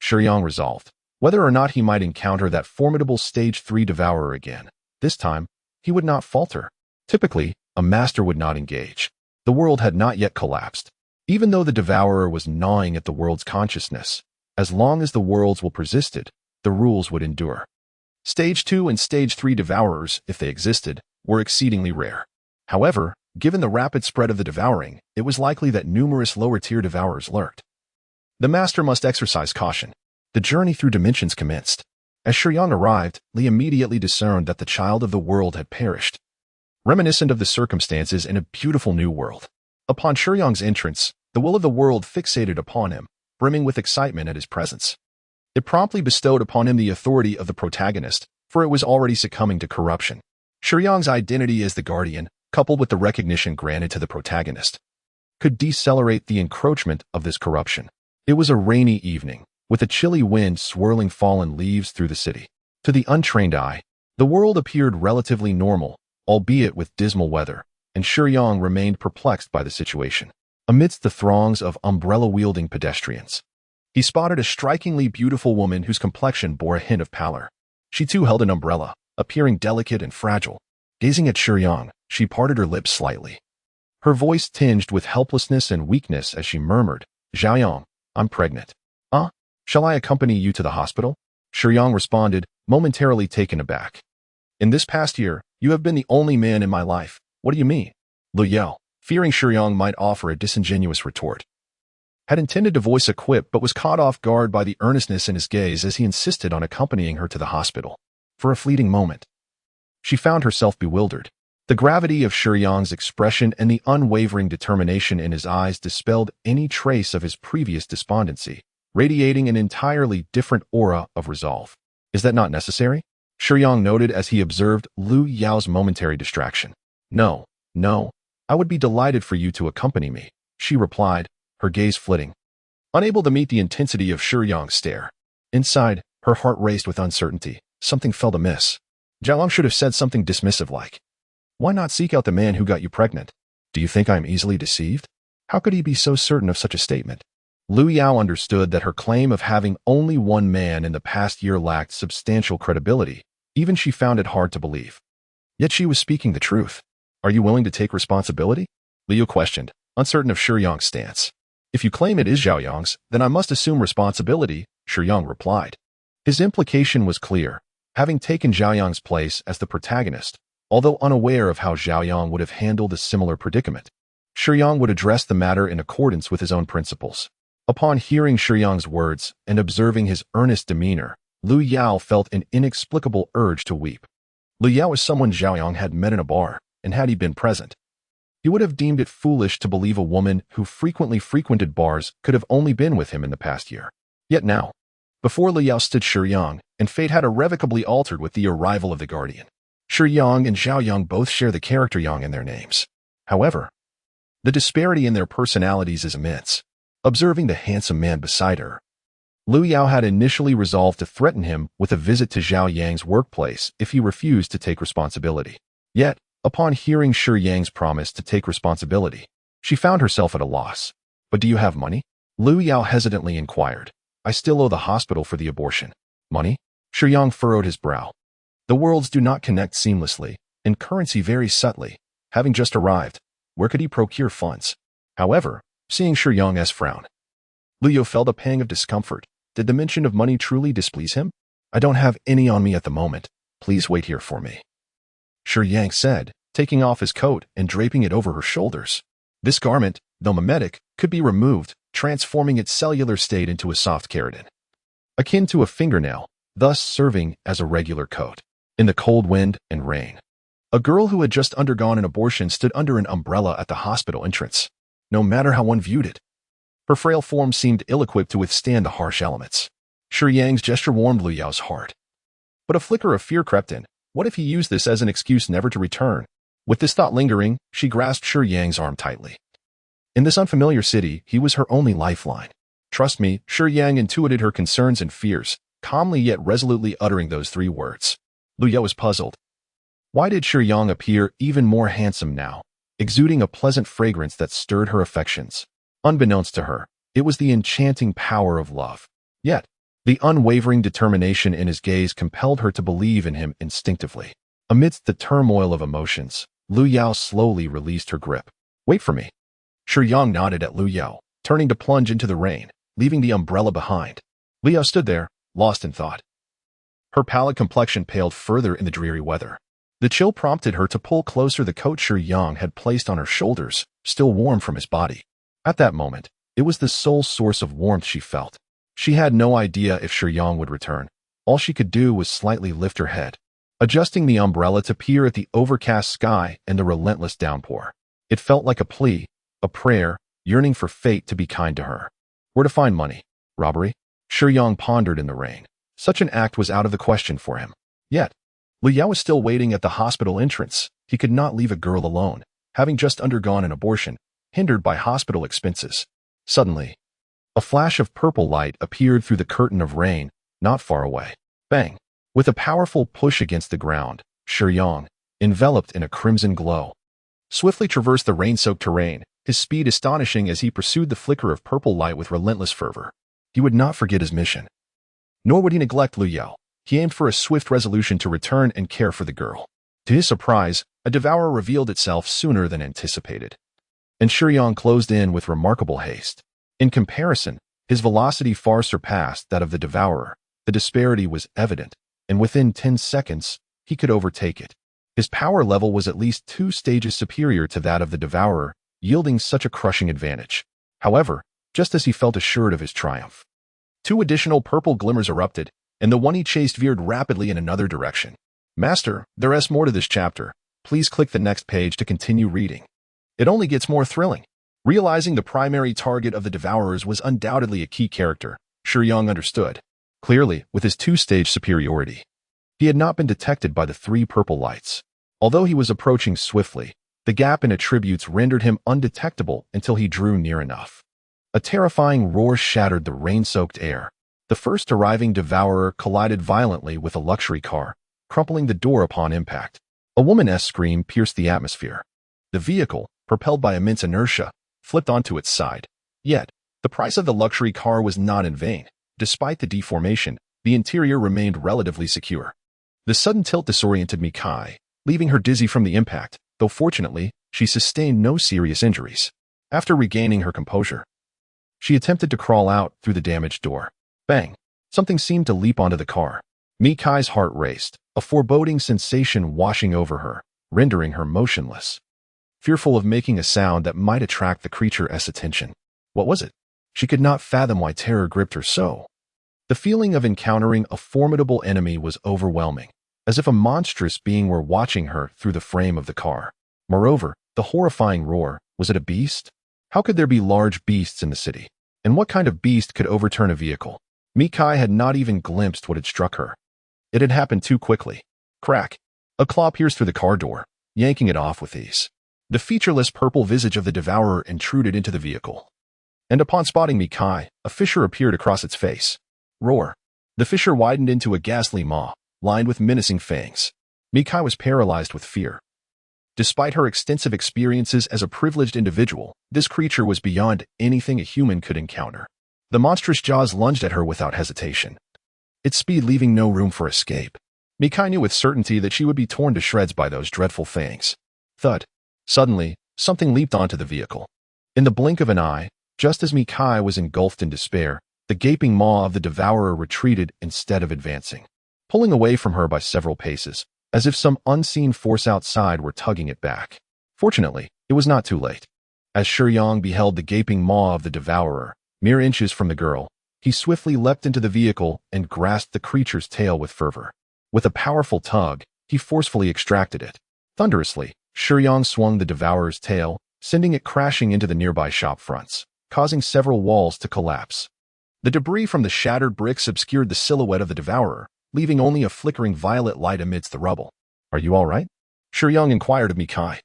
B: Shiyang resolved. Whether or not he might encounter that formidable Stage 3 devourer again, this time, he would not falter. Typically, a master would not engage. The world had not yet collapsed. Even though the devourer was gnawing at the world's consciousness, as long as the worlds will persisted, the rules would endure. Stage 2 and Stage 3 devourers, if they existed, were exceedingly rare. However, given the rapid spread of the devouring, it was likely that numerous lower-tier devourers lurked. The master must exercise caution. The journey through dimensions commenced. As Shiyang arrived, Li immediately discerned that the child of the world had perished, reminiscent of the circumstances in a beautiful new world. Upon Shiyang's entrance, the will of the world fixated upon him, brimming with excitement at his presence. It promptly bestowed upon him the authority of the protagonist, for it was already succumbing to corruption. Shiyang's identity as the guardian, coupled with the recognition granted to the protagonist, could decelerate the encroachment of this corruption. It was a rainy evening, with a chilly wind swirling fallen leaves through the city. To the untrained eye, the world appeared relatively normal, albeit with dismal weather, and Shiyang remained perplexed by the situation. Amidst the throngs of umbrella-wielding pedestrians, he spotted a strikingly beautiful woman whose complexion bore a hint of pallor. She too held an umbrella, appearing delicate and fragile. Gazing at Shiyang, she parted her lips slightly. Her voice tinged with helplessness and weakness as she murmured, "Xiaoyang, I'm pregnant." Shall I accompany you to the hospital?" Shiyang responded, momentarily taken aback. "In this past year, you have been the only man in my life. What do you mean?" Lu Yao, fearing Shiyang might offer a disingenuous retort, had intended to voice a quip but was caught off guard by the earnestness in his gaze as he insisted on accompanying her to the hospital. For a fleeting moment, she found herself bewildered. The gravity of Shiyang's expression and the unwavering determination in his eyes dispelled any trace of his previous despondency, radiating an entirely different aura of resolve. "Is that not necessary?" Shiyang noted as he observed Lu Yao's momentary distraction. No, I would be delighted for you to accompany me," she replied, her gaze flitting, unable to meet the intensity of Shiyang's stare. Inside, her heart raced with uncertainty. Something felt amiss. Jiang should have said something dismissive like, "Why not seek out the man who got you pregnant? Do you think I am easily deceived?" How could he be so certain of such a statement? Lu Yao understood that her claim of having only one man in the past year lacked substantial credibility. Even she found it hard to believe. Yet she was speaking the truth. "Are you willing to take responsibility?" Liu questioned, uncertain of Shiyang's stance. "If you claim it is Xiaoyang's, then I must assume responsibility," Shiyang replied. His implication was clear. Having taken Xiaoyang's place as the protagonist, although unaware of how Xiaoyang would have handled a similar predicament, Shiyang would address the matter in accordance with his own principles. Upon hearing Shiyang's words and observing his earnest demeanor, Lu Yao felt an inexplicable urge to weep. Lu Yao was someone Xiaoyang had met in a bar, and had he been present, he would have deemed it foolish to believe a woman who frequently frequented bars could have only been with him in the past year. Yet now, before Lu Yao stood Shiyang, and fate had irrevocably altered with the arrival of the Guardian. Shiyang and Xiaoyang both share the character Yang in their names. However, the disparity in their personalities is immense. Observing the handsome man beside her, Lu Yao had initially resolved to threaten him with a visit to Zhao Yang's workplace if he refused to take responsibility. Yet, upon hearing Shiyang's promise to take responsibility, she found herself at a loss. "But do you have money?" Lu Yao hesitantly inquired. "I still owe the hospital for the abortion." "Money?" Shiyang furrowed his brow. The worlds do not connect seamlessly, and currency varies subtly. Having just arrived, where could he procure funds? However, seeing Shiyang's frown, Lu Yao felt a pang of discomfort. Did the mention of money truly displease him? "I don't have any on me at the moment. Please wait here for me," Shiyang said, taking off his coat and draping it over her shoulders. This garment, though mimetic, could be removed, transforming its cellular state into a soft keratin. Akin to a fingernail, thus serving as a regular coat. In the cold wind and rain, a girl who had just undergone an abortion stood under an umbrella at the hospital entrance. No matter how one viewed it, her frail form seemed ill-equipped to withstand the harsh elements. Shiyang's gesture warmed Lu Yao's heart. But a flicker of fear crept in. What if he used this as an excuse never to return? With this thought lingering, she grasped Shiyang's arm tightly. In this unfamiliar city, he was her only lifeline. Trust me, Shiyang intuited her concerns and fears, calmly yet resolutely uttering those 3 words. Lu Yao was puzzled. Why did Shiyang appear even more handsome now, exuding a pleasant fragrance that stirred her affections? Unbeknownst to her, it was the enchanting power of love. Yet, the unwavering determination in his gaze compelled her to believe in him instinctively. Amidst the turmoil of emotions, Lu Yao slowly released her grip. Wait for me. Shiyang nodded at Lu Yao, turning to plunge into the rain, leaving the umbrella behind. Lu Yao stood there, lost in thought. Her pallid complexion paled further in the dreary weather. The chill prompted her to pull closer the coat Shiyang had placed on her shoulders, still warm from his body. At that moment, it was the sole source of warmth she felt. She had no idea if Shiyang would return. All she could do was slightly lift her head, adjusting the umbrella to peer at the overcast sky and the relentless downpour. It felt like a plea, a prayer, yearning for fate to be kind to her. Where to find money? Robbery? Shiyang pondered in the rain. Such an act was out of the question for him. Yet, Lu Yao was still waiting at the hospital entrance. He could not leave a girl alone, having just undergone an abortion, hindered by hospital expenses. Suddenly, a flash of purple light appeared through the curtain of rain, not far away. Bang! With a powerful push against the ground, Shiyang, enveloped in a crimson glow, swiftly traversed the rain-soaked terrain, his speed astonishing as he pursued the flicker of purple light with relentless fervor. He would not forget his mission. Nor would he neglect Lu Yao. He aimed for a swift resolution to return and care for the girl. To his surprise, a devourer revealed itself sooner than anticipated, and Shiyang closed in with remarkable haste. In comparison, his velocity far surpassed that of the devourer. The disparity was evident, and within 10 seconds, he could overtake it. His power level was at least 2 stages superior to that of the devourer, yielding such a crushing advantage. However, just as he felt assured of his triumph, 2 additional purple glimmers erupted, and the one he chased veered rapidly in another direction. Master, there is more to this chapter. Please click the next page to continue reading. It only gets more thrilling. Realizing the primary target of the devourers was undoubtedly a key character, Shiyang understood. Clearly, with his 2-stage superiority, he had not been detected by the 3 purple lights. Although he was approaching swiftly, the gap in attributes rendered him undetectable until he drew near enough. A terrifying roar shattered the rain-soaked air. The first arriving devourer collided violently with a luxury car, crumpling the door upon impact. A woman's scream pierced the atmosphere. The vehicle, propelled by immense inertia, flipped onto its side. Yet, the price of the luxury car was not in vain. Despite the deformation, the interior remained relatively secure. The sudden tilt disoriented Mikai, leaving her dizzy from the impact, though fortunately, she sustained no serious injuries. After regaining her composure, she attempted to crawl out through the damaged door. Bang! Something seemed to leap onto the car. Mikai's heart raced, a foreboding sensation washing over her, rendering her motionless, fearful of making a sound that might attract the creature's attention. What was it? She could not fathom why terror gripped her so. The feeling of encountering a formidable enemy was overwhelming, as if a monstrous being were watching her through the frame of the car. Moreover, the horrifying roar, was it a beast? How could there be large beasts in the city? And what kind of beast could overturn a vehicle? Mikai had not even glimpsed what had struck her. It had happened too quickly. Crack! A claw pierced through the car door, yanking it off with ease. The featureless purple visage of the devourer intruded into the vehicle. And upon spotting Mikai, a fissure appeared across its face. Roar! The fissure widened into a ghastly maw, lined with menacing fangs. Mikai was paralyzed with fear. Despite her extensive experiences as a privileged individual, this creature was beyond anything a human could encounter. The monstrous jaws lunged at her without hesitation, its speed leaving no room for escape. Mikai knew with certainty that she would be torn to shreds by those dreadful fangs. Thud! Suddenly, something leaped onto the vehicle. In the blink of an eye, just as Mikai was engulfed in despair, the gaping maw of the devourer retreated instead of advancing, pulling away from her by several paces, as if some unseen force outside were tugging it back. Fortunately, it was not too late. As Shiyang beheld the gaping maw of the devourer, mere inches from the girl, He swiftly leapt into the vehicle and grasped the creature's tail with fervor. With a powerful tug, he forcefully extracted it. Thunderously, Shiyang swung the devourer's tail, sending it crashing into the nearby shop fronts, causing several walls to collapse. The debris from the shattered bricks obscured the silhouette of the devourer, leaving only a flickering violet light amidst the rubble. "Are you all right?" Shiyang inquired of Mikai,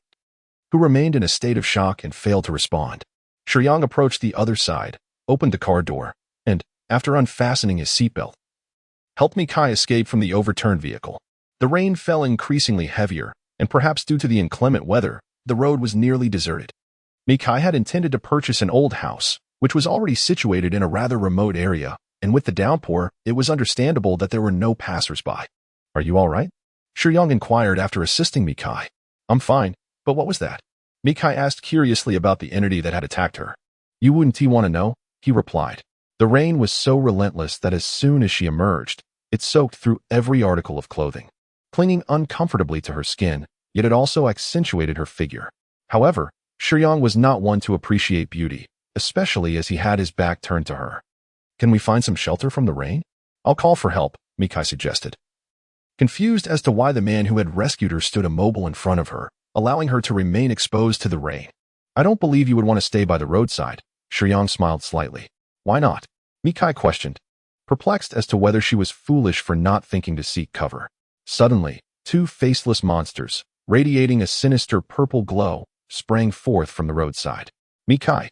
B: who remained in a state of shock and failed to respond. Shiyang approached the other side, opened the car door, and, after unfastening his seatbelt, helped Mikai escape from the overturned vehicle. The rain fell increasingly heavier, and perhaps due to the inclement weather, the road was nearly deserted. Mikai had intended to purchase an old house, which was already situated in a rather remote area, and with the downpour, it was understandable that there were no passers-by. "Are you all right?" Shiyang inquired after assisting Mikai. "I'm fine, but what was that?" Mikai asked curiously about the entity that had attacked her. "You wouldn't want to know?" he replied. The rain was so relentless that as soon as she emerged, it soaked through every article of clothing, clinging uncomfortably to her skin, yet it also accentuated her figure. However, Shiyang was not one to appreciate beauty, especially as he had his back turned to her. "Can we find some shelter from the rain?" "I'll call for help," Mikai suggested. Confused as to why the man who had rescued her stood immobile in front of her, allowing her to remain exposed to the rain. "I don't believe you would want to stay by the roadside," Shiyang smiled slightly. "Why not?" Mikai questioned, perplexed as to whether she was foolish for not thinking to seek cover. Suddenly, two faceless monsters, radiating a sinister purple glow, sprang forth from the roadside. Mikai,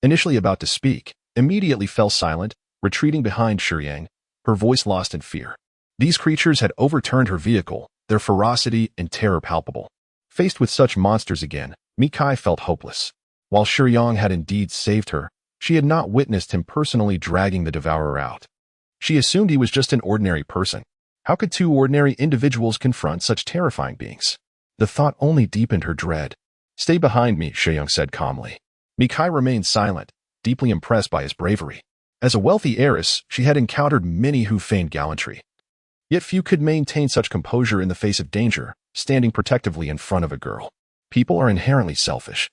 B: initially about to speak, immediately fell silent, retreating behind Shiyang, her voice lost in fear. These creatures had overturned her vehicle, their ferocity and terror palpable. Faced with such monsters again, Mikai felt hopeless. While Shiyang had indeed saved her, she had not witnessed him personally dragging the devourer out. She assumed he was just an ordinary person. How could two ordinary individuals confront such terrifying beings? The thought only deepened her dread. "Stay behind me," Shiyang said calmly. Mikai remained silent, deeply impressed by his bravery. As a wealthy heiress, she had encountered many who feigned gallantry. Yet few could maintain such composure in the face of danger, standing protectively in front of a girl. People are inherently selfish.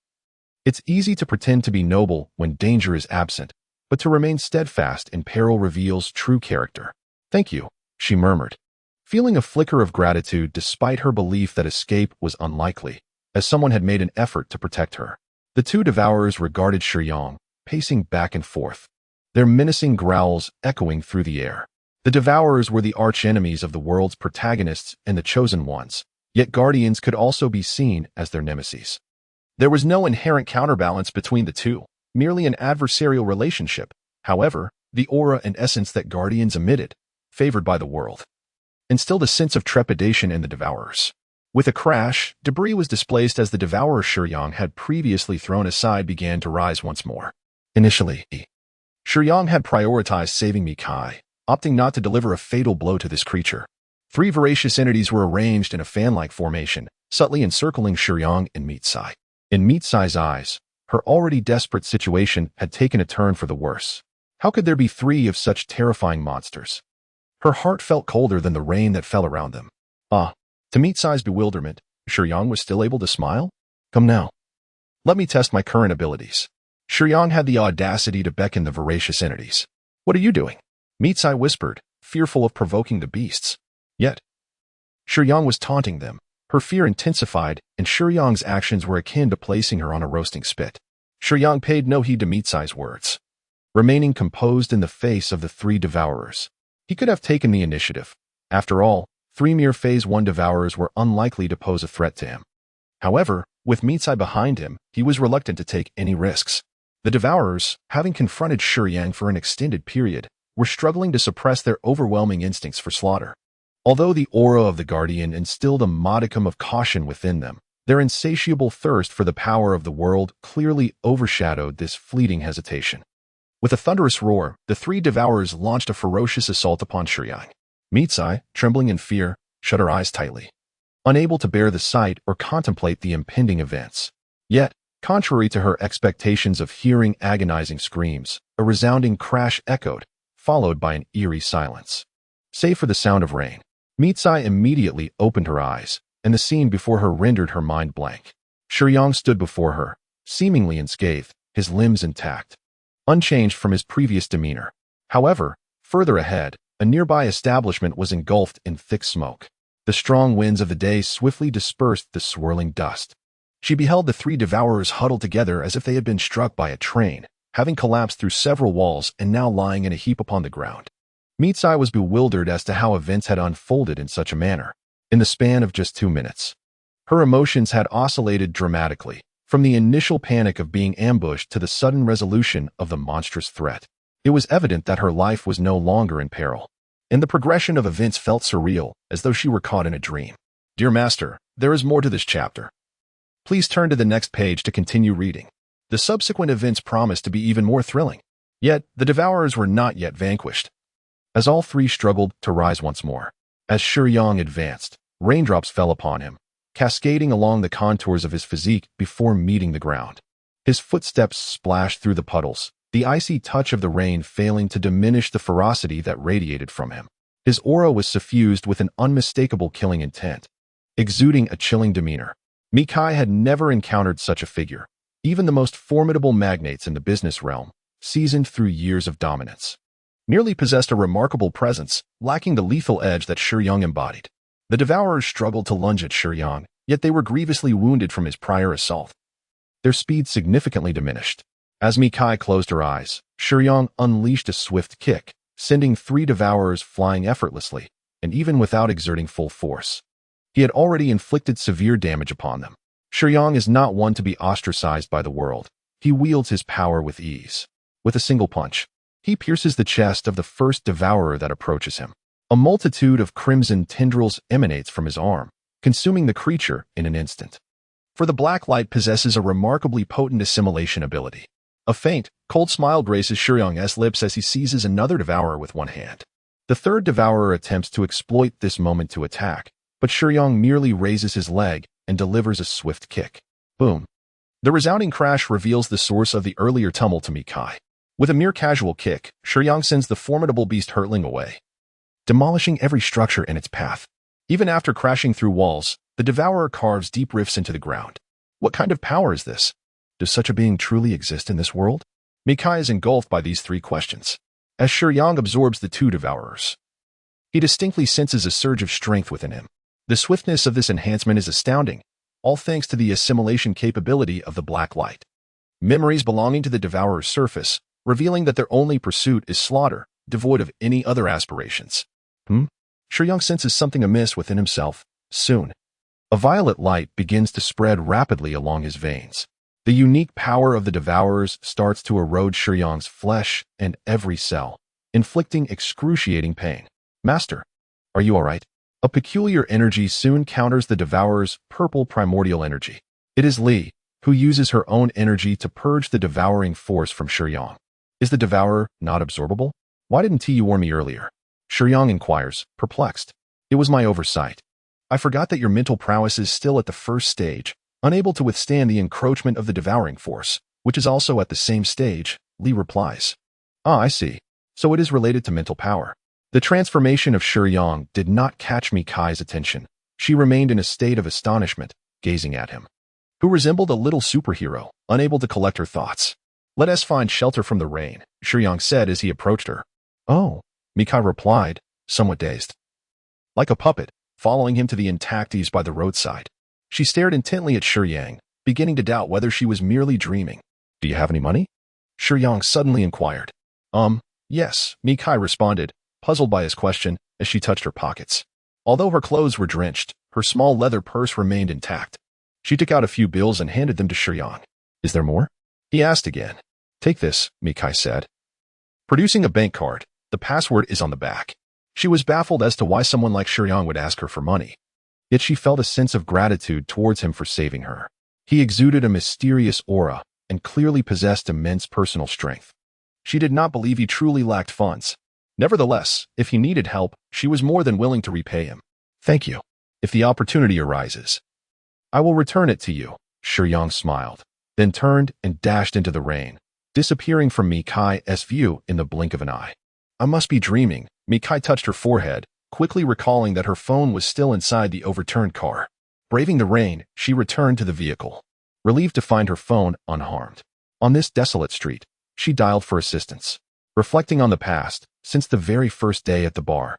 B: It's easy to pretend to be noble when danger is absent, but to remain steadfast in peril reveals true character. "Thank you," she murmured, feeling a flicker of gratitude despite her belief that escape was unlikely, as someone had made an effort to protect her. The two devourers regarded Shiyang, pacing back and forth, their menacing growls echoing through the air. The devourers were the arch-enemies of the world's protagonists and the chosen ones, yet guardians could also be seen as their nemesis. There was no inherent counterbalance between the two, merely an adversarial relationship. However, the aura and essence that guardians emitted, favored by the world, instilled a sense of trepidation in the devourers. With a crash, debris was displaced as the devourer Shiyang had previously thrown aside began to rise once more. Initially, Shiyang had prioritized saving Mikai, opting not to deliver a fatal blow to this creature. Three voracious entities were arranged in a fan-like formation, subtly encircling Shiyang and Mitsai. In Mitsai's eyes, her already desperate situation had taken a turn for the worse. How could there be three of such terrifying monsters? Her heart felt colder than the rain that fell around them. To Mitsai's bewilderment, Shiyang was still able to smile? "Come now. Let me test my current abilities." Shiyang had the audacity to beckon the voracious entities. "What are you doing?" Mitsai whispered, fearful of provoking the beasts. Yet, Shiyang was taunting them. Her fear intensified, and Shiyang's actions were akin to placing her on a roasting spit. Shiyang paid no heed to Mitsai's words, remaining composed in the face of the three devourers. He could have taken the initiative. After all, three mere Phase 1 devourers were unlikely to pose a threat to him. However, with Mitsai behind him, he was reluctant to take any risks. The devourers, having confronted Shiyang for an extended period, were struggling to suppress their overwhelming instincts for slaughter. Although the aura of the Guardian instilled a modicum of caution within them, their insatiable thirst for the power of the world clearly overshadowed this fleeting hesitation. With a thunderous roar, the three devourers launched a ferocious assault upon Shiyang. Mitsai, trembling in fear, shut her eyes tightly, unable to bear the sight or contemplate the impending events. Yet, contrary to her expectations of hearing agonizing screams, a resounding crash echoed, followed by an eerie silence. Save for the sound of rain, Mitsai immediately opened her eyes, and the scene before her rendered her mind blank. Shiyang stood before her, seemingly unscathed, his limbs intact, unchanged from his previous demeanor. However, further ahead, a nearby establishment was engulfed in thick smoke. The strong winds of the day swiftly dispersed the swirling dust. She beheld the three devourers huddled together as if they had been struck by a train, having collapsed through several walls and now lying in a heap upon the ground. Mitsai was bewildered as to how events had unfolded in such a manner, in the span of just 2 minutes. Her emotions had oscillated dramatically, from the initial panic of being ambushed to the sudden resolution of the monstrous threat. It was evident that her life was no longer in peril, and the progression of events felt surreal, as though she were caught in a dream. Dear Master, there is more to this chapter. Please turn to the next page to continue reading. The subsequent events promised to be even more thrilling. Yet, the devourers were not yet vanquished. As all three struggled to rise once more, as Shiyang advanced, raindrops fell upon him, cascading along the contours of his physique before meeting the ground. His footsteps splashed through the puddles, the icy touch of the rain failing to diminish the ferocity that radiated from him. His aura was suffused with an unmistakable killing intent, exuding a chilling demeanor. Mikai had never encountered such a figure. Even the most formidable magnates in the business realm, seasoned through years of dominance, merely possessed a remarkable presence, lacking the lethal edge that Shiyang embodied. The devourers struggled to lunge at Shiyang, yet they were grievously wounded from his prior assault. Their speed significantly diminished. As Mikai closed her eyes, Shiyang unleashed a swift kick, sending three devourers flying effortlessly, and even without exerting full force. He had already inflicted severe damage upon them. Shiyang is not one to be ostracized by the world. He wields his power with ease. With a single punch, he pierces the chest of the first devourer that approaches him. A multitude of crimson tendrils emanates from his arm, consuming the creature in an instant. For the black light possesses a remarkably potent assimilation ability. A faint, cold smile graces Shiyang's lips as he seizes another devourer with one hand. The third devourer attempts to exploit this moment to attack, but Shiyang merely raises his leg and delivers a swift kick. Boom. The resounding crash reveals the source of the earlier tumult to Mikai. With a mere casual kick, Shiyang sends the formidable beast hurtling away, demolishing every structure in its path. Even after crashing through walls, the devourer carves deep rifts into the ground. What kind of power is this? Does such a being truly exist in this world? Mikai is engulfed by these three questions. As Shiyang absorbs the two devourers, he distinctly senses a surge of strength within him. The swiftness of this enhancement is astounding, all thanks to the assimilation capability of the black light. Memories belonging to the devourer's surface, revealing that their only pursuit is slaughter, devoid of any other aspirations. Shiyang senses something amiss within himself. Soon, a violet light begins to spread rapidly along his veins. The unique power of the devourers starts to erode Shiyang's flesh and every cell, inflicting excruciating pain. Master, are you all right? A peculiar energy soon counters the devourer's purple primordial energy. It is Li, who uses her own energy to purge the devouring force from Shiyang. Is the devourer not absorbable? Why didn't you warn me earlier? Shiyang inquires, perplexed. It was my oversight. I forgot that your mental prowess is still at the first stage, unable to withstand the encroachment of the devouring force, which is also at the same stage, Li replies. Ah, I see. So it is related to mental power. The transformation of Shiyang did not catch Mikai's attention. She remained in a state of astonishment, gazing at him, who resembled a little superhero, unable to collect her thoughts. Let us find shelter from the rain, Shiyang said as he approached her. Oh, Mikai replied, somewhat dazed. Like a puppet, following him to the intactes by the roadside. She stared intently at Shiyang, beginning to doubt whether she was merely dreaming. Do you have any money? Shiyang suddenly inquired. Yes, Mikai responded, puzzled by his question as she touched her pockets. Although her clothes were drenched, her small leather purse remained intact. She took out a few bills and handed them to Shiyang. Is there more? He asked again. Take this, Mikai said. Producing a bank card, the password is on the back. She was baffled as to why someone like Shiyang would ask her for money. Yet she felt a sense of gratitude towards him for saving her. He exuded a mysterious aura and clearly possessed immense personal strength. She did not believe he truly lacked funds. Nevertheless, if he needed help, she was more than willing to repay him. Thank you. If the opportunity arises, I will return it to you, Shiyang smiled, then turned and dashed into the rain, disappearing from Mikai's view in the blink of an eye. I must be dreaming. Mikai touched her forehead, quickly recalling that her phone was still inside the overturned car. Braving the rain, she returned to the vehicle, relieved to find her phone unharmed. On this desolate street, she dialed for assistance. reflecting on the past, since the very first day at the bar.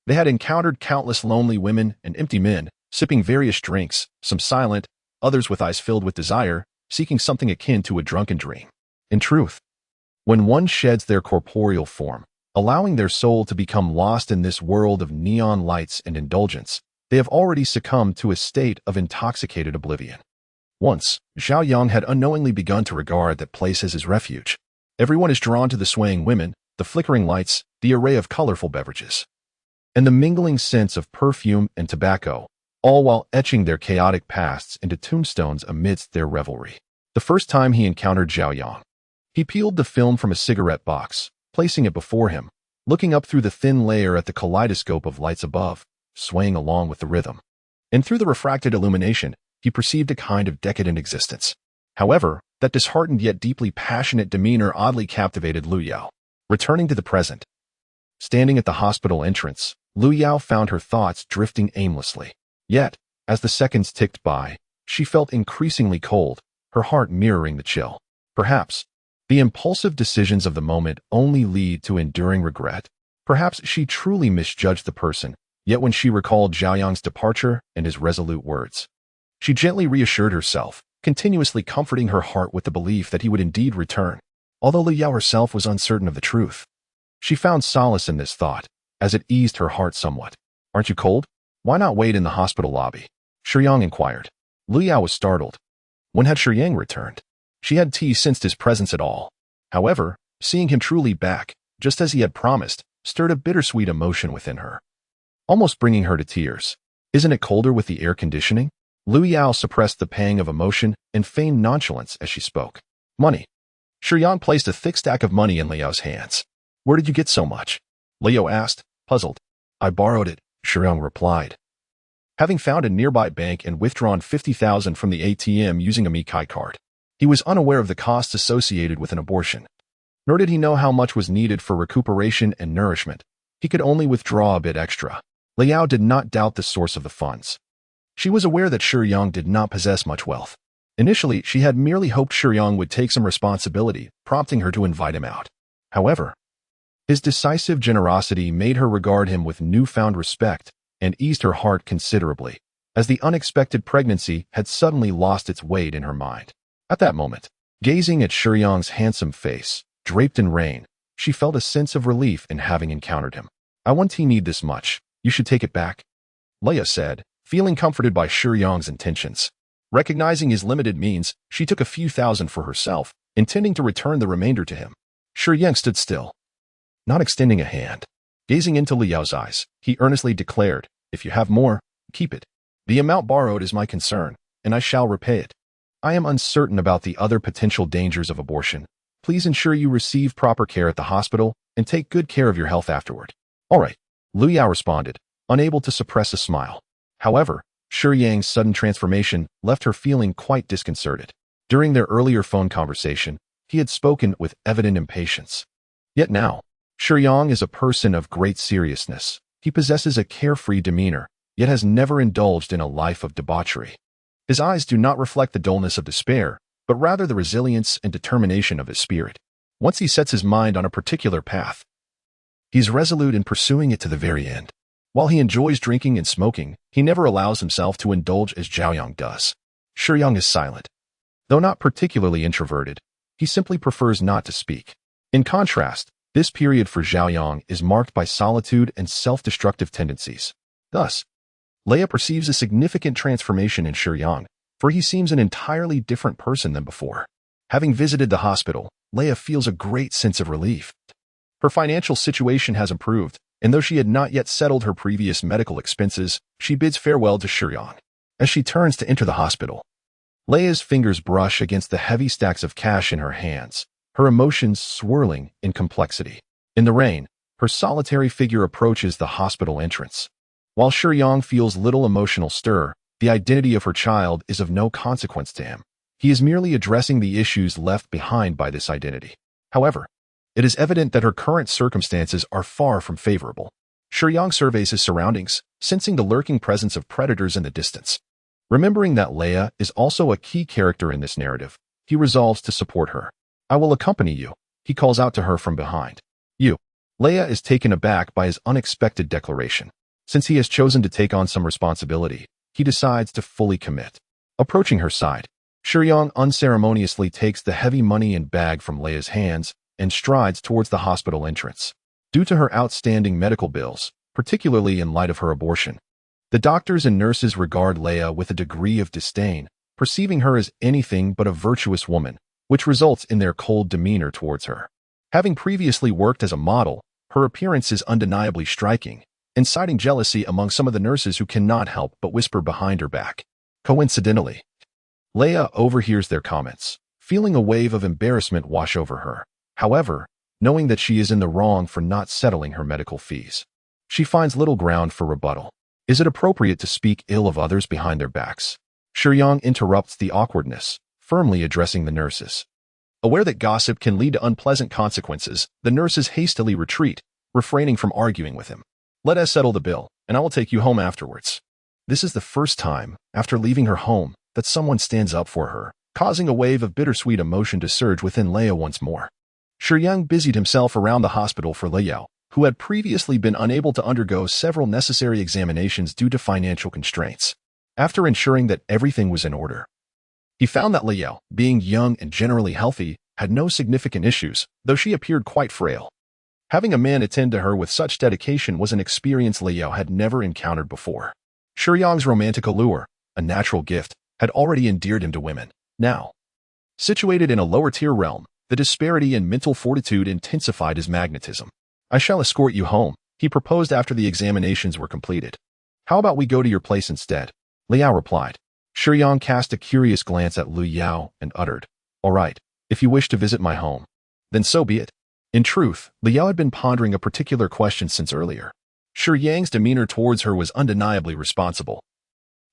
B: They had encountered countless lonely women and empty men, sipping various drinks, some silent, others with eyes filled with desire, seeking something akin to a drunken dream. In truth, when one sheds their corporeal form, allowing their soul to become lost in this world of neon lights and indulgence, they have already succumbed to a state of intoxicated oblivion. Once, Xiaoyang had unknowingly begun to regard that place as his refuge. Everyone is drawn to the swaying women, the flickering lights, the array of colorful beverages, and the mingling scents of perfume and tobacco, all while etching their chaotic pasts into tombstones amidst their revelry. The first time he encountered Xiaoyang, he peeled the film from a cigarette box, placing it before him, looking up through the thin layer at the kaleidoscope of lights above, swaying along with the rhythm. And through the refracted illumination, he perceived a kind of decadent existence. However, that disheartened yet deeply passionate demeanor oddly captivated Lu Yao. Returning to the present, standing at the hospital entrance, Lu Yao found her thoughts drifting aimlessly. Yet, as the seconds ticked by, she felt increasingly cold, her heart mirroring the chill. Perhaps, the impulsive decisions of the moment only lead to enduring regret. Perhaps she truly misjudged the person, yet when she recalled Xiaoyang's departure and his resolute words, she gently reassured herself, continuously comforting her heart with the belief that he would indeed return. Although Lu Yao herself was uncertain of the truth, she found solace in this thought, as it eased her heart somewhat. "Aren't you cold? Why not wait in the hospital lobby?" Shiyang inquired. Lu Yao was startled. When had Shiyang returned? She had sensed his presence at all. However, seeing him truly back, just as he had promised, stirred a bittersweet emotion within her, almost bringing her to tears. "Isn't it colder with the air conditioning?" Lu Yao suppressed the pang of emotion and feigned nonchalance as she spoke. "Money." Shiyang placed a thick stack of money in Liao's hands. "Where did you get so much?" Liao asked, puzzled. "I borrowed it," Shiyang replied, having found a nearby bank and withdrawn 50,000 from the ATM using a Mikai card. He was unaware of the costs associated with an abortion, nor did he know how much was needed for recuperation and nourishment. He could only withdraw a bit extra. Liao did not doubt the source of the funds. She was aware that Shiyang did not possess much wealth. Initially, she had merely hoped Shiyang would take some responsibility, prompting her to invite him out. However, his decisive generosity made her regard him with newfound respect and eased her heart considerably, as the unexpected pregnancy had suddenly lost its weight in her mind. At that moment, gazing at Shiyang's handsome face, draped in rain, she felt a sense of relief in having encountered him. "I won't need this much. You should take it back," Leia said, feeling comforted by Shiyang's intentions. Recognizing his limited means, she took a few thousand for herself, intending to return the remainder to him. Shiyang stood still, not extending a hand. Gazing into Liao's eyes, he earnestly declared, "If you have more, keep it. The amount borrowed is my concern, and I shall repay it. I am uncertain about the other potential dangers of abortion. Please ensure you receive proper care at the hospital and take good care of your health afterward." "All right," Lu Yao responded, unable to suppress a smile. However, Shiyang's sudden transformation left her feeling quite disconcerted. During their earlier phone conversation, he had spoken with evident impatience. Yet now, Shiyang is a person of great seriousness. He possesses a carefree demeanor, yet has never indulged in a life of debauchery. His eyes do not reflect the dullness of despair, but rather the resilience and determination of his spirit. Once he sets his mind on a particular path, he is resolute in pursuing it to the very end. While he enjoys drinking and smoking, he never allows himself to indulge as Xiaoyang does. Shiyang is silent. Though not particularly introverted, he simply prefers not to speak. In contrast, this period for Xiaoyang is marked by solitude and self-destructive tendencies. Thus, Leia perceives a significant transformation in Shiyang, for he seems an entirely different person than before. Having visited the hospital, Leia feels a great sense of relief. Her financial situation has improved, and though she had not yet settled her previous medical expenses, she bids farewell to Shiyang. As she turns to enter the hospital, Leia's fingers brush against the heavy stacks of cash in her hands, her emotions swirling in complexity. In the rain, her solitary figure approaches the hospital entrance. While Shiyang feels little emotional stir, the identity of her child is of no consequence to him. He is merely addressing the issues left behind by this identity. However, it is evident that her current circumstances are far from favorable. Shiyang surveys his surroundings, sensing the lurking presence of predators in the distance. Remembering that Leia is also a key character in this narrative, he resolves to support her. "I will accompany you," he calls out to her from behind. Leia is taken aback by his unexpected declaration. Since he has chosen to take on some responsibility, he decides to fully commit. Approaching her side, Shiyang unceremoniously takes the heavy money and bag from Leia's hands and strides towards the hospital entrance. Due to her outstanding medical bills, particularly in light of her abortion, the doctors and nurses regard Leia with a degree of disdain, perceiving her as anything but a virtuous woman, which results in their cold demeanor towards her. Having previously worked as a model, her appearance is undeniably striking, inciting jealousy among some of the nurses who cannot help but whisper behind her back. Coincidentally, Leia overhears their comments, feeling a wave of embarrassment wash over her. However, knowing that she is in the wrong for not settling her medical fees, she finds little ground for rebuttal. Is it appropriate to speak ill of others behind their backs? Shiyang interrupts the awkwardness, firmly addressing the nurses. Aware that gossip can lead to unpleasant consequences, the nurses hastily retreat, refraining from arguing with him. Let us settle the bill, and I will take you home afterwards. This is the first time, after leaving her home, that someone stands up for her, causing a wave of bittersweet emotion to surge within Leia once more. Shiyang busied himself around the hospital for Leia, who had previously been unable to undergo several necessary examinations due to financial constraints. After ensuring that everything was in order, he found that Leia, being young and generally healthy, had no significant issues, though she appeared quite frail. Having a man attend to her with such dedication was an experience Leia had never encountered before. Shiyang's romantic allure, a natural gift, had already endeared him to women. Now, situated in a lower-tier realm, the disparity in mental fortitude intensified his magnetism. I shall escort you home, he proposed after the examinations were completed. How about we go to your place instead? Liao replied. Shiyang cast a curious glance at Lu Yao and uttered, All right, if you wish to visit my home, then so be it. In truth, Liao had been pondering a particular question since earlier. Shiyang's demeanor towards her was undeniably responsible,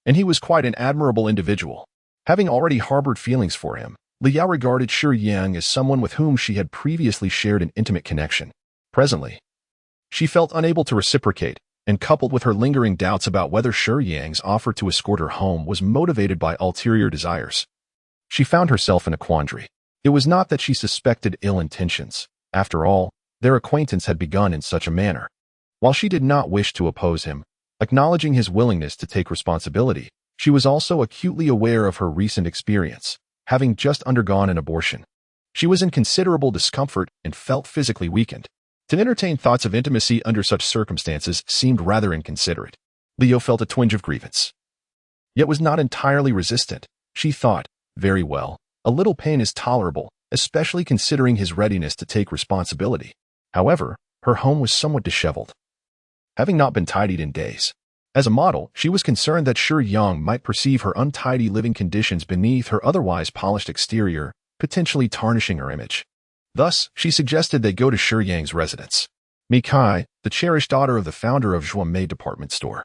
B: and he was quite an admirable individual. Having already harbored feelings for him, Liao regarded Shiyang as someone with whom she had previously shared an intimate connection. Presently, she felt unable to reciprocate, and coupled with her lingering doubts about whether Shiyang's offer to escort her home was motivated by ulterior desires, she found herself in a quandary. It was not that she suspected ill intentions. After all, their acquaintance had begun in such a manner. While she did not wish to oppose him, acknowledging his willingness to take responsibility, she was also acutely aware of her recent experience, having just undergone an abortion. She was in considerable discomfort and felt physically weakened. To entertain thoughts of intimacy under such circumstances seemed rather inconsiderate. Leo felt a twinge of grievance, yet was not entirely resistant. She thought, very well, a little pain is tolerable, especially considering his readiness to take responsibility. However, her home was somewhat disheveled, having not been tidied in days. As a model, she was concerned that Shiyang might perceive her untidy living conditions beneath her otherwise polished exterior, potentially tarnishing her image. Thus, she suggested they go to Shiyang's residence. Mikai, the cherished daughter of the founder of Zhuamei department store,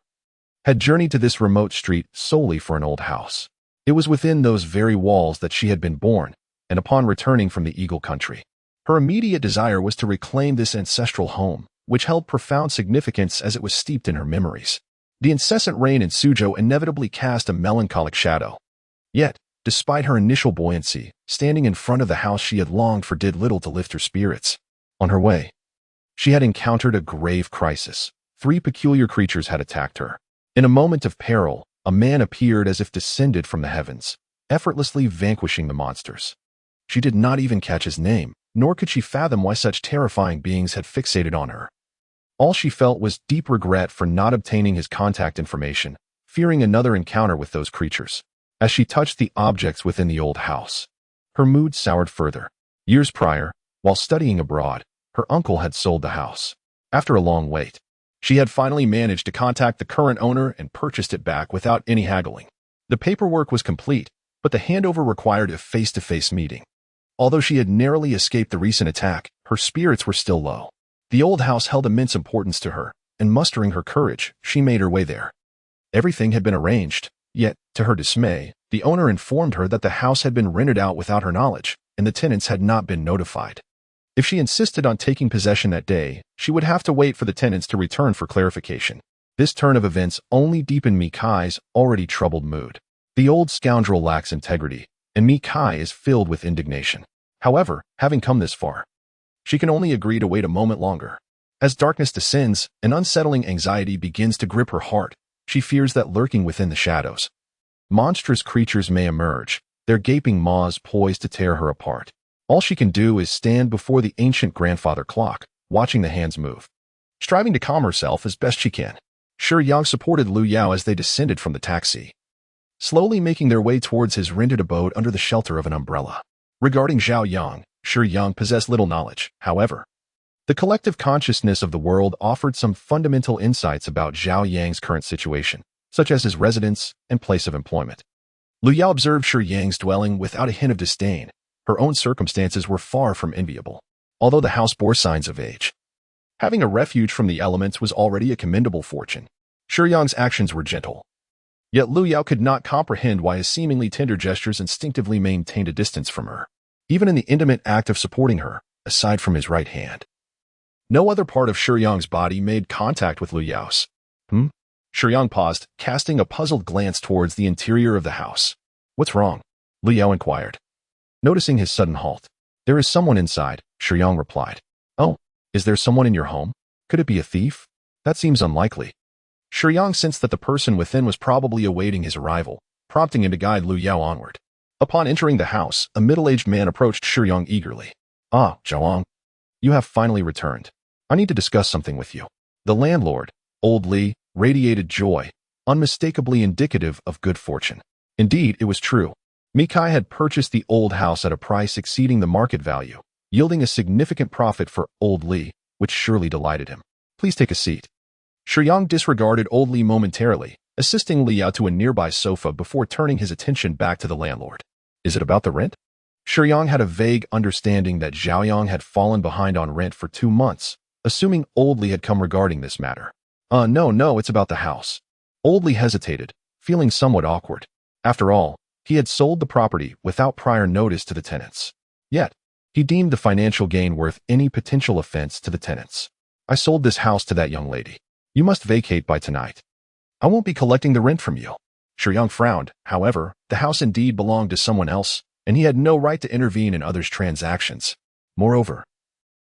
B: had journeyed to this remote street solely for an old house. It was within those very walls that she had been born, and upon returning from the Eagle Country, her immediate desire was to reclaim this ancestral home, which held profound significance as it was steeped in her memories. The incessant rain in Suzhou inevitably cast a melancholic shadow. Yet, despite her initial buoyancy, standing in front of the house she had longed for did little to lift her spirits. On her way, she had encountered a grave crisis. 3 peculiar creatures had attacked her. In a moment of peril, a man appeared as if descended from the heavens, effortlessly vanquishing the monsters. She did not even catch his name, nor could she fathom why such terrifying beings had fixated on her. All she felt was deep regret for not obtaining his contact information, fearing another encounter with those creatures. As she touched the objects within the old house, her mood soured further. Years prior, while studying abroad, her uncle had sold the house. After a long wait, she had finally managed to contact the current owner and purchased it back without any haggling. The paperwork was complete, but the handover required a face-to-face meeting. Although she had narrowly escaped the recent attack, her spirits were still low. The old house held immense importance to her, and mustering her courage, she made her way there. Everything had been arranged. Yet, to her dismay, the owner informed her that the house had been rented out without her knowledge, and the tenants had not been notified. If she insisted on taking possession that day, she would have to wait for the tenants to return for clarification. This turn of events only deepened Mikai's already troubled mood. The old scoundrel lacks integrity, and Mikai is filled with indignation. However, having come this far, she can only agree to wait a moment longer. As darkness descends, an unsettling anxiety begins to grip her heart. She fears that lurking within the shadows, monstrous creatures may emerge, their gaping maws poised to tear her apart. All she can do is stand before the ancient grandfather clock, watching the hands move, striving to calm herself as best she can. Shiyang supported Lu Yao as they descended from the taxi, slowly making their way towards his rented abode under the shelter of an umbrella. Regarding Zhao Yang, Shiyang possessed little knowledge. However, the collective consciousness of the world offered some fundamental insights about Zhao Yang's current situation, such as his residence and place of employment. Lu Yao observed Shiyang's dwelling without a hint of disdain. Her own circumstances were far from enviable, although the house bore signs of age. Having a refuge from the elements was already a commendable fortune. Shiyang's actions were gentle. Yet Lu Yao could not comprehend why his seemingly tender gestures instinctively maintained a distance from her, even in the intimate act of supporting her, aside from his right hand. No other part of Shiyang's body made contact with Lu Yao's. Shiyang paused, casting a puzzled glance towards the interior of the house. What's wrong? Lu Yao inquired. Noticing his sudden halt. There is someone inside, Shiyang replied. Oh, is there someone in your home? Could it be a thief? That seems unlikely. Shiyang sensed that the person within was probably awaiting his arrival, prompting him to guide Lu Yao onward. Upon entering the house, a middle-aged man approached Shiyang eagerly. Ah, Zhao, you have finally returned. I need to discuss something with you. The landlord, old Li, radiated joy, unmistakably indicative of good fortune. Indeed, it was true. Mikai had purchased the old house at a price exceeding the market value, yielding a significant profit for old Li, which surely delighted him. Please take a seat. Shiyang disregarded old Li momentarily, assisting Li Yao to a nearby sofa before turning his attention back to the landlord. Is it about the rent? Shiyang had a vague understanding that Zhaoyang had fallen behind on rent for 2 months, assuming old Li had come regarding this matter. No, it's about the house. Old Li hesitated, feeling somewhat awkward. After all, he had sold the property without prior notice to the tenants. Yet, he deemed the financial gain worth any potential offense to the tenants. I sold this house to that young lady. You must vacate by tonight. I won't be collecting the rent from you. Shiyang frowned. However, the house indeed belonged to someone else, and he had no right to intervene in others' transactions. Moreover,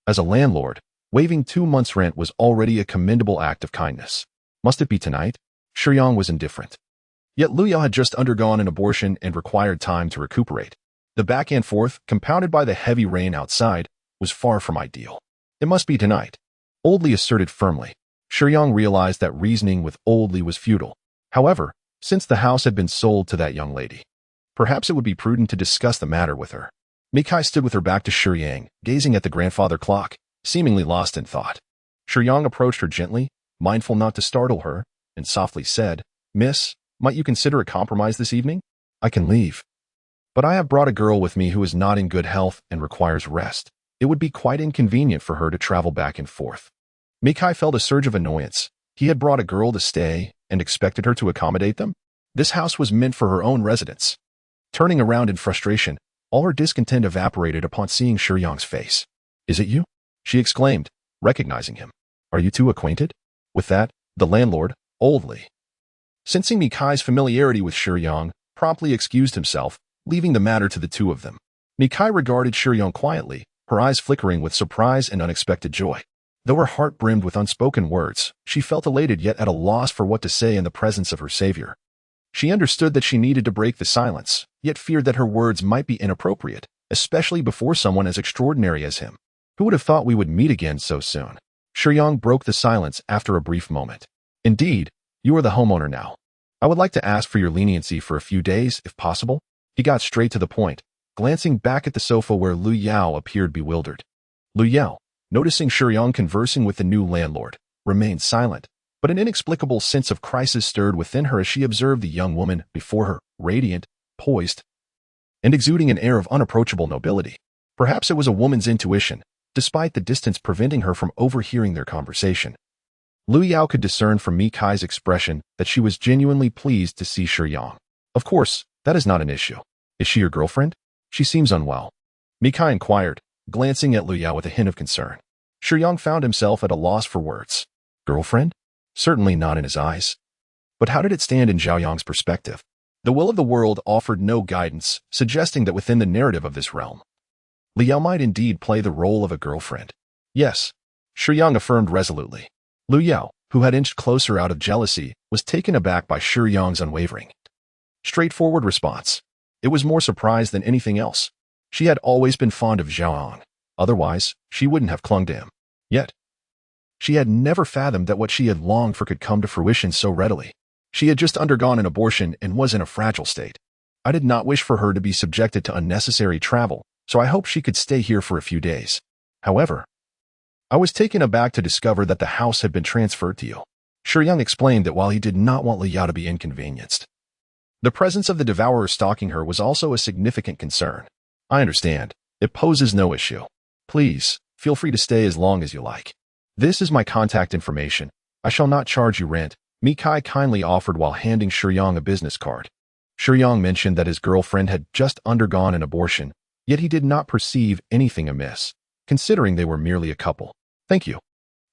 B: as a landlord, waiving 2 months' rent was already a commendable act of kindness. Must it be tonight? Shiyang was indifferent. Yet Lu Yao had just undergone an abortion and required time to recuperate. The back and forth, compounded by the heavy rain outside, was far from ideal. It must be tonight, old Li asserted firmly. Shiyang realized that reasoning with old Li was futile. However, since the house had been sold to that young lady, perhaps it would be prudent to discuss the matter with her. Mikai stood with her back to Shiyang, gazing at the grandfather clock, seemingly lost in thought. Shiyang approached her gently, mindful not to startle her, and softly said, Miss, might you consider a compromise this evening? I can leave. But I have brought a girl with me who is not in good health and requires rest. It would be quite inconvenient for her to travel back and forth. Mikai felt a surge of annoyance. He had brought a girl to stay and expected her to accommodate them? This house was meant for her own residence. Turning around in frustration, all her discontent evaporated upon seeing Shiyang's face. Is it you? She exclaimed, recognizing him. Are you two acquainted? With that, the landlord, old Li, sensing Mikai's familiarity with Shiyang, promptly excused himself, leaving the matter to the two of them. Mikai regarded Shiyang quietly, her eyes flickering with surprise and unexpected joy. Though her heart brimmed with unspoken words, she felt elated yet at a loss for what to say in the presence of her savior. She understood that she needed to break the silence, yet feared that her words might be inappropriate, especially before someone as extraordinary as him. Who would have thought we would meet again so soon? Shiyang broke the silence after a brief moment. Indeed, you are the homeowner now. I would like to ask for your leniency for a few days, if possible. He got straight to the point, glancing back at the sofa where Lu Yao appeared bewildered. Lu Yao, noticing Shiyang conversing with the new landlord, remained silent, but an inexplicable sense of crisis stirred within her as she observed the young woman before her, radiant, poised, and exuding an air of unapproachable nobility. Perhaps it was a woman's intuition, despite the distance preventing her from overhearing their conversation. Lu Yao could discern from Mikai's expression that she was genuinely pleased to see Shiyang. Of course, that is not an issue. Is she your girlfriend? She seems unwell. Mikai inquired, glancing at Lu Yao with a hint of concern. Shiyang found himself at a loss for words. Girlfriend? Certainly not in his eyes. But how did it stand in Zhaoyang's perspective? The will of the world offered no guidance, suggesting that within the narrative of this realm, Lu Yao might indeed play the role of a girlfriend. Yes, Shiyang affirmed resolutely. Lu Yao, who had inched closer out of jealousy, was taken aback by Shiyang's unwavering, straightforward response. It was more surprise than anything else. She had always been fond of Zhao. Otherwise, she wouldn't have clung to him. Yet, she had never fathomed that what she had longed for could come to fruition so readily. She had just undergone an abortion and was in a fragile state. I did not wish for her to be subjected to unnecessary travel, so I hoped she could stay here for a few days. However, I was taken aback to discover that the house had been transferred to you. Shiyang explained that while he did not want Lu Yao to be inconvenienced, the presence of the devourer stalking her was also a significant concern. I understand. It poses no issue. Please, feel free to stay as long as you like. This is my contact information. I shall not charge you rent, Mikai kindly offered while handing Shiyang a business card. Shiyang mentioned that his girlfriend had just undergone an abortion, yet he did not perceive anything amiss, considering they were merely a couple. Thank you,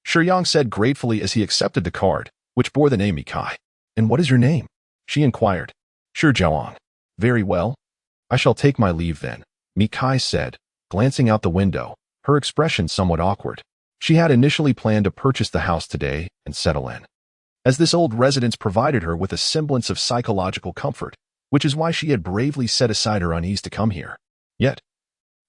B: Shiyang said gratefully as he accepted the card, which bore the name Mikai. And what is your name? She inquired. Sure, Zhaoang. Very well. I shall take my leave then, Mikai said, glancing out the window, her expression somewhat awkward. She had initially planned to purchase the house today and settle in, as this old residence provided her with a semblance of psychological comfort, which is why she had bravely set aside her unease to come here. Yet,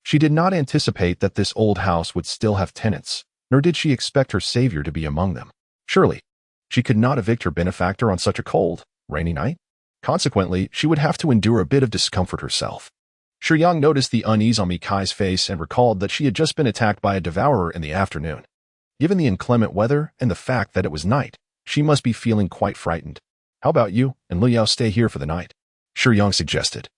B: she did not anticipate that this old house would still have tenants, nor did she expect her savior to be among them. Surely, she could not evict her benefactor on such a cold, rainy night. Consequently, she would have to endure a bit of discomfort herself. Shiyang noticed the unease on Mikai's face and recalled that she had just been attacked by a devourer in the afternoon. Given the inclement weather and the fact that it was night, she must be feeling quite frightened. How about you and Lu Yao stay here for the night? Shiyang suggested.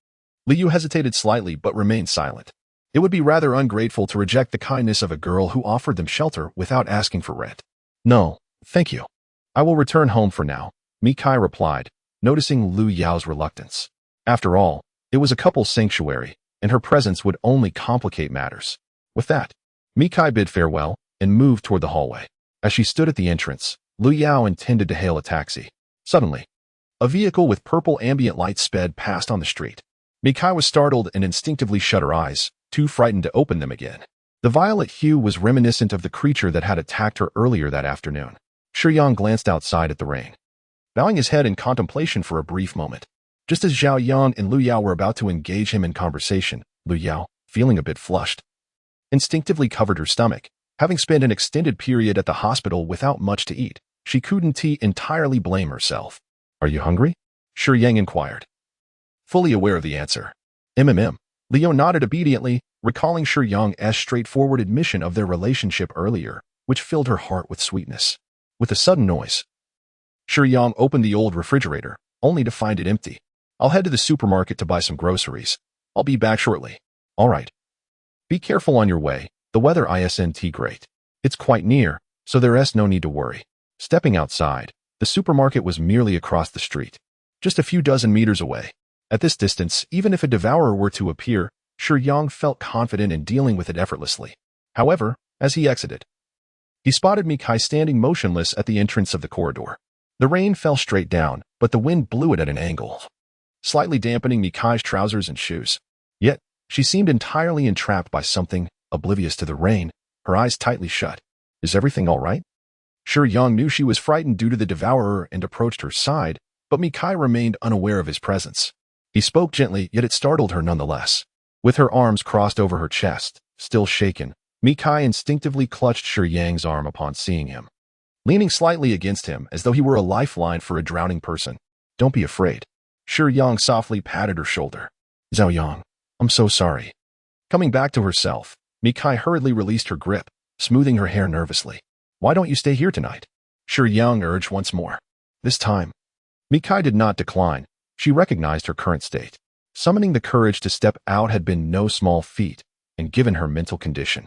B: Liu hesitated slightly but remained silent. It would be rather ungrateful to reject the kindness of a girl who offered them shelter without asking for rent. No, thank you. I will return home for now, Mikai replied, noticing Lu Yao's reluctance. After all, it was a couple's sanctuary, and her presence would only complicate matters. With that, Mikai bid farewell and moved toward the hallway. As she stood at the entrance, Lu Yao intended to hail a taxi. Suddenly, a vehicle with purple ambient lights sped past on the street. Mikai was startled and instinctively shut her eyes, too frightened to open them again. The violet hue was reminiscent of the creature that had attacked her earlier that afternoon. Shiyang glanced outside at the rain, bowing his head in contemplation for a brief moment. Just as Zhao Yan and Lu Yao were about to engage him in conversation, Lu Yao, feeling a bit flushed, instinctively covered her stomach. Having spent an extended period at the hospital without much to eat, she couldn't entirely blame herself. Are you hungry? Shiyang inquired, fully aware of the answer. Leo nodded obediently, recalling Shiyang's straightforward admission of their relationship earlier, which filled her heart with sweetness. With a sudden noise, Shiyang opened the old refrigerator, only to find it empty. I'll head to the supermarket to buy some groceries. I'll be back shortly. All right. Be careful on your way. The weather isn't great. It's quite near, so there's no need to worry. Stepping outside, the supermarket was merely across the street, just a few dozen meters away. At this distance, even if a devourer were to appear, Shiyang felt confident in dealing with it effortlessly. However, as he exited, he spotted Mikai standing motionless at the entrance of the corridor. The rain fell straight down, but the wind blew it at an angle, slightly dampening Mikai's trousers and shoes. Yet, she seemed entirely entrapped by something, oblivious to the rain, her eyes tightly shut. Is everything all right? Shiyang knew she was frightened due to the devourer and approached her side, but Mikai remained unaware of his presence. He spoke gently, yet it startled her nonetheless. With her arms crossed over her chest, still shaken, Mikai instinctively clutched Shiyang's arm upon seeing him, leaning slightly against him as though he were a lifeline for a drowning person. Don't be afraid. Shiyang softly patted her shoulder. Zhao Yang, I'm so sorry. Coming back to herself, Mikai hurriedly released her grip, smoothing her hair nervously. Why don't you stay here tonight? Shiyang urged once more. This time, Mikai did not decline. She recognized her current state. Summoning the courage to step out had been no small feat, and given her mental condition,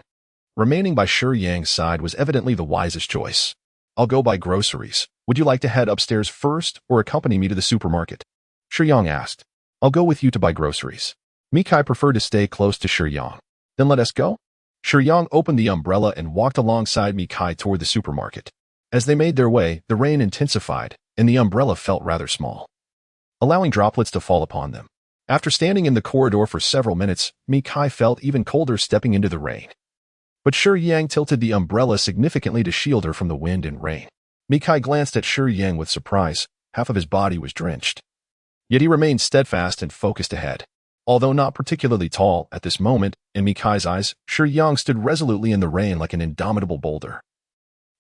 B: remaining by Shiyang's side was evidently the wisest choice. I'll go buy groceries. Would you like to head upstairs first or accompany me to the supermarket? Shiyang asked. I'll go with you to buy groceries. Mikai preferred to stay close to Shiyang. Then let us go. Shiyang opened the umbrella and walked alongside Mikai toward the supermarket. As they made their way, the rain intensified, and the umbrella felt rather small, allowing droplets to fall upon them. After standing in the corridor for several minutes, Mikai felt even colder stepping into the rain. but Shiyang tilted the umbrella significantly to shield her from the wind and rain. Mikai glanced at Shiyang with surprise. Half of his body was drenched. Yet he remained steadfast and focused ahead. Although not particularly tall at this moment, in Mikai's eyes, Shiyang stood resolutely in the rain like an indomitable boulder,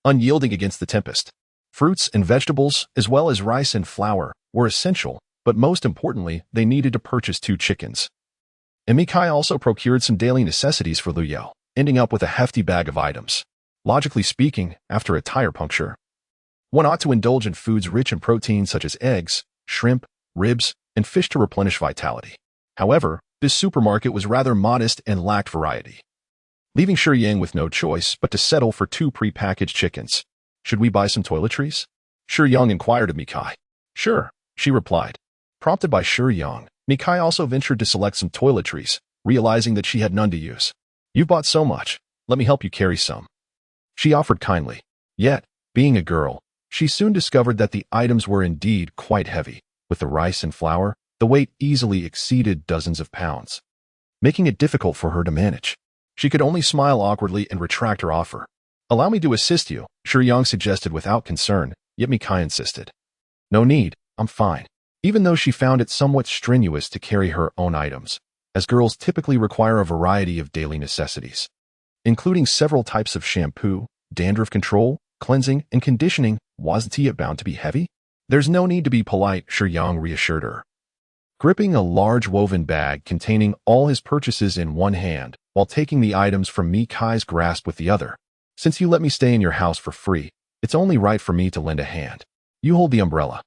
B: unyielding against the tempest. Fruits and vegetables, as well as rice and flour, were essential, but most importantly, they needed to purchase 2 chickens. And Mikai also procured some daily necessities for Lu Yao, ending up with a hefty bag of items. Logically speaking, after a tire puncture, one ought to indulge in foods rich in protein such as eggs, shrimp, ribs, and fish to replenish vitality. However, this supermarket was rather modest and lacked variety, leaving Shiyang with no choice but to settle for 2 pre-packaged chickens. Should we buy some toiletries? Shiyang inquired of Mikai. Sure, she replied. Prompted by Shiyang, Mikai also ventured to select some toiletries, realizing that she had none to use. You bought so much, let me help you carry some, she offered kindly. Yet, being a girl, she soon discovered that the items were indeed quite heavy. With the rice and flour, the weight easily exceeded dozens of pounds, making it difficult for her to manage. She could only smile awkwardly and retract her offer. Allow me to assist you, Shiyang suggested without concern, yet Mikai insisted. No need, I'm fine. Even though she found it somewhat strenuous to carry her own items, as girls typically require a variety of daily necessities, including several types of shampoo, dandruff control, cleansing, and conditioning. Wasn't it bound to be heavy? There's no need to be polite, Shiyang reassured her, gripping a large woven bag containing all his purchases in one hand, while taking the items from Mikai's grasp with the other. Since you let me stay in your house for free, it's only right for me to lend a hand. You hold the umbrella.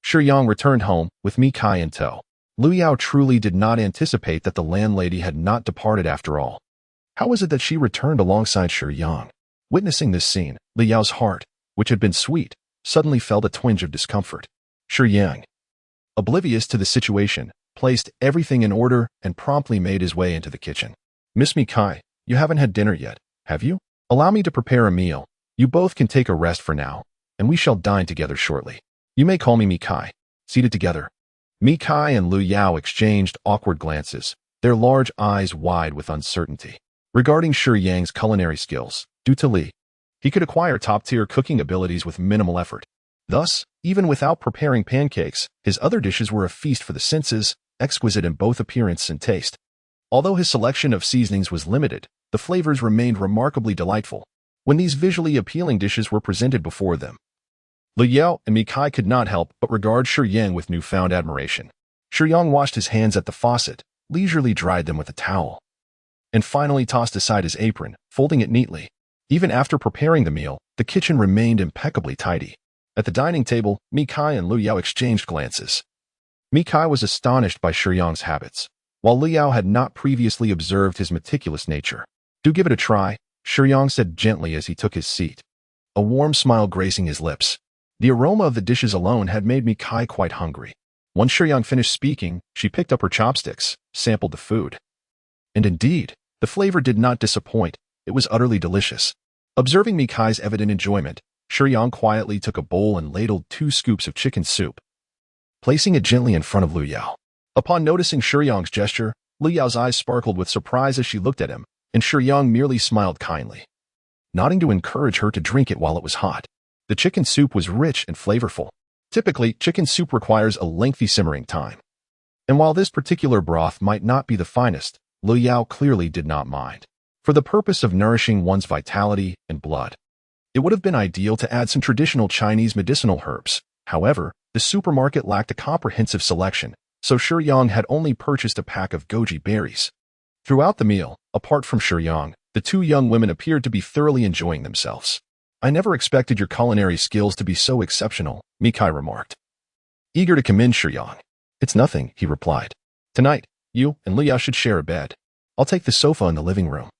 B: Shiyang returned home, with Mikai in tow. Lu Yao truly did not anticipate that the landlady had not departed after all. How was it that she returned alongside Shiyang? Witnessing this scene, Lu Yao's heart, which had been sweet, suddenly felt a twinge of discomfort. Shiyang, oblivious to the situation, placed everything in order and promptly made his way into the kitchen. Miss Mikai, you haven't had dinner yet, have you? Allow me to prepare a meal. You both can take a rest for now, and we shall dine together shortly. You may call me Mikai. Seated together, Mikai and Lu Yao exchanged awkward glances, their large eyes wide with uncertainty. Regarding Shiyang's culinary skills, due to Li, he could acquire top-tier cooking abilities with minimal effort. Thus, even without preparing pancakes, his other dishes were a feast for the senses, exquisite in both appearance and taste. Although his selection of seasonings was limited, the flavors remained remarkably delightful when these visually appealing dishes were presented before them. Lu Yao and Mikai could not help but regard Shiyang with newfound admiration. Shiyang washed his hands at the faucet, leisurely dried them with a towel, and finally tossed aside his apron, folding it neatly. Even after preparing the meal, the kitchen remained impeccably tidy. At the dining table, Mikai and Lu Yao exchanged glances. Mikai was astonished by Shiyang's habits, while Lu Yao had not previously observed his meticulous nature. Do give it a try, Shiyang said gently as he took his seat, a warm smile gracing his lips. The aroma of the dishes alone had made Mikai quite hungry. Once Shiyang finished speaking, she picked up her chopsticks, sampled the food. And indeed, the flavor did not disappoint. It was utterly delicious. Observing Mikai's evident enjoyment, Shiyang quietly took a bowl and ladled 2 scoops of chicken soup, placing it gently in front of Lu Yao. Upon noticing Shiyang's gesture, Lu Yao's eyes sparkled with surprise as she looked at him, and Shiyang merely smiled kindly, nodding to encourage her to drink it while it was hot. The chicken soup was rich and flavorful. Typically, chicken soup requires a lengthy simmering time. And while this particular broth might not be the finest, Lu Yao clearly did not mind. For the purpose of nourishing one's vitality and blood, it would have been ideal to add some traditional Chinese medicinal herbs. However, the supermarket lacked a comprehensive selection, so Shiyang had only purchased a pack of goji berries. Throughout the meal, apart from Shiyang, the 2 young women appeared to be thoroughly enjoying themselves. I never expected your culinary skills to be so exceptional, Mikai remarked, eager to commend Shiyang. It's nothing, he replied. Tonight, you and Lu Yao should share a bed. I'll take the sofa in the living room.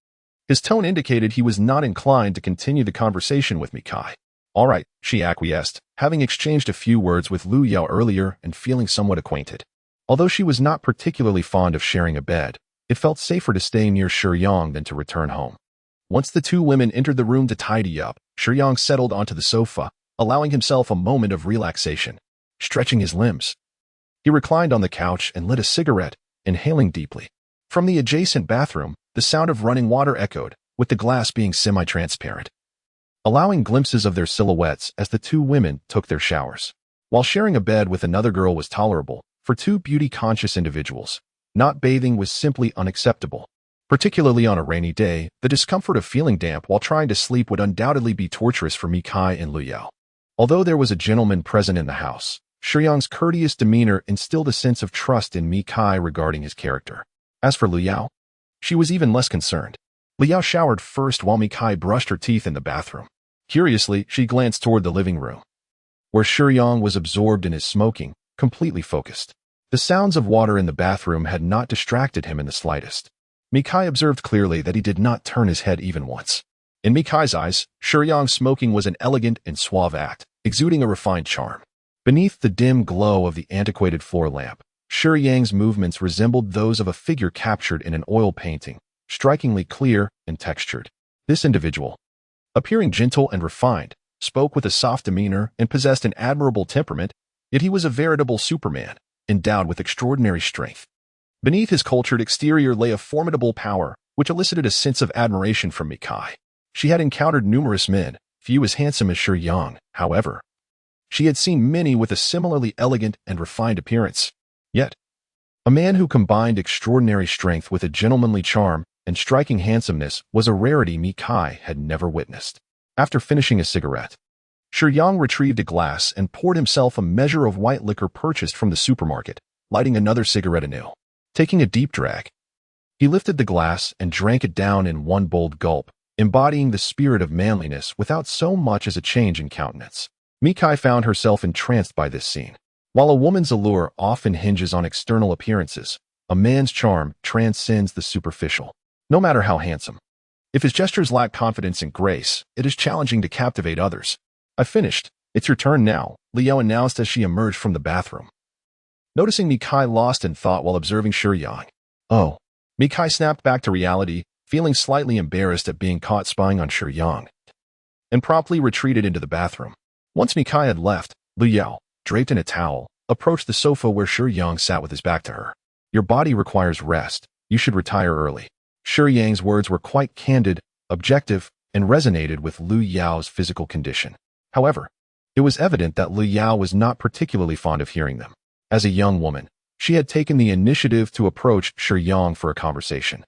B: His tone indicated he was not inclined to continue the conversation with Mikai. All right, she acquiesced, having exchanged a few words with Lu Yao earlier and feeling somewhat acquainted. Although she was not particularly fond of sharing a bed, it felt safer to stay near Shiyang than to return home. Once the 2 women entered the room to tidy up, Shiyang settled onto the sofa, allowing himself a moment of relaxation. Stretching his limbs, he reclined on the couch and lit a cigarette, inhaling deeply. From the adjacent bathroom, the sound of running water echoed, with the glass being semi-transparent, allowing glimpses of their silhouettes as the two women took their showers. While sharing a bed with another girl was tolerable, for two beauty-conscious individuals, not bathing was simply unacceptable. Particularly on a rainy day, the discomfort of feeling damp while trying to sleep would undoubtedly be torturous for Mikai and Lu Yao. Although there was a gentleman present in the house, Shiyang's courteous demeanor instilled a sense of trust in Mikai regarding his character. As for Lu Yao, she was even less concerned. Lu Yao showered first while Mikai brushed her teeth in the bathroom. Curiously, she glanced toward the living room, where Shiyang was absorbed in his smoking, completely focused. The sounds of water in the bathroom had not distracted him in the slightest. Mikai observed clearly that he did not turn his head even once. In Mikai's eyes, Shiyang's smoking was an elegant and suave act, exuding a refined charm. Beneath the dim glow of the antiquated floor lamp, Shiyang's movements resembled those of a figure captured in an oil painting, strikingly clear and textured. This individual, appearing gentle and refined, spoke with a soft demeanor and possessed an admirable temperament, yet he was a veritable Superman, endowed with extraordinary strength. Beneath his cultured exterior lay a formidable power, which elicited a sense of admiration from Mikai. She had encountered numerous men, few as handsome as Shiyang, however. She had seen many with a similarly elegant and refined appearance. Yet, a man who combined extraordinary strength with a gentlemanly charm and striking handsomeness was a rarity Mikai had never witnessed. After finishing a cigarette, Shiyang retrieved a glass and poured himself a measure of white liquor purchased from the supermarket, lighting another cigarette anew. Taking a deep drag, he lifted the glass and drank it down in one bold gulp, embodying the spirit of manliness without so much as a change in countenance. Mikai found herself entranced by this scene. While a woman's allure often hinges on external appearances, a man's charm transcends the superficial. No matter how handsome, if his gestures lack confidence and grace, it is challenging to captivate others. "I've finished. It's your turn now," Lu Yao announced as she emerged from the bathroom. Noticing Mikai lost in thought while observing Shiyang. "Oh." Mikai snapped back to reality, feeling slightly embarrassed at being caught spying on Shiyang, and promptly retreated into the bathroom. Once Mikai had left, Lu Yao, draped in a towel, approached the sofa where Shiyang sat with his back to her. "Your body requires rest. You should retire early." Shiyang's words were quite candid, objective, and resonated with Lu Yao's physical condition. However, it was evident that Lu Yao was not particularly fond of hearing them. As a young woman, she had taken the initiative to approach Shiyang for a conversation,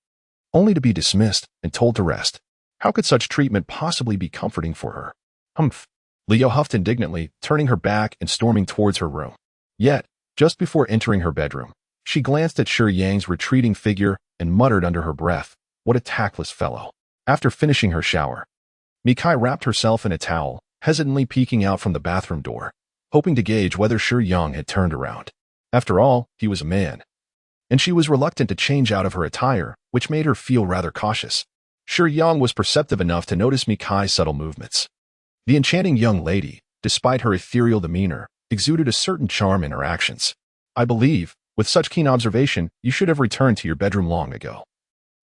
B: only to be dismissed and told to rest. How could such treatment possibly be comforting for her? Humph. Lu Yao huffed indignantly, turning her back and storming towards her room. Yet, just before entering her bedroom, she glanced at Shiyang's retreating figure and muttered under her breath, "What a tactless fellow." After finishing her shower, Mikai wrapped herself in a towel, hesitantly peeking out from the bathroom door, hoping to gauge whether Shiyang had turned around. After all, he was a man, and she was reluctant to change out of her attire, which made her feel rather cautious. Shiyang was perceptive enough to notice Mikai's subtle movements. The enchanting young lady, despite her ethereal demeanor, exuded a certain charm in her actions. "I believe, with such keen observation, you should have returned to your bedroom long ago,"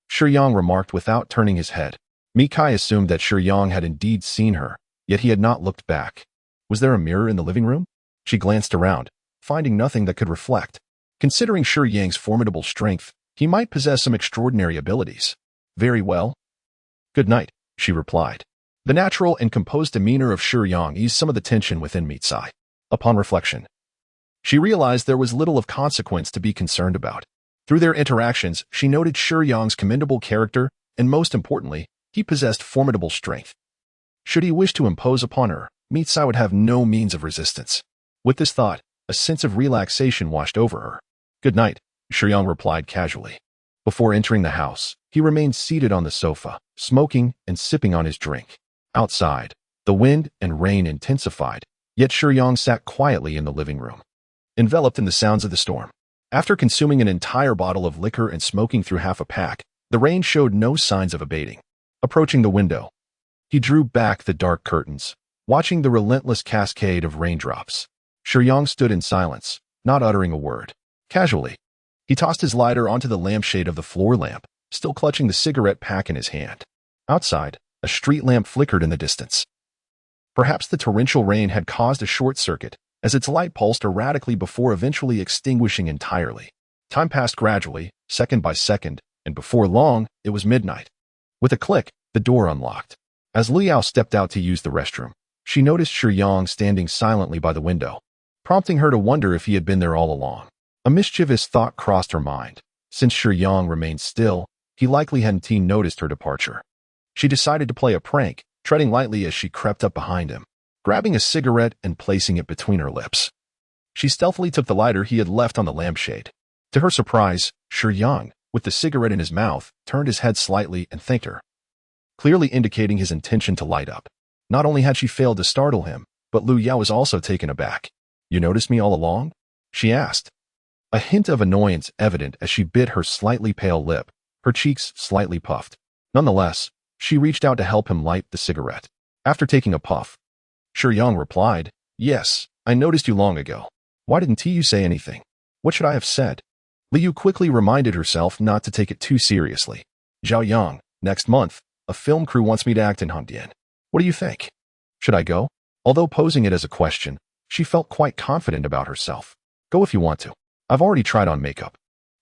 B: Shiyang remarked without turning his head. Mikai assumed that Shiyang had indeed seen her, yet he had not looked back. Was there a mirror in the living room? She glanced around, finding nothing that could reflect. Considering Shiyang's formidable strength, he might possess some extraordinary abilities. "Very well. Good night," she replied. The natural and composed demeanor of Shiyang eased some of the tension within Mitsai. Upon reflection, she realized there was little of consequence to be concerned about. Through their interactions, she noted Shiyang's commendable character, and most importantly, he possessed formidable strength. Should he wish to impose upon her, Mitsai would have no means of resistance. With this thought, a sense of relaxation washed over her. "Good night," Shiyang replied casually. Before entering the house, he remained seated on the sofa, smoking and sipping on his drink. Outside, the wind and rain intensified, yet Shiyang sat quietly in the living room, enveloped in the sounds of the storm. After consuming an entire bottle of liquor and smoking through half a pack, the rain showed no signs of abating. Approaching the window, he drew back the dark curtains, watching the relentless cascade of raindrops. Shiyang stood in silence, not uttering a word. Casually, he tossed his lighter onto the lampshade of the floor lamp, still clutching the cigarette pack in his hand. Outside, a street lamp flickered in the distance. Perhaps the torrential rain had caused a short circuit, as its light pulsed erratically before eventually extinguishing entirely. Time passed gradually, second by second, and before long, it was midnight. With a click, The door unlocked. As Liu Yao stepped out to use the restroom, she noticed Shiyang standing silently by the window, prompting her to wonder if he had been there all along. A mischievous thought crossed her mind. Since Shiyang remained still, he likely hadn't noticed her departure. She decided to play a prank, treading lightly as she crept up behind him, grabbing a cigarette and placing it between her lips. She stealthily took the lighter he had left on the lampshade. To her surprise, Shiyang, with the cigarette in his mouth, turned his head slightly and thanked her, clearly indicating his intention to light up. Not only had she failed to startle him, but Liu Yao was also taken aback. "You noticed me all along?" she asked. A hint of annoyance evident as she bit her slightly pale lip, her cheeks slightly puffed. Nonetheless, she reached out to help him light the cigarette. After taking a puff, Shiyang replied, "Yes, I noticed you long ago. Why didn't you say anything? What should I have said?" Liu quickly reminded herself not to take it too seriously. "Zhao Yang, next month, a film crew wants me to act in Hongdian. What do you think? Should I go?" Although posing it as a question, she felt quite confident about herself. "Go if you want to. I've already tried on makeup."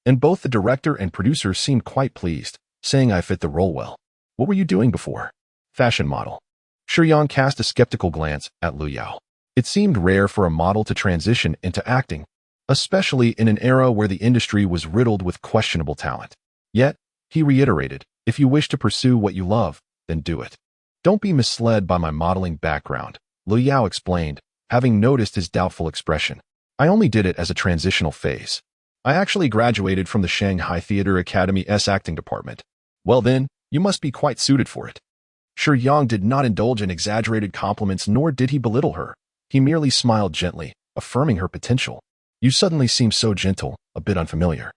B: And both the director and producer seemed quite pleased, saying I fit the role well. "What were you doing before?" "Fashion model." Shiyang cast a skeptical glance at Liu Yao. It seemed rare for a model to transition into acting, especially in an era where the industry was riddled with questionable talent. Yet, he reiterated, "If you wish to pursue what you love, then do it." "Don't be misled by my modeling background," Liu Yao explained, having noticed his doubtful expression. "I only did it as a transitional phase. I actually graduated from the Shanghai Theatre Academy's acting department." "Well then, you must be quite suited for it." Shiyang did not indulge in exaggerated compliments, nor did he belittle her. He merely smiled gently, affirming her potential. "You suddenly seem so gentle, a bit unfamiliar,"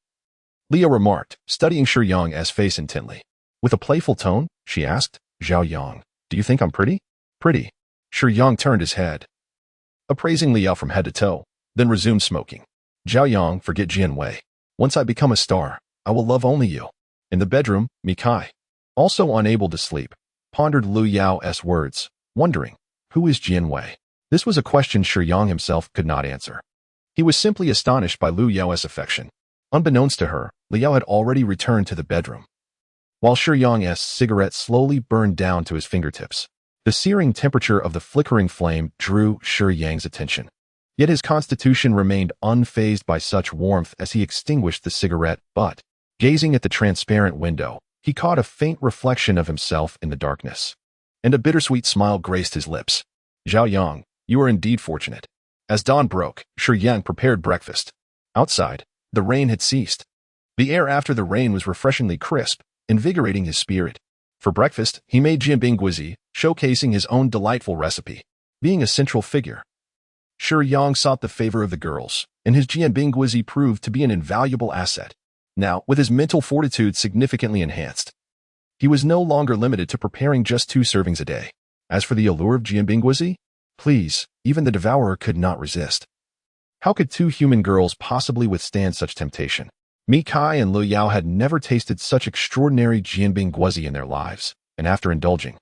B: Liu remarked, studying Shiyang's face intently. With a playful tone, she asked, "Zhao Yang, do you think I'm pretty?" "Pretty." Shiyang turned his head, appraising Liu from head to toe, then resumed smoking. "Zhao Yang, forget Jianwei. Once I become a star, I will love only you." In the bedroom, Mikai, also unable to sleep, pondered Liu Yao's words, wondering, who is Jianwei? This was a question Shiyang himself could not answer. He was simply astonished by Liu Yao's affection. Unbeknownst to her, Liu Yao had already returned to the bedroom. While Shiyang's cigarette slowly burned down to his fingertips, the searing temperature of the flickering flame drew Shiyang's attention. Yet his constitution remained unfazed by such warmth as he extinguished the cigarette, but, gazing at the transparent window, he caught a faint reflection of himself in the darkness. And a bittersweet smile graced his lips. "Zhao Yang, you are indeed fortunate." As dawn broke, Shiyang prepared breakfast. Outside, the rain had ceased. The air after the rain was refreshingly crisp, invigorating his spirit. For breakfast, he made Jianbing Guozi, showcasing his own delightful recipe. Being a central figure, Shiyang sought the favor of the girls, and his Jianbing Guozi proved to be an invaluable asset. Now, with his mental fortitude significantly enhanced, he was no longer limited to preparing just 2 servings a day. As for the allure of Jianbing Guozi, please, even the devourer could not resist. How could 2 human girls possibly withstand such temptation? Mikai and Liu Yao had never tasted such extraordinary Jianbing Guozi in their lives, and after indulging,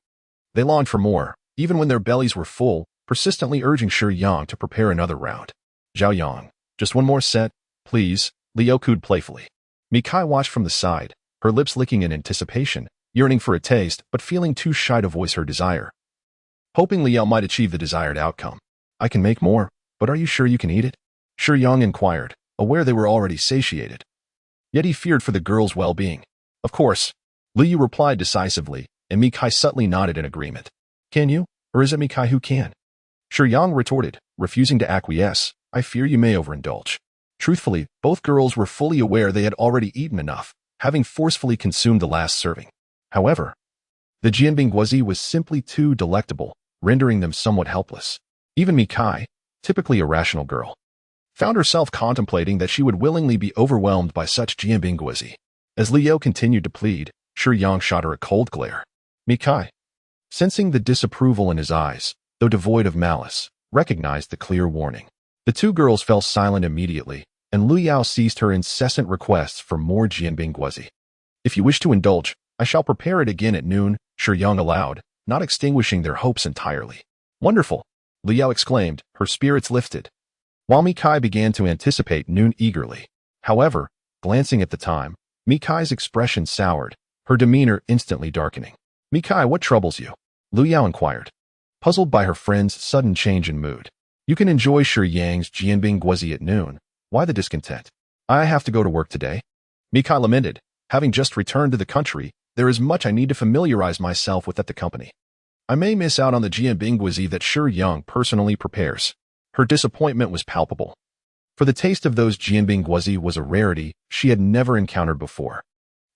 B: they longed for more, even when their bellies were full, persistently urging Shiyang to prepare another round. "Zhao Yang, just one more set, please," Liu cooed playfully. Mikai watched from the side, her lips licking in anticipation, yearning for a taste, but feeling too shy to voice her desire. Hoping Liu might achieve the desired outcome. "I can make more, but are you sure you can eat it?" Shiyang inquired, aware they were already satiated. Yet he feared for the girls' well-being. "Of course," Liu replied decisively, and Mikai subtly nodded in agreement. "Can you, or is it Mikai who can?" Shiyang retorted, refusing to acquiesce, "I fear you may overindulge." Truthfully, both girls were fully aware they had already eaten enough, having forcefully consumed the last serving. However, the Jianbing Guozi was simply too delectable, rendering them somewhat helpless. Even Mikai, typically a rational girl, found herself contemplating that she would willingly be overwhelmed by such Jianbing Guozi. As Liu continued to plead, Shiyang shot her a cold glare. Mikai, sensing the disapproval in his eyes, though devoid of malice, recognized the clear warning. The 2 girls fell silent immediately, and Liu ceased her incessant requests for more Jianbing Guozi. "If you wish to indulge, I shall prepare it again at noon," Shiyang allowed, not extinguishing their hopes entirely. "Wonderful!" Liu exclaimed, her spirits lifted, while Mikai began to anticipate noon eagerly. However, glancing at the time, Mikai's expression soured, her demeanor instantly darkening. Mikai, what troubles you? Lu Yao inquired, puzzled by her friend's sudden change in mood. You can enjoy Shiyang's Jianbing Guozi at noon. Why the discontent? I have to go to work today. Mikai lamented. Having just returned to the country, there is much I need to familiarize myself with at the company. I may miss out on the Jianbing Guozi that Shiyang personally prepares. Her disappointment was palpable. For the taste of those Jianbing Guozi was a rarity she had never encountered before.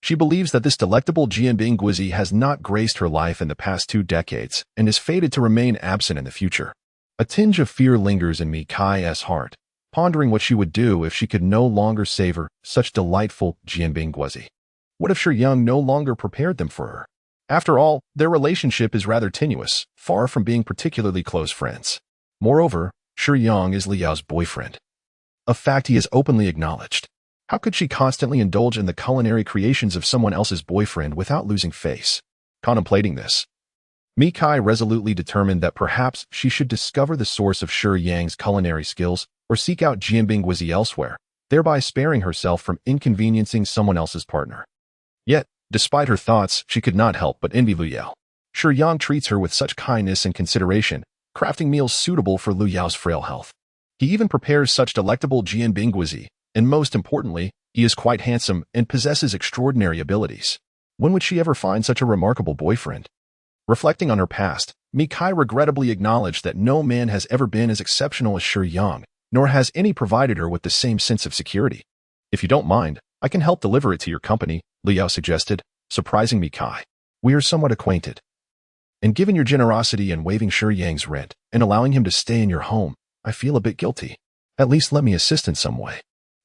B: She believes that this delectable Jianbing Guozi has not graced her life in the past 2 decades and is fated to remain absent in the future. A tinge of fear lingers in Mikai's heart, pondering what she would do if she could no longer savor such delightful Jianbing Guozi. What if Shiyang no longer prepared them for her? After all, their relationship is rather tenuous, far from being particularly close friends. Moreover, Shiyang is Liao's boyfriend, a fact he has openly acknowledged. How could she constantly indulge in the culinary creations of someone else's boyfriend without losing face? Contemplating this, Mikai resolutely determined that perhaps she should discover the source of Shiyang's culinary skills or seek out Jianbing Guozi elsewhere, thereby sparing herself from inconveniencing someone else's partner. Yet, despite her thoughts, she could not help but envy Lu Yao. Shiyang treats her with such kindness and consideration, crafting meals suitable for Lu Yao's frail health. He even prepares such delectable Jianbing Guozi, and most importantly, he is quite handsome and possesses extraordinary abilities. When would she ever find such a remarkable boyfriend? Reflecting on her past, Mikai regrettably acknowledged that no man has ever been as exceptional as Shiyang, nor has any provided her with the same sense of security. If you don't mind, I can help deliver it to your company, Lu Yao suggested, surprising Mikai. We are somewhat acquainted. And given your generosity in waiving Shiyang's rent and allowing him to stay in your home, I feel a bit guilty. At least let me assist in some way.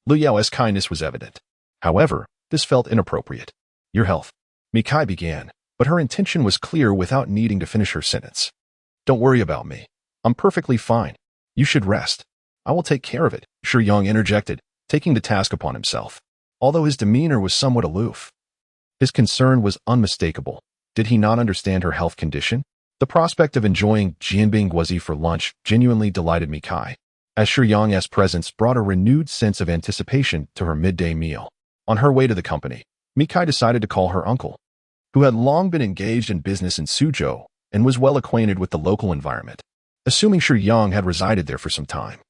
B: Lu Yao's kindness was evident. However, this felt inappropriate. Your health. Mikai began, but her intention was clear without needing to finish her sentence. Don't worry about me. I'm perfectly fine. You should rest. I will take care of it, Shiyang interjected, taking the task upon himself. Although his demeanor was somewhat aloof, his concern was unmistakable. Did he not understand her health condition? The prospect of enjoying Jianbing Guozi for lunch genuinely delighted Mikai, as Shiyang's presence brought a renewed sense of anticipation to her midday meal. On her way to the company, Mikai decided to call her uncle, who had long been engaged in business in Suzhou and was well acquainted with the local environment, assuming Shiyang had resided there for some time.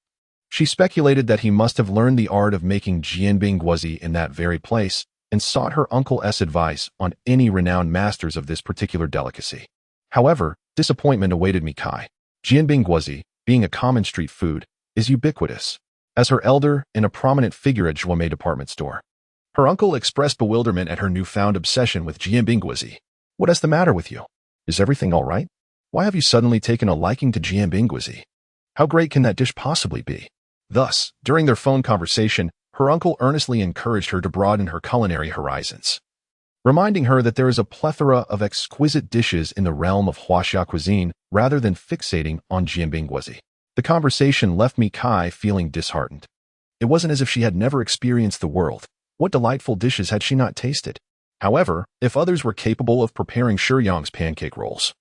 B: She speculated that he must have learned the art of making Jianbing Guozi in that very place and sought her uncle's advice on any renowned masters of this particular delicacy. However, disappointment awaited Mikai. Jianbing Guozi, being a common street food, is ubiquitous, as her elder and a prominent figure at Zhuomei department store. Her uncle expressed bewilderment at her newfound obsession with Jianbing Guozi. What is the matter with you? Is everything all right? Why have you suddenly taken a liking to Jianbing Guozi? How great can that dish possibly be? Thus, during their phone conversation, her uncle earnestly encouraged her to broaden her culinary horizons, reminding her that there is a plethora of exquisite dishes in the realm of Huaxia cuisine rather than fixating on Jianbing Guozi. The conversation left Mikai feeling disheartened. It wasn't as if she had never experienced the world. What delightful dishes had she not tasted? However, if others were capable of preparing Shiyang's pancake rolls,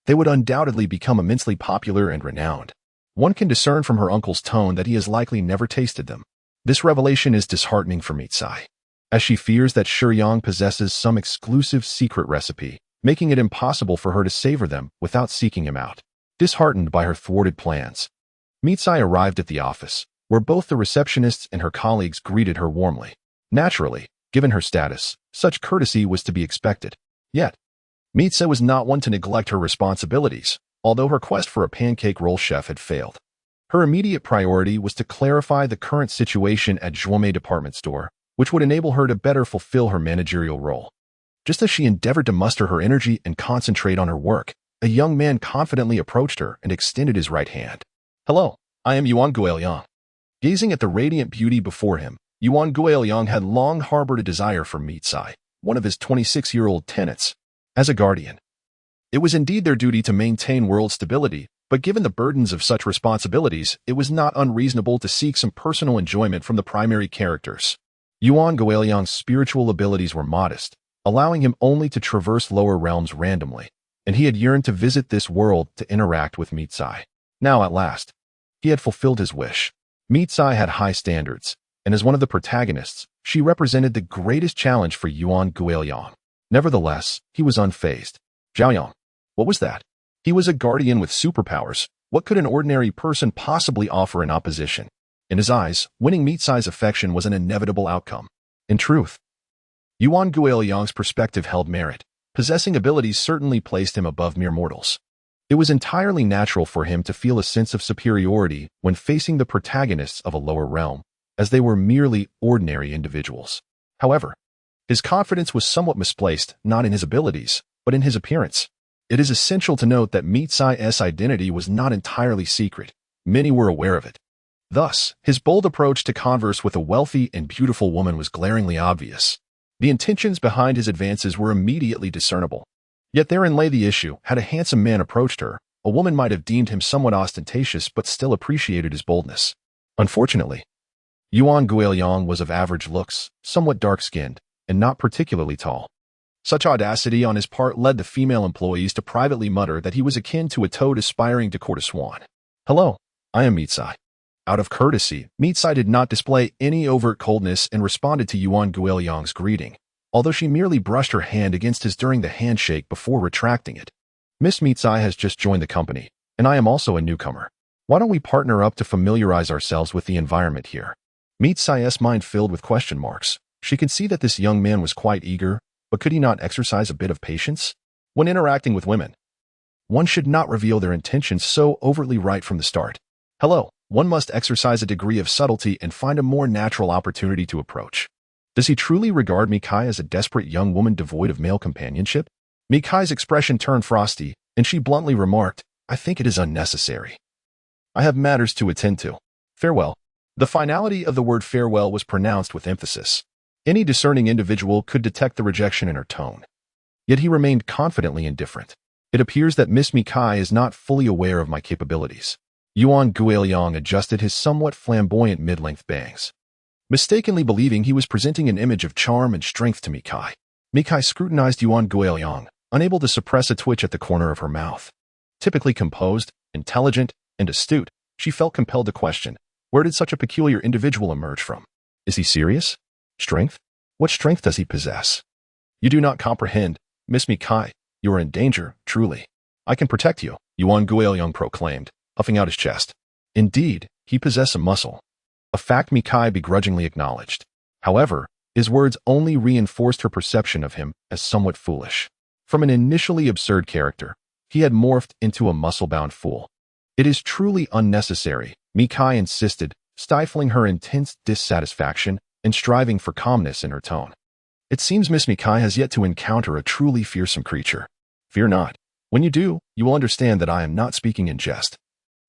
B: they would undoubtedly become immensely popular and renowned. One can discern from her uncle's tone that he has likely never tasted them. This revelation is disheartening for Mitsai, as she fears that Shiyang possesses some exclusive secret recipe, making it impossible for her to savor them without seeking him out. Disheartened by her thwarted plans, Mitsai arrived at the office, where both the receptionist and her colleagues greeted her warmly. Naturally, given her status, such courtesy was to be expected. Yet, Mitsai was not one to neglect her responsibilities, although her quest for a pancake roll chef had failed. Her immediate priority was to clarify the current situation at Zhuomei department store, which would enable her to better fulfill her managerial role. Just as she endeavored to muster her energy and concentrate on her work, a young man confidently approached her and extended his right hand. Hello, I am Yuan Guoyang. Gazing at the radiant beauty before him, Yuan Guoyang had long harbored a desire for Mitsai, one of his 26-year-old tenants, as a guardian. It was indeed their duty to maintain world stability, but given the burdens of such responsibilities, it was not unreasonable to seek some personal enjoyment from the primary characters. Yuan Guoyang's spiritual abilities were modest, allowing him only to traverse lower realms randomly, and he had yearned to visit this world to interact with Mitsai. Now, at last, he had fulfilled his wish. Mitsai had high standards, and as one of the protagonists, she represented the greatest challenge for Yuan Guoyang. Nevertheless, he was unfazed. Zhao. What was that? He was a guardian with superpowers. What could an ordinary person possibly offer in opposition? In his eyes, winning Mitsai's affection was an inevitable outcome. In truth, Yuan Guiliang's perspective held merit. Possessing abilities certainly placed him above mere mortals. It was entirely natural for him to feel a sense of superiority when facing the protagonists of a lower realm, as they were merely ordinary individuals. However, his confidence was somewhat misplaced, not in his abilities, but in his appearance. It is essential to note that Mitsai's identity was not entirely secret. Many were aware of it. Thus, his bold approach to converse with a wealthy and beautiful woman was glaringly obvious. The intentions behind his advances were immediately discernible. Yet therein lay the issue. Had a handsome man approached her, a woman might have deemed him somewhat ostentatious but still appreciated his boldness. Unfortunately, Yuan Guiliang was of average looks, somewhat dark-skinned, and not particularly tall. Such audacity on his part led the female employees to privately mutter that he was akin to a toad aspiring to court a swan. Hello, I am Mitsai. Out of courtesy, Mitsai did not display any overt coldness and responded to Yuan Guiliang's greeting, although she merely brushed her hand against his during the handshake before retracting it. Miss Mitsai has just joined the company, and I am also a newcomer. Why don't we partner up to familiarize ourselves with the environment here? Mitsai's mind filled with question marks. She could see that this young man was quite eager, but could he not exercise a bit of patience? When interacting with women, one should not reveal their intentions so overtly right from the start. Hello, one must exercise a degree of subtlety and find a more natural opportunity to approach. Does he truly regard Mikai as a desperate young woman devoid of male companionship? Mikai's expression turned frosty, and she bluntly remarked, I think it is unnecessary. I have matters to attend to. Farewell. The finality of the word farewell was pronounced with emphasis. Any discerning individual could detect the rejection in her tone. Yet he remained confidently indifferent. It appears that Miss Mikai is not fully aware of my capabilities. Yuan Guiliang adjusted his somewhat flamboyant mid-length bangs, mistakenly believing he was presenting an image of charm and strength to Mikai. Mikai scrutinized Yuan Guiliang, unable to suppress a twitch at the corner of her mouth. Typically composed, intelligent, and astute, she felt compelled to question, where did such a peculiar individual emerge from? Is he serious? Strength? What strength does he possess? You do not comprehend, Miss Mikai. You are in danger, truly. I can protect you, Yuan Guiliang proclaimed, puffing out his chest. Indeed, he possessed a muscle. A fact Mikai begrudgingly acknowledged. However, his words only reinforced her perception of him as somewhat foolish. From an initially absurd character, he had morphed into a muscle-bound fool. It is truly unnecessary, Mikai insisted, stifling her intense dissatisfaction and striving for calmness in her tone. It seems Miss Mikai has yet to encounter a truly fearsome creature. Fear not. When you do, you will understand that I am not speaking in jest.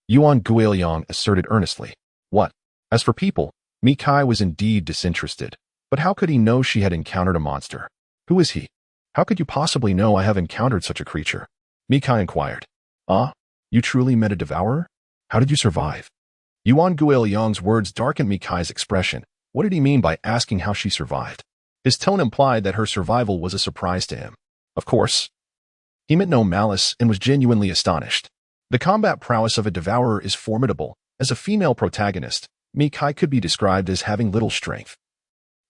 B: Yuan Guiliang asserted earnestly. What? As for people, Mikai was indeed disinterested. But how could he know she had encountered a monster? Who is he? How could you possibly know I have encountered such a creature? Mikai inquired. Ah, you truly met a devourer? How did you survive? Yuan Guiliang's words darkened Mikai's expression. What did he mean by asking how she survived? His tone implied that her survival was a surprise to him. Of course. He meant no malice and was genuinely astonished. The combat prowess of a devourer is formidable. As a female protagonist, Mikai could be described as having little strength.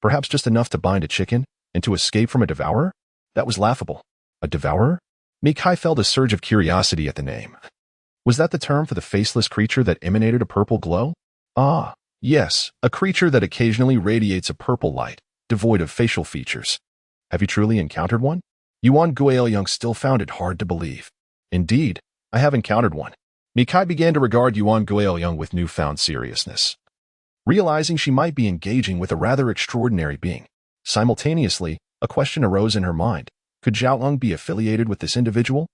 B: Perhaps just enough to bind a chicken and to escape from a devourer? That was laughable. A devourer? Mikai felt a surge of curiosity at the name. Was that the term for the faceless creature that emanated a purple glow? Ah, yes, a creature that occasionally radiates a purple light, devoid of facial features. Have you truly encountered one? Yuan Guiliang still found it hard to believe. Indeed, I have encountered one. Mikai began to regard Yuan Guiliang with newfound seriousness, realizing she might be engaging with a rather extraordinary being. Simultaneously, a question arose in her mind. Could Zhao Yang be affiliated with this individual?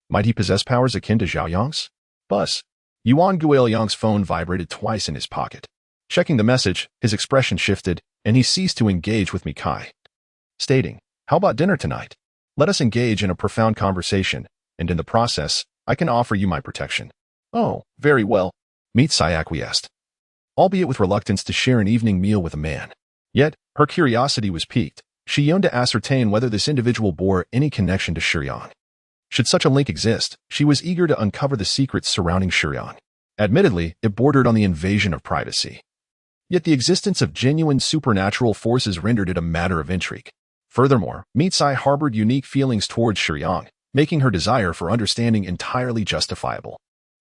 B: Might he possess powers akin to Zhao Yang's? Buzz. Yuan Guiliang's phone vibrated twice in his pocket. Checking the message, his expression shifted, and he ceased to engage with Mikai, stating, How about dinner tonight? Let us engage in a profound conversation, and in the process, I can offer you my protection. Oh, very well. Mitsai acquiesced, albeit with reluctance to share an evening meal with a man. Yet, her curiosity was piqued. She yearned to ascertain whether this individual bore any connection to Shiyang. Should such a link exist, she was eager to uncover the secrets surrounding Shiyang. Admittedly, it bordered on the invasion of privacy. Yet the existence of genuine supernatural forces rendered it a matter of intrigue. Furthermore, Mitsai harbored unique feelings towards Shiyang. making her desire for understanding entirely justifiable.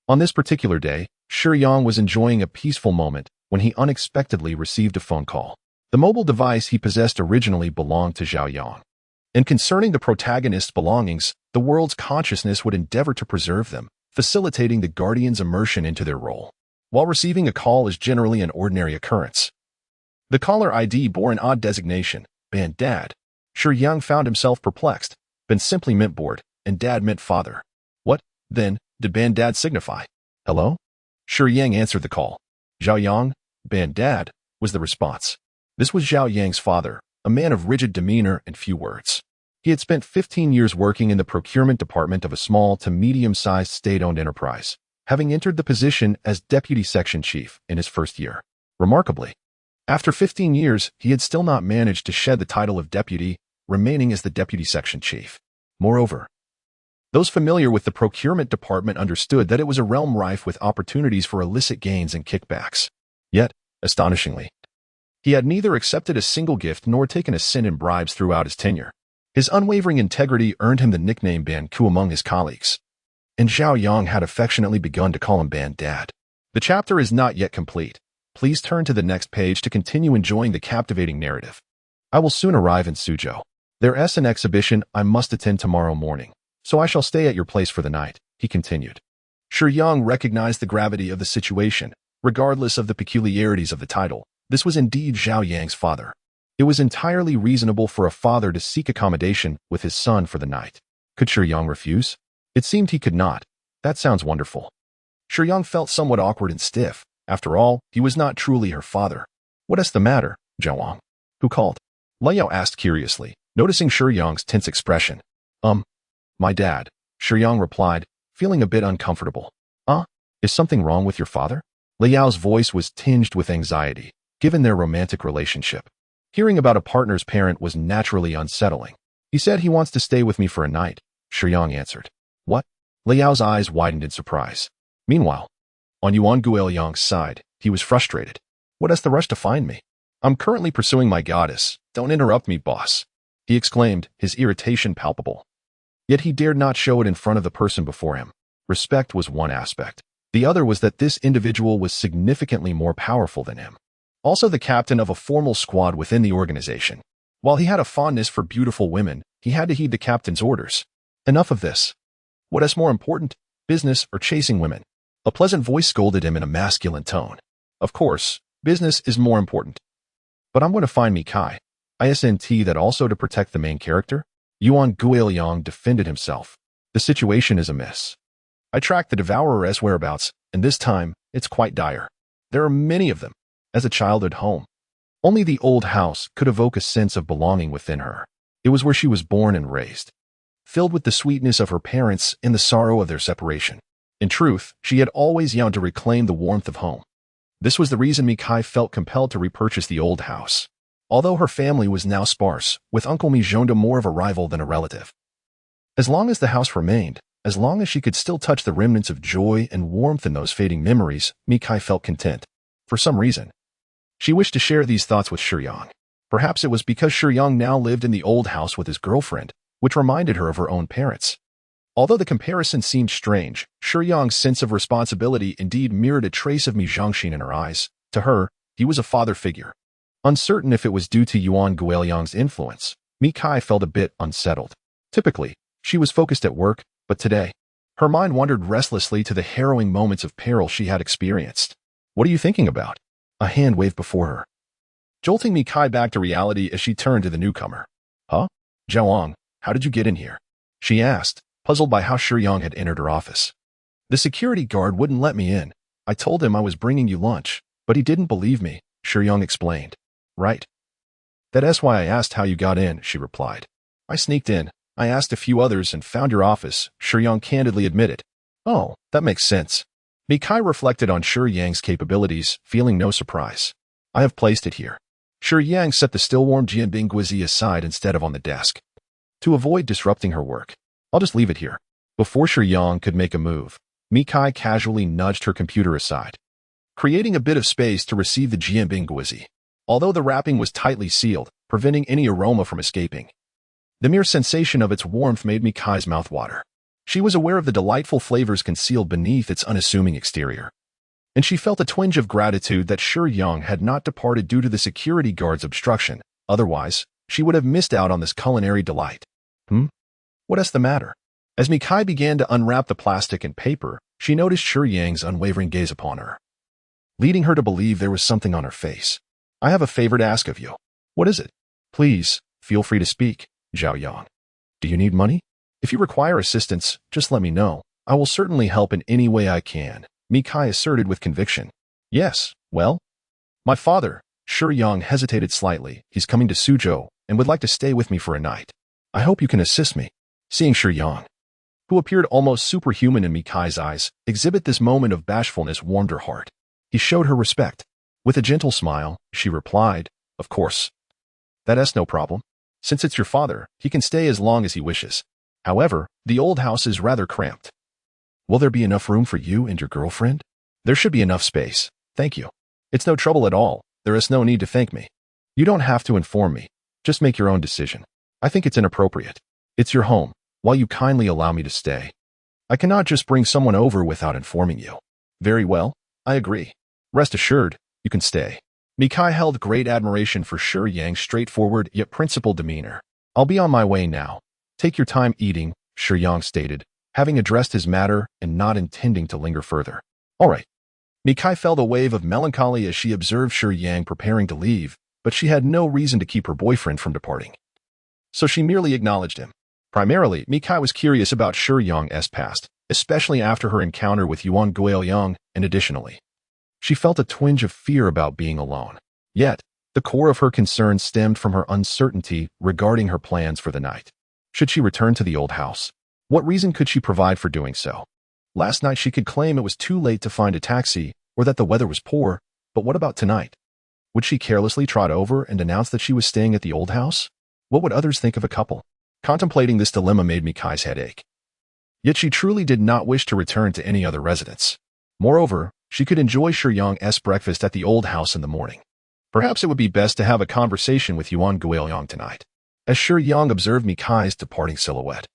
B: On this particular day, Shiyang was enjoying a peaceful moment when he unexpectedly received a phone call. The mobile device he possessed originally belonged to Zhao Yang. And concerning the protagonist's belongings, the world's consciousness would endeavor to preserve them, facilitating the guardian's immersion into their role. While receiving a call is generally an ordinary occurrence. The caller ID bore an odd designation, Ban Dad. Shiyang found himself perplexed. Ban simply meant bored, and Dad meant father. What, then, did Ban Dad signify? Hello? Shiyang answered the call. Zhao Yang, Ban Dad, was the response. This was Zhao Yang's father, a man of rigid demeanor and few words. He had spent 15 years working in the procurement department of a small to medium-sized state-owned enterprise, having entered the position as deputy section chief in his first year. Remarkably, after 15 years, he had still not managed to shed the title of deputy, remaining as the deputy section chief. Moreover, those familiar with the procurement department understood that it was a realm rife with opportunities for illicit gains and kickbacks. Yet, astonishingly, he had neither accepted a single gift nor taken a cent in bribes throughout his tenure. His unwavering integrity earned him the nickname Ban Ku among his colleagues, and Zhao Yang had affectionately begun to call him Ban Dad. The chapter is not yet complete. Please turn to the next page to continue enjoying the captivating narrative. I will soon arrive in Suzhou. There's an exhibition I must attend tomorrow morning, so I shall stay at your place for the night, he continued. Shiyang recognized the gravity of the situation, regardless of the peculiarities of the title. This was indeed Zhao Yang's father. It was entirely reasonable for a father to seek accommodation with his son for the night. Could Shiyang refuse? It seemed he could not. That sounds wonderful. Shiyang felt somewhat awkward and stiff. After all, he was not truly her father. What is the matter, Zhao? Who called? Liao asked curiously, noticing Shiyang's tense expression. My dad, Shiyang replied, feeling a bit uncomfortable. Is something wrong with your father? Liao's voice was tinged with anxiety, given their romantic relationship. Hearing about a partner's parent was naturally unsettling. He said he wants to stay with me for a night, Shiyang answered. What? Liao's eyes widened in surprise. Meanwhile, on Yuan Guoyang's side, he was frustrated. What is the rush to find me? I'm currently pursuing my goddess. Don't interrupt me, boss, he exclaimed, his irritation palpable. Yet he dared not show it in front of the person before him. Respect was one aspect. The other was that this individual was significantly more powerful than him. Also the captain of a formal squad within the organization. While he had a fondness for beautiful women, he had to heed the captain's orders. Enough of this. What is more important, business or chasing women? A pleasant voice scolded him in a masculine tone. Of course, business is more important. But I'm going to find Mikai. Isn't that also to protect the main character? Yuan Guoyang defended himself. The situation is amiss. I tracked the Devourer's whereabouts, and this time, it's quite dire. There are many of them. As a child at home, only the old house could evoke a sense of belonging within her. It was where she was born and raised, filled with the sweetness of her parents and the sorrow of their separation. In truth, she had always yearned to reclaim the warmth of home. This was the reason Mikai felt compelled to repurchase the old house. Although her family was now sparse, with Uncle Mijonda more of a rival than a relative. As long as the house remained, as long as she could still touch the remnants of joy and warmth in those fading memories, Mikai felt content. For some reason, she wished to share these thoughts with Shiyang. Perhaps it was because Shiyang now lived in the old house with his girlfriend, which reminded her of her own parents. Although the comparison seemed strange, Shiyang's sense of responsibility indeed mirrored a trace of Mijiangxin in her eyes. To her, he was a father figure. Uncertain if it was due to Yuan Guoyang's influence, Mikai felt a bit unsettled. Typically, she was focused at work, but today, her mind wandered restlessly to the harrowing moments of peril she had experienced. What are you thinking about? A hand waved before her, jolting Mikai back to reality as she turned to the newcomer. Huh? Zhao, how did you get in here? She asked, puzzled by how Shiyang had entered her office. The security guard wouldn't let me in. I told him I was bringing you lunch, but he didn't believe me, Shiyang explained. Right. That's why I asked how you got in, she replied. I sneaked in. I asked a few others and found your office, Shiyang candidly admitted. Oh, that makes sense. Mikai reflected on Shiyang's capabilities, feeling no surprise. I have placed it here. Shiyang set the still-warm Jianbing Guozi aside instead of on the desk. To avoid disrupting her work, I'll just leave it here. Before Shiyang could make a move, Mikai casually nudged her computer aside, creating a bit of space to receive the Jianbing Guozi. Although the wrapping was tightly sealed, preventing any aroma from escaping, The mere sensation of its warmth made Mikai's mouth water. She was aware of the delightful flavors concealed beneath its unassuming exterior, and she felt a twinge of gratitude that Shiyang had not departed due to the security guard's obstruction. Otherwise, she would have missed out on this culinary delight. What is the matter? As Mikai began to unwrap the plastic and paper, she noticed Shiyang's unwavering gaze upon her, leading her to believe there was something on her face. I have a favor to ask of you. What is it? Please, feel free to speak, Zhao Yang. Do you need money? If you require assistance, just let me know. I will certainly help in any way I can, Mikai asserted with conviction. Yes, well? My father, Shiyang hesitated slightly. He's coming to Suzhou and would like to stay with me for a night. I hope you can assist me. Seeing Shiyang, who appeared almost superhuman in Mikai's eyes, exhibit this moment of bashfulness warmed her heart. He showed her respect. With a gentle smile, she replied, Of course. That's no problem. Since it's your father, he can stay as long as he wishes. However, the old house is rather cramped. Will there be enough room for you and your girlfriend? There should be enough space. Thank you. It's no trouble at all. There is no need to thank me. You don't have to inform me. Just make your own decision. I think it's inappropriate. It's your home. While you kindly allow me to stay, I cannot just bring someone over without informing you. Very well. I agree. Rest assured, you can stay. Mikai held great admiration for Shiyang's straightforward yet principled demeanor. I'll be on my way now. Take your time eating, Shiyang stated, having addressed his matter and not intending to linger further. All right. Mikai felt a wave of melancholy as she observed Shiyang preparing to leave, but she had no reason to keep her boyfriend from departing. So she merely acknowledged him. Primarily, Mikai was curious about Shiyang's past, especially after her encounter with Yuan Guoyang, and additionally, she felt a twinge of fear about being alone. Yet, the core of her concern stemmed from her uncertainty regarding her plans for the night. Should she return to the old house? What reason could she provide for doing so? Last night she could claim it was too late to find a taxi or that the weather was poor, but what about tonight? Would she carelessly trot over and announce that she was staying at the old house? What would others think of a couple? Contemplating this dilemma made Mikai's head ache. Yet she truly did not wish to return to any other residence. Moreover, she could enjoy Shiyang's breakfast at the old house in the morning. Perhaps it would be best to have a conversation with Yuan Guoyang tonight. As Shiyang observed Mikai's departing silhouette,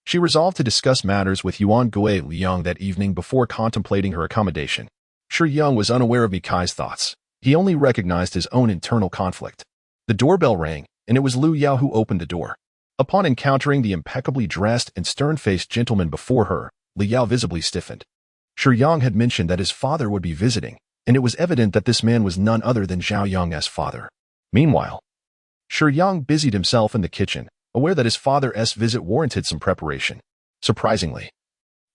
B: she resolved to discuss matters with Yuan Guoyang that evening before contemplating her accommodation. Shiyang was unaware of Mikai's thoughts. He only recognized his own internal conflict. The doorbell rang, and it was Lu Yao who opened the door. Upon encountering the impeccably dressed and stern-faced gentleman before her, Lu Yao visibly stiffened. Shiyang had mentioned that his father would be visiting, and it was evident that this man was none other than Zhao Yang's father. Meanwhile, Shiyang busied himself in the kitchen, aware that his father's visit warranted some preparation. Surprisingly,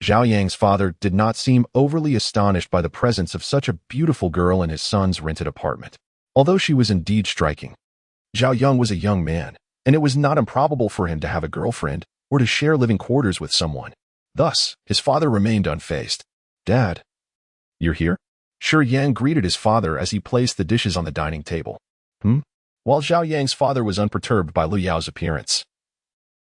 B: Zhao Yang's father did not seem overly astonished by the presence of such a beautiful girl in his son's rented apartment. Although she was indeed striking, Zhao Yang was a young man, and it was not improbable for him to have a girlfriend or to share living quarters with someone. Thus, his father remained unfazed. Dad, you're here? Shiyang greeted his father as he placed the dishes on the dining table. While Zhao Yang's father was unperturbed by Lu Yao's appearance,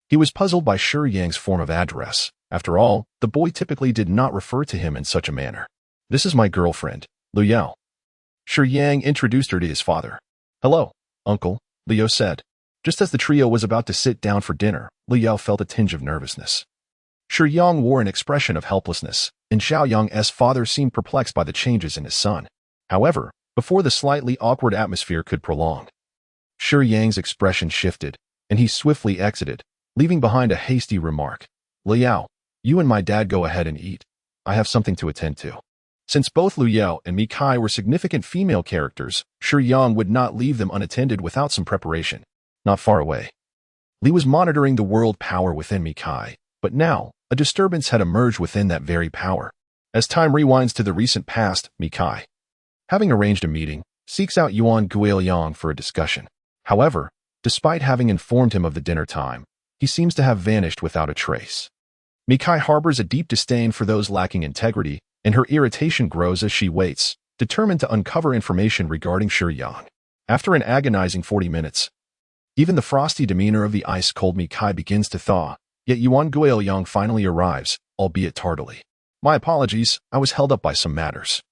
B: he was puzzled by Shiyang's form of address. After all, the boy typically did not refer to him in such a manner. This is my girlfriend, Lu Yao. Shiyang introduced her to his father. Hello, uncle, Lu Yao said. Just as the trio was about to sit down for dinner, Lu Yao felt a tinge of nervousness. Shiyang wore an expression of helplessness, and Zhao Yang's father seemed perplexed by the changes in his son. However, before the slightly awkward atmosphere could prolong, Shiyang's expression shifted, and he swiftly exited, leaving behind a hasty remark. Lu Yao, you and my dad go ahead and eat. I have something to attend to. Since both Lu Yao and Mikai were significant female characters, Shiyang would not leave them unattended without some preparation. Not far away, Li was monitoring the world power within Mikai, but now, a disturbance had emerged within that very power. As time rewinds to the recent past, Mikai, having arranged a meeting, seeks out Yuan Guoyang for a discussion. However, despite having informed him of the dinner time, he seems to have vanished without a trace. Mikai harbors a deep disdain for those lacking integrity, and her irritation grows as she waits, determined to uncover information regarding Shiyang. After an agonizing 40 minutes, even the frosty demeanor of the ice-cold Mikai begins to thaw, yet Yuan Guoyang finally arrives, albeit tardily. My apologies, I was held up by some matters.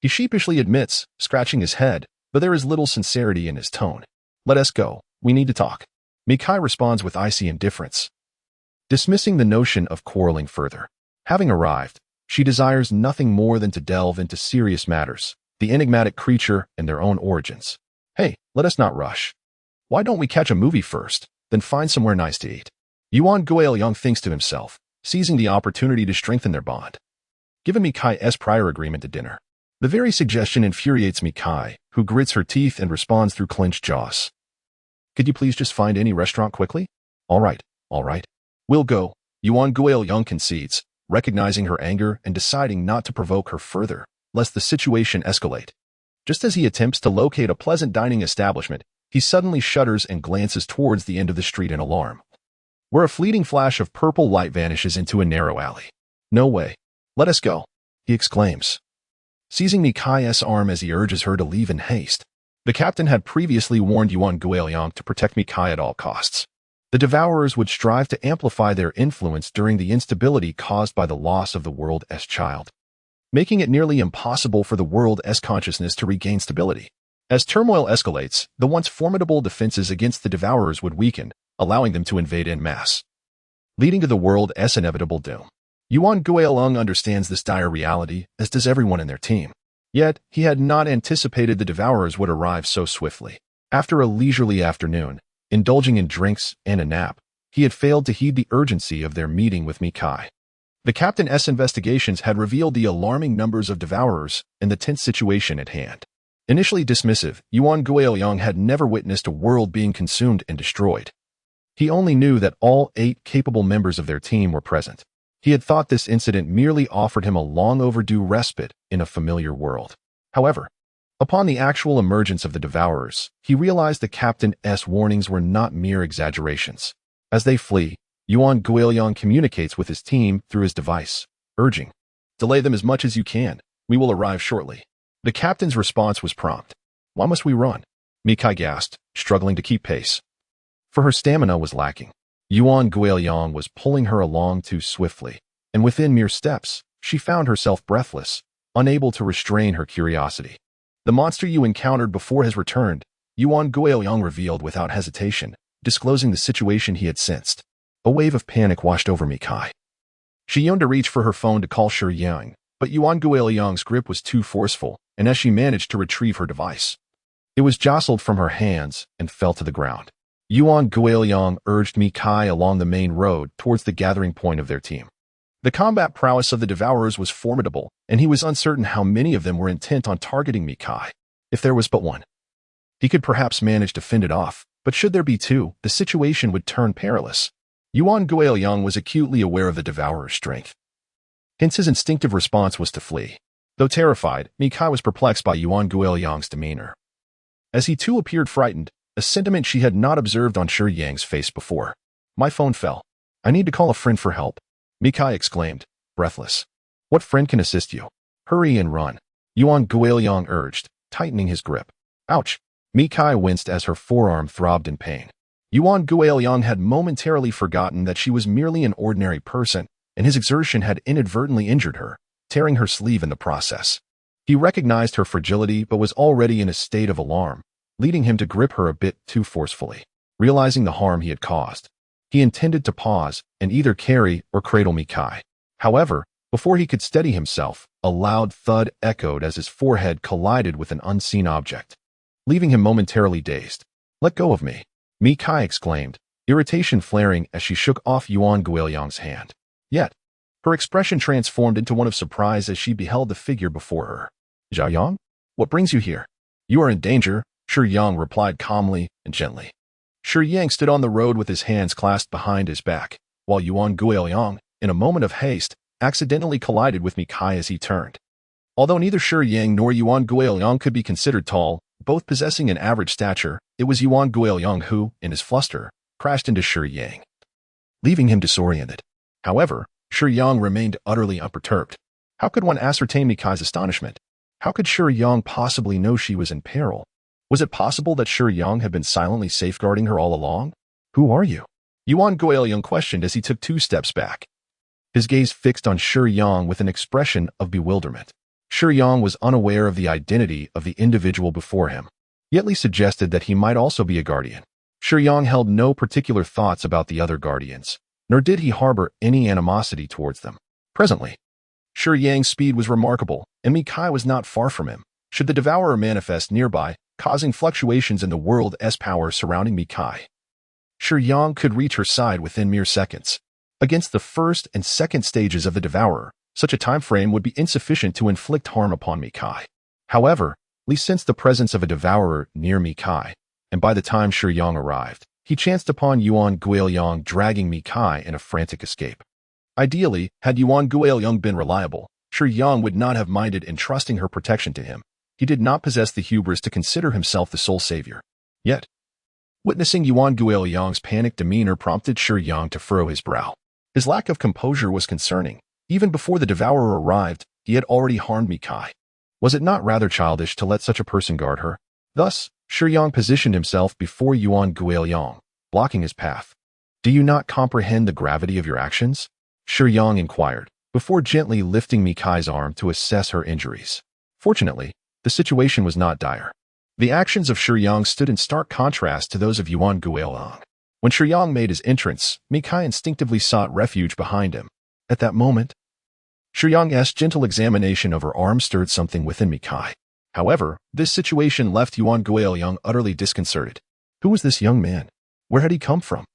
B: He sheepishly admits, scratching his head, but there is little sincerity in his tone. Let us go, we need to talk. Mikai responds with icy indifference, dismissing the notion of quarreling further. Having arrived, she desires nothing more than to delve into serious matters, the enigmatic creature and their own origins. Hey, let us not rush. Why don't we catch a movie first, then find somewhere nice to eat? Yuan Guoyang thinks to himself, seizing the opportunity to strengthen their bond. Given Mikai's prior agreement to dinner, the very suggestion infuriates Mikai, who grits her teeth and responds through clenched jaws. Could you please just find any restaurant quickly? All right. We'll go, Yuan Guoyang concedes, recognizing her anger and deciding not to provoke her further, lest the situation escalate. Just as he attempts to locate a pleasant dining establishment, he suddenly shudders and glances towards the end of the street in alarm, where a fleeting flash of purple light vanishes into a narrow alley. No way. Let us go, he exclaims, seizing Mikai's arm as he urges her to leave in haste. The captain had previously warned Yuan Guoyang to protect Mikai at all costs. The Devourers would strive to amplify their influence during the instability caused by the loss of the world's child, making it nearly impossible for the world's consciousness to regain stability. As turmoil escalates, the once formidable defenses against the Devourers would weaken, allowing them to invade en masse, leading to the world's inevitable doom. Yuan Guoyang understands this dire reality, as does everyone in their team. Yet, he had not anticipated the Devourers would arrive so swiftly. After a leisurely afternoon, indulging in drinks and a nap, he had failed to heed the urgency of their meeting with Mikai. The captain's investigations had revealed the alarming numbers of Devourers and the tense situation at hand. Initially dismissive, Yuan Guoyang had never witnessed a world being consumed and destroyed. He only knew that all 8 capable members of their team were present. He had thought this incident merely offered him a long overdue respite in a familiar world. However, upon the actual emergence of the Devourers, he realized the captain's warnings were not mere exaggerations. As they flee, Yuan Guoyang communicates with his team through his device, urging, "Delay them as much as you can. We will arrive shortly." The captain's response was prompt. "Why must we run?" Mikai gasped, struggling to keep pace. For her stamina was lacking. Yuan Guoyang was pulling her along too swiftly, and within mere steps, she found herself breathless, unable to restrain her curiosity. "The monster you encountered before has returned," Yuan Guoyang revealed without hesitation, disclosing the situation he had sensed. A wave of panic washed over Mikai. She yearned to reach for her phone to call Shiyang, but Yuan Guoyang's grip was too forceful, and as she managed to retrieve her device, it was jostled from her hands and fell to the ground. Yuan Guoyang urged Mikai along the main road towards the gathering point of their team. The combat prowess of the Devourers was formidable, and he was uncertain how many of them were intent on targeting Mikai. If there was but one, he could perhaps manage to fend it off, but should there be 2, the situation would turn perilous. Yuan Guoyang was acutely aware of the Devourer's strength. Hence his instinctive response was to flee. Though terrified, Mikai was perplexed by Yuan Guoyang's demeanor, as he too appeared frightened, a sentiment she had not observed on Shiyang's face before. "My phone fell. I need to call a friend for help," Mikai exclaimed, breathless. "What friend can assist you? Hurry and run," Yuan Guoyang urged, tightening his grip. Ouch! Mikai winced as her forearm throbbed in pain. Yuan Guoyang had momentarily forgotten that she was merely an ordinary person, and his exertion had inadvertently injured her, tearing her sleeve in the process. He recognized her fragility but was already in a state of alarm, leading him to grip her a bit too forcefully. Realizing the harm he had caused, he intended to pause and either carry or cradle Mikai. However, before he could steady himself, a loud thud echoed as his forehead collided with an unseen object, leaving him momentarily dazed. "Let go of me," Mikai exclaimed, irritation flaring as she shook off Yuan Guoyang's hand. Yet, her expression transformed into one of surprise as she beheld the figure before her. "Jiayang? What brings you here?" "You are in danger," Shiyang replied calmly and gently. Shiyang stood on the road with his hands clasped behind his back, while Yuan Guoyang, in a moment of haste, accidentally collided with Mikai as he turned. Although neither Shiyang nor Yuan Guoyang could be considered tall, both possessing an average stature, it was Yuan Guoyang who, in his fluster, crashed into Shiyang, leaving him disoriented. However, Shiyang remained utterly unperturbed. How could one ascertain Mikai's astonishment? How could Shiyang possibly know she was in peril? Was it possible that Shiyang had been silently safeguarding her all along? "Who are you?" Yuan Guoyang questioned as he took 2 steps back, his gaze fixed on Shiyang with an expression of bewilderment. Shiyang was unaware of the identity of the individual before him, yet Li suggested that he might also be a guardian. Shiyang held no particular thoughts about the other guardians, nor did he harbor any animosity towards them. Presently, Shiyang's speed was remarkable, and Mikai was not far from him. Should the Devourer manifest nearby, causing fluctuations in the world's power surrounding Mikai, Shiyang could reach her side within mere seconds. Against the first and second stages of the Devourer, such a time frame would be insufficient to inflict harm upon Mikai. However, Li sensed the presence of a Devourer near Mikai, and by the time Shiyang arrived, he chanced upon Yuan Guoyang dragging Mikai in a frantic escape. Ideally, had Yuan Guoyang been reliable, Shiyang would not have minded entrusting her protection to him. He did not possess the hubris to consider himself the sole savior. Yet, witnessing Yuan Guoyang's panicked demeanor prompted Shiyang to furrow his brow. His lack of composure was concerning. Even before the Devourer arrived, he had already harmed Mikai. Was it not rather childish to let such a person guard her? Thus, Shiyang positioned himself before Yuan Guoyang, blocking his path. "Do you not comprehend the gravity of your actions?" Shiyang inquired, before gently lifting Mikai's arm to assess her injuries. Fortunately, the situation was not dire. The actions of Shiyang stood in stark contrast to those of Yuan Guoyang. When Shiyang made his entrance, Mikai instinctively sought refuge behind him. At that moment, Shiyang's gentle examination of her arm stirred something within Mikai. However, this situation left Yuan Guoyang utterly disconcerted. Who was this young man? Where had he come from?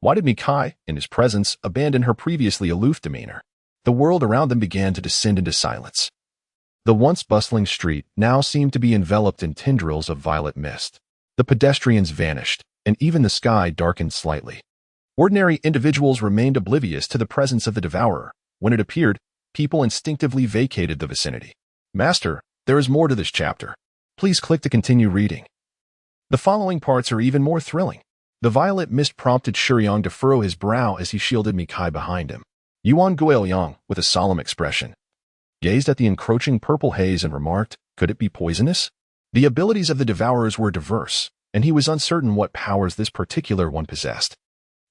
B: Why did Mikai, in his presence, abandon her previously aloof demeanor? The world around them began to descend into silence. The once bustling street now seemed to be enveloped in tendrils of violet mist. The pedestrians vanished, and even the sky darkened slightly. Ordinary individuals remained oblivious to the presence of the Devourer. When it appeared, people instinctively vacated the vicinity. Master, there is more to this chapter. Please click to continue reading. The following parts are even more thrilling. The violet mist prompted Shiyang to furrow his brow as he shielded Mikai behind him. Yuan Guoyang, with a solemn expression, gazed at the encroaching purple haze and remarked, "Could it be poisonous?" The abilities of the Devourers were diverse, and he was uncertain what powers this particular one possessed.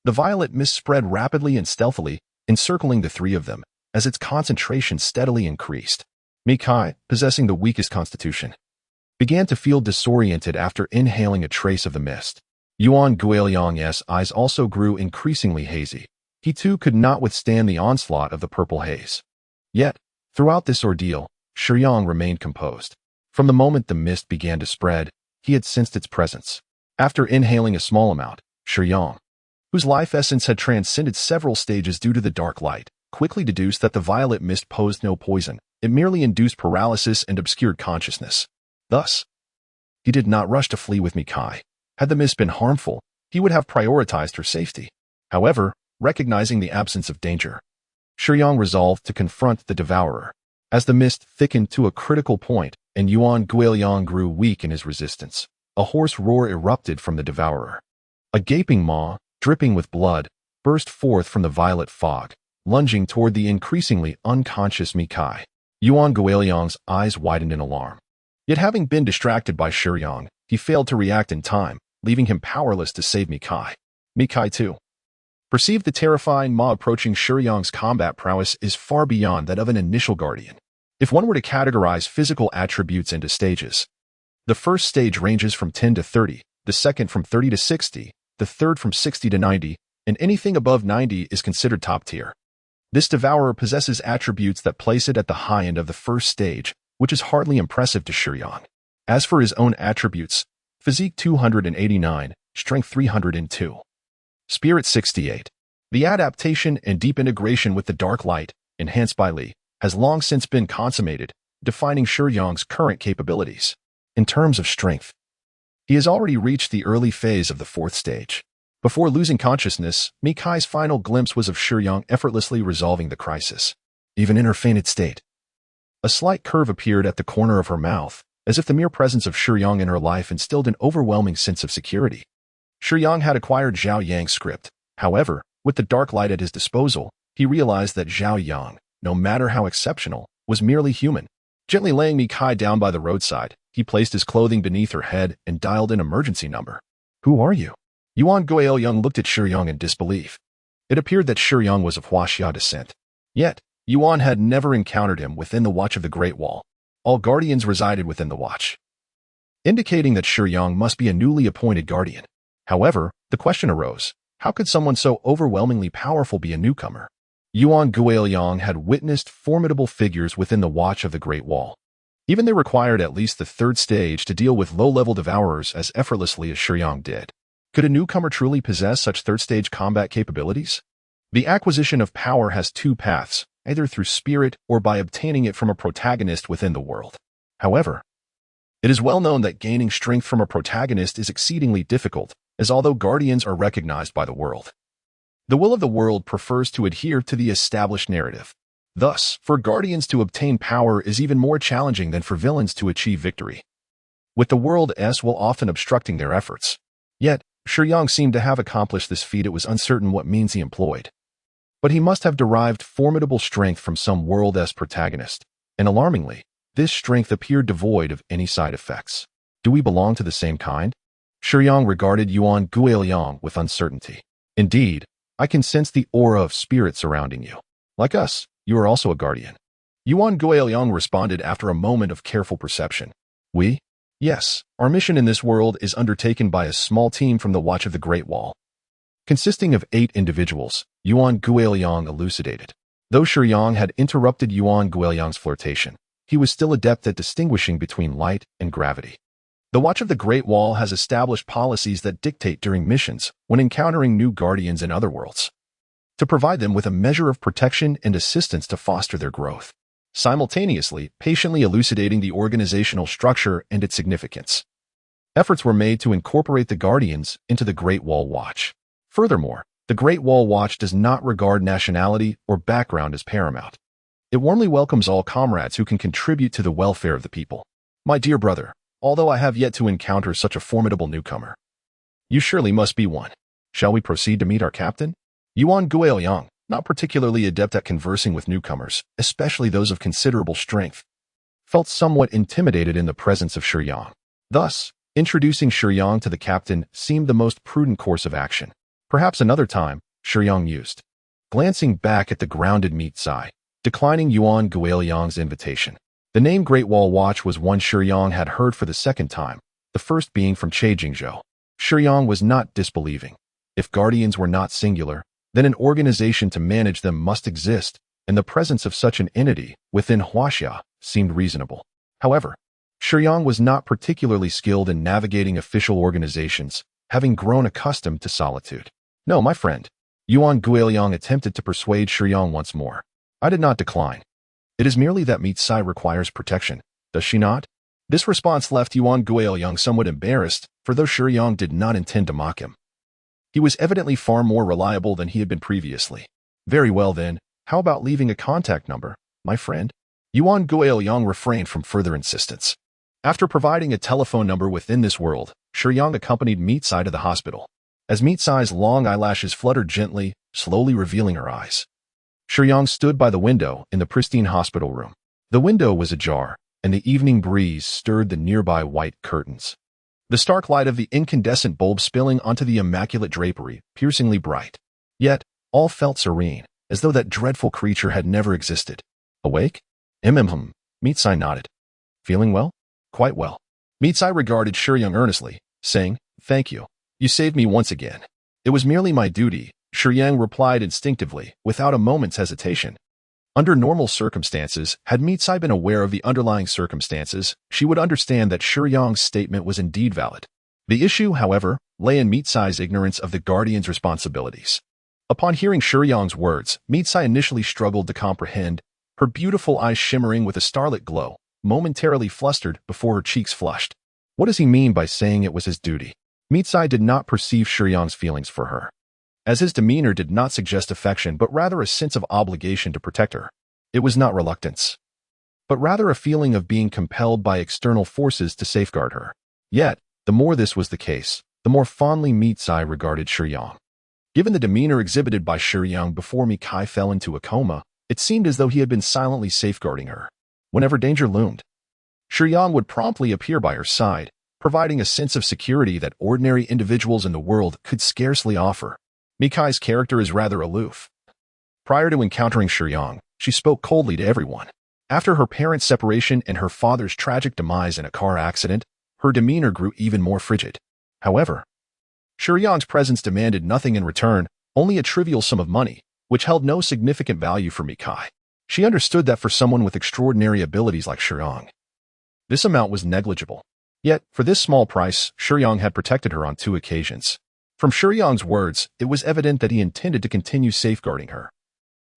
B: The violet mist spread rapidly and stealthily, encircling the three of them, as its concentration steadily increased. Mikai, possessing the weakest constitution, began to feel disoriented after inhaling a trace of the mist. Yuan Guoyang's eyes also grew increasingly hazy. He too could not withstand the onslaught of the purple haze. Yet, throughout this ordeal, Shiyang remained composed. From the moment the mist began to spread, he had sensed its presence. After inhaling a small amount, Shiyang, whose life essence had transcended several stages due to the dark light, quickly deduced that the violet mist posed no poison. It merely induced paralysis and obscured consciousness. Thus, he did not rush to flee with Mikai. Had the mist been harmful, he would have prioritized her safety. However, recognizing the absence of danger, Shiyang resolved to confront the Devourer. As the mist thickened to a critical point and Yuan Guoyang grew weak in his resistance, a hoarse roar erupted from the Devourer. A gaping maw, dripping with blood, burst forth from the violet fog, lunging toward the increasingly unconscious Mikai. Yuan Guoyang's eyes widened in alarm. Yet having been distracted by Shiyang, he failed to react in time, leaving him powerless to save Mikai. Mikai, too, perceived the terrifying maw approaching. Shiyang's combat prowess is far beyond that of an initial guardian. If one were to categorize physical attributes into stages, the first stage ranges from 10 to 30, the second from 30 to 60, the third from 60 to 90, and anything above 90 is considered top tier. This Devourer possesses attributes that place it at the high end of the first stage, which is hardly impressive to Shiyang. As for his own attributes, physique 289, strength 302, spirit 68. The adaptation and deep integration with the dark light, enhanced by Li, has long since been consummated, defining Shiyang's current capabilities. In terms of strength, he has already reached the early phase of the fourth stage. Before losing consciousness, Mikai's final glimpse was of Shiyang effortlessly resolving the crisis. Even in her fainted state, a slight curve appeared at the corner of her mouth, as if the mere presence of Shiyang in her life instilled an overwhelming sense of security. Shiyang had acquired Zhao Yang's script. However, with the dark light at his disposal, he realized that Zhao Yang, no matter how exceptional, was merely human. Gently laying Mikai down by the roadside, he placed his clothing beneath her head and dialed an emergency number. "Who are you?" Yuan Guoyang looked at Shiyang in disbelief. It appeared that Shiyang was of Huaxia descent. Yet, Yuan had never encountered him within the Watch of the Great Wall. All guardians resided within the Watch, indicating that Shiyang must be a newly appointed guardian. However, The question arose, how could someone so overwhelmingly powerful be a newcomer? Yuan Guiliang had witnessed formidable figures within the Watch of the Great Wall. Even they required at least the third stage to deal with low-level devourers as effortlessly as Shiyang did. Could a newcomer truly possess such third-stage combat capabilities? The acquisition of power has two paths, either through spirit or by obtaining it from a protagonist within the world. However, it is well known that gaining strength from a protagonist is exceedingly difficult, as although guardians are recognized by the world, the will of the world prefers to adhere to the established narrative. Thus, for guardians to obtain power is even more challenging than for villains to achieve victory, with the world's will often obstructing their efforts. Yet, Shiyang seemed to have accomplished this feat. It was uncertain what means he employed, but he must have derived formidable strength from some world's protagonist, and alarmingly, this strength appeared devoid of any side effects. Do we belong to the same kind? Shiyang regarded Yuan Guiliang with uncertainty. Indeed, I can sense the aura of spirit surrounding you. Like us, you are also a guardian. Yuan Guiliang responded after a moment of careful perception. We? Yes, our mission in this world is undertaken by a small team from the Watch of the Great Wall, consisting of 8 individuals, Yuan Guiliang elucidated. Though Shiyang had interrupted Yuan Guiliang's flirtation, he was still adept at distinguishing between light and gravity. The Watch of the Great Wall has established policies that dictate during missions when encountering new guardians in other worlds, to provide them with a measure of protection and assistance to foster their growth, simultaneously patiently elucidating the organizational structure and its significance. Efforts were made to incorporate the guardians into the Great Wall Watch. Furthermore, the Great Wall Watch does not regard nationality or background as paramount. It warmly welcomes all comrades who can contribute to the welfare of the people. My dear brother, although I have yet to encounter such a formidable newcomer, you surely must be one. Shall we proceed to meet our captain? Yuan Guiliang, not particularly adept at conversing with newcomers, especially those of considerable strength, felt somewhat intimidated in the presence of Shiyang. Thus, introducing Shiyang to the captain seemed the most prudent course of action. Perhaps another time, Shiyang used, glancing back at the grounded Meat Sai, declining Yuan Guiliang's invitation. The name Great Wall Watch was one Shiyang had heard for the second time, the first being from Jingzhou. Shiyang was not disbelieving. If guardians were not singular, then an organization to manage them must exist, and the presence of such an entity within Huaxia seemed reasonable. However, Shiyang was not particularly skilled in navigating official organizations, having grown accustomed to solitude. No, my friend. Yuan Guiliang attempted to persuade Shiyang once more. I did not decline. It is merely that Meat Sai requires protection, does she not? This response left Yuan Guiliang somewhat embarrassed, for though Shiyang did not intend to mock him, he was evidently far more reliable than he had been previously. Very well then, how about leaving a contact number, my friend? Yuan Guiliang refrained from further insistence. After providing a telephone number within this world, Shiyang accompanied Meat Sai to the hospital. As Meat Sai's long eyelashes fluttered gently, slowly revealing her eyes, Shiyang stood by the window in the pristine hospital room. The window was ajar, and the evening breeze stirred the nearby white curtains. The stark light of the incandescent bulb spilling onto the immaculate drapery, piercingly bright. Yet, all felt serene, as though that dreadful creature had never existed. Awake? Meat Sai nodded. Feeling well? Quite well. Meat Sai regarded Shiyang earnestly, saying, Thank you. You saved me once again. It was merely my duty, Shiyang replied instinctively, without a moment's hesitation. Under normal circumstances, had Meat Sai been aware of the underlying circumstances, she would understand that Shiyang's statement was indeed valid. The issue, however, lay in Meat Sai's ignorance of the guardian's responsibilities. Upon hearing Shiyang's words, Meat Sai initially struggled to comprehend, her beautiful eyes shimmering with a starlit glow, momentarily flustered before her cheeks flushed. What does he mean by saying it was his duty? Meat Sai did not perceive Shiyang's feelings for her, as his demeanor did not suggest affection but rather a sense of obligation to protect her. It was not reluctance, but rather a feeling of being compelled by external forces to safeguard her. Yet, the more this was the case, the more fondly Meat Sai regarded Shiyang. Given the demeanor exhibited by Shiyang before Mikai fell into a coma, it seemed as though he had been silently safeguarding her. Whenever danger loomed, Shiyang would promptly appear by her side, providing a sense of security that ordinary individuals in the world could scarcely offer. Mikai's character is rather aloof. Prior to encountering Shiyang, she spoke coldly to everyone. After her parents' separation and her father's tragic demise in a car accident, her demeanor grew even more frigid. However, Shiyang's presence demanded nothing in return, only a trivial sum of money, which held no significant value for Mikai. She understood that for someone with extraordinary abilities like Shiyang, this amount was negligible. Yet, for this small price, Shiyang had protected her on 2 occasions. From Shiyang's words, it was evident that he intended to continue safeguarding her,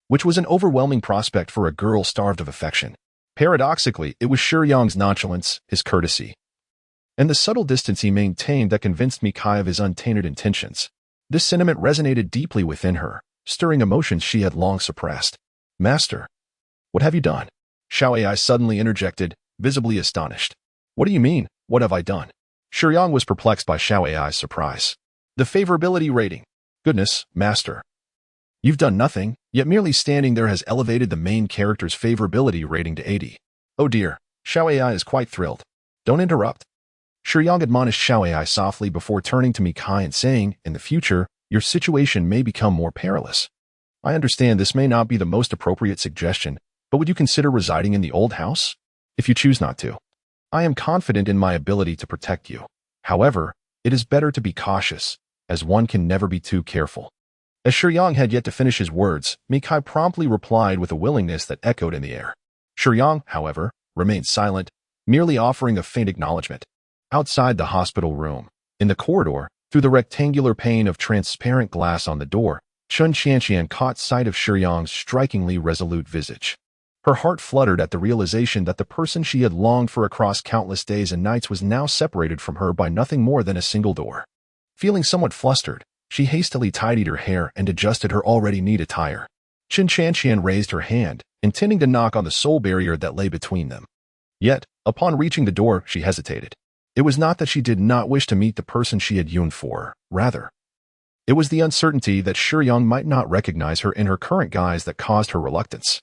B: which was an overwhelming prospect for a girl starved of affection. Paradoxically, it was Shiyang's nonchalance, his courtesy, and the subtle distance he maintained that convinced Mikai of his untainted intentions. This sentiment resonated deeply within her, stirring emotions she had long suppressed. "Master, what have you done?" Xiao Ai suddenly interjected, visibly astonished. "What do you mean, what have I done?" Shiyang was perplexed by Xiao Ai's surprise. "The favorability rating. Goodness, Master. You've done nothing, yet merely standing there has elevated the main character's favorability rating to 80. Oh dear, Xiao Ai is quite thrilled. Don't interrupt." Shiyang admonished Xiao Ai softly before turning to Mikai and saying, "In the future, your situation may become more perilous. I understand this may not be the most appropriate suggestion, but would you consider residing in the old house? If you choose not to, I am confident in my ability to protect you. However, it is better to be cautious, as one can never be too careful." As Shiyang had yet to finish his words, Mikai promptly replied with a willingness that echoed in the air. Shiyang, however, remained silent, merely offering a faint acknowledgement. Outside the hospital room, in the corridor, through the rectangular pane of transparent glass on the door, Chun Qianqian caught sight of Shiyang's strikingly resolute visage. Her heart fluttered at the realization that the person she had longed for across countless days and nights was now separated from her by nothing more than a single door. Feeling somewhat flustered, she hastily tidied her hair and adjusted her already neat attire. Chun Qianqian raised her hand, intending to knock on the soul barrier that lay between them. Yet, upon reaching the door, she hesitated. It was not that she did not wish to meet the person she had yearned for, rather, it was the uncertainty that Shiyang might not recognize her in her current guise that caused her reluctance.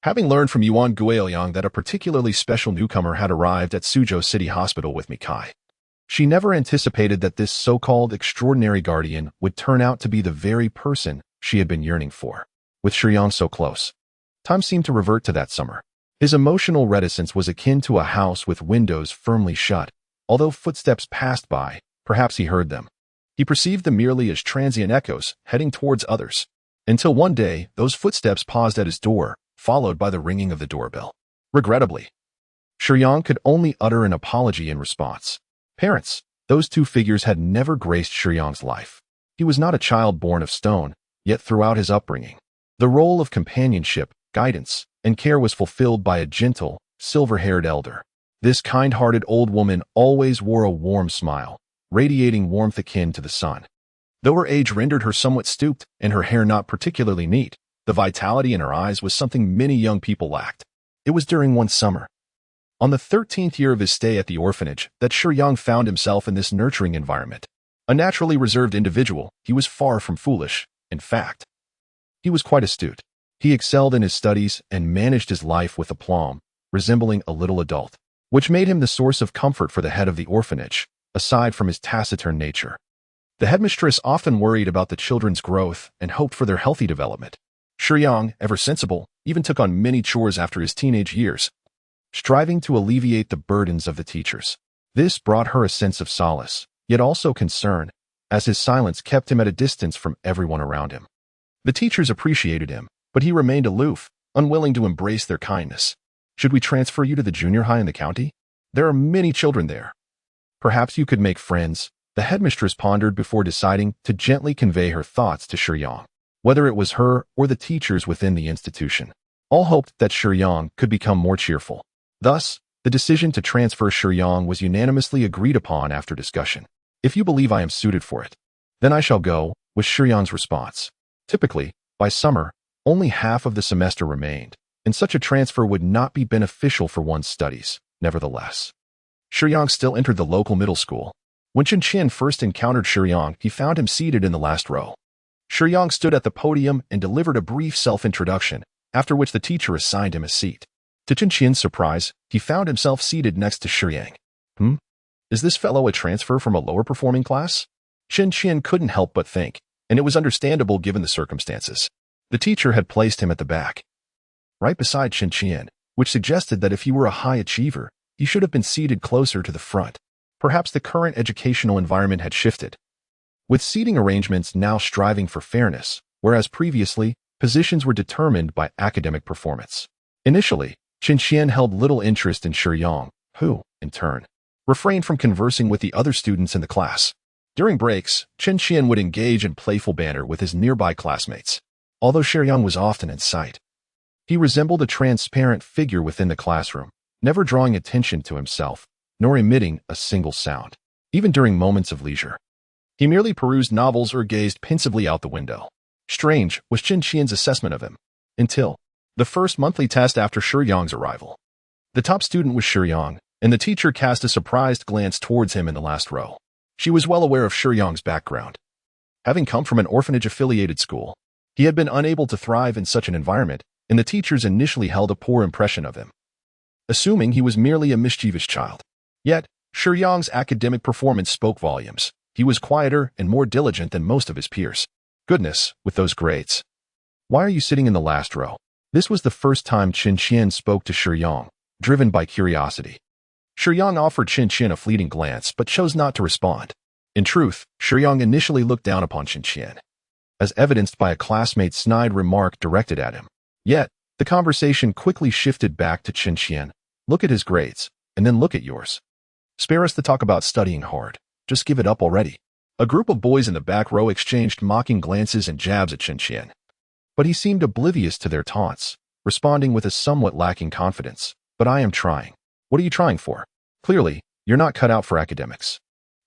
B: Having learned from Yuan Guoyang that a particularly special newcomer had arrived at Suzhou City Hospital with Mikai, she never anticipated that this so-called extraordinary guardian would turn out to be the very person she had been yearning for. With Shiyang so close, time seemed to revert to that summer. His emotional reticence was akin to a house with windows firmly shut. Although footsteps passed by, perhaps he heard them. He perceived them merely as transient echoes heading towards others. Until one day, those footsteps paused at his door, followed by the ringing of the doorbell. Regrettably, Shiyang could only utter an apology in response. Parents, those 2 figures had never graced Shiyang's life. He was not a child born of stone, yet throughout his upbringing, the role of companionship, guidance, and care was fulfilled by a gentle, silver-haired elder. This kind-hearted old woman always wore a warm smile, radiating warmth akin to the sun. Though her age rendered her somewhat stooped and her hair not particularly neat, the vitality in her eyes was something many young people lacked. It was during one summer, on the 13th year of his stay at the orphanage, that Shiyang found himself in this nurturing environment. A naturally reserved individual, he was far from foolish. In fact, he was quite astute. He excelled in his studies and managed his life with aplomb, resembling a little adult, which made him the source of comfort for the head of the orphanage, aside from his taciturn nature. The headmistress often worried about the children's growth and hoped for their healthy development. Shiyang, ever sensible, even took on many chores after his teenage years, striving to alleviate the burdens of the teachers. This brought her a sense of solace, yet also concern, as his silence kept him at a distance from everyone around him. The teachers appreciated him, but he remained aloof, unwilling to embrace their kindness. "Should we transfer you to the junior high in the county? There are many children there. Perhaps you could make friends," the headmistress pondered before deciding to gently convey her thoughts to Shiyang. Whether it was her or the teachers within the institution, all hoped that Shiyang could become more cheerful. Thus, the decision to transfer Shiyang was unanimously agreed upon after discussion. "If you believe I am suited for it, then I shall go," was Shiyang's response. Typically, by summer, only half of the semester remained, and such a transfer would not be beneficial for one's studies. Nevertheless, Shiyang still entered the local middle school. When Chen Qian first encountered Shiyang, he found him seated in the last row. Shiyang stood at the podium and delivered a brief self-introduction, after which the teacher assigned him a seat. To Chen Qian's surprise, he found himself seated next to Shiyang. Is this fellow a transfer from a lower-performing class? Chen Qian couldn't help but think, and it was understandable given the circumstances. The teacher had placed him at the back, right beside Chen Qian, which suggested that if he were a high achiever, he should have been seated closer to the front. Perhaps the current educational environment had shifted. with seating arrangements now striving for fairness, whereas previously, positions were determined by academic performance. Initially, Qian held little interest in Shiyang, who, in turn, refrained from conversing with the other students in the class. During breaks, Qian would engage in playful banter with his nearby classmates. Although Shiyang was often in sight, he resembled a transparent figure within the classroom, never drawing attention to himself, nor emitting a single sound. Even during moments of leisure, he merely perused novels or gazed pensively out the window. Strange was Qian's assessment of him, until the first monthly test after Shiyang's arrival. The top student was Shiyang, and the teacher cast a surprised glance towards him in the last row. She was well aware of Shiyang's background. Having come from an orphanage-affiliated school, he had been unable to thrive in such an environment, and the teachers initially held a poor impression of him, assuming he was merely a mischievous child. Yet, Shiyang's academic performance spoke volumes. He was quieter and more diligent than most of his peers. Goodness, with those grades. Why are you sitting in the last row? This was the first time Qian spoke to Shiyang, driven by curiosity. Shiyang offered Qian a fleeting glance, but chose not to respond. In truth, Shiyang initially looked down upon Qian, as evidenced by a classmate's snide remark directed at him. Yet, the conversation quickly shifted back to Qian. Look at his grades, and then look at yours. Spare us the talk about studying hard. Just give it up already. A group of boys in the back row exchanged mocking glances and jabs at Qian. But he seemed oblivious to their taunts, responding with a somewhat lacking confidence. But I am trying. What are you trying for? Clearly, you're not cut out for academics.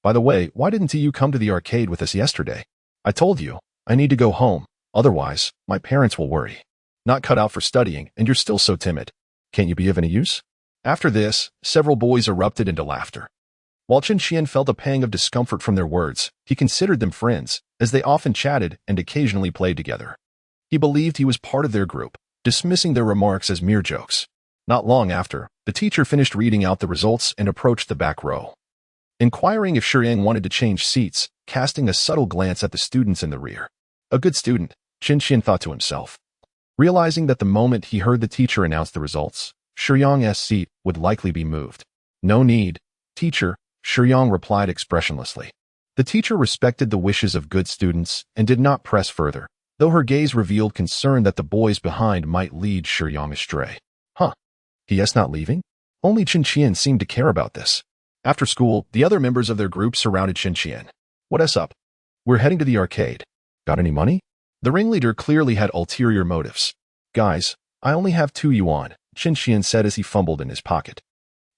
B: By the way, why didn't you come to the arcade with us yesterday? I told you, I need to go home. Otherwise, my parents will worry. Not cut out for studying, and you're still so timid. Can't you be of any use? After this, several boys erupted into laughter. While Qian felt a pang of discomfort from their words, he considered them friends, as they often chatted and occasionally played together. He believed he was part of their group, dismissing their remarks as mere jokes. Not long after, the teacher finished reading out the results and approached the back row, inquiring if Shiyang wanted to change seats, casting a subtle glance at the students in the rear. A good student, Qian thought to himself. Realizing that the moment he heard the teacher announce the results, Shiyang's seat would likely be moved. No need, teacher, Shiyang replied expressionlessly. The teacher respected the wishes of good students and did not press further, though her gaze revealed concern that the boys behind might lead Shiyang astray. Huh. He not leaving? Only Qian seemed to care about this. After school, the other members of their group surrounded Qian. What's up? We're heading to the arcade. Got any money? The ringleader clearly had ulterior motives. Guys, I only have 2 yuan, Qian said as he fumbled in his pocket.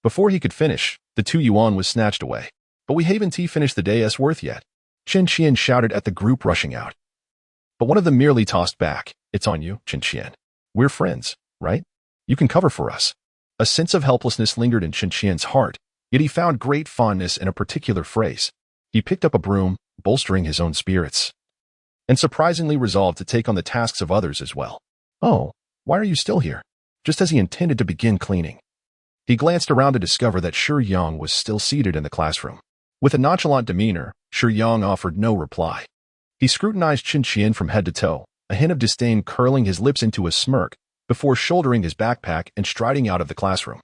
B: Before he could finish, the 2 yuan was snatched away. But we haven't finished the day's worth yet. Qian shouted at the group rushing out. But one of them merely tossed back. It's on you, Qian. We're friends, right? You can cover for us. A sense of helplessness lingered in Qian's heart, yet he found great fondness in a particular phrase. He picked up a broom, bolstering his own spirits, and surprisingly resolved to take on the tasks of others as well. Oh, why are you still here? Just as he intended to begin cleaning, he glanced around to discover that Shiyang was still seated in the classroom. With a nonchalant demeanor, Shiyang offered no reply. He scrutinized Qian from head to toe, a hint of disdain curling his lips into a smirk, before shouldering his backpack and striding out of the classroom.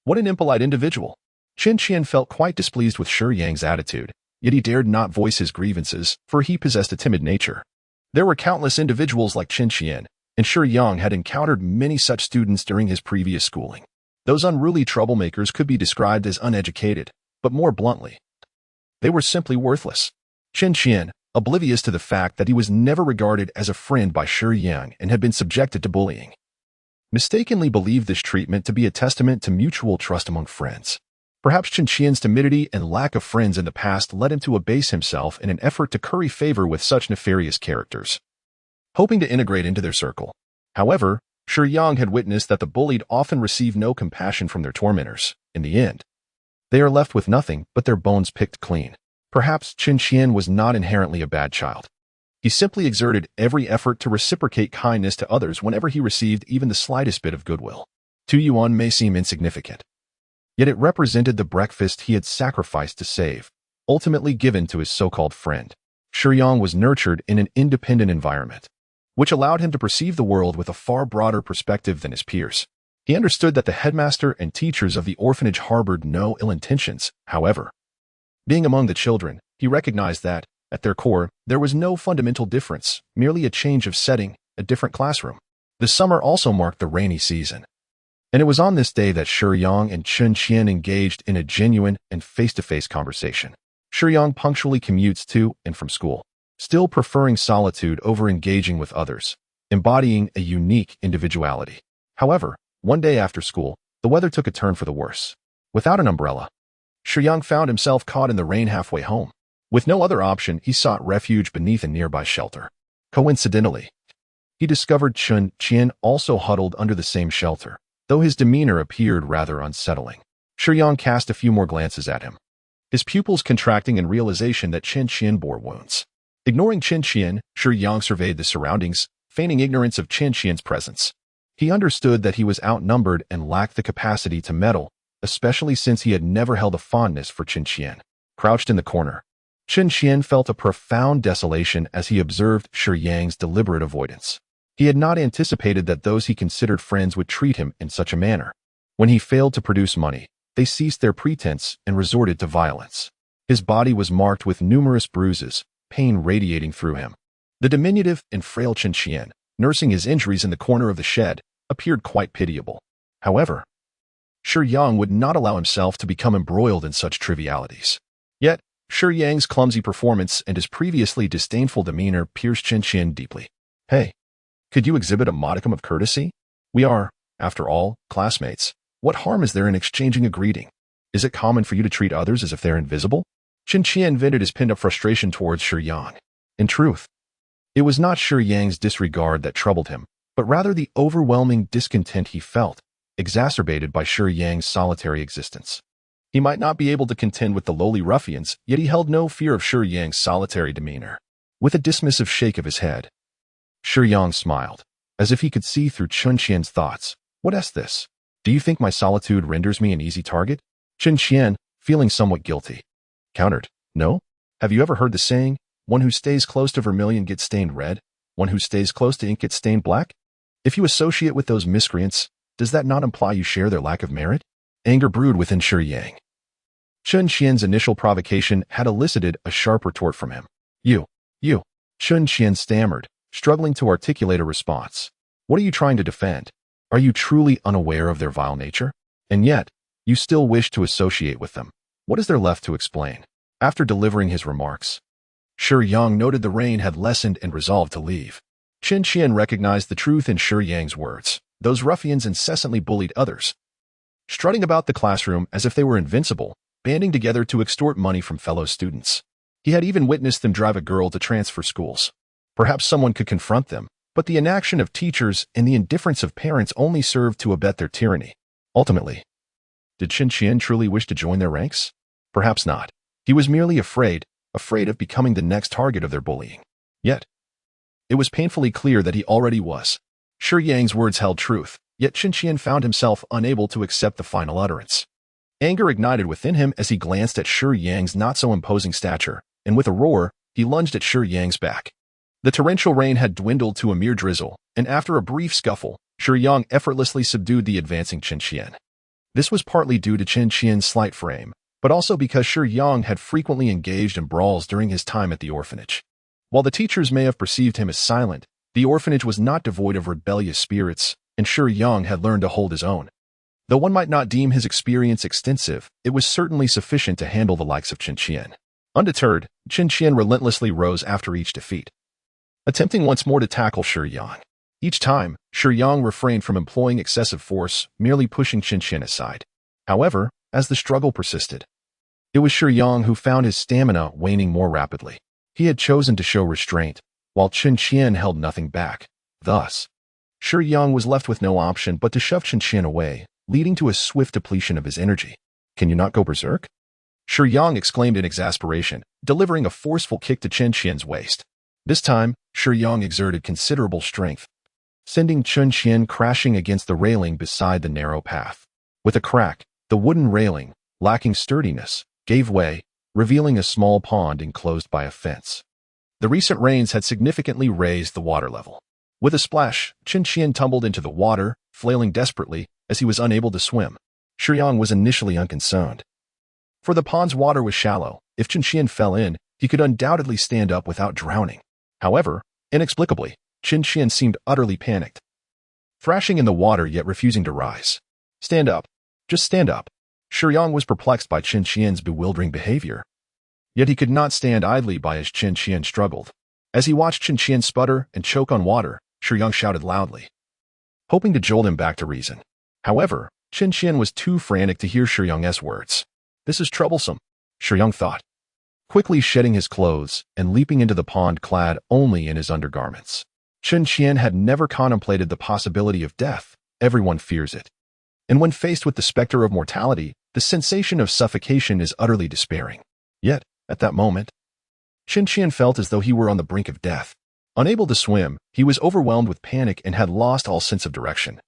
B: What an impolite individual. Qian felt quite displeased with Shiyang's attitude, yet he dared not voice his grievances, for he possessed a timid nature. There were countless individuals like Qian, and Shiyang had encountered many such students during his previous schooling. Those unruly troublemakers could be described as uneducated, but more bluntly, they were simply worthless. Qian, oblivious to the fact that he was never regarded as a friend by Shiyang and had been subjected to bullying, mistakenly believed this treatment to be a testament to mutual trust among friends. Perhaps Qian's timidity and lack of friends in the past led him to abase himself in an effort to curry favor with such nefarious characters, hoping to integrate into their circle. However, Shiyang had witnessed that the bullied often receive no compassion from their tormentors. In the end, they are left with nothing but their bones picked clean. Perhaps Qian was not inherently a bad child. He simply exerted every effort to reciprocate kindness to others whenever he received even the slightest bit of goodwill. 2 yuan may seem insignificant, yet it represented the breakfast he had sacrificed to save, ultimately given to his so-called friend. Shiyang was nurtured in an independent environment, which allowed him to perceive the world with a far broader perspective than his peers. He understood that the headmaster and teachers of the orphanage harbored no ill intentions. However, being among the children, he recognized that, At their core, there was no fundamental difference, merely a change of setting, a different classroom. The summer also marked the rainy season. And it was on this day that Shiyang and Chun Qian engaged in a genuine and face-to-face conversation. Shiyang punctually commutes to and from school, still preferring solitude over engaging with others, embodying a unique individuality. However, one day after school, the weather took a turn for the worse. Without an umbrella, Shiyang found himself caught in the rain halfway home. With no other option, he sought refuge beneath a nearby shelter. Coincidentally, he discovered Chun Qian also huddled under the same shelter, though his demeanor appeared rather unsettling. Shiyang cast a few more glances at him, his pupils contracting in realization that Chun Qian bore wounds. Ignoring Chun Qian, Shiyang surveyed the surroundings, feigning ignorance of Chun Qian's presence. He understood that he was outnumbered and lacked the capacity to meddle, especially since he had never held a fondness for Chun Qian. Crouched in the corner, Chun Qian felt a profound desolation as he observed Shiyang's deliberate avoidance. He had not anticipated that those he considered friends would treat him in such a manner. When he failed to produce money, they ceased their pretense and resorted to violence. His body was marked with numerous bruises, pain radiating through him. The diminutive and frail Chun Qian, nursing his injuries in the corner of the shed, appeared quite pitiable. However, Shiyang would not allow himself to become embroiled in such trivialities. Yet, Shiyang's clumsy performance and his previously disdainful demeanor pierced Chun Qian deeply. Hey, could you exhibit a modicum of courtesy? We are, after all, classmates. What harm is there in exchanging a greeting? Is it common for you to treat others as if they're invisible? Chun Qian vented his pinned-up frustration towards Shiyang. In truth, it was not Shiyang's disregard that troubled him, but rather the overwhelming discontent he felt, exacerbated by Shiyang's solitary existence. He might not be able to contend with the lowly ruffians, yet he held no fear of Shiyang's solitary demeanor. With a dismissive shake of his head, Shiyang smiled, as if he could see through Chun Qian's thoughts. What's this? Do you think my solitude renders me an easy target? Chun Qian, feeling somewhat guilty, countered. No? Have you ever heard the saying, one who stays close to vermilion gets stained red, one who stays close to ink gets stained black? If you associate with those miscreants, does that not imply you share their lack of merit? Anger brewed within Shiyang. Chun Qian's initial provocation had elicited a sharp retort from him. You. Chun Qian stammered, struggling to articulate a response. What are you trying to defend? Are you truly unaware of their vile nature? And yet, you still wish to associate with them. What is there left to explain? After delivering his remarks, Shiyang noted the rain had lessened and resolved to leave. Chun Qian recognized the truth in Shiyang's words. Those ruffians incessantly bullied others, strutting about the classroom as if they were invincible, banding together to extort money from fellow students. He had even witnessed them drive a girl to transfer schools. Perhaps someone could confront them, but the inaction of teachers and the indifference of parents only served to abet their tyranny. Ultimately, did Chun Qian truly wish to join their ranks? Perhaps not. He was merely afraid of becoming the next target of their bullying. Yet, it was painfully clear that he already was. Shiyang's words held truth, yet Chun Qian found himself unable to accept the final utterance. Anger ignited within him as he glanced at Shiyang's not-so-imposing stature, and with a roar, he lunged at Shiyang's back. The torrential rain had dwindled to a mere drizzle, and after a brief scuffle, Shiyang effortlessly subdued the advancing Chun Qian. This was partly due to Chun Qian's slight frame, but also because Shiyang had frequently engaged in brawls during his time at the orphanage. While the teachers may have perceived him as silent, the orphanage was not devoid of rebellious spirits, and Shiyang had learned to hold his own. Though one might not deem his experience extensive, it was certainly sufficient to handle the likes of Chun Qian. Undeterred, Chun Qian relentlessly rose after each defeat, attempting once more to tackle Shiyang. Each time, Shiyang refrained from employing excessive force, merely pushing Chun Qian aside. However, as the struggle persisted, it was Shiyang who found his stamina waning more rapidly. He had chosen to show restraint, while Chun Qian held nothing back. Thus, Shiyang was left with no option but to shove Chun Qian away, leading to a swift depletion of his energy. Can you not go berserk? Shiyang exclaimed in exasperation, delivering a forceful kick to Chun Qian's waist. This time, Shiyang exerted considerable strength, sending Chun Qian crashing against the railing beside the narrow path. With a crack, the wooden railing, lacking sturdiness, gave way, revealing a small pond enclosed by a fence. The recent rains had significantly raised the water level. With a splash, Chun Qian tumbled into the water, flailing desperately as he was unable to swim. Shiyang was initially unconcerned, for the pond's water was shallow. If Chun Qian fell in, he could undoubtedly stand up without drowning. However, inexplicably, Qin Qian seemed utterly panicked, thrashing in the water yet refusing to rise. Stand up. Just stand up. Shiyang was perplexed by Qin Qian's bewildering behavior. Yet he could not stand idly by as Qin Qian struggled. As he watched Qin Qian sputter and choke on water, Shiyang shouted loudly, hoping to jolt him back to reason. However, Qin Qian was too frantic to hear Shiyang's words. This is troublesome, Shiyang thought, quickly shedding his clothes and leaping into the pond clad only in his undergarments. Qin Qian had never contemplated the possibility of death. Everyone fears it. And when faced with the specter of mortality, the sensation of suffocation is utterly despairing. Yet, at that moment, Qin Qian felt as though he were on the brink of death. Unable to swim, he was overwhelmed with panic and had lost all sense of direction.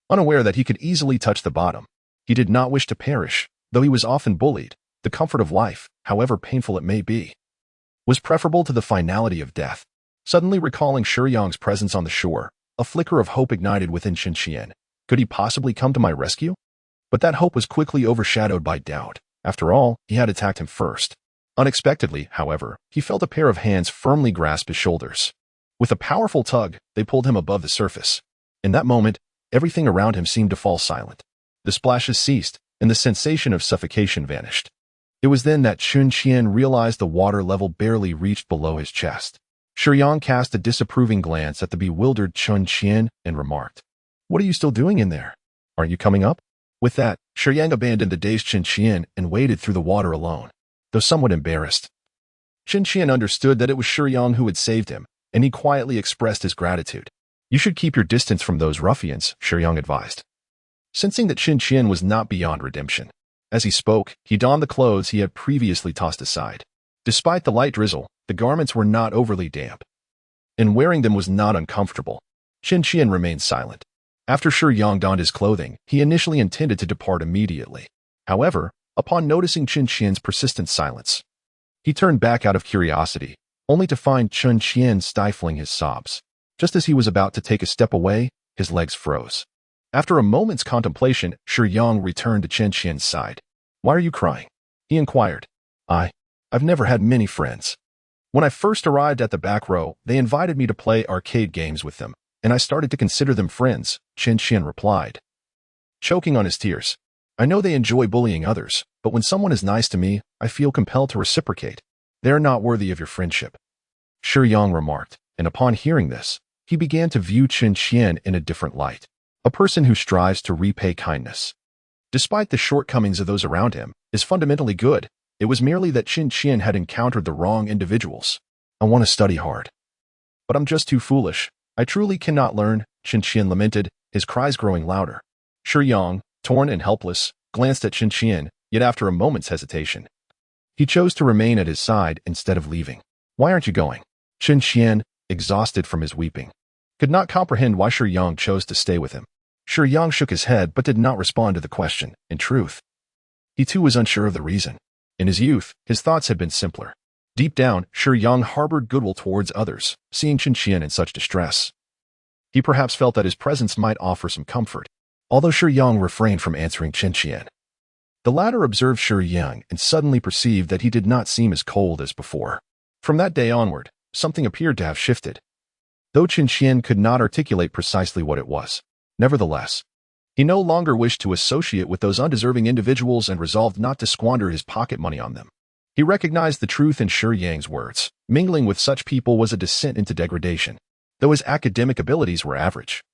B: Unaware that he could easily touch the bottom, he did not wish to perish, though he was often bullied. The comfort of life, however painful it may be, was preferable to the finality of death. Suddenly recalling Shiyang's presence on the shore, a flicker of hope ignited within Qin Qian. Could he possibly come to my rescue? But that hope was quickly overshadowed by doubt. After all, he had attacked him first. Unexpectedly, however, he felt a pair of hands firmly grasp his shoulders. With a powerful tug, they pulled him above the surface. In that moment, everything around him seemed to fall silent. The splashes ceased, and the sensation of suffocation vanished. It was then that Qin Qian realized the water level barely reached below his chest. Shiyang cast a disapproving glance at the bewildered Qin Qian and remarked, "What are you still doing in there? Aren't you coming up?" With that, Shiyang abandoned the dazed Qin Qian and waded through the water alone, though somewhat embarrassed. Qin Qian understood that it was Shiyang who had saved him, and he quietly expressed his gratitude. "You should keep your distance from those ruffians," Shiyang advised, sensing that Qin Qian was not beyond redemption. As he spoke, he donned the clothes he had previously tossed aside. Despite the light drizzle, the garments were not overly damp, and wearing them was not uncomfortable. Qin Qian remained silent. After Shiyang donned his clothing, he initially intended to depart immediately. However, upon noticing Qin Qian's persistent silence, he turned back out of curiosity, only to find Qin Qian stifling his sobs. Just as he was about to take a step away, his legs froze. After a moment's contemplation, Shiyang returned to Qin Qian's side. "Why are you crying?" he inquired. I've never had many friends. When I first arrived at the back row, they invited me to play arcade games with them, and I started to consider them friends," Qin Qian replied, choking on his tears. "I know they enjoy bullying others, but when someone is nice to me, I feel compelled to reciprocate. They are not worthy of your friendship," Shiyang remarked, and upon hearing this, he began to view Qin Qian in a different light, a person who strives to repay kindness. Despite the shortcomings of those around him, is fundamentally good. It was merely that Qin Qian had encountered the wrong individuals. "I want to study hard, but I'm just too foolish. I truly cannot learn," Qin Qian lamented, his cries growing louder. Shiyang, torn and helpless, glanced at Qin Qian, yet after a moment's hesitation, he chose to remain at his side instead of leaving. "Why aren't you going?" Qin Qian, exhausted from his weeping, could not comprehend why Shiyang chose to stay with him. Shiyang shook his head but did not respond to the question. In truth, he too was unsure of the reason. In his youth, his thoughts had been simpler. Deep down, Shiyang harbored goodwill towards others, seeing Qin Qian in such distress. He perhaps felt that his presence might offer some comfort, although Shiyang refrained from answering Qin Qian. The latter observed Shiyang and suddenly perceived that he did not seem as cold as before. From that day onward, something appeared to have shifted, though Qin Qian could not articulate precisely what it was. Nevertheless, he no longer wished to associate with those undeserving individuals and resolved not to squander his pocket money on them. He recognized the truth in Shiyang's words. Mingling with such people was a descent into degradation, though his academic abilities were average.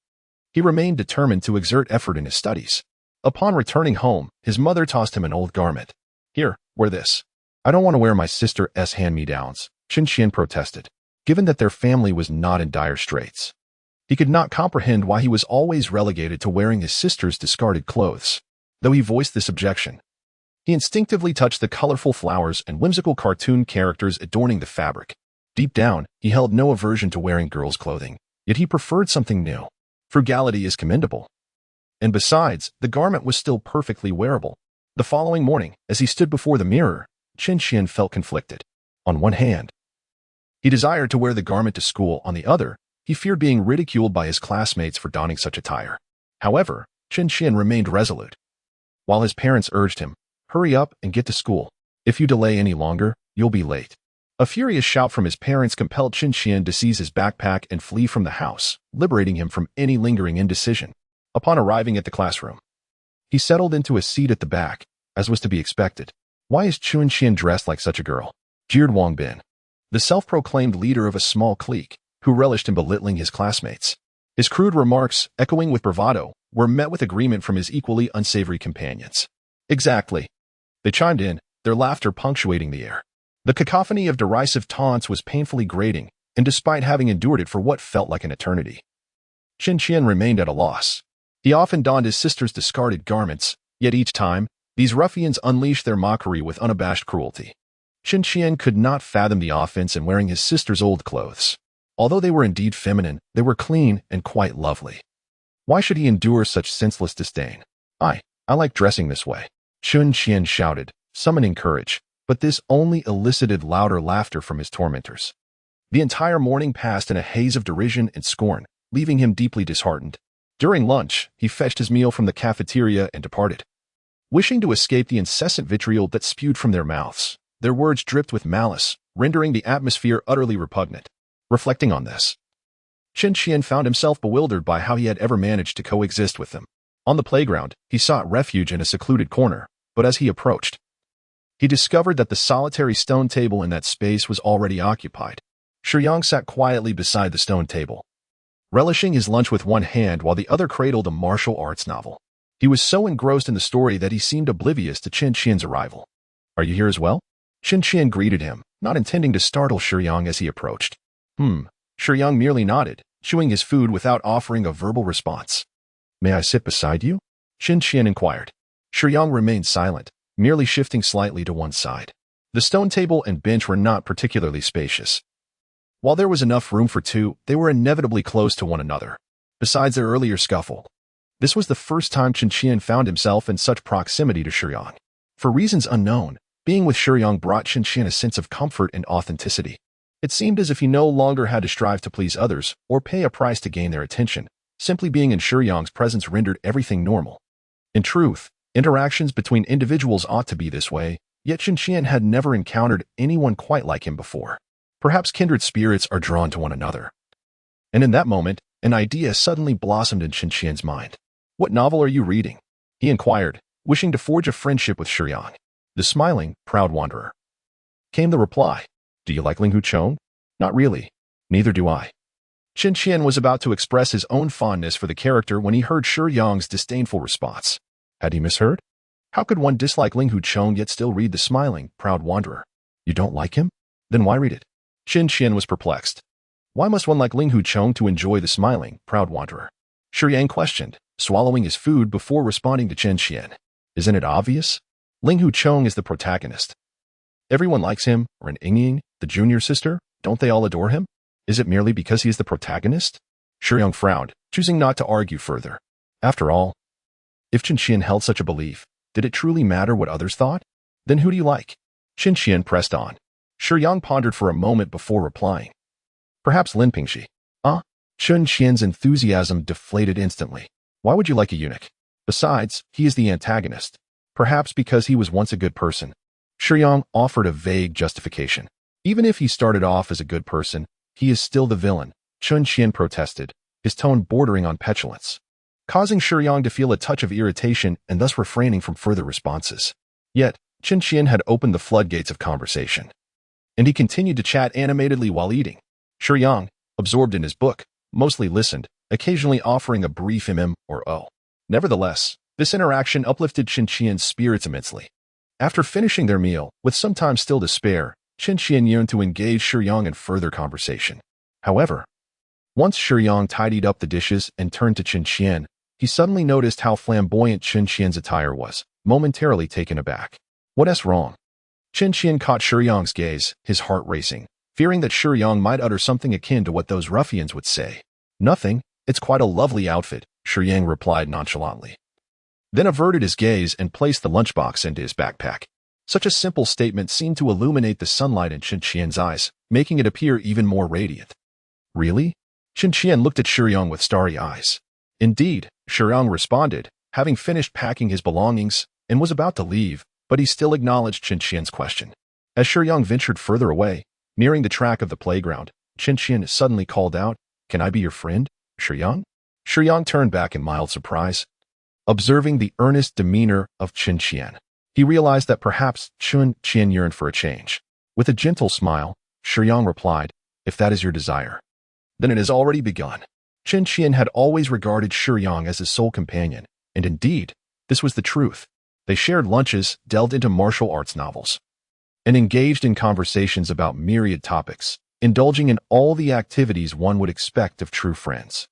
B: He remained determined to exert effort in his studies. Upon returning home, his mother tossed him an old garment. "Here, wear this." "I don't want to wear my sister's hand-me-downs," Qin Qian protested, given that their family was not in dire straits. He could not comprehend why he was always relegated to wearing his sister's discarded clothes. Though he voiced this objection, he instinctively touched the colorful flowers and whimsical cartoon characters adorning the fabric. Deep down, he held no aversion to wearing girls' clothing, yet he preferred something new. Frugality is commendable. And besides, the garment was still perfectly wearable. The following morning, as he stood before the mirror, Qin Qian felt conflicted. On one hand, he desired to wear the garment to school. On the other, he feared being ridiculed by his classmates for donning such attire. However, Qin Qian remained resolute. While his parents urged him, "Hurry up and get to school. If you delay any longer, you'll be late." A furious shout from his parents compelled Qian to seize his backpack and flee from the house, liberating him from any lingering indecision. Upon arriving at the classroom, he settled into a seat at the back, as was to be expected. Why is Qian dressed like such a girl? Jeered Wang Bin, the self-proclaimed leader of a small clique, who relished in belittling his classmates. His crude remarks, echoing with bravado, were met with agreement from his equally unsavory companions. Exactly. They chimed in, their laughter punctuating the air. The cacophony of derisive taunts was painfully grating, and despite having endured it for what felt like an eternity, Qian remained at a loss. He often donned his sister's discarded garments, yet each time, these ruffians unleashed their mockery with unabashed cruelty. Qian could not fathom the offense in wearing his sister's old clothes. Although they were indeed feminine, they were clean and quite lovely. Why should he endure such senseless disdain? I like dressing this way, Qian shouted, summoning courage, but this only elicited louder laughter from his tormentors. The entire morning passed in a haze of derision and scorn, leaving him deeply disheartened. During lunch, he fetched his meal from the cafeteria and departed. Wishing to escape the incessant vitriol that spewed from their mouths, their words dripped with malice, rendering the atmosphere utterly repugnant. Reflecting on this, Qian found himself bewildered by how he had ever managed to coexist with them. On the playground, he sought refuge in a secluded corner, but as he approached, he discovered that the solitary stone table in that space was already occupied. Shiyang sat quietly beside the stone table, relishing his lunch with one hand while the other cradled a martial arts novel. He was so engrossed in the story that he seemed oblivious to Qian's arrival. Are you here as well? Qian greeted him, not intending to startle Shiyang as he approached. Shiyang merely nodded, chewing his food without offering a verbal response. May I sit beside you? Qian inquired. Shiyang remained silent, merely shifting slightly to one side. The stone table and bench were not particularly spacious. While there was enough room for two, they were inevitably close to one another. Besides their earlier scuffle, this was the first time Qian found himself in such proximity to Shiyang. For reasons unknown, being with Shiyang brought Qian a sense of comfort and authenticity. It seemed as if he no longer had to strive to please others or pay a price to gain their attention. Simply being in Shiyang's presence rendered everything normal. In truth, interactions between individuals ought to be this way, yet Qian had never encountered anyone quite like him before. Perhaps kindred spirits are drawn to one another. And in that moment, an idea suddenly blossomed in Qian's mind. What novel are you reading? He inquired, wishing to forge a friendship with Shiyang. The smiling, proud wanderer. Came the reply. Do you like Ling Huchong? Not really. Neither do I. Qian was about to express his own fondness for the character when he heard Shiyang's disdainful response. Had he misheard? How could one dislike Ling Huchong yet still read the smiling, proud wanderer? You don't like him? Then why read it? Qian was perplexed. Why must one like Ling Huchong to enjoy the smiling, proud wanderer? Shiyang questioned, swallowing his food before responding to Qian. Isn't it obvious? Ling Huchong is the protagonist. Everyone likes him, or an Yingying, the junior sister. Don't they all adore him? Is it merely because he is the protagonist? Shiyang frowned, choosing not to argue further. After all, if Qian held such a belief, did it truly matter what others thought? Then who do you like? Qian pressed on. Shiyang pondered for a moment before replying. Perhaps Lin Pingxi. Qian's enthusiasm deflated instantly. Why would you like a eunuch? Besides, he is the antagonist. Perhaps because he was once a good person. Shiyang offered a vague justification. Even if he started off as a good person, he is still the villain, Qian protested, his tone bordering on petulance, causing Shiyang to feel a touch of irritation and thus refraining from further responses. Yet, Qian had opened the floodgates of conversation, and he continued to chat animatedly while eating. Shiyang, absorbed in his book, mostly listened, occasionally offering a brief or oh. Nevertheless, this interaction uplifted Qian's spirits immensely. After finishing their meal, with some time still to spare, Qian yearned to engage Shiyang in further conversation. However, once Shiyang tidied up the dishes and turned to Qian, he suddenly noticed how flamboyant Qian's attire was, momentarily taken aback. What's wrong? Qian caught Shiyang's gaze, his heart racing, fearing that Shiyang might utter something akin to what those ruffians would say. Nothing, it's quite a lovely outfit, Shiyang replied nonchalantly. Then averted his gaze and placed the lunchbox into his backpack. Such a simple statement seemed to illuminate the sunlight in Qian's eyes, making it appear even more radiant. Really? Qian looked at Shiyang with starry eyes. Indeed, Shiyang responded, having finished packing his belongings, and was about to leave, but he still acknowledged Qian's question. As Shiyang ventured further away, Nearing the track of the playground, Qin suddenly called out, "Can I be your friend, Shiyang?" Shiyang turned back in mild surprise. Observing the earnest demeanor of Qin, he realized that perhaps Qin yearned for a change. With a gentle smile, Shiyang replied, "If that is your desire, then it has already begun." Qin had always regarded Shiyang as his sole companion, and indeed, this was the truth. They shared lunches, delved into martial arts novels, and engaged in conversations about myriad topics, indulging in all the activities one would expect of true friends.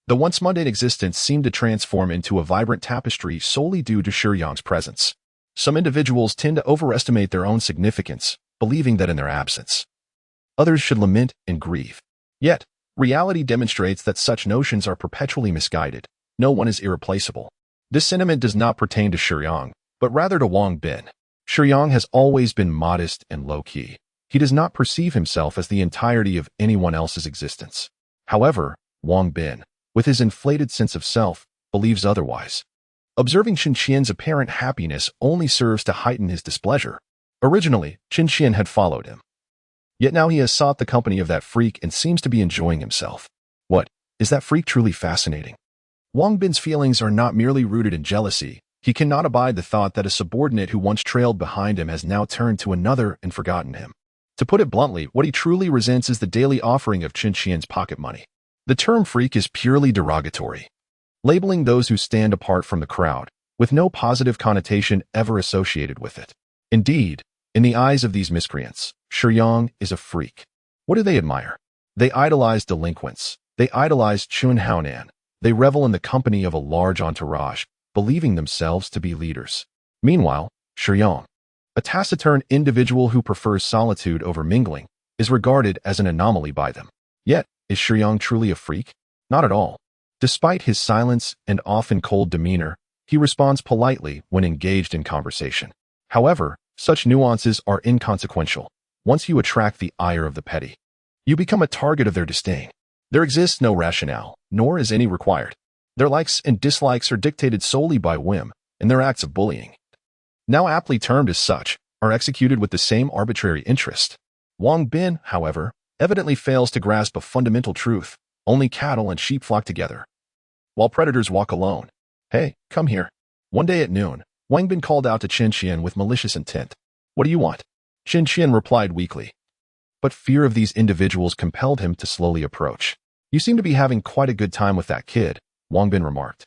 B: The once mundane existence seemed to transform into a vibrant tapestry solely due to Shiyang's presence. Some individuals tend to overestimate their own significance, believing that in their absence, others should lament and grieve. Yet, reality demonstrates that such notions are perpetually misguided. No one is irreplaceable. This sentiment does not pertain to Shiyang, but rather to Wang Bin. Shiyang has always been modest and low-key. He does not perceive himself as the entirety of anyone else's existence. However, Wang Bin, with his inflated sense of self, believes otherwise. Observing Qin's apparent happiness only serves to heighten his displeasure. Originally, Qin had followed him. Yet now he has sought the company of that freak and seems to be enjoying himself. What, is that freak truly fascinating? Wang Bin's feelings are not merely rooted in jealousy. He cannot abide the thought that a subordinate who once trailed behind him has now turned to another and forgotten him. To put it bluntly, what he truly resents is the daily offering of Qin's pocket money. The term freak is purely derogatory, labeling those who stand apart from the crowd, with no positive connotation ever associated with it. Indeed, in the eyes of these miscreants, Shiyang is a freak. What do they admire? They idolize delinquents. They idolize Chun Haonan. They revel in the company of a large entourage, believing themselves to be leaders. Meanwhile, Shiyang, a taciturn individual who prefers solitude over mingling, is regarded as an anomaly by them. Yet, is Shiyang truly a freak? Not at all. Despite his silence and often cold demeanor, he responds politely when engaged in conversation. However, such nuances are inconsequential. Once you attract the ire of the petty, you become a target of their disdain. There exists no rationale, nor is any required. Their likes and dislikes are dictated solely by whim, and their acts of bullying, now aptly termed as such, are executed with the same arbitrary interest. Wang Bin, however, evidently fails to grasp a fundamental truth: only cattle and sheep flock together, while predators walk alone. "Hey, come here." One day at noon, Wang Bin called out to Qin with malicious intent. "What do you want?" Qin replied weakly. But fear of these individuals compelled him to slowly approach. "You seem to be having quite a good time with that kid," Wang Bin remarked,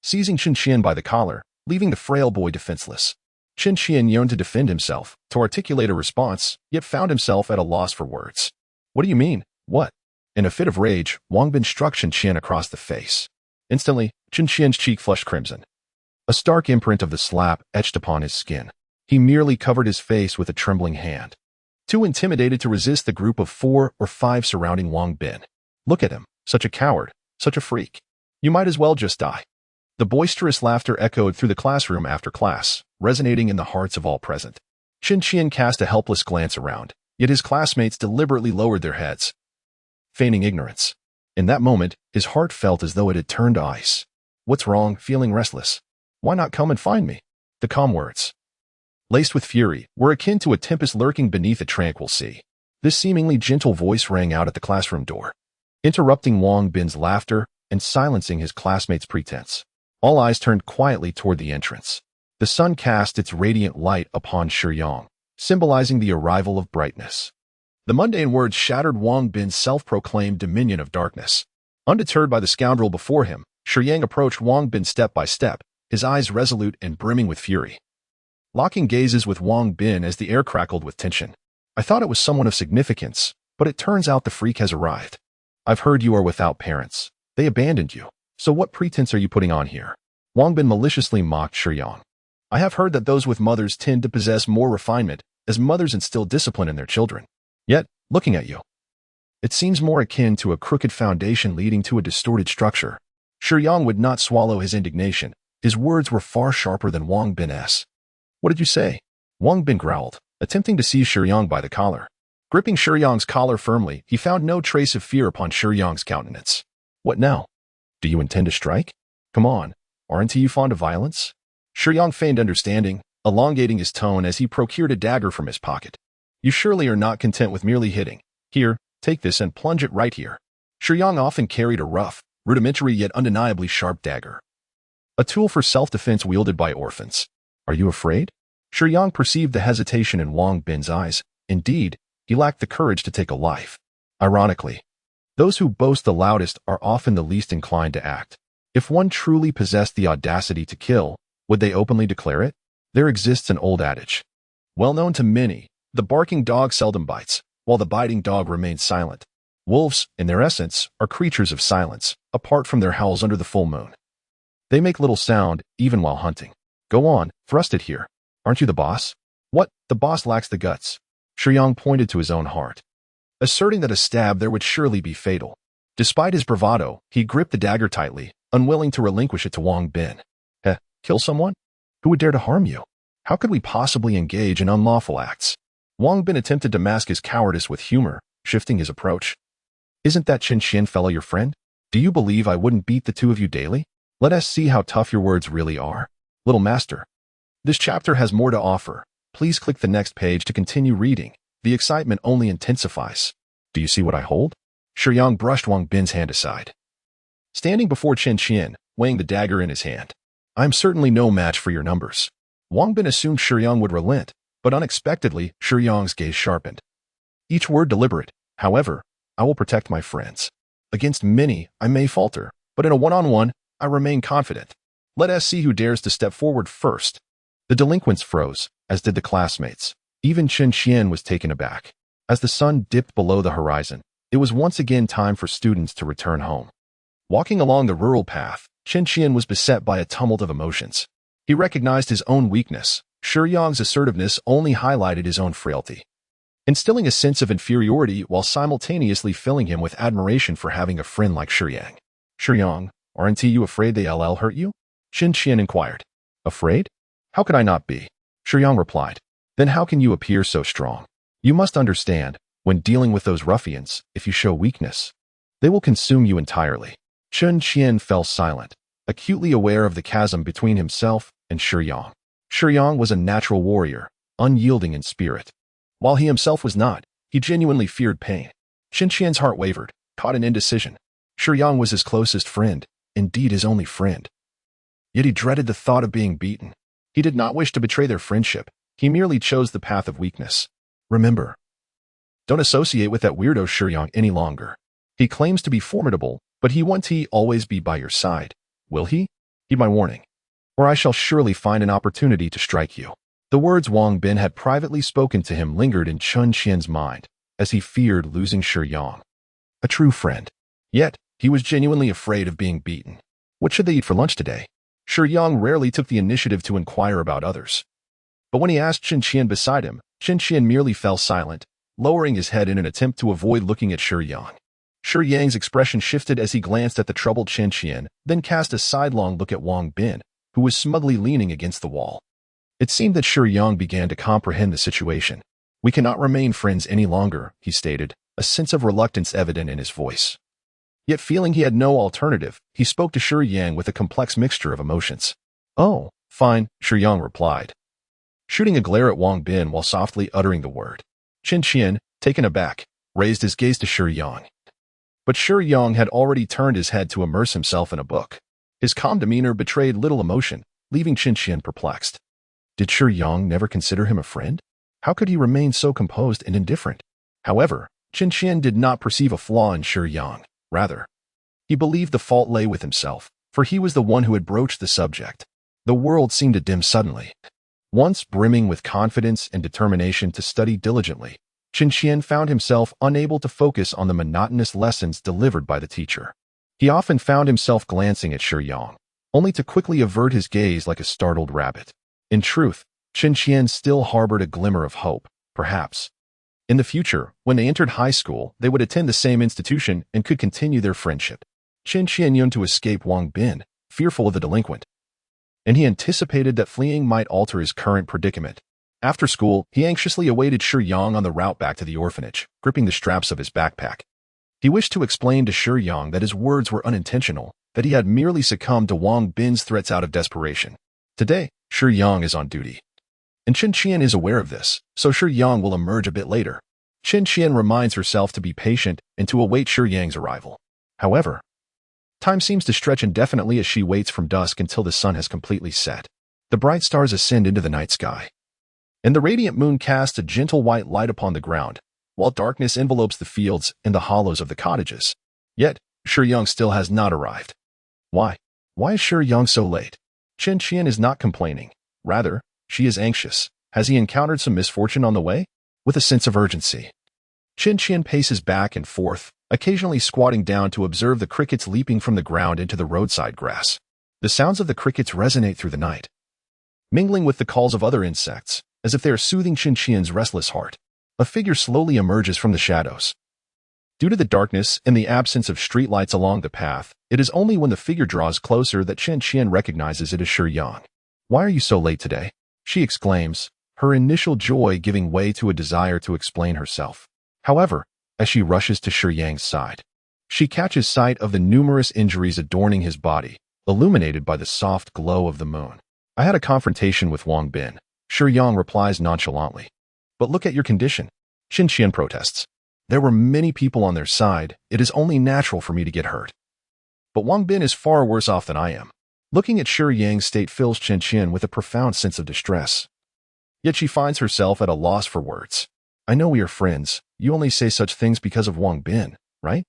B: seizing Qin by the collar, leaving the frail boy defenseless. Qin yearned to defend himself, to articulate a response, yet found himself at a loss for words. "What do you mean? What?" In a fit of rage, Wang Bin struck Qin across the face. Instantly, Qin's cheek flushed crimson. A stark imprint of the slap etched upon his skin. He merely covered his face with a trembling hand, too intimidated to resist the group of 4 or 5 surrounding Wang Bin. "Look at him, such a coward, such a freak. You might as well just die." The boisterous laughter echoed through the classroom after class, resonating in the hearts of all present. Qin cast a helpless glance around, yet his classmates deliberately lowered their heads, feigning ignorance. In that moment, his heart felt as though it had turned to ice. "What's wrong? Feeling restless? Why not come and find me?" The calm words, laced with fury, were akin to a tempest lurking beneath a tranquil sea. This seemingly gentle voice rang out at the classroom door, interrupting Wang Bin's laughter and silencing his classmates' pretense. All eyes turned quietly toward the entrance. The sun cast its radiant light upon Shiyang, symbolizing the arrival of brightness. The mundane words shattered Wang Bin's self-proclaimed dominion of darkness. Undeterred by the scoundrel before him, Shiyang approached Wang Bin step by step, his eyes resolute and brimming with fury, locking gazes with Wang Bin as the air crackled with tension. "I thought it was someone of significance, but it turns out the freak has arrived. I've heard you are without parents. They abandoned you. So what pretense are you putting on here?" Wang Bin maliciously mocked Shiyang. "I have heard that those with mothers tend to possess more refinement, as mothers instill discipline in their children. Yet, looking at you, it seems more akin to a crooked foundation leading to a distorted structure." Shiyang would not swallow his indignation. His words were far sharper than Wang Bin's. "What did you say?" Wang Bin growled, attempting to seize Shiyang by the collar. Gripping Shiyang's collar firmly, he found no trace of fear upon Shiyang's countenance. "What now? Do you intend to strike? Come on, aren't you fond of violence?" Shiyang feigned understanding, elongating his tone as he procured a dagger from his pocket. You surely are not content with merely hitting. Here, take this and plunge it right here. Shiyang often carried a rough, rudimentary yet undeniably sharp dagger. A tool for self-defense wielded by orphans. Are you afraid? Shiyang perceived the hesitation in Wang Bin's eyes. Indeed, he lacked the courage to take a life. Ironically, those who boast the loudest are often the least inclined to act. If one truly possessed the audacity to kill, would they openly declare it? There exists an old adage, well known to many: the barking dog seldom bites, while the biting dog remains silent. Wolves, in their essence, are creatures of silence, apart from their howls under the full moon. They make little sound, even while hunting. Go on, thrust it here. Aren't you the boss? What? The boss lacks the guts. Shiyang pointed to his own heart, asserting that a stab there would surely be fatal. Despite his bravado, he gripped the dagger tightly, unwilling to relinquish it to Wang Bin. Kill someone? Who would dare to harm you? How could we possibly engage in unlawful acts? Wang Bin attempted to mask his cowardice with humor, shifting his approach. Isn't that Qin Xian fellow your friend? Do you believe I wouldn't beat the two of you daily? Let us see how tough your words really are. Little master. This chapter has more to offer. Please click the next page to continue reading. The excitement only intensifies. Do you see what I hold? Shiyang brushed Wang Bin's hand aside. Standing before Qin Xian, weighing the dagger in his hand. I am certainly no match for your numbers. Wang Bin assumed Shiyang would relent, but unexpectedly, Shiyang's gaze sharpened. Each word deliberate. However, I will protect my friends. Against many, I may falter, but in a one-on-one, I remain confident. Let us see who dares to step forward first. The delinquents froze, as did the classmates. Even Qin Xian was taken aback. As the sun dipped below the horizon, it was once again time for students to return home. Walking along the rural path, Qin Xian was beset by a tumult of emotions. He recognized his own weakness. Shiyang's assertiveness only highlighted his own frailty, instilling a sense of inferiority while simultaneously filling him with admiration for having a friend like Shiyang. Shiyang, aren't you afraid they LL hurt you? Qin Xian inquired. Afraid? How could I not be? Shiyang replied. Then how can you appear so strong? You must understand, when dealing with those ruffians, if you show weakness, they will consume you entirely. Qin Xian fell silent, acutely aware of the chasm between himself and Shiyang. Shiyang was a natural warrior, unyielding in spirit. While he himself was not, he genuinely feared pain. Qin Xian's heart wavered, caught in indecision. Shiyang was his closest friend, indeed his only friend. Yet he dreaded the thought of being beaten. He did not wish to betray their friendship. He merely chose the path of weakness. Remember, don't associate with that weirdo Shiyang any longer. He claims to be formidable, but won't he always be by your side? Will he? Heed my warning, or I shall surely find an opportunity to strike you. The words Wang Bin had privately spoken to him lingered in Qin Xian's mind, as he feared losing Shiyang. A true friend. Yet, he was genuinely afraid of being beaten. What should they eat for lunch today? Shiyang rarely took the initiative to inquire about others. But when he asked Qin Xian beside him, Qin Xian merely fell silent, lowering his head in an attempt to avoid looking at Shiyang. Shiyang's expression shifted as he glanced at the troubled Qin Xian, then cast a sidelong look at Wang Bin, who was smugly leaning against the wall. It seemed that Shiyang began to comprehend the situation. We cannot remain friends any longer, he stated, a sense of reluctance evident in his voice. Yet feeling he had no alternative, he spoke to Shiyang with a complex mixture of emotions. Oh, fine, Shiyang replied, shooting a glare at Wang Bin while softly uttering the word. Qin Xian, taken aback, raised his gaze to Shiyang. But Shiyang had already turned his head to immerse himself in a book. His calm demeanor betrayed little emotion, leaving Qin Xian perplexed. Did Shiyang never consider him a friend? How could he remain so composed and indifferent? However, Qin Xian did not perceive a flaw in Shiyang. Rather, he believed the fault lay with himself, for he was the one who had broached the subject. The world seemed to dim suddenly. Once brimming with confidence and determination to study diligently, Qin Xian found himself unable to focus on the monotonous lessons delivered by the teacher. He often found himself glancing at Shiyang, only to quickly avert his gaze like a startled rabbit. In truth, Qin Xian still harbored a glimmer of hope, perhaps. In the future, when they entered high school, they would attend the same institution and could continue their friendship. Qin Xian yearned to escape Wang Bin, fearful of the delinquent, and he anticipated that fleeing might alter his current predicament. After school, he anxiously awaited Shiyang on the route back to the orphanage, gripping the straps of his backpack. He wished to explain to Shiyang that his words were unintentional, that he had merely succumbed to Wang Bin's threats out of desperation. Today, Shiyang is on duty. and Qin Qian is aware of this, so Shiyang will emerge a bit later. Qin Qian reminds herself to be patient and to await Shiyang's arrival. However, time seems to stretch indefinitely as she waits from dusk until the sun has completely set. The bright stars ascend into the night sky, and the radiant moon casts a gentle white light upon the ground, while darkness envelopes the fields and the hollows of the cottages. Yet, Shiyang still has not arrived. Why? Why is Shiyang so late? Qin Qian is not complaining. Rather, she is anxious. Has he encountered some misfortune on the way? With a sense of urgency, Qin Qian paces back and forth, occasionally squatting down to observe the crickets leaping from the ground into the roadside grass. The sounds of the crickets resonate through the night, mingling with the calls of other insects, as if they are soothing Qin Qian's restless heart. A figure slowly emerges from the shadows. Due to the darkness and the absence of streetlights along the path, it is only when the figure draws closer that Qin Qian recognizes it as Shiyang. "Why are you so late today?" she exclaims, her initial joy giving way to a desire to explain herself. However, as she rushes to Shiyang's side, she catches sight of the numerous injuries adorning his body, illuminated by the soft glow of the moon. "I had a confrontation with Wang Bin," Shiyang replies nonchalantly. "But look at your condition," Qin Qian protests. "There were many people on their side. It is only natural for me to get hurt. But Wang Bin is far worse off than I am." Looking at Shiyang's state fills Qin Qian with a profound sense of distress. Yet she finds herself at a loss for words. "I know we are friends. You only say such things because of Wang Bin, right?"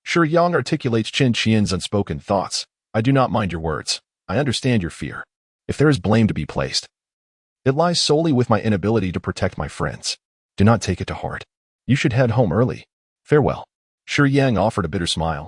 B: Shiyang articulates Qin Qian's unspoken thoughts. "I do not mind your words. I understand your fear. If there is blame to be placed, it lies solely with my inability to protect my friends. Do not take it to heart. You should head home early. Farewell." Shiyang offered a bitter smile,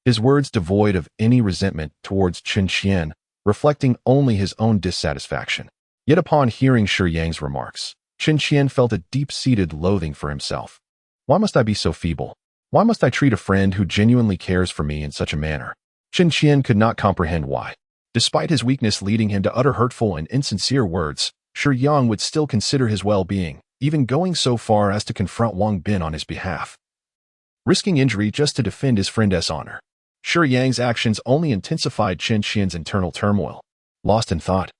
B: his words devoid of any resentment towards Qin Qian, reflecting only his own dissatisfaction. Yet upon hearing Shiyang's remarks, Qin Qian felt a deep-seated loathing for himself. "Why must I be so feeble? Why must I treat a friend who genuinely cares for me in such a manner?" Qin Qian could not comprehend why. Despite his weakness leading him to utter hurtful and insincere words, Shiyang would still consider his well-being, even going so far as to confront Wang Bin on his behalf, risking injury just to defend his friend's honor. Shiyang's actions only intensified Qin Qian's internal turmoil. Lost in thought,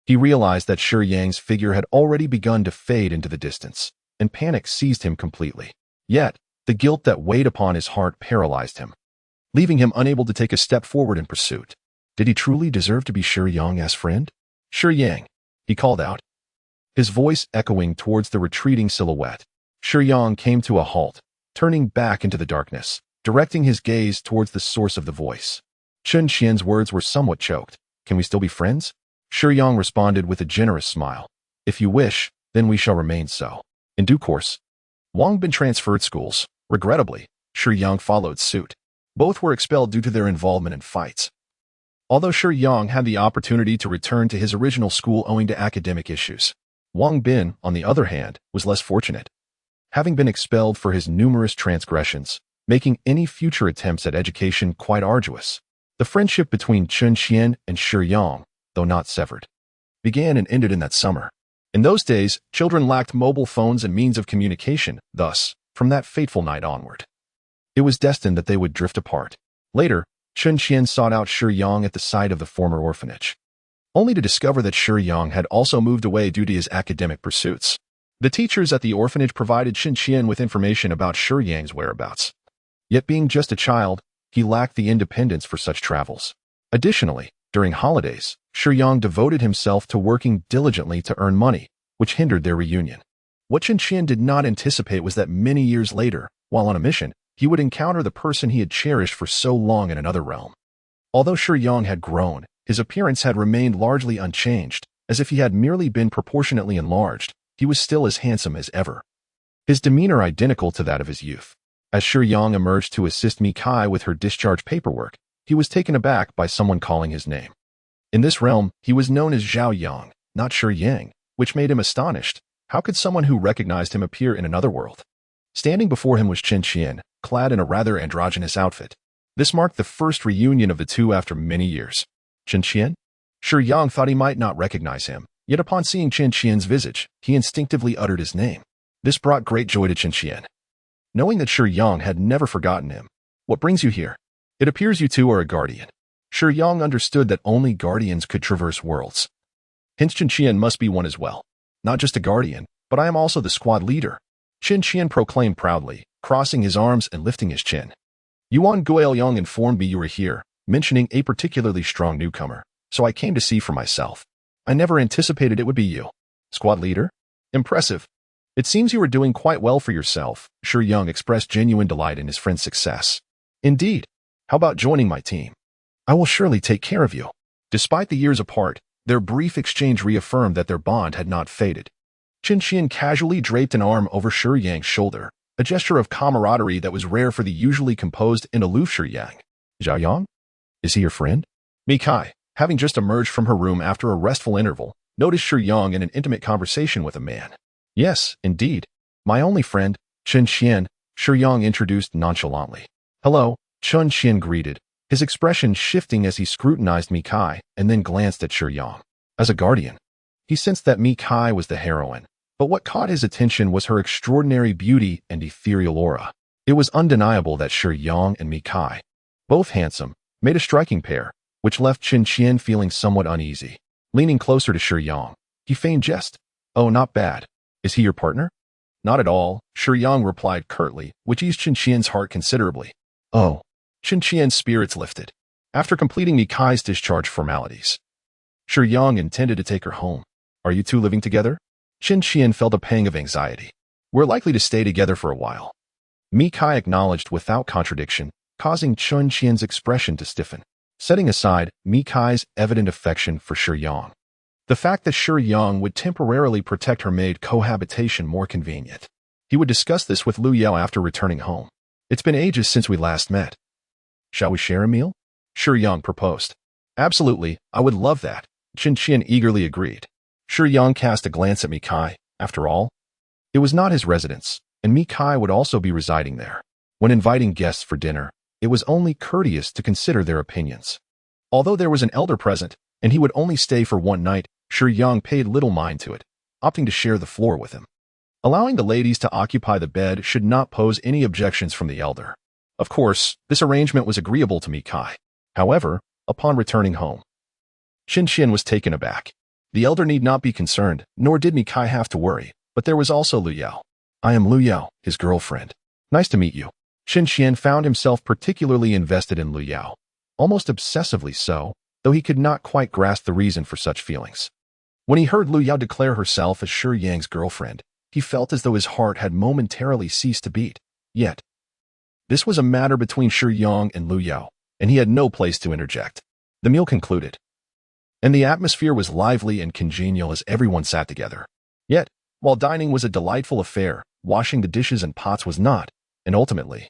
B: he realized that Shiyang's figure had already begun to fade into the distance, and panic seized him completely. Yet, the guilt that weighed upon his heart paralyzed him, leaving him unable to take a step forward in pursuit. Did he truly deserve to be Shiyang's friend? "Shiyang," he called out, his voice echoing towards the retreating silhouette. Shiyang came to a halt, turning back into the darkness, directing his gaze towards the source of the voice. Qin Qian's words were somewhat choked. "Can we still be friends?" Shiyang responded with a generous smile. "If you wish, then we shall remain so." In due course, Wang Bin transferred schools. Regrettably, Shiyang followed suit. Both were expelled due to their involvement in fights. Although Shiyang had the opportunity to return to his original school owing to academic issues, Wang Bin, on the other hand, was less fortunate, having been expelled for his numerous transgressions, making any future attempts at education quite arduous. The friendship between Qin Qian and Shiyang, though not severed, began and ended in that summer. In those days, children lacked mobile phones and means of communication. Thus, from that fateful night onward, it was destined that they would drift apart. Later, Qin Qian sought out Shiyang at the site of the former orphanage, only to discover that Shiyang had also moved away due to his academic pursuits. The teachers at the orphanage provided Qin Qian with information about Shiyang's whereabouts. Yet being just a child, he lacked the independence for such travels. Additionally, during holidays, Shiyang devoted himself to working diligently to earn money, which hindered their reunion. What Qin Qian did not anticipate was that many years later, while on a mission, he would encounter the person he had cherished for so long in another realm. Although Shiyang had grown, his appearance had remained largely unchanged, as if he had merely been proportionately enlarged. He was still as handsome as ever, his demeanor identical to that of his youth. As Shiyang emerged to assist Mikai with her discharge paperwork, he was taken aback by someone calling his name. In this realm, he was known as Zhao Yang, not Shiyang, which made him astonished. How could someone who recognized him appear in another world? Standing before him was Qin Qian, clad in a rather androgynous outfit. This marked the first reunion of the two after many years. "Qin Qian?" Shiyang thought he might not recognize him, yet upon seeing Qin Qian's visage, he instinctively uttered his name. This brought great joy to Qin Qian, knowing that Shiyang had never forgotten him. "What brings you here? It appears you two are a guardian." Shiyang understood that only guardians could traverse worlds. Hence Qin Qian must be one as well. Not just a guardian, but I am also the squad leader, Qin Qian proclaimed proudly, crossing his arms and lifting his chin. Yuan Guoyang informed me you were here, mentioning a particularly strong newcomer, so I came to see for myself. I never anticipated it would be you. Squad leader? Impressive. It seems you are doing quite well for yourself, Shiyang expressed genuine delight in his friend's success. Indeed. How about joining my team? I will surely take care of you. Despite the years apart, their brief exchange reaffirmed that their bond had not faded. Qin Qian casually draped an arm over Shiyang's shoulder, a gesture of camaraderie that was rare for the usually composed and aloof Shiyang. Xiaoyang? Is he your friend? Mikai, having just emerged from her room after a restful interval, noticed Shiyang in an intimate conversation with a man. Yes, indeed. My only friend, Qin Qian, Shiyang introduced nonchalantly. Hello, Qin Qian greeted, his expression shifting as he scrutinized Mikai and then glanced at Shiyang. As a guardian, he sensed that Mikai was the heroine, but what caught his attention was her extraordinary beauty and ethereal aura. It was undeniable that Shiyang and Mikai, both handsome, made a striking pair, which left Qin Qian feeling somewhat uneasy. Leaning closer to Shiyang, he feigned jest. Oh, not bad. Is he your partner? Not at all, Shiyang replied curtly, which eased Qin Qian's heart considerably. Oh. Qin Qian's spirits lifted. After completing Mikai's discharge formalities, Shiyang intended to take her home. Are you two living together? Qin Qian felt a pang of anxiety. We're likely to stay together for a while. Mikai acknowledged without contradiction, causing Qin Qian's expression to stiffen, setting aside Mikai's evident affection for Shiyang. The fact that Shiyang would temporarily protect her made cohabitation more convenient. He would discuss this with Lu Yao after returning home. It's been ages since we last met. Shall we share a meal? Shiyang proposed. Absolutely, I would love that, Qin Qian eagerly agreed. Shiyang cast a glance at Mikai. After all, it was not his residence, and Mikai would also be residing there. When inviting guests for dinner, it was only courteous to consider their opinions. Although there was an elder present, and he would only stay for one night, Shiyang paid little mind to it, opting to share the floor with him. Allowing the ladies to occupy the bed should not pose any objections from the elder. Of course, this arrangement was agreeable to Mikai. However, upon returning home, Qin Qian was taken aback. The elder need not be concerned, nor did Mikai have to worry, but there was also Lu Yao. I am Lu Yao, his girlfriend. Nice to meet you. Qin Qian found himself particularly invested in Lu Yao, almost obsessively so, though he could not quite grasp the reason for such feelings. When he heard Lu Yao declare herself as Shiyang's girlfriend, he felt as though his heart had momentarily ceased to beat. Yet, this was a matter between Shiyang and Lu Yao, and he had no place to interject. The meal concluded, and the atmosphere was lively and congenial as everyone sat together. Yet, while dining was a delightful affair, washing the dishes and pots was not, and ultimately,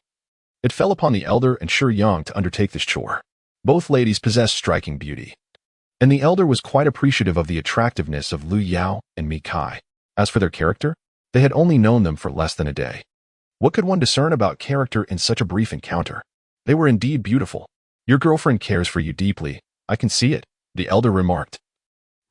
B: it fell upon the elder and Shiyang to undertake this chore. Both ladies possessed striking beauty, and the elder was quite appreciative of the attractiveness of Lu Yao and Mikai. As for their character, they had only known them for less than a day. What could one discern about character in such a brief encounter? They were indeed beautiful. Your girlfriend cares for you deeply, I can see it, the elder remarked,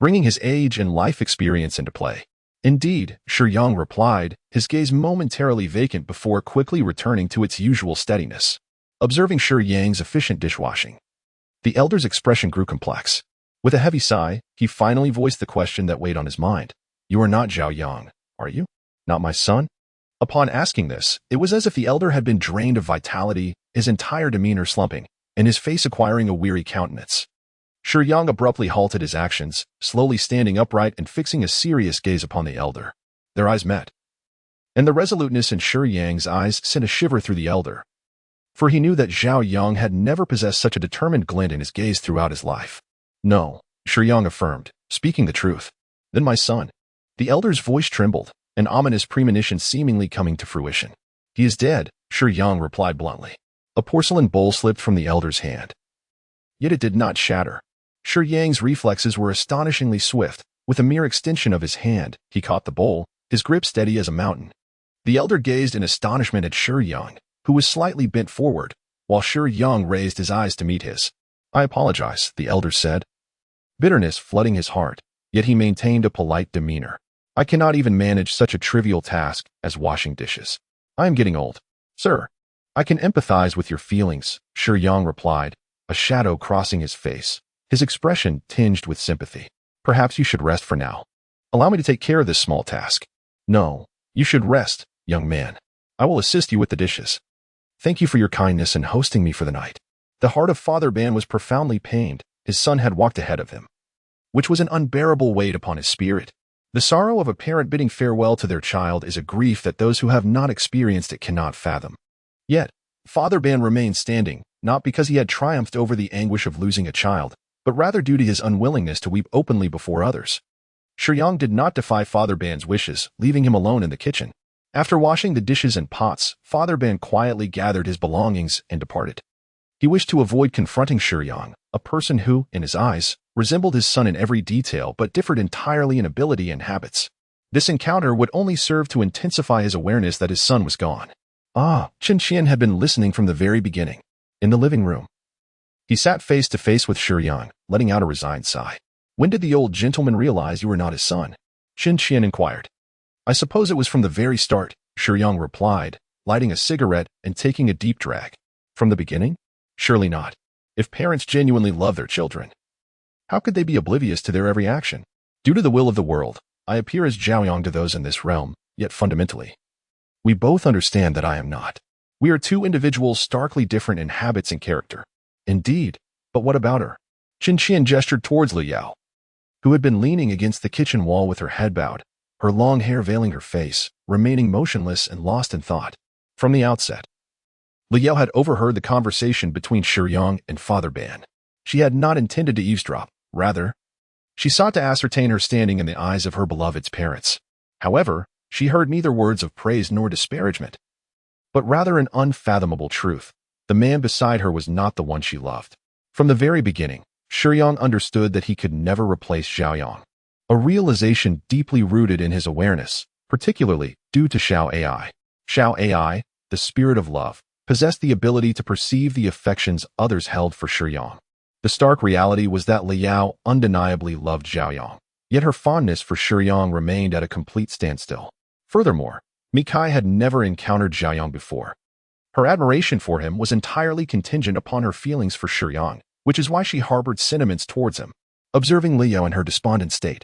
B: bringing his age and life experience into play. Indeed, Shiyang replied, his gaze momentarily vacant before quickly returning to its usual steadiness. Observing Shiyang's efficient dishwashing, the elder's expression grew complex. With a heavy sigh, he finally voiced the question that weighed on his mind. You are not Zhao Yang, are you? Not my son? Upon asking this, it was as if the elder had been drained of vitality, his entire demeanor slumping, and his face acquiring a weary countenance. Shiyang abruptly halted his actions, slowly standing upright and fixing a serious gaze upon the elder. Their eyes met, and the resoluteness in Shiyang's eyes sent a shiver through the elder, for he knew that Zhao Yang had never possessed such a determined glint in his gaze throughout his life. No, Shiyang affirmed, speaking the truth. Then my son. The elder's voice trembled, an ominous premonition seemingly coming to fruition. He is dead, Shiyang replied bluntly. A porcelain bowl slipped from the elder's hand. Yet it did not shatter. Shiyang's reflexes were astonishingly swift. With a mere extension of his hand, he caught the bowl, his grip steady as a mountain. The elder gazed in astonishment at Shiyang, who was slightly bent forward, while Shiyang raised his eyes to meet his. I apologize, the elder said, bitterness flooding his heart, yet he maintained a polite demeanor. I cannot even manage such a trivial task as washing dishes. I am getting old. Sir, I can empathize with your feelings, Shiyang replied, a shadow crossing his face, his expression tinged with sympathy. Perhaps you should rest for now. Allow me to take care of this small task. No, you should rest, young man. I will assist you with the dishes. Thank you for your kindness in hosting me for the night. The heart of Father Ban was profoundly pained. His son had walked ahead of him, which was an unbearable weight upon his spirit. The sorrow of a parent bidding farewell to their child is a grief that those who have not experienced it cannot fathom. Yet, Father Ban remained standing, not because he had triumphed over the anguish of losing a child, but rather due to his unwillingness to weep openly before others. Shiyang did not defy Father Ban's wishes, leaving him alone in the kitchen. After washing the dishes and pots, Father Ban quietly gathered his belongings and departed. He wished to avoid confronting Shiyang, a person who, in his eyes, resembled his son in every detail but differed entirely in ability and habits. This encounter would only serve to intensify his awareness that his son was gone. Chen Qian had been listening from the very beginning. In the living room, he sat face to face with Shiyang, letting out a resigned sigh. When did the old gentleman realize you were not his son? Chen Qian inquired. I suppose it was from the very start, Shiyang replied, lighting a cigarette and taking a deep drag. From the beginning? Surely not. If parents genuinely love their children, how could they be oblivious to their every action? Due to the will of the world, I appear as Zhaoyang to those in this realm, yet fundamentally, we both understand that I am not. We are two individuals starkly different in habits and character. Indeed, but what about her? Qin Qian gestured towards Li Yao, who had been leaning against the kitchen wall with her head bowed, her long hair veiling her face, remaining motionless and lost in thought. From the outset, Li Yao had overheard the conversation between Shiyang and Father Ban. She had not intended to eavesdrop. Rather, she sought to ascertain her standing in the eyes of her beloved's parents. However, she heard neither words of praise nor disparagement, but rather an unfathomable truth. The man beside her was not the one she loved. From the very beginning, Shiyang understood that he could never replace Zhaoyang, a realization deeply rooted in his awareness, particularly due to Xiao AI. Xiao AI, the spirit of love, possessed the ability to perceive the affections others held for Shiyang. The stark reality was that Li Yao undeniably loved Zhaoyang, yet her fondness for Shiyang remained at a complete standstill. Furthermore, Mikai had never encountered Zhaoyang before. Her admiration for him was entirely contingent upon her feelings for Shiyang, which is why she harbored sentiments towards him. Observing Li Yao in her despondent state,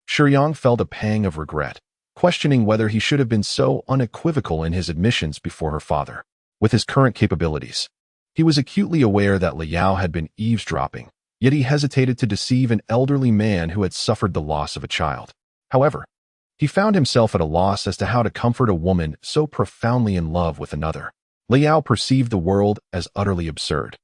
B: Shiyang felt a pang of regret, questioning whether he should have been so unequivocal in his admissions before her father. With his current capabilities, he was acutely aware that Li Yao had been eavesdropping, yet he hesitated to deceive an elderly man who had suffered the loss of a child. However, he found himself at a loss as to how to comfort a woman so profoundly in love with another. Li Yao perceived the world as utterly absurd.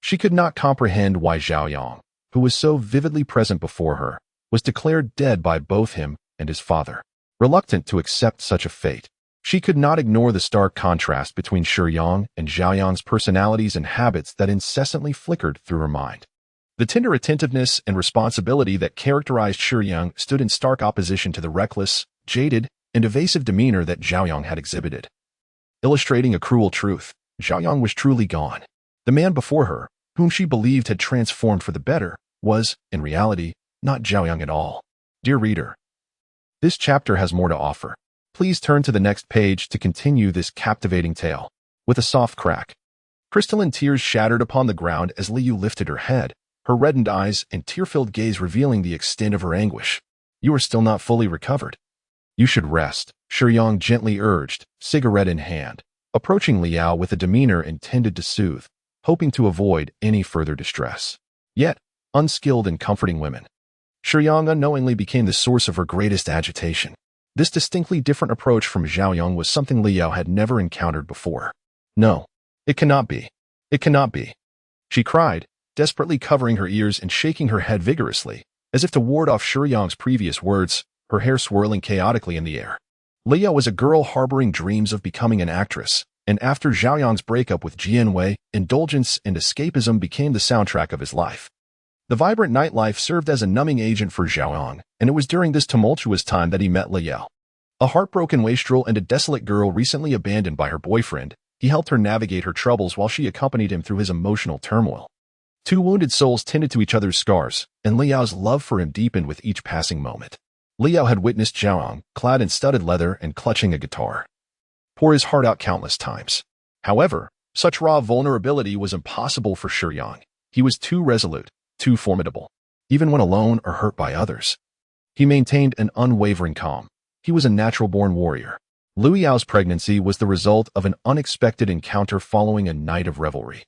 B: She could not comprehend why Zhaoyang, who was so vividly present before her, was declared dead by both him and his father. Reluctant to accept such a fate, she could not ignore the stark contrast between Shiyang and Zhaoyang's personalities and habits that incessantly flickered through her mind. The tender attentiveness and responsibility that characterized Shiyang stood in stark opposition to the reckless, jaded, and evasive demeanor that Zhaoyang had exhibited. Illustrating a cruel truth, Zhaoyang was truly gone. The man before her, whom she believed had transformed for the better, was, in reality, not Zhaoyang at all. Dear reader, this chapter has more to offer. Please turn to the next page to continue this captivating tale. With a soft crack, crystalline tears shattered upon the ground as Liu lifted her head, her reddened eyes and tear-filled gaze revealing the extent of her anguish. You are still not fully recovered. You should rest, Shiyang gently urged, cigarette in hand, approaching Liao with a demeanor intended to soothe, hoping to avoid any further distress. Yet, unskilled in comforting women, Shiyang unknowingly became the source of her greatest agitation. This distinctly different approach from Zhaoyang was something Liao had never encountered before. No, it cannot be. It cannot be. She cried, desperately covering her ears and shaking her head vigorously, as if to ward off Shiyang's previous words, her hair swirling chaotically in the air. Liao was a girl harboring dreams of becoming an actress, and after Zhaoyang's breakup with Jianwei, indulgence and escapism became the soundtrack of his life. The vibrant nightlife served as a numbing agent for Zhaoyang, and it was during this tumultuous time that he met Liao. A heartbroken wastrel and a desolate girl recently abandoned by her boyfriend, he helped her navigate her troubles while she accompanied him through his emotional turmoil. Two wounded souls tended to each other's scars, and Liao's love for him deepened with each passing moment. Liao had witnessed Zhaoyang, clad in studded leather and clutching a guitar, pour his heart out countless times. However, such raw vulnerability was impossible for Shiyang. He was too resolute, too formidable, even when alone or hurt by others. He maintained an unwavering calm. He was a natural-born warrior. Liu Yao's pregnancy was the result of an unexpected encounter following a night of revelry,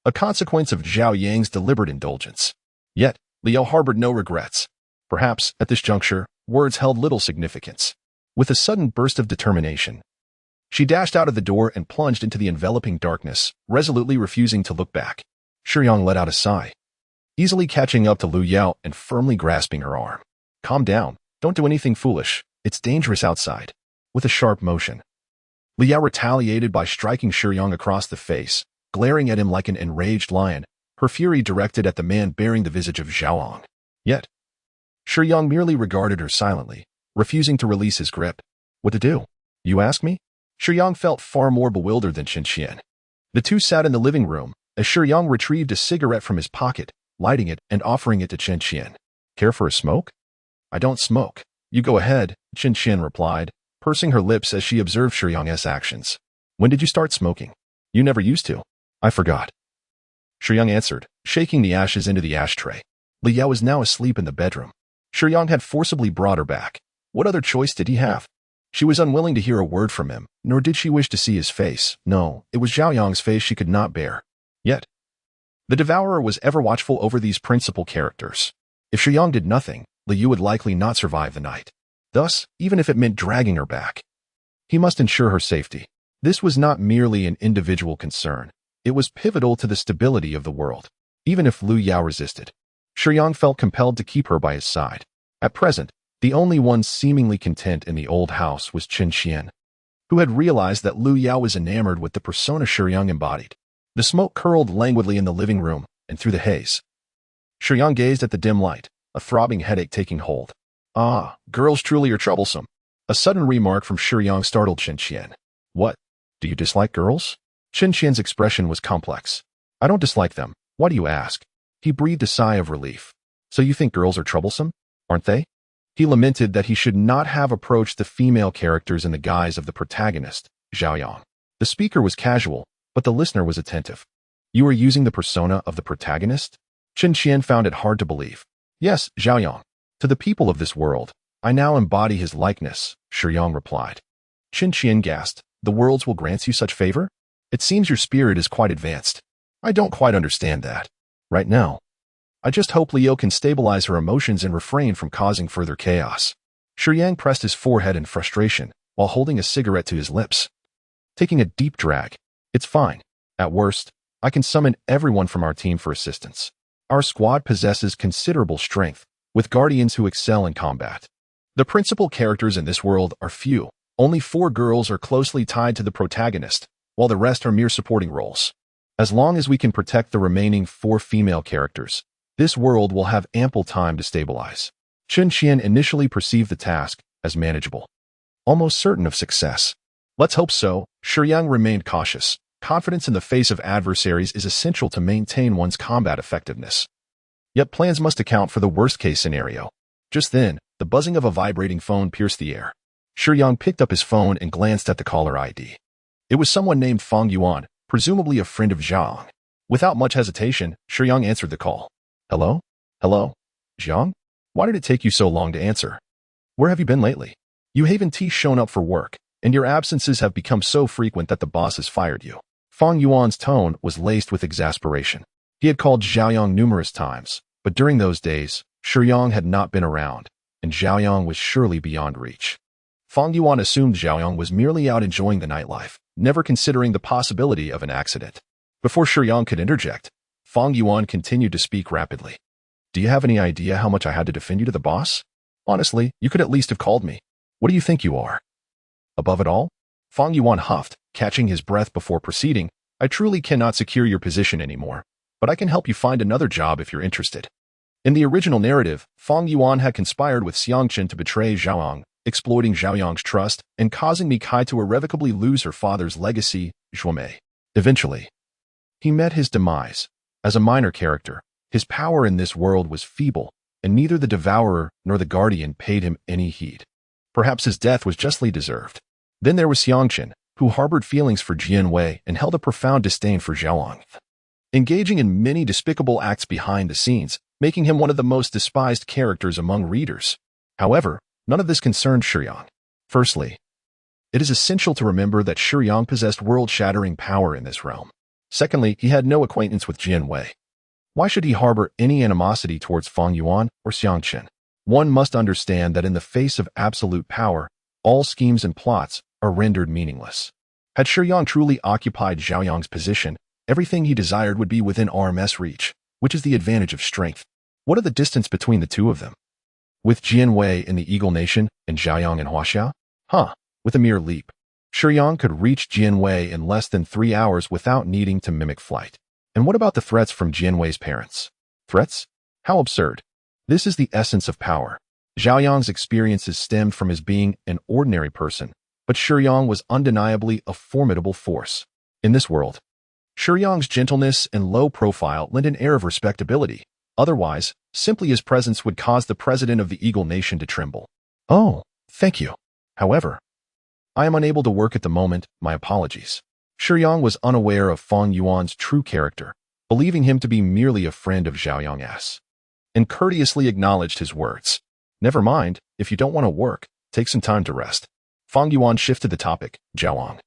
B: a consequence of Zhao Yang's deliberate indulgence. Yet, Liu Yao harbored no regrets. Perhaps, at this juncture, words held little significance. With a sudden burst of determination, she dashed out of the door and plunged into the enveloping darkness, resolutely refusing to look back. Shiyang let out a sigh, easily catching up to Liu Yao and firmly grasping her arm. Calm down. Don't do anything foolish. It's dangerous outside. With a sharp motion, Liu Yao retaliated by striking Shiyang across the face, glaring at him like an enraged lion, her fury directed at the man bearing the visage of Zhaoang. Yet, Shiyang merely regarded her silently, refusing to release his grip. What to do? You ask me? Shiyang felt far more bewildered than Qian. The two sat in the living room, as Shiyang retrieved a cigarette from his pocket, lighting it and offering it to Qian. Care for a smoke? I don't smoke. You go ahead, Qian replied, pursing her lips as she observed Shiyang's actions. When did you start smoking? You never used to. I forgot. Shiyang answered, shaking the ashes into the ashtray. Liu Yao was now asleep in the bedroom. Shiyang had forcibly brought her back. What other choice did he have? She was unwilling to hear a word from him, nor did she wish to see his face. No, it was Zhao Yang's face she could not bear. Yet, the Devourer was ever watchful over these principal characters. If Shiyang did nothing, Liu Yu would likely not survive the night. Thus, even if it meant dragging her back, he must ensure her safety. This was not merely an individual concern. It was pivotal to the stability of the world. Even if Liu Yao resisted, Shiyang felt compelled to keep her by his side. At present, the only one seemingly content in the old house was Qian, who had realized that Liu Yao was enamored with the persona Shiyang embodied. The smoke curled languidly in the living room and through the haze. Shiyang gazed at the dim light, a throbbing headache taking hold. Ah, girls truly are troublesome. A sudden remark from Shiyang startled Qian. What? Do you dislike girls? Qian's expression was complex. I don't dislike them. Why do you ask? He breathed a sigh of relief. So you think girls are troublesome? Aren't they? He lamented that he should not have approached the female characters in the guise of the protagonist, Zhaoyang. The speaker was casual, but the listener was attentive. You are using the persona of the protagonist? Qian found it hard to believe. Yes, Zhaoyang. To the people of this world, I now embody his likeness, Shiyang replied. Qian gasped. The worlds will grant you such favor? It seems your spirit is quite advanced. I don't quite understand that. Right now, I just hope Liu can stabilize her emotions and refrain from causing further chaos. Shiyang pressed his forehead in frustration while holding a cigarette to his lips. Taking a deep drag. It's fine. At worst, I can summon everyone from our team for assistance. Our squad possesses considerable strength, with guardians who excel in combat. The principal characters in this world are few. Only 4 girls are closely tied to the protagonist, while the rest are mere supporting roles. As long as we can protect the remaining 4 female characters, this world will have ample time to stabilize. Qian initially perceived the task as manageable, almost certain of success. Let's hope so. Shiyang remained cautious. Confidence in the face of adversaries is essential to maintain one's combat effectiveness. Yet plans must account for the worst-case scenario. Just then, the buzzing of a vibrating phone pierced the air. Shiyang picked up his phone and glanced at the caller ID. It was someone named Fang Yuan, presumably a friend of Zhang. Without much hesitation, Shiyang answered the call. Hello? Hello? Zhang? Why did it take you so long to answer? Where have you been lately? You haven't shown up for work, and your absences have become so frequent that the boss has fired you. Fang Yuan's tone was laced with exasperation. He had called Zhaoyang numerous times, but during those days, Shiyang had not been around, and Zhaoyang was surely beyond reach. Fang Yuan assumed Zhaoyang was merely out enjoying the nightlife, never considering the possibility of an accident. Before Shiyang could interject, Fang Yuan continued to speak rapidly. Do you have any idea how much I had to defend you to the boss? Honestly, you could at least have called me. What do you think you are? Above it all? Fang Yuan huffed, catching his breath before proceeding. I truly cannot secure your position anymore, but I can help you find another job if you're interested. In the original narrative, Fang Yuan had conspired with Xiangqin to betray Zhaoyang, exploiting Zhaoyang's trust and causing Mikai to irrevocably lose her father's legacy, Zhuomei. Eventually, he met his demise. As a minor character, his power in this world was feeble, and neither the Devourer nor the Guardian paid him any heed. Perhaps his death was justly deserved. Then there was Xiangqin, who harbored feelings for Jianwei and held a profound disdain for Zhaoyang, engaging in many despicable acts behind the scenes, making him one of the most despised characters among readers. However, none of this concerned Shiyang. Firstly, it is essential to remember that Shiyang possessed world-shattering power in this realm. Secondly, he had no acquaintance with Jian Wei. Why should he harbor any animosity towards Feng Yuan or Xiang Qin? One must understand that in the face of absolute power, all schemes and plots are rendered meaningless. Had Shiyang truly occupied Zhao Yang's position, everything he desired would be within arm's reach, which is the advantage of strength. What are the distance between the two of them? With Jian Wei in the Eagle Nation and Zhao Yang in Huaxia? With a mere leap. Shiyang could reach Jian Wei in less than 3 hours without needing to mimic flight. And what about the threats from Jian Wei's parents? Threats? How absurd. This is the essence of power. Zhao Yang's experiences stemmed from his being an ordinary person, but Shiyang was undeniably a formidable force. In this world, Shiyang's gentleness and low profile lent an air of respectability. Otherwise, simply his presence would cause the president of the Eagle Nation to tremble. Oh, thank you. However, I am unable to work at the moment, my apologies. Shiyang was unaware of Feng Yuan's true character, believing him to be merely a friend of Zhao Yang's, and courteously acknowledged his words. Never mind, if you don't want to work, take some time to rest. Feng Yuan shifted the topic, Zhao.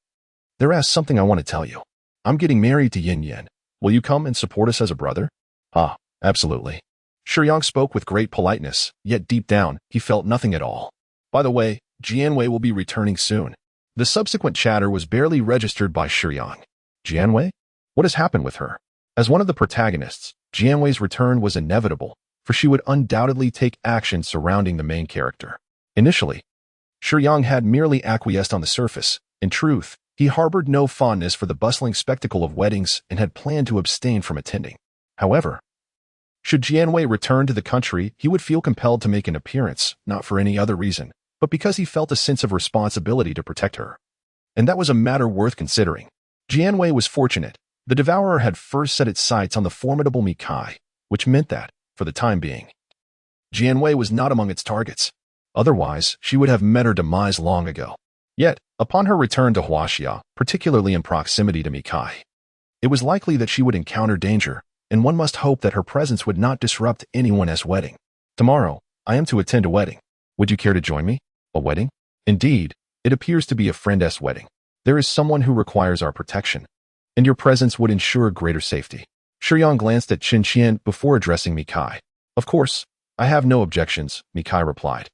B: There is something I want to tell you. I'm getting married to Yin Yan. Will you come and support us as a brother? Absolutely. Shiyang spoke with great politeness, yet deep down, he felt nothing at all. By the way, Jian Wei will be returning soon. The subsequent chatter was barely registered by Shiyang. Jian Wei? What has happened with her? As one of the protagonists, Jian Wei's return was inevitable, for she would undoubtedly take action surrounding the main character. Initially, Shiyang had merely acquiesced on the surface. In truth, he harbored no fondness for the bustling spectacle of weddings and had planned to abstain from attending. However, should Jian Wei return to the country, he would feel compelled to make an appearance, not for any other reason, but because he felt a sense of responsibility to protect her. And that was a matter worth considering. Jian Wei was fortunate. The devourer had first set its sights on the formidable Mikai, which meant that, for the time being, Jian Wei was not among its targets. Otherwise, she would have met her demise long ago. Yet, upon her return to Huaxia, particularly in proximity to Mikai, it was likely that she would encounter danger, and one must hope that her presence would not disrupt anyone's wedding. Tomorrow, I am to attend a wedding. Would you care to join me? A wedding? Indeed, it appears to be a friend's wedding. There is someone who requires our protection, and your presence would ensure greater safety. Shiyang glanced at Qin Qian before addressing Mikai. Of course, I have no objections, Mikai replied,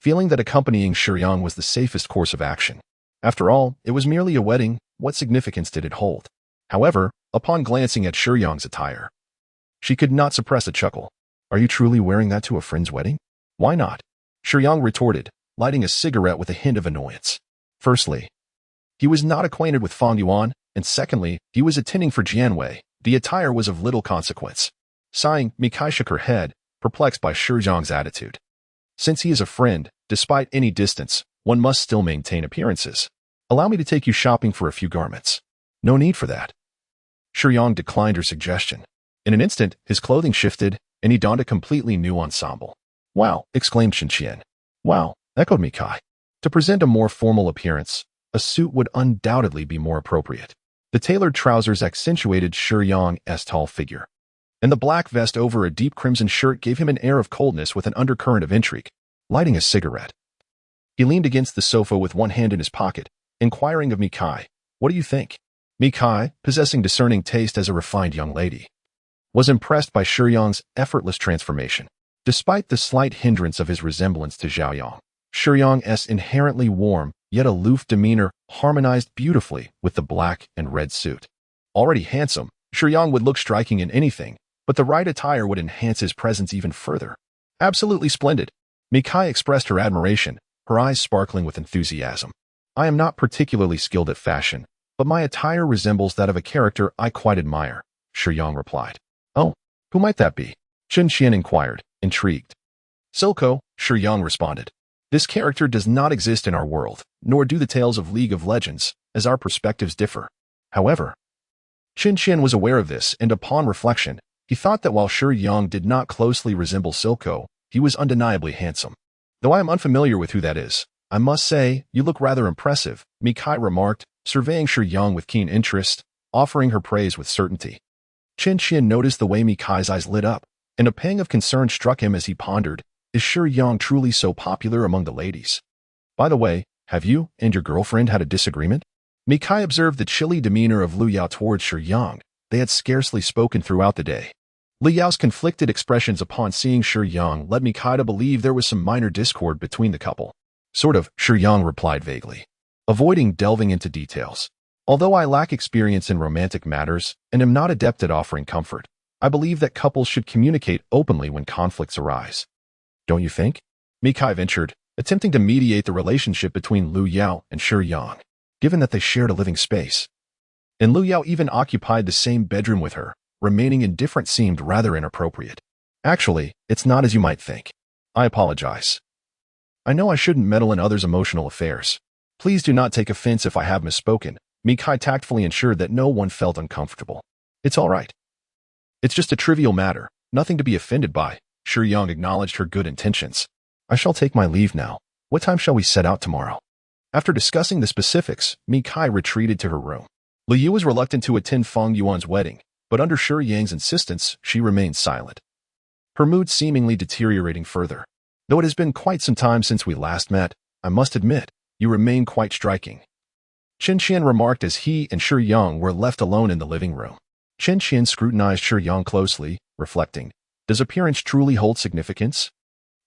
B: feeling that accompanying Shiyang was the safest course of action. After all, it was merely a wedding. What significance did it hold? However, upon glancing at Shiyang's attire, she could not suppress a chuckle. Are you truly wearing that to a friend's wedding? Why not? Shiyang retorted, lighting a cigarette with a hint of annoyance. Firstly, he was not acquainted with Feng Yuan, and secondly, he was attending for Jian Wei. The attire was of little consequence. Sighing, Mikai shook her head, perplexed by Shiyang's attitude. Since he is a friend, despite any distance, one must still maintain appearances. Allow me to take you shopping for a few garments. No need for that. Shiyang declined her suggestion. In an instant, his clothing shifted, and he donned a completely new ensemble. Wow, exclaimed Qin Qian. Wow, echoed Mikai. To present a more formal appearance, a suit would undoubtedly be more appropriate. The tailored trousers accentuated Shiyang's tall figure, and the black vest over a deep crimson shirt gave him an air of coldness with an undercurrent of intrigue. Lighting a cigarette, he leaned against the sofa with one hand in his pocket, inquiring of Mikai, "What do you think?" Mikai, possessing discerning taste as a refined young lady, was impressed by Shiyang's effortless transformation. Despite the slight hindrance of his resemblance to Zhao Yang, Shiyang's inherently warm, yet aloof demeanor harmonized beautifully with the black and red suit. Already handsome, Shiyang would look striking in anything, but the right attire would enhance his presence even further. Absolutely splendid. Mikai expressed her admiration, her eyes sparkling with enthusiasm. I am not particularly skilled at fashion, but my attire resembles that of a character I quite admire, Shiyang replied. Oh, who might that be? Qin Qian inquired, intrigued. Silco, Shiyang responded. This character does not exist in our world, nor do the tales of League of Legends, as our perspectives differ. However, Qin Qian was aware of this, and upon reflection, he thought that while Shiyang did not closely resemble Silco, he was undeniably handsome. Though I am unfamiliar with who that is, I must say, you look rather impressive, Mikai remarked, surveying Shiyang with keen interest, offering her praise with certainty. Qin Qian noticed the way Mikai's eyes lit up, and a pang of concern struck him as he pondered, Is Shiyang truly so popular among the ladies? By the way, have you and your girlfriend had a disagreement? Mikai observed the chilly demeanor of Lu Yao towards Shiyang. They had scarcely spoken throughout the day. Lu Yao's conflicted expressions upon seeing Shiyang led Mikai to believe there was some minor discord between the couple. Sort of, Shiyang replied vaguely, avoiding delving into details. Although I lack experience in romantic matters and am not adept at offering comfort, I believe that couples should communicate openly when conflicts arise. Don't you think? Mikai ventured, attempting to mediate the relationship between Lu Yao and Shiyang, given that they shared a living space. And Lu Yao even occupied the same bedroom with her. Remaining indifferent seemed rather inappropriate. Actually, it's not as you might think. I apologize. I know I shouldn't meddle in others' emotional affairs. Please do not take offense if I have misspoken. Mikai tactfully ensured that no one felt uncomfortable. It's all right. It's just a trivial matter, nothing to be offended by. Shiyang acknowledged her good intentions. I shall take my leave now. What time shall we set out tomorrow? After discussing the specifics, Mikai retreated to her room. Lu Yu was reluctant to attend Feng Yuan's wedding, but under Shiyang's insistence, she remained silent. Her mood seemingly deteriorating further. Though it has been quite some time since we last met, I must admit, you remain quite striking. Chen Qian remarked as he and Shiyang were left alone in the living room. Chen Qian scrutinized Shiyang closely, reflecting, does appearance truly hold significance?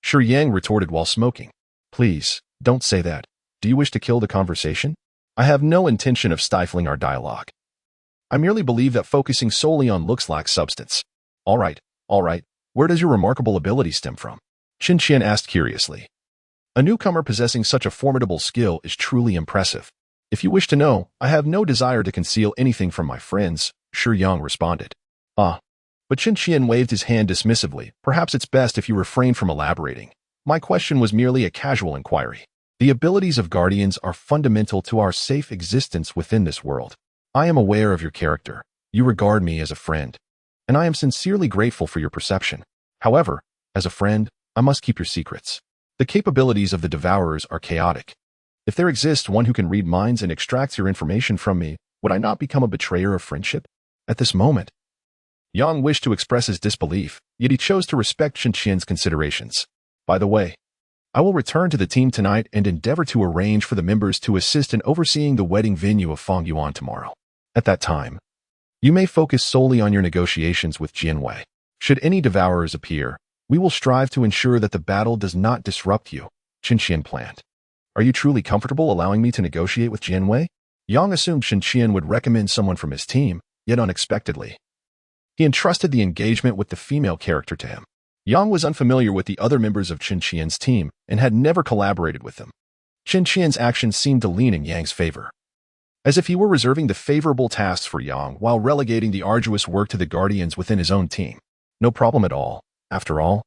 B: Shiyang retorted while smoking. Please, don't say that. Do you wish to kill the conversation? I have no intention of stifling our dialogue. I merely believe that focusing solely on looks lacks substance. All right. Where does your remarkable ability stem from? Chen Qian asked curiously. A newcomer possessing such a formidable skill is truly impressive. If you wish to know, I have no desire to conceal anything from my friends, Shiyang responded. But Chen Qian waved his hand dismissively. Perhaps it's best if you refrain from elaborating. My question was merely a casual inquiry. The abilities of guardians are fundamental to our safe existence within this world. I am aware of your character. You regard me as a friend. And I am sincerely grateful for your perception. However, as a friend, I must keep your secrets. The capabilities of the Devourers are chaotic. If there exists one who can read minds and extracts your information from me, would I not become a betrayer of friendship? At this moment, Yang wished to express his disbelief, yet he chose to respect Chen Qian's considerations. By the way, I will return to the team tonight and endeavor to arrange for the members to assist in overseeing the wedding venue of Feng Yuan tomorrow. At that time, you may focus solely on your negotiations with Jianwei. Should any Devourers appear, we will strive to ensure that the battle does not disrupt you, Chen Qian planned. Are you truly comfortable allowing me to negotiate with Jianwei? Yang assumed Chen Qian would recommend someone from his team, yet unexpectedly, he entrusted the engagement with the female character to him. Yang was unfamiliar with the other members of Chen Qian's team and had never collaborated with them. Chen Qian's actions seemed to lean in Yang's favor, as if he were reserving the favorable tasks for Yang while relegating the arduous work to the guardians within his own team. No problem at all. After all,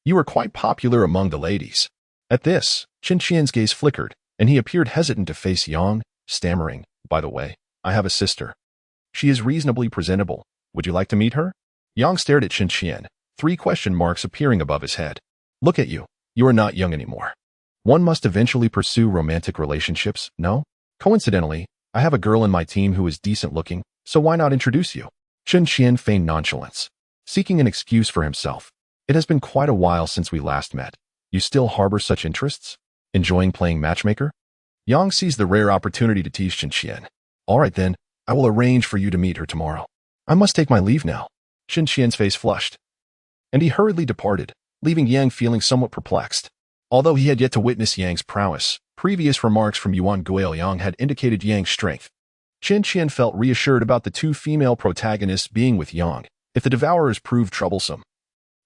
B: you are quite popular among the ladies. At this, Chen Qian's gaze flickered, and he appeared hesitant to face Yang, stammering, by the way, I have a sister. She is reasonably presentable. Would you like to meet her? Yang stared at Chen Qian, 3 question marks appearing above his head. Look at you. You are not young anymore. One must eventually pursue romantic relationships, no? Coincidentally, I have a girl in my team who is decent looking, so why not introduce you? Chen Qian feigned nonchalance, seeking an excuse for himself. It has been quite a while since we last met. You still harbor such interests? Enjoying playing matchmaker? Yang seized the rare opportunity to tease Chen Qian. All right then, I will arrange for you to meet her tomorrow. I must take my leave now. Chen Qian's face flushed, and he hurriedly departed, leaving Yang feeling somewhat perplexed. Although he had yet to witness Yang's prowess, previous remarks from Yuan Guoyang had indicated Yang's strength. Chen Qian felt reassured about the 2 female protagonists being with Yang. If the Devourers proved troublesome,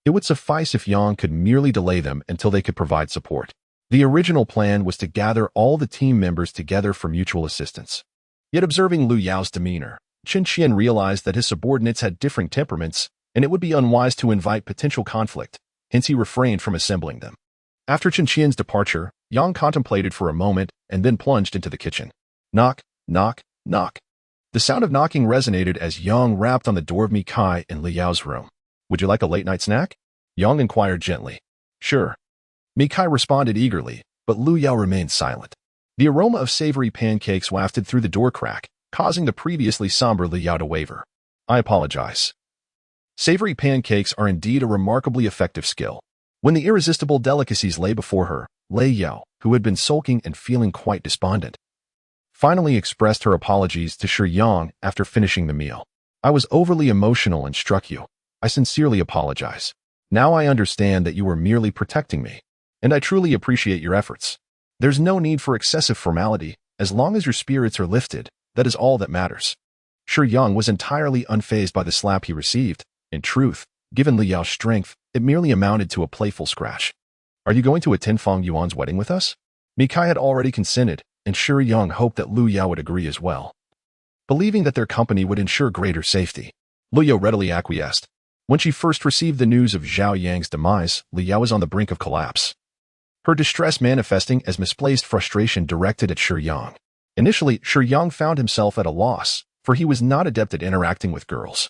B: it would suffice if Yang could merely delay them until they could provide support. The original plan was to gather all the team members together for mutual assistance. Yet observing Lu Yao's demeanor, Chen Qian realized that his subordinates had different temperaments, and it would be unwise to invite potential conflict, hence he refrained from assembling them. After Chen Qian's departure, Yang contemplated for a moment and then plunged into the kitchen. Knock, knock, knock. The sound of knocking resonated as Yang rapped on the door of Mikai in Lu Yao's room. Would you like a late-night snack? Yang inquired gently. Sure. Mikai responded eagerly, but Lu Yao remained silent. The aroma of savory pancakes wafted through the door crack, causing the previously somber Lu Yao to waver. I apologize. Savory pancakes are indeed a remarkably effective skill. When the irresistible delicacies lay before her, Lei Yao, who had been sulking and feeling quite despondent, finally expressed her apologies to Shiyang after finishing the meal. I was overly emotional and struck you. I sincerely apologize. Now I understand that you were merely protecting me, and I truly appreciate your efforts. There's no need for excessive formality. As long as your spirits are lifted, that is all that matters. Shiyang was entirely unfazed by the slap he received. In truth, given Li Yao's strength, it merely amounted to a playful scratch. Are you going to attend Fang Yuan's wedding with us? Mikai had already consented, and Shiyang hoped that Lu Yao would agree as well. Believing that their company would ensure greater safety, Lu Yao readily acquiesced. When she first received the news of Zhao Yang's demise, Li Yao was on the brink of collapse, her distress manifesting as misplaced frustration directed at Shiyang. Initially, Shiyang found himself at a loss, for he was not adept at interacting with girls.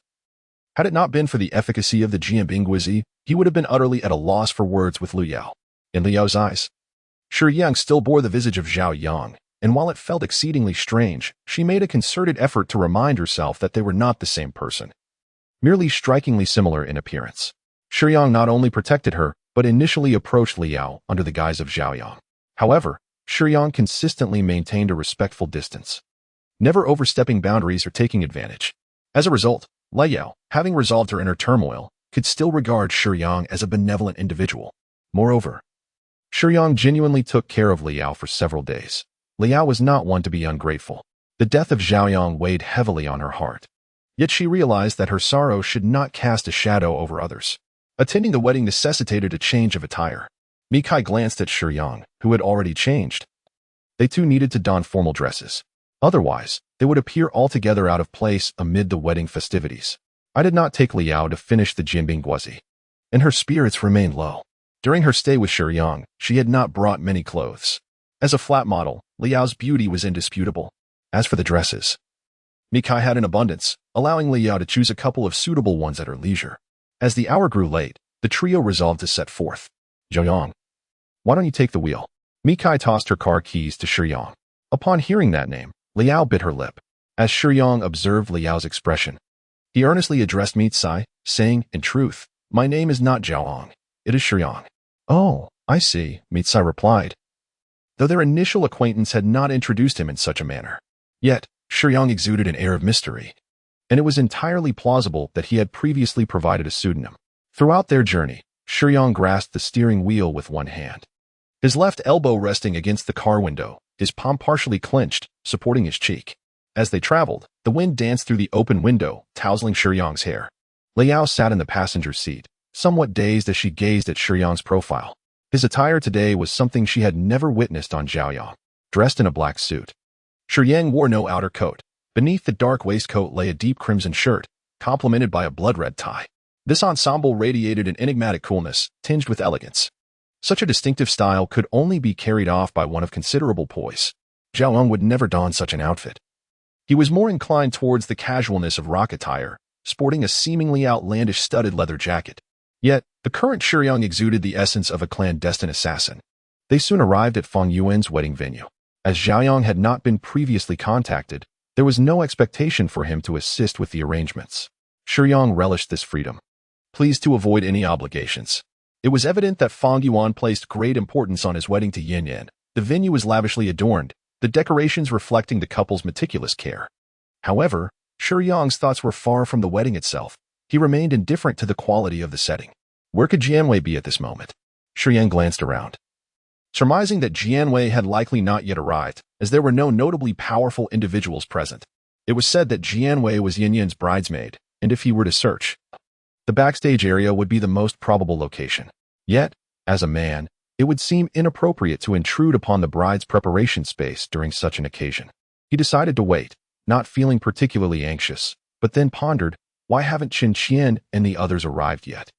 B: Had it not been for the efficacy of the Jianbing Guozi, he would have been utterly at a loss for words with Lu Yao. In Lu Yao's eyes, Shiyang still bore the visage of Zhao Yang, and while it felt exceedingly strange, she made a concerted effort to remind herself that they were not the same person, merely strikingly similar in appearance. Shiyang not only protected her, but initially approached Li Yao under the guise of Zhao Yang. However, Shiyang consistently maintained a respectful distance, never overstepping boundaries or taking advantage. As a result, Li Yao, having resolved her inner turmoil, could still regard Shiyang as a benevolent individual. Moreover, Shiyang genuinely took care of Li Yao for several days. Li Yao was not one to be ungrateful. The death of Zhao Yang weighed heavily on her heart. Yet she realized that her sorrow should not cast a shadow over others. Attending the wedding necessitated a change of attire. Mikai glanced at Shiyang, who had already changed. They too needed to don formal dresses. Otherwise, they would appear altogether out of place amid the wedding festivities. I did not take Li Yao to finish the Jianbing Guozi, and her spirits remained low. During her stay with Shiyang, she had not brought many clothes. As a flat model, Li Yao's beauty was indisputable. As for the dresses, Mikai had an abundance, allowing Li Yao to choose a couple of suitable ones at her leisure. As the hour grew late, the trio resolved to set forth. Zhao, why don't you take the wheel? Mikai tossed her car keys to Shiyang. Upon hearing that name, Li Yao bit her lip. As Shiyang observed Li Yao's expression, he earnestly addressed Mitsai, saying, in truth, my name is not Zhao, it is Shiyang. Oh, I see, Mitsai replied, though their initial acquaintance had not introduced him in such a manner. Yet, Shiyang exuded an air of mystery, and it was entirely plausible that he had previously provided a pseudonym. Throughout their journey, Shiyang grasped the steering wheel with one hand, his left elbow resting against the car window, his palm partially clenched, supporting his cheek. As they traveled, the wind danced through the open window, tousling Shiyang's hair. Li Yao sat in the passenger seat, somewhat dazed as she gazed at Shiyang's profile. His attire today was something she had never witnessed on Zhao Yang. Dressed in a black suit, Shiyang wore no outer coat. Beneath the dark waistcoat lay a deep crimson shirt, complemented by a blood-red tie. This ensemble radiated an enigmatic coolness, tinged with elegance. Such a distinctive style could only be carried off by one of considerable poise. Zhao Yang would never don such an outfit. He was more inclined towards the casualness of rock attire, sporting a seemingly outlandish studded leather jacket. Yet, the current Shiyang exuded the essence of a clandestine assassin. They soon arrived at Fang Yuan's wedding venue. As Zhao Yang had not been previously contacted, there was no expectation for him to assist with the arrangements. Shiyang relished this freedom, pleased to avoid any obligations. It was evident that Fang Yuan placed great importance on his wedding to Yin Yan. The venue was lavishly adorned, the decorations reflecting the couple's meticulous care. However, Shiyang's thoughts were far from the wedding itself. He remained indifferent to the quality of the setting. Where could Jianwei be at this moment? Shiyang glanced around, surmising that Jianwei had likely not yet arrived, as there were no notably powerful individuals present. It was said that Jianwei was Yin Yan's bridesmaid, and if he were to search, the backstage area would be the most probable location. Yet, as a man, it would seem inappropriate to intrude upon the bride's preparation space during such an occasion. He decided to wait, not feeling particularly anxious, but then pondered, why haven't Qin Qian and the others arrived yet?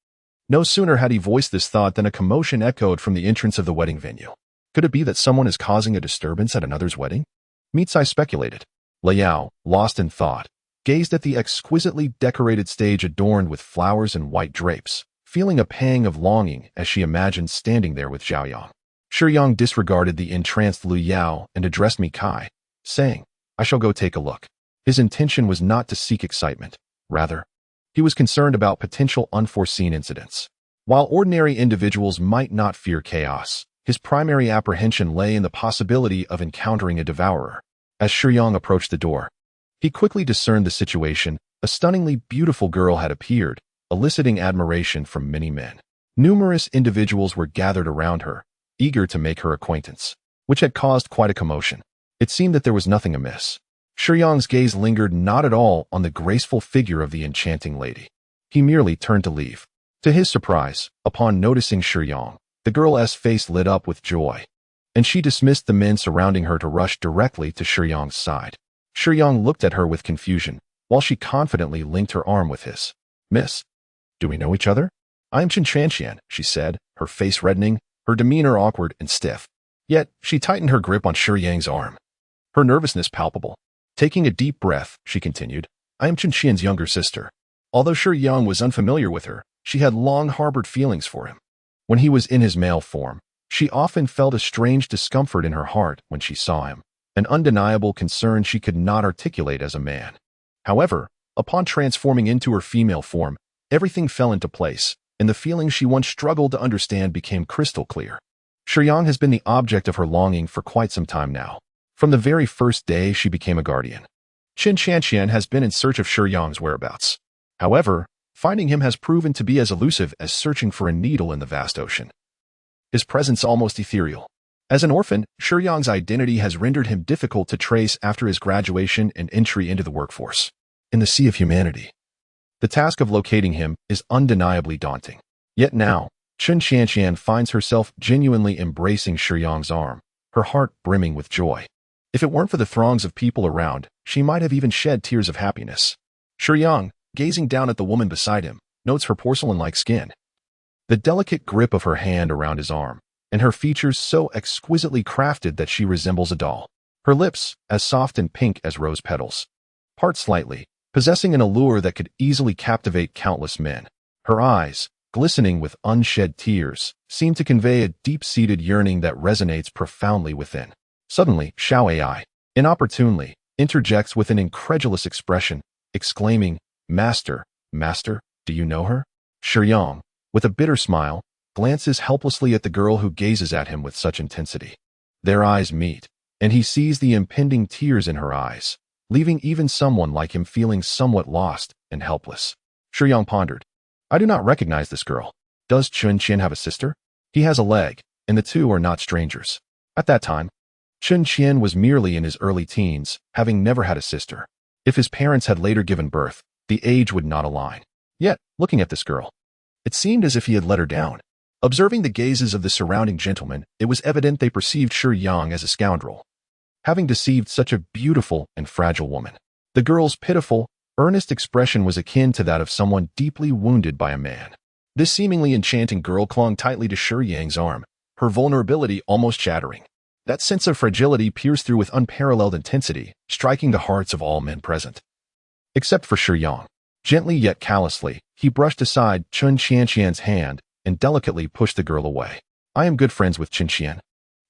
B: No sooner had he voiced this thought than a commotion echoed from the entrance of the wedding venue. Could it be that someone is causing a disturbance at another's wedding? Mitsai speculated. Li Yao, lost in thought, gazed at the exquisitely decorated stage adorned with flowers and white drapes, feeling a pang of longing as she imagined standing there with Zhao Yang. Shiyang disregarded the entranced Lu Yao and addressed Mikai, saying, I shall go take a look. His intention was not to seek excitement. Rather, he was concerned about potential unforeseen incidents. While ordinary individuals might not fear chaos, his primary apprehension lay in the possibility of encountering a devourer. As Shiyang approached the door, he quickly discerned the situation. A stunningly beautiful girl had appeared, eliciting admiration from many men. Numerous individuals were gathered around her, eager to make her acquaintance, which had caused quite a commotion. It seemed that there was nothing amiss. Shiyang's gaze lingered not at all on the graceful figure of the enchanting lady. He merely turned to leave. To his surprise, upon noticing Shiyang, the girl's face lit up with joy, and she dismissed the men surrounding her to rush directly to Shiyang's side. Shiyang looked at her with confusion, while she confidently linked her arm with his. "Miss, do we know each other?" "I am Qian," she said, her face reddening, her demeanor awkward and stiff. Yet, she tightened her grip on Shiyang's arm, her nervousness palpable. Taking a deep breath, she continued, "I am Qian's younger sister." Although Shiyang was unfamiliar with her, she had long harbored feelings for him. When he was in his male form, she often felt a strange discomfort in her heart when she saw him, an undeniable concern she could not articulate as a man. However, upon transforming into her female form, everything fell into place, and the feelings she once struggled to understand became crystal clear. Shiyang has been the object of her longing for quite some time now. From the very first day she became a guardian, Qian has been in search of Shiyang's whereabouts. However, finding him has proven to be as elusive as searching for a needle in the vast ocean. His presence almost ethereal. As an orphan, Shiyang's identity has rendered him difficult to trace after his graduation and entry into the workforce. In the sea of humanity, the task of locating him is undeniably daunting. Yet now, Qian finds herself genuinely embracing Shiyang's arm, her heart brimming with joy. If it weren't for the throngs of people around, she might have even shed tears of happiness. Shiyang, gazing down at the woman beside him, notes her porcelain-like skin, the delicate grip of her hand around his arm, and her features so exquisitely crafted that she resembles a doll. Her lips, as soft and pink as rose petals, part slightly, possessing an allure that could easily captivate countless men. Her eyes, glistening with unshed tears, seem to convey a deep-seated yearning that resonates profoundly within. Suddenly, Xiao Ai, inopportunely, interjects with an incredulous expression, exclaiming, Master, do you know her?" Shiyang, with a bitter smile, glances helplessly at the girl who gazes at him with such intensity. Their eyes meet, and he sees the impending tears in her eyes, leaving even someone like him feeling somewhat lost and helpless. Shiyang pondered, "I do not recognize this girl. Does Qian have a sister?" He has a leg, and the two are not strangers. At that time, Qian was merely in his early teens, having never had a sister. If his parents had later given birth, the age would not align. Yet, looking at this girl, it seemed as if he had let her down. Observing the gazes of the surrounding gentlemen, it was evident they perceived Shiyang as a scoundrel, having deceived such a beautiful and fragile woman. The girl's pitiful, earnest expression was akin to that of someone deeply wounded by a man. This seemingly enchanting girl clung tightly to Shiyang's arm, her vulnerability almost shattering. That sense of fragility pierced through with unparalleled intensity, striking the hearts of all men present. Except for Shiyang. Gently yet callously, he brushed aside Qian's hand and delicately pushed the girl away. "I am good friends with Qian,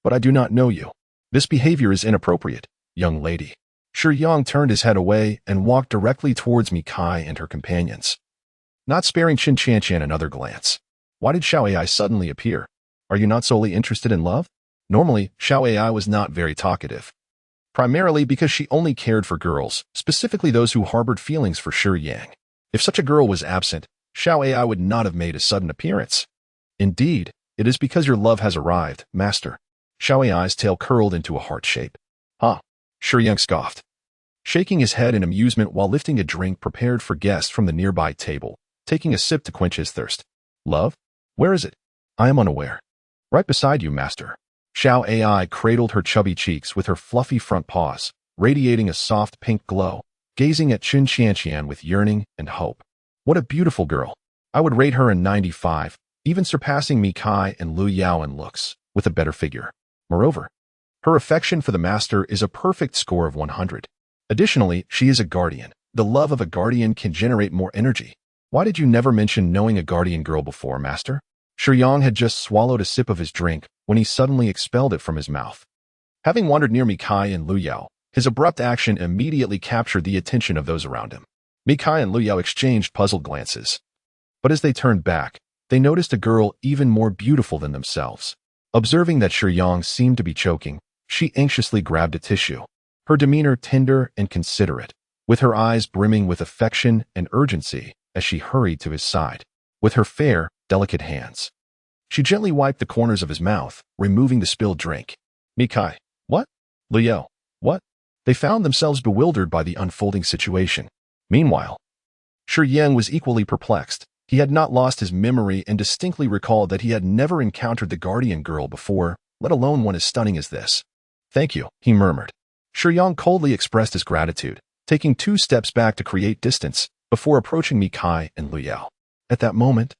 B: but I do not know you. This behavior is inappropriate, young lady." Shiyang turned his head away and walked directly towards Mikai and her companions, not sparing Qian another glance. "Why did Xiao Ai suddenly appear? Are you not solely interested in love?" Normally, Xiao Ai was not very talkative, primarily because she only cared for girls, specifically those who harbored feelings for Shiyang. If such a girl was absent, Xiao Ai would not have made a sudden appearance. "Indeed, it is because your love has arrived, master." Xiao Ai's tail curled into a heart shape. "Huh," Shiyang scoffed, shaking his head in amusement while lifting a drink prepared for guests from the nearby table, taking a sip to quench his thirst. "Love? Where is it?" "I am unaware." "Right beside you, master." Xiao Ai cradled her chubby cheeks with her fluffy front paws, radiating a soft pink glow, gazing at Qian with yearning and hope. "What a beautiful girl. I would rate her a 95, even surpassing Mikai and Lu Yao in looks, with a better figure. Moreover, her affection for the master is a perfect score of 100. Additionally, she is a guardian. The love of a guardian can generate more energy. Why did you never mention knowing a guardian girl before, master?" Shiyang had just swallowed a sip of his drink when he suddenly expelled it from his mouth. Having wandered near Mikai and Lu Yao, his abrupt action immediately captured the attention of those around him. Mikai and Lu Yao exchanged puzzled glances. But as they turned back, they noticed a girl even more beautiful than themselves. Observing that Shiyang seemed to be choking, she anxiously grabbed a tissue, her demeanor tender and considerate, with her eyes brimming with affection and urgency as she hurried to his side. With her fair, delicate hands, she gently wiped the corners of his mouth, removing the spilled drink. Mikai, what? Liu, what? They found themselves bewildered by the unfolding situation. Meanwhile, Shiyang was equally perplexed. He had not lost his memory and distinctly recalled that he had never encountered the guardian girl before, let alone one as stunning as this. Thank you, he murmured. Shiyang coldly expressed his gratitude, taking 2 steps back to create distance before approaching Mikai and Liu. At that moment,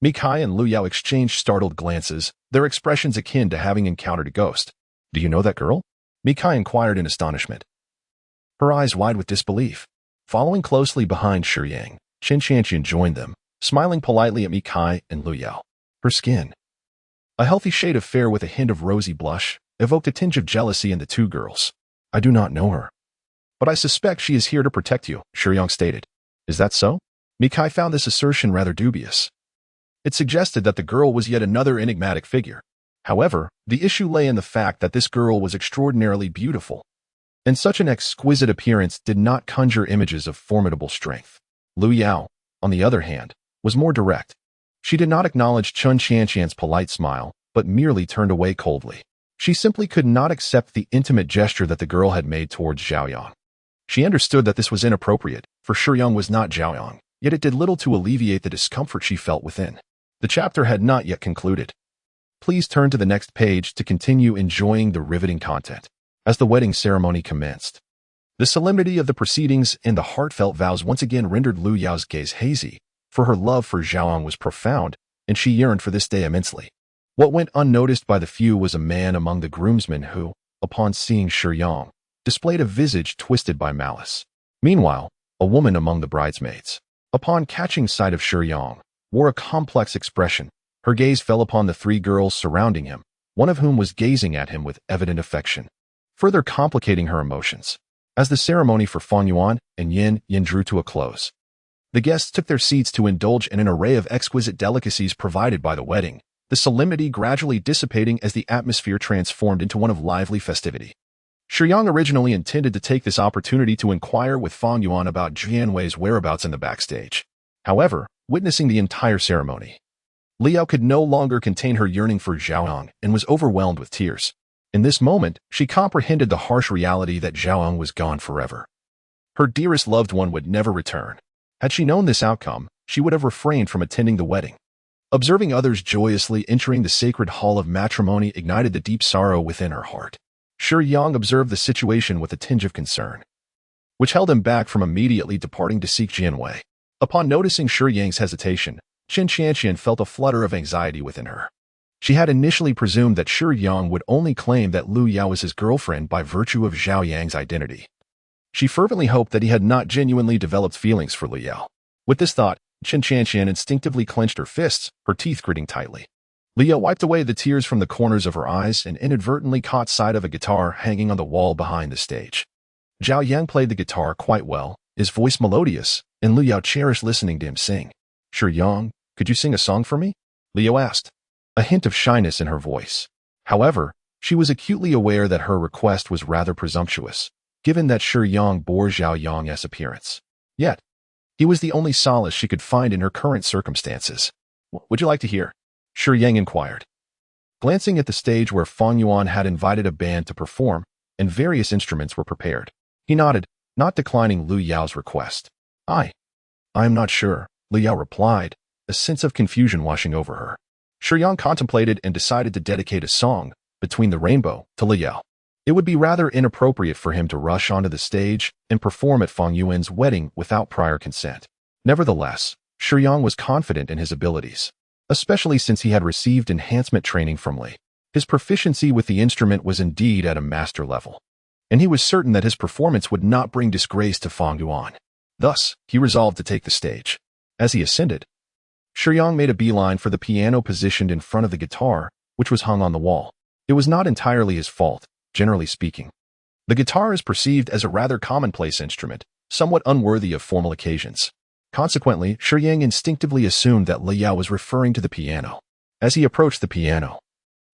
B: Mikai and Liu exchanged startled glances, their expressions akin to having encountered a ghost. Do you know that girl? Mikai inquired in astonishment, her eyes wide with disbelief. Following closely behind Shiyang, Qian joined them, smiling politely at Mikai and Liu. Her skin, a healthy shade of fair with a hint of rosy blush, evoked a tinge of jealousy in the 2 girls. I do not know her, but I suspect she is here to protect you, Shiyang stated. Is that so? Mikai found this assertion rather dubious. It suggested that the girl was yet another enigmatic figure. However, the issue lay in the fact that this girl was extraordinarily beautiful, and such an exquisite appearance did not conjure images of formidable strength. Liu, on the other hand, was more direct. She did not acknowledge Qian's polite smile, but merely turned away coldly. She simply could not accept the intimate gesture that the girl had made towards Xiaoyang. She understood that this was inappropriate, for Shiyang was not Xiaoyang, yet it did little to alleviate the discomfort she felt within. The chapter had not yet concluded. Please turn to the next page to continue enjoying the riveting content. As the wedding ceremony commenced, the solemnity of the proceedings and the heartfelt vows once again rendered Liu Yao's gaze hazy, for her love for Xiaoyang was profound, and she yearned for this day immensely. What went unnoticed by the few was a man among the groomsmen who, upon seeing Shiyang, displayed a visage twisted by malice. Meanwhile, a woman among the bridesmaids, upon catching sight of Shiyang, wore a complex expression. Her gaze fell upon the 3 girls surrounding him, one of whom was gazing at him with evident affection, further complicating her emotions. As the ceremony for Fang Yuan and Yin drew to a close, the guests took their seats to indulge in an array of exquisite delicacies provided by the wedding, the solemnity gradually dissipating as the atmosphere transformed into one of lively festivity. Shiyang originally intended to take this opportunity to inquire with Fang Yuan about Jianwei's whereabouts in the backstage. However, witnessing the entire ceremony, Liu could no longer contain her yearning for Xiaoyang and was overwhelmed with tears. In this moment, she comprehended the harsh reality that Xiaoyang was gone forever. Her dearest loved one would never return. Had she known this outcome, she would have refrained from attending the wedding. Observing others joyously entering the sacred hall of matrimony ignited the deep sorrow within her heart. Shiyang observed the situation with a tinge of concern, which held him back from immediately departing to seek Jianwei. Upon noticing Shiyang's hesitation, Qian felt a flutter of anxiety within her. She had initially presumed that Shiyang would only claim that Liu Yao was his girlfriend by virtue of Zhao Yang's identity. She fervently hoped that he had not genuinely developed feelings for Liu Yao. With this thought, Qian instinctively clenched her fists, her teeth gritting tightly. Liu wiped away the tears from the corners of her eyes and inadvertently caught sight of a guitar hanging on the wall behind the stage. Zhao Yang played the guitar quite well, his voice melodious, and Liu Yao cherished listening to him sing. Shiyang, could you sing a song for me? Liu asked, a hint of shyness in her voice. However, she was acutely aware that her request was rather presumptuous, given that Shiyang bore Zhao Yang's appearance. Yet, he was the only solace she could find in her current circumstances. Would you like to hear? Shiyang inquired. Glancing at the stage where Fang Yuan had invited a band to perform, and various instruments were prepared, he nodded, not declining Liu Yao's request. I am not sure, Liu Yao replied, a sense of confusion washing over her. Shiyang contemplated and decided to dedicate a song, Between the Rainbow, to Liu Yao. It would be rather inappropriate for him to rush onto the stage and perform at Fang Yuan's wedding without prior consent. Nevertheless, Shiyang was confident in his abilities, especially since he had received enhancement training from Li. His proficiency with the instrument was indeed at a master level, and he was certain that his performance would not bring disgrace to Fang Yuan. Thus, he resolved to take the stage. As he ascended, Shiyang made a beeline for the piano positioned in front of the guitar, which was hung on the wall. It was not entirely his fault, generally speaking. The guitar is perceived as a rather commonplace instrument, somewhat unworthy of formal occasions. Consequently, Shiyang instinctively assumed that Li Yao was referring to the piano. As he approached the piano,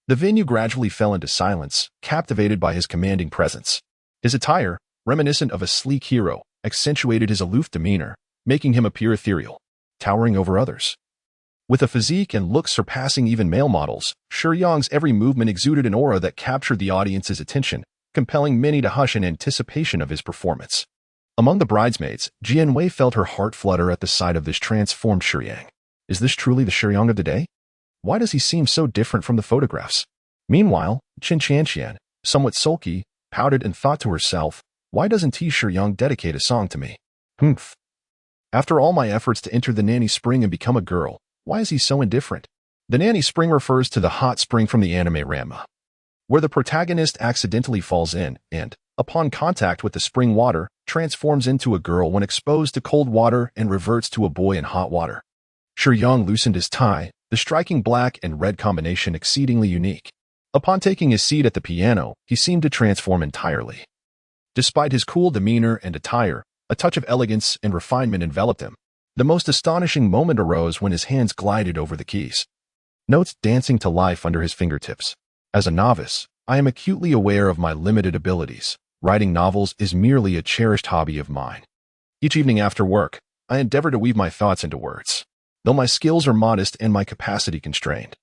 B: the venue gradually fell into silence, captivated by his commanding presence. His attire, reminiscent of a sleek hero, accentuated his aloof demeanor, making him appear ethereal, towering over others. With a physique and looks surpassing even male models, Shiyang's every movement exuded an aura that captured the audience's attention, compelling many to hush in anticipation of his performance. Among the bridesmaids, Jianwei felt her heart flutter at the sight of this transformed Shiyang. Is this truly the Shiyang of the day? Why does he seem so different from the photographs? Meanwhile, Qin Qianqian, somewhat sulky, pouted and thought to herself, why doesn't Shiyang dedicate a song to me? Humph. After all my efforts to enter the nanny spring and become a girl, why is he so indifferent? The nanny spring refers to the hot spring from the anime Ranma, where the protagonist accidentally falls in and, upon contact with the spring water, transforms into a girl when exposed to cold water and reverts to a boy in hot water. Shiyang loosened his tie, the striking black and red combination exceedingly unique. Upon taking his seat at the piano, he seemed to transform entirely. Despite his cool demeanor and attire, a touch of elegance and refinement enveloped him. The most astonishing moment arose when his hands glided over the keys, notes dancing to life under his fingertips. As a novice, I am acutely aware of my limited abilities. Writing novels is merely a cherished hobby of mine. Each evening after work, I endeavor to weave my thoughts into words. Though my skills are modest and my capacity constrained,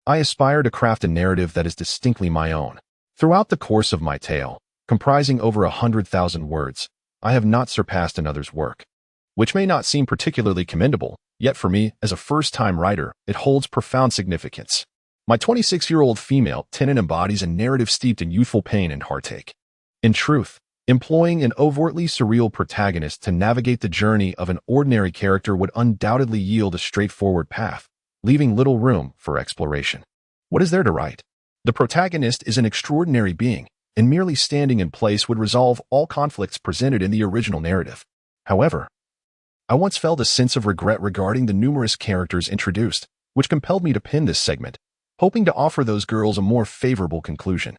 B: I aspire to craft a narrative that is distinctly my own. Throughout the course of my tale, comprising over 100,000 words, I have not surpassed another's work, which may not seem particularly commendable, yet for me, as a first-time writer, it holds profound significance. My 26-year-old female Tenon embodies a narrative steeped in youthful pain and heartache. In truth, employing an overtly surreal protagonist to navigate the journey of an ordinary character would undoubtedly yield a straightforward path, leaving little room for exploration. What is there to write? The protagonist is an extraordinary being, and merely standing in place would resolve all conflicts presented in the original narrative. However, I once felt a sense of regret regarding the numerous characters introduced, which compelled me to pen this segment, hoping to offer those girls a more favorable conclusion.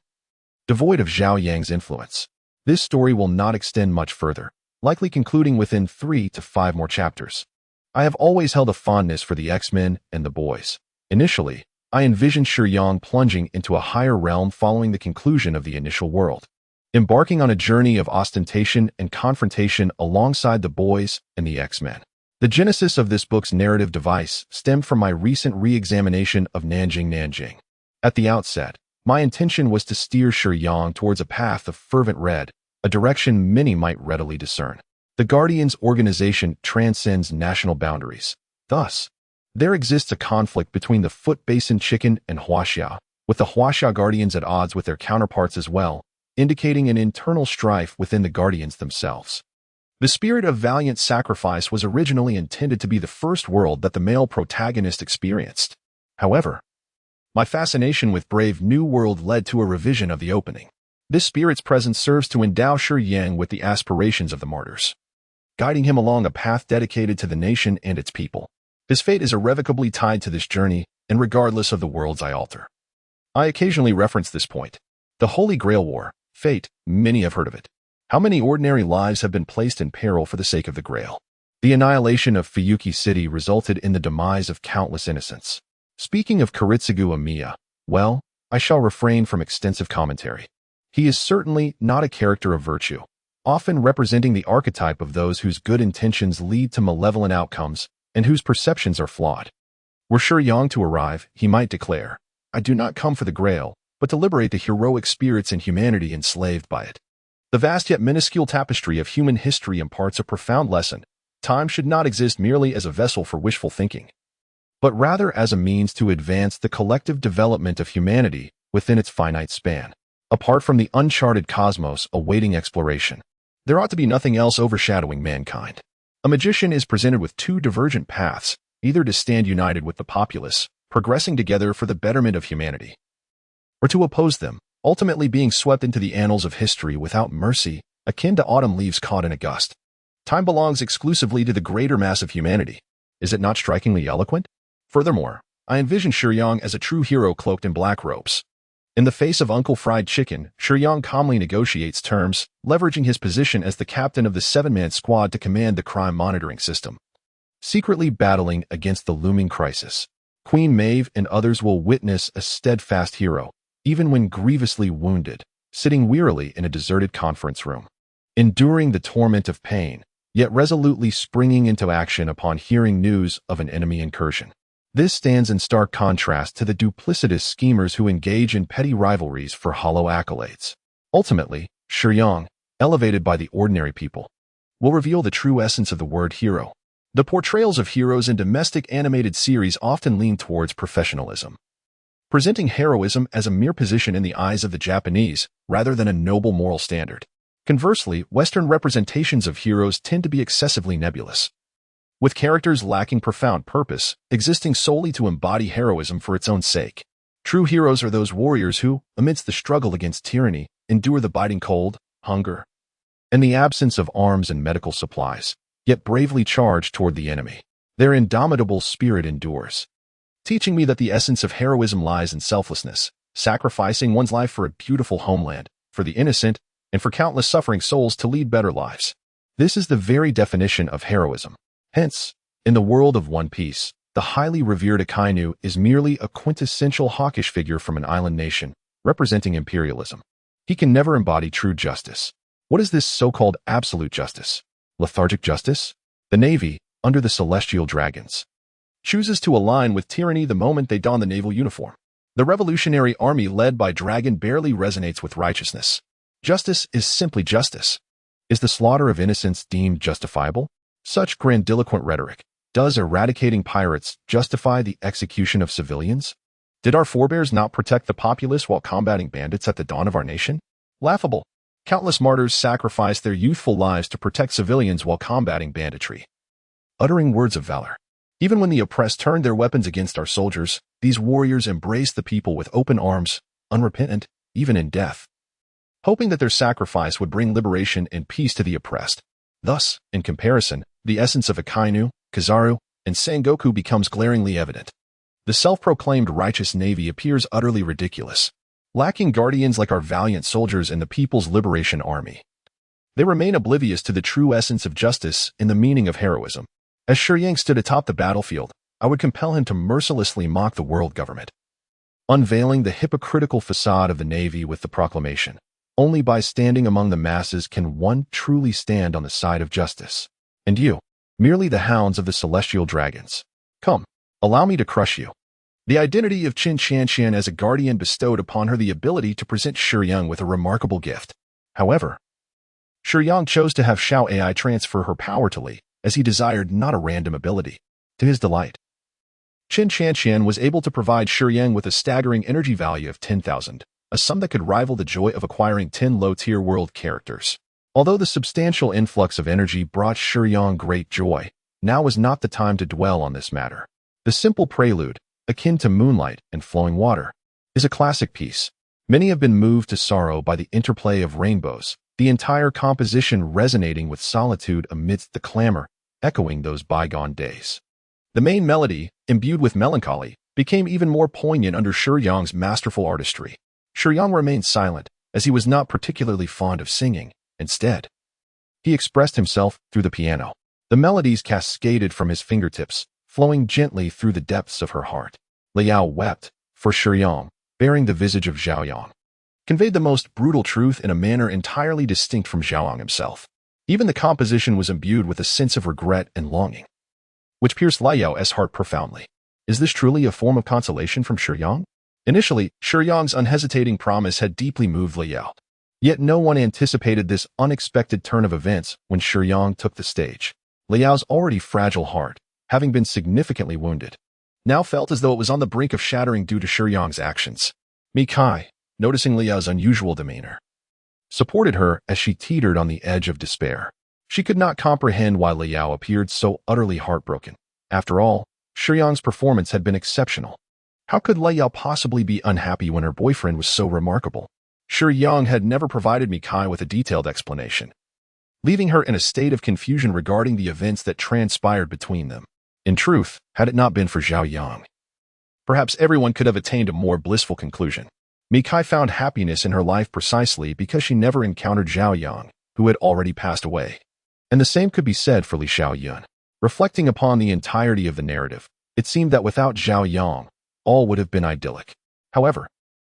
B: Devoid of Zhao Yang's influence, this story will not extend much further, likely concluding within 3 to 5 more chapters. I have always held a fondness for the X-Men and the boys. Initially, I envisioned Shiyang plunging into a higher realm following the conclusion of the initial world, embarking on a journey of ostentation and confrontation alongside the boys and the X-Men. The genesis of this book's narrative device stemmed from my recent re-examination of Nanjing. At the outset, my intention was to steer Shiyang towards a path of fervent red, a direction many might readily discern. The Guardians organization transcends national boundaries. Thus, there exists a conflict between the Foot Basin Chicken and Huaxia, with the Huaxia Guardians at odds with their counterparts as well, indicating an internal strife within the Guardians themselves. The spirit of valiant sacrifice was originally intended to be the first world that the male protagonist experienced. However, my fascination with Brave New World led to a revision of the opening. This spirit's presence serves to endow Shiyang with the aspirations of the martyrs, guiding him along a path dedicated to the nation and its people. His fate is irrevocably tied to this journey, and regardless of the worlds I alter. I occasionally reference this point. The Holy Grail War, fate, many have heard of it. How many ordinary lives have been placed in peril for the sake of the Grail? The annihilation of Fuyuki City resulted in the demise of countless innocents. Speaking of Kiritsugu Amiya, well, I shall refrain from extensive commentary. He is certainly not a character of virtue, often representing the archetype of those whose good intentions lead to malevolent outcomes and whose perceptions are flawed. Were Shiyang to arrive, he might declare, I do not come for the Grail, but to liberate the heroic spirits and humanity enslaved by it. The vast yet minuscule tapestry of human history imparts a profound lesson. Time should not exist merely as a vessel for wishful thinking, but rather as a means to advance the collective development of humanity within its finite span. Apart from the uncharted cosmos awaiting exploration, there ought to be nothing else overshadowing mankind. A magician is presented with 2 divergent paths, either to stand united with the populace, progressing together for the betterment of humanity, or to oppose them, ultimately being swept into the annals of history without mercy, akin to autumn leaves caught in a gust. Time belongs exclusively to the greater mass of humanity. Is it not strikingly eloquent? Furthermore, I envision Shiyang as a true hero cloaked in black robes. In the face of Uncle Fried Chicken, Shiyang calmly negotiates terms, leveraging his position as the captain of the 7-man squad to command the crime monitoring system. secretly battling against the looming crisis. Queen Maeve and others will witness a steadfast hero, even when grievously wounded, sitting wearily in a deserted conference room, enduring the torment of pain, yet resolutely springing into action upon hearing news of an enemy incursion. This stands in stark contrast to the duplicitous schemers who engage in petty rivalries for hollow accolades. Ultimately, Shiyang, elevated by the ordinary people, will reveal the true essence of the word hero. The portrayals of heroes in domestic animated series often lean towards professionalism, presenting heroism as a mere position in the eyes of the Japanese rather than a noble moral standard. Conversely, Western representations of heroes tend to be excessively nebulous, with characters lacking profound purpose, existing solely to embody heroism for its own sake. True heroes are those warriors who, amidst the struggle against tyranny, endure the biting cold, hunger, and the absence of arms and medical supplies, yet bravely charge toward the enemy. Their indomitable spirit endures, teaching me that the essence of heroism lies in selflessness, sacrificing one's life for a beautiful homeland, for the innocent, and for countless suffering souls to lead better lives. This is the very definition of heroism. Hence, in the world of One Piece, the highly revered Akainu is merely a quintessential hawkish figure from an island nation, representing imperialism. He can never embody true justice. What is this so-called absolute justice? Lethargic justice? The Navy, under the Celestial Dragons, chooses to align with tyranny the moment they don the naval uniform. The Revolutionary Army led by Dragon barely resonates with righteousness. Justice is simply justice. Is the slaughter of innocents deemed justifiable? Such grandiloquent rhetoric. Does eradicating pirates justify the execution of civilians? Did our forebears not protect the populace while combating bandits at the dawn of our nation? Laughable. Countless martyrs sacrificed their youthful lives to protect civilians while combating banditry, uttering words of valor. Even when the oppressed turned their weapons against our soldiers, these warriors embraced the people with open arms, unrepentant, even in death, hoping that their sacrifice would bring liberation and peace to the oppressed. Thus, in comparison, the essence of Akainu, Kizaru, and Sengoku becomes glaringly evident. The self-proclaimed righteous navy appears utterly ridiculous, lacking guardians like our valiant soldiers in the People's Liberation Army. They remain oblivious to the true essence of justice and the meaning of heroism. As Shiyang stood atop the battlefield, I would compel him to mercilessly mock the world government, unveiling the hypocritical facade of the Navy with the proclamation, "Only by standing among the masses can one truly stand on the side of justice. And you, merely the hounds of the Celestial Dragons. Come, allow me to crush you." The identity of Qin Shanshan as a guardian bestowed upon her the ability to present Shiyang with a remarkable gift. However, Shiyang chose to have Xiao AI transfer her power to Li, as he desired not a random ability. To his delight, Qin Shanshan was able to provide Shiyang with a staggering energy value of 10,000, a sum that could rival the joy of acquiring 10 low-tier world characters. Although the substantial influx of energy brought Shiyang great joy, now was not the time to dwell on this matter. The simple prelude, akin to moonlight and flowing water, is a classic piece. Many have been moved to sorrow by the interplay of rainbows, the entire composition resonating with solitude amidst the clamor, echoing those bygone days. The main melody, imbued with melancholy, became even more poignant under Shiyang's masterful artistry. Shiyang remained silent, as he was not particularly fond of singing. Instead, he expressed himself through the piano. The melodies cascaded from his fingertips, flowing gently through the depths of her heart. Liao wept, for Shiyang, bearing the visage of Zhaoyang, conveyed the most brutal truth in a manner entirely distinct from Zhaoyang himself. Even the composition was imbued with a sense of regret and longing, which pierced Liao's heart profoundly. Is this truly a form of consolation from Shiyang? Initially, Shiyang's unhesitating promise had deeply moved Liao. Yet no one anticipated this unexpected turn of events when Shiyang took the stage. Liao's already fragile heart, having been significantly wounded, now felt as though it was on the brink of shattering due to Shiyang's actions. Mikai, noticing Liao's unusual demeanor, supported her as she teetered on the edge of despair. She could not comprehend why Liao appeared so utterly heartbroken. After all, Shiyang's performance had been exceptional. How could Liao possibly be unhappy when her boyfriend was so remarkable? Shiyang had never provided Mikai with a detailed explanation, leaving her in a state of confusion regarding the events that transpired between them. In truth, had it not been for Zhaoyang, perhaps everyone could have attained a more blissful conclusion. Mikai found happiness in her life precisely because she never encountered Zhaoyang, who had already passed away. And the same could be said for Li Xiaoyun. Reflecting upon the entirety of the narrative, it seemed that without Zhao Yang, all would have been idyllic. However,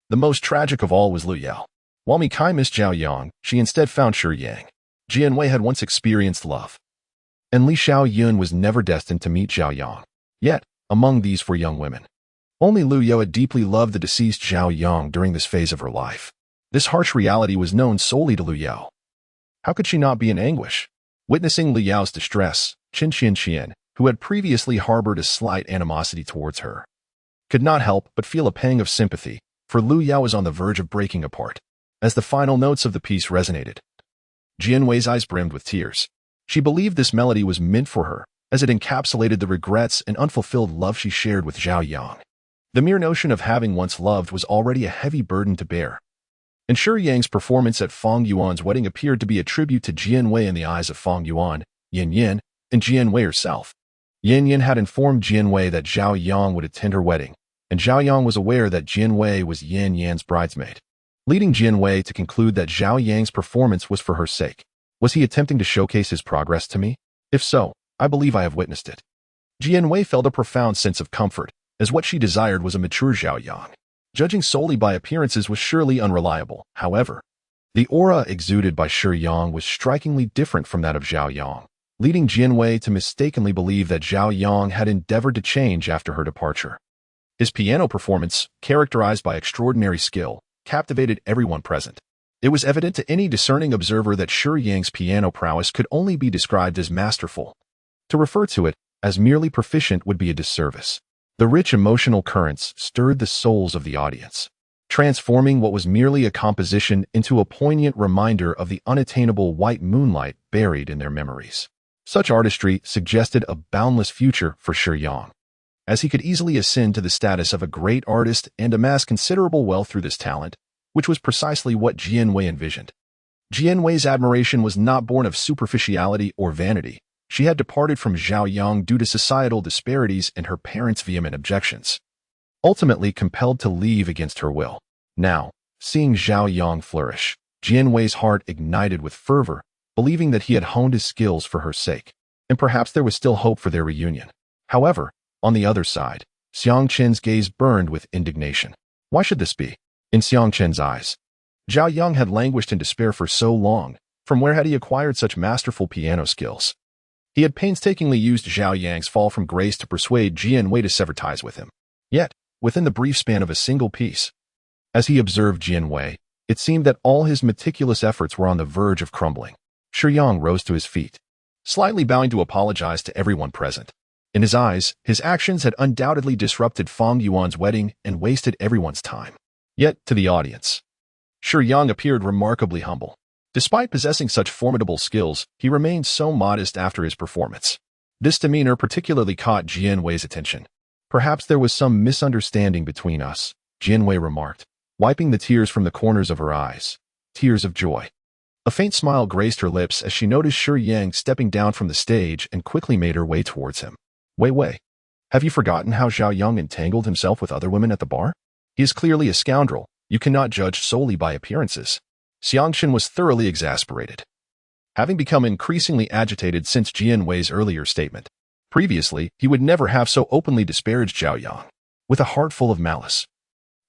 B: the most tragic of all was Lu Yao. While Mikai missed Zhao Yang, she instead found Shiyang. Jianwei had once experienced love, and Li Xiaoyun was never destined to meet Zhao Yang. Yet, among these four young women, only Lu Yao had deeply loved the deceased Zhao Yang during this phase of her life. This harsh reality was known solely to Lu Yao. How could she not be in anguish? Witnessing Lu Yao's distress, Qin Qian, who had previously harbored a slight animosity towards her, could not help but feel a pang of sympathy, for Lu Yao was on the verge of breaking apart. As the final notes of the piece resonated, Jianwei's eyes brimmed with tears. She believed this melody was meant for her, as it encapsulated the regrets and unfulfilled love she shared with Zhao Yang. The mere notion of having once loved was already a heavy burden to bear, and Shiyang's performance at Feng Yuan's wedding appeared to be a tribute to Jianwei in the eyes of Feng Yuan, Yin Yin, and Jianwei herself. Yin Yin had informed Jianwei that Zhao Yang would attend her wedding, and Zhao Yang was aware that Jianwei was Yin Yan's bridesmaid, leading Jianwei to conclude that Zhao Yang's performance was for her sake. Was he attempting to showcase his progress to me? If so, I believe I have witnessed it. Jianwei felt a profound sense of comfort, as what she desired was a mature Zhao Yang. Judging solely by appearances was surely unreliable. However, the aura exuded by Shiyang was strikingly different from that of Zhao Yang, leading Jianwei to mistakenly believe that Zhao Yang had endeavored to change after her departure. His piano performance, characterized by extraordinary skill, captivated everyone present. It was evident to any discerning observer that Shiyang's piano prowess could only be described as masterful. To refer to it as merely proficient would be a disservice. The rich emotional currents stirred the souls of the audience, transforming what was merely a composition into a poignant reminder of the unattainable white moonlight buried in their memories. Such artistry suggested a boundless future for Shiyang, as he could easily ascend to the status of a great artist and amass considerable wealth through this talent, which was precisely what Jianwei envisioned. Jianwei's admiration was not born of superficiality or vanity. She had departed from Zhao Yang due to societal disparities and her parents' vehement objections, ultimately compelled to leave against her will. Now, seeing Zhao Yang flourish, Jianwei's heart ignited with fervor, believing that he had honed his skills for her sake, and perhaps there was still hope for their reunion. However, on the other side, Xiang Qin's gaze burned with indignation. Why should this be? In Xiang Qin's eyes, Zhao Yang had languished in despair for so long. From where had he acquired such masterful piano skills? He had painstakingly used Zhao Yang's fall from grace to persuade Jianwei to sever ties with him. Yet, within the brief span of a single piece, as he observed Jianwei, it seemed that all his meticulous efforts were on the verge of crumbling. Shiyang rose to his feet, slightly bowing to apologize to everyone present. In his eyes, his actions had undoubtedly disrupted Feng Yuan's wedding and wasted everyone's time. Yet, to the audience, Shiyang appeared remarkably humble. Despite possessing such formidable skills, he remained so modest after his performance. This demeanor particularly caught Jianwei's attention. Perhaps there was some misunderstanding between us, Jianwei remarked, wiping the tears from the corners of her eyes. Tears of joy. A faint smile graced her lips as she noticed Shiyang stepping down from the stage and quickly made her way towards him. Wei, have you forgotten how Zhao Yang entangled himself with other women at the bar? He is clearly a scoundrel. You cannot judge solely by appearances. Xiang Qin was thoroughly exasperated, having become increasingly agitated since Jianwei's earlier statement. Previously, he would never have so openly disparaged Zhao Yang. With a heart full of malice,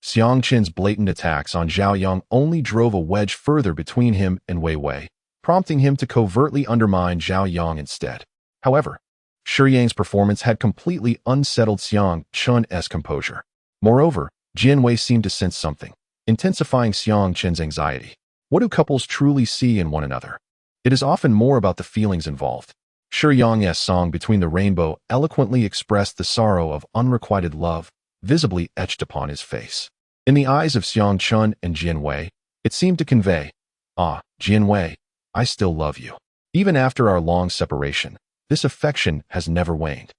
B: Xiang Qin's blatant attacks on Zhao Yang only drove a wedge further between him and Wei, prompting him to covertly undermine Zhao Yang instead. However, Shiyang's performance had completely unsettled Xiang Qin's composure. Moreover, Jianwei seemed to sense something, intensifying Xiang Qin's anxiety. What do couples truly see in one another? It is often more about the feelings involved. Shiyang's song Between the Rainbow eloquently expressed the sorrow of unrequited love, visibly etched upon his face. In the eyes of Xiang Qin and Jianwei, it seemed to convey, "Ah, Jianwei, I still love you. Even after our long separation, this affection has never waned."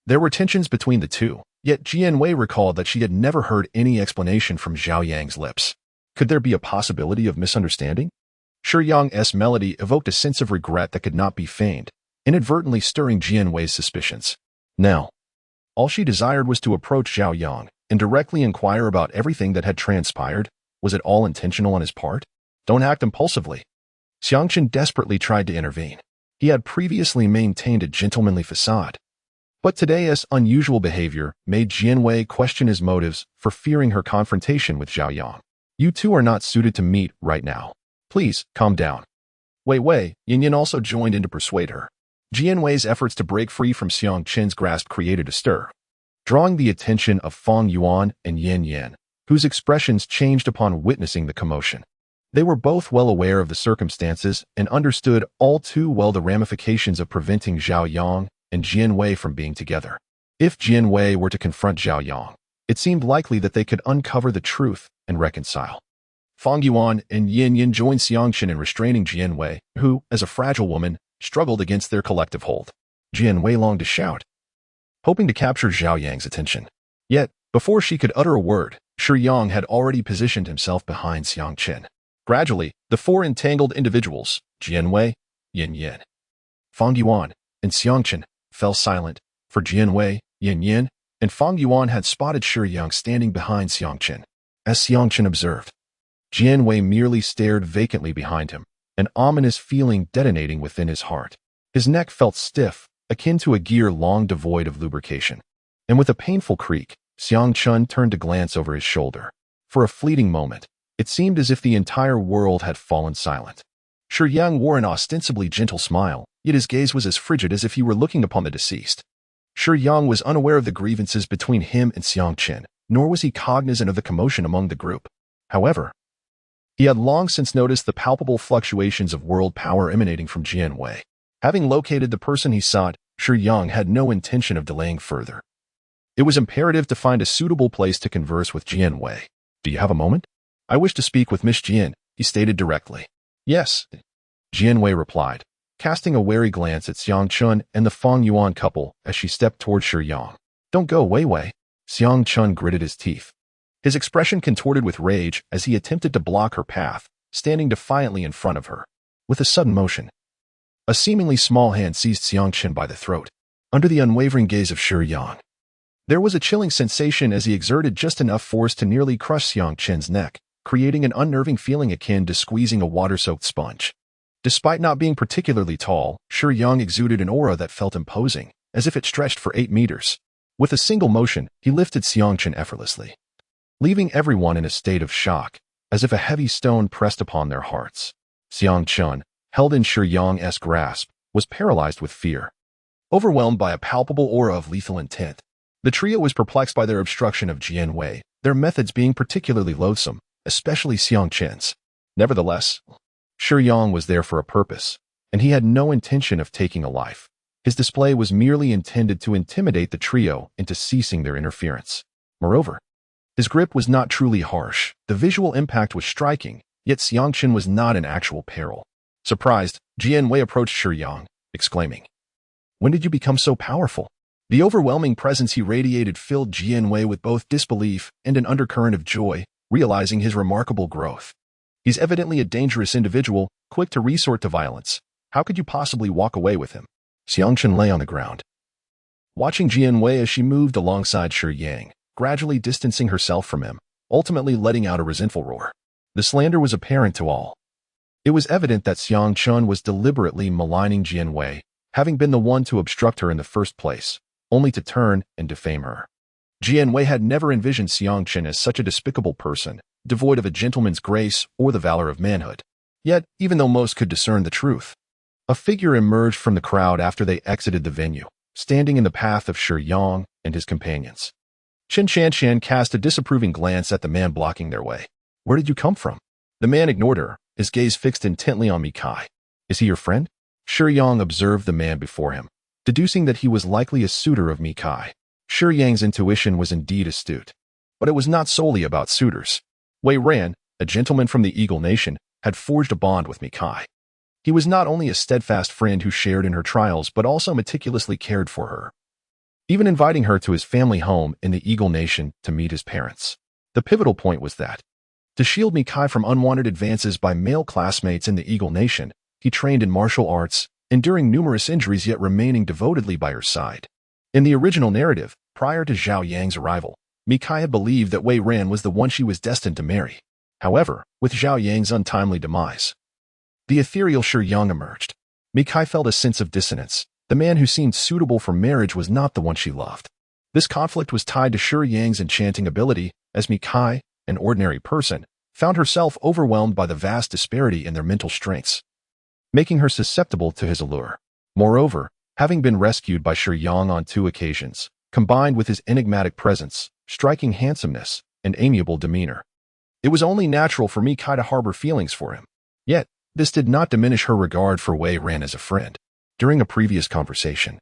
B: There were tensions between the two, yet Jianwei recalled that she had never heard any explanation from Zhao Yang's lips. Could there be a possibility of misunderstanding? Shiyang's melody evoked a sense of regret that could not be feigned, inadvertently stirring Jianwei's suspicions. Now, all she desired was to approach Zhao Yang and directly inquire about everything that had transpired. Was it all intentional on his part? Don't act impulsively. Xiang Qin desperately tried to intervene. He had previously maintained a gentlemanly facade. But today's unusual behavior made Jianwei question his motives for fearing her confrontation with Zhao Yang. You two are not suited to meet right now. Please, calm down. Wei, Yin also joined in to persuade her. Jianwei's efforts to break free from Xiang Qin's grasp created a stir, drawing the attention of Fang Yuan and Yan, whose expressions changed upon witnessing the commotion. They were both well aware of the circumstances and understood all too well the ramifications of preventing Zhao Yang and Jianwei from being together. If Jianwei were to confront Zhao Yang, it seemed likely that they could uncover the truth and reconcile. Fang Yuan and Yan joined Xiang Qin in restraining Jianwei, who, as a fragile woman, struggled against their collective hold. Jianwei longed to shout, hoping to capture Zhao Yang's attention. Yet, before she could utter a word, Shiyang had already positioned himself behind Xiang Qin. Gradually, the four entangled individuals, Jianwei, Yan, Fang Yuan, and Xiang Qin, fell silent, for Jianwei, Yan, and Fang Yuan had spotted Shiyang standing behind Xiang Qin. As Xiang Qin observed, Jianwei merely stared vacantly behind him, an ominous feeling detonating within his heart. His neck felt stiff, akin to a gear long devoid of lubrication. And with a painful creak, Xiang Qin turned to glance over his shoulder. For a fleeting moment, it seemed as if the entire world had fallen silent. Shiyang wore an ostensibly gentle smile, yet his gaze was as frigid as if he were looking upon the deceased. Shiyang was unaware of the grievances between him and Xiang Qin, nor was he cognizant of the commotion among the group. However, he had long since noticed the palpable fluctuations of world power emanating from Jianwei. Having located the person he sought, Shiyang had no intention of delaying further. It was imperative to find a suitable place to converse with Jianwei. Do you have a moment? I wish to speak with Miss Jian, he stated directly. Yes, Jianwei replied, casting a wary glance at Xiang Qin and the Fang Yuan couple as she stepped toward Shiyang. Don't go, Wei. Xiang Qin gritted his teeth. His expression contorted with rage as he attempted to block her path, standing defiantly in front of her. With a sudden motion, a seemingly small hand seized Xiang Qin by the throat. Under the unwavering gaze of Shiyang, there was a chilling sensation as he exerted just enough force to nearly crush Xiang Qin's neck, creating an unnerving feeling akin to squeezing a water-soaked sponge. Despite not being particularly tall, Shiyang exuded an aura that felt imposing, as if it stretched for 8 meters. With a single motion, he lifted Xiang Qin effortlessly, leaving everyone in a state of shock, as if a heavy stone pressed upon their hearts. Xiang Qin, held in Shiyang's grasp, was paralyzed with fear. Overwhelmed by a palpable aura of lethal intent, the trio was perplexed by their obstruction of Jianwei, their methods being particularly loathsome, especially Xiang Qin's. Nevertheless, Shiyang was there for a purpose, and he had no intention of taking a life. His display was merely intended to intimidate the trio into ceasing their interference. Moreover, his grip was not truly harsh. The visual impact was striking, yet Xiang Qin was not in actual peril. Surprised, Jianwei approached Shiyang, exclaiming, "When did you become so powerful?" The overwhelming presence he radiated filled Jianwei with both disbelief and an undercurrent of joy, realizing his remarkable growth. He's evidently a dangerous individual, quick to resort to violence. How could you possibly walk away with him? Xiang Qin lay on the ground, watching Jianwei as she moved alongside Shiyang, gradually distancing herself from him, ultimately letting out a resentful roar. The slander was apparent to all. It was evident that Xiang Qin was deliberately maligning Jianwei, having been the one to obstruct her in the first place, only to turn and defame her. Jianwei had never envisioned Xiang Qin as such a despicable person, devoid of a gentleman's grace or the valor of manhood. Yet, even though most could discern the truth, a figure emerged from the crowd after they exited the venue, standing in the path of Shiyang and his companions. Chen Shanshan cast a disapproving glance at the man blocking their way. Where did you come from? The man ignored her, his gaze fixed intently on Mikai. Is he your friend? Shiyang observed the man before him, deducing that he was likely a suitor of Mikai. Shiyang's intuition was indeed astute, but it was not solely about suitors. Wei Ran, a gentleman from the Eagle Nation, had forged a bond with Mikai. He was not only a steadfast friend who shared in her trials but also meticulously cared for her, even inviting her to his family home in the Eagle Nation to meet his parents. The pivotal point was that, to shield Mikai from unwanted advances by male classmates in the Eagle Nation, he trained in martial arts, enduring numerous injuries yet remaining devotedly by her side. In the original narrative, prior to Zhao Yang's arrival, Mikai had believed that Wei Ran was the one she was destined to marry. However, with Zhao Yang's untimely demise, the ethereal Shiyang emerged. Mikai felt a sense of dissonance. The man who seemed suitable for marriage was not the one she loved. This conflict was tied to Shiyang's enchanting ability, as Mikai, an ordinary person, found herself overwhelmed by the vast disparity in their mental strengths, making her susceptible to his allure. Moreover, having been rescued by Shiyang on 2 occasions, combined with his enigmatic presence, striking handsomeness, and amiable demeanor, it was only natural for Mikai to harbor feelings for him. Yet, this did not diminish her regard for Wei Ran as a friend. During a previous conversation,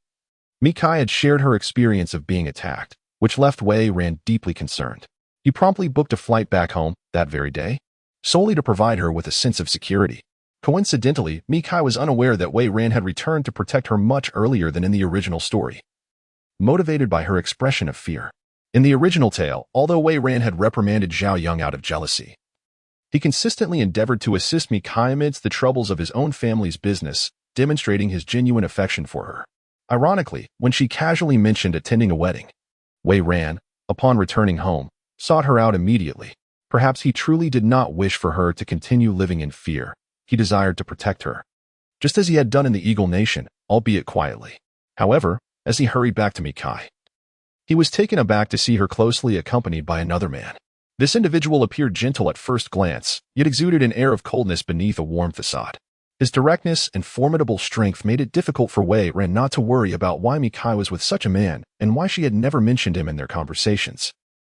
B: Mikai had shared her experience of being attacked, which left Wei Ran deeply concerned. He promptly booked a flight back home that very day, solely to provide her with a sense of security. Coincidentally, Mikai was unaware that Wei Ran had returned to protect her much earlier than in the original story, motivated by her expression of fear. In the original tale, although Wei Ran had reprimanded Zhao Yong out of jealousy, he consistently endeavored to assist Mikai amidst the troubles of his own family's business, demonstrating his genuine affection for her. Ironically, when she casually mentioned attending a wedding, Wei Ran, upon returning home, sought her out immediately. Perhaps he truly did not wish for her to continue living in fear. He desired to protect her, just as he had done in the Eagle Nation, albeit quietly. However, as he hurried back to Mikai, he was taken aback to see her closely accompanied by another man. This individual appeared gentle at first glance, yet exuded an air of coldness beneath a warm facade. His directness and formidable strength made it difficult for Wei Ran not to worry about why Mikai was with such a man and why she had never mentioned him in their conversations.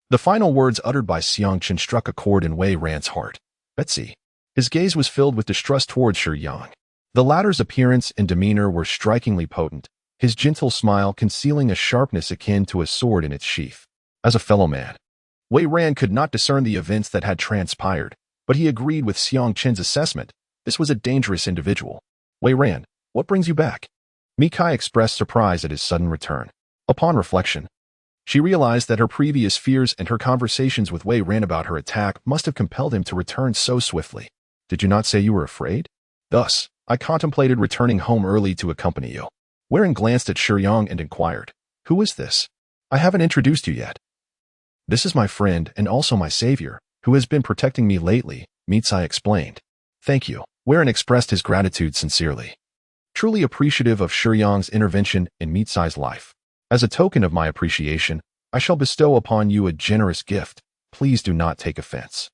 B: The final words uttered by Shiyang struck a chord in Wei Ran's heart. Betsy. His gaze was filled with distrust towards Shiyang. The latter's appearance and demeanor were strikingly potent, his gentle smile concealing a sharpness akin to a sword in its sheath. As a fellow man, Wei Ran could not discern the events that had transpired, but he agreed with Xiang Chen's assessment. This was a dangerous individual. Wei Ran, what brings you back? Mikai expressed surprise at his sudden return. Upon reflection, she realized that her previous fears and her conversations with Wei Ran about her attack must have compelled him to return so swiftly. Did you not say you were afraid? Thus, I contemplated returning home early to accompany you. Wei Ran glanced at Shiyang and inquired, who is this? I haven't introduced you yet. This is my friend and also my savior, who has been protecting me lately, Mitsai explained. Thank you. Wei Ran expressed his gratitude sincerely, truly appreciative of Shiyang's intervention in Mitsai's life. As a token of my appreciation, I shall bestow upon you a generous gift. Please do not take offense.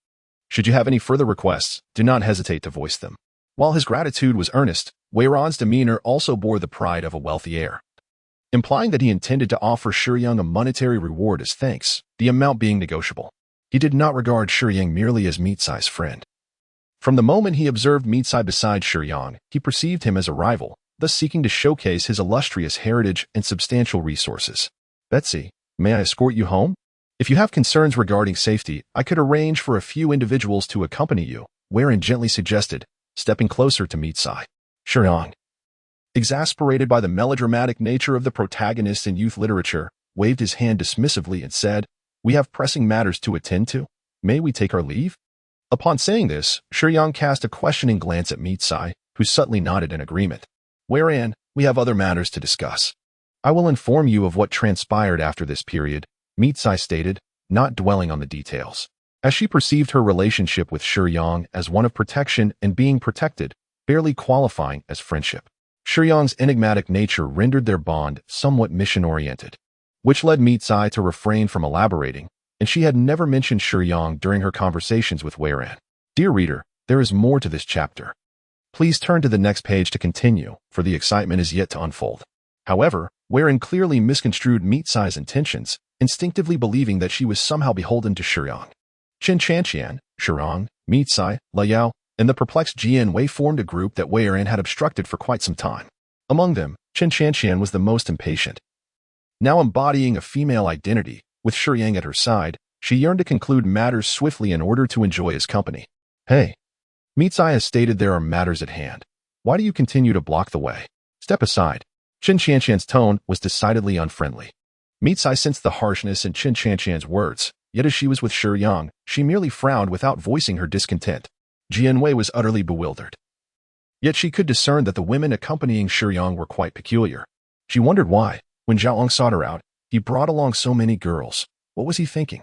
B: Should you have any further requests, do not hesitate to voice them. While his gratitude was earnest, Wei Ran's demeanor also bore the pride of a wealthy heir, implying that he intended to offer Shiyang a monetary reward as thanks, the amount being negotiable. He did not regard Shiyang merely as Mitsai's friend. From the moment he observed Mitsai beside Shiyang, he perceived him as a rival, thus seeking to showcase his illustrious heritage and substantial resources. Betsy, may I escort you home? If you have concerns regarding safety, I could arrange for a few individuals to accompany you, Wei Ran gently suggested, stepping closer to Mitsai. Shiyang, exasperated by the melodramatic nature of the protagonist in youth literature, waved his hand dismissively and said, we have pressing matters to attend to. May we take our leave? Upon saying this, Shiyang cast a questioning glance at Mitsai, who subtly nodded in agreement. Wei Ran, we have other matters to discuss. I will inform you of what transpired after this period, Mitsai stated, not dwelling on the details. As she perceived her relationship with Shiyang as one of protection and being protected, barely qualifying as friendship. Shiyang's enigmatic nature rendered their bond somewhat mission-oriented, which led Mitsai to refrain from elaborating, and she had never mentioned Shiyang during her conversations with Wei Ran. Dear reader, there is more to this chapter. Please turn to the next page to continue, for the excitement is yet to unfold. However, Wei Ran clearly misconstrued Mitsai's intentions, instinctively believing that she was somehow beholden to Shiyang. Chen Chanqian, Shiyang, Mitsai, Liao, and the perplexed Jian Wei formed a group that Wei Ran had obstructed for quite some time. Among them, Chen Chanqian was the most impatient. Now embodying a female identity, with Shiyang at her side, she yearned to conclude matters swiftly in order to enjoy his company. Hey, Mitsai has stated there are matters at hand. Why do you continue to block the way? Step aside. Chen Chanqian's tone was decidedly unfriendly. Mitsai sensed the harshness in Chen Chanqian's words, yet as she was with Shiyang, she merely frowned without voicing her discontent. Jian Wei was utterly bewildered. Yet she could discern that the women accompanying Shiyang were quite peculiar. She wondered why, when Zhao sought her out, he brought along so many girls. What was he thinking?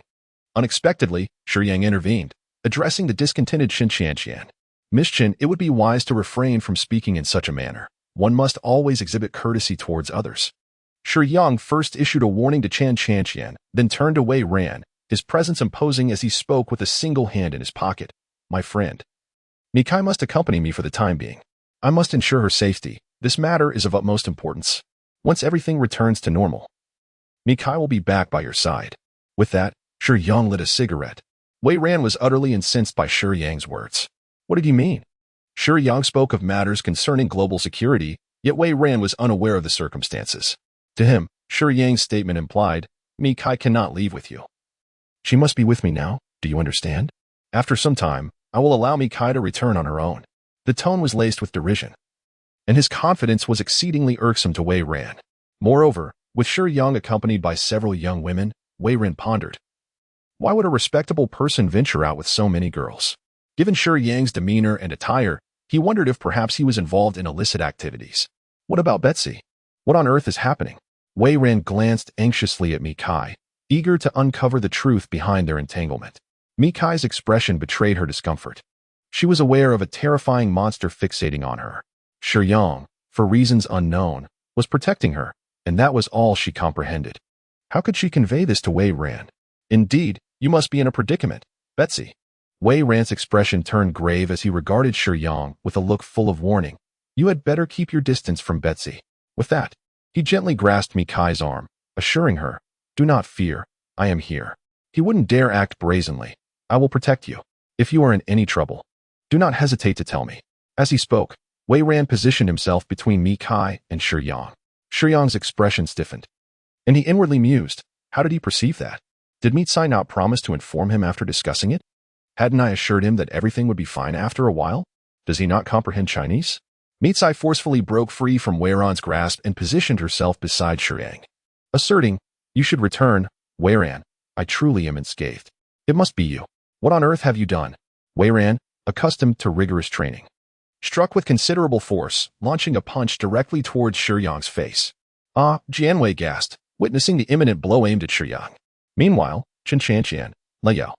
B: Unexpectedly, Shiyang intervened, addressing the discontented Chen Chanqian. Miss Chen, it would be wise to refrain from speaking in such a manner. one must always exhibit courtesy towards others. Shiyang first issued a warning to Chan Chanqian, then turned away Ran, his presence imposing as he spoke with a single hand in his pocket. My friend. Mikai must accompany me for the time being. I must ensure her safety. This matter is of utmost importance. Once everything returns to normal, Mikai will be back by your side. With that, Shiyang lit a cigarette. Wei Ran was utterly incensed by Shiyang's words. What did he mean? Shiyang spoke of matters concerning global security, yet Wei Ran was unaware of the circumstances. To him, Shiyang's statement implied, Mikai cannot leave with you. She must be with me now, do you understand? After some time, I will allow Mikai to return on her own. The tone was laced with derision, and his confidence was exceedingly irksome to Wei Ran. Moreover, with Shiyang accompanied by several young women, Wei Ran pondered. Why would a respectable person venture out with so many girls? Given Shiyang's demeanor and attire, he wondered if perhaps he was involved in illicit activities. What about Betsy? What on earth is happening? Wei Ran glanced anxiously at Mikai, eager to uncover the truth behind their entanglement. Mikai's expression betrayed her discomfort. She was aware of a terrifying monster fixating on her. Shiyang, for reasons unknown, was protecting her, and that was all she comprehended. How could she convey this to Wei Ran? Indeed, you must be in a predicament, Betsy. Wei Ran's expression turned grave as he regarded Shiyang with a look full of warning. You had better keep your distance from Betsy. With that, he gently grasped Mikai's arm, assuring her, do not fear, I am here. He wouldn't dare act brazenly. I will protect you. If you are in any trouble, do not hesitate to tell me. As he spoke, Wei Ran positioned himself between Mikai and Shiyang. Shiyang's expression stiffened, and he inwardly mused, how did he perceive that? Did Mitsai not promise to inform him after discussing it? Hadn't I assured him that everything would be fine after a while? Does he not comprehend Chinese? Mitsai forcefully broke free from Wei Ran's grasp and positioned herself beside Shiyang, asserting, you should return, Wei Ran. I truly am unscathed. It must be you. What on earth have you done? Wei Ran, accustomed to rigorous training, struck with considerable force, launching a punch directly towards Shiyang's face. Ah, Jianwei gasped, witnessing the imminent blow aimed at Shiyang. Meanwhile, Chen Chanqian, Liao,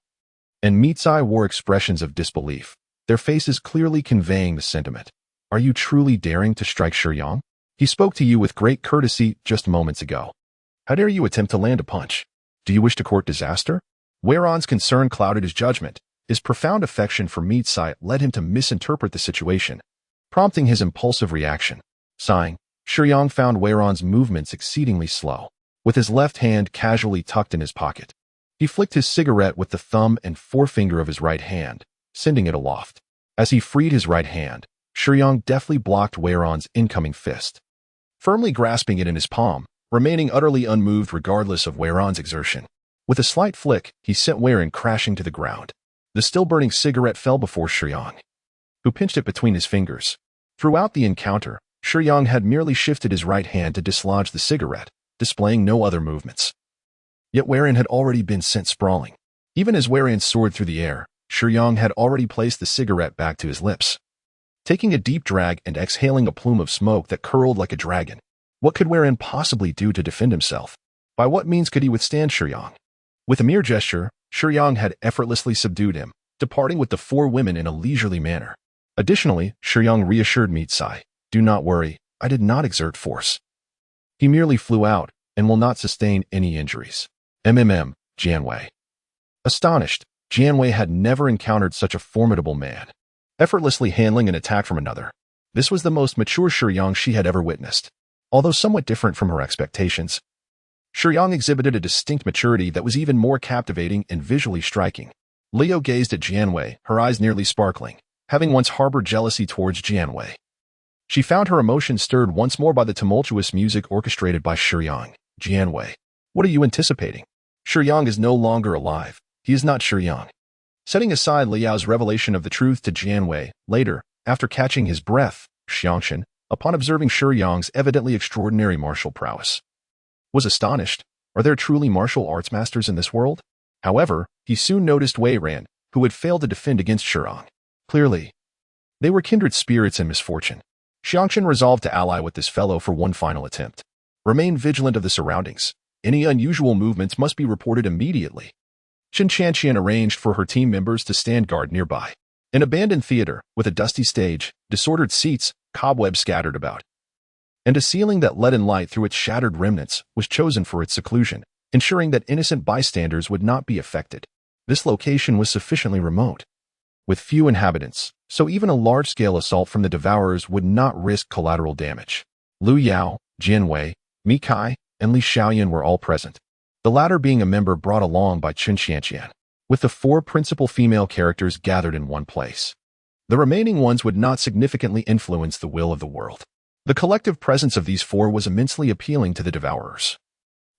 B: and Mitsai wore expressions of disbelief, their faces clearly conveying the sentiment. Are you truly daring to strike Shiyang? He spoke to you with great courtesy just moments ago. How dare you attempt to land a punch? Do you wish to court disaster? Wei Ran's concern clouded his judgment. His profound affection for Mitsai led him to misinterpret the situation, prompting his impulsive reaction. Sighing, Shiyang found Wei Ran's movements exceedingly slow, with his left hand casually tucked in his pocket. He flicked his cigarette with the thumb and forefinger of his right hand, sending it aloft. As he freed his right hand, Shiyang deftly blocked Wei Ran's incoming fist, firmly grasping it in his palm, remaining utterly unmoved regardless of Wei Ran's exertion. With a slight flick, he sent Wei Ran crashing to the ground. The still-burning cigarette fell before Shiyang, who pinched it between his fingers. Throughout the encounter, Shiyang had merely shifted his right hand to dislodge the cigarette, displaying no other movements. Yet Wei Ran had already been sent sprawling. Even as Wei Ran soared through the air, Shiyang had already placed the cigarette back to his lips, taking a deep drag and exhaling a plume of smoke that curled like a dragon. What could Wei Ran possibly do to defend himself? By what means could he withstand Shiyang? With a mere gesture, Shiyang had effortlessly subdued him, departing with the four women in a leisurely manner. Additionally, Shiyang reassured Mitsai, do not worry, I did not exert force. He merely flew out and will not sustain any injuries. Jianwei. Astonished, Jianwei had never encountered such a formidable man, effortlessly handling an attack from another. This was the most mature Shiyang she had ever witnessed, although somewhat different from her expectations. Shiyang exhibited a distinct maturity that was even more captivating and visually striking. Liao gazed at Jianwei, her eyes nearly sparkling, having once harbored jealousy towards Jianwei. She found her emotions stirred once more by the tumultuous music orchestrated by Shiyang. Jianwei, what are you anticipating? Shiyang is no longer alive. He is not Shiyang. Setting aside Liao's revelation of the truth to Jianwei, later, after catching his breath, Xiangshan, upon observing Shiyang's evidently extraordinary martial prowess, was astonished. Are there truly martial arts masters in this world? However, he soon noticed Wei Ran, who had failed to defend against Shiyang. Clearly, they were kindred spirits in misfortune. Xiangshan resolved to ally with this fellow for one final attempt. Remain vigilant of the surroundings. Any unusual movements must be reported immediately. Chen Chanqian arranged for her team members to stand guard nearby. An abandoned theater, with a dusty stage, disordered seats, cobwebs scattered about, and a ceiling that let in light through its shattered remnants was chosen for its seclusion, ensuring that innocent bystanders would not be affected. This location was sufficiently remote, with few inhabitants, so even a large-scale assault from the Devourers would not risk collateral damage. Lu Yao, Jianwei, Mi Kai, and Li Xiaoyan were all present, the latter being a member brought along by Qin Xianqian, with the 4 principal female characters gathered in one place. The remaining ones would not significantly influence the will of the world. The collective presence of these 4 was immensely appealing to the Devourers,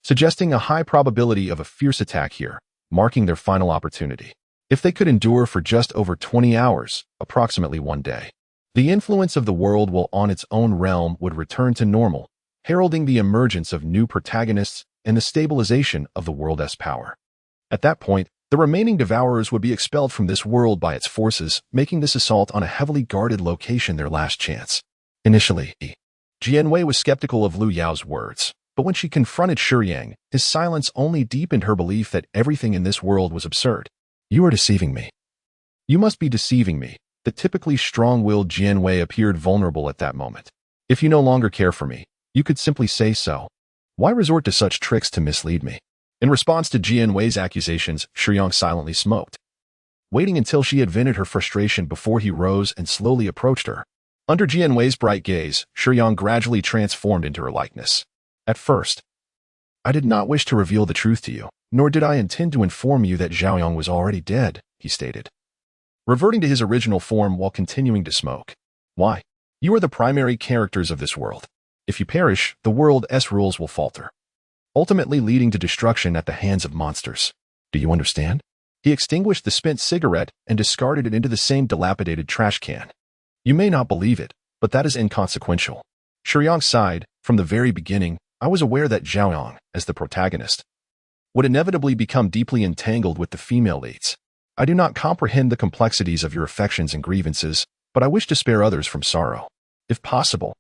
B: suggesting a high probability of a fierce attack here, marking their final opportunity. If they could endure for just over 20 hours, approximately 1 day, the influence of the world while on its own realm would return to normal, heralding the emergence of new protagonists and the stabilization of the world's power. At that point, the remaining Devourers would be expelled from this world by its forces, making this assault on a heavily guarded location their last chance. Initially, Jianwei was skeptical of Lu Yao's words, but when she confronted Shiyang, his silence only deepened her belief that everything in this world was absurd. "You are deceiving me. You must be deceiving me." The typically strong-willed Jianwei appeared vulnerable at that moment. "If you no longer care for me, you could simply say so. Why resort to such tricks to mislead me?" In response to Jianwei's accusations, Shiyang silently smoked, waiting until she had vented her frustration before he rose and slowly approached her. Under Jianwei's bright gaze, Shiyang gradually transformed into her likeness. "At first, I did not wish to reveal the truth to you, nor did I intend to inform you that Xiaoyang was already dead," he stated, reverting to his original form while continuing to smoke. "Why? You are the primary characters of this world. If you perish, the world's rules will falter, ultimately leading to destruction at the hands of monsters. Do you understand?" He extinguished the spent cigarette and discarded it into the same dilapidated trash can. "You may not believe it, but that is inconsequential." Shiyang sighed. "From the very beginning, I was aware that Xiaoyang, as the protagonist, would inevitably become deeply entangled with the female leads. I do not comprehend the complexities of your affections and grievances, but I wish to spare others from sorrow. If possible,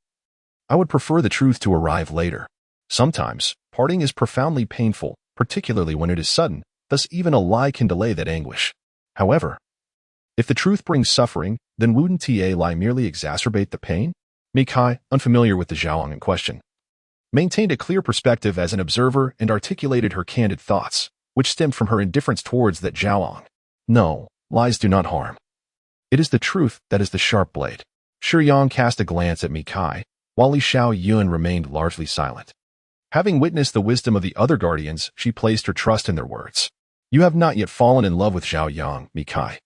B: I would prefer the truth to arrive later. Sometimes, parting is profoundly painful, particularly when it is sudden, thus even a lie can delay that anguish. However, if the truth brings suffering, then wouldn't a lie merely exacerbate the pain?" Mi Kai, unfamiliar with the Xiaoyang in question, maintained a clear perspective as an observer and articulated her candid thoughts, which stemmed from her indifference towards that Xiaoyang. "No, lies do not harm. It is the truth that is the sharp blade." Shiyang cast a glance at Mi Kai, while Li Xiaoyun remained largely silent. Having witnessed the wisdom of the other guardians, she placed her trust in their words. "You have not yet fallen in love with Xiaoyang, Mi Kai.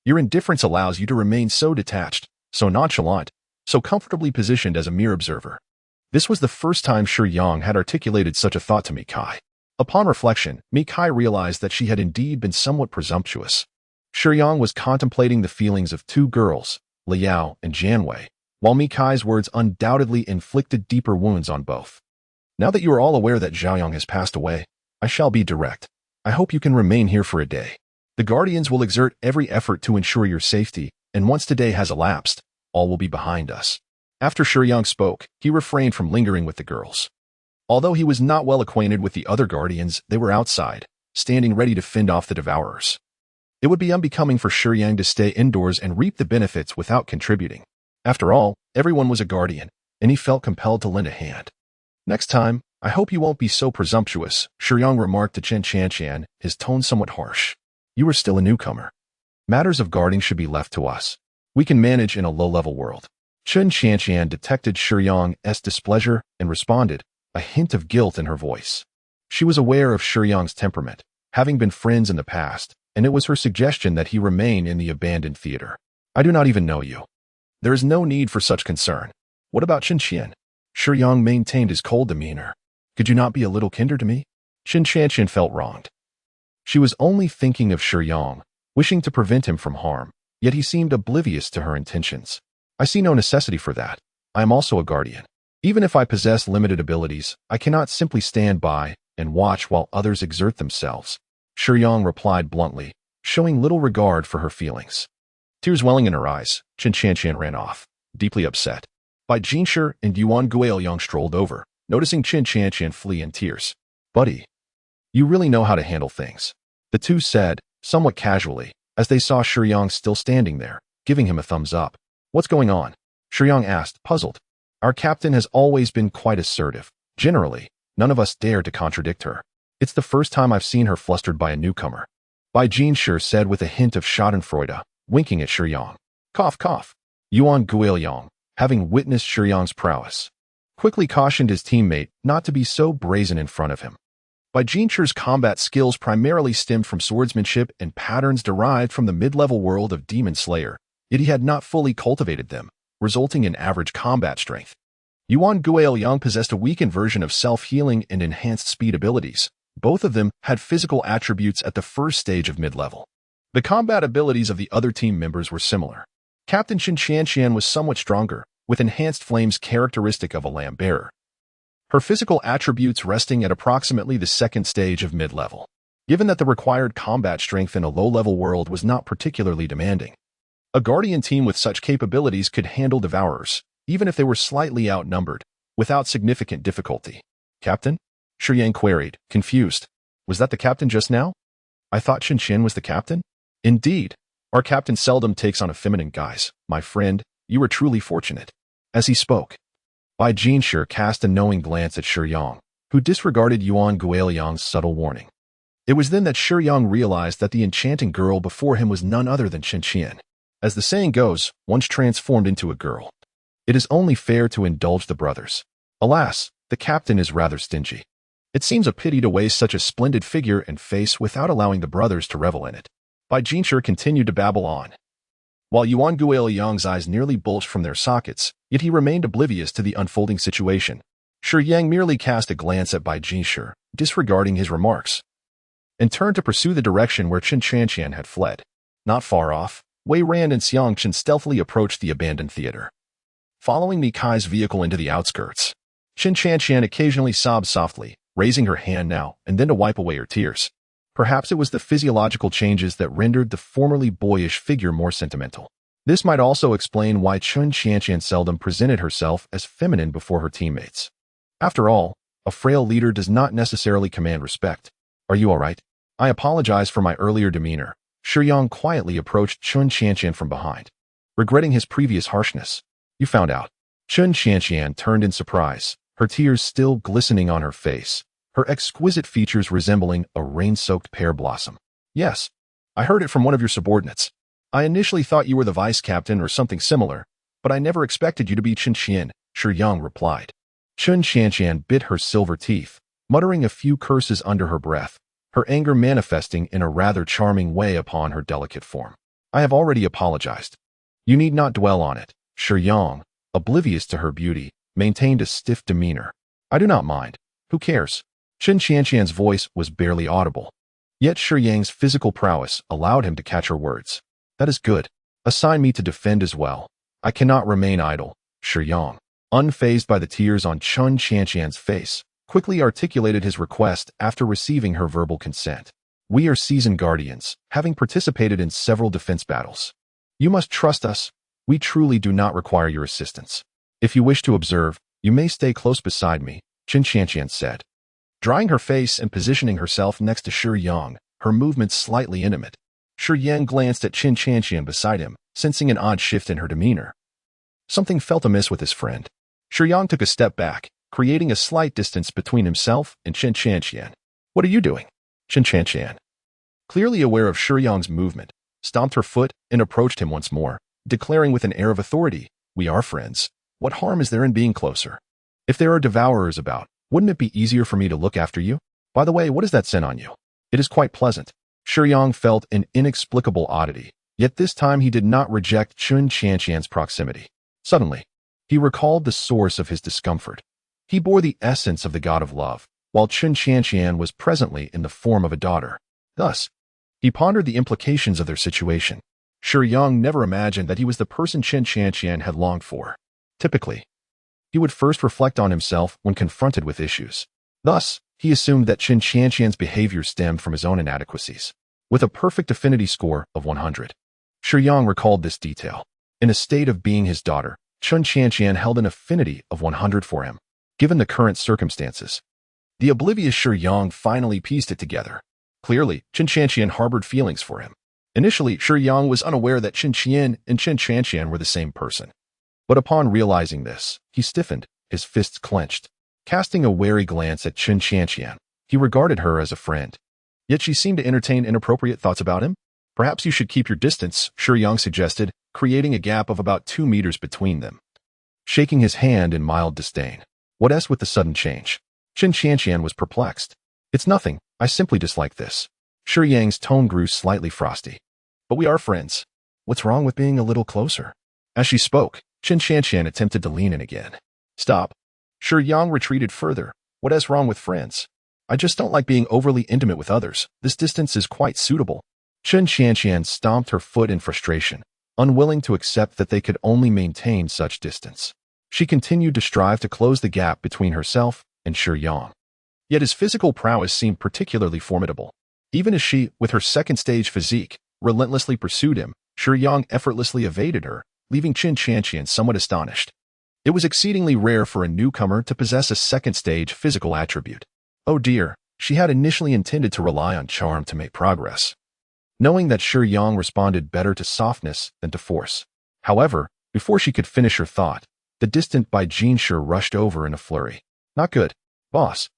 B: Your indifference allows you to remain so detached, so nonchalant, so comfortably positioned as a mere observer." This was the first time Shiyang had articulated such a thought to Mi Kai. Upon reflection, Mi Kai realized that she had indeed been somewhat presumptuous. Shiyang was contemplating the feelings of 2 girls, Liao and Jianwei, while Mi Kai's words undoubtedly inflicted deeper wounds on both. "Now that you are all aware that Xiaoyang has passed away, I shall be direct. I hope you can remain here for a day. The Guardians will exert every effort to ensure your safety, and once today has elapsed, all will be behind us." After Shiyang spoke, he refrained from lingering with the girls. Although he was not well acquainted with the other Guardians, they were outside, standing ready to fend off the Devourers. It would be unbecoming for Shiyang to stay indoors and reap the benefits without contributing. After all, everyone was a Guardian, and he felt compelled to lend a hand. "Next time, I hope you won't be so presumptuous," Shiyang remarked to Qin Qianqian, his tone somewhat harsh. "You are still a newcomer. Matters of guarding should be left to us. We can manage in a low-level world." Qin Qianqian detected Shiyang's displeasure and responded, a hint of guilt in her voice. She was aware of Shiyang's temperament, having been friends in the past, and it was her suggestion that he remain in the abandoned theater. "I do not even know you. There is no need for such concern. What about Qin?" Shiyang maintained his cold demeanor. "Could you not be a little kinder to me?" Qin Qianqian felt wronged. She was only thinking of Shiyang, wishing to prevent him from harm, yet he seemed oblivious to her intentions. "I see no necessity for that. I am also a guardian. Even if I possess limited abilities, I cannot simply stand by and watch while others exert themselves," Shiyang replied bluntly, showing little regard for her feelings. Tears welling in her eyes, Qin Qianqian ran off, deeply upset. Bai Jinshi and Yuan Guoyang strolled over, noticing Qin Qianqian flee in tears. "Buddy, you really know how to handle things," the two said, somewhat casually, as they saw Shiyang still standing there, giving him a thumbs up. "What's going on?" Shiyang asked, puzzled. Our captain has always been quite assertive. Generally, none of us dare to contradict her. It's the first time I've seen her flustered by a newcomer. Bai Jinshi said with a hint of schadenfreude, winking at Shiyang. Cough, cough. Yuan Guiliang, having witnessed Shiyang's prowess, quickly cautioned his teammate not to be so brazen in front of him. Bai Jinshi's combat skills primarily stemmed from swordsmanship and patterns derived from the mid-level world of Demon Slayer, yet he had not fully cultivated them, resulting in average combat strength. Yuan Guiliang possessed a weakened version of self-healing and enhanced speed abilities. Both of them had physical attributes at the first stage of mid-level. The combat abilities of the other team members were similar. Captain Qin Qianqian was somewhat stronger, with enhanced flames characteristic of a lamb-bearer. Her physical attributes resting at approximately the second stage of mid-level. Given that the required combat strength in a low-level world was not particularly demanding, a guardian team with such capabilities could handle devourers, even if they were slightly outnumbered, without significant difficulty. Captain? Shiyang queried, confused. Was that the captain just now? I thought Qin Qian was the captain? Indeed. Our captain seldom takes on a feminine guise. My friend, you were truly fortunate. As he spoke, Bai Jinshi cast a knowing glance at Shiyang, who disregarded Yuan Guiliang's subtle warning. It was then that Shiyang realized that the enchanting girl before him was none other than Qin Qian. As the saying goes, once transformed into a girl, it is only fair to indulge the brothers. Alas, the captain is rather stingy. It seems a pity to waste such a splendid figure and face without allowing the brothers to revel in it. Bai Jinshi continued to babble on, while Yuan Guiliang's eyes nearly bulged from their sockets, yet he remained oblivious to the unfolding situation. Shiyang merely cast a glance at Bai Jinshi, disregarding his remarks, and turned to pursue the direction where Qin Qianqian had fled. Not far off, Wei Ran and Xiang Chen stealthily approached the abandoned theater, following Mikai's vehicle into the outskirts. Qin Qianqian occasionally sobbed softly, raising her hand now and then to wipe away her tears. Perhaps it was the physiological changes that rendered the formerly boyish figure more sentimental. This might also explain why Qin Qianqian seldom presented herself as feminine before her teammates. After all, a frail leader does not necessarily command respect. Are you all right? I apologize for my earlier demeanor. Shiyang quietly approached Qin Qianqian from behind, regretting his previous harshness. You found out. Qin Qianqian turned in surprise, her tears still glistening on her face, her exquisite features resembling a rain-soaked pear blossom. Yes, I heard it from one of your subordinates. I initially thought you were the vice captain or something similar, but I never expected you to be Qin Qian, Shiyang replied. Qin Qianqian bit her silver teeth, muttering a few curses under her breath, her anger manifesting in a rather charming way upon her delicate form. I have already apologized. You need not dwell on it. Shiyang, oblivious to her beauty, maintained a stiff demeanor. I do not mind. Who cares? Qin Qianqian's voice was barely audible. Yet Shiyang's physical prowess allowed him to catch her words. That is good. Assign me to defend as well. I cannot remain idle. Shiyang, unfazed by the tears on Qin Qianqian's face, quickly articulated his request after receiving her verbal consent. We are seasoned guardians, having participated in several defense battles. You must trust us. We truly do not require your assistance. If you wish to observe, you may stay close beside me, Qin Qianqian said. Drying her face and positioning herself next to Shiyang, her movements slightly intimate. Shiyang glanced at Qin Qianqian beside him, sensing an odd shift in her demeanor. Something felt amiss with his friend. Shiyang took a step back, creating a slight distance between himself and Qin Qianqian. What are you doing? Qin Qianqian, clearly aware of Shiyang's movement, stomped her foot and approached him once more, declaring with an air of authority, We are friends. What harm is there in being closer? If there are devourers about, wouldn't it be easier for me to look after you? By the way, what is that scent on you? It is quite pleasant. Shiyang felt an inexplicable oddity, yet this time he did not reject Qin Qianqian's proximity. Suddenly, he recalled the source of his discomfort. He bore the essence of the god of love, while Qin Qianqian was presently in the form of a daughter. Thus, he pondered the implications of their situation. Shiyang never imagined that he was the person Qin Qianqian had longed for. Typically, he would first reflect on himself when confronted with issues. Thus, he assumed that Qin Qianqian's behavior stemmed from his own inadequacies. With a perfect affinity score of 100, Shiyang recalled this detail. In a state of being his daughter, Qin Qianqian held an affinity of 100 for him. Given the current circumstances, the oblivious Shiyang finally pieced it together. Clearly, Qin Qianqian harbored feelings for him. Initially, Shiyang was unaware that Qin Qian and Qin Qianqian were the same person. But upon realizing this, he stiffened, his fists clenched. Casting a wary glance at Chen Qianqian, he regarded her as a friend. Yet she seemed to entertain inappropriate thoughts about him. Perhaps you should keep your distance, Shiyang suggested, creating a gap of about 2 meters between them. Shaking his hand in mild disdain. What else with the sudden change? Chen Qianqian was perplexed. It's nothing, I simply dislike this. Shiyang's tone grew slightly frosty. But we are friends. What's wrong with being a little closer? As she spoke, Chen Qianqian attempted to lean in again. Stop. Shiyang retreated further. What is wrong with friends? I just don't like being overly intimate with others. This distance is quite suitable. Chen Qianqian stomped her foot in frustration, unwilling to accept that they could only maintain such distance. She continued to strive to close the gap between herself and Shiyang. Yet his physical prowess seemed particularly formidable. Even as she, with her second-stage physique, relentlessly pursued him, Shiyang effortlessly evaded her, leaving Chen Qianqian somewhat astonished. It was exceedingly rare for a newcomer to possess a second-stage physical attribute. Oh dear, she had initially intended to rely on charm to make progress, knowing that Shiyang responded better to softness than to force. However, before she could finish her thought, the distant Bai Jinshi rushed over in a flurry. Not good. Boss.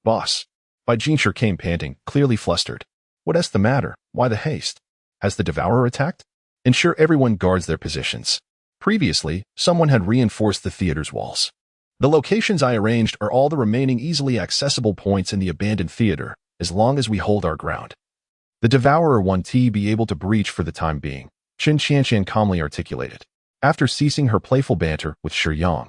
B: Boss. Bai Jinshi came panting, clearly flustered. What's the matter? Why the haste? Has the devourer attacked? Ensure everyone guards their positions. Previously, someone had reinforced the theater's walls. The locations I arranged are all the remaining easily accessible points in the abandoned theater, as long as we hold our ground. The devourer won't be able to breach for the time being, Chen Qianqian calmly articulated. After ceasing her playful banter with Shiyang,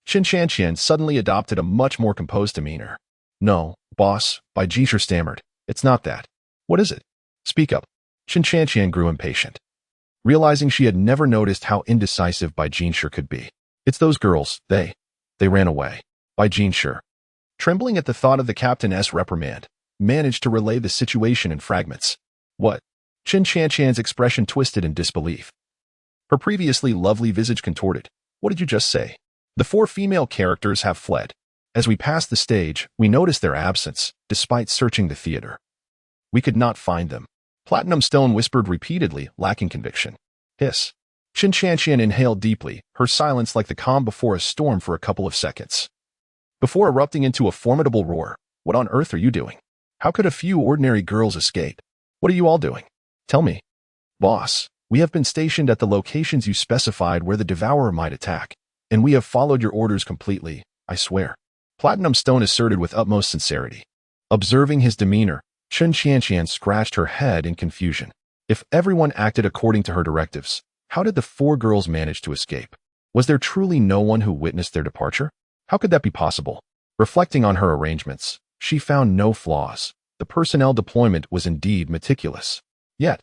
B: Chen Qianqian suddenly adopted a much more composed demeanor. No, boss, Bai Jinshi stammered. It's not that. What is it? Speak up. Chen Qianqian grew impatient, realizing she had never noticed how indecisive Bai Jinshi could be. It's those girls, they ran away. Bai Jinshi, trembling at the thought of the captain's reprimand, managed to relay the situation in fragments. What? Chen Qianqian's expression twisted in disbelief. Her previously lovely visage contorted. What did you just say? The 4 female characters have fled. As we passed the stage, we noticed their absence, despite searching the theater. We could not find them. Platinum Stone whispered repeatedly, lacking conviction. Hiss. Chen Qianqian inhaled deeply, her silence like the calm before a storm for a couple of seconds, before erupting into a formidable roar. What on earth are you doing? How could a few ordinary girls escape? What are you all doing? Tell me. Boss, we have been stationed at the locations you specified where the devourer might attack, and we have followed your orders completely, I swear. Platinum Stone asserted with utmost sincerity. Observing his demeanor, Chen Qianqian scratched her head in confusion. If everyone acted according to her directives, how did the 4 girls manage to escape? Was there truly no one who witnessed their departure? How could that be possible? Reflecting on her arrangements, she found no flaws. The personnel deployment was indeed meticulous. Yet,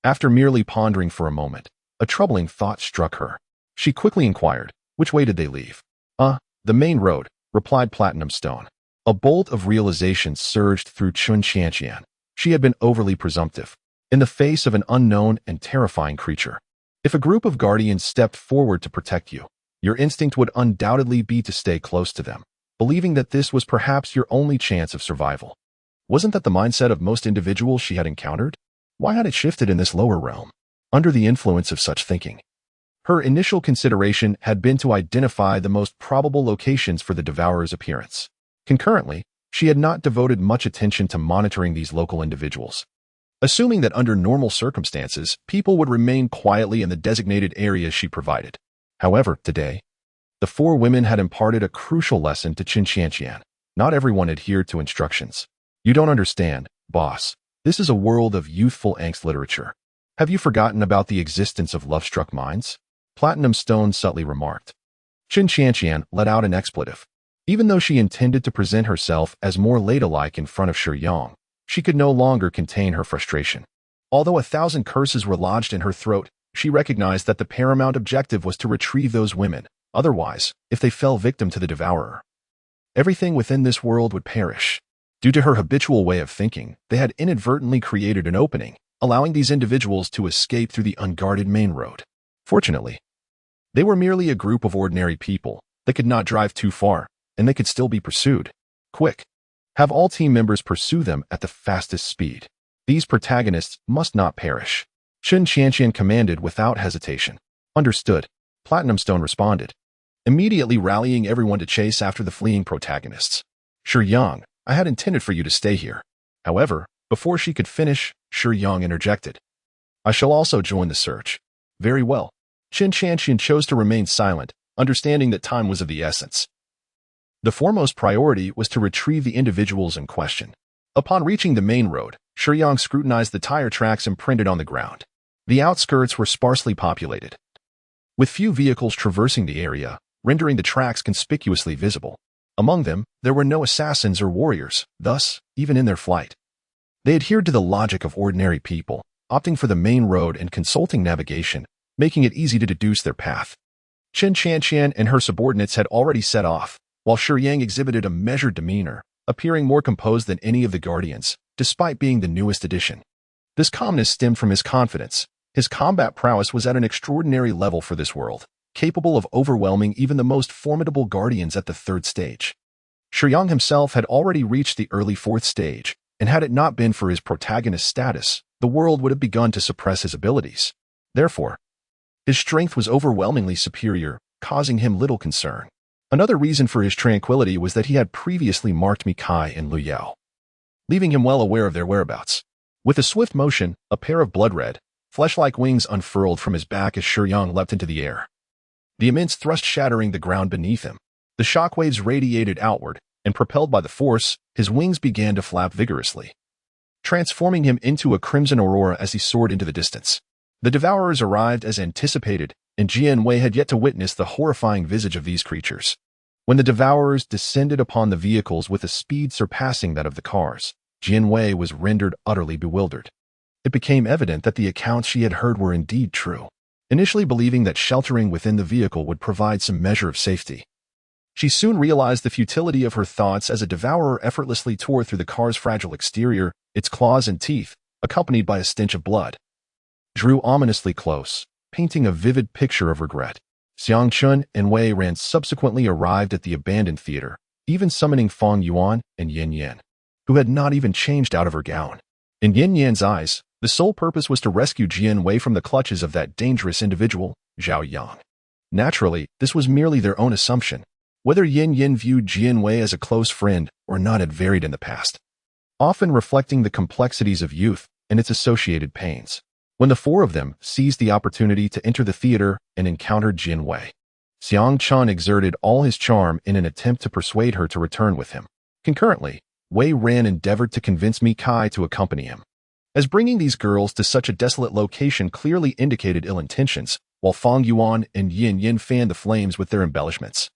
B: after merely pondering for a moment, a troubling thought struck her. She quickly inquired, which way did they leave? The main road, replied Platinum Stone. A bolt of realization surged through Chen Qianqian. She had been overly presumptive, in the face of an unknown and terrifying creature. If a group of guardians stepped forward to protect you, your instinct would undoubtedly be to stay close to them, believing that this was perhaps your only chance of survival. Wasn't that the mindset of most individuals she had encountered? Why had it shifted in this lower realm? Under the influence of such thinking, her initial consideration had been to identify the most probable locations for the devourer's appearance. Concurrently, she had not devoted much attention to monitoring these local individuals, assuming that under normal circumstances, people would remain quietly in the designated areas she provided. However, today, the 4 women had imparted a crucial lesson to Chen Qianqian. Not everyone adhered to instructions. You don't understand, boss. This is a world of youthful angst literature. Have you forgotten about the existence of love-struck minds? Platinum Stone subtly remarked. Chen Qianqian let out an expletive. Even though she intended to present herself as more ladylike in front of Shiyang, she could no longer contain her frustration. Although 1,000 curses were lodged in her throat, she recognized that the paramount objective was to retrieve those women. Otherwise, if they fell victim to the devourer, everything within this world would perish. Due to her habitual way of thinking, they had inadvertently created an opening, allowing these individuals to escape through the unguarded main road. Fortunately, they were merely a group of ordinary people. They could not drive too far, and they could still be pursued. Quick! Have all team members pursue them at the fastest speed. These protagonists must not perish. Chen Qianqian commanded without hesitation. Understood. Platinum Stone responded, immediately rallying everyone to chase after the fleeing protagonists. Shiyang, I had intended for you to stay here. However, before she could finish, Shiyang interjected. I shall also join the search. Very well. Qin Chanxian chose to remain silent, understanding that time was of the essence. The foremost priority was to retrieve the individuals in question. Upon reaching the main road, Shiyang scrutinized the tire tracks imprinted on the ground. The outskirts were sparsely populated, with few vehicles traversing the area, rendering the tracks conspicuously visible. Among them, there were no assassins or warriors, thus, even in their flight, they adhered to the logic of ordinary people, opting for the main road and consulting navigation, making it easy to deduce their path. Qin Chanxian and her subordinates had already set off, while Shiyang exhibited a measured demeanor, appearing more composed than any of the Guardians, despite being the newest addition. This calmness stemmed from his confidence. His combat prowess was at an extraordinary level for this world, capable of overwhelming even the most formidable Guardians at the third stage. Shiyang himself had already reached the early fourth stage, and had it not been for his protagonist status, the world would have begun to suppress his abilities. Therefore, his strength was overwhelmingly superior, causing him little concern. Another reason for his tranquility was that he had previously marked Mikai and Lu Yao, leaving him well aware of their whereabouts. With a swift motion, a pair of blood-red, flesh-like wings unfurled from his back as Shiyang leapt into the air, the immense thrust shattering the ground beneath him. The shockwaves radiated outward, and propelled by the force, his wings began to flap vigorously, transforming him into a crimson aurora as he soared into the distance. The Devourers arrived as anticipated, and Jianwei had yet to witness the horrifying visage of these creatures. When the Devourers descended upon the vehicles with a speed surpassing that of the cars, Jianwei was rendered utterly bewildered. It became evident that the accounts she had heard were indeed true. Initially believing that sheltering within the vehicle would provide some measure of safety, she soon realized the futility of her thoughts as a devourer effortlessly tore through the car's fragile exterior, its claws and teeth, accompanied by a stench of blood, drew ominously close, painting a vivid picture of regret. Xiang Chun and Wei Ran subsequently arrived at the abandoned theater, even summoning Fang Yuan and Yin Yan, who had not even changed out of her gown. In Yin Yan's eyes, the sole purpose was to rescue Jian Wei from the clutches of that dangerous individual, Zhao Yang. Naturally, this was merely their own assumption. Whether Yin Yin viewed Jian Wei as a close friend or not had varied in the past, often reflecting the complexities of youth and its associated pains. When the four of them seized the opportunity to enter the theater and encountered Jian Wei, Xiang Chun exerted all his charm in an attempt to persuade her to return with him. Concurrently, Wei Ran endeavored to convince Mikai to accompany him, as bringing these girls to such a desolate location clearly indicated ill intentions, while Fang Yuan and Yin Yin fanned the flames with their embellishments.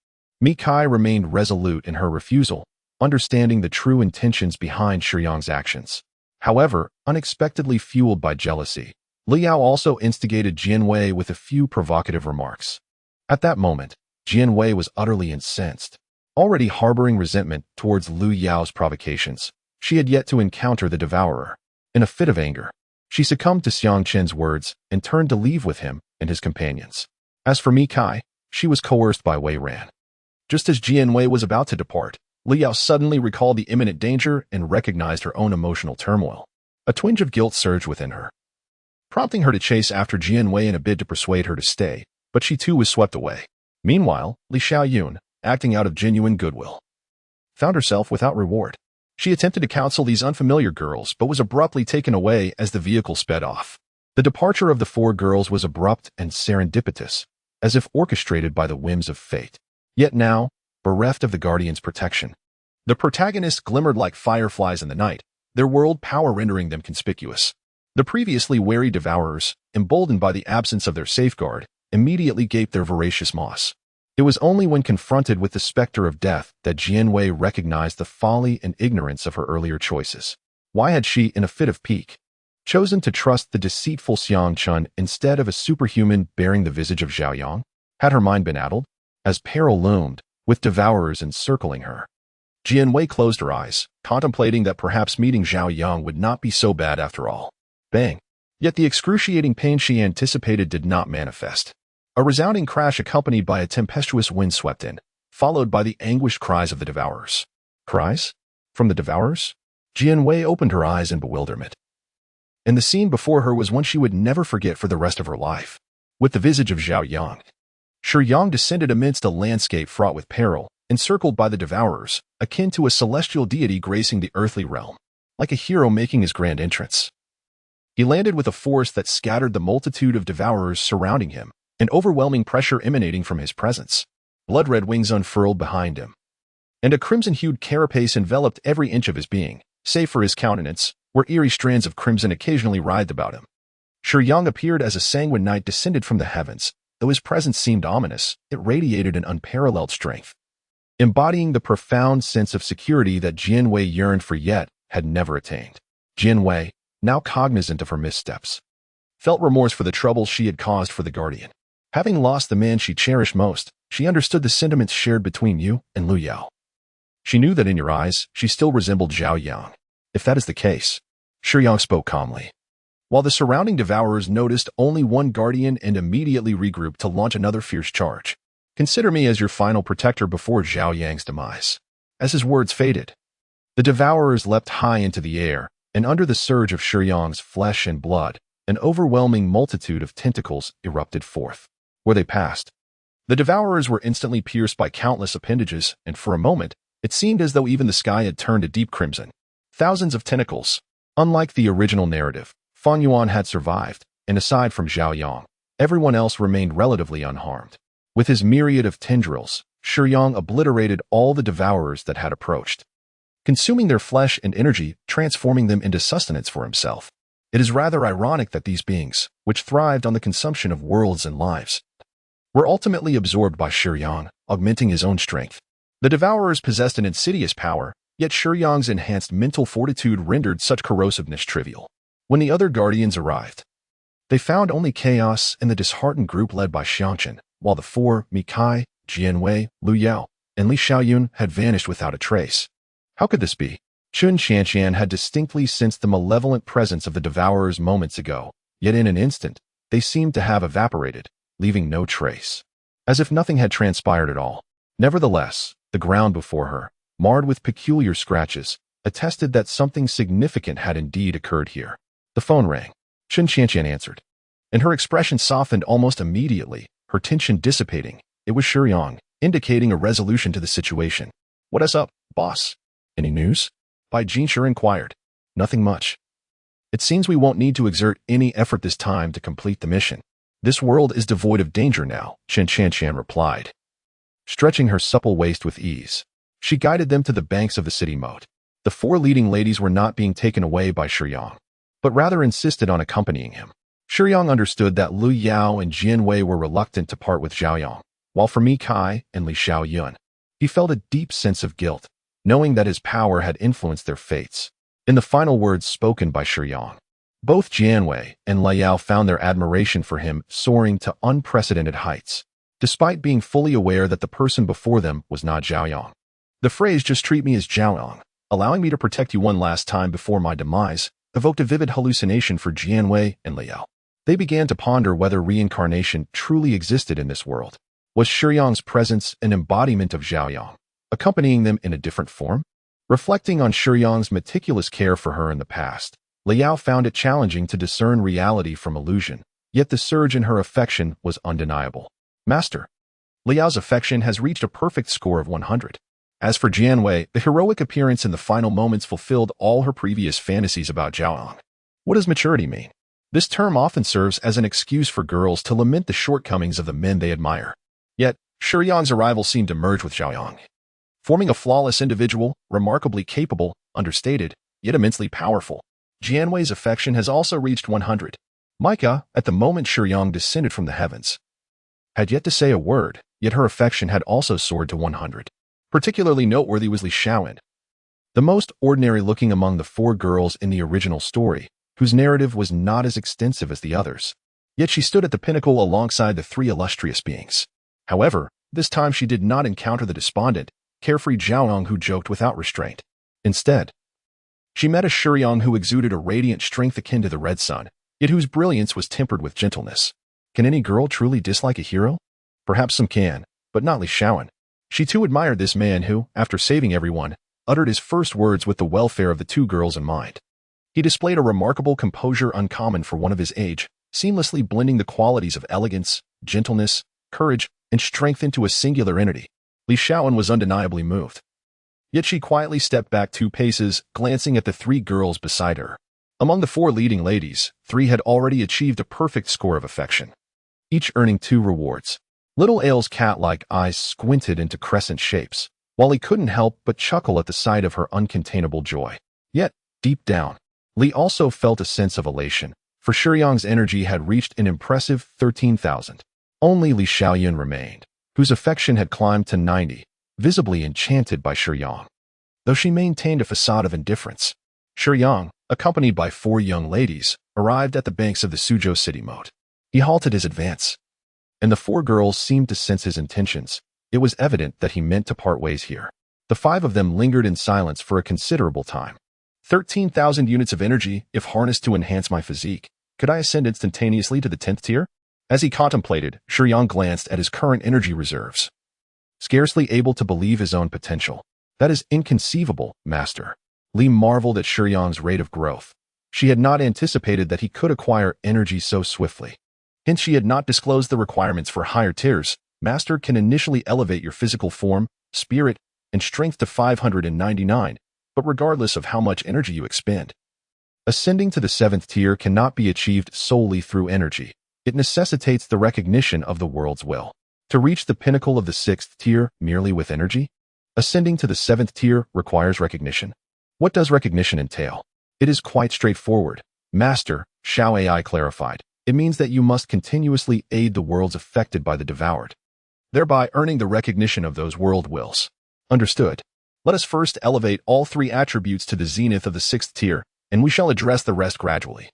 B: Mikai remained resolute in her refusal, understanding the true intentions behind Shiyang's actions. However, unexpectedly fueled by jealousy, Liao also instigated Jianwei with a few provocative remarks. At that moment, Jianwei was utterly incensed. Already harboring resentment towards Lu Yao's provocations, she had yet to encounter the Devourer. In a fit of anger, she succumbed to Xiang Chen's words and turned to leave with him and his companions. As for Mikai, she was coerced by Wei Ran. Just as Jianwei was about to depart, Liao suddenly recalled the imminent danger and recognized her own emotional turmoil. A twinge of guilt surged within her, prompting her to chase after Jianwei in a bid to persuade her to stay, but she too was swept away. Meanwhile, Li Xiaoyun, acting out of genuine goodwill, found herself without reward. She attempted to counsel these unfamiliar girls but was abruptly taken away as the vehicle sped off. The departure of the four girls was abrupt and serendipitous, as if orchestrated by the whims of fate. Yet now, bereft of the Guardian's protection, the protagonists glimmered like fireflies in the night, their world power rendering them conspicuous. The previously wary Devourers, emboldened by the absence of their safeguard, immediately gaped their voracious maws. It was only when confronted with the specter of death that Jianwei recognized the folly and ignorance of her earlier choices. Why had she, in a fit of pique, chosen to trust the deceitful Xiang Chun instead of a superhuman bearing the visage of Zhao Yang? Had her mind been addled? As peril loomed, with Devourers encircling her, Jianwei closed her eyes, contemplating that perhaps meeting Zhao Yang would not be so bad after all. Bang! Yet the excruciating pain she anticipated did not manifest. A resounding crash accompanied by a tempestuous wind swept in, followed by the anguished cries of the Devourers. Cries? From the Devourers? Jianwei opened her eyes in bewilderment. And the scene before her was one she would never forget for the rest of her life. With the visage of Zhao Yang, Shiyang descended amidst a landscape fraught with peril, encircled by the devourers, akin to a celestial deity gracing the earthly realm, like a hero making his grand entrance. He landed with a force that scattered the multitude of devourers surrounding him, an overwhelming pressure emanating from his presence. Blood-red wings unfurled behind him, and a crimson-hued carapace enveloped every inch of his being, save for his countenance, where eerie strands of crimson occasionally writhed about him. Shiyang appeared as a sanguine knight descended from the heavens. Though his presence seemed ominous, it radiated an unparalleled strength, embodying the profound sense of security that Jianwei yearned for yet had never attained. Jianwei, now cognizant of her missteps, felt remorse for the trouble she had caused for the Guardian. Having lost the man she cherished most, she understood the sentiments shared between you and Lu Yao. She knew that in your eyes, she still resembled Zhao Yang. If that is the case, Shiyang spoke calmly. While the surrounding devourers noticed only one guardian and immediately regrouped to launch another fierce charge. Consider me as your final protector before Zhao Yang's demise. As his words faded, the devourers leapt high into the air, and under the surge of Shiyang's flesh and blood, an overwhelming multitude of tentacles erupted forth. Where they passed, the devourers were instantly pierced by countless appendages, and for a moment, it seemed as though even the sky had turned a deep crimson. Thousands of tentacles. Unlike the original narrative, Fan Yuan had survived, and aside from Zhao Yang, everyone else remained relatively unharmed. With his myriad of tendrils, Shiyang obliterated all the devourers that had approached, consuming their flesh and energy, transforming them into sustenance for himself. It is rather ironic that these beings, which thrived on the consumption of worlds and lives, were ultimately absorbed by Shiyang, augmenting his own strength. The devourers possessed an insidious power, yet Shiyang's enhanced mental fortitude rendered such corrosiveness trivial. When the other guardians arrived, they found only chaos and the disheartened group led by Xiangchen, while the four, Mikai, Jianwei, Lu Yao, and Li Xiaoyun had vanished without a trace. How could this be? Chun Qianqian had distinctly sensed the malevolent presence of the devourers moments ago, yet in an instant, they seemed to have evaporated, leaving no trace, as if nothing had transpired at all. Nevertheless, the ground before her, marred with peculiar scratches, attested that something significant had indeed occurred here. The phone rang. Chun Qianqian answered, and her expression softened almost immediately, her tension dissipating. It was Shiyang, indicating a resolution to the situation. What is up, boss? Any news? Bai Jinsher inquired. Nothing much. It seems we won't need to exert any effort this time to complete the mission. This world is devoid of danger now, Chun Qianqian replied. Stretching her supple waist with ease, she guided them to the banks of the city moat. The four leading ladies were not being taken away by Shiyang, but rather insisted on accompanying him. Shiyang understood that Lu Yao and Jianwei were reluctant to part with Zhao Yang, while for Mi Kai and Li Xiaoyun, he felt a deep sense of guilt, knowing that his power had influenced their fates. In the final words spoken by Shiyang, both Jianwei and Li Yao found their admiration for him soaring to unprecedented heights, despite being fully aware that the person before them was not Zhao Yang. The phrase "just treat me as Zhao Yang, allowing me to protect you one last time before my demise," evoked a vivid hallucination for Jianwei and Li Yao. They began to ponder whether reincarnation truly existed in this world. Was Shiyang's presence an embodiment of Zhao Yang, accompanying them in a different form? Reflecting on Shiyang's meticulous care for her in the past, Li Yao found it challenging to discern reality from illusion, yet the surge in her affection was undeniable. Master, Li Yao's affection has reached a perfect score of 100. As for Jianwei, the heroic appearance in the final moments fulfilled all her previous fantasies about Zhao Yang. What does maturity mean? This term often serves as an excuse for girls to lament the shortcomings of the men they admire. Yet, Shiyang's arrival seemed to merge with Zhao Yang, forming a flawless individual, remarkably capable, understated, yet immensely powerful. Jianwei's affection has also reached 100. Micah, at the moment Shiyang descended from the heavens, had yet to say a word, yet her affection had also soared to 100. Particularly noteworthy was Li Xiaoyun, the most ordinary-looking among the four girls in the original story, whose narrative was not as extensive as the others. Yet she stood at the pinnacle alongside the three illustrious beings. However, this time she did not encounter the despondent, carefree Zhao Yang who joked without restraint. Instead, she met a Shiyang who exuded a radiant strength akin to the red sun, yet whose brilliance was tempered with gentleness. Can any girl truly dislike a hero? Perhaps some can, but not Li Xiaoyun. She too admired this man who, after saving everyone, uttered his first words with the welfare of the two girls in mind. He displayed a remarkable composure uncommon for one of his age, seamlessly blending the qualities of elegance, gentleness, courage, and strength into a singular entity. Li Xiaoan was undeniably moved. Yet she quietly stepped back 2 paces, glancing at the 3 girls beside her. Among the 4 leading ladies, 3 had already achieved a perfect score of affection, each earning 2 rewards. Little Ale's cat-like eyes squinted into crescent shapes, while he couldn't help but chuckle at the sight of her uncontainable joy. Yet, deep down, Li also felt a sense of elation, for Shiyang's energy had reached an impressive 13,000. Only Li Xiaoyan remained, whose affection had climbed to 90, visibly enchanted by Shiyang. Though she maintained a facade of indifference, Shiyang, accompanied by 4 young ladies, arrived at the banks of the Suzhou city moat. He halted his advance, and the 4 girls seemed to sense his intentions. It was evident that he meant to part ways here. The 5 of them lingered in silence for a considerable time. 13,000 units of energy, if harnessed to enhance my physique. Could I ascend instantaneously to the 10th tier? As he contemplated, Shiyang glanced at his current energy reserves, scarcely able to believe his own potential. That is inconceivable, master. Li marveled at Shiyang's rate of growth. She had not anticipated that he could acquire energy so swiftly. Hence she had not disclosed the requirements for higher tiers. Master can initially elevate your physical form, spirit, and strength to 599, but regardless of how much energy you expend. Ascending to the 7th tier cannot be achieved solely through energy. It necessitates the recognition of the world's will. To reach the pinnacle of the 6th tier merely with energy? Ascending to the 7th tier requires recognition. What does recognition entail? It is quite straightforward. Master, Xiao AI clarified. It means that you must continuously aid the worlds affected by the devoured, thereby earning the recognition of those world wills. Understood. Let us first elevate all 3 attributes to the zenith of the 6th tier, and we shall address the rest gradually.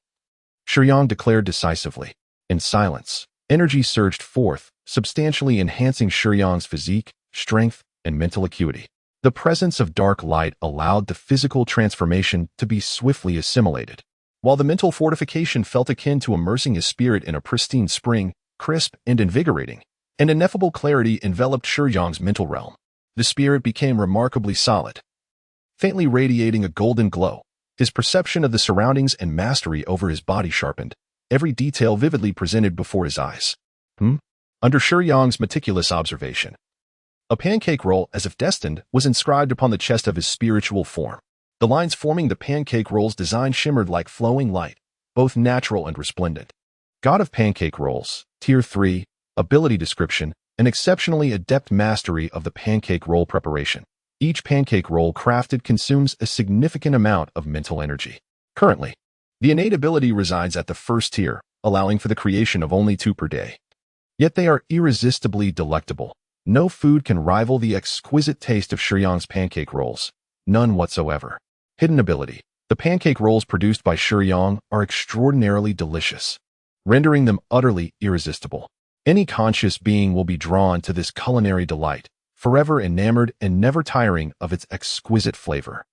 B: Shiyang declared decisively. In silence, energy surged forth, substantially enhancing Shiyang's physique, strength, and mental acuity. The presence of dark light allowed the physical transformation to be swiftly assimilated, while the mental fortification felt akin to immersing his spirit in a pristine spring, crisp and invigorating. An ineffable clarity enveloped Shiyang's mental realm. The spirit became remarkably solid, faintly radiating a golden glow. His perception of the surroundings and mastery over his body sharpened, every detail vividly presented before his eyes. Under Shiyang's meticulous observation, a pancake roll, as if destined, was inscribed upon the chest of his spiritual form. The lines forming the pancake roll's design shimmered like flowing light, both natural and resplendent. God of Pancake Rolls, Tier 3, Ability Description, an exceptionally adept mastery of the pancake roll preparation. Each pancake roll crafted consumes a significant amount of mental energy. Currently, the innate ability resides at the 1st tier, allowing for the creation of only 2 per day. Yet they are irresistibly delectable. No food can rival the exquisite taste of Shiyang's pancake rolls. None whatsoever. Hidden ability. The pancake rolls produced by Shiyang are extraordinarily delicious, rendering them utterly irresistible. Any conscious being will be drawn to this culinary delight, forever enamored and never tiring of its exquisite flavor.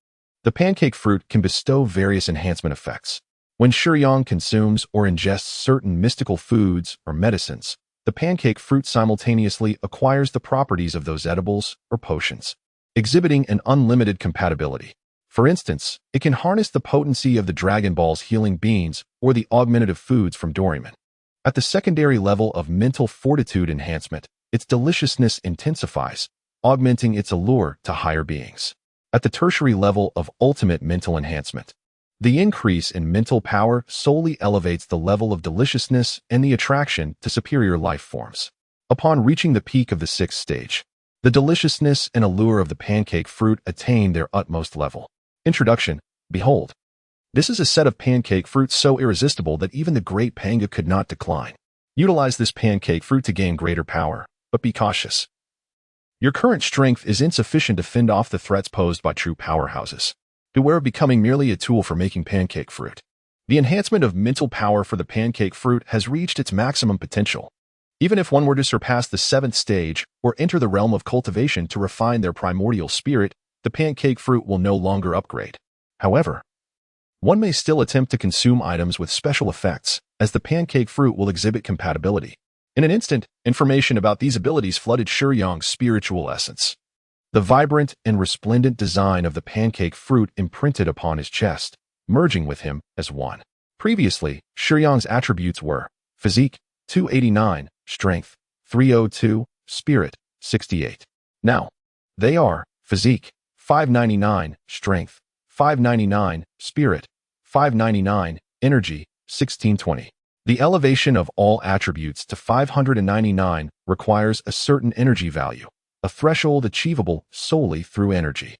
B: The pancake fruit can bestow various enhancement effects. When Shiyang consumes or ingests certain mystical foods or medicines, the pancake fruit simultaneously acquires the properties of those edibles or potions, exhibiting an unlimited compatibility. For instance, it can harness the potency of the Dragon Ball's healing beans or the augmentative foods from Doraemon. At the secondary level of mental fortitude enhancement, its deliciousness intensifies, augmenting its allure to higher beings. At the tertiary level of ultimate mental enhancement, the increase in mental power solely elevates the level of deliciousness and the attraction to superior life forms. Upon reaching the peak of the 6th stage, the deliciousness and allure of the pancake fruit attain their utmost level. Introduction. Behold, this is a set of pancake fruits so irresistible that even the great Panga could not decline. Utilize this pancake fruit to gain greater power, but be cautious. Your current strength is insufficient to fend off the threats posed by true powerhouses. Beware of becoming merely a tool for making pancake fruit. The enhancement of mental power for the pancake fruit has reached its maximum potential. Even if one were to surpass the 7th stage or enter the realm of cultivation to refine their primordial spirit, the pancake fruit will no longer upgrade. However, one may still attempt to consume items with special effects, as the pancake fruit will exhibit compatibility. In an instant, information about these abilities flooded Shiyang's spiritual essence. The vibrant and resplendent design of the pancake fruit imprinted upon his chest, merging with him as one. Previously, Shiyang's attributes were physique, 289, strength, 302, spirit, 68. Now, they are physique, 599, strength, 599, spirit, 599, energy, 1620. The elevation of all attributes to 599 requires a certain energy value, a threshold achievable solely through energy.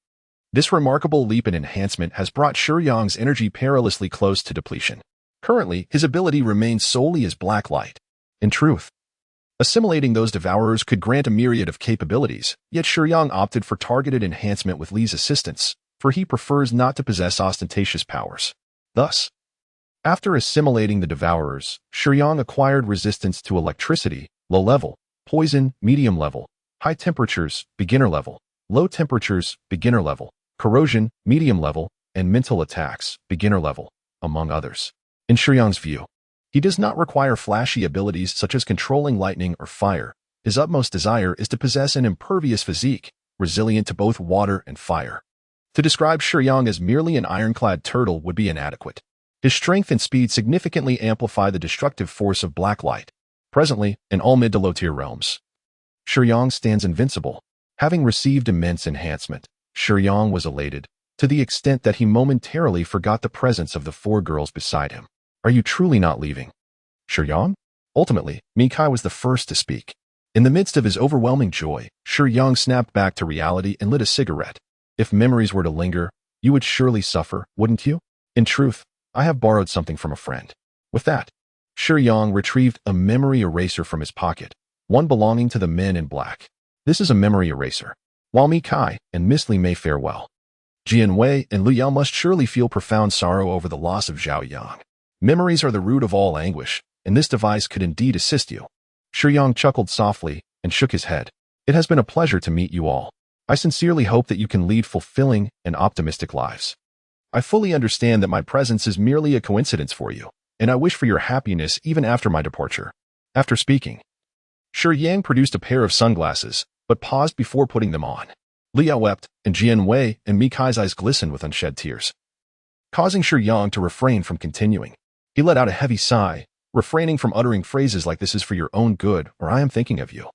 B: This remarkable leap in enhancement has brought Shiyang's energy perilously close to depletion. Currently, his ability remains solely as black light. In truth, assimilating those devourers could grant a myriad of capabilities, yet Shiyang opted for targeted enhancement with Li's assistance, for he prefers not to possess ostentatious powers. Thus, after assimilating the devourers, Shiyang acquired resistance to electricity, low level, poison, medium level, high temperatures, beginner level, low temperatures, beginner level, corrosion, medium level, and mental attacks, beginner level, among others. In Shiyang's view, he does not require flashy abilities such as controlling lightning or fire. His utmost desire is to possess an impervious physique, resilient to both water and fire. To describe Shiyang as merely an ironclad turtle would be inadequate. His strength and speed significantly amplify the destructive force of black light. Presently, in all mid to low tier realms, Shiyang stands invincible. Having received immense enhancement, Shiyang was elated, to the extent that he momentarily forgot the presence of the four girls beside him. Are you truly not leaving, Shiyang? Ultimately, Mikai was the first to speak. In the midst of his overwhelming joy, Shiyang snapped back to reality and lit a cigarette. If memories were to linger, you would surely suffer, wouldn't you? In truth, I have borrowed something from a friend. With that, Shiyang retrieved a memory eraser from his pocket, one belonging to the men in black. This is a memory eraser. While Mikai and Miss Li may fare well, Jianwei and Lu Yao must surely feel profound sorrow over the loss of Zhao Yang. Memories are the root of all anguish, and this device could indeed assist you. Shiyang chuckled softly and shook his head. It has been a pleasure to meet you all. I sincerely hope that you can lead fulfilling and optimistic lives. I fully understand that my presence is merely a coincidence for you, and I wish for your happiness even after my departure. After speaking, Shiyang produced a pair of sunglasses, but paused before putting them on. Liao wept, and Jianwei and Mikai's eyes glistened with unshed tears, causing Shiyang to refrain from continuing. He let out a heavy sigh, refraining from uttering phrases like "this is for your own good" or "I am thinking of you."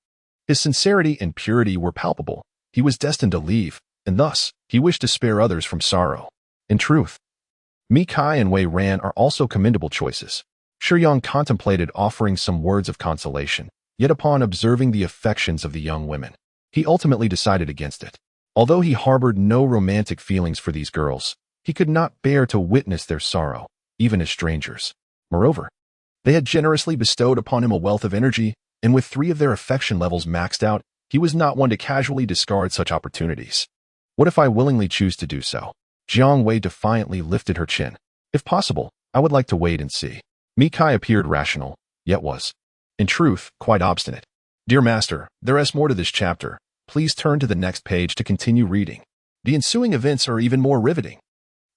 B: His sincerity and purity were palpable. He was destined to leave, and thus, he wished to spare others from sorrow. In truth, Mikai and Wei Ran are also commendable choices. Shiyang contemplated offering some words of consolation, yet upon observing the affections of the young women, he ultimately decided against it. Although he harbored no romantic feelings for these girls, he could not bear to witness their sorrow, even as strangers. Moreover, they had generously bestowed upon him a wealth of energy, and with 3 of their affection levels maxed out, he was not one to casually discard such opportunities. What if I willingly choose to do so? Jiang Wei defiantly lifted her chin. If possible, I would like to wait and see. Mikai appeared rational, yet was, in truth, quite obstinate. Dear Master, there is more to this chapter. Please turn to the next page to continue reading. The ensuing events are even more riveting.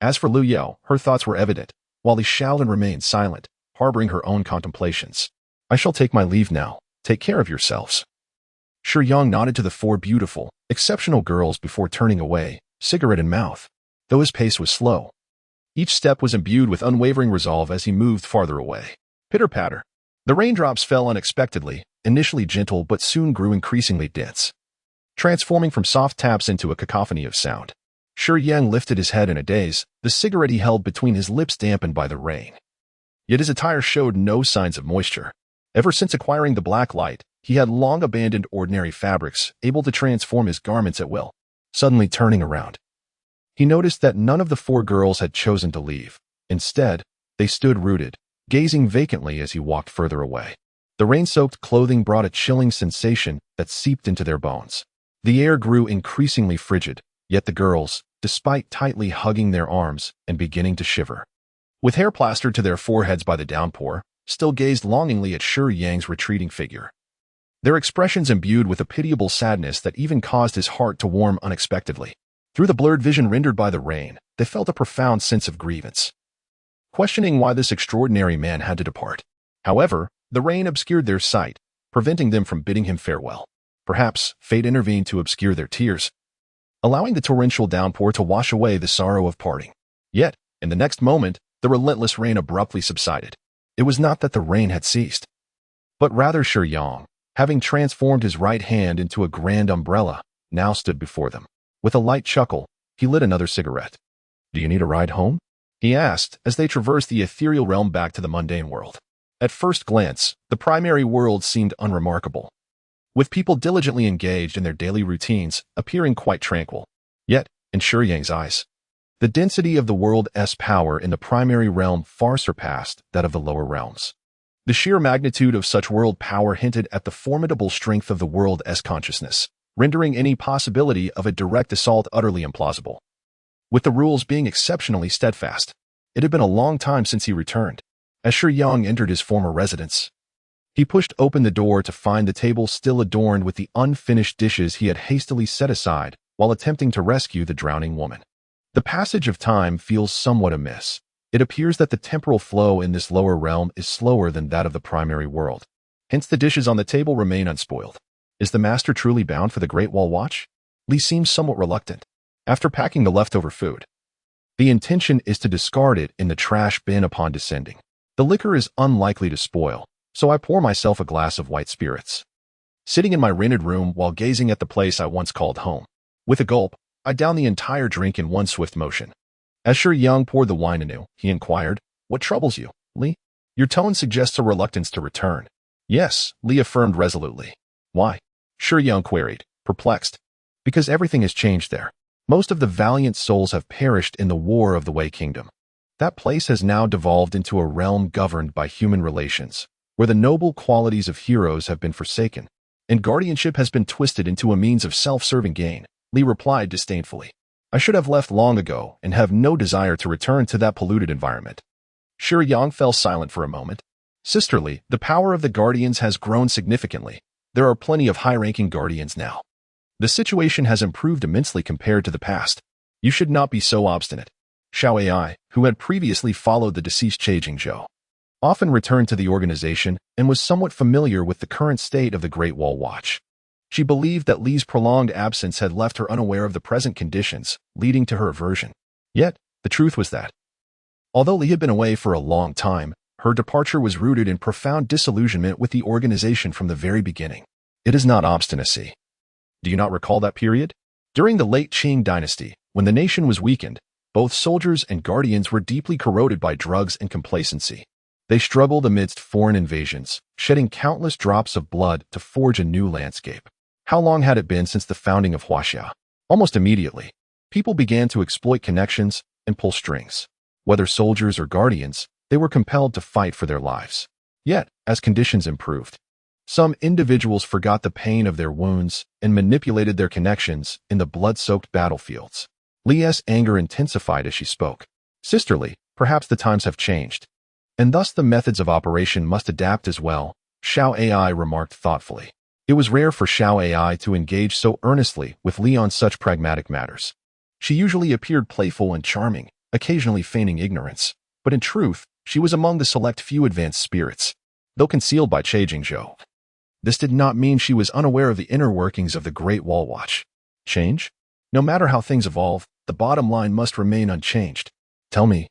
B: As for Lu Yao, her thoughts were evident, while Li Shaolin remained silent, harboring her own contemplations. I shall take my leave now. Take care of yourselves. Shiyang nodded to the 4 beautiful, exceptional girls before turning away, cigarette in mouth. Though his pace was slow, each step was imbued with unwavering resolve as he moved farther away. Pitter-patter. The raindrops fell unexpectedly, initially gentle but soon grew increasingly dense, transforming from soft taps into a cacophony of sound. Shiyang lifted his head in a daze, the cigarette he held between his lips dampened by the rain. Yet his attire showed no signs of moisture. Ever since acquiring the black light, he had long abandoned ordinary fabrics, able to transform his garments at will. Suddenly turning around, he noticed that none of the 4 girls had chosen to leave. Instead, they stood rooted, gazing vacantly as he walked further away. The rain-soaked clothing brought a chilling sensation that seeped into their bones. The air grew increasingly frigid, yet the girls, despite tightly hugging their arms and beginning to shiver, with hair plastered to their foreheads by the downpour, still gazed longingly at Shiyang's retreating figure. Their expressions imbued with a pitiable sadness that even caused his heart to warm unexpectedly. Through the blurred vision rendered by the rain, they felt a profound sense of grievance, questioning why this extraordinary man had to depart. However, the rain obscured their sight, preventing them from bidding him farewell. Perhaps fate intervened to obscure their tears, allowing the torrential downpour to wash away the sorrow of parting. Yet, in the next moment, the relentless rain abruptly subsided. It was not that the rain had ceased, but rather Shiyang, having transformed his right hand into a grand umbrella, now stood before them. With a light chuckle, he lit another cigarette. "Do you need a ride home?" he asked as they traversed the ethereal realm back to the mundane world. At first glance, the primary world seemed unremarkable, with people diligently engaged in their daily routines, appearing quite tranquil. Yet, in Shiyang's eyes, the density of the world's power in the primary realm far surpassed that of the lower realms. The sheer magnitude of such world power hinted at the formidable strength of the world's consciousness, rendering any possibility of a direct assault utterly implausible. With the rules being exceptionally steadfast, it had been a long time since he returned. As Shiyang entered his former residence, he pushed open the door to find the table still adorned with the unfinished dishes he had hastily set aside while attempting to rescue the drowning woman. The passage of time feels somewhat amiss. It appears that the temporal flow in this lower realm is slower than that of the primary world. Hence the dishes on the table remain unspoiled. Is the master truly bound for the Great Wall Watch? Li seems somewhat reluctant. After packing the leftover food, the intention is to discard it in the trash bin upon descending. The liquor is unlikely to spoil, so I pour myself a glass of white spirits, sitting in my rented room while gazing at the place I once called home. With a gulp, I down the entire drink in one swift motion. As Shiyang poured the wine anew, he inquired, "What troubles you, Li?" "Your tone suggests a reluctance to return." "Yes," Li affirmed resolutely. "Why?" Shiyang queried, perplexed. "Because everything has changed there. Most of the valiant souls have perished in the War of the Wei Kingdom. That place has now devolved into a realm governed by human relations, where the noble qualities of heroes have been forsaken, and guardianship has been twisted into a means of self-serving gain," Li replied disdainfully. "I should have left long ago and have no desire to return to that polluted environment." Shiyang fell silent for a moment. "Sisterly, the power of the guardians has grown significantly. There are plenty of high-ranking guardians now. The situation has improved immensely compared to the past. You should not be so obstinate." Xiao Ai, who had previously followed the deceased Cai Jingzhou, often returned to the organization and was somewhat familiar with the current state of the Great Wall Watch. She believed that Li's prolonged absence had left her unaware of the present conditions, leading to her aversion. Yet, the truth was that, although Li had been away for a long time, her departure was rooted in profound disillusionment with the organization from the very beginning. It is not obstinacy. Do you not recall that period? During the late Qing dynasty, when the nation was weakened, both soldiers and guardians were deeply corroded by drugs and complacency. They struggled amidst foreign invasions, shedding countless drops of blood to forge a new landscape. How long had it been since the founding of Huaxia? Almost immediately, people began to exploit connections and pull strings. Whether soldiers or guardians, they were compelled to fight for their lives. Yet, as conditions improved, some individuals forgot the pain of their wounds and manipulated their connections in the blood-soaked battlefields. Li's anger intensified as she spoke. "Sisterly, perhaps the times have changed, and thus the methods of operation must adapt as well," Xiao Ai remarked thoughtfully. It was rare for Xiao Ai to engage so earnestly with Li on such pragmatic matters. She usually appeared playful and charming, occasionally feigning ignorance, but in truth, she was among the select few advanced spirits, though concealed by Cai Jingzhou. This did not mean she was unaware of the inner workings of the Great Wall Watch. Change? No matter how things evolve, the bottom line must remain unchanged. Tell me,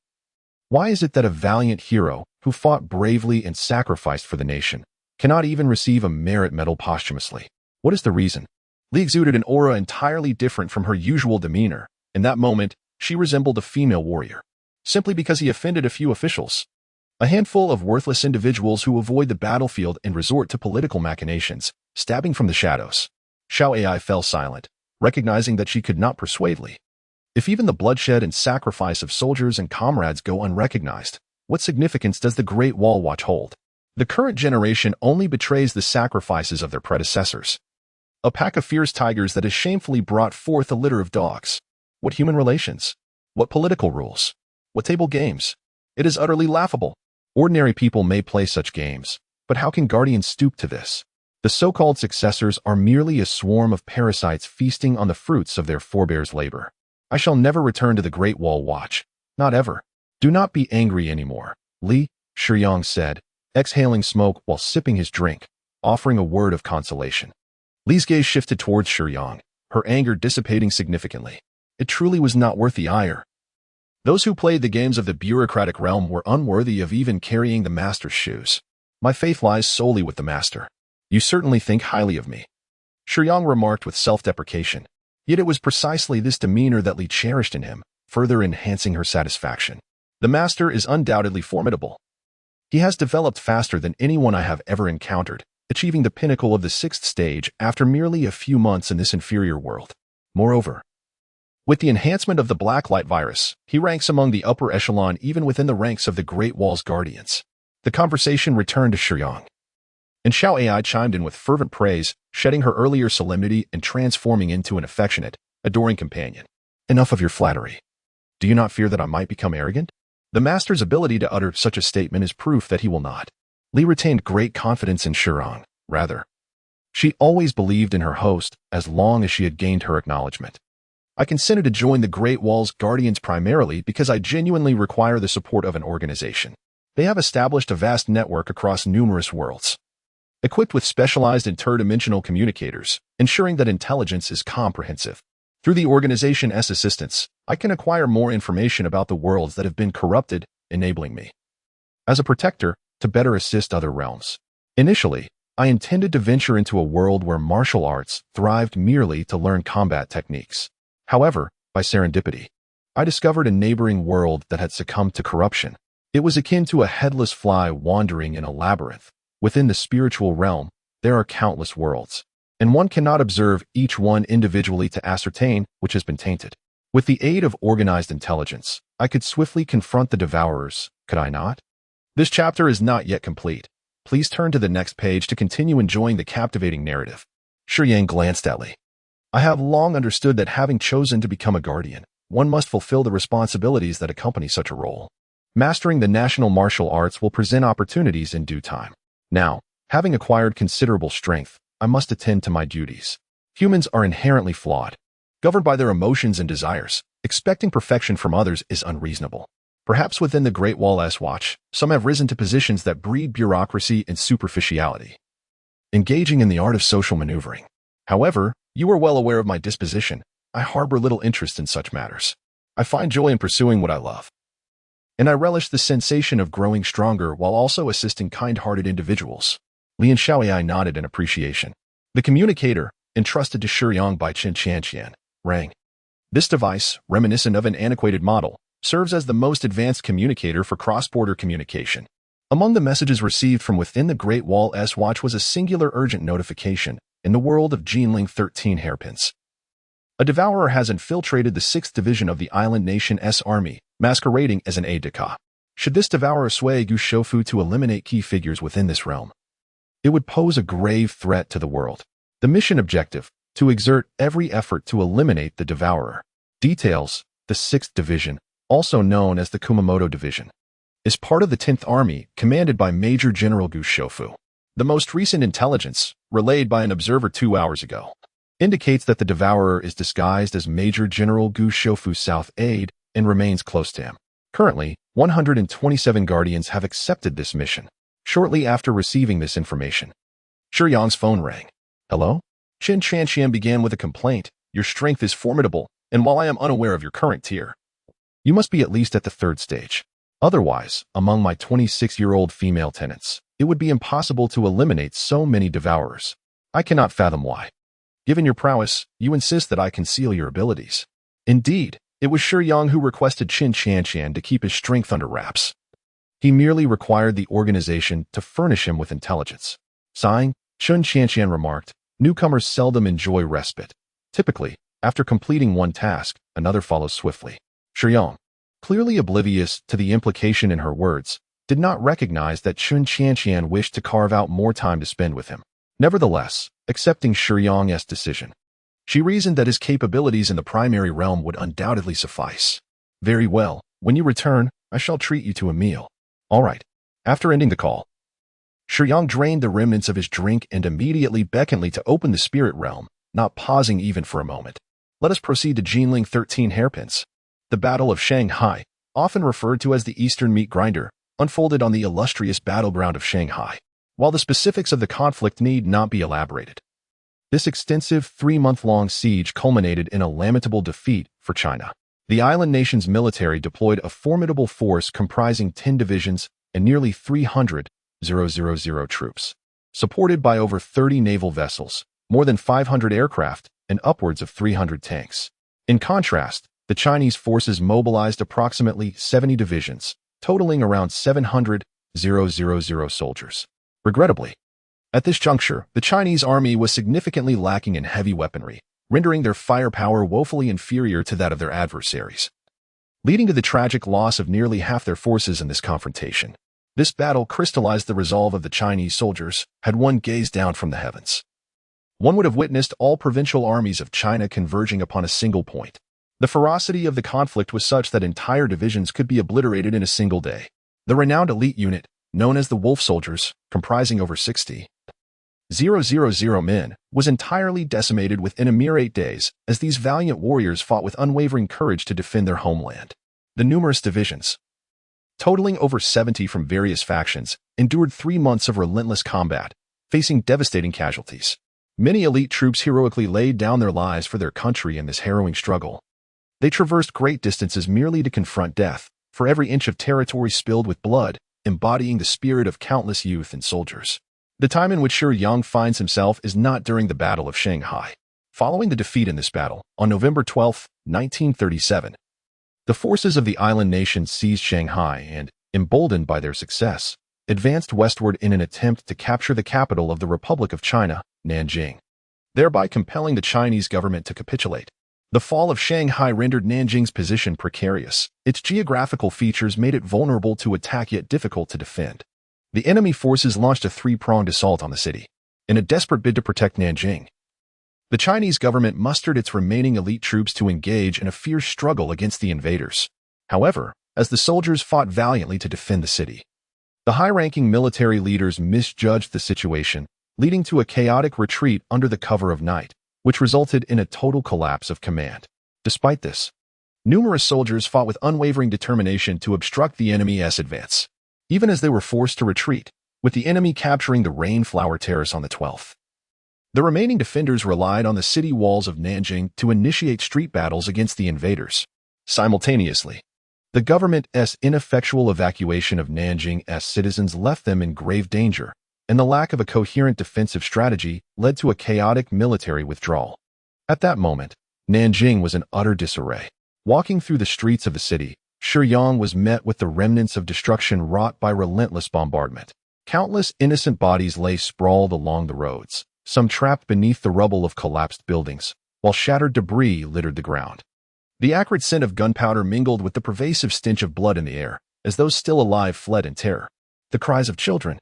B: why is it that a valiant hero who fought bravely and sacrificed for the nation cannot even receive a merit medal posthumously? What is the reason? Li exuded an aura entirely different from her usual demeanor. In that moment, she resembled a female warrior. Simply because he offended a few officials. A handful of worthless individuals who avoid the battlefield and resort to political machinations, stabbing from the shadows. Xiao Ai fell silent, recognizing that she could not persuade Li. If even the bloodshed and sacrifice of soldiers and comrades go unrecognized, what significance does the Great Wall Watch hold? The current generation only betrays the sacrifices of their predecessors. A pack of fierce tigers that has shamefully brought forth a litter of dogs. What human relations? What political rules? What table games? It is utterly laughable. Ordinary people may play such games, but how can guardians stoop to this? The so-called successors are merely a swarm of parasites feasting on the fruits of their forebears' labor. I shall never return to the Great Wall Watch. Not ever. Do not be angry anymore, Li, Shiyang said, exhaling smoke while sipping his drink, offering a word of consolation. Li's gaze shifted towards Shiyang, her anger dissipating significantly. It truly was not worth the ire. Those who played the games of the bureaucratic realm were unworthy of even carrying the master's shoes. My faith lies solely with the master. You certainly think highly of me, Shiyang remarked with self-deprecation. Yet it was precisely this demeanor that Li cherished in him, further enhancing her satisfaction. The master is undoubtedly formidable. He has developed faster than anyone I have ever encountered, achieving the pinnacle of the 6th stage after merely a few months in this inferior world. Moreover, with the enhancement of the Blacklight virus, he ranks among the upper echelon even within the ranks of the Great Wall's guardians. The conversation returned to Shiyang, and Xiao Ai chimed in with fervent praise, shedding her earlier solemnity and transforming into an affectionate, adoring companion. Enough of your flattery. Do you not fear that I might become arrogant? The master's ability to utter such a statement is proof that he will not. Li retained great confidence in Shiyang. Rather, she always believed in her host as long as she had gained her acknowledgement. I consented to join the Great Wall's guardians primarily because I genuinely require the support of an organization. They have established a vast network across numerous worlds, equipped with specialized interdimensional communicators, ensuring that intelligence is comprehensive. Through the organization's assistance, I can acquire more information about the worlds that have been corrupted, enabling me, as a protector, to better assist other realms. Initially, I intended to venture into a world where martial arts thrived merely to learn combat techniques. However, by serendipity, I discovered a neighboring world that had succumbed to corruption. It was akin to a headless fly wandering in a labyrinth. Within the spiritual realm, there are countless worlds, and one cannot observe each one individually to ascertain which has been tainted. With the aid of organized intelligence, I could swiftly confront the devourers, could I not? This chapter is not yet complete. Please turn to the next page to continue enjoying the captivating narrative. Shiyang glanced at Li. I have long understood that having chosen to become a guardian, one must fulfill the responsibilities that accompany such a role. Mastering the national martial arts will present opportunities in due time. Now, having acquired considerable strength, I must attend to my duties. Humans are inherently flawed. Governed by their emotions and desires, expecting perfection from others is unreasonable. Perhaps within the Great Wall's watch, some have risen to positions that breed bureaucracy and superficiality, engaging in the art of social maneuvering. However, you are well aware of my disposition. I harbor little interest in such matters. I find joy in pursuing what I love, and I relish the sensation of growing stronger while also assisting kind-hearted individuals. Li and Xiaoyai nodded in appreciation. The communicator, entrusted to Shiyang by Qin Qianqian, rang. This device, reminiscent of an antiquated model, serves as the most advanced communicator for cross-border communication. Among the messages received from within the Great Wall's watch was a singular urgent notification in the world of Jianbing 13 hairpins. A devourer has infiltrated the 6th division of the island nation's army, masquerading as an aide-de-camp. Should this devourer sway Gu Shofu to eliminate key figures within this realm, it would pose a grave threat to the world. The mission objective, to exert every effort to eliminate the devourer. Details: the 6th division, also known as the Kumamoto division, is part of the 10th Army, commanded by Major General Gu Shofu. The most recent intelligence, relayed by an observer 2 hours ago, indicates that the devourer is disguised as Major General Gu Shofu's South aide and remains close to him. Currently, 127 guardians have accepted this mission. Shortly after receiving this information, Shiyang's phone rang. Hello? Qin Qianqian began with a complaint. Your strength is formidable, and while I am unaware of your current tier, you must be at least at the 3rd stage. Otherwise, among my 26-year-old female tenants, it would be impossible to eliminate so many devourers. I cannot fathom why. Given your prowess, you insist that I conceal your abilities. Indeed, it was Shiyang who requested Qin Qianqian to keep his strength under wraps. He merely required the organization to furnish him with intelligence. Sighing, Qin Qianqian remarked, newcomers seldom enjoy respite. Typically, after completing one task, another follows swiftly. Shiyang, clearly oblivious to the implication in her words, did not recognize that Qin Qianqian wished to carve out more time to spend with him. Nevertheless, accepting Shiyang's decision, she reasoned that his capabilities in the primary realm would undoubtedly suffice. Very well, when you return, I shall treat you to a meal. All right. After ending the call, Shiyang drained the remnants of his drink and immediately beckoned Li to open the spirit realm, not pausing even for a moment. Let us proceed to Jianbing 13 hairpins. The Battle of Shanghai, often referred to as the Eastern Meat Grinder, unfolded on the illustrious battleground of Shanghai. While the specifics of the conflict need not be elaborated, this extensive 3-month-long siege culminated in a lamentable defeat for China. The island nation's military deployed a formidable force comprising 10 divisions and nearly 300,000 troops. supported by over 30 naval vessels, more than 500 aircraft, and upwards of 300 tanks. In contrast, the Chinese forces mobilized approximately 70 divisions, totaling around 700,000 soldiers. Regrettably, at this juncture, the Chinese army was significantly lacking in heavy weaponry, rendering their firepower woefully inferior to that of their adversaries, leading to the tragic loss of nearly half their forces in this confrontation. This battle crystallized the resolve of the Chinese soldiers. Had one gazed down from the heavens, one would have witnessed all provincial armies of China converging upon a single point. The ferocity of the conflict was such that entire divisions could be obliterated in a single day. The renowned elite unit, known as the Wolf Soldiers, comprising over 60,000 men, was entirely decimated within a mere 8 days, as these valiant warriors fought with unwavering courage to defend their homeland. The numerous divisions, totaling over 70 from various factions, endured 3 months of relentless combat, facing devastating casualties. Many elite troops heroically laid down their lives for their country in this harrowing struggle. They traversed great distances merely to confront death, for every inch of territory spilled with blood, embodying the spirit of countless youth and soldiers. The time in which Shiyang finds himself is not during the Battle of Shanghai. Following the defeat in this battle, on November 12, 1937, the forces of the island nation seized Shanghai and, emboldened by their success, advanced westward in an attempt to capture the capital of the Republic of China, Nanjing, thereby compelling the Chinese government to capitulate. The fall of Shanghai rendered Nanjing's position precarious. Its geographical features made it vulnerable to attack yet difficult to defend. The enemy forces launched a 3-pronged assault on the city. In a desperate bid to protect Nanjing, the Chinese government mustered its remaining elite troops to engage in a fierce struggle against the invaders. However, as the soldiers fought valiantly to defend the city, the high-ranking military leaders misjudged the situation, leading to a chaotic retreat under the cover of night, which resulted in a total collapse of command. Despite this, numerous soldiers fought with unwavering determination to obstruct the enemy's advance, even as they were forced to retreat, with the enemy capturing the Rainflower Terrace on the 12th. The remaining defenders relied on the city walls of Nanjing to initiate street battles against the invaders. Simultaneously, the government's ineffectual evacuation of Nanjing's citizens left them in grave danger, and the lack of a coherent defensive strategy led to a chaotic military withdrawal. At that moment, Nanjing was in utter disarray. Walking through the streets of the city, Shiyang was met with the remnants of destruction wrought by relentless bombardment. Countless innocent bodies lay sprawled along the roads, some trapped beneath the rubble of collapsed buildings, while shattered debris littered the ground. The acrid scent of gunpowder mingled with the pervasive stench of blood in the air, as those still alive fled in terror. The cries of children,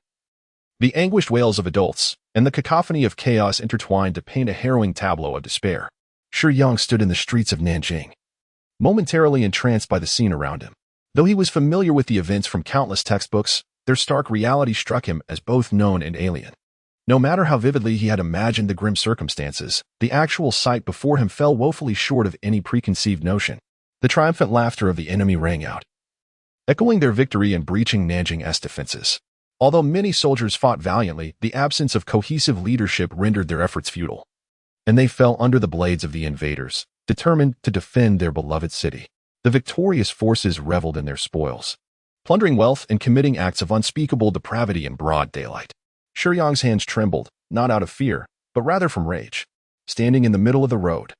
B: the anguished wails of adults, and the cacophony of chaos intertwined to paint a harrowing tableau of despair. Shiyang stood in the streets of Nanjing, momentarily entranced by the scene around him. Though he was familiar with the events from countless textbooks, their stark reality struck him as both known and alien. No matter how vividly he had imagined the grim circumstances, the actual sight before him fell woefully short of any preconceived notion. The triumphant laughter of the enemy rang out, echoing their victory and breaching Nanjing's defenses. Although many soldiers fought valiantly, the absence of cohesive leadership rendered their efforts futile, and they fell under the blades of the invaders, determined to defend their beloved city. The victorious forces reveled in their spoils, plundering wealth and committing acts of unspeakable depravity in broad daylight. Shiyang's hands trembled, not out of fear, but rather from rage. Standing in the middle of the road,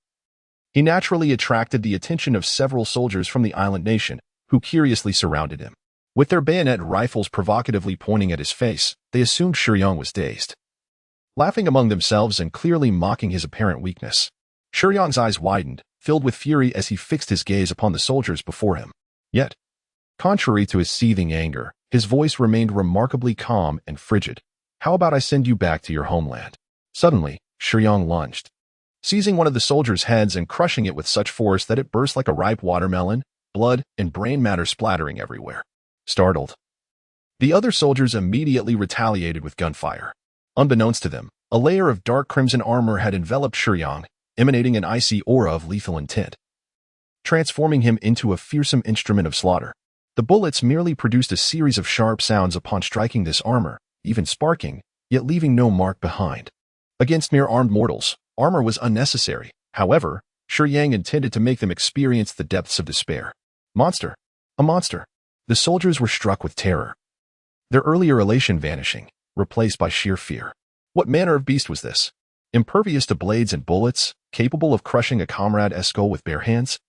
B: he naturally attracted the attention of several soldiers from the island nation, who curiously surrounded him. With their bayonet rifles provocatively pointing at his face, they assumed Shiyang was dazed. Laughing among themselves and clearly mocking his apparent weakness, Shiyang's eyes widened, filled with fury as he fixed his gaze upon the soldiers before him. Yet, contrary to his seething anger, his voice remained remarkably calm and frigid. "How about I send you back to your homeland?" Suddenly, Shiyang lunged, seizing one of the soldiers' heads and crushing it with such force that it burst like a ripe watermelon, blood and brain matter splattering everywhere. Startled, the other soldiers immediately retaliated with gunfire. Unbeknownst to them, a layer of dark crimson armor had enveloped Shiyang, emanating an icy aura of lethal intent, transforming him into a fearsome instrument of slaughter. The bullets merely produced a series of sharp sounds upon striking this armor, even sparking, yet leaving no mark behind. Against mere armed mortals, armor was unnecessary. However, Shiyang intended to make them experience the depths of despair. Monster! A monster! The soldiers were struck with terror, their earlier elation vanishing, replaced by sheer fear. What manner of beast was this? Impervious to blades and bullets, capable of crushing a comrade's skull with bare hands?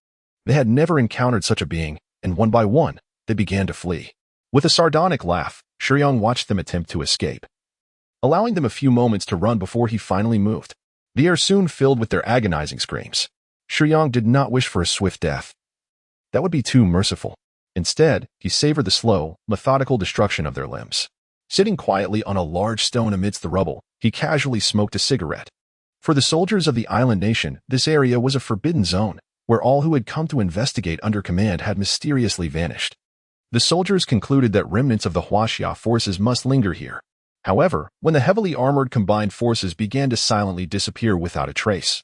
B: They had never encountered such a being, and one by one, they began to flee. With a sardonic laugh, Shiyang watched them attempt to escape, allowing them a few moments to run before he finally moved. The air soon filled with their agonizing screams. Shiyang did not wish for a swift death. That would be too merciful. Instead, he savored the slow, methodical destruction of their limbs. Sitting quietly on a large stone amidst the rubble, he casually smoked a cigarette. For the soldiers of the island nation, this area was a forbidden zone, where all who had come to investigate under command had mysteriously vanished. The soldiers concluded that remnants of the Huaxia forces must linger here. However, when the heavily armored combined forces began to silently disappear without a trace,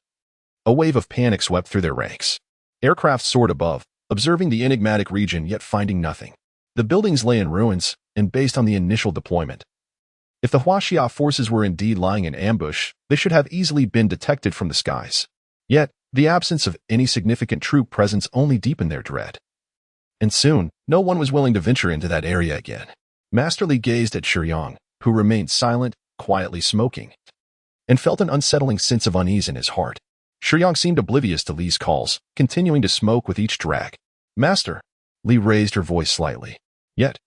B: a wave of panic swept through their ranks. Aircraft soared above, observing the enigmatic region yet finding nothing. The buildings lay in ruins, and based on the initial deployment, if the Huaxia forces were indeed lying in ambush, they should have easily been detected from the skies. Yet, the absence of any significant troop presence only deepened their dread. And soon, no one was willing to venture into that area again. Master Li gazed at Shiyang, who remained silent, quietly smoking, and felt an unsettling sense of unease in his heart. Shiyang seemed oblivious to Li's calls, continuing to smoke with each drag. Master, Li raised her voice slightly. Yet,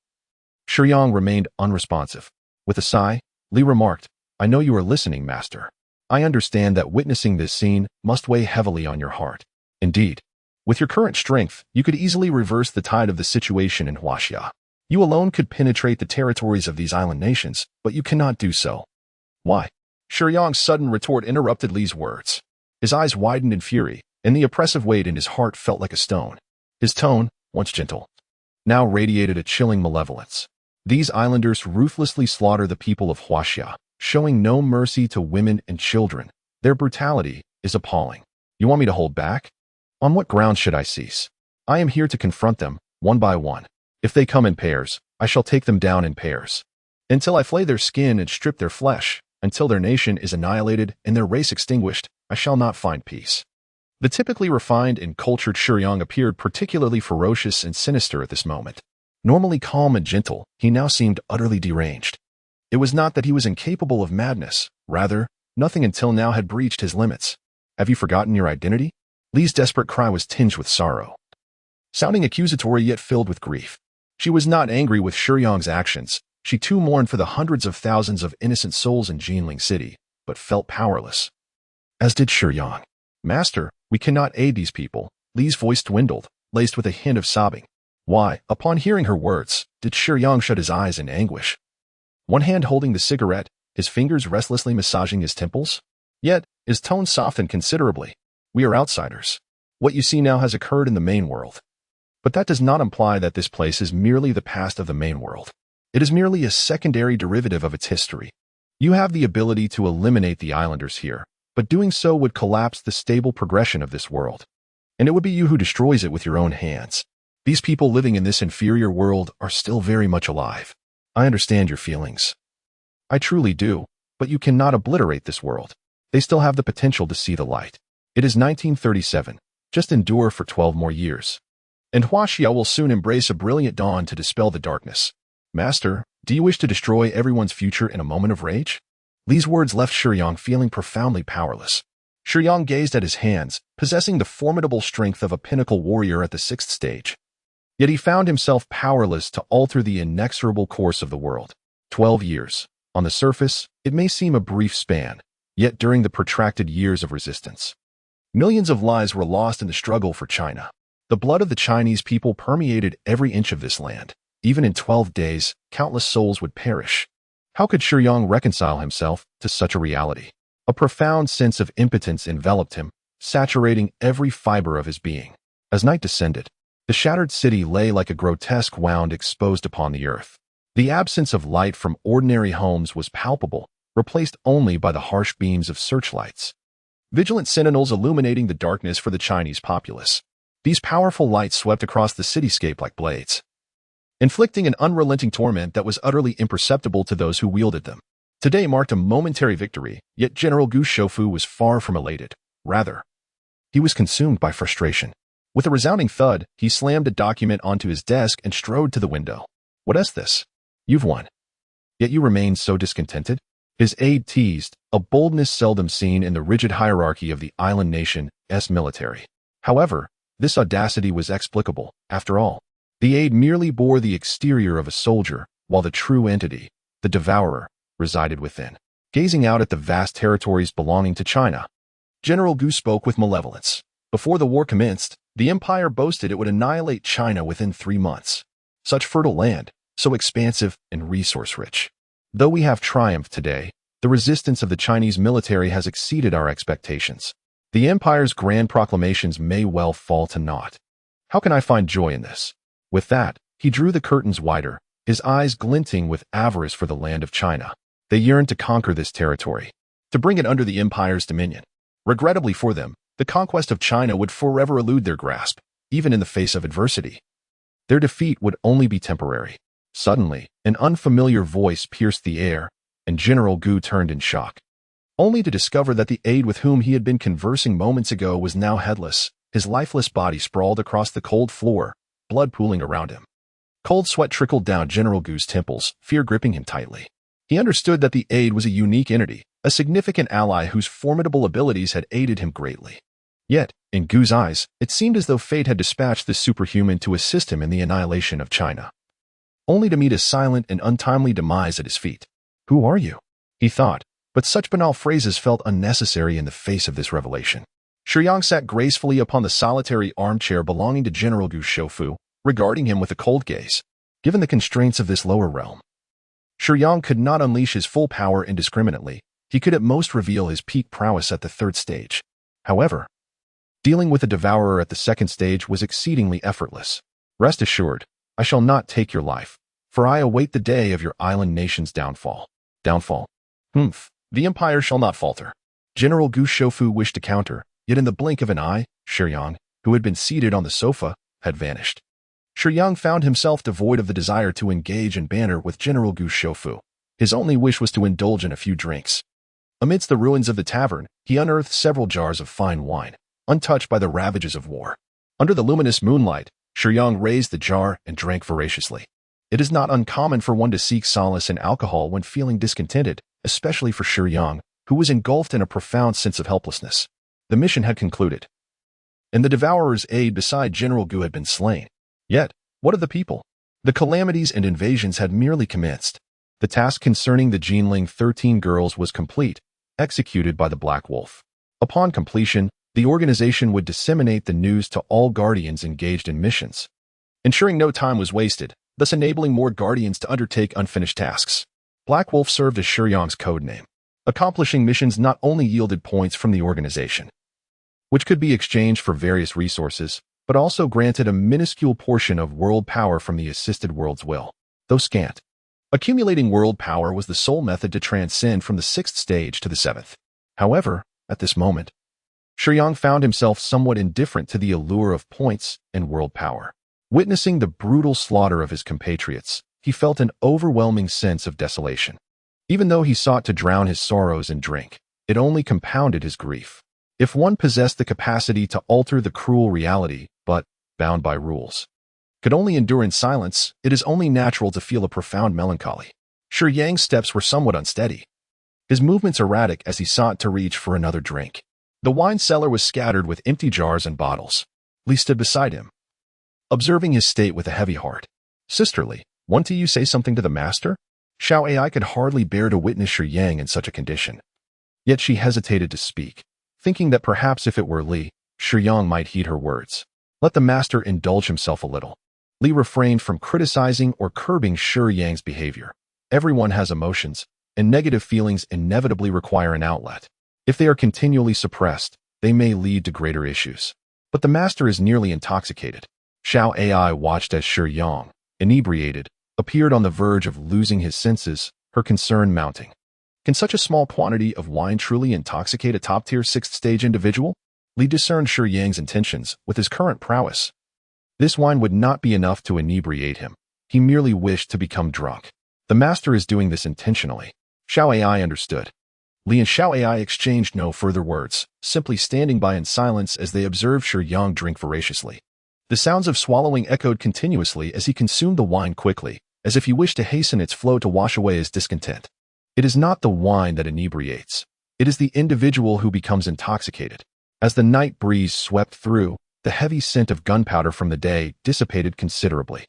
B: Shiyang remained unresponsive. With a sigh, Li remarked, I know you are listening, Master. I understand that witnessing this scene must weigh heavily on your heart. Indeed, with your current strength, you could easily reverse the tide of the situation in Huaxia. You alone could penetrate the territories of these island nations, but you cannot do so. Why? Shiyang's sudden retort interrupted Li's words. His eyes widened in fury, and the oppressive weight in his heart felt like a stone. His tone, once gentle, now radiated a chilling malevolence. These islanders ruthlessly slaughter the people of Huaxia, showing no mercy to women and children. Their brutality is appalling. You want me to hold back? On what grounds should I cease? I am here to confront them, one by one. If they come in pairs, I shall take them down in pairs. Until I flay their skin and strip their flesh, until their nation is annihilated and their race extinguished, I shall not find peace. The typically refined and cultured Shiyang appeared particularly ferocious and sinister at this moment. Normally calm and gentle, he now seemed utterly deranged. It was not that he was incapable of madness, rather, nothing until now had breached his limits. Have you forgotten your identity? Li's desperate cry was tinged with sorrow, sounding accusatory yet filled with grief. She was not angry with Shiyang's actions. She too mourned for the hundreds of thousands of innocent souls in Jianbing City, but felt powerless. As did Shiyang. Master, we cannot aid these people. Li's voice dwindled, laced with a hint of sobbing. Why, upon hearing her words, did Shiyang shut his eyes in anguish? One hand holding the cigarette, his fingers restlessly massaging his temples? Yet, his tone softened considerably. We are outsiders. What you see now has occurred in the main world. But that does not imply that this place is merely the past of the main world. It is merely a secondary derivative of its history. You have the ability to eliminate the islanders here, but doing so would collapse the stable progression of this world. And it would be you who destroys it with your own hands. These people living in this inferior world are still very much alive. I understand your feelings. I truly do, but you cannot obliterate this world. They still have the potential to see the light. It is 1937. Just endure for 12 more years. And Huaxia will soon embrace a brilliant dawn to dispel the darkness. Master, do you wish to destroy everyone's future in a moment of rage? Li's words left Shiyang feeling profoundly powerless. Shiyang gazed at his hands, possessing the formidable strength of a pinnacle warrior at the 6th stage. Yet he found himself powerless to alter the inexorable course of the world. 12 years. On the surface, it may seem a brief span, yet during the protracted years of resistance, millions of lives were lost in the struggle for China. The blood of the Chinese people permeated every inch of this land. Even in 12 days, countless souls would perish. How could Shiyang reconcile himself to such a reality? A profound sense of impotence enveloped him, saturating every fiber of his being. As night descended, the shattered city lay like a grotesque wound exposed upon the earth. The absence of light from ordinary homes was palpable, replaced only by the harsh beams of searchlights, vigilant sentinels illuminating the darkness for the Chinese populace. These powerful lights swept across the cityscape like blades, inflicting an unrelenting torment that was utterly imperceptible to those who wielded them. Today marked a momentary victory, yet General Gu Shofu was far from elated. Rather, he was consumed by frustration. With a resounding thud, he slammed a document onto his desk and strode to the window. What is this? You've won. Yet you remain so discontented? His aide teased, a boldness seldom seen in the rigid hierarchy of the island nation's military. However, this audacity was explicable, after all. The aide merely bore the exterior of a soldier, while the true entity, the devourer, resided within. Gazing out at the vast territories belonging to China, General Gu spoke with malevolence. Before the war commenced, the empire boasted it would annihilate China within 3 months. Such fertile land, so expansive and resource-rich. Though we have triumphed today, the resistance of the Chinese military has exceeded our expectations. The empire's grand proclamations may well fall to naught. How can I find joy in this? With that, he drew the curtains wider, his eyes glinting with avarice for the land of China. They yearned to conquer this territory, to bring it under the empire's dominion. Regrettably for them, the conquest of China would forever elude their grasp, even in the face of adversity. Their defeat would only be temporary. Suddenly, an unfamiliar voice pierced the air, and General Gu turned in shock, only to discover that the aide with whom he had been conversing moments ago was now headless, his lifeless body sprawled across the cold floor, blood pooling around him. Cold sweat trickled down General Gu's temples, fear gripping him tightly. He understood that the aide was a unique entity, a significant ally whose formidable abilities had aided him greatly. Yet, in Gu's eyes, it seemed as though fate had dispatched this superhuman to assist him in the annihilation of China, only to meet a silent and untimely demise at his feet. "Who are you?" he thought, but such banal phrases felt unnecessary in the face of this revelation. Shiyang sat gracefully upon the solitary armchair belonging to General Gu Shofu, regarding him with a cold gaze. Given the constraints of this lower realm, Shiyang could not unleash his full power indiscriminately. He could at most reveal his peak prowess at the 3rd stage. However, dealing with a devourer at the 2nd stage was exceedingly effortless. "Rest assured, I shall not take your life, for I await the day of your island nation's downfall." Downfall? The empire shall not falter. General Gu Shofu wished to counter, yet in the blink of an eye, Shiyang, who had been seated on the sofa, had vanished. Shiyang found himself devoid of the desire to engage in banter with General Gu Shofu. His only wish was to indulge in a few drinks. Amidst the ruins of the tavern, he unearthed several jars of fine wine, untouched by the ravages of war. Under the luminous moonlight, Shiyang raised the jar and drank voraciously. It is not uncommon for one to seek solace in alcohol when feeling discontented, especially for Shiyang, who was engulfed in a profound sense of helplessness. The mission had concluded, and the devourer's aide beside General Gu had been slain. Yet, what of the people? The calamities and invasions had merely commenced. The task concerning the Jianling 13 girls was complete, executed by the Black Wolf. Upon completion, the organization would disseminate the news to all guardians engaged in missions, ensuring no time was wasted, thus enabling more guardians to undertake unfinished tasks. Black Wolf served as Shiyang's code name. Accomplishing missions not only yielded points from the organization, which could be exchanged for various resources, but also granted a minuscule portion of world power from the assisted world's will, though scant. Accumulating world power was the sole method to transcend from the 6th stage to the 7th. However, at this moment, Shiyang found himself somewhat indifferent to the allure of points and world power. Witnessing the brutal slaughter of his compatriots, he felt an overwhelming sense of desolation. Even though he sought to drown his sorrows in drink, it only compounded his grief. If one possessed the capacity to alter the cruel reality, but, bound by rules, could only endure in silence, it is only natural to feel a profound melancholy. Shiyang's steps were somewhat unsteady, his movements erratic as he sought to reach for another drink. The wine cellar was scattered with empty jars and bottles. Li stood beside him, observing his state with a heavy heart. "Sisterly, won't you say something to the master?" Xiao Ai could hardly bear to witness Shiyang in such a condition. Yet she hesitated to speak, thinking that perhaps if it were Li, Shiyang might heed her words. Let the master indulge himself a little. Li refrained from criticizing or curbing Shiyang's behavior. Everyone has emotions, and negative feelings inevitably require an outlet. If they are continually suppressed, they may lead to greater issues. But the master is nearly intoxicated. Xiao Ai watched as Shiyang, inebriated, appeared on the verge of losing his senses, her concern mounting. Can such a small quantity of wine truly intoxicate a top-tier 6th stage individual? Li discerned Shiyang's intentions with his current prowess. This wine would not be enough to inebriate him. He merely wished to become drunk. The master is doing this intentionally. Xiao Ai understood. Li and Xiao Ai exchanged no further words, simply standing by in silence as they observed Shiyang drink voraciously. The sounds of swallowing echoed continuously as he consumed the wine quickly, as if he wished to hasten its flow to wash away his discontent. It is not the wine that inebriates. It is the individual who becomes intoxicated. As the night breeze swept through, the heavy scent of gunpowder from the day dissipated considerably.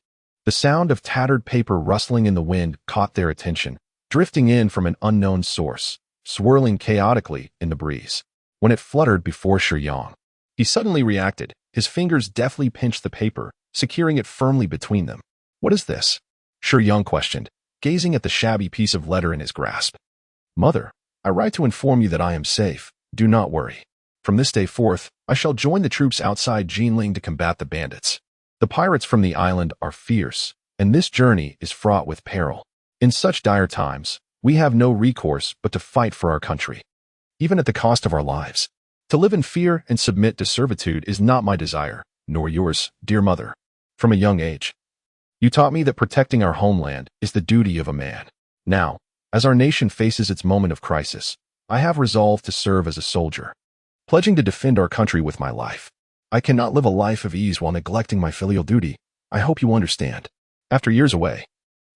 B: The sound of tattered paper rustling in the wind caught their attention, drifting in from an unknown source, swirling chaotically in the breeze. When it fluttered before Shiyang, he suddenly reacted. His fingers deftly pinched the paper, securing it firmly between them. "What is this?" Shiyang questioned, gazing at the shabby piece of letter in his grasp. "Mother, I write to inform you that I am safe. Do not worry. From this day forth, I shall join the troops outside Jianbing to combat the bandits. The pirates from the island are fierce, and this journey is fraught with peril. In such dire times, we have no recourse but to fight for our country, even at the cost of our lives. To live in fear and submit to servitude is not my desire, nor yours, dear mother. From a young age, you taught me that protecting our homeland is the duty of a man. Now, as our nation faces its moment of crisis, I have resolved to serve as a soldier, pledging to defend our country with my life. I cannot live a life of ease while neglecting my filial duty. I hope you understand. After years away,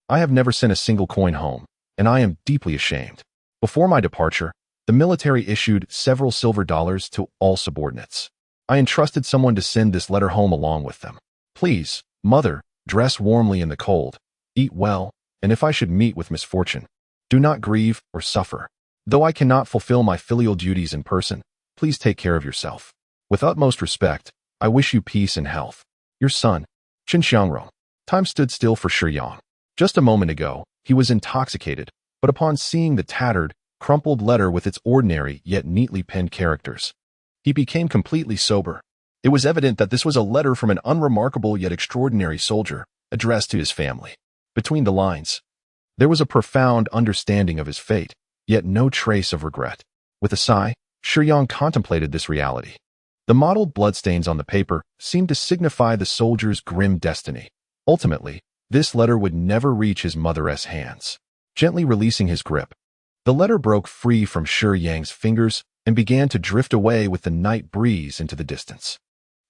B: I have never sent a single coin home, and I am deeply ashamed. Before my departure, the military issued several silver dollars to all subordinates. I entrusted someone to send this letter home along with them. Please, mother, dress warmly in the cold, eat well, and if I should meet with misfortune, do not grieve or suffer. Though I cannot fulfill my filial duties in person, please take care of yourself. With utmost respect, I wish you peace and health. Your son, Xiangrong." Time stood still for Shiyang. Just a moment ago, he was intoxicated, but upon seeing the tattered, crumpled letter with its ordinary yet neatly penned characters, he became completely sober. It was evident that this was a letter from an unremarkable yet extraordinary soldier, addressed to his family. Between the lines, there was a profound understanding of his fate, yet no trace of regret. With a sigh, Shiyang contemplated this reality. The mottled bloodstains on the paper seemed to signify the soldier's grim destiny. Ultimately, this letter would never reach his mother's hands. Gently releasing his grip, the letter broke free from Shiyang's fingers and began to drift away with the night breeze into the distance.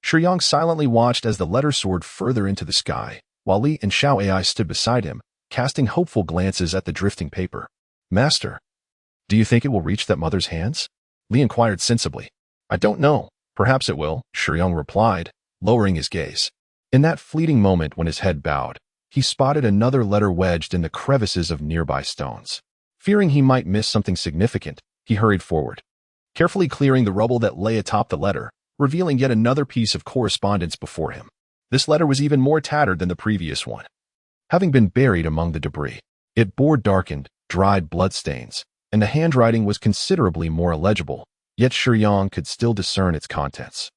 B: Shiyang silently watched as the letter soared further into the sky, while Li and Xiao Ai stood beside him, casting hopeful glances at the drifting paper. "Master, do you think it will reach that mother's hands?" Li inquired sensibly. "I don't know. Perhaps it will," Shiyang replied, lowering his gaze. In that fleeting moment when his head bowed, he spotted another letter wedged in the crevices of nearby stones. Fearing he might miss something significant, he hurried forward, carefully clearing the rubble that lay atop the letter, revealing yet another piece of correspondence before him. This letter was even more tattered than the previous one, having been buried among the debris. It bore darkened, dried bloodstains, and the handwriting was considerably more illegible, yet Shiyang could still discern its contents.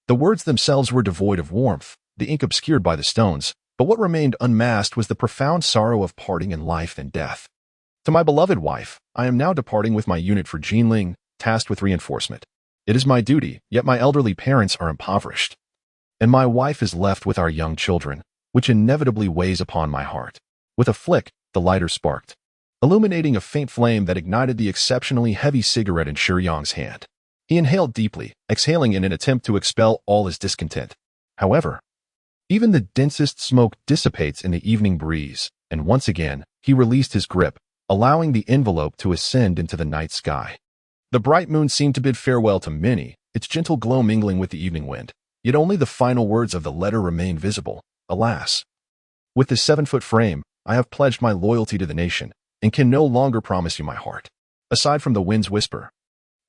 B: The words themselves were devoid of warmth, the ink obscured by the stones, but what remained unmasked was the profound sorrow of parting in life and death. "To my beloved wife, I am now departing with my unit for Jianbing, tasked with reinforcement. It is my duty, yet my elderly parents are impoverished, and my wife is left with our young children, which inevitably weighs upon my heart." With a flick, the lighter sparked, illuminating a faint flame that ignited the exceptionally heavy cigarette in Shiyang's hand. He inhaled deeply, exhaling in an attempt to expel all his discontent. However, even the densest smoke dissipates in the evening breeze, and once again, he released his grip, allowing the envelope to ascend into the night sky. The bright moon seemed to bid farewell to many, its gentle glow mingling with the evening wind, yet only the final words of the letter remained visible. "Alas! With this 7-foot frame, I have pledged my loyalty to the nation, and can no longer promise you my heart." Aside from the wind's whisper,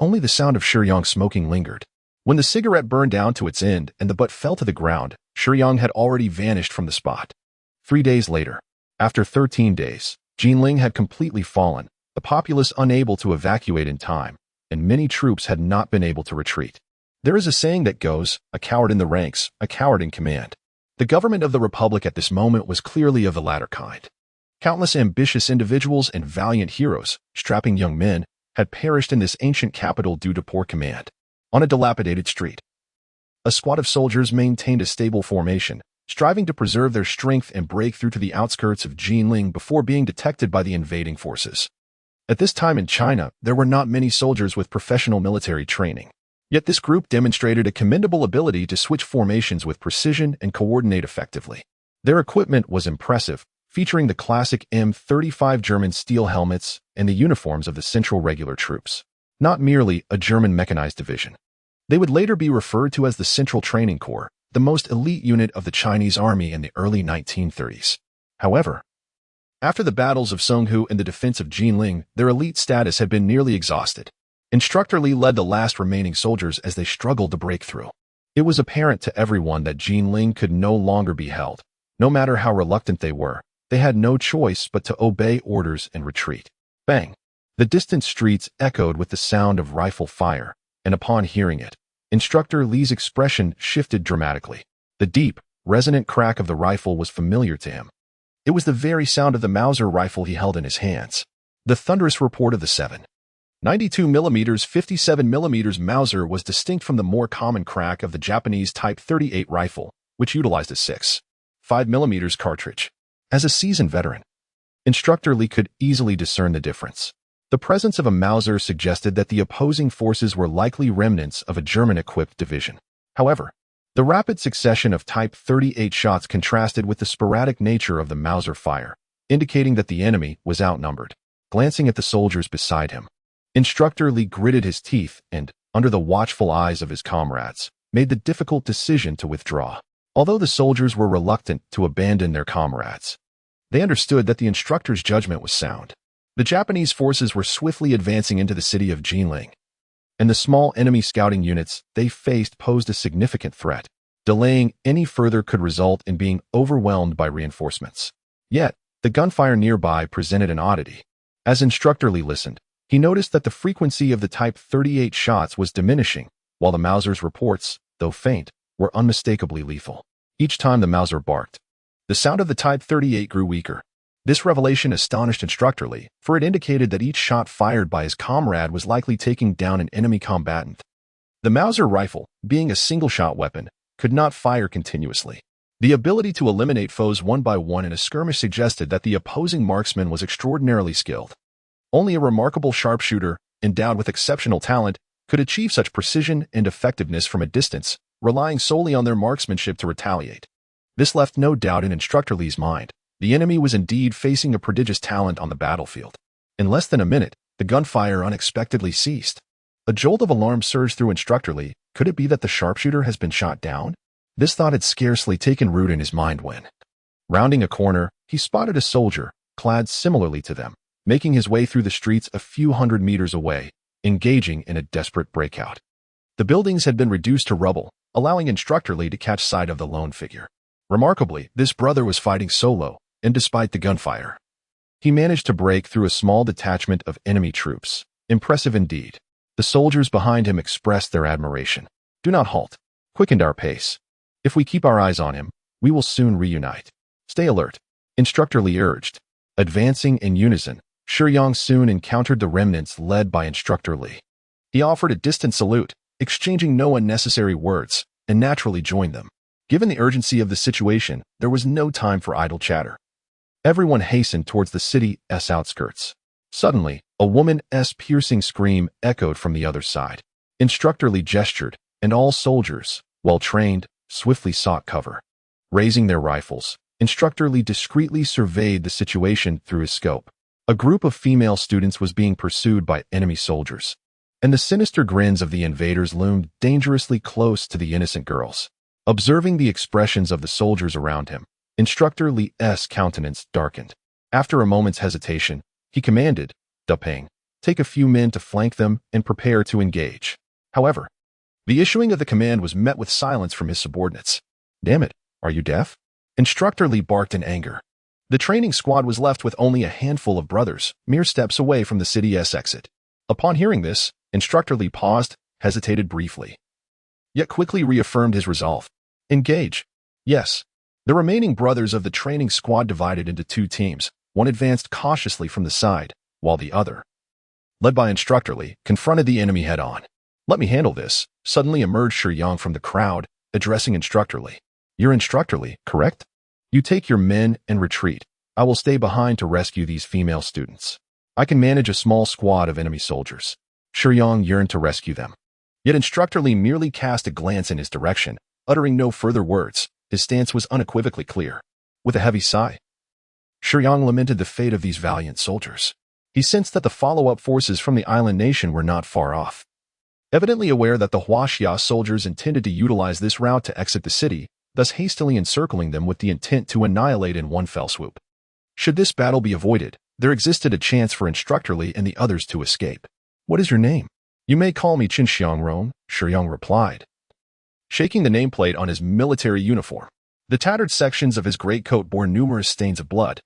B: only the sound of Shiyang's smoking lingered. When the cigarette burned down to its end and the butt fell to the ground, Shiyang had already vanished from the spot. 3 days later, after 13 days, Jianbing had completely fallen, the populace unable to evacuate in time, and many troops had not been able to retreat. There is a saying that goes, "A coward in the ranks, a coward in command." The government of the Republic at this moment was clearly of the latter kind. Countless ambitious individuals and valiant heroes, strapping young men, had perished in this ancient capital due to poor command. On a dilapidated street, a squad of soldiers maintained a stable formation, striving to preserve their strength and break through to the outskirts of Jianbing before being detected by the invading forces. At this time in China, there were not many soldiers with professional military training. Yet this group demonstrated a commendable ability to switch formations with precision and coordinate effectively. Their equipment was impressive, featuring the classic M35 German steel helmets and the uniforms of the Central Regular Troops, not merely a German mechanized division. They would later be referred to as the Central Training Corps, the most elite unit of the Chinese army in the early 1930s. However, after the battles of Songhu and the defense of Jianling, their elite status had been nearly exhausted. Instructor Li led the last remaining soldiers as they struggled to break through. It was apparent to everyone that Jianling could no longer be held. No matter how reluctant they were, they had no choice but to obey orders and retreat. Bang! The distant streets echoed with the sound of rifle fire, and upon hearing it, Instructor Li's expression shifted dramatically. The deep, resonant crack of the rifle was familiar to him. It was the very sound of the Mauser rifle he held in his hands. The thunderous report of the 7.92mm 57mm Mauser was distinct from the more common crack of the Japanese Type 38 rifle, which utilized a 6.5mm cartridge. As a seasoned veteran, Instructor Li could easily discern the difference. The presence of a Mauser suggested that the opposing forces were likely remnants of a German-equipped division. However, the rapid succession of Type 38 shots contrasted with the sporadic nature of the Mauser fire, indicating that the enemy was outnumbered. Glancing at the soldiers beside him, Instructor Li gritted his teeth and, under the watchful eyes of his comrades, made the difficult decision to withdraw. Although the soldiers were reluctant to abandon their comrades, they understood that the instructor's judgment was sound. The Japanese forces were swiftly advancing into the city of Jianling, and the small enemy scouting units they faced posed a significant threat. Delaying any further could result in being overwhelmed by reinforcements. Yet, the gunfire nearby presented an oddity. As Instructor Li listened, he noticed that the frequency of the Type 38 shots was diminishing, while the Mauser's reports, though faint, were unmistakably lethal. Each time the Mauser barked, the sound of the Type 38 grew weaker. This revelation astonished Instructor Li, for it indicated that each shot fired by his comrade was likely taking down an enemy combatant. The Mauser rifle, being a single-shot weapon, could not fire continuously. The ability to eliminate foes one by one in a skirmish suggested that the opposing marksman was extraordinarily skilled. Only a remarkable sharpshooter, endowed with exceptional talent, could achieve such precision and effectiveness from a distance, relying solely on their marksmanship to retaliate. This left no doubt in Instructor Li's mind. The enemy was indeed facing a prodigious talent on the battlefield. In less than a minute, the gunfire unexpectedly ceased. A jolt of alarm surged through Instructor Li. Could it be that the sharpshooter has been shot down? This thought had scarcely taken root in his mind when, rounding a corner, he spotted a soldier, clad similarly to them, making his way through the streets a few hundred meters away, engaging in a desperate breakout. The buildings had been reduced to rubble, allowing Instructor Li to catch sight of the lone figure. Remarkably, this brother was fighting solo, and despite the gunfire, he managed to break through a small detachment of enemy troops. Impressive indeed. The soldiers behind him expressed their admiration. Do not halt. Quickened our pace. If we keep our eyes on him, we will soon reunite. Stay alert, Instructor Li urged. Advancing in unison, Shiyang soon encountered the remnants led by Instructor Li. He offered a distant salute, exchanging no unnecessary words, and naturally joined them. Given the urgency of the situation, there was no time for idle chatter. Everyone hastened towards the city's outskirts. Suddenly, a woman's piercing scream echoed from the other side. Instructor Li gestured, and all soldiers, well trained, swiftly sought cover. Raising their rifles, Instructor Li discreetly surveyed the situation through his scope. A group of female students was being pursued by enemy soldiers, and the sinister grins of the invaders loomed dangerously close to the innocent girls. Observing the expressions of the soldiers around him, Instructor Li's countenance darkened. After a moment's hesitation, he commanded, "Duping, take a few men to flank them and prepare to engage." However, the issuing of the command was met with silence from his subordinates. "Damn it, are you deaf?" Instructor Li barked in anger. The training squad was left with only a handful of brothers, mere steps away from the city's exit. Upon hearing this, Instructor Li paused, hesitated briefly, yet quickly reaffirmed his resolve. Engage. Yes. The remaining brothers of the training squad divided into two teams. One advanced cautiously from the side, while the other, led by Instructor Li, confronted the enemy head-on. "Let me handle this," suddenly emerged Shiyang from the crowd, addressing Instructor Li. "You're Instructor Li, correct? You take your men and retreat. I will stay behind to rescue these female students. I can manage a small squad of enemy soldiers." Shiyang yearned to rescue them. Yet Instructor Li merely cast a glance in his direction, uttering no further words. His stance was unequivocally clear. With a heavy sigh, Shiyang lamented the fate of these valiant soldiers. He sensed that the follow-up forces from the island nation were not far off. Evidently aware that the Huaxia soldiers intended to utilize this route to exit the city, thus hastily encircling them with the intent to annihilate in one fell swoop. Should this battle be avoided, there existed a chance for Instructor Li and the others to escape. "What is your name?" "You may call me Qin Xiangrong," Shiyang replied, shaking the nameplate on his military uniform. The tattered sections of his greatcoat bore numerous stains of blood,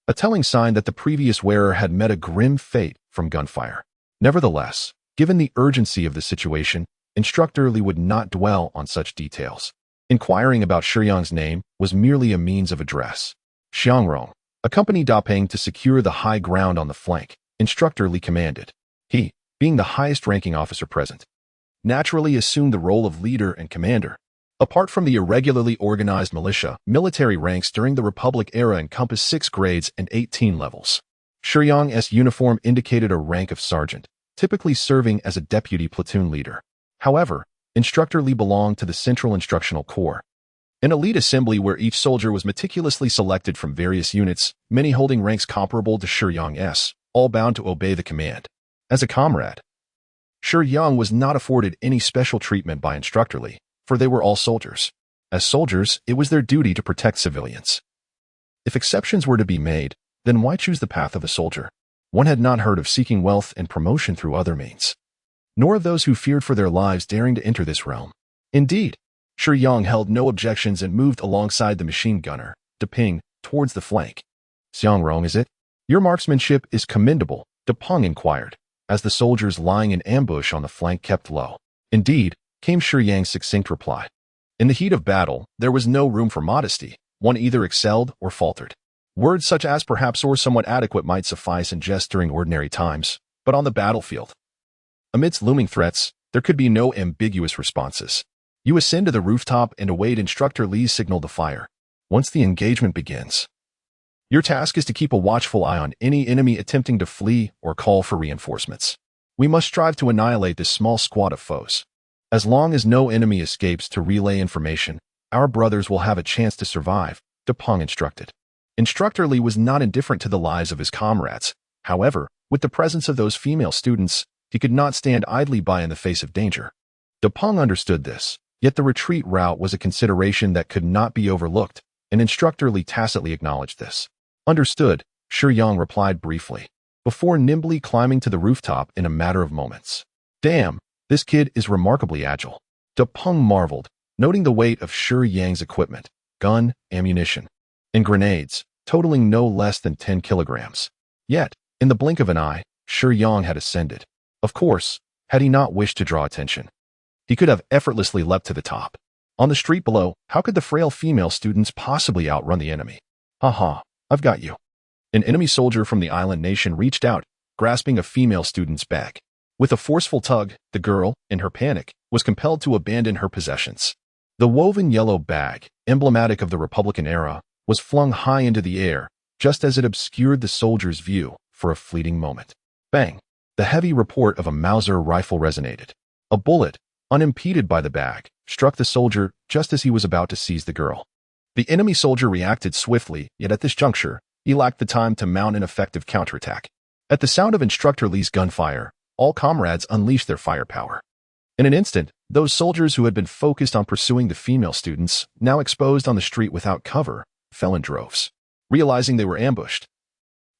B: a telling sign that the previous wearer had met a grim fate from gunfire. Nevertheless, given the urgency of the situation, Instructor Li would not dwell on such details. Inquiring about Shiyang's name was merely a means of address. "Xiangrong, accompany Da Peng to secure the high ground on the flank," Instructor Li commanded. He, being the highest-ranking officer present, naturally assumed the role of leader and commander. Apart from the irregularly organized militia, military ranks during the Republic era encompassed 6 grades and 18 levels. Shiyang's uniform indicated a rank of sergeant, typically serving as a deputy platoon leader. However, Instructor Li belonged to the Central Instructional Corps, an elite assembly where each soldier was meticulously selected from various units, many holding ranks comparable to Shiyang's, all bound to obey the command. As a comrade, Shiyang was not afforded any special treatment by Instructor Li, for they were all soldiers. As soldiers, it was their duty to protect civilians. If exceptions were to be made, then why choose the path of a soldier? One had not heard of seeking wealth and promotion through other means, nor of those who feared for their lives daring to enter this realm. Indeed, Shiyang held no objections and moved alongside the machine gunner, Da Peng, towards the flank. "Xiangrong, is it? Your marksmanship is commendable," Da Peng inquired, as the soldiers lying in ambush on the flank kept low. "Indeed," came Shiyang's succinct reply. In the heat of battle, there was no room for modesty. One either excelled or faltered. Words such as perhaps or somewhat adequate might suffice in jest during ordinary times, but on the battlefield, amidst looming threats, there could be no ambiguous responses. You ascend to the rooftop and await Instructor Li's signal to fire. Once the engagement begins, your task is to keep a watchful eye on any enemy attempting to flee or call for reinforcements. We must strive to annihilate this small squad of foes. As long as no enemy escapes to relay information, our brothers will have a chance to survive," Da Peng instructed. Instructor Li was not indifferent to the lives of his comrades. However, with the presence of those female students, he could not stand idly by in the face of danger. Da Peng understood this, yet the retreat route was a consideration that could not be overlooked, and Instructor Li tacitly acknowledged this. "Understood," Shiyang replied briefly, before nimbly climbing to the rooftop in a matter of moments. "Damn, this kid is remarkably agile." Da Peng marveled, noting the weight of Shiyang's equipment, gun, ammunition, and grenades, totaling no less than 10 kilograms. Yet, in the blink of an eye, Shiyang had ascended. Of course, had he not wished to draw attention, he could have effortlessly leapt to the top. On the street below, how could the frail female students possibly outrun the enemy? "Haha, I've got you." An enemy soldier from the island nation reached out, grasping a female student's bag. With a forceful tug, the girl, in her panic, was compelled to abandon her possessions. The woven yellow bag, emblematic of the Republican era, was flung high into the air, just as it obscured the soldier's view for a fleeting moment. Bang! The heavy report of a Mauser rifle resonated. A bullet, unimpeded by the bag, struck the soldier just as he was about to seize the girl. The enemy soldier reacted swiftly, yet at this juncture, he lacked the time to mount an effective counterattack. At the sound of Instructor Li's gunfire, all comrades unleashed their firepower. In an instant, those soldiers who had been focused on pursuing the female students, now exposed on the street without cover, fell in droves. Realizing they were ambushed,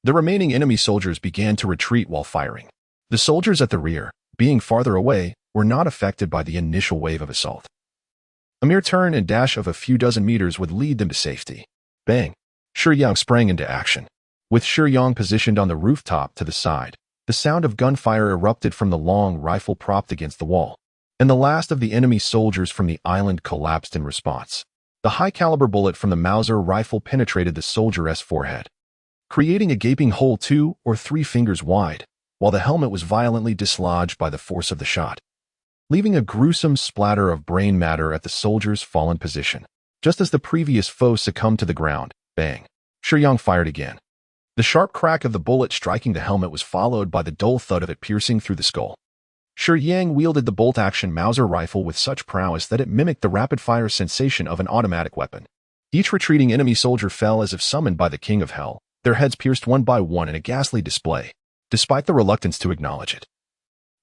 B: the remaining enemy soldiers began to retreat while firing. The soldiers at the rear, being farther away, were not affected by the initial wave of assault. A mere turn and dash of a few dozen meters would lead them to safety. Bang! Shiyang sprang into action. With Shiyang positioned on the rooftop to the side, the sound of gunfire erupted from the long rifle propped against the wall, and the last of the enemy soldiers from the island collapsed in response. The high-caliber bullet from the Mauser rifle penetrated the soldier's forehead, creating a gaping hole 2 or 3 fingers wide, while the helmet was violently dislodged by the force of the shot, leaving a gruesome splatter of brain matter at the soldier's fallen position. Just as the previous foe succumbed to the ground, bang! Shiyang fired again. The sharp crack of the bullet striking the helmet was followed by the dull thud of it piercing through the skull. Shiyang wielded the bolt-action Mauser rifle with such prowess that it mimicked the rapid-fire sensation of an automatic weapon. Each retreating enemy soldier fell as if summoned by the King of Hell, their heads pierced one by one in a ghastly display, despite the reluctance to acknowledge it.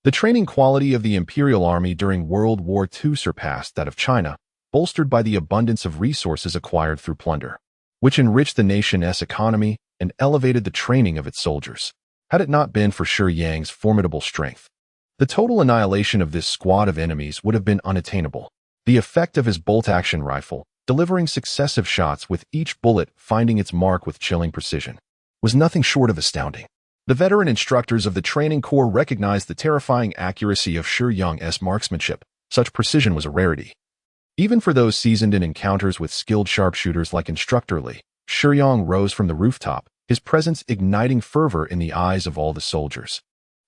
B: The training quality of the Imperial Army during World War II surpassed that of China, bolstered by the abundance of resources acquired through plunder, which enriched the nation's economy and elevated the training of its soldiers. Had it not been for Shiyang's formidable strength, the total annihilation of this squad of enemies would have been unattainable. The effect of his bolt-action rifle, delivering successive shots with each bullet finding its mark with chilling precision, was nothing short of astounding. The veteran instructors of the training corps recognized the terrifying accuracy of Shiyang's marksmanship. Such precision was a rarity. Even for those seasoned in encounters with skilled sharpshooters like Instructor Li, Shiyang rose from the rooftop, his presence igniting fervor in the eyes of all the soldiers.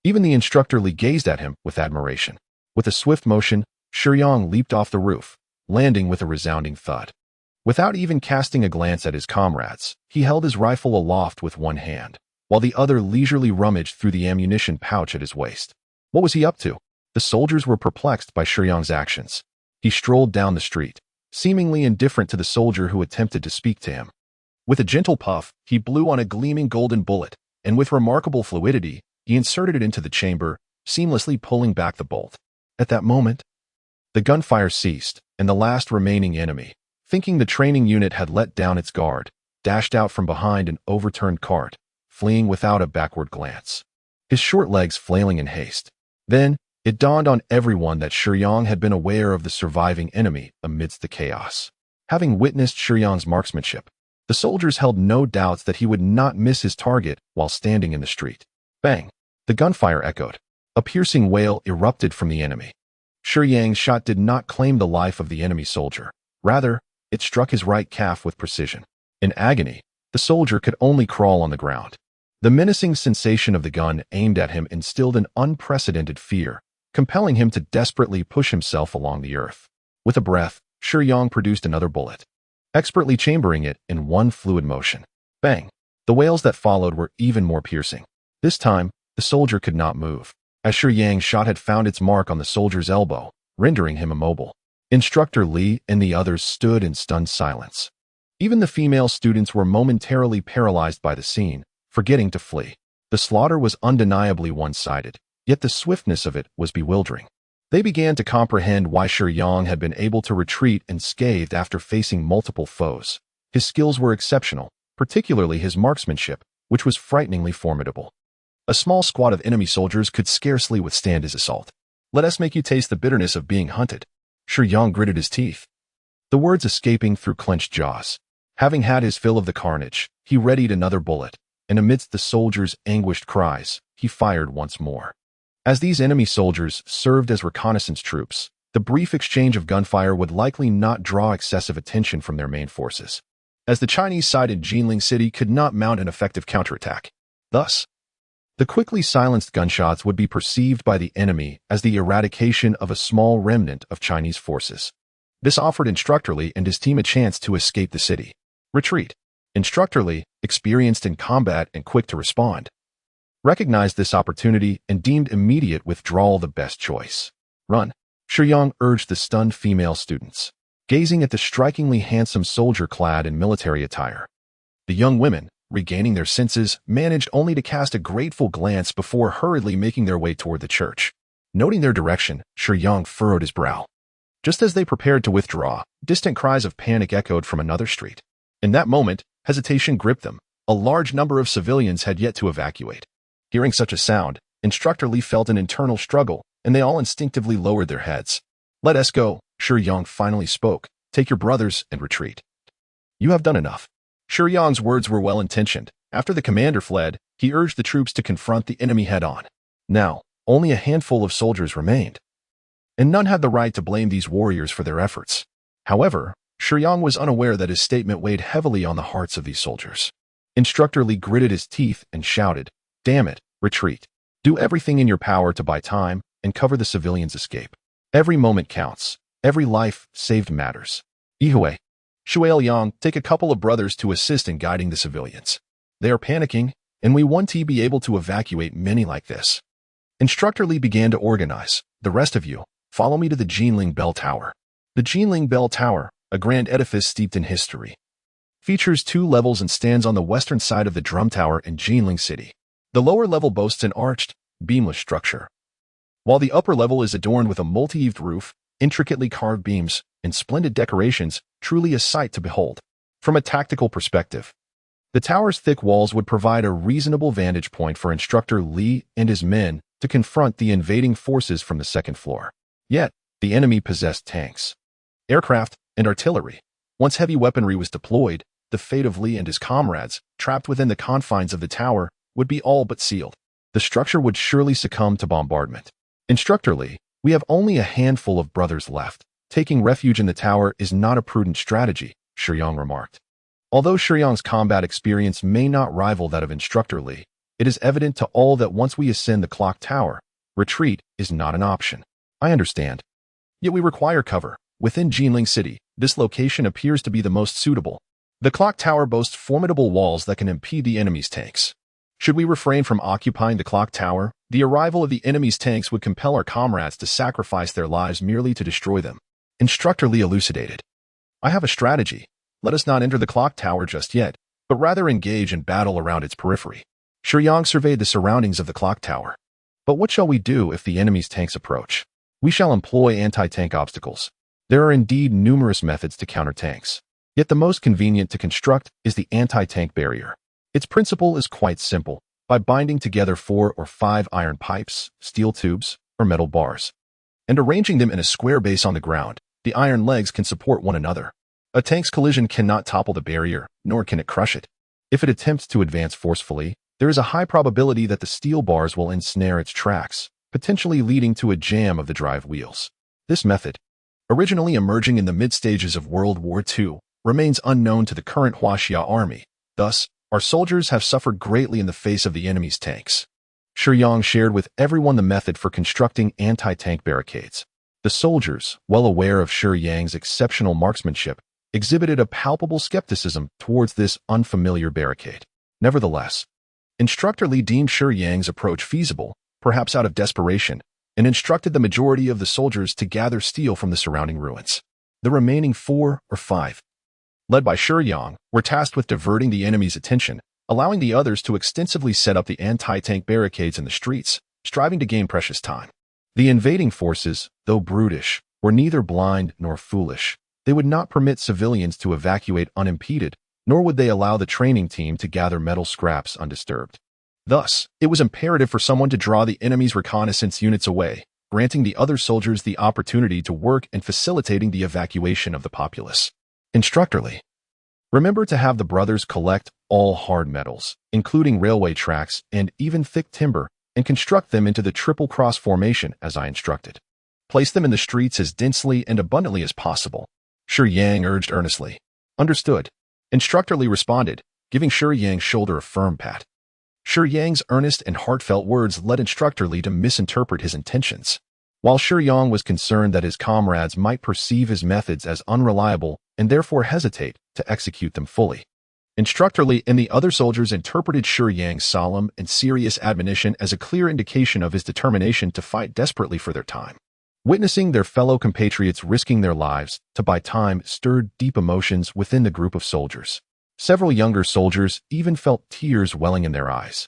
B: Even the Instructor Li gazed at him with admiration. With a swift motion, Shiyang leaped off the roof, landing with a resounding thud. Without even casting a glance at his comrades, he held his rifle aloft with one hand, while the other leisurely rummaged through the ammunition pouch at his waist. What was he up to? The soldiers were perplexed by Shiyang's actions. He strolled down the street, seemingly indifferent to the soldier who attempted to speak to him. With a gentle puff, he blew on a gleaming golden bullet, and with remarkable fluidity, he inserted it into the chamber, seamlessly pulling back the bolt. At that moment, the gunfire ceased, and the last remaining enemy, thinking the training unit had let down its guard, dashed out from behind an overturned cart, fleeing without a backward glance, his short legs flailing in haste. Then, it dawned on everyone that Shiyang had been aware of the surviving enemy amidst the chaos. Having witnessed Shiyang's marksmanship, the soldiers held no doubts that he would not miss his target while standing in the street. Bang! The gunfire echoed. A piercing wail erupted from the enemy. Shiyang's shot did not claim the life of the enemy soldier. Rather, it struck his right calf with precision. In agony, the soldier could only crawl on the ground. The menacing sensation of the gun aimed at him instilled an unprecedented fear, compelling him to desperately push himself along the earth. With a breath, Shiyang produced another bullet, expertly chambering it in one fluid motion. Bang! The wails that followed were even more piercing. This time, the soldier could not move, as Shiyang's shot had found its mark on the soldier's elbow, rendering him immobile. Instructor Li and the others stood in stunned silence. Even the female students were momentarily paralyzed by the scene, forgetting to flee. The slaughter was undeniably one-sided, yet the swiftness of it was bewildering. They began to comprehend why Shiyang had been able to retreat unscathed after facing multiple foes. His skills were exceptional, particularly his marksmanship, which was frighteningly formidable. A small squad of enemy soldiers could scarcely withstand his assault. "Let us make you taste the bitterness of being hunted." Shiyang gritted his teeth, the words escaping through clenched jaws. Having had his fill of the carnage, he readied another bullet, and amidst the soldiers' anguished cries, he fired once more. As these enemy soldiers served as reconnaissance troops, the brief exchange of gunfire would likely not draw excessive attention from their main forces, as the Chinese side in Jianbing City could not mount an effective counterattack. Thus, the quickly silenced gunshots would be perceived by the enemy as the eradication of a small remnant of Chinese forces. This offered Instructor Li and his team a chance to escape the city. Retreat. Instructor Li, experienced in combat and quick to respond, recognized this opportunity and deemed immediate withdrawal the best choice. Run, Shiyang urged the stunned female students, gazing at the strikingly handsome soldier clad in military attire. The young women, regaining their senses, managed only to cast a grateful glance before hurriedly making their way toward the church. Noting their direction, Shiyang furrowed his brow. Just as they prepared to withdraw, distant cries of panic echoed from another street. In that moment, hesitation gripped them. A large number of civilians had yet to evacuate. Hearing such a sound, Instructor Li felt an internal struggle, and they all instinctively lowered their heads. "Let us go," Shiyang finally spoke. "Take your brothers and retreat. You have done enough." Shiyang's words were well-intentioned. After the commander fled, he urged the troops to confront the enemy head-on. Now, only a handful of soldiers remained, and none had the right to blame these warriors for their efforts. However, Shiyang was unaware that his statement weighed heavily on the hearts of these soldiers. Instructor Li gritted his teeth and shouted, "Damn it, retreat. Do everything in your power to buy time and cover the civilians' escape. Every moment counts. Every life saved matters. Yihue, Shuai-Liang, take a couple of brothers to assist in guiding the civilians. They are panicking, and we want to be able to evacuate many like this." Instructor Li began to organize. "The rest of you, follow me to the Jianbing Bell Tower." The Jianbing Bell Tower, a grand edifice steeped in history, features 2 levels and stands on the western side of the Drum Tower in Jianbing City. The lower level boasts an arched, beamless structure, while the upper level is adorned with a multi-eaved roof, intricately carved beams, and splendid decorations, truly a sight to behold. From a tactical perspective, the tower's thick walls would provide a reasonable vantage point for Instructor Li and his men to confront the invading forces from the second floor. Yet, the enemy possessed tanks, aircraft, and artillery. Once heavy weaponry was deployed, the fate of Li and his comrades, trapped within the confines of the tower, would be all but sealed. The structure would surely succumb to bombardment. Instructor Li, we have only a handful of brothers left. Taking refuge in the tower is not a prudent strategy, Shiyang remarked. Although Shiyang's combat experience may not rival that of Instructor Li, it is evident to all that once we ascend the clock tower, retreat is not an option. I understand. Yet we require cover. Within Jianbing City, this location appears to be the most suitable. The clock tower boasts formidable walls that can impede the enemy's tanks. Should we refrain from occupying the clock tower, the arrival of the enemy's tanks would compel our comrades to sacrifice their lives merely to destroy them. Instructor Li elucidated. I have a strategy. Let us not enter the clock tower just yet, but rather engage in battle around its periphery. Shiyang surveyed the surroundings of the clock tower. But what shall we do if the enemy's tanks approach? We shall employ anti-tank obstacles. There are indeed numerous methods to counter tanks. Yet the most convenient to construct is the anti-tank barrier. Its principle is quite simple, by binding together 4 or 5 iron pipes, steel tubes, or metal bars, and arranging them in a square base on the ground. The iron legs can support one another. A tank's collision cannot topple the barrier, nor can it crush it. If it attempts to advance forcefully, there is a high probability that the steel bars will ensnare its tracks, potentially leading to a jam of the drive wheels. This method, originally emerging in the mid-stages of World War II, remains unknown to the current Huaxia army. Thus, our soldiers have suffered greatly in the face of the enemy's tanks. Shiyang shared with everyone the method for constructing anti-tank barricades. The soldiers, well aware of Shiyang's exceptional marksmanship, exhibited a palpable skepticism towards this unfamiliar barricade. Nevertheless, Instructor Li deemed Shiyang's approach feasible, perhaps out of desperation, and instructed the majority of the soldiers to gather steel from the surrounding ruins. The remaining 4 or 5, led by Shiyang, were tasked with diverting the enemy's attention, allowing the others to extensively set up the anti-tank barricades in the streets, striving to gain precious time. The invading forces, though brutish, were neither blind nor foolish. They would not permit civilians to evacuate unimpeded, nor would they allow the training team to gather metal scraps undisturbed. Thus, it was imperative for someone to draw the enemy's reconnaissance units away, granting the other soldiers the opportunity to work and facilitating the evacuation of the populace. Instructor Li, remember to have the brothers collect all hard metals, including railway tracks and even thick timber, and construct them into the triple cross formation as I instructed. Place them in the streets as densely and abundantly as possible. Shiyang urged earnestly. Understood. Instructor Li responded, giving Shiyang's shoulder a firm pat. Shiyang's earnest and heartfelt words led Instructor Li to misinterpret his intentions. While Shiyang was concerned that his comrades might perceive his methods as unreliable and therefore hesitate to execute them fully, Instructor Li and the other soldiers interpreted Shiyang's solemn and serious admonition as a clear indication of his determination to fight desperately for their time. Witnessing their fellow compatriots risking their lives to buy time stirred deep emotions within the group of soldiers. Several younger soldiers even felt tears welling in their eyes,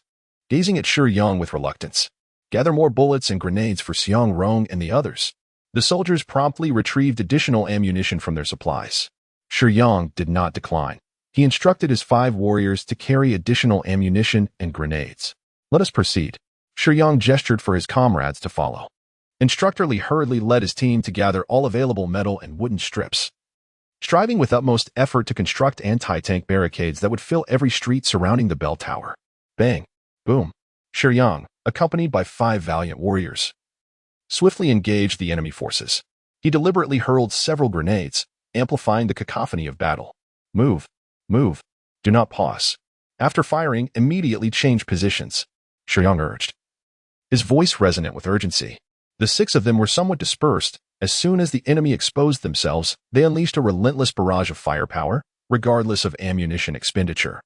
B: gazing at Shiyang with reluctance. Gather more bullets and grenades for Xiang Rong and the others. The soldiers promptly retrieved additional ammunition from their supplies. Shiyang did not decline. He instructed his 5 warriors to carry additional ammunition and grenades. Let us proceed. Shiyang gestured for his comrades to follow. Instructor Li hurriedly led his team to gather all available metal and wooden strips, striving with utmost effort to construct anti-tank barricades that would fill every street surrounding the bell tower. Bang! Boom! Shiyang, accompanied by 5 valiant warriors, swiftly engaged the enemy forces. He deliberately hurled several grenades, amplifying the cacophony of battle. Move! Move! Do not pause. After firing, immediately change positions, Shiyang urged, his voice resonant with urgency. The 6 of them were somewhat dispersed. As soon as the enemy exposed themselves, they unleashed a relentless barrage of firepower, regardless of ammunition expenditure.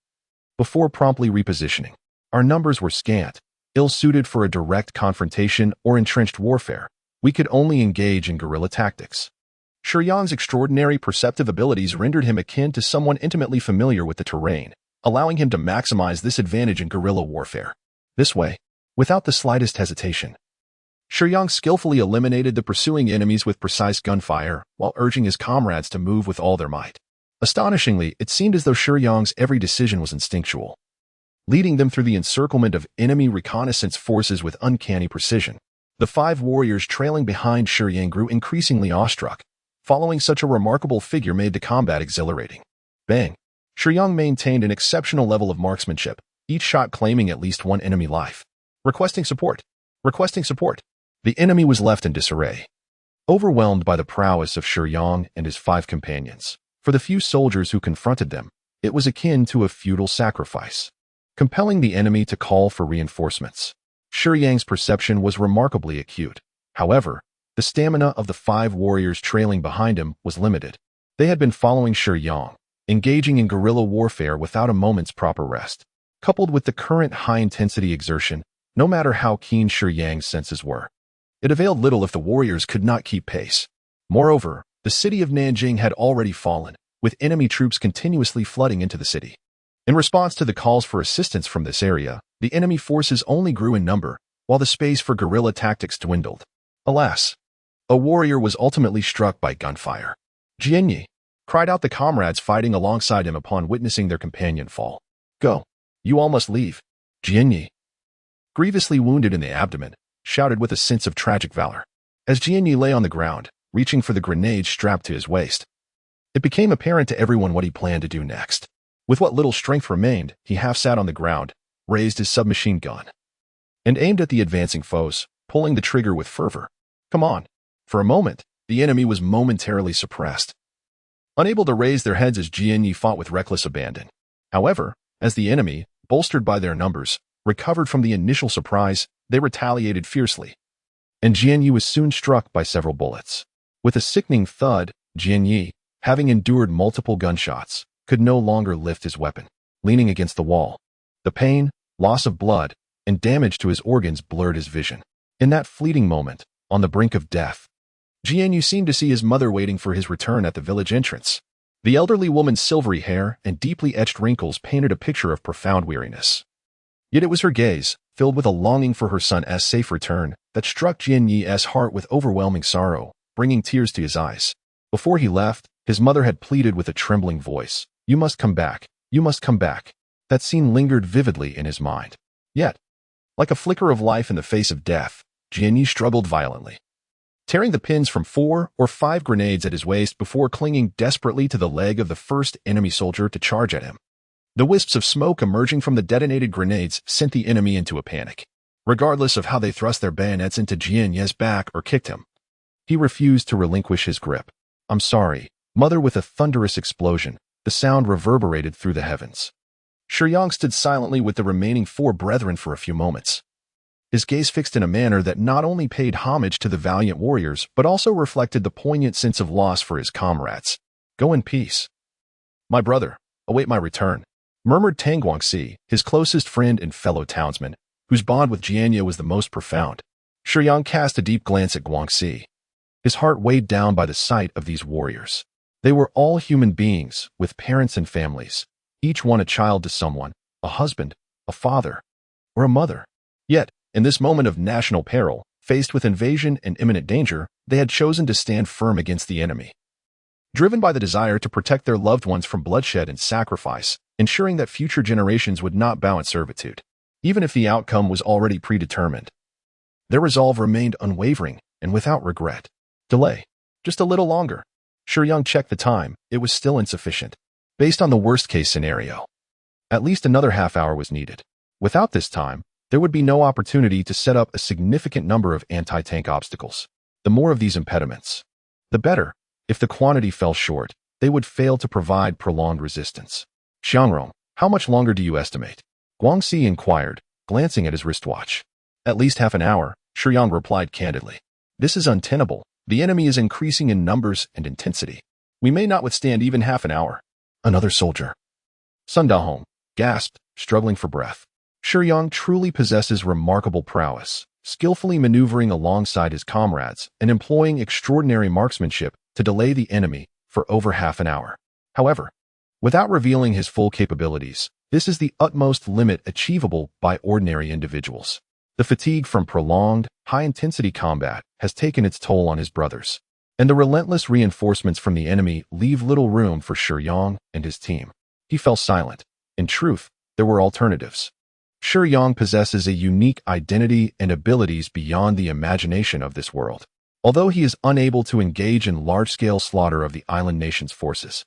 B: Before promptly repositioning, our numbers were scant, ill-suited for a direct confrontation or entrenched warfare. We could only engage in guerrilla tactics. Shiyang's extraordinary perceptive abilities rendered him akin to someone intimately familiar with the terrain, allowing him to maximize this advantage in guerrilla warfare. This way, without the slightest hesitation, Shiyang skillfully eliminated the pursuing enemies with precise gunfire while urging his comrades to move with all their might. Astonishingly, it seemed as though Shiyang's every decision was instinctual, leading them through the encirclement of enemy reconnaissance forces with uncanny precision. The 5 warriors trailing behind Shiyang grew increasingly awestruck. Following such a remarkable figure made the combat exhilarating. Bang! Shiyang maintained an exceptional level of marksmanship, each shot claiming at least one enemy life. Requesting support. Requesting support. The enemy was left in disarray, overwhelmed by the prowess of Shiyang and his 5 companions. For the few soldiers who confronted them, it was akin to a futile sacrifice, compelling the enemy to call for reinforcements. Shiyang's perception was remarkably acute. However, the stamina of the 5 warriors trailing behind him was limited. They had been following Shiyang, engaging in guerrilla warfare without a moment's proper rest. Coupled with the current high-intensity exertion, no matter how keen Shiyang's senses were, it availed little if the warriors could not keep pace. Moreover, the city of Nanjing had already fallen, with enemy troops continuously flooding into the city. In response to the calls for assistance from this area, the enemy forces only grew in number, while the space for guerrilla tactics dwindled. Alas, a warrior was ultimately struck by gunfire. Jianyi cried out the comrades fighting alongside him upon witnessing their companion fall. Go! You all must leave. Jianyi, grievously wounded in the abdomen, shouted with a sense of tragic valor. As Jianyi lay on the ground, reaching for the grenade strapped to his waist, it became apparent to everyone what he planned to do next. With what little strength remained, he half sat on the ground, raised his submachine gun, and aimed at the advancing foes, pulling the trigger with fervor. Come on! For a moment, the enemy was momentarily suppressed, unable to raise their heads as Jianyi fought with reckless abandon. However, as the enemy, bolstered by their numbers, recovered from the initial surprise, they retaliated fiercely, and Jianyi was soon struck by several bullets. With a sickening thud, Jianyi, having endured multiple gunshots, could no longer lift his weapon. Leaning against the wall, the pain, loss of blood, and damage to his organs blurred his vision. In that fleeting moment, on the brink of death, Jianyi seemed to see his mother waiting for his return at the village entrance. The elderly woman's silvery hair and deeply etched wrinkles painted a picture of profound weariness. Yet it was her gaze, filled with a longing for her son's safe return, that struck Jianyi's heart with overwhelming sorrow, bringing tears to his eyes. Before he left, his mother had pleaded with a trembling voice, "You must come back, you must come back." That scene lingered vividly in his mind. Yet, like a flicker of life in the face of death, Jianyi struggled violently, tearing the pins from 4 or 5 grenades at his waist before clinging desperately to the leg of the first enemy soldier to charge at him. The wisps of smoke emerging from the detonated grenades sent the enemy into a panic. Regardless of how they thrust their bayonets into Jianyi's back or kicked him, he refused to relinquish his grip. "I'm sorry, Mother." With a thunderous explosion, the sound reverberated through the heavens. Shiyang stood silently with the remaining 4 brethren for a few moments, his gaze fixed in a manner that not only paid homage to the valiant warriors, but also reflected the poignant sense of loss for his comrades. "Go in peace, my brother. Await my return," murmured Tang Guangxi, his closest friend and fellow townsman, whose bond with Jianyi was the most profound. Shiyang cast a deep glance at Guangxi, his heart weighed down by the sight of these warriors. They were all human beings, with parents and families, each one a child to someone, a husband, a father, or a mother. Yet, in this moment of national peril, faced with invasion and imminent danger, they had chosen to stand firm against the enemy, driven by the desire to protect their loved ones from bloodshed and sacrifice, ensuring that future generations would not bow in servitude, even if the outcome was already predetermined. Their resolve remained unwavering and without regret. Delay. Just a little longer. Shiyang checked the time. It was still insufficient. Based on the worst-case scenario, at least another half-hour was needed. Without this time, there would be no opportunity to set up a significant number of anti-tank obstacles. The more of these impediments, the better. If the quantity fell short, they would fail to provide prolonged resistance. "Xiangrong, how much longer do you estimate?" Guangxi inquired, glancing at his wristwatch. "At least half an hour," Shiyang replied candidly. "This is untenable. The enemy is increasing in numbers and intensity. We may not withstand even half an hour." Another soldier, Sun Dahong, gasped, struggling for breath. Shiyang truly possesses remarkable prowess, skillfully maneuvering alongside his comrades and employing extraordinary marksmanship to delay the enemy for over half an hour. However, without revealing his full capabilities, this is the utmost limit achievable by ordinary individuals. The fatigue from prolonged, high-intensity combat has taken its toll on his brothers, and the relentless reinforcements from the enemy leave little room for Shiyang and his team. He fell silent. In truth, there were alternatives. Shiyang possesses a unique identity and abilities beyond the imagination of this world. Although he is unable to engage in large-scale slaughter of the island nation's forces,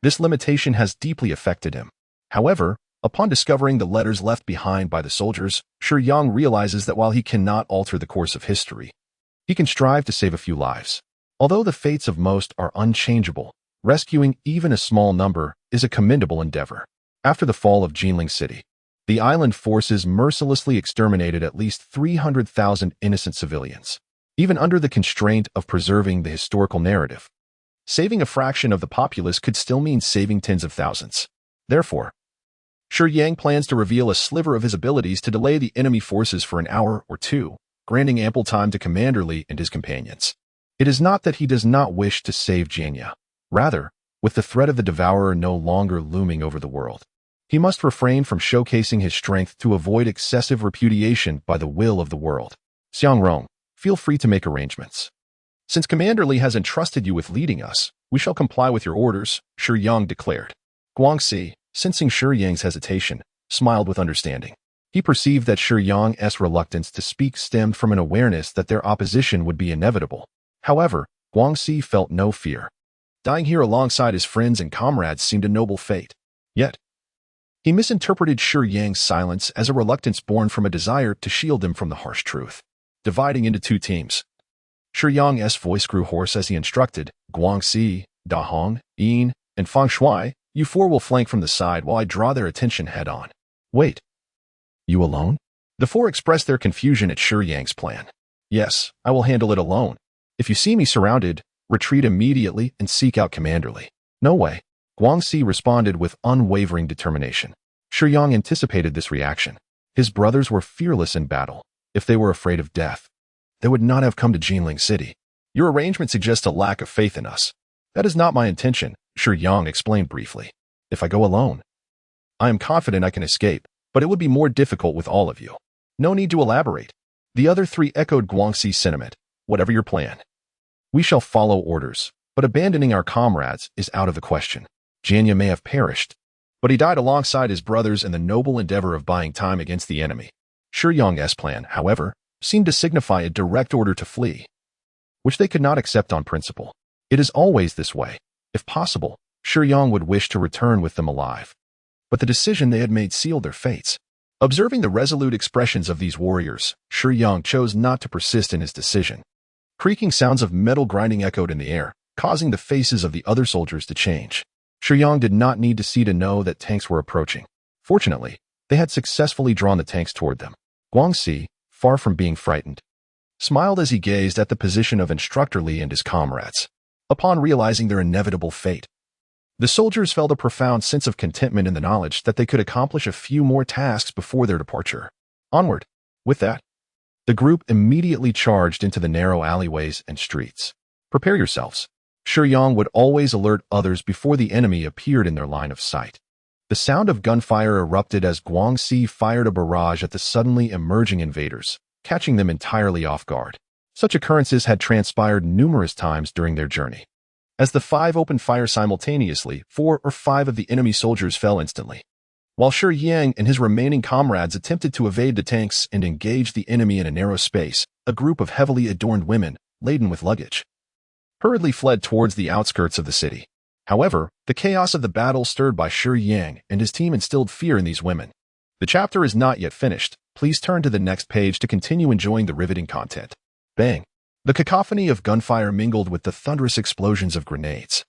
B: this limitation has deeply affected him. However, upon discovering the letters left behind by the soldiers, Shiyang realizes that while he cannot alter the course of history, he can strive to save a few lives. Although the fates of most are unchangeable, rescuing even a small number is a commendable endeavor. After the fall of Jianbing City, the island forces mercilessly exterminated at least 300,000 innocent civilians. Even under the constraint of preserving the historical narrative, saving a fraction of the populace could still mean saving tens of thousands. Therefore, Shiyang plans to reveal a sliver of his abilities to delay the enemy forces for an hour or two, granting ample time to Commander Li and his companions. It is not that he does not wish to save Jianya. Rather, with the threat of the Devourer no longer looming over the world, he must refrain from showcasing his strength to avoid excessive repudiation by the will of the world. Xiangrong, feel free to make arrangements. Since Commander Li has entrusted you with leading us, we shall comply with your orders, Shiyang declared. Guangxi, sensing Shiyang's hesitation, smiled with understanding. He perceived that Shiyang's reluctance to speak stemmed from an awareness that their opposition would be inevitable. However, Guangxi felt no fear. Dying here alongside his friends and comrades seemed a noble fate. Yet, he misinterpreted Shiyang's silence as a reluctance born from a desire to shield him from the harsh truth. Dividing into two teams, Shiyang's voice grew hoarse as he instructed, Guangxi, Dahong, Yin, and Feng Shui, you four will flank from the side while I draw their attention head-on. Wait. You alone? The four expressed their confusion at Shiyang's plan. Yes, I will handle it alone. If you see me surrounded, retreat immediately and seek out Commander Li. No way. Guangxi responded with unwavering determination. Shiyang anticipated this reaction. His brothers were fearless in battle. If they were afraid of death, they would not have come to Jianbing City. Your arrangement suggests a lack of faith in us. That is not my intention, Shiyang explained briefly. If I go alone, I am confident I can escape, but it would be more difficult with all of you. No need to elaborate. The other three echoed Guangxi's sentiment. Whatever your plan. We shall follow orders, but abandoning our comrades is out of the question. Jianya may have perished, but he died alongside his brothers in the noble endeavor of buying time against the enemy. Shiyang's plan, however, seemed to signify a direct order to flee, which they could not accept on principle. It is always this way. If possible, Shiyang would wish to return with them alive. But the decision they had made sealed their fates. Observing the resolute expressions of these warriors, Shiyang chose not to persist in his decision. Creaking sounds of metal grinding echoed in the air, causing the faces of the other soldiers to change. Shiyang did not need to see to know that tanks were approaching. Fortunately, they had successfully drawn the tanks toward them. Guangxi, far from being frightened, smiled as he gazed at the position of Instructor Li and his comrades. Upon realizing their inevitable fate, the soldiers felt a profound sense of contentment in the knowledge that they could accomplish a few more tasks before their departure. Onward. With that, the group immediately charged into the narrow alleyways and streets. Prepare yourselves. Shiyang would always alert others before the enemy appeared in their line of sight. The sound of gunfire erupted as Guangxi fired a barrage at the suddenly emerging invaders, catching them entirely off guard. Such occurrences had transpired numerous times during their journey. As the five opened fire simultaneously, 4 or 5 of the enemy soldiers fell instantly, while Shiyang and his remaining comrades attempted to evade the tanks and engage the enemy in a narrow space. A group of heavily adorned women, laden with luggage, hurriedly fled towards the outskirts of the city. However, the chaos of the battle stirred by Shiyang and his team instilled fear in these women. The chapter is not yet finished. Please turn to the next page to continue enjoying the riveting content. Bang! The cacophony of gunfire mingled with the thunderous explosions of grenades,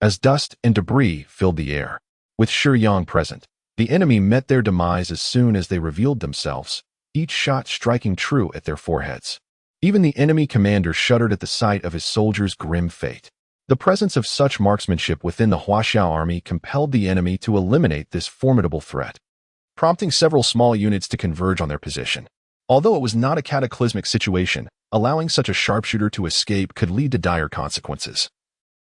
B: as dust and debris filled the air. With Shiyang present, the enemy met their demise as soon as they revealed themselves, each shot striking true at their foreheads. Even the enemy commander shuddered at the sight of his soldiers' grim fate. The presence of such marksmanship within the Huaxiao army compelled the enemy to eliminate this formidable threat, prompting several small units to converge on their position. Although it was not a cataclysmic situation, allowing such a sharpshooter to escape could lead to dire consequences.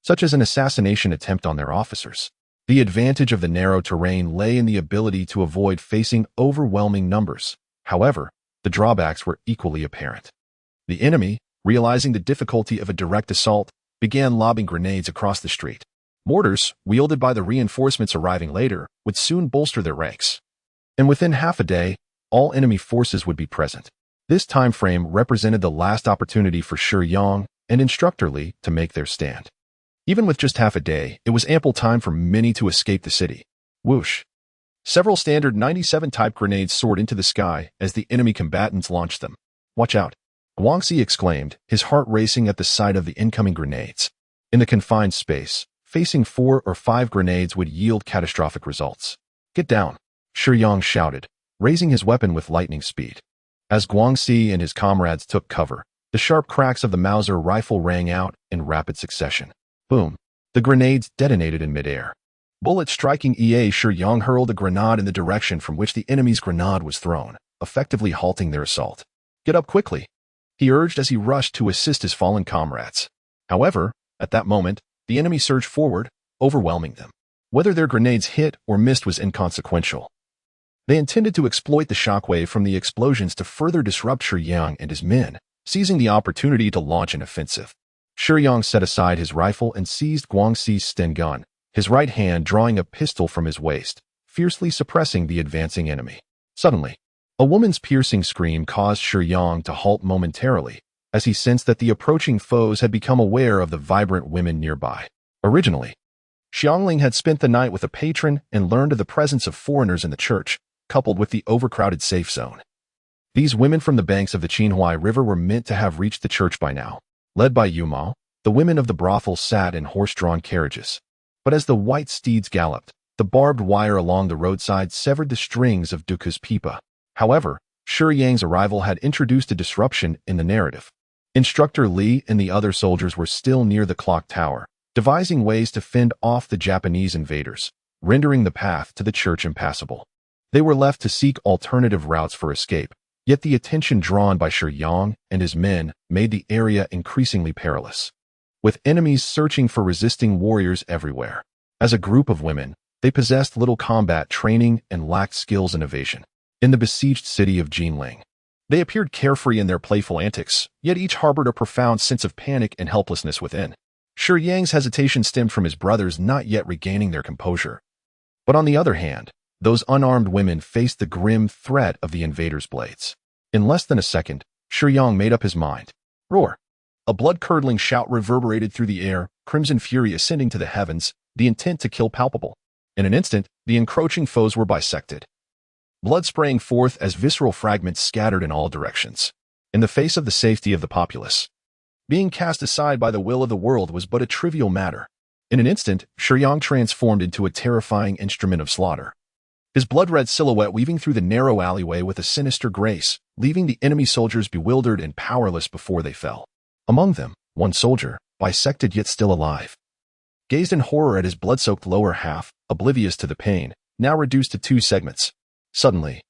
B: such as an assassination attempt on their officers. The advantage of the narrow terrain lay in the ability to avoid facing overwhelming numbers. However, the drawbacks were equally apparent. The enemy, realizing the difficulty of a direct assault, began lobbing grenades across the street. Mortars, wielded by the reinforcements arriving later, would soon bolster their ranks. And within half a day, all enemy forces would be present. This time frame represented the last opportunity for Shiyang and Instructor Li to make their stand. Even with just half a day, it was ample time for many to escape the city. Whoosh! Several standard 97-type grenades soared into the sky as the enemy combatants launched them. Watch out! Guangxi exclaimed, his heart racing at the sight of the incoming grenades. In the confined space, facing 4 or 5 grenades would yield catastrophic results. Get down! Shiyang shouted, raising his weapon with lightning speed. As Guangxi and his comrades took cover, the sharp cracks of the Mauser rifle rang out in rapid succession. Boom! The grenades detonated in midair. Bullet striking Shiyang hurled a grenade in the direction from which the enemy's grenade was thrown, effectively halting their assault. Get up quickly, he urged as he rushed to assist his fallen comrades. However, at that moment, the enemy surged forward, overwhelming them. Whether their grenades hit or missed was inconsequential. They intended to exploit the shockwave from the explosions to further disrupt Shiyang and his men, seizing the opportunity to launch an offensive. Shiyang set aside his rifle and seized Guangxi's Sten gun, his right hand drawing a pistol from his waist, fiercely suppressing the advancing enemy. Suddenly, a woman's piercing scream caused Shiyang to halt momentarily, as he sensed that the approaching foes had become aware of the vibrant women nearby. Originally, Xiangling had spent the night with a patron and learned of the presence of foreigners in the church, coupled with the overcrowded safe zone. These women from the banks of the Qinhuai River were meant to have reached the church by now. Led by Yuma, the women of the brothel sat in horse-drawn carriages. But as the white steeds galloped, the barbed wire along the roadside severed the strings of Duka's pipa. However, Shiyang's arrival had introduced a disruption in the narrative. Instructor Li and the other soldiers were still near the clock tower, devising ways to fend off the Japanese invaders, rendering the path to the church impassable. They were left to seek alternative routes for escape, yet the attention drawn by Shiyang and his men made the area increasingly perilous, with enemies searching for resisting warriors everywhere. As a group of women, they possessed little combat training and lacked skills in evasion. In the besieged city of Jinling, they appeared carefree in their playful antics, yet each harbored a profound sense of panic and helplessness within. Shiyang's hesitation stemmed from his brothers not yet regaining their composure. But on the other hand, those unarmed women faced the grim threat of the invaders' blades. In less than a second, Shiyang made up his mind. Roar! A blood-curdling shout reverberated through the air, crimson fury ascending to the heavens, the intent to kill palpable. In an instant, the encroaching foes were bisected, blood spraying forth as visceral fragments scattered in all directions. In the face of the safety of the populace, being cast aside by the will of the world was but a trivial matter. In an instant, Shiyang transformed into a terrifying instrument of slaughter, his blood-red silhouette weaving through the narrow alleyway with a sinister grace, leaving the enemy soldiers bewildered and powerless before they fell. Among them, one soldier, bisected yet still alive, gazed in horror at his blood-soaked lower half, oblivious to the pain, now reduced to 2 segments. Suddenly,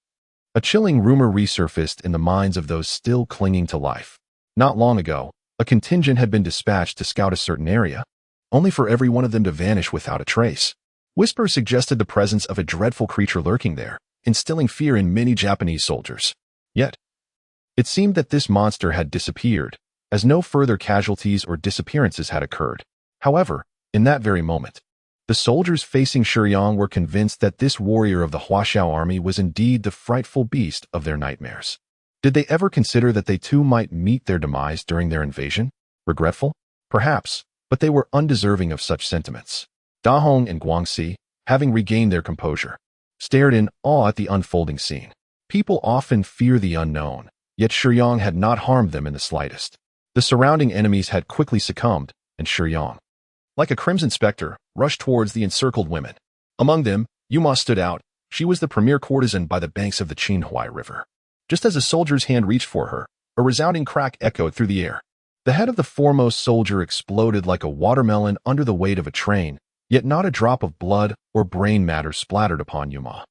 B: a chilling rumor resurfaced in the minds of those still clinging to life. Not long ago, a contingent had been dispatched to scout a certain area, only for every one of them to vanish without a trace. Whispers suggested the presence of a dreadful creature lurking there, instilling fear in many Japanese soldiers. Yet, it seemed that this monster had disappeared, as no further casualties or disappearances had occurred. However, in that very moment, the soldiers facing Shiyang were convinced that this warrior of the Huaxiao army was indeed the frightful beast of their nightmares. Did they ever consider that they too might meet their demise during their invasion? Regretful? Perhaps, but they were undeserving of such sentiments. Dahong and Guangxi, having regained their composure, stared in awe at the unfolding scene. People often fear the unknown, yet Shiyang had not harmed them in the slightest. The surrounding enemies had quickly succumbed, and Shiyang, like a crimson specter, rushed towards the encircled women. Among them, Yuma stood out. She was the premier courtesan by the banks of the Qinhuai River. Just as a soldier's hand reached for her, a resounding crack echoed through the air. The head of the foremost soldier exploded like a watermelon under the weight of a train, yet not a drop of blood or brain matter splattered upon Yuma.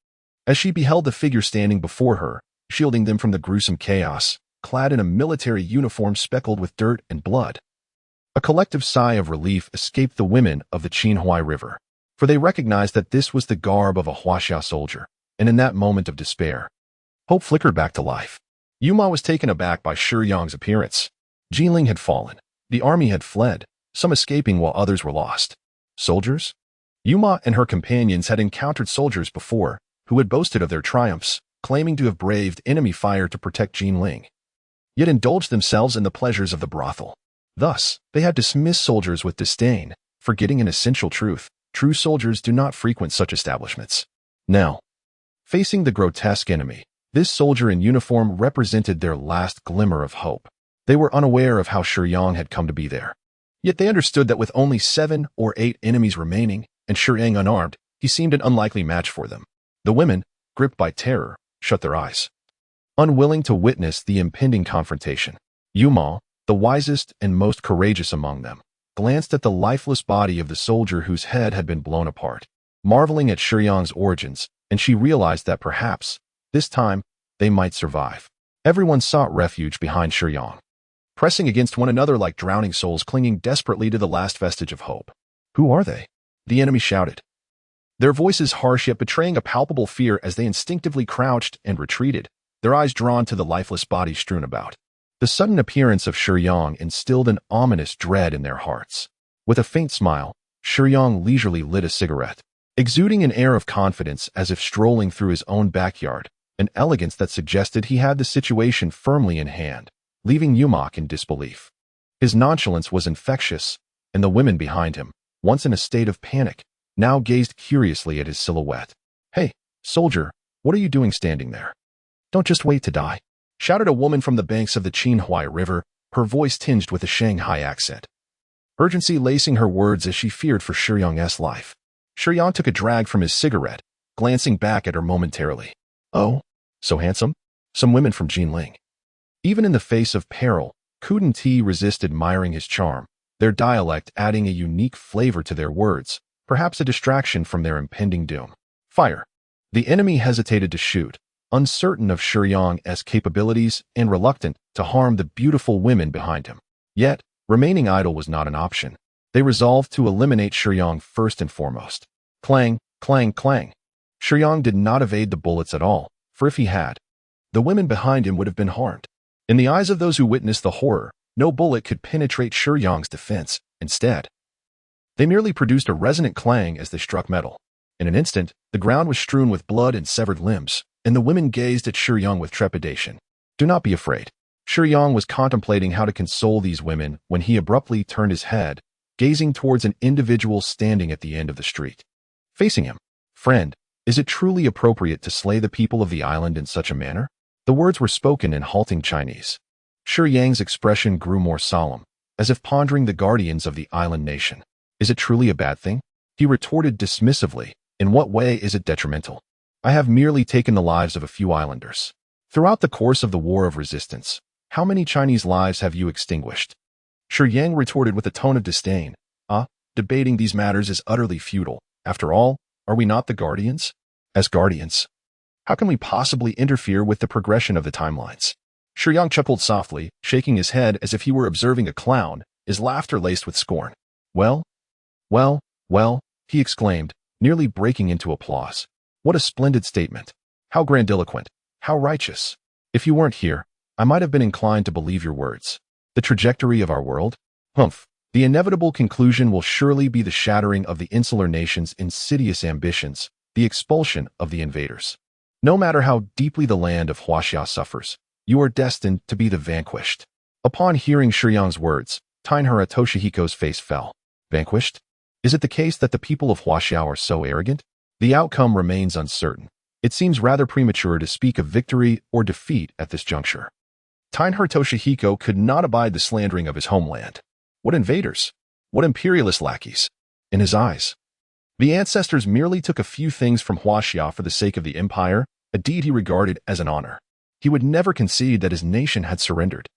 B: As she beheld the figure standing before her, shielding them from the gruesome chaos, clad in a military uniform speckled with dirt and blood, A collective sigh of relief escaped the women of the Qinhuai River, for they recognized that this was the garb of a Huaxia soldier, and in that moment of despair, hope flickered back to life. Yuma was taken aback by Shiyang's appearance. Jianling had fallen. The army had fled, some escaping while others were lost. Soldiers? Yuma and her companions had encountered soldiers before, who had boasted of their triumphs, claiming to have braved enemy fire to protect Jianling, yet indulged themselves in the pleasures of the brothel. Thus, they had dismissed soldiers with disdain, forgetting an essential truth: true soldiers do not frequent such establishments. Now, facing the grotesque enemy, this soldier in uniform represented their last glimmer of hope. They were unaware of how Shiyang had come to be there. Yet they understood that with only 7 or 8 enemies remaining, and Shiyang unarmed, he seemed an unlikely match for them. The women, gripped by terror, shut their eyes, unwilling to witness the impending confrontation. Yuma, the wisest and most courageous among them, glanced at the lifeless body of the soldier whose head had been blown apart, marveling at Shiyang's origins, and she realized that perhaps, this time, they might survive. Everyone sought refuge behind Shiyang, pressing against one another like drowning souls clinging desperately to the last vestige of hope. Who are they? The enemy shouted, their voices harsh yet betraying a palpable fear as they instinctively crouched and retreated, their eyes drawn to the lifeless body strewn about. The sudden appearance of Shiyang instilled an ominous dread in their hearts. With a faint smile, Shiyang leisurely lit a cigarette, exuding an air of confidence as if strolling through his own backyard, an elegance that suggested he had the situation firmly in hand, leaving Yuma in disbelief. His nonchalance was infectious, and the women behind him, once in a state of panic, now gazed curiously at his silhouette. "Hey, soldier, what are you doing standing there? Don't just wait to die," shouted a woman from the banks of the Qinhuai River, her voice tinged with a Shanghai accent, urgency lacing her words as she feared for Shiyang's life. Shiyang took a drag from his cigarette, glancing back at her momentarily. "Oh, so handsome?" Some women from Jianling. Even in the face of peril, couldn't T resist admiring his charm, their dialect adding a unique flavor to their words, perhaps a distraction from their impending doom. Fire. The enemy hesitated to shoot, uncertain of Shiyang's capabilities and reluctant to harm the beautiful women behind him. Yet, remaining idle was not an option. They resolved to eliminate Shiyang first and foremost. Clang, clang, clang. Shiyang did not evade the bullets at all, for if he had, the women behind him would have been harmed. In the eyes of those who witnessed the horror, no bullet could penetrate Shiyang's defense. Instead, they merely produced a resonant clang as they struck metal. In an instant, the ground was strewn with blood and severed limbs, and the women gazed at Shiyang with trepidation. "Do not be afraid." Shiyang was contemplating how to console these women when he abruptly turned his head, gazing towards an individual standing at the end of the street. Facing him, "Friend, is it truly appropriate to slay the people of the island in such a manner?" The words were spoken in halting Chinese. Shiyang's expression grew more solemn, as if pondering the guardians of the island nation. "Is it truly a bad thing?" He retorted dismissively. "In what way is it detrimental? I have merely taken the lives of a few islanders. Throughout the course of the War of Resistance, how many Chinese lives have you extinguished?" Shiyang retorted with a tone of disdain. Debating these matters is utterly futile. After all, are we not the guardians? As guardians, how can we possibly interfere with the progression of the timelines? Shiyang chuckled softly, shaking his head as if he were observing a clown, his laughter laced with scorn. Well, he exclaimed, nearly breaking into applause. What a splendid statement. How grandiloquent. How righteous. If you weren't here, I might have been inclined to believe your words. The trajectory of our world? Humph. The inevitable conclusion will surely be the shattering of the insular nation's insidious ambitions, the expulsion of the invaders. No matter how deeply the land of Huaxia suffers, you are destined to be the vanquished. Upon hearing Shiyang's words, Tainhara Toshihiko's face fell. Vanquished? Is it the case that the people of Huaxia are so arrogant? The outcome remains uncertain. It seems rather premature to speak of victory or defeat at this juncture. Tainhara Toshihiko could not abide the slandering of his homeland. What invaders? What imperialist lackeys? In his eyes, the ancestors merely took a few things from Huaxia for the sake of the empire, a deed he regarded as an honor. He would never concede that his nation had surrendered.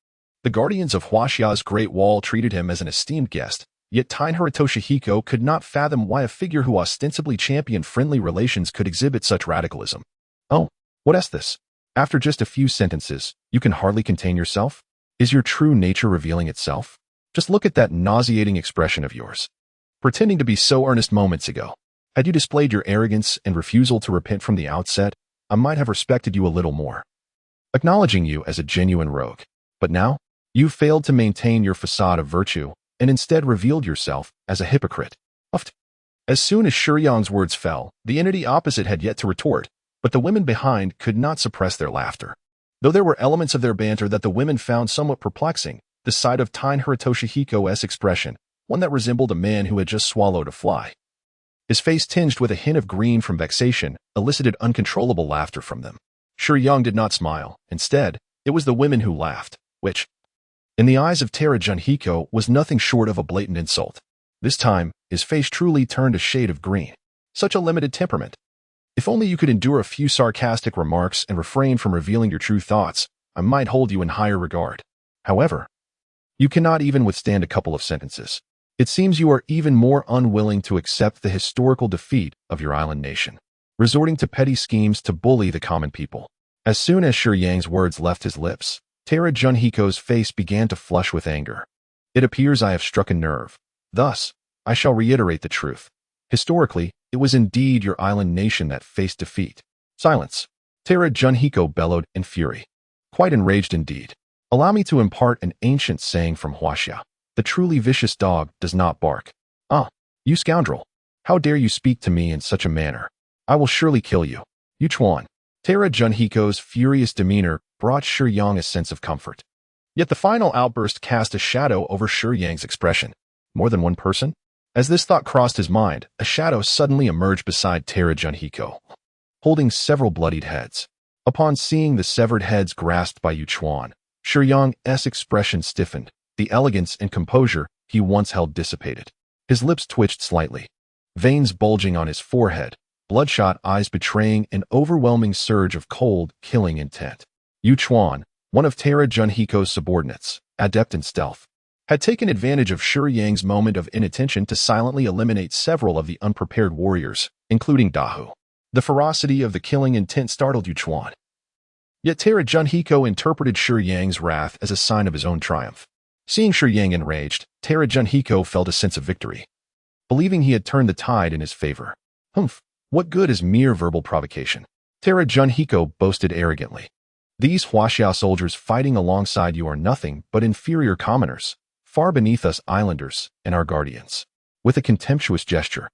B: The guardians of Huaxia's Great Wall treated him as an esteemed guest, yet Tainhara Toshihiko could not fathom why a figure who ostensibly championed friendly relations could exhibit such radicalism. "Oh, what is this? After just a few sentences, you can hardly contain yourself? Is your true nature revealing itself?" Just look at that nauseating expression of yours. Pretending to be so earnest moments ago. Had you displayed your arrogance and refusal to repent from the outset, I might have respected you a little more, acknowledging you as a genuine rogue. But now, you've failed to maintain your facade of virtue and instead revealed yourself as a hypocrite. Uffed. As soon as Shiyang's words fell, the entity opposite had yet to retort, but the women behind could not suppress their laughter. Though there were elements of their banter that the women found somewhat perplexing, the sight of Tain Hiratoshihiko's expression, one that resembled a man who had just swallowed a fly. His face tinged with a hint of green from vexation, elicited uncontrollable laughter from them. Shiyang did not smile. Instead, it was the women who laughed, which, in the eyes of Tera Junhiko, was nothing short of a blatant insult. This time, his face truly turned a shade of green. Such a limited temperament. If only you could endure a few sarcastic remarks and refrain from revealing your true thoughts, I might hold you in higher regard. However, you cannot even withstand a couple of sentences. It seems you are even more unwilling to accept the historical defeat of your island nation, resorting to petty schemes to bully the common people. As soon as Shiyang's words left his lips, Tera Junhiko's face began to flush with anger. It appears I have struck a nerve. Thus, I shall reiterate the truth. Historically, it was indeed your island nation that faced defeat. Silence. Tera Junhiko bellowed in fury. Quite enraged indeed. Allow me to impart an ancient saying from Huaxia. The truly vicious dog does not bark. Ah, you scoundrel. How dare you speak to me in such a manner? I will surely kill you. You Chuan. Tera Junhiko's furious demeanor brought Shiyang a sense of comfort. Yet the final outburst cast a shadow over Shiyang's expression. More than one person? As this thought crossed his mind, a shadow suddenly emerged beside Tera Junhiko, holding several bloodied heads. Upon seeing the severed heads grasped by Yu Chuan, Shiyang's expression stiffened. The elegance and composure he once held dissipated. His lips twitched slightly, veins bulging on his forehead, bloodshot eyes betraying an overwhelming surge of cold, killing intent. Yu Chuan, one of Tera Junhiko's subordinates, adept in stealth, had taken advantage of Shiyang's moment of inattention to silently eliminate several of the unprepared warriors, including Dahu. The ferocity of the killing intent startled Yu Chuan. Yet Tera Junhiko interpreted Shiyang's wrath as a sign of his own triumph. Seeing Shiyang enraged, Tera Junhiko felt a sense of victory, believing he had turned the tide in his favor. Humph, what good is mere verbal provocation? Tera Junhiko boasted arrogantly. These Huaxiao soldiers fighting alongside you are nothing but inferior commoners, far beneath us islanders and our guardians. With a contemptuous gesture,